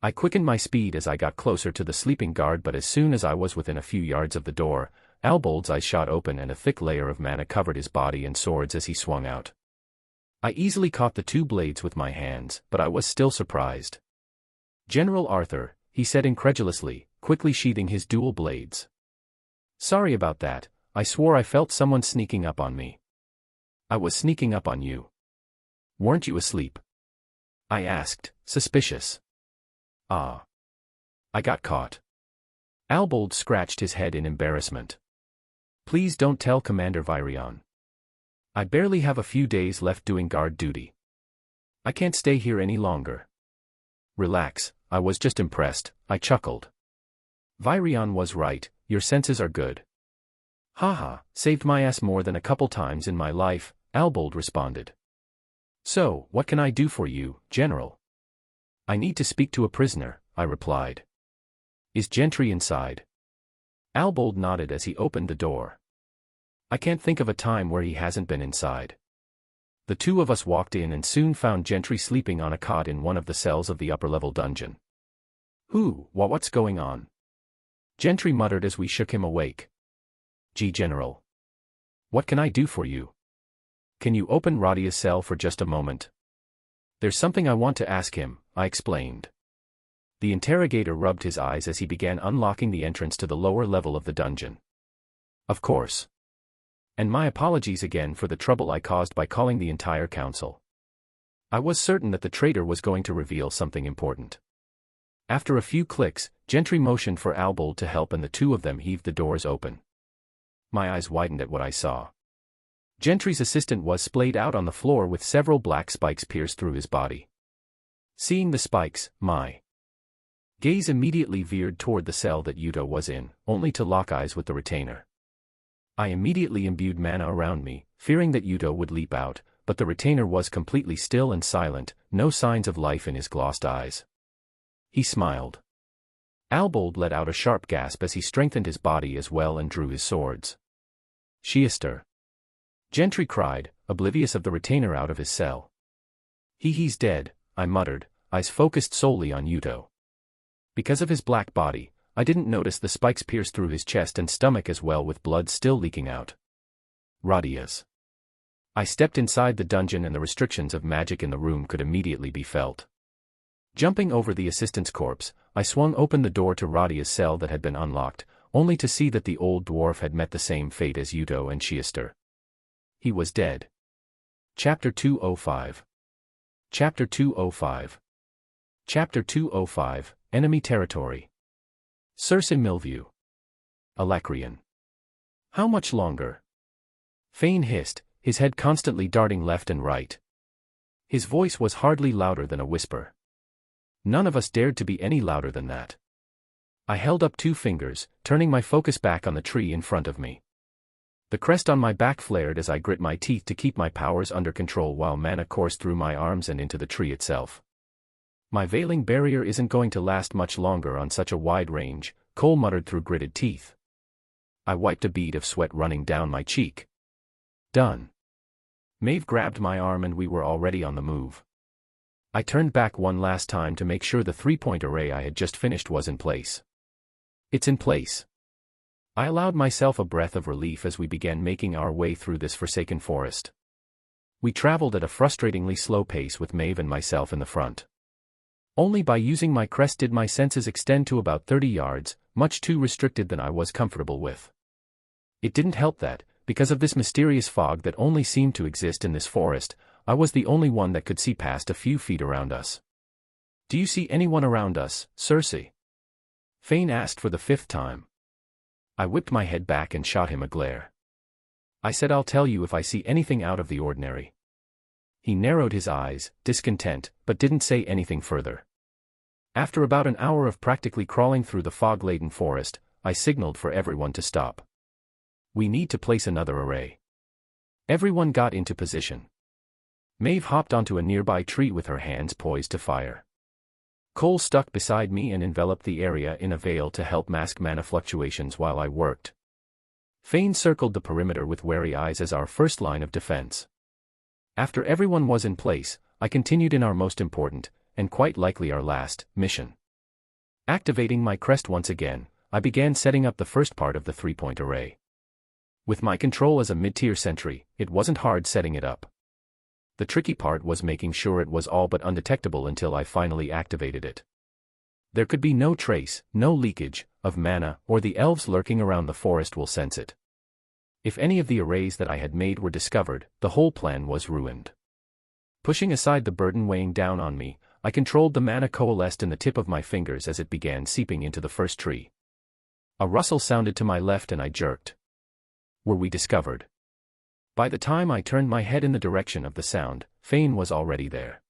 I quickened my speed as I got closer to the sleeping guard, but as soon as I was within a few yards of the door, Albold's eyes shot open and a thick layer of mana covered his body and swords as he swung out. I easily caught the 2 blades with my hands, but I was still surprised. General Arthur, he said incredulously, quickly sheathing his dual blades. Sorry about that, I swore I felt someone sneaking up on me. I was sneaking up on you. Weren't you asleep? I asked, suspicious. Ah. I got caught. Albold scratched his head in embarrassment. Please don't tell Commander Virion. I barely have a few days left doing guard duty. I can't stay here any longer. Relax, I was just impressed, I chuckled. Virion was right, your senses are good. Haha, saved my ass more than a couple times in my life, Albold responded. So, what can I do for you, General? I need to speak to a prisoner, I replied. Is Gentry inside? Albold nodded as he opened the door. I can't think of a time where he hasn't been inside. The two of us walked in and soon found Gentry sleeping on a cot in one of the cells of the upper-level dungeon. What's going on? Gentry muttered as we shook him awake. Gee, General. What can I do for you? Can you open Radia's cell for just a moment? There's something I want to ask him, I explained. The interrogator rubbed his eyes as he began unlocking the entrance to the lower level of the dungeon. Of course. And my apologies again for the trouble I caused by calling the entire council. I was certain that the traitor was going to reveal something important. After a few clicks, Gentry motioned for Albold to help and the two of them heaved the doors open. My eyes widened at what I saw. Gentry's assistant was splayed out on the floor with several black spikes pierced through his body. Seeing the spikes, my gaze immediately veered toward the cell that Yuto was in, only to lock eyes with the retainer. I immediately imbued mana around me, fearing that Yuto would leap out, but the retainer was completely still and silent, no signs of life in his glossed eyes. He smiled. Albold let out a sharp gasp as he strengthened his body as well and drew his swords. Sheaster. Gentry cried, oblivious of the retainer out of his cell. He's dead, I muttered, eyes focused solely on Yuto. Because of his black body, I didn't notice the spikes pierced through his chest and stomach as well with blood still leaking out. Radias. I stepped inside the dungeon and the restrictions of magic in the room could immediately be felt. Jumping over the assistant's corpse, I swung open the door to Radia's cell that had been unlocked, only to see that the old dwarf had met the same fate as Yuto and Sheaster. He was dead. Chapter 205. Chapter 205. Chapter 205, Enemy Territory. Circe Milview. Alacrian. How much longer? Fane hissed, his head constantly darting left and right. His voice was hardly louder than a whisper. None of us dared to be any louder than that. I held up 2 fingers, turning my focus back on the tree in front of me. The crest on my back flared as I grit my teeth to keep my powers under control while mana coursed through my arms and into the tree itself. My veiling barrier isn't going to last much longer on such a wide range, Cole muttered through gritted teeth. I wiped a bead of sweat running down my cheek. Done. Maeve grabbed my arm and we were already on the move. I turned back one last time to make sure the 3-point array I had just finished was in place. It's in place. I allowed myself a breath of relief as we began making our way through this forsaken forest. We traveled at a frustratingly slow pace with Maeve and myself in the front. Only by using my crest did my senses extend to about 30 yards, much too restricted than I was comfortable with. It didn't help that, because of this mysterious fog that only seemed to exist in this forest, I was the only one that could see past a few feet around us. Do you see anyone around us, Circe? Fane asked for the 5th time. I whipped my head back and shot him a glare. I said I'll tell you if I see anything out of the ordinary. He narrowed his eyes, discontent, but didn't say anything further. After about an hour of practically crawling through the fog-laden forest, I signaled for everyone to stop. We need to place another array. Everyone got into position. Maeve hopped onto a nearby tree with her hands poised to fire. Cole stuck beside me and enveloped the area in a veil to help mask mana fluctuations while I worked. Fane circled the perimeter with wary eyes as our first line of defense. After everyone was in place, I continued in our most important, and quite likely our last, mission. Activating my crest once again, I began setting up the first part of the 3-point array. With my control as a mid-tier sentry, it wasn't hard setting it up. The tricky part was making sure it was all but undetectable until I finally activated it. There could be no trace, no leakage, of mana, or the elves lurking around the forest will sense it. If any of the arrays that I had made were discovered, the whole plan was ruined. Pushing aside the burden weighing down on me, I controlled the mana coalesced in the tip of my fingers as it began seeping into the first tree. A rustle sounded to my left and I jerked. Were we discovered? By the time I turned my head in the direction of the sound, Fane was already there.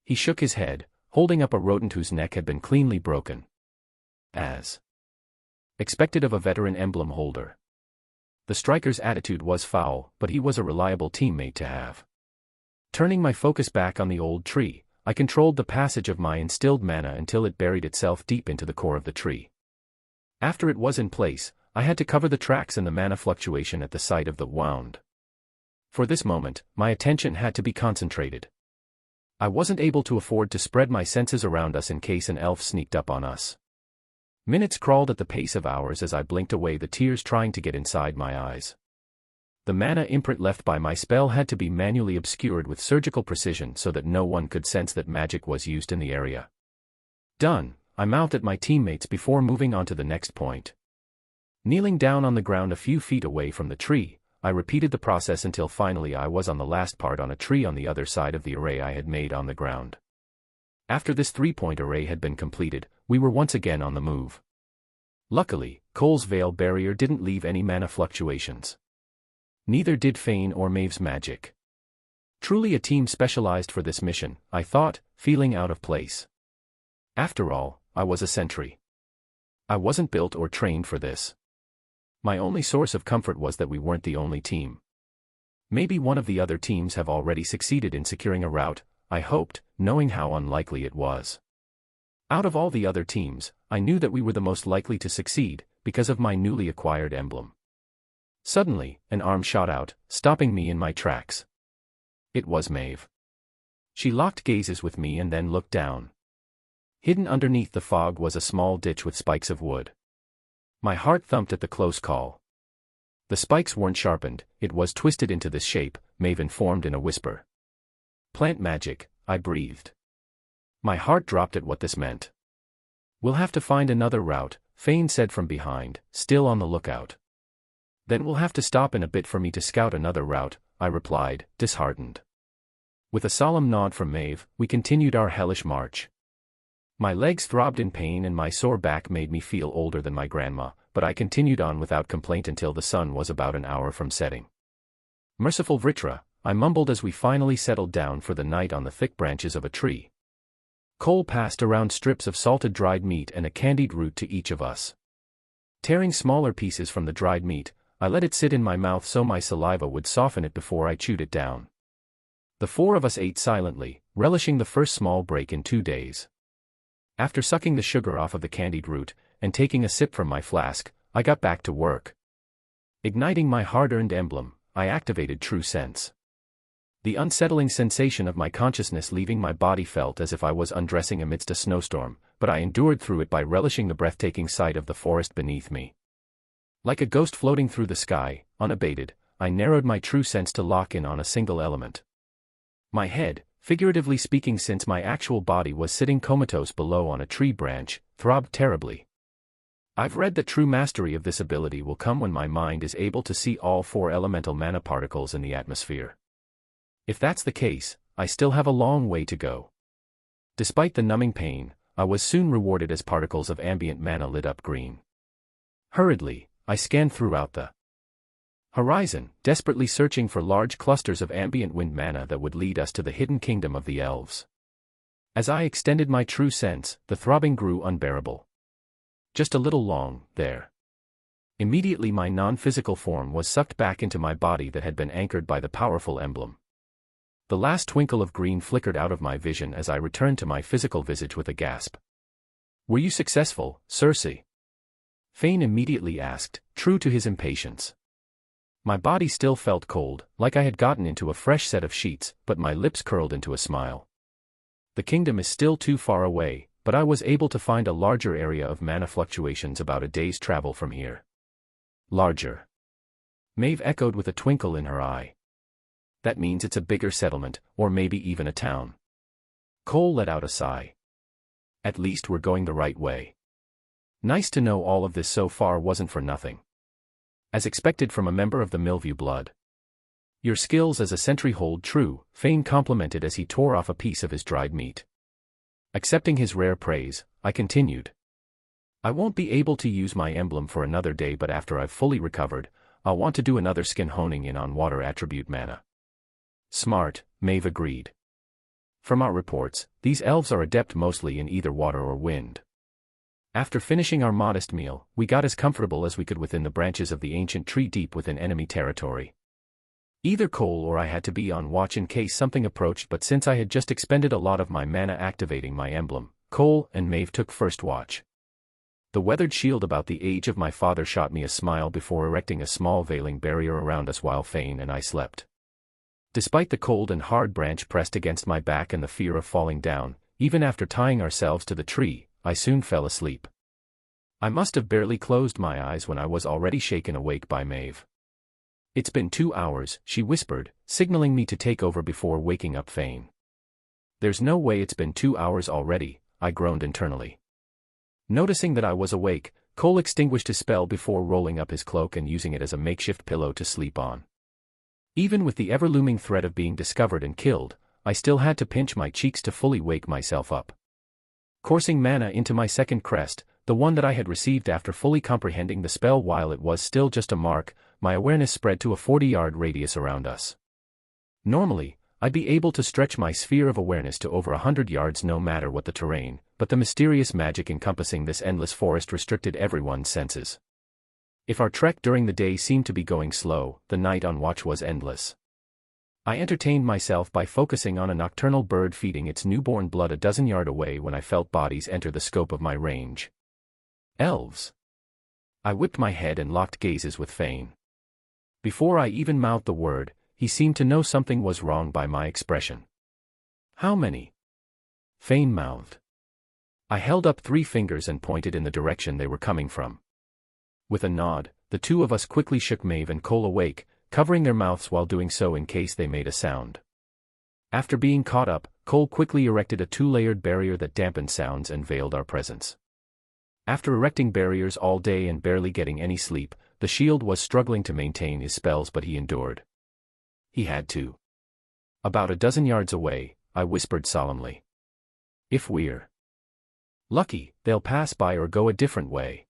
He shook his head, holding up a rodent whose neck had been cleanly broken. As expected of a veteran emblem holder. The striker's attitude was foul, but he was a reliable teammate to have. Turning my focus back on the old tree, I controlled the passage of my instilled mana until it buried itself deep into the core of the tree. After it was in place, I had to cover the tracks and the mana fluctuation at the site of the wound. For this moment, my attention had to be concentrated. I wasn't able to afford to spread my senses around us in case an elf sneaked up on us. Minutes crawled at the pace of hours as I blinked away the tears trying to get inside my eyes. The mana imprint left by my spell had to be manually obscured with surgical precision so that no one could sense that magic was used in the area. Done, I mouthed at my teammates before moving on to the next point. Kneeling down on the ground a few feet away from the tree, I repeated the process until finally I was on the last part on a tree on the other side of the array I had made on the ground. After this 3-point array had been completed, we were once again on the move. Luckily, Cole's Veil barrier didn't leave any mana fluctuations. Neither did Fane or Maeve's magic. Truly a team specialized for this mission, I thought, feeling out of place. After all, I was a sentry. I wasn't built or trained for this. My only source of comfort was that we weren't the only team. Maybe one of the other teams have already succeeded in securing a route, I hoped, knowing how unlikely it was. Out of all the other teams, I knew that we were the most likely to succeed, because of my newly acquired emblem. Suddenly, an arm shot out, stopping me in my tracks. It was Maeve. She locked gazes with me and then looked down. Hidden underneath the fog was a small ditch with spikes of wood. My heart thumped at the close call. The spikes weren't sharpened, it was twisted into this shape, Maeve informed in a whisper. Plant magic, I breathed. My heart dropped at what this meant. We'll have to find another route, Fane said from behind, still on the lookout. Then we'll have to stop in a bit for me to scout another route, I replied, disheartened. With a solemn nod from Maeve, we continued our hellish march. My legs throbbed in pain and my sore back made me feel older than my grandma, but I continued on without complaint until the sun was about an hour from setting. Merciful Vritra, I mumbled as we finally settled down for the night on the thick branches of a tree. Cole passed around strips of salted dried meat and a candied root to each of us. Tearing smaller pieces from the dried meat, I let it sit in my mouth so my saliva would soften it before I chewed it down. The 4 of us ate silently, relishing the first small break in 2 days. After sucking the sugar off of the candied root, and taking a sip from my flask, I got back to work. Igniting my hard-earned emblem, I activated True Sense. The unsettling sensation of my consciousness leaving my body felt as if I was undressing amidst a snowstorm, but I endured through it by relishing the breathtaking sight of the forest beneath me. Like a ghost floating through the sky, unabated, I narrowed my true sense to lock in on a single element. My head, figuratively speaking since my actual body was sitting comatose below on a tree branch, throbbed terribly. I've read that true mastery of this ability will come when my mind is able to see all 4 elemental mana particles in the atmosphere. If that's the case, I still have a long way to go. Despite the numbing pain, I was soon rewarded as particles of ambient mana lit up green. Hurriedly, I scanned throughout the horizon, desperately searching for large clusters of ambient wind mana that would lead us to the hidden kingdom of the elves. As I extended my true sense, the throbbing grew unbearable. Just a little long, there. Immediately my non-physical form was sucked back into my body that had been anchored by the powerful emblem. The last twinkle of green flickered out of my vision as I returned to my physical visage with a gasp. Were you successful, Circe? Fane immediately asked, true to his impatience. My body still felt cold, like I had gotten into a fresh set of sheets, but my lips curled into a smile. The kingdom is still too far away, but I was able to find a larger area of mana fluctuations about a day's travel from here. Larger. Maeve echoed with a twinkle in her eye. That means it's a bigger settlement, or maybe even a town. Cole let out a sigh. At least we're going the right way. Nice to know all of this so far wasn't for nothing. As expected from a member of the Millview blood. Your skills as a sentry hold true, Fane complimented as he tore off a piece of his dried meat. Accepting his rare praise, I continued. I won't be able to use my emblem for another day, but after I've fully recovered, I'll want to do another skin honing in on water attribute mana. Smart, Maeve agreed. From our reports, these elves are adept mostly in either water or wind. After finishing our modest meal, we got as comfortable as we could within the branches of the ancient tree deep within enemy territory. Either Cole or I had to be on watch in case something approached, but since I had just expended a lot of my mana activating my emblem, Cole and Maeve took first watch. The weathered shield about the age of my father shot me a smile before erecting a small veiling barrier around us while Fane and I slept. Despite the cold and hard branch pressed against my back and the fear of falling down, even after tying ourselves to the tree, I soon fell asleep. I must have barely closed my eyes when I was already shaken awake by Maeve. It's been 2 hours, she whispered, signaling me to take over before waking up Fane. There's no way it's been 2 hours already, I groaned internally. Noticing that I was awake, Cole extinguished his spell before rolling up his cloak and using it as a makeshift pillow to sleep on. Even with the ever-looming threat of being discovered and killed, I still had to pinch my cheeks to fully wake myself up. Coursing mana into my second crest, the one that I had received after fully comprehending the spell while it was still just a mark, my awareness spread to a 40-yard radius around us. Normally, I'd be able to stretch my sphere of awareness to over 100 yards no matter what the terrain, but the mysterious magic encompassing this endless forest restricted everyone's senses. If our trek during the day seemed to be going slow, the night on watch was endless. I entertained myself by focusing on a nocturnal bird feeding its newborn blood a dozen yards away when I felt bodies enter the scope of my range. Elves. I whipped my head and locked gazes with Fane. Before I even mouthed the word, he seemed to know something was wrong by my expression. How many? Fane mouthed. I held up 3 fingers and pointed in the direction they were coming from. With a nod, the two of us quickly shook Maeve and Cole awake, covering their mouths while doing so in case they made a sound. After being caught up, Cole quickly erected a 2-layered barrier that dampened sounds and veiled our presence. After erecting barriers all day and barely getting any sleep, the shield was struggling to maintain his spells, but he endured. He had to. About a dozen yards away, I whispered solemnly. If we're lucky, they'll pass by or go a different way.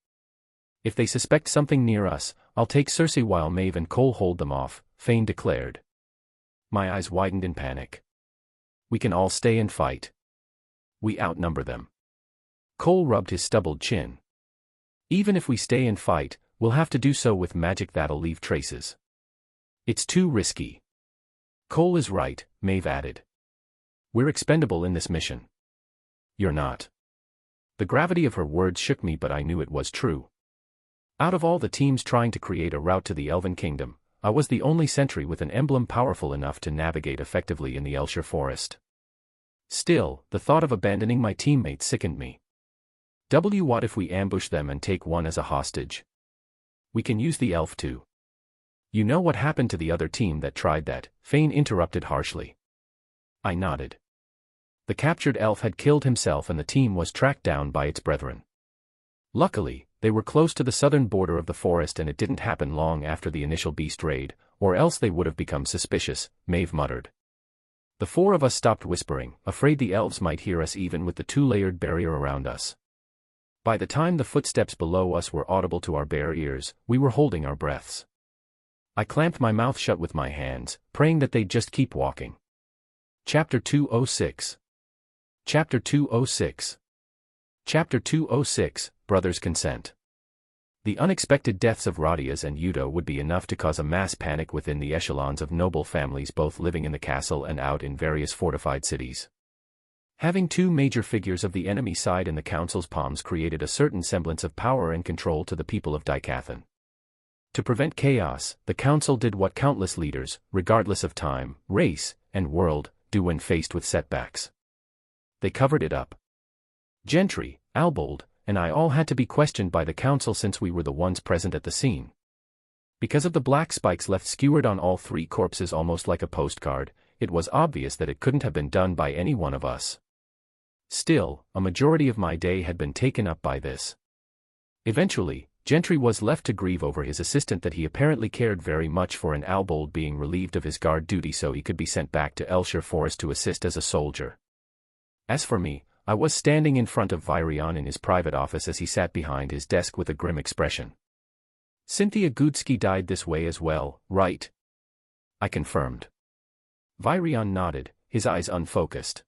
If they suspect something near us, I'll take Cersei while Maeve and Cole hold them off, Fane declared. My eyes widened in panic. We can all stay and fight. We outnumber them. Cole rubbed his stubbled chin. Even if we stay and fight, we'll have to do so with magic that'll leave traces. It's too risky. Cole is right, Maeve added. We're expendable in this mission. You're not. The gravity of her words shook me, but I knew it was true. Out of all the teams trying to create a route to the Elven Kingdom, I was the only sentry with an emblem powerful enough to navigate effectively in the Elshire Forest. Still, the thought of abandoning my teammates sickened me. What if we ambush them and take one as a hostage? We can use the elf too. You know what happened to the other team that tried that, Fane interrupted harshly. I nodded. The captured elf had killed himself and the team was tracked down by its brethren. Luckily, they were close to the southern border of the forest and it didn't happen long after the initial beast raid, or else they would have become suspicious, Maeve muttered. The 4 of us stopped whispering, afraid the elves might hear us even with the 2-layered barrier around us. By the time the footsteps below us were audible to our bare ears, we were holding our breaths. I clamped my mouth shut with my hands, praying that they'd just keep walking. Chapter 206. Chapter 206. Chapter 206, Brothers Consent. The unexpected deaths of Radias and Udo would be enough to cause a mass panic within the echelons of noble families both living in the castle and out in various fortified cities. Having 2 major figures of the enemy side in the council's palms created a certain semblance of power and control to the people of Dicathan. To prevent chaos, the council did what countless leaders, regardless of time, race, and world, do when faced with setbacks. They covered it up. Gentry, Albold, and I all had to be questioned by the council since we were the ones present at the scene. Because of the black spikes left skewered on all 3 corpses almost like a postcard, it was obvious that it couldn't have been done by any one of us. Still, a majority of my day had been taken up by this. Eventually, Gentry was left to grieve over his assistant that he apparently cared very much for, an Albold being relieved of his guard duty so he could be sent back to Elshire Forest to assist as a soldier. As for me, I was standing in front of Virion in his private office as he sat behind his desk with a grim expression. Cynthia Gudsky died this way as well, right? I confirmed. Virion nodded, his eyes unfocused.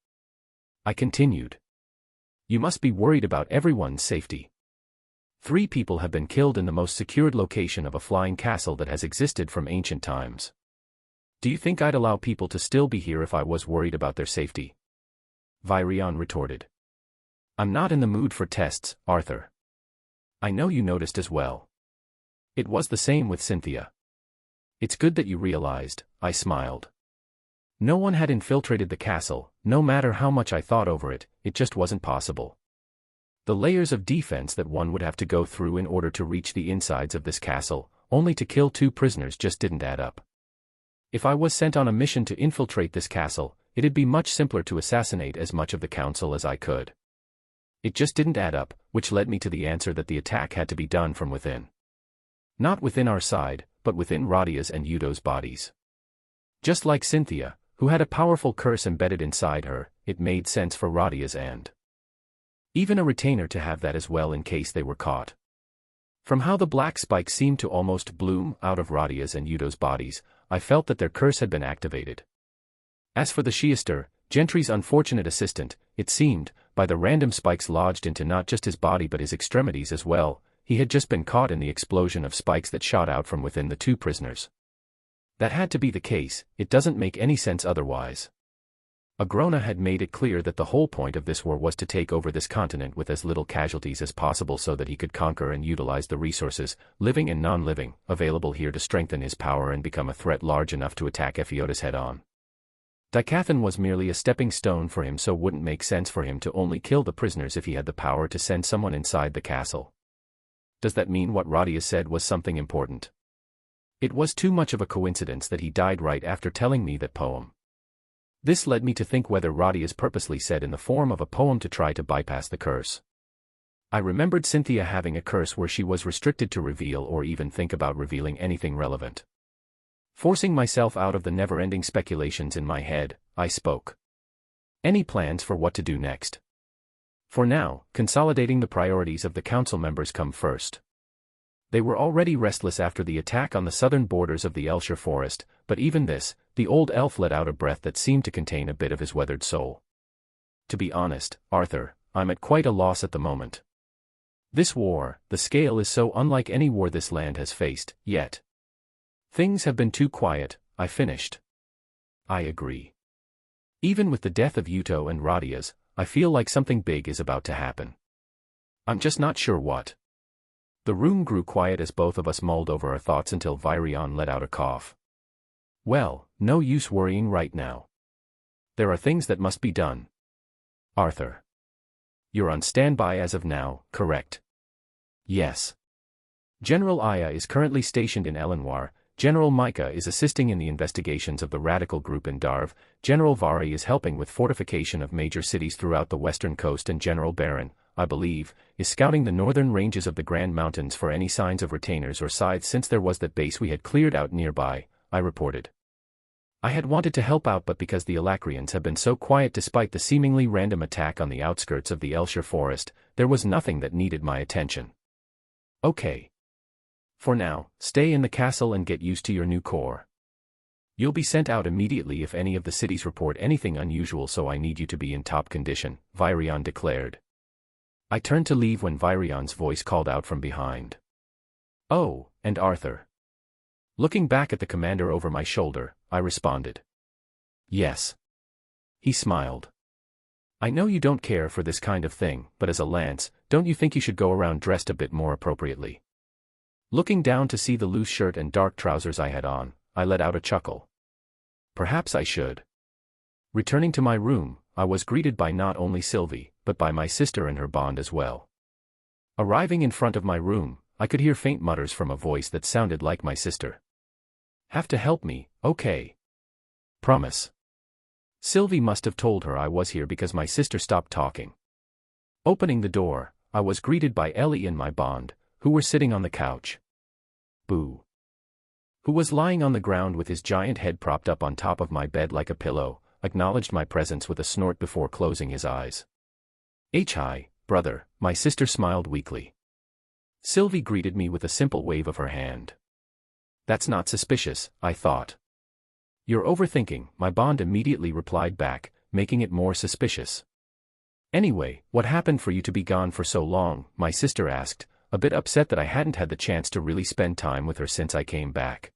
I continued. You must be worried about everyone's safety. 3 people have been killed in the most secured location of a flying castle that has existed from ancient times. Do you think I'd allow people to still be here if I was worried about their safety? Virion retorted. I'm not in the mood for tests, Arthur. I know you noticed as well. It was the same with Cynthia. It's good that you realized, I smiled. No one had infiltrated the castle, no matter how much I thought over it, it just wasn't possible. The layers of defense that one would have to go through in order to reach the insides of this castle, only to kill 2 prisoners, just didn't add up. If I was sent on a mission to infiltrate this castle, it'd be much simpler to assassinate as much of the council as I could. It just didn't add up, which led me to the answer that the attack had to be done from within. Not within our side, but within Radia's and Udo's bodies. Just like Cynthia, who had a powerful curse embedded inside her, it made sense for Radia's and even a retainer to have that as well in case they were caught. From how the black spike seemed to almost bloom out of Radia's and Udo's bodies, I felt that their curse had been activated. As for the Sheester, Gentry's unfortunate assistant, it seemed, by the random spikes lodged into not just his body but his extremities as well, he had just been caught in the explosion of spikes that shot out from within the 2 prisoners. That had to be the case, it doesn't make any sense otherwise. Agrona had made it clear that the whole point of this war was to take over this continent with as little casualties as possible so that he could conquer and utilize the resources, living and non-living, available here to strengthen his power and become a threat large enough to attack Ephiotis head-on. Dicathan was merely a stepping stone for him, so wouldn't make sense for him to only kill the prisoners if he had the power to send someone inside the castle. Does that mean what Radia said was something important? It was too much of a coincidence that he died right after telling me that poem. This led me to think whether Radia's purposely said in the form of a poem to try to bypass the curse. I remembered Cynthia having a curse where she was restricted to reveal or even think about revealing anything relevant. Forcing myself out of the never-ending speculations in my head, I spoke. Any plans for what to do next? For now, consolidating the priorities of the council members come first. They were already restless after the attack on the southern borders of the Elshire Forest, but even this, the old elf let out a breath that seemed to contain a bit of his weathered soul. To be honest, Arthur, I'm at quite a loss at the moment. This war, the scale is so unlike any war this land has faced, yet. Things have been too quiet, I finished. I agree. Even with the death of Udo and Radia's, I feel like something big is about to happen. I'm just not sure what. The room grew quiet as both of us mulled over our thoughts until Virion let out a cough. Well, no use worrying right now. There are things that must be done. Arthur. You're on standby as of now, correct? Yes. General Aya is currently stationed in Elenoir, General Micah is assisting in the investigations of the radical group in Darv, General Vari is helping with fortification of major cities throughout the western coast, and General Baron, I believe, is scouting the northern ranges of the Grand Mountains for any signs of retainers or scythes since there was that base we had cleared out nearby, I reported. I had wanted to help out, but because the Alacrians have been so quiet despite the seemingly random attack on the outskirts of the Elshire Forest, there was nothing that needed my attention. Okay. For now, stay in the castle and get used to your new corps. You'll be sent out immediately if any of the cities report anything unusual, so I need you to be in top condition, Virion declared. I turned to leave when Virion's voice called out from behind. Oh, and Arthur. Looking back at the commander over my shoulder, I responded. Yes. He smiled. I know you don't care for this kind of thing, but as a lance, don't you think you should go around dressed a bit more appropriately? Looking down to see the loose shirt and dark trousers I had on, I let out a chuckle. Perhaps I should. Returning to my room, I was greeted by not only Sylvie, but by my sister and her bond as well. Arriving in front of my room, I could hear faint mutters from a voice that sounded like my sister. Have to help me, okay? Promise. Sylvie must have told her I was here because my sister stopped talking. Opening the door, I was greeted by Ellie and my bond, who were sitting on the couch. Boo, who was lying on the ground with his giant head propped up on top of my bed like a pillow, acknowledged my presence with a snort before closing his eyes. Hi, brother, my sister smiled weakly. Sylvie greeted me with a simple wave of her hand. That's not suspicious, I thought. You're overthinking, my bond immediately replied back, making it more suspicious. Anyway, what happened for you to be gone for so long, my sister asked, a bit upset that I hadn't had the chance to really spend time with her since I came back.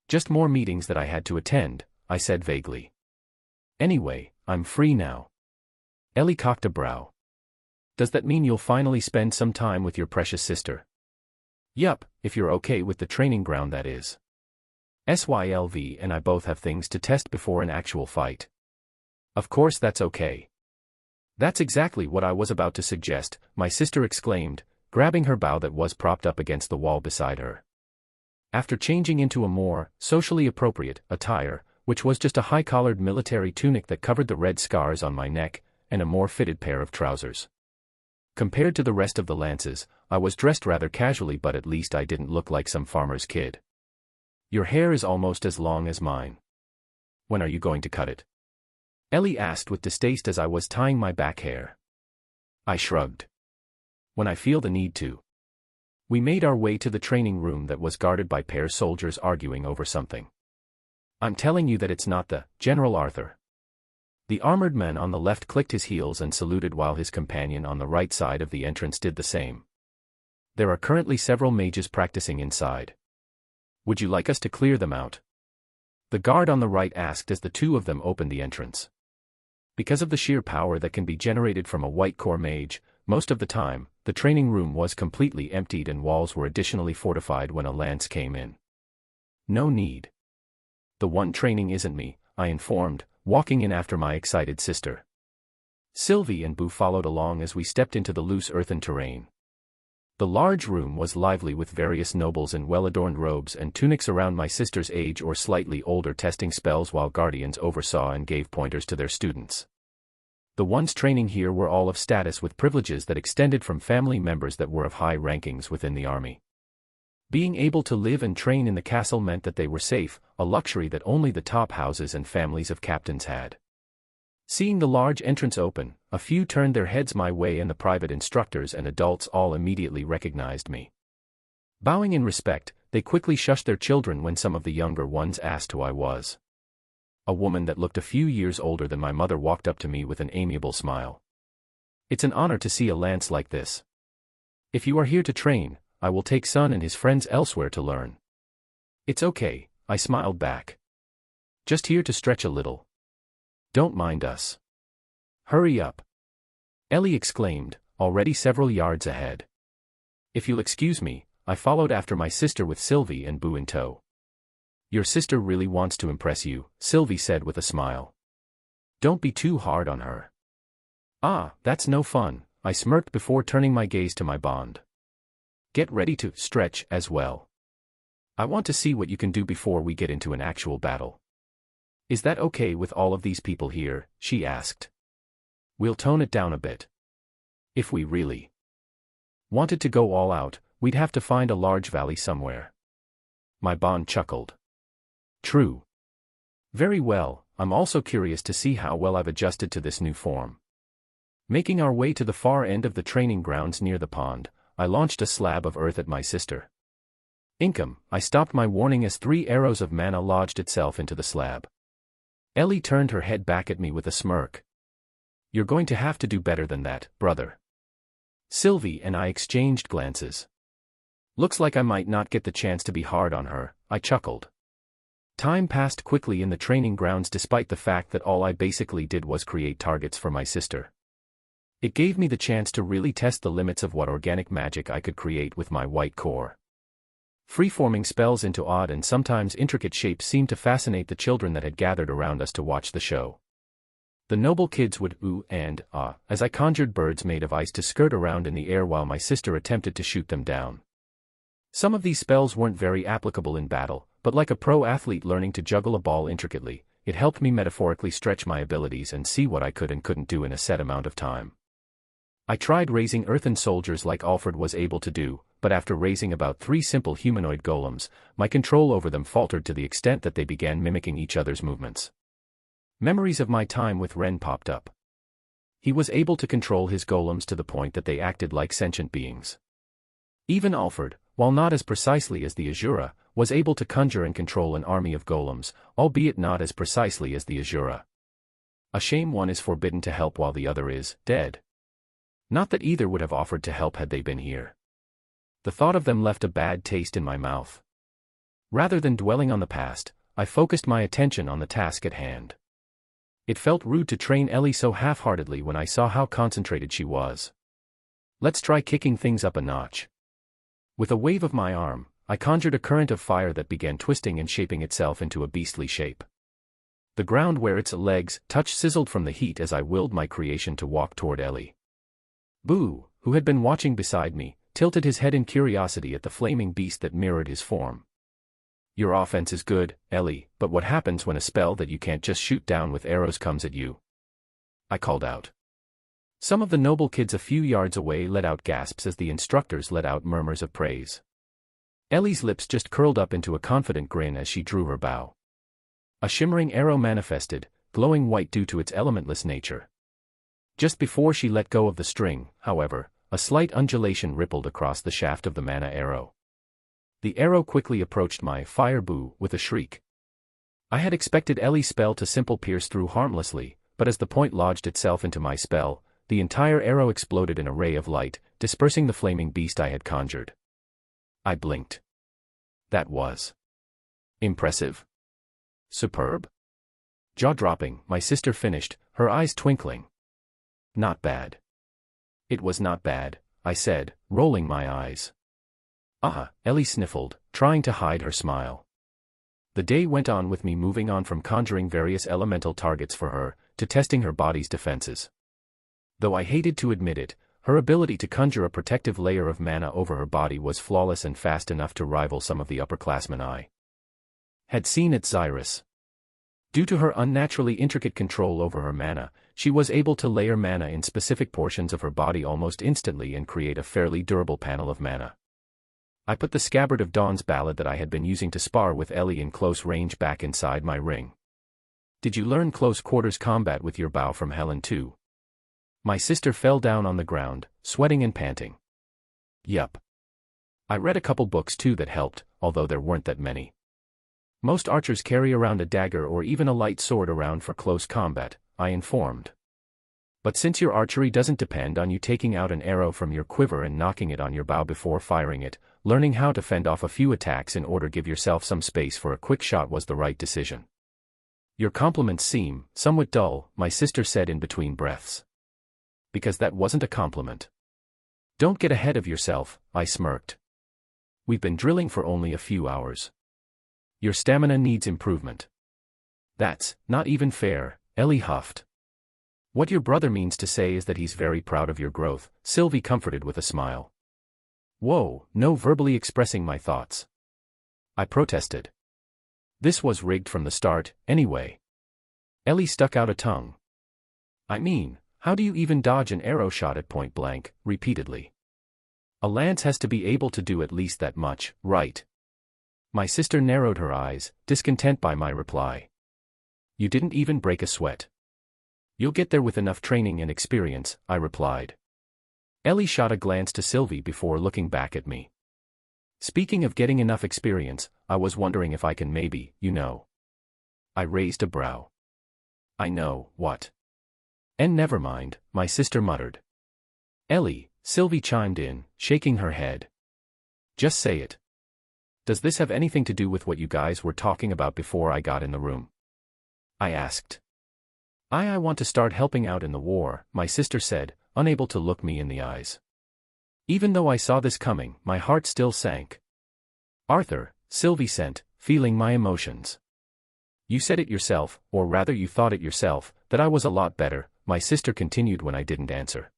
Just more meetings that I had to attend, I said vaguely. Anyway, I'm free now. Ellie cocked a brow. Does that mean you'll finally spend some time with your precious sister? Yup, if you're okay with the training ground that is. Sylv and I both have things to test before an actual fight. Of course that's okay. That's exactly what I was about to suggest, my sister exclaimed, grabbing her bow that was propped up against the wall beside her. After changing into a more socially appropriate attire, which was just a high-collared military tunic that covered the red scars on my neck, and a more fitted pair of trousers. Compared to the rest of the lances, I was dressed rather casually, but at least I didn't look like some farmer's kid. Your hair is almost as long as mine. When are you going to cut it? Ellie asked with distaste as I was tying my back hair. I shrugged. When I feel the need to. We made our way to the training room that was guarded by pair soldiers arguing over something. I'm telling you that it's not the General Arthur. The armored man on the left clicked his heels and saluted while his companion on the right side of the entrance did the same. There are currently several mages practicing inside. Would you like us to clear them out? The guard on the right asked as the two of them opened the entrance. Because of the sheer power that can be generated from a white core mage, most of the time, the training room was completely emptied and walls were additionally fortified when a lance came in. No need. The one training isn't me, I informed, walking in after my excited sister. Sylvie and Boo followed along as we stepped into the loose earthen terrain. The large room was lively with various nobles in well-adorned robes and tunics around my sister's age or slightly older testing spells while guardians oversaw and gave pointers to their students. The ones training here were all of status with privileges that extended from family members that were of high rankings within the army. Being able to live and train in the castle meant that they were safe, a luxury that only the top houses and families of captains had. Seeing the large entrance open, a few turned their heads my way and the private instructors and adults all immediately recognized me. Bowing in respect, they quickly shushed their children when some of the younger ones asked who I was. A woman that looked a few years older than my mother walked up to me with an amiable smile. It's an honor to see a lance like this. If you are here to train, I will take son and his friends elsewhere to learn. It's okay, I smiled back. Just here to stretch a little. Don't mind us. Hurry up. Ellie exclaimed, already several yards ahead. If you'll excuse me, I followed after my sister with Sylvie and Boo in tow. Your sister really wants to impress you, Sylvie said with a smile. Don't be too hard on her. Ah, that's no fun, I smirked before turning my gaze to my bond. Get ready to stretch as well. I want to see what you can do before we get into an actual battle. Is that okay with all of these people here? She asked. We'll tone it down a bit. If we really wanted to go all out, we'd have to find a large valley somewhere. My bond chuckled. True. Very well, I'm also curious to see how well I've adjusted to this new form. Making our way to the far end of the training grounds near the pond, I launched a slab of earth at my sister. Income, I stopped my warning as 3 arrows of mana lodged itself into the slab. Ellie turned her head back at me with a smirk. You're going to have to do better than that, brother. Sylvie and I exchanged glances. Looks like I might not get the chance to be hard on her, I chuckled. Time passed quickly in the training grounds despite the fact that all I basically did was create targets for my sister. It gave me the chance to really test the limits of what organic magic I could create with my white core. Free-forming spells into odd and sometimes intricate shapes seemed to fascinate the children that had gathered around us to watch the show. The noble kids would ooh and ah as I conjured birds made of ice to skirt around in the air while my sister attempted to shoot them down. Some of these spells weren't very applicable in battle, but like a pro athlete learning to juggle a ball intricately, it helped me metaphorically stretch my abilities and see what I could and couldn't do in a set amount of time. I tried raising earthen soldiers like Alfred was able to do, but after raising about 3 simple humanoid golems, my control over them faltered to the extent that they began mimicking each other's movements. Memories of my time with Ren popped up. He was able to control his golems to the point that they acted like sentient beings. Even Alfred, while not as precisely as the Azura, was able to conjure and control an army of golems, albeit not as precisely as the Azura. A shame one is forbidden to help while the other is dead. Not that either would have offered to help had they been here. The thought of them left a bad taste in my mouth. Rather than dwelling on the past, I focused my attention on the task at hand. It felt rude to train Ellie so half-heartedly when I saw how concentrated she was. Let's try kicking things up a notch. With a wave of my arm, I conjured a current of fire that began twisting and shaping itself into a beastly shape. The ground where its legs touched sizzled from the heat as I willed my creation to walk toward Ellie. Boo, who had been watching beside me, tilted his head in curiosity at the flaming beast that mirrored his form. Your offense is good, Ellie, but what happens when a spell that you can't just shoot down with arrows comes at you? I called out. Some of the noble kids a few yards away let out gasps as the instructors let out murmurs of praise. Ellie's lips just curled up into a confident grin as she drew her bow. A shimmering arrow manifested, glowing white due to its elementless nature. Just before she let go of the string, however, a slight undulation rippled across the shaft of the mana arrow. The arrow quickly approached my fire boo with a shriek. I had expected Ellie's spell to simple pierce through harmlessly, but as the point lodged itself into my spell, the entire arrow exploded in a ray of light, dispersing the flaming beast I had conjured. I blinked. That was impressive. Superb. Jaw-dropping, my sister finished, her eyes twinkling. Not bad. It was not bad, I said, rolling my eyes. Ah, Ellie sniffled, trying to hide her smile. The day went on with me moving on from conjuring various elemental targets for her, to testing her body's defenses. Though I hated to admit it, her ability to conjure a protective layer of mana over her body was flawless and fast enough to rival some of the upperclassmen I had seen at Xyrus. Due to her unnaturally intricate control over her mana, she was able to layer mana in specific portions of her body almost instantly and create a fairly durable panel of mana. I put the scabbard of Dawn's ballad that I had been using to spar with Ellie in close range back inside my ring. Did you learn close quarters combat with your bow from Helen too? My sister fell down on the ground, sweating and panting. Yup. I read a couple books too that helped, although there weren't that many. Most archers carry around a dagger or even a light sword around for close combat, I informed. But since your archery doesn't depend on you taking out an arrow from your quiver and knocking it on your bow before firing it, learning how to fend off a few attacks in order to give yourself some space for a quick shot was the right decision. Your compliments seem somewhat dull, my sister said in between breaths. Because that wasn't a compliment. Don't get ahead of yourself, I smirked. We've been drilling for only a few hours. Your stamina needs improvement. That's not even fair, Ellie huffed. What your brother means to say is that he's very proud of your growth, Sylvie comforted with a smile. Whoa, no verbally expressing my thoughts. I protested. This was rigged from the start, anyway. Ellie stuck out a tongue. I mean, how do you even dodge an arrow shot at point blank, repeatedly? A lance has to be able to do at least that much, right? My sister narrowed her eyes, discontent by my reply. You didn't even break a sweat. You'll get there with enough training and experience, I replied. Ellie shot a glance to Sylvie before looking back at me. Speaking of getting enough experience, I was wondering if I can maybe, I raised a brow. I know, what? And never mind, my sister muttered. Ellie, Sylvie chimed in, shaking her head. Just say it. Does this have anything to do with what you guys were talking about before I got in the room? I asked. I want to start helping out in the war, my sister said, unable to look me in the eyes. Even though I saw this coming, my heart still sank. Arthur, Sylvie sent, feeling my emotions. You said it yourself, or rather you thought it yourself, that I was a lot better, my sister continued when I didn't answer.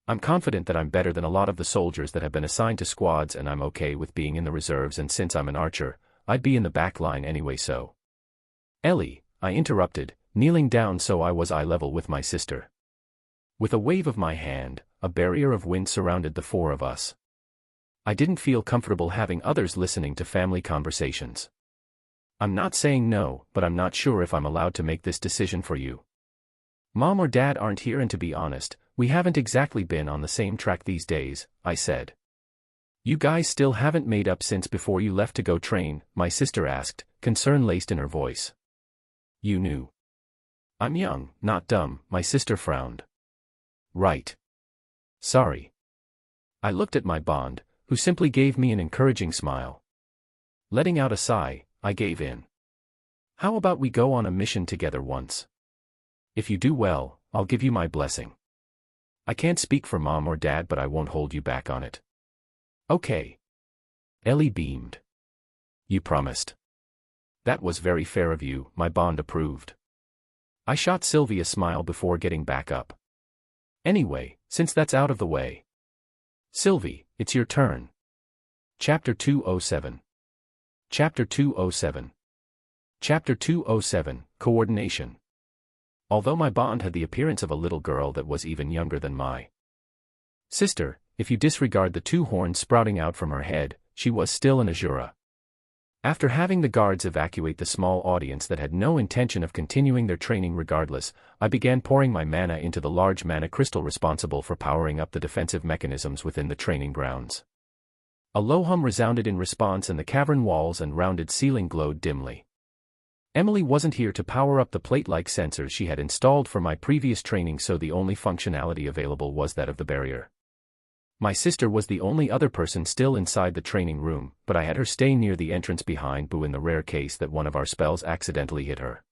I'm confident that I'm better than a lot of the soldiers that have been assigned to squads, and I'm okay with being in the reserves, and since I'm an archer, I'd be in the back line anyway. So, Ellie, I interrupted, kneeling down so I was eye level with my sister. With a wave of my hand, a barrier of wind surrounded the four of us. I didn't feel comfortable having others listening to family conversations. I'm not saying no, but I'm not sure if I'm allowed to make this decision for you. Mom or Dad aren't here, and to be honest, we haven't exactly been on the same track these days, I said. You guys still haven't made up since before you left to go train? My sister asked, concern laced in her voice. You knew. I'm young, not dumb, my sister frowned. Right. Sorry. I looked at my bond, who simply gave me an encouraging smile. Letting out a sigh, I gave in. How about we go on a mission together once? If you do well, I'll give you my blessing. I can't speak for Mom or Dad, but I won't hold you back on it. Okay. Ellie beamed. You promised. That was very fair of you, my bond approved. I shot Sylvie a smile before getting back up. Anyway, since that's out of the way. Sylvie, it's your turn. Chapter 207. Chapter 207. Chapter 207, Coordination. Although my bond had the appearance of a little girl that was even younger than my sister, if you disregard the two horns sprouting out from her head, she was still an Azura. After having the guards evacuate the small audience that had no intention of continuing their training regardless, I began pouring my mana into the large mana crystal responsible for powering up the defensive mechanisms within the training grounds. A low hum resounded in response, and the cavern walls and rounded ceiling glowed dimly. Emily wasn't here to power up the plate-like sensors she had installed for my previous training, so the only functionality available was that of the barrier. My sister was the only other person still inside the training room, but I had her stay near the entrance behind Boo in the rare case that one of our spells accidentally hit her.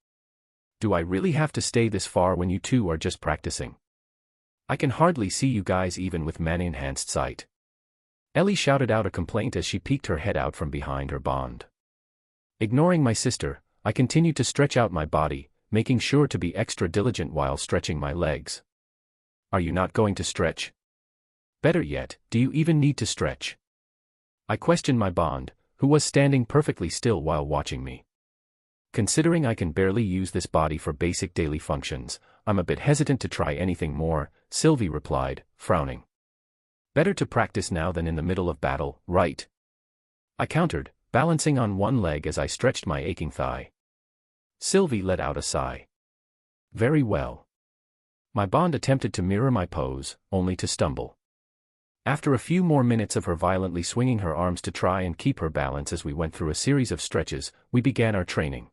Do I really have to stay this far when you two are just practicing? I can hardly see you guys even with mana-enhanced sight. Ellie shouted out a complaint as she peeked her head out from behind her bond. Ignoring my sister, I continued to stretch out my body, making sure to be extra diligent while stretching my legs. Are you not going to stretch? Better yet, do you even need to stretch? I questioned my bond, who was standing perfectly still while watching me. Considering I can barely use this body for basic daily functions, I'm a bit hesitant to try anything more, Sylvie replied, frowning. Better to practice now than in the middle of battle, right? I countered, balancing on one leg as I stretched my aching thigh. Sylvie let out a sigh. Very well. My bond attempted to mirror my pose, only to stumble. After a few more minutes of her violently swinging her arms to try and keep her balance as we went through a series of stretches, we began our training.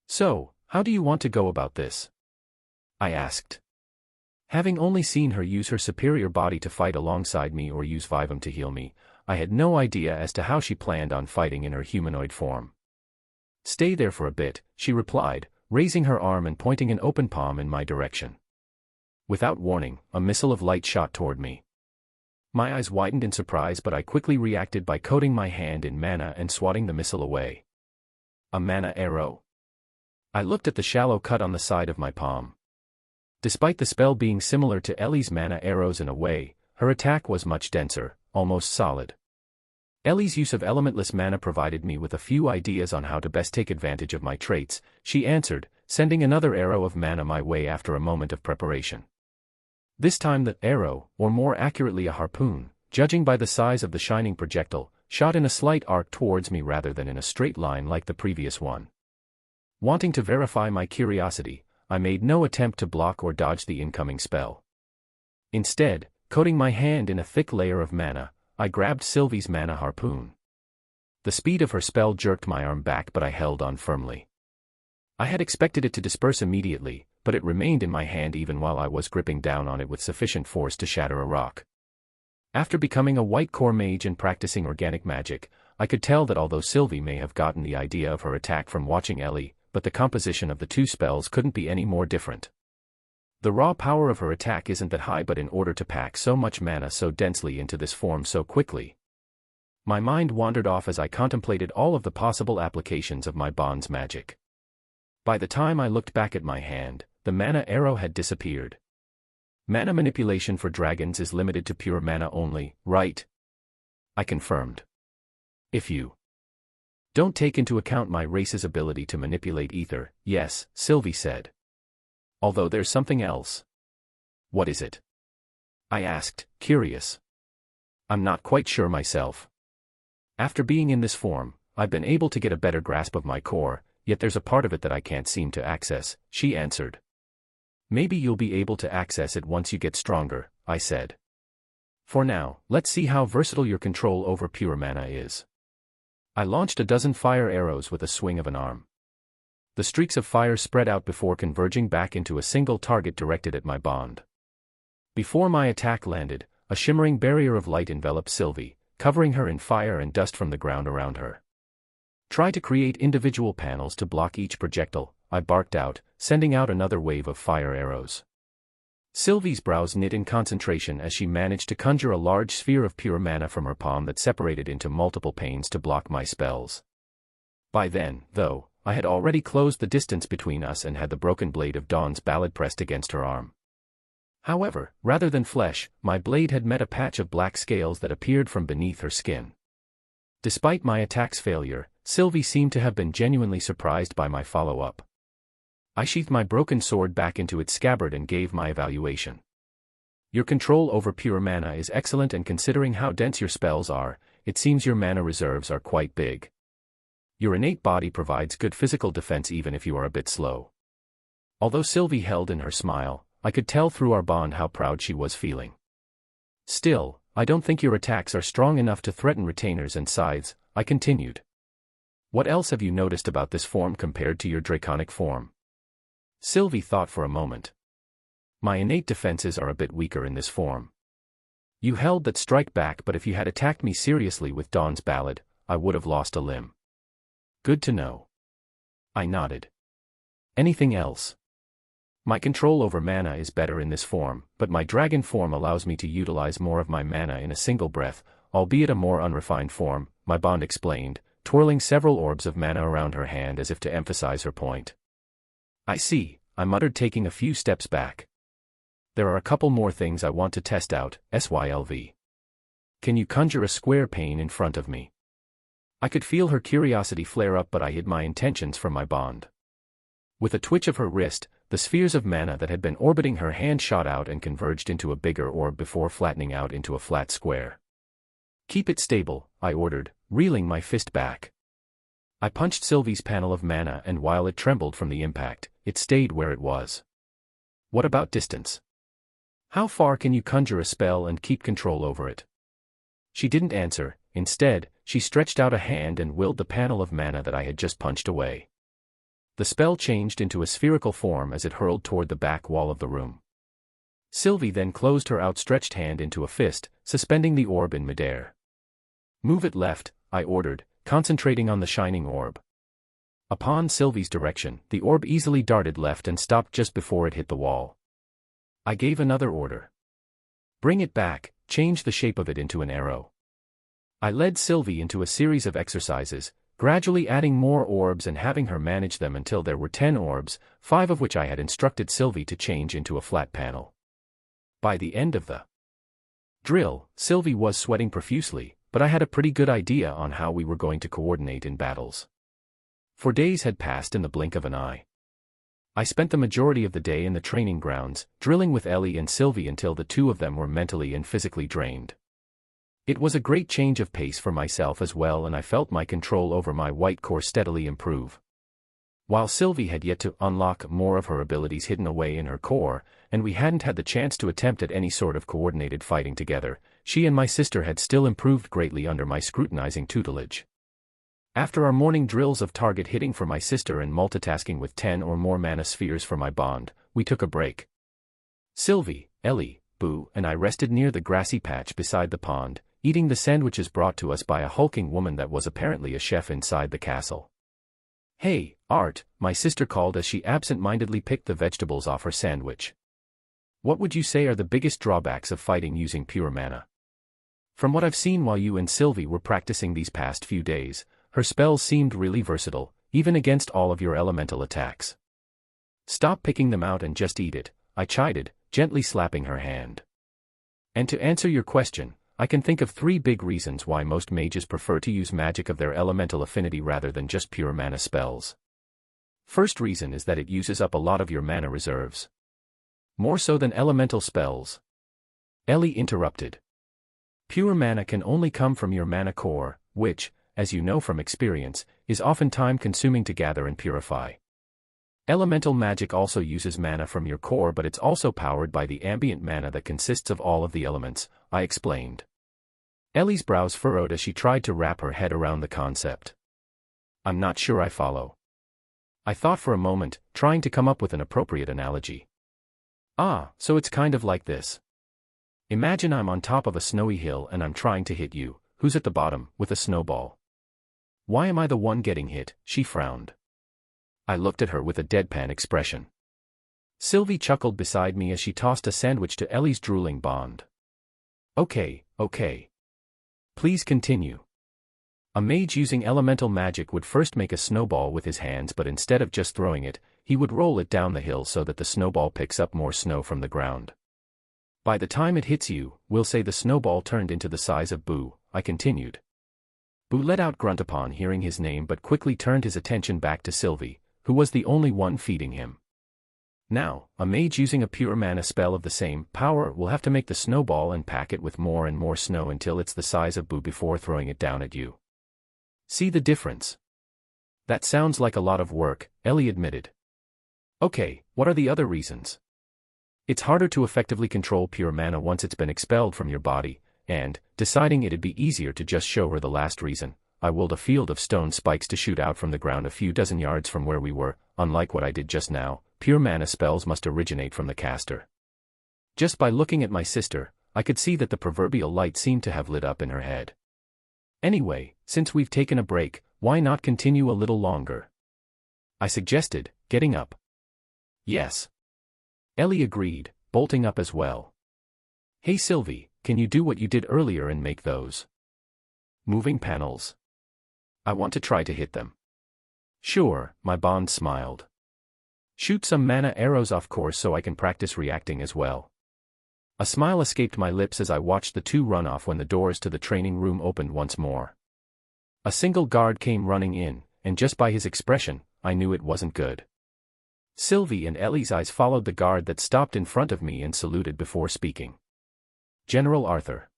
So, how do you want to go about this? I asked. Having only seen her use her superior body to fight alongside me or use Vivum to heal me, I had no idea as to how she planned on fighting in her humanoid form. Stay there for a bit, she replied, raising her arm and pointing an open palm in my direction. Without warning, a missile of light shot toward me. My eyes widened in surprise, but I quickly reacted by coating my hand in mana and swatting the missile away. A mana arrow. I looked at the shallow cut on the side of my palm. Despite the spell being similar to Ellie's mana arrows in a way, her attack was much denser, almost solid. Ellie's use of elementless mana provided me with a few ideas on how to best take advantage of my traits, she answered, sending another arrow of mana my way after a moment of preparation. This time the arrow, or more accurately a harpoon, judging by the size of the shining projectile, shot in a slight arc towards me rather than in a straight line like the previous one. Wanting to verify my curiosity, I made no attempt to block or dodge the incoming spell. Instead, coating my hand in a thick layer of mana, I grabbed Sylvie's mana harpoon. The speed of her spell jerked my arm back, but I held on firmly. I had expected it to disperse immediately, but it remained in my hand even while I was gripping down on it with sufficient force to shatter a rock. After becoming a white core mage and practicing organic magic, I could tell that although Sylvie may have gotten the idea of her attack from watching Ellie, but the composition of the two spells couldn't be any more different. The raw power of her attack isn't that high, but in order to pack so much mana so densely into this form so quickly. My mind wandered off as I contemplated all of the possible applications of my bond's magic. By the time I looked back at my hand, the mana arrow had disappeared. Mana manipulation for dragons is limited to pure mana only, right? I confirmed. If you Don't take into account my race's ability to manipulate ether. Yes, Sylvie said. Although there's something else. What is it? I asked, curious. I'm not quite sure myself. After being in this form, I've been able to get a better grasp of my core, yet there's a part of it that I can't seem to access, she answered. Maybe you'll be able to access it once you get stronger, I said. For now, let's see how versatile your control over pure mana is. I launched a dozen fire arrows with a swing of an arm. The streaks of fire spread out before converging back into a single target directed at my bond. Before my attack landed, a shimmering barrier of light enveloped Sylvie, covering her in fire and dust from the ground around her. Try to create individual panels to block each projectile, I barked out, sending out another wave of fire arrows. Sylvie's brows knit in concentration as she managed to conjure a large sphere of pure mana from her palm that separated into multiple panes to block my spells. By then, though, I had already closed the distance between us and had the broken blade of Dawn's ballad pressed against her arm. However, rather than flesh, my blade had met a patch of black scales that appeared from beneath her skin. Despite my attack's failure, Sylvie seemed to have been genuinely surprised by my follow-up. I sheathed my broken sword back into its scabbard and gave my evaluation. Your control over pure mana is excellent, and considering how dense your spells are, it seems your mana reserves are quite big. Your innate body provides good physical defense even if you are a bit slow. Although Sylvie held in her smile, I could tell through our bond how proud she was feeling. Still, I don't think your attacks are strong enough to threaten retainers and scythes, I continued. What else have you noticed about this form compared to your draconic form? Sylvie thought for a moment. My innate defenses are a bit weaker in this form. You held that strike back, but if you had attacked me seriously with Dawn's ballad, I would have lost a limb. Good to know. I nodded. Anything else? My control over mana is better in this form, but my dragon form allows me to utilize more of my mana in a single breath, albeit a more unrefined form, my bond explained, twirling several orbs of mana around her hand as if to emphasize her point. I see, I muttered, taking a few steps back. There are a couple more things I want to test out, SYLV. Can you conjure a square pane in front of me? I could feel her curiosity flare up, but I hid my intentions from my bond. With a twitch of her wrist, the spheres of mana that had been orbiting her hand shot out and converged into a bigger orb before flattening out into a flat square. Keep it stable, I ordered, reeling my fist back. I punched Sylvie's panel of mana, and while it trembled from the impact, it stayed where it was. What about distance? How far can you conjure a spell and keep control over it? She didn't answer. Instead, she stretched out a hand and willed the panel of mana that I had just punched away. The spell changed into a spherical form as it hurled toward the back wall of the room. Sylvie then closed her outstretched hand into a fist, suspending the orb in midair. Move it left, I ordered, concentrating on the shining orb. Upon Sylvie's direction, the orb easily darted left and stopped just before it hit the wall. I gave another order. Bring it back, change the shape of it into an arrow. I led Sylvie into a series of exercises, gradually adding more orbs and having her manage them until there were 10 orbs, 5 of which I had instructed Sylvie to change into a flat panel. By the end of the drill, Sylvie was sweating profusely, but I had a pretty good idea on how we were going to coordinate in battles. 4 days had passed in the blink of an eye. I spent the majority of the day in the training grounds, drilling with Ellie and Sylvie until the two of them were mentally and physically drained. It was a great change of pace for myself as well, and I felt my control over my white core steadily improve. While Sylvie had yet to unlock more of her abilities hidden away in her core, and we hadn't had the chance to attempt at any sort of coordinated fighting together, she and my sister had still improved greatly under my scrutinizing tutelage. After our morning drills of target hitting for my sister and multitasking with 10 or more mana spheres for my bond, we took a break. Sylvie, Ellie, Boo, and I rested near the grassy patch beside the pond, eating the sandwiches brought to us by a hulking woman that was apparently a chef inside the castle. "Hey, Art," my sister called as she absent-mindedly picked the vegetables off her sandwich. "What would you say are the biggest drawbacks of fighting using pure mana? From what I've seen while you and Sylvie were practicing these past few days, her spells seemed really versatile, even against all of your elemental attacks." "Stop picking them out and just eat it," I chided, gently slapping her hand. "And to answer your question, I can think of 3 big reasons why most mages prefer to use magic of their elemental affinity rather than just pure mana spells. First reason is that it uses up a lot of your mana reserves. More so than elemental spells. Ellie interrupted. Pure mana can only come from your mana core, which, as you know from experience, is often time-consuming to gather and purify. Elemental magic also uses mana from your core, but it's also powered by the ambient mana that consists of all of the elements, I explained. Ellie's brows furrowed as she tried to wrap her head around the concept. I'm not sure I follow. I thought for a moment, trying to come up with an appropriate analogy. So it's kind of like this. Imagine I'm on top of a snowy hill and I'm trying to hit you, who's at the bottom, with a snowball. Why am I the one getting hit? She frowned. I looked at her with a deadpan expression. Sylvie chuckled beside me as she tossed a sandwich to Ellie's drooling bond. Okay. Please continue. A mage using elemental magic would first make a snowball with his hands, but instead of just throwing it, he would roll it down the hill so that the snowball picks up more snow from the ground. By the time it hits you, we'll say the snowball turned into the size of Boo, I continued. Boo let out a grunt upon hearing his name but quickly turned his attention back to Sylvie, who was the only one feeding him. Now, a mage using a pure mana spell of the same power will have to make the snowball and pack it with more and more snow until it's the size of Boo before throwing it down at you. See the difference? That sounds like a lot of work, Ellie admitted. Okay, what are the other reasons? It's harder to effectively control pure mana once it's been expelled from your body, and, deciding it'd be easier to just show her the last reason, I willed a field of stone spikes to shoot out from the ground a few dozen yards from where we were. Unlike what I did just now, pure mana spells must originate from the caster. Just by looking at my sister, I could see that the proverbial light seemed to have lit up in her head. Anyway, since we've taken a break, why not continue a little longer? I suggested, getting up. Yes. Ellie agreed, bolting up as well. Hey Sylvie, can you do what you did earlier and make those moving panels? I want to try to hit them. Sure, my bond smiled. Shoot some mana arrows off course so I can practice reacting as well. A smile escaped my lips as I watched the two run off when the doors to the training room opened once more. A single guard came running in, and just by his expression, I knew it wasn't good. Sylvie and Ellie's eyes followed the guard that stopped in front of me and saluted before speaking. General Arthur.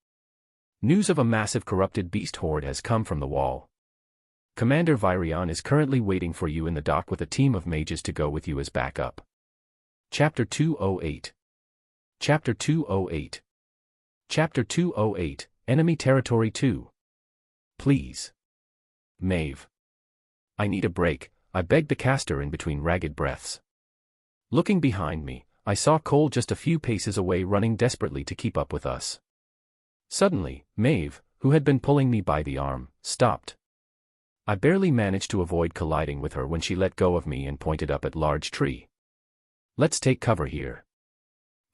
News of a massive corrupted beast horde has come from the wall. Commander Virion is currently waiting for you in the dock with a team of mages to go with you as backup. Chapter 208. Chapter 208. Chapter 208, Enemy Territory 2. Please. Maeve. I need a break, I begged the caster in between ragged breaths. Looking behind me, I saw Cole just a few paces away running desperately to keep up with us. Suddenly, Maeve, who had been pulling me by the arm, stopped. I barely managed to avoid colliding with her when she let go of me and pointed up at a large tree. Let's take cover here.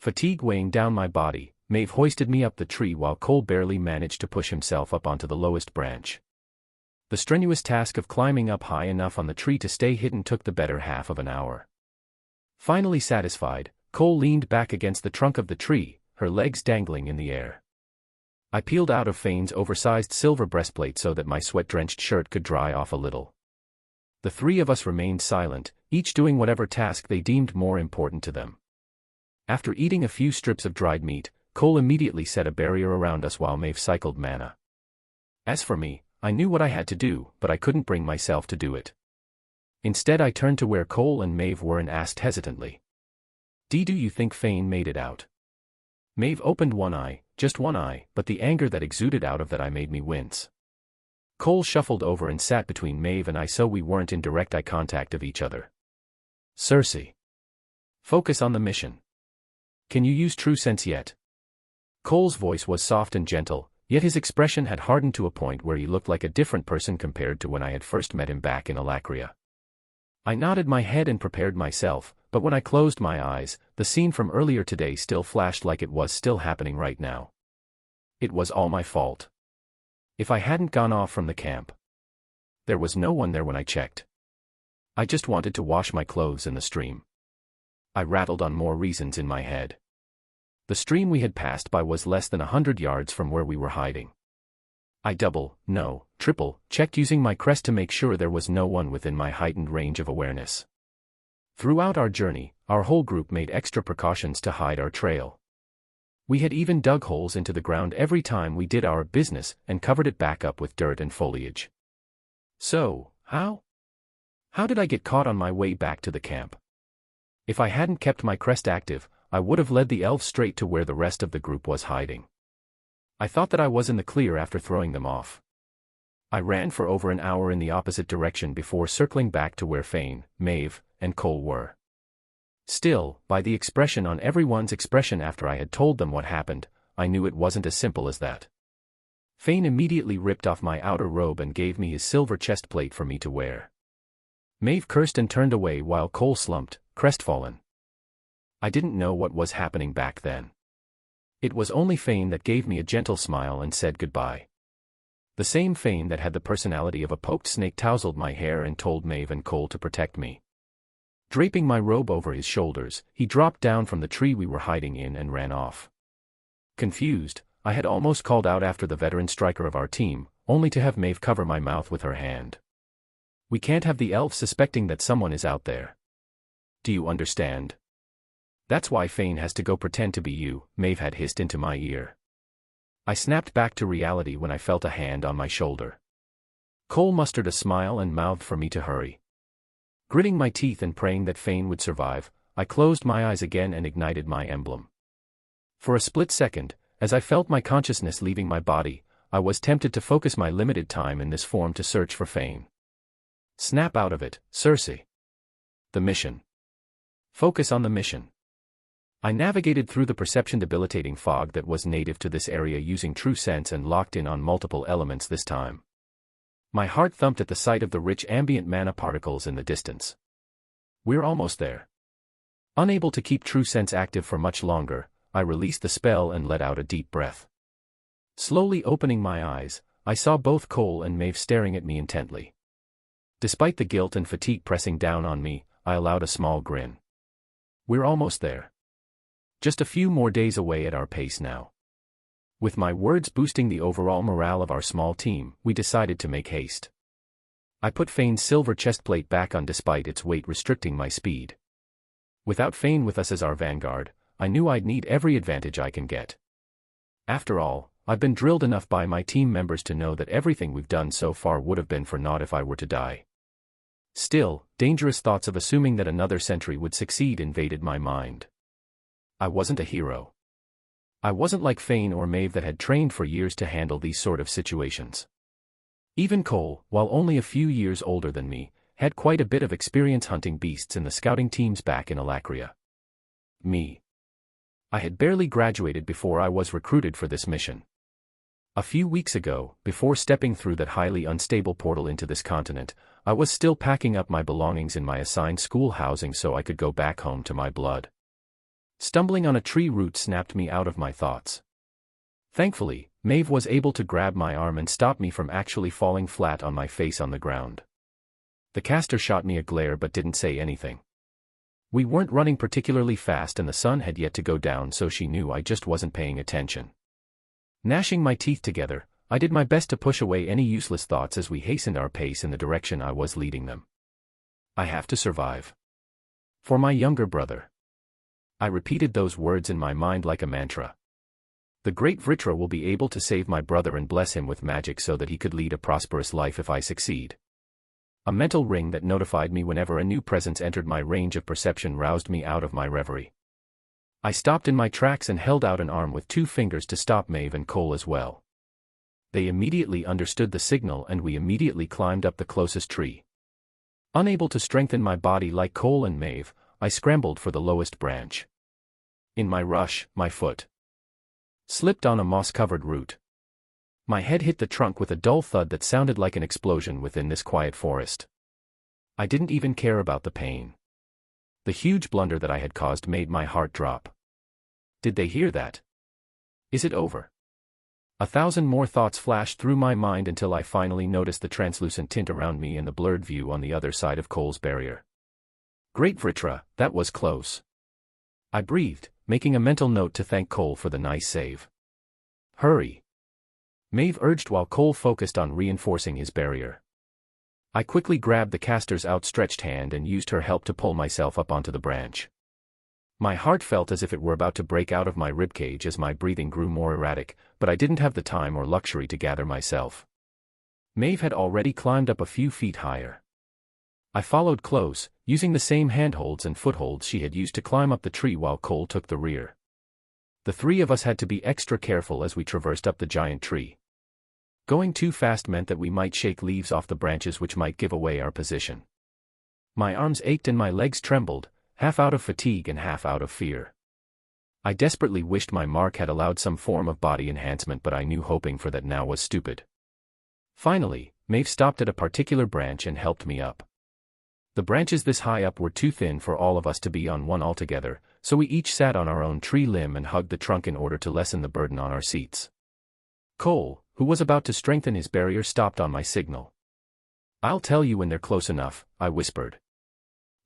Fatigue weighing down my body, Maeve hoisted me up the tree while Cole barely managed to push himself up onto the lowest branch. The strenuous task of climbing up high enough on the tree to stay hidden took the better half of an hour. Finally satisfied, Cole leaned back against the trunk of the tree, her legs dangling in the air. I peeled out of Fane's oversized silver breastplate so that my sweat-drenched shirt could dry off a little. The three of us remained silent, each doing whatever task they deemed more important to them. After eating a few strips of dried meat, Cole immediately set a barrier around us while Maeve cycled mana. As for me, I knew what I had to do, but I couldn't bring myself to do it. Instead I turned to where Cole and Maeve were and asked hesitantly. Do you think Fane made it out? Maeve opened one eye, just one eye, but the anger that exuded out of that eye made me wince. Cole shuffled over and sat between Maeve and I so we weren't in direct eye contact of each other. Cersei. Focus on the mission. Can you use true sense yet? Cole's voice was soft and gentle, yet his expression had hardened to a point where he looked like a different person compared to when I had first met him back in Alacria. I nodded my head and prepared myself, but when I closed my eyes, the scene from earlier today still flashed like it was still happening right now. It was all my fault. If I hadn't gone off from the camp. There was no one there when I checked. I just wanted to wash my clothes in the stream. I rattled on more reasons in my head. The stream we had passed by was less than 100 yards from where we were hiding. I triple, checked using my crest to make sure there was no one within my heightened range of awareness. Throughout our journey, our whole group made extra precautions to hide our trail. We had even dug holes into the ground every time we did our business and covered it back up with dirt and foliage. So, how did I get caught on my way back to the camp? If I hadn't kept my crest active, I would have led the elves straight to where the rest of the group was hiding. I thought that I was in the clear after throwing them off. I ran for over an hour in the opposite direction before circling back to where Fane, Maeve, and Cole were. Still, by the expression on everyone's expression after I had told them what happened, I knew it wasn't as simple as that. Fane immediately ripped off my outer robe and gave me his silver chest plate for me to wear. Maeve cursed and turned away while Cole slumped, crestfallen. I didn't know what was happening back then. It was only Fane that gave me a gentle smile and said goodbye. The same Fane that had the personality of a poked snake tousled my hair and told Maeve and Cole to protect me. Draping my robe over his shoulders, he dropped down from the tree we were hiding in and ran off. Confused, I had almost called out after the veteran striker of our team, only to have Maeve cover my mouth with her hand. We can't have the elf suspecting that someone is out there. Do you understand? That's why Fane has to go pretend to be you, Maeve had hissed into my ear. I snapped back to reality when I felt a hand on my shoulder. Cole mustered a smile and mouthed for me to hurry. Gritting my teeth and praying that Fane would survive, I closed my eyes again and ignited my emblem. For a split second, as I felt my consciousness leaving my body, I was tempted to focus my limited time in this form to search for Fane. Snap out of it, Circe. The mission. Focus on the mission. I navigated through the perception-debilitating fog that was native to this area using true sense and locked in on multiple elements this time. My heart thumped at the sight of the rich ambient mana particles in the distance. We're almost there. Unable to keep true sense active for much longer, I released the spell and let out a deep breath. Slowly opening my eyes, I saw both Cole and Maeve staring at me intently. Despite the guilt and fatigue pressing down on me, I allowed a small grin. We're almost there. Just a few more days away at our pace now. With my words boosting the overall morale of our small team, we decided to make haste. I put Fane's silver chestplate back on despite its weight restricting my speed. Without Fane with us as our vanguard, I knew I'd need every advantage I can get. After all, I've been drilled enough by my team members to know that everything we've done so far would have been for naught if I were to die. Still, dangerous thoughts of assuming that another sentry would succeed invaded my mind. I wasn't a hero. I wasn't like Fane or Maeve that had trained for years to handle these sort of situations. Even Cole, while only a few years older than me, had quite a bit of experience hunting beasts in the scouting teams back in Alacria. Me. I had barely graduated before I was recruited for this mission. A few weeks ago, before stepping through that highly unstable portal into this continent, I was still packing up my belongings in my assigned school housing so I could go back home to my blood. Stumbling on a tree root snapped me out of my thoughts. Thankfully, Maeve was able to grab my arm and stop me from actually falling flat on my face on the ground. The caster shot me a glare but didn't say anything. We weren't running particularly fast and the sun had yet to go down, so she knew I just wasn't paying attention. Gnashing my teeth together, I did my best to push away any useless thoughts as we hastened our pace in the direction I was leading them. I have to survive. For my younger brother. I repeated those words in my mind like a mantra. The great Vritra will be able to save my brother and bless him with magic so that he could lead a prosperous life if I succeed. A mental ring that notified me whenever a new presence entered my range of perception roused me out of my reverie. I stopped in my tracks and held out an arm with 2 fingers to stop Maeve and Cole as well. They immediately understood the signal and we immediately climbed up the closest tree. Unable to strengthen my body like Cole and Maeve, I scrambled for the lowest branch. In my rush, my foot slipped on a moss-covered root. My head hit the trunk with a dull thud that sounded like an explosion within this quiet forest. I didn't even care about the pain. The huge blunder that I had caused made my heart drop. Did they hear that? Is it over? 1,000 more thoughts flashed through my mind until I finally noticed the translucent tint around me and the blurred view on the other side of Cole's barrier. Great Vritra, that was close. I breathed, making a mental note to thank Cole for the nice save. Hurry! Maeve urged while Cole focused on reinforcing his barrier. I quickly grabbed the caster's outstretched hand and used her help to pull myself up onto the branch. My heart felt as if it were about to break out of my ribcage as my breathing grew more erratic, but I didn't have the time or luxury to gather myself. Maeve had already climbed up a few feet higher. I followed close, using the same handholds and footholds she had used to climb up the tree while Cole took the rear. The three of us had to be extra careful as we traversed up the giant tree. Going too fast meant that we might shake leaves off the branches which might give away our position. My arms ached and my legs trembled, half out of fatigue and half out of fear. I desperately wished my mark had allowed some form of body enhancement, but I knew hoping for that now was stupid. Finally, Maeve stopped at a particular branch and helped me up. The branches this high up were too thin for all of us to be on one altogether, so we each sat on our own tree limb and hugged the trunk in order to lessen the burden on our seats. Cole, who was about to strengthen his barrier, stopped on my signal. "I'll tell you when they're close enough," I whispered.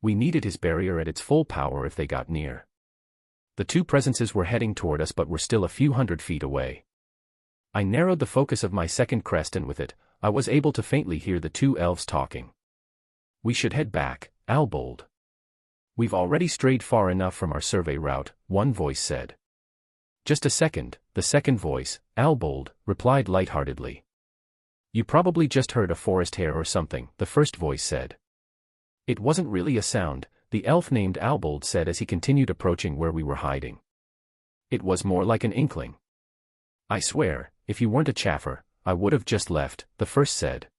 We needed his barrier at its full power if they got near. The two presences were heading toward us but were still a few hundred feet away. I narrowed the focus of my second crest and with it, I was able to faintly hear the two elves talking. "We should head back, Albold. We've already strayed far enough from our survey route," one voice said. "Just a second," the second voice, Albold, replied lightheartedly. "You probably just heard a forest hare or something," the first voice said. "It wasn't really a sound," the elf named Albold said as he continued approaching where we were hiding. "It was more like an inkling. I swear, if you weren't a chaffer, I would have just left," the first said.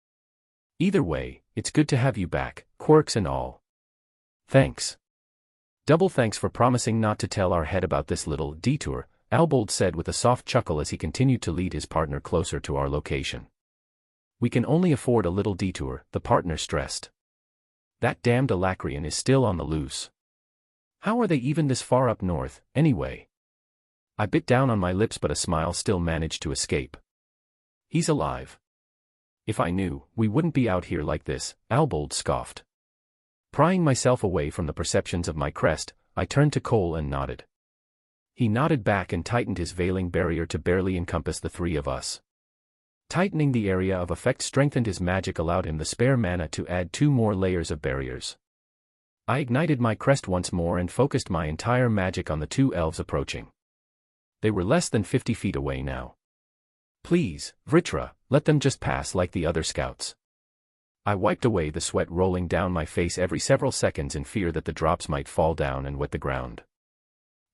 "Either way, it's good to have you back, quirks and all." "Thanks. Double thanks for promising not to tell our head about this little detour," Albold said with a soft chuckle as he continued to lead his partner closer to our location. "We can only afford a little detour," the partner stressed. "That damned Alacrian is still on the loose. How are they even this far up north, anyway?" I bit down on my lips but a smile still managed to escape. "He's alive. If I knew, we wouldn't be out here like this," Albold scoffed. Prying myself away from the perceptions of my crest, I turned to Cole and nodded. He nodded back and tightened his veiling barrier to barely encompass the three of us. Tightening the area of effect strengthened his magic, allowed him the spare mana to add 2 more layers of barriers. I ignited my crest once more and focused my entire magic on the 2 elves approaching. They were less than 50 feet away now. "Please, Vritra, let them just pass like the other scouts." I wiped away the sweat rolling down my face every several seconds in fear that the drops might fall down and wet the ground.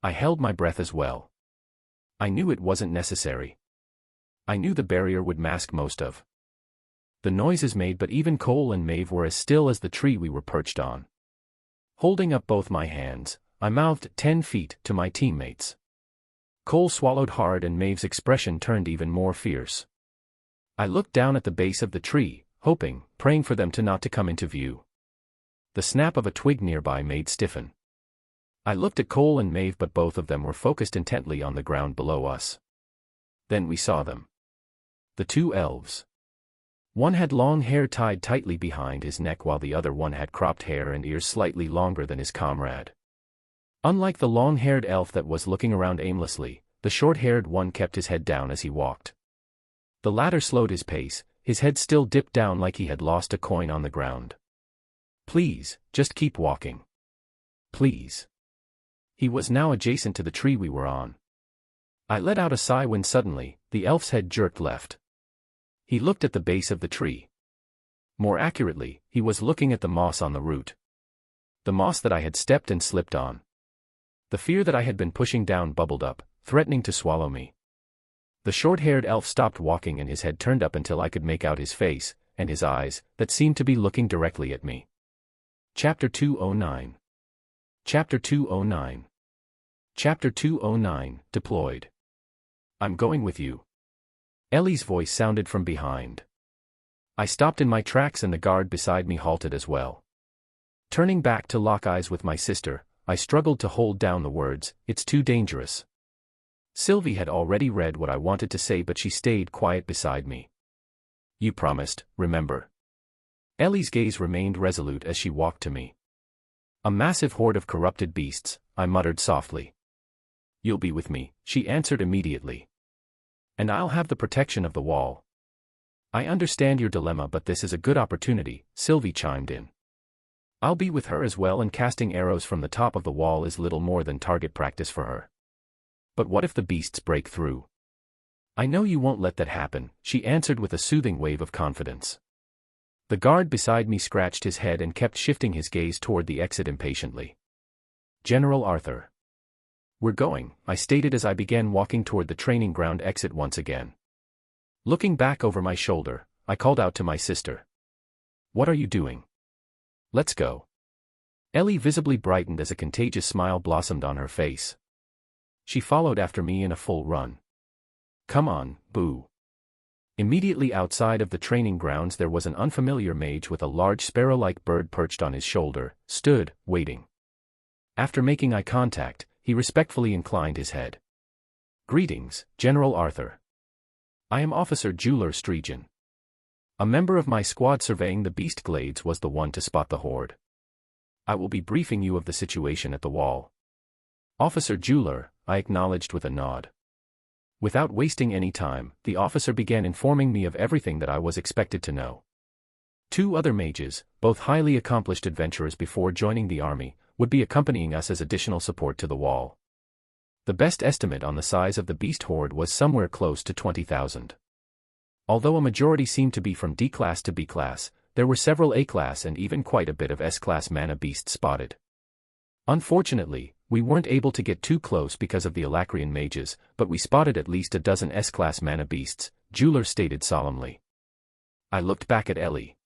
I held my breath as well. I knew it wasn't necessary. I knew the barrier would mask most of the noises made, but even Cole and Maeve were as still as the tree we were perched on. Holding up both my hands, I mouthed 10 feet to my teammates. Cole swallowed hard and Maeve's expression turned even more fierce. I looked down at the base of the tree, hoping, praying for them not to come into view. The snap of a twig nearby made stiffen. I looked at Cole and Maeve but both of them were focused intently on the ground below us. Then we saw them. The 2 elves. One had long hair tied tightly behind his neck while the other one had cropped hair and ears slightly longer than his comrade. Unlike the long-haired elf that was looking around aimlessly, the short-haired one kept his head down as he walked. The latter slowed his pace, his head still dipped down like he had lost a coin on the ground. "Please, just keep walking. Please." He was now adjacent to the tree we were on. I let out a sigh when suddenly, the elf's head jerked left. He looked at the base of the tree. More accurately, he was looking at the moss on the root. The moss that I had stepped and slipped on. The fear that I had been pushing down bubbled up, threatening to swallow me. The short-haired elf stopped walking and his head turned up until I could make out his face, and his eyes, that seemed to be looking directly at me. Chapter 209. Chapter 209. Chapter 209, Deployed. "I'm going with you." Ellie's voice sounded from behind. I stopped in my tracks and the guard beside me halted as well. Turning back to lock eyes with my sister, I struggled to hold down the words, "It's too dangerous." Sylvie had already read what I wanted to say but she stayed quiet beside me. "You promised, remember." Ellie's gaze remained resolute as she walked to me. "A massive horde of corrupted beasts," I muttered softly. You'll be with me, she answered immediately. And I'll have the protection of the wall. I understand your dilemma, but this is a good opportunity, Sylvie chimed in. I'll be with her as well, and casting arrows from the top of the wall is little more than target practice for her. But what if the beasts break through? I know you won't let that happen, she answered with a soothing wave of confidence. The guard beside me scratched his head and kept shifting his gaze toward the exit impatiently. General Arthur. We're going, I stated as I began walking toward the training ground exit once again. Looking back over my shoulder, I called out to my sister. What are you doing? Let's go. Ellie visibly brightened as a contagious smile blossomed on her face. She followed after me in a full run. Come on, Boo. Immediately outside of the training grounds there was an unfamiliar mage with a large sparrow-like bird perched on his shoulder, stood, waiting. After making eye contact, he respectfully inclined his head. Greetings, General Arthur. I am Officer Jeweler Strijan. A member of my squad surveying the beast glades was the one to spot the horde. I will be briefing you of the situation at the wall. Officer Jeweler, I acknowledged with a nod. Without wasting any time, the officer began informing me of everything that I was expected to know. 2 other mages, both highly accomplished adventurers before joining the army, would be accompanying us as additional support to the wall. The best estimate on the size of the beast horde was somewhere close to 20,000. Although a majority seemed to be from D-class to B-class, there were several A-class and even quite a bit of S-class mana beasts spotted. Unfortunately, we weren't able to get too close because of the Alacrian mages, but we spotted at least a dozen S-class mana beasts, Jeweler stated solemnly. I looked back at Ellie.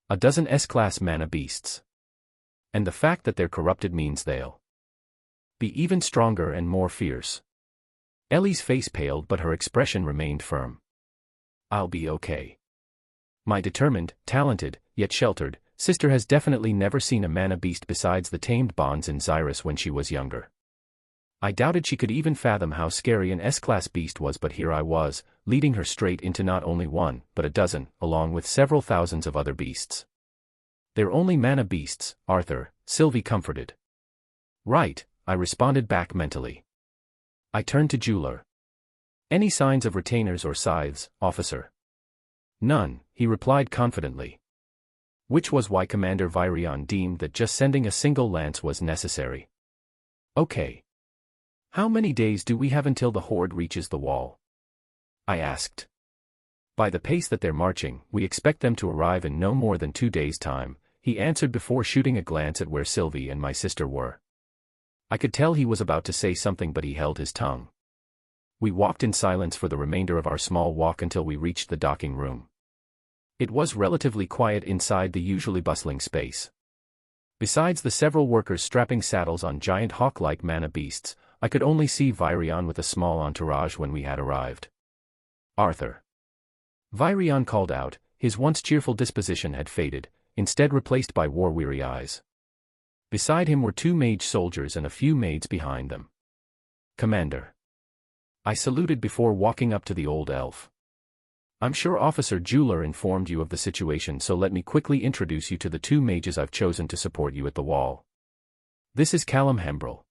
A dozen S-class mana beasts. And the fact that they're corrupted means they'll be even stronger and more fierce. Ellie's face paled, but her expression remained firm. I'll be okay. My determined, talented, yet sheltered, sister has definitely never seen a mana beast besides the tamed bonds in Xyrus when she was younger. I doubted she could even fathom how scary an S-class beast was, but here I was, leading her straight into not only one, but a dozen, along with several thousands of other beasts. They're only mana beasts, Arthur, Sylvie comforted. Right, I responded back mentally. I turned to Jeweler. Any signs of retainers or scythes, officer? None, he replied confidently. Which was why Commander Virion deemed that just sending a single lance was necessary. Okay. How many days do we have until the horde reaches the wall? I asked. By the pace that they're marching, we expect them to arrive in no more than 2 days' time, he answered before shooting a glance at where Sylvie and my sister were. I could tell he was about to say something, but he held his tongue. We walked in silence for the remainder of our small walk until we reached the docking room. It was relatively quiet inside the usually bustling space. Besides the several workers strapping saddles on giant hawk-like mana beasts, I could only see Virion with a small entourage when we had arrived. Arthur. Virion called out, his once cheerful disposition had faded, instead replaced by war-weary eyes. Beside him were 2 mage soldiers and a few maids behind them. Commander. I saluted before walking up to the old elf. I'm sure Officer Jeweler informed you of the situation, so let me quickly introduce you to the 2 mages I've chosen to support you at the wall. This is Callum Hembrel.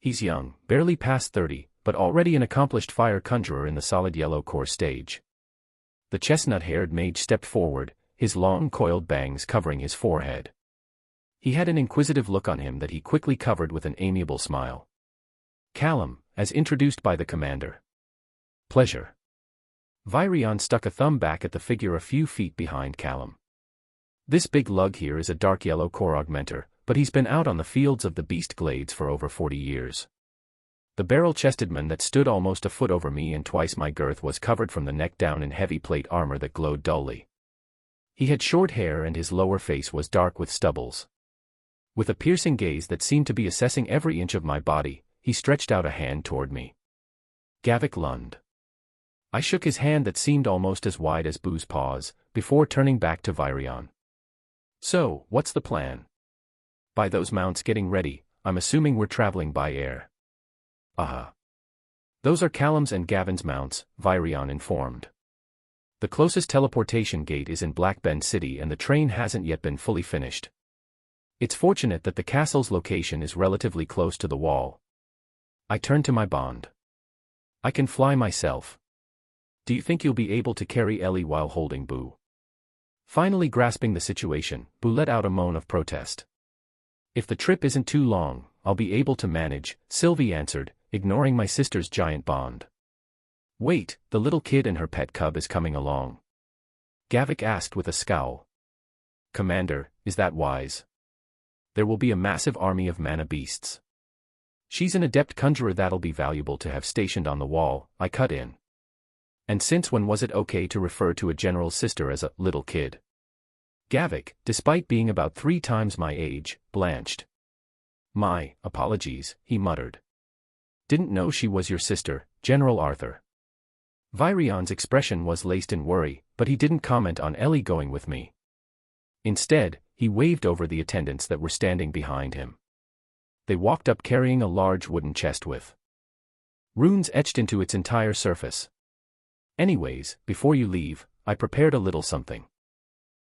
He's young, barely past 30, but already an accomplished fire conjurer in the solid yellow core stage. The chestnut-haired mage stepped forward, his long coiled bangs covering his forehead. He had an inquisitive look on him that he quickly covered with an amiable smile. Callum, as introduced by the commander. Pleasure. Virion stuck a thumb back at the figure a few feet behind Callum. This big lug here is a dark yellow core augmenter, but he's been out on the fields of the beast glades for over 40 years. The barrel-chested man that stood almost a foot over me and twice my girth was covered from the neck down in heavy plate armor that glowed dully. He had short hair and his lower face was dark with stubbles. With a piercing gaze that seemed to be assessing every inch of my body, he stretched out a hand toward me. Gavik Lund. I shook his hand that seemed almost as wide as Boo's paws, before turning back to Virion. So, what's the plan? By those mounts getting ready, I'm assuming we're traveling by air. Those are Callum's and Gavin's mounts, Virion informed. The closest teleportation gate is in Black Bend City and the train hasn't yet been fully finished. It's fortunate that the castle's location is relatively close to the wall. I turned to my bond. I can fly myself. Do you think you'll be able to carry Ellie while holding Boo? Finally grasping the situation, Boo let out a moan of protest. If the trip isn't too long, I'll be able to manage, Sylvie answered, ignoring my sister's giant bond. Wait, the little kid and her pet cub is coming along. Gavik asked with a scowl. Commander, is that wise? There will be a massive army of mana beasts. She's an adept conjurer that'll be valuable to have stationed on the wall, I cut in. And since when was it okay to refer to a general's sister as a little kid? Gavik, despite being about 3 times my age, blanched. My apologies, he muttered. Didn't know she was your sister, General Arthur. Virion's expression was laced in worry, but he didn't comment on Ellie going with me. Instead, he waved over the attendants that were standing behind him. They walked up carrying a large wooden chest with runes etched into its entire surface. Anyways, before you leave, I prepared a little something.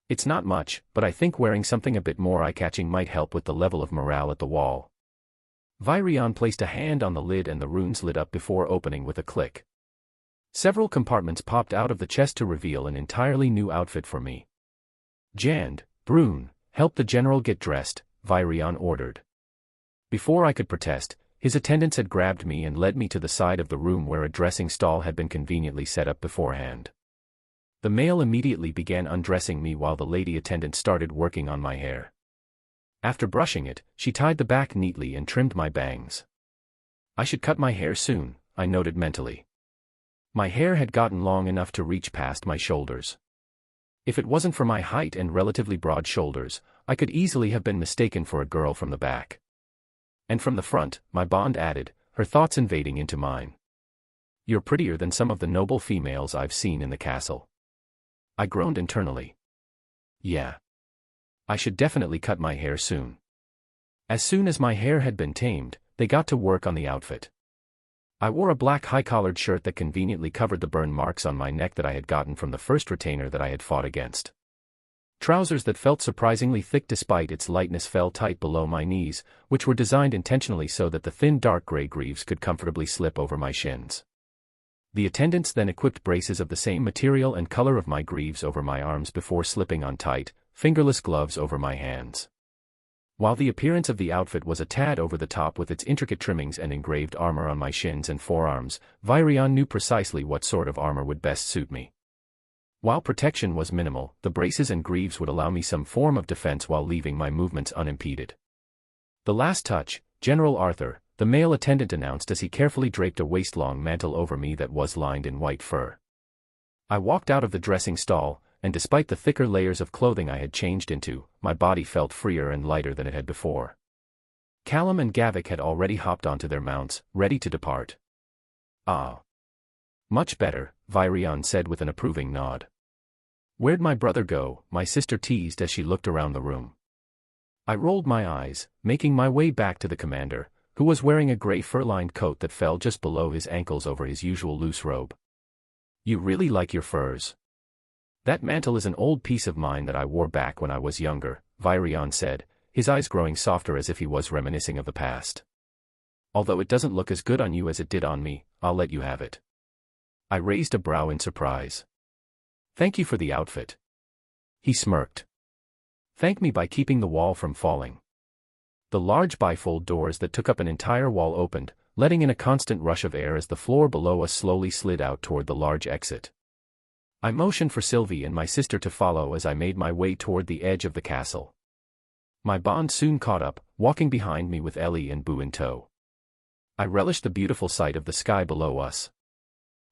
It's not much, but I think wearing something a bit more eye-catching might help with the level of morale at the wall. Virion placed a hand on the lid and the runes lit up before opening with a click. Several compartments popped out of the chest to reveal an entirely new outfit for me. Jand, Brune, help the general get dressed, Virion ordered. Before I could protest, his attendants had grabbed me and led me to the side of the room where a dressing stall had been conveniently set up beforehand. The male immediately began undressing me while the lady attendant started working on my hair. After brushing it, she tied the back neatly and trimmed my bangs. I should cut my hair soon, I noted mentally. My hair had gotten long enough to reach past my shoulders. If it wasn't for my height and relatively broad shoulders, I could easily have been mistaken for a girl from the back. And from the front, my bond added, her thoughts invading into mine. You're prettier than some of the noble females I've seen in the castle. I groaned internally. Yeah. I should definitely cut my hair soon. As soon as my hair had been tamed, they got to work on the outfit. I wore a black high-collared shirt that conveniently covered the burn marks on my neck that I had gotten from the first retainer that I had fought against. Trousers that felt surprisingly thick despite its lightness fell tight below my knees, which were designed intentionally so that the thin dark gray greaves could comfortably slip over my shins. The attendants then equipped braces of the same material and color of my greaves over my arms before slipping on tight, fingerless gloves over my hands. While the appearance of the outfit was a tad over the top with its intricate trimmings and engraved armor on my shins and forearms, Virion knew precisely what sort of armor would best suit me. While protection was minimal, the braces and greaves would allow me some form of defense while leaving my movements unimpeded. The last touch, General Arthur, the male attendant announced as he carefully draped a waist-long mantle over me that was lined in white fur. I walked out of the dressing stall, and despite the thicker layers of clothing I had changed into, my body felt freer and lighter than it had before. Callum and Gavik had already hopped onto their mounts, ready to depart. Ah. Much better, Virion said with an approving nod. Where'd my brother go? My sister teased as she looked around the room. I rolled my eyes, making my way back to the commander, who was wearing a gray fur-lined coat that fell just below his ankles over his usual loose robe. You really like your furs. That mantle is an old piece of mine that I wore back when I was younger, Virion said, his eyes growing softer as if he was reminiscing of the past. Although it doesn't look as good on you as it did on me, I'll let you have it. I raised a brow in surprise. Thank you for the outfit. He smirked. Thank me by keeping the wall from falling. The large bifold doors that took up an entire wall opened, letting in a constant rush of air as the floor below us slowly slid out toward the large exit. I motioned for Sylvie and my sister to follow as I made my way toward the edge of the castle. My bond soon caught up, walking behind me with Ellie and Boo in tow. I relished the beautiful sight of the sky below us.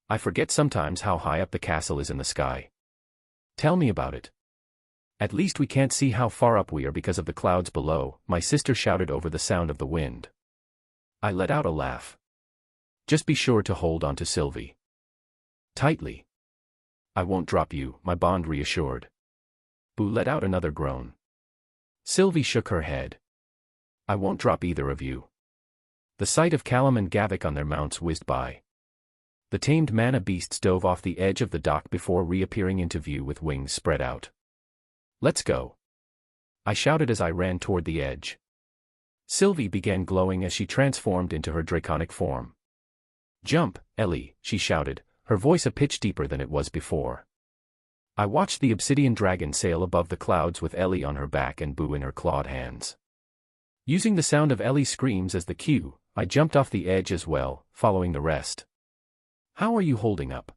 I forget sometimes how high up the castle is in the sky. Tell me about it. At least we can't see how far up we are because of the clouds below, my sister shouted over the sound of the wind. I let out a laugh. Just be sure to hold on to Sylvie tightly. I won't drop you, my bond reassured. Boo let out another groan. Sylvie shook her head. I won't drop either of you. The sight of Callum and Gavik on their mounts whizzed by. The tamed mana beasts dove off the edge of the dock before reappearing into view with wings spread out. Let's go. I shouted as I ran toward the edge. Sylvie began glowing as she transformed into her draconic form. "Jump, Ellie," she shouted, her voice a pitch deeper than it was before. I watched the obsidian dragon sail above the clouds with Ellie on her back and Boo in her clawed hands. Using the sound of Ellie's screams as the cue, I jumped off the edge as well, following the rest. "How are you holding up?"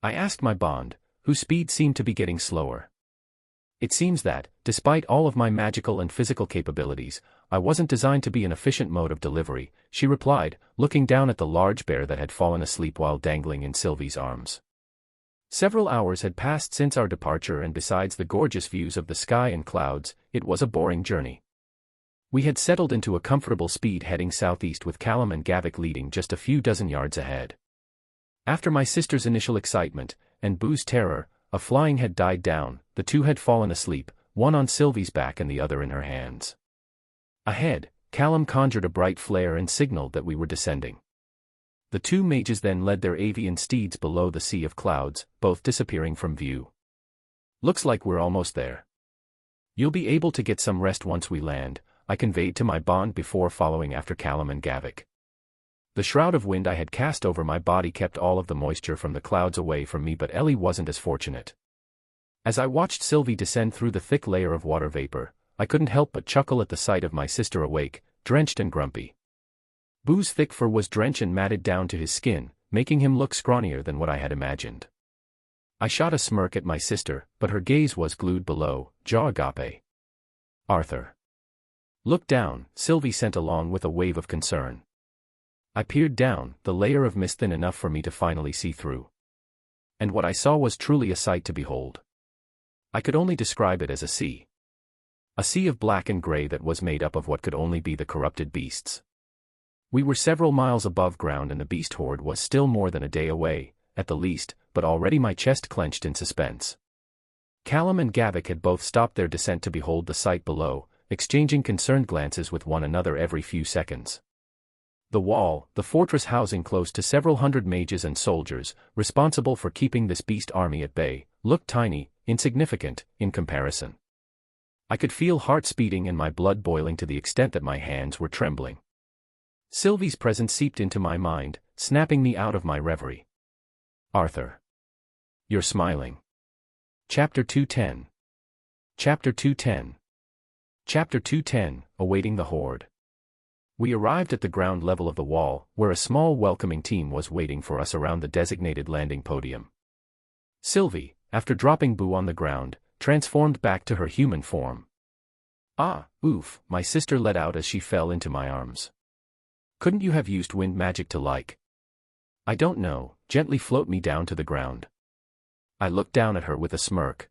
I asked my bond, whose speed seemed to be getting slower. It seems that, despite all of my magical and physical capabilities, I wasn't designed to be an efficient mode of delivery, she replied, looking down at the large bear that had fallen asleep while dangling in Sylvie's arms. Several hours had passed since our departure, and besides the gorgeous views of the sky and clouds, it was a boring journey. We had settled into a comfortable speed heading southeast with Callum and Gavik leading just a few dozen yards ahead. After my sister's initial excitement, and Boo's terror, a flying had died down, the two had fallen asleep, one on Sylvie's back and the other in her hands. Ahead, Callum conjured a bright flare and signaled that we were descending. The two mages then led their avian steeds below the sea of clouds, both disappearing from view. "Looks like we're almost there. You'll be able to get some rest once we land," I conveyed to my bond before following after Callum and Gavik. The shroud of wind I had cast over my body kept all of the moisture from the clouds away from me, but Ellie wasn't as fortunate. As I watched Sylvie descend through the thick layer of water vapor, I couldn't help but chuckle at the sight of my sister awake, drenched and grumpy. Boo's thick fur was drenched and matted down to his skin, making him look scrawnier than what I had imagined. I shot a smirk at my sister, but her gaze was glued below, jaw agape. "Arthur. Look down," Sylvie sent along with a wave of concern. I peered down, the layer of mist thin enough for me to finally see through. And what I saw was truly a sight to behold. I could only describe it as a sea. A sea of black and gray that was made up of what could only be the corrupted beasts. We were several miles above ground and the beast horde was still more than a day away, at the least, but already my chest clenched in suspense. Callum and Gavik had both stopped their descent to behold the sight below, exchanging concerned glances with one another every few seconds. The wall, the fortress housing close to several hundred mages and soldiers, responsible for keeping this beast army at bay, looked tiny, insignificant, in comparison. I could feel heart speeding and my blood boiling to the extent that my hands were trembling. Sylvie's presence seeped into my mind, snapping me out of my reverie. "Arthur. You're smiling." Chapter 210. Chapter 210. Chapter 210, Awaiting the Horde. We arrived at the ground level of the wall, where a small welcoming team was waiting for us around the designated landing podium. Sylvie, after dropping Boo on the ground, transformed back to her human form. "Ah, oof," my sister let out as she fell into my arms. "Couldn't you have used wind magic to I don't know, gently float me down to the ground?" I looked down at her with a smirk.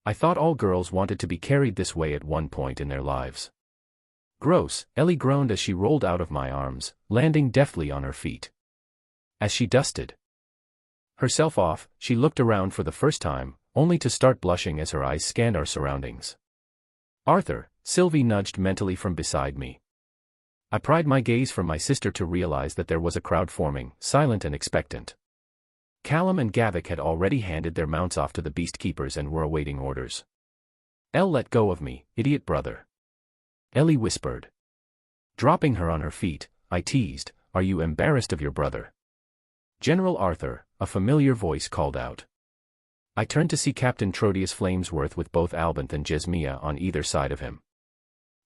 I thought all girls wanted to be carried this way at one point in their lives. "Gross," Ellie groaned as she rolled out of my arms, landing deftly on her feet. As she dusted herself off, she looked around for the first time, only to start blushing as her eyes scanned our surroundings. "Arthur," Sylvie nudged mentally from beside me. I pried my gaze from my sister to realize that there was a crowd forming, silent and expectant. Callum and Gavik had already handed their mounts off to the beast keepers and were awaiting orders. Let go of me, idiot brother," Ellie whispered. Dropping her on her feet, I teased, "Are you embarrassed of your brother?" "General Arthur," a familiar voice called out. I turned to see Captain Trotius Flamesworth with both Albinth and Jesmia on either side of him.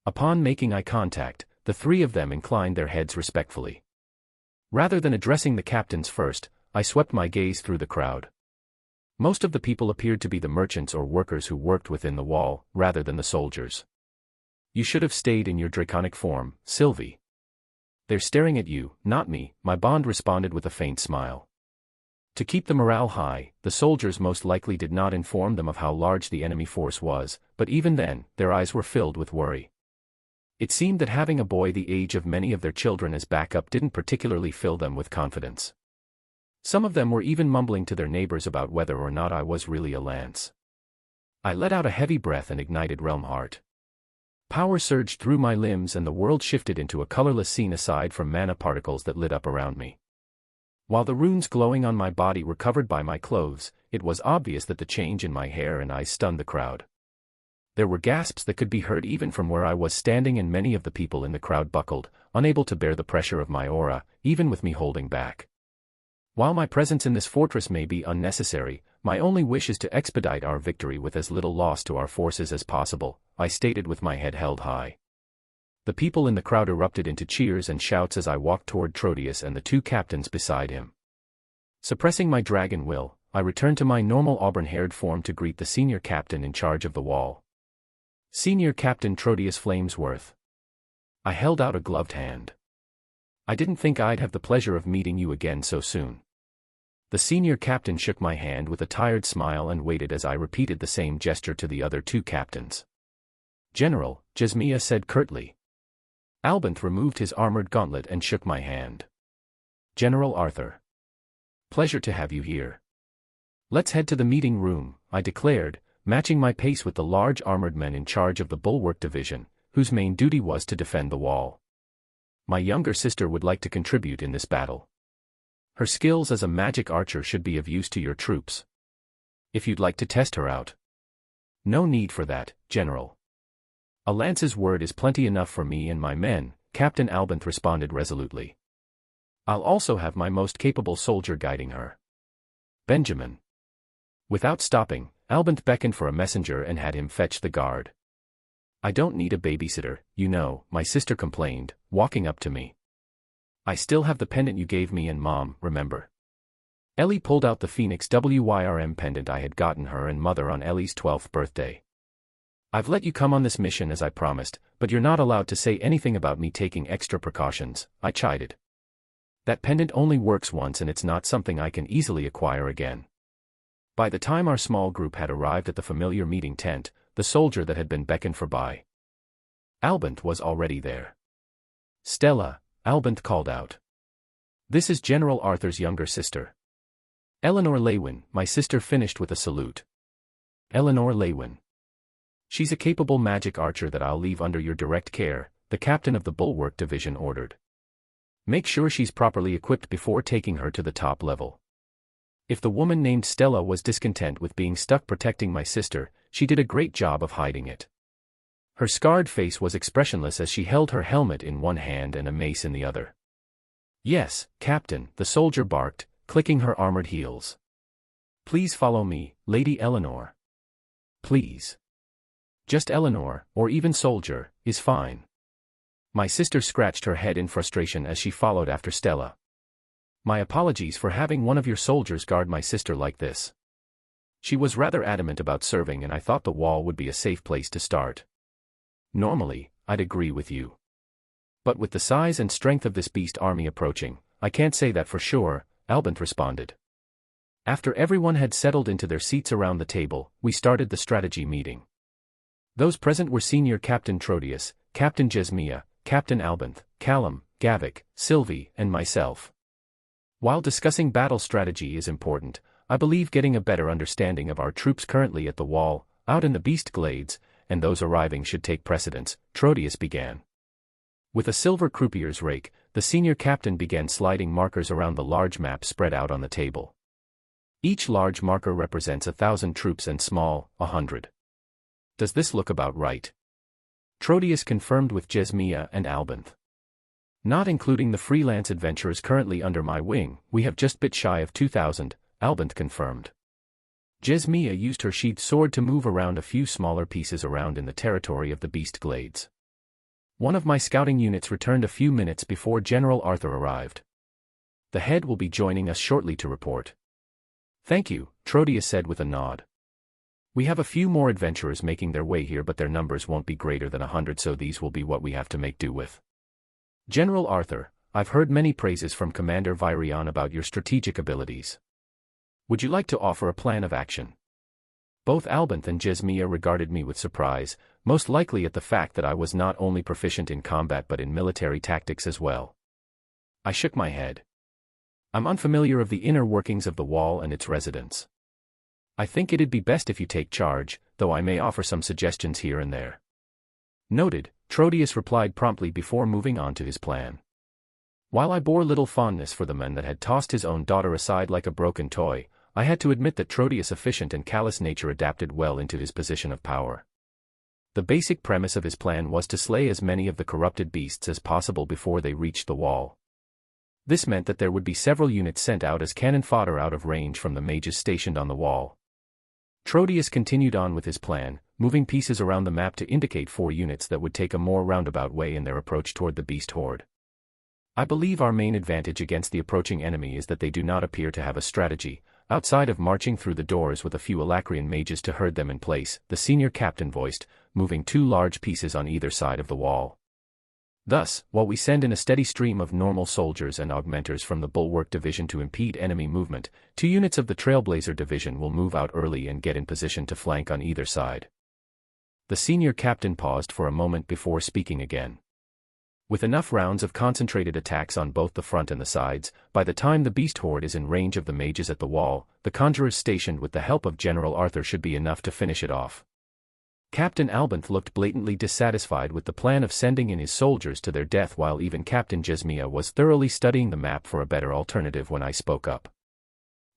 Upon making eye contact, the three of them inclined their heads respectfully. Rather than addressing the captains first, I swept my gaze through the crowd. Most of the people appeared to be the merchants or workers who worked within the wall, rather than the soldiers. "You should have stayed in your draconic form, Sylvie." "They're staring at you, not me," my bond responded with a faint smile. To keep the morale high, the soldiers most likely did not inform them of how large the enemy force was, but even then, their eyes were filled with worry. It seemed that having a boy the age of many of their children as backup didn't particularly fill them with confidence. Some of them were even mumbling to their neighbors about whether or not I was really a lance. I let out a heavy breath and ignited Realm Heart. Power surged through my limbs and the world shifted into a colorless scene aside from mana particles that lit up around me. While the runes glowing on my body were covered by my clothes, it was obvious that the change in my hair and eyes stunned the crowd. There were gasps that could be heard even from where I was standing, and many of the people in the crowd buckled, unable to bear the pressure of my aura, even with me holding back. While my presence in this fortress may be unnecessary, my only wish is to expedite our victory with as little loss to our forces as possible, I stated with my head held high. The people in the crowd erupted into cheers and shouts as I walked toward Trotius and the two captains beside him. Suppressing my dragon will, I returned to my normal auburn-haired form to greet the senior captain in charge of the wall. Senior Captain Trotius Flamesworth. I held out a gloved hand. I didn't think I'd have the pleasure of meeting you again so soon. The senior captain shook my hand with a tired smile and waited as I repeated the same gesture to the other two captains. General, Jesmia said curtly. Albinth removed his armored gauntlet and shook my hand. General Arthur. Pleasure to have you here. Let's head to the meeting room, I declared, matching my pace with the large armored men in charge of the bulwark division, whose main duty was to defend the wall. My younger sister would like to contribute in this battle. Her skills as a magic archer should be of use to your troops. If you'd like to test her out. No need for that, General. A lance's word is plenty enough for me and my men, Captain Albinth responded resolutely. I'll also have my most capable soldier guiding her. Benjamin. Without stopping, Albinth beckoned for a messenger and had him fetch the guard. I don't need a babysitter, you know, my sister complained, walking up to me. I still have the pendant you gave me and Mom, remember? Ellie pulled out the Phoenix WYRM pendant I had gotten her and Mother on Ellie's 12th birthday. I've let you come on this mission as I promised, but you're not allowed to say anything about me taking extra precautions, I chided. That pendant only works once and it's not something I can easily acquire again. By the time our small group had arrived at the familiar meeting tent, the soldier that had been beckoned for by Albinth was already there. Stella, Albinth called out. This is General Arthur's younger sister. Eleanor Lewin, my sister finished with a salute. Eleanor Lewin. She's a capable magic archer that I'll leave under your direct care, the captain of the bulwark division ordered. Make sure she's properly equipped before taking her to the top level. If the woman named Stella was discontent with being stuck protecting my sister, she did a great job of hiding it. Her scarred face was expressionless as she held her helmet in one hand and a mace in the other. Yes, Captain, the soldier barked, clicking her armored heels. Please follow me, Lady Eleanor. Please. Just Eleanor, or even soldier, is fine. My sister scratched her head in frustration as she followed after Stella. My apologies for having one of your soldiers guard my sister like this. She was rather adamant about serving and I thought the wall would be a safe place to start. Normally, I'd agree with you. But with the size and strength of this beast army approaching, I can't say that for sure, Albinth responded. After everyone had settled into their seats around the table, we started the strategy meeting. Those present were Senior Captain Trotius, Captain Jesmia, Captain Albinth, Callum, Gavik, Sylvie, and myself. While discussing battle strategy is important, I believe getting a better understanding of our troops currently at the wall, out in the beast glades, and those arriving should take precedence, Trotius began. With a silver croupier's rake, the senior captain began sliding markers around the large map spread out on the table. Each large marker represents 1,000 troops and small, 100. Does this look about right? Trotius confirmed with Jesmia and Albinth. Not including the freelance adventurers currently under my wing, we have just bit shy of 2,000, Albinth confirmed. Jesmia used her sheathed sword to move around a few smaller pieces around in the territory of the beast glades. One of my scouting units returned a few minutes before General Arthur arrived. The head will be joining us shortly to report. Thank you, Trotius said with a nod. We have a few more adventurers making their way here, but their numbers won't be greater than 100, so these will be what we have to make do with. General Arthur, I've heard many praises from Commander Virion about your strategic abilities. Would you like to offer a plan of action? Both Albinth and Jesmia regarded me with surprise, most likely at the fact that I was not only proficient in combat but in military tactics as well. I shook my head. I'm unfamiliar of the inner workings of the wall and its residents. I think it'd be best if you take charge, though I may offer some suggestions here and there. Noted, Trotius replied promptly before moving on to his plan. While I bore little fondness for the man that had tossed his own daughter aside like a broken toy, I had to admit that Trotius' efficient and callous nature adapted well into his position of power. The basic premise of his plan was to slay as many of the corrupted beasts as possible before they reached the wall. This meant that there would be several units sent out as cannon fodder out of range from the mages stationed on the wall. Trotius continued on with his plan, moving pieces around the map to indicate 4 units that would take a more roundabout way in their approach toward the beast horde. I believe our main advantage against the approaching enemy is that they do not appear to have a strategy, outside of marching through the doors with a few Alacrian mages to herd them in place, the senior captain voiced, moving 2 large pieces on either side of the wall. Thus, while we send in a steady stream of normal soldiers and augmenters from the Bulwark Division to impede enemy movement, 2 units of the Trailblazer Division will move out early and get in position to flank on either side. The senior captain paused for a moment before speaking again. With enough rounds of concentrated attacks on both the front and the sides, by the time the beast horde is in range of the mages at the wall, the conjurers stationed with the help of General Arthur should be enough to finish it off. Captain Albanth looked blatantly dissatisfied with the plan of sending in his soldiers to their death, while even Captain Jesmia was thoroughly studying the map for a better alternative when I spoke up.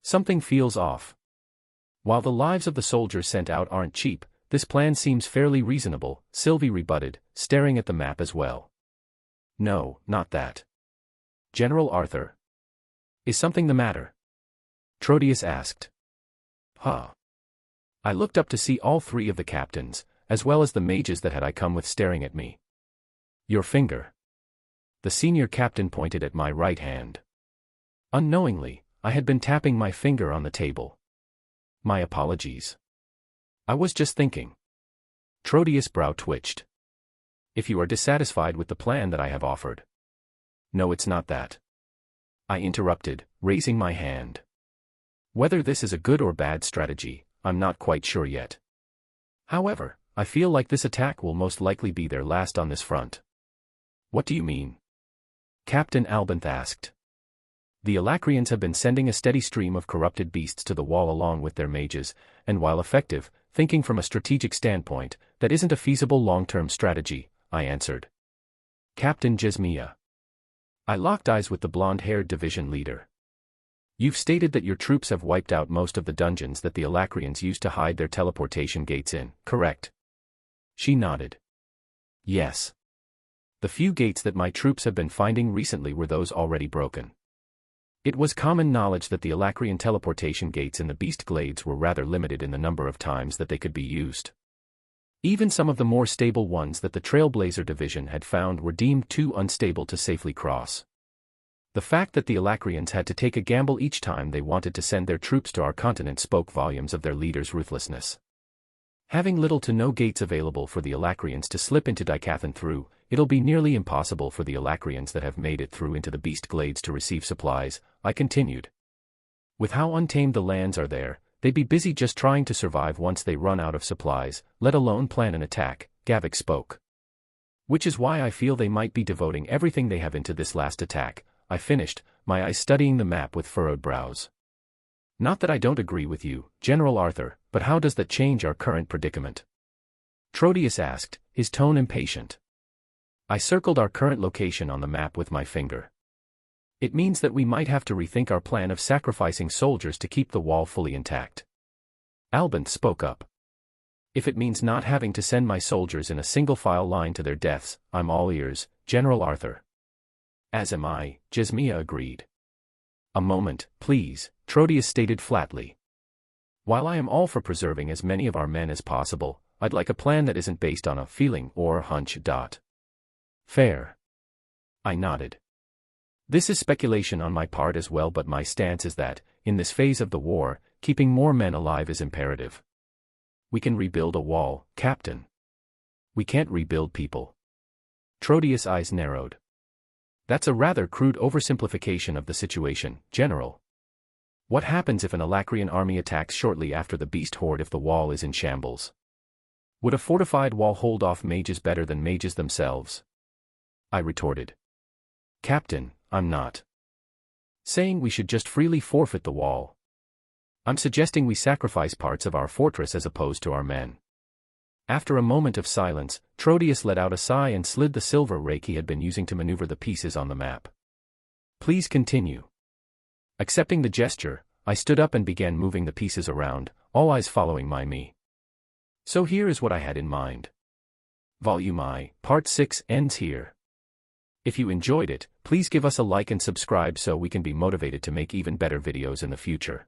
Something feels off. While the lives of the soldiers sent out aren't cheap, this plan seems fairly reasonable, Sylvie rebutted, staring at the map as well. No, not that. General Arthur. Is something the matter? Trotius asked. Huh. I looked up to see all 3 of the captains, as well as the mages that had come with staring at me. Your finger. The senior captain pointed at my right hand. Unknowingly, I had been tapping my finger on the table. My apologies. I was just thinking. Trotius' brow twitched. If you are dissatisfied with the plan that I have offered. No, it's not that. I interrupted, raising my hand. Whether this is a good or bad strategy, I'm not quite sure yet. However, I feel like this attack will most likely be their last on this front. What do you mean? Captain Albanth asked. The Alacrians have been sending a steady stream of corrupted beasts to the wall along with their mages, and while effective, thinking from a strategic standpoint, that isn't a feasible long-term strategy, I answered. Captain Jesmia. I locked eyes with the blonde-haired division leader. You've stated that your troops have wiped out most of the dungeons that the Alacrians used to hide their teleportation gates in, correct? She nodded. Yes. The few gates that my troops have been finding recently were those already broken. It was common knowledge that the Alacrian teleportation gates in the Beast Glades were rather limited in the number of times that they could be used. Even some of the more stable ones that the Trailblazer Division had found were deemed too unstable to safely cross. The fact that the Alacrians had to take a gamble each time they wanted to send their troops to our continent spoke volumes of their leaders' ruthlessness. Having little to no gates available for the Alacrians to slip into Dicathan through, it'll be nearly impossible for the Alacrians that have made it through into the Beast Glades to receive supplies, I continued. With how untamed the lands are there, they'd be busy just trying to survive once they run out of supplies, let alone plan an attack, Gavik spoke. Which is why I feel they might be devoting everything they have into this last attack, I finished, my eyes studying the map with furrowed brows. Not that I don't agree with you, General Arthur, but how does that change our current predicament? Trotius asked, his tone impatient. I circled our current location on the map with my finger. It means that we might have to rethink our plan of sacrificing soldiers to keep the wall fully intact. Albanth spoke up. If it means not having to send my soldiers in a single-file line to their deaths, I'm all ears, General Arthur. As am I, Jesmia agreed. A moment, please, Trotius stated flatly. While I am all for preserving as many of our men as possible, I'd like a plan that isn't based on a feeling or hunch. Fair. I nodded. This is speculation on my part as well, but my stance is that, in this phase of the war, keeping more men alive is imperative. We can rebuild a wall, Captain. We can't rebuild people. Trotius' eyes narrowed. That's a rather crude oversimplification of the situation, General. What happens if an Alacrian army attacks shortly after the beast horde if the wall is in shambles? Would a fortified wall hold off mages better than mages themselves? I retorted. Captain, I'm not saying we should just freely forfeit the wall. I'm suggesting we sacrifice parts of our fortress as opposed to our men. After a moment of silence, Trotius let out a sigh and slid the silver rake he had been using to maneuver the pieces on the map. Please continue. Accepting the gesture, I stood up and began moving the pieces around, all eyes following me. So here is what I had in mind. Volume I, Part 6 ends here. If you enjoyed it, please give us a like and subscribe so we can be motivated to make even better videos in the future.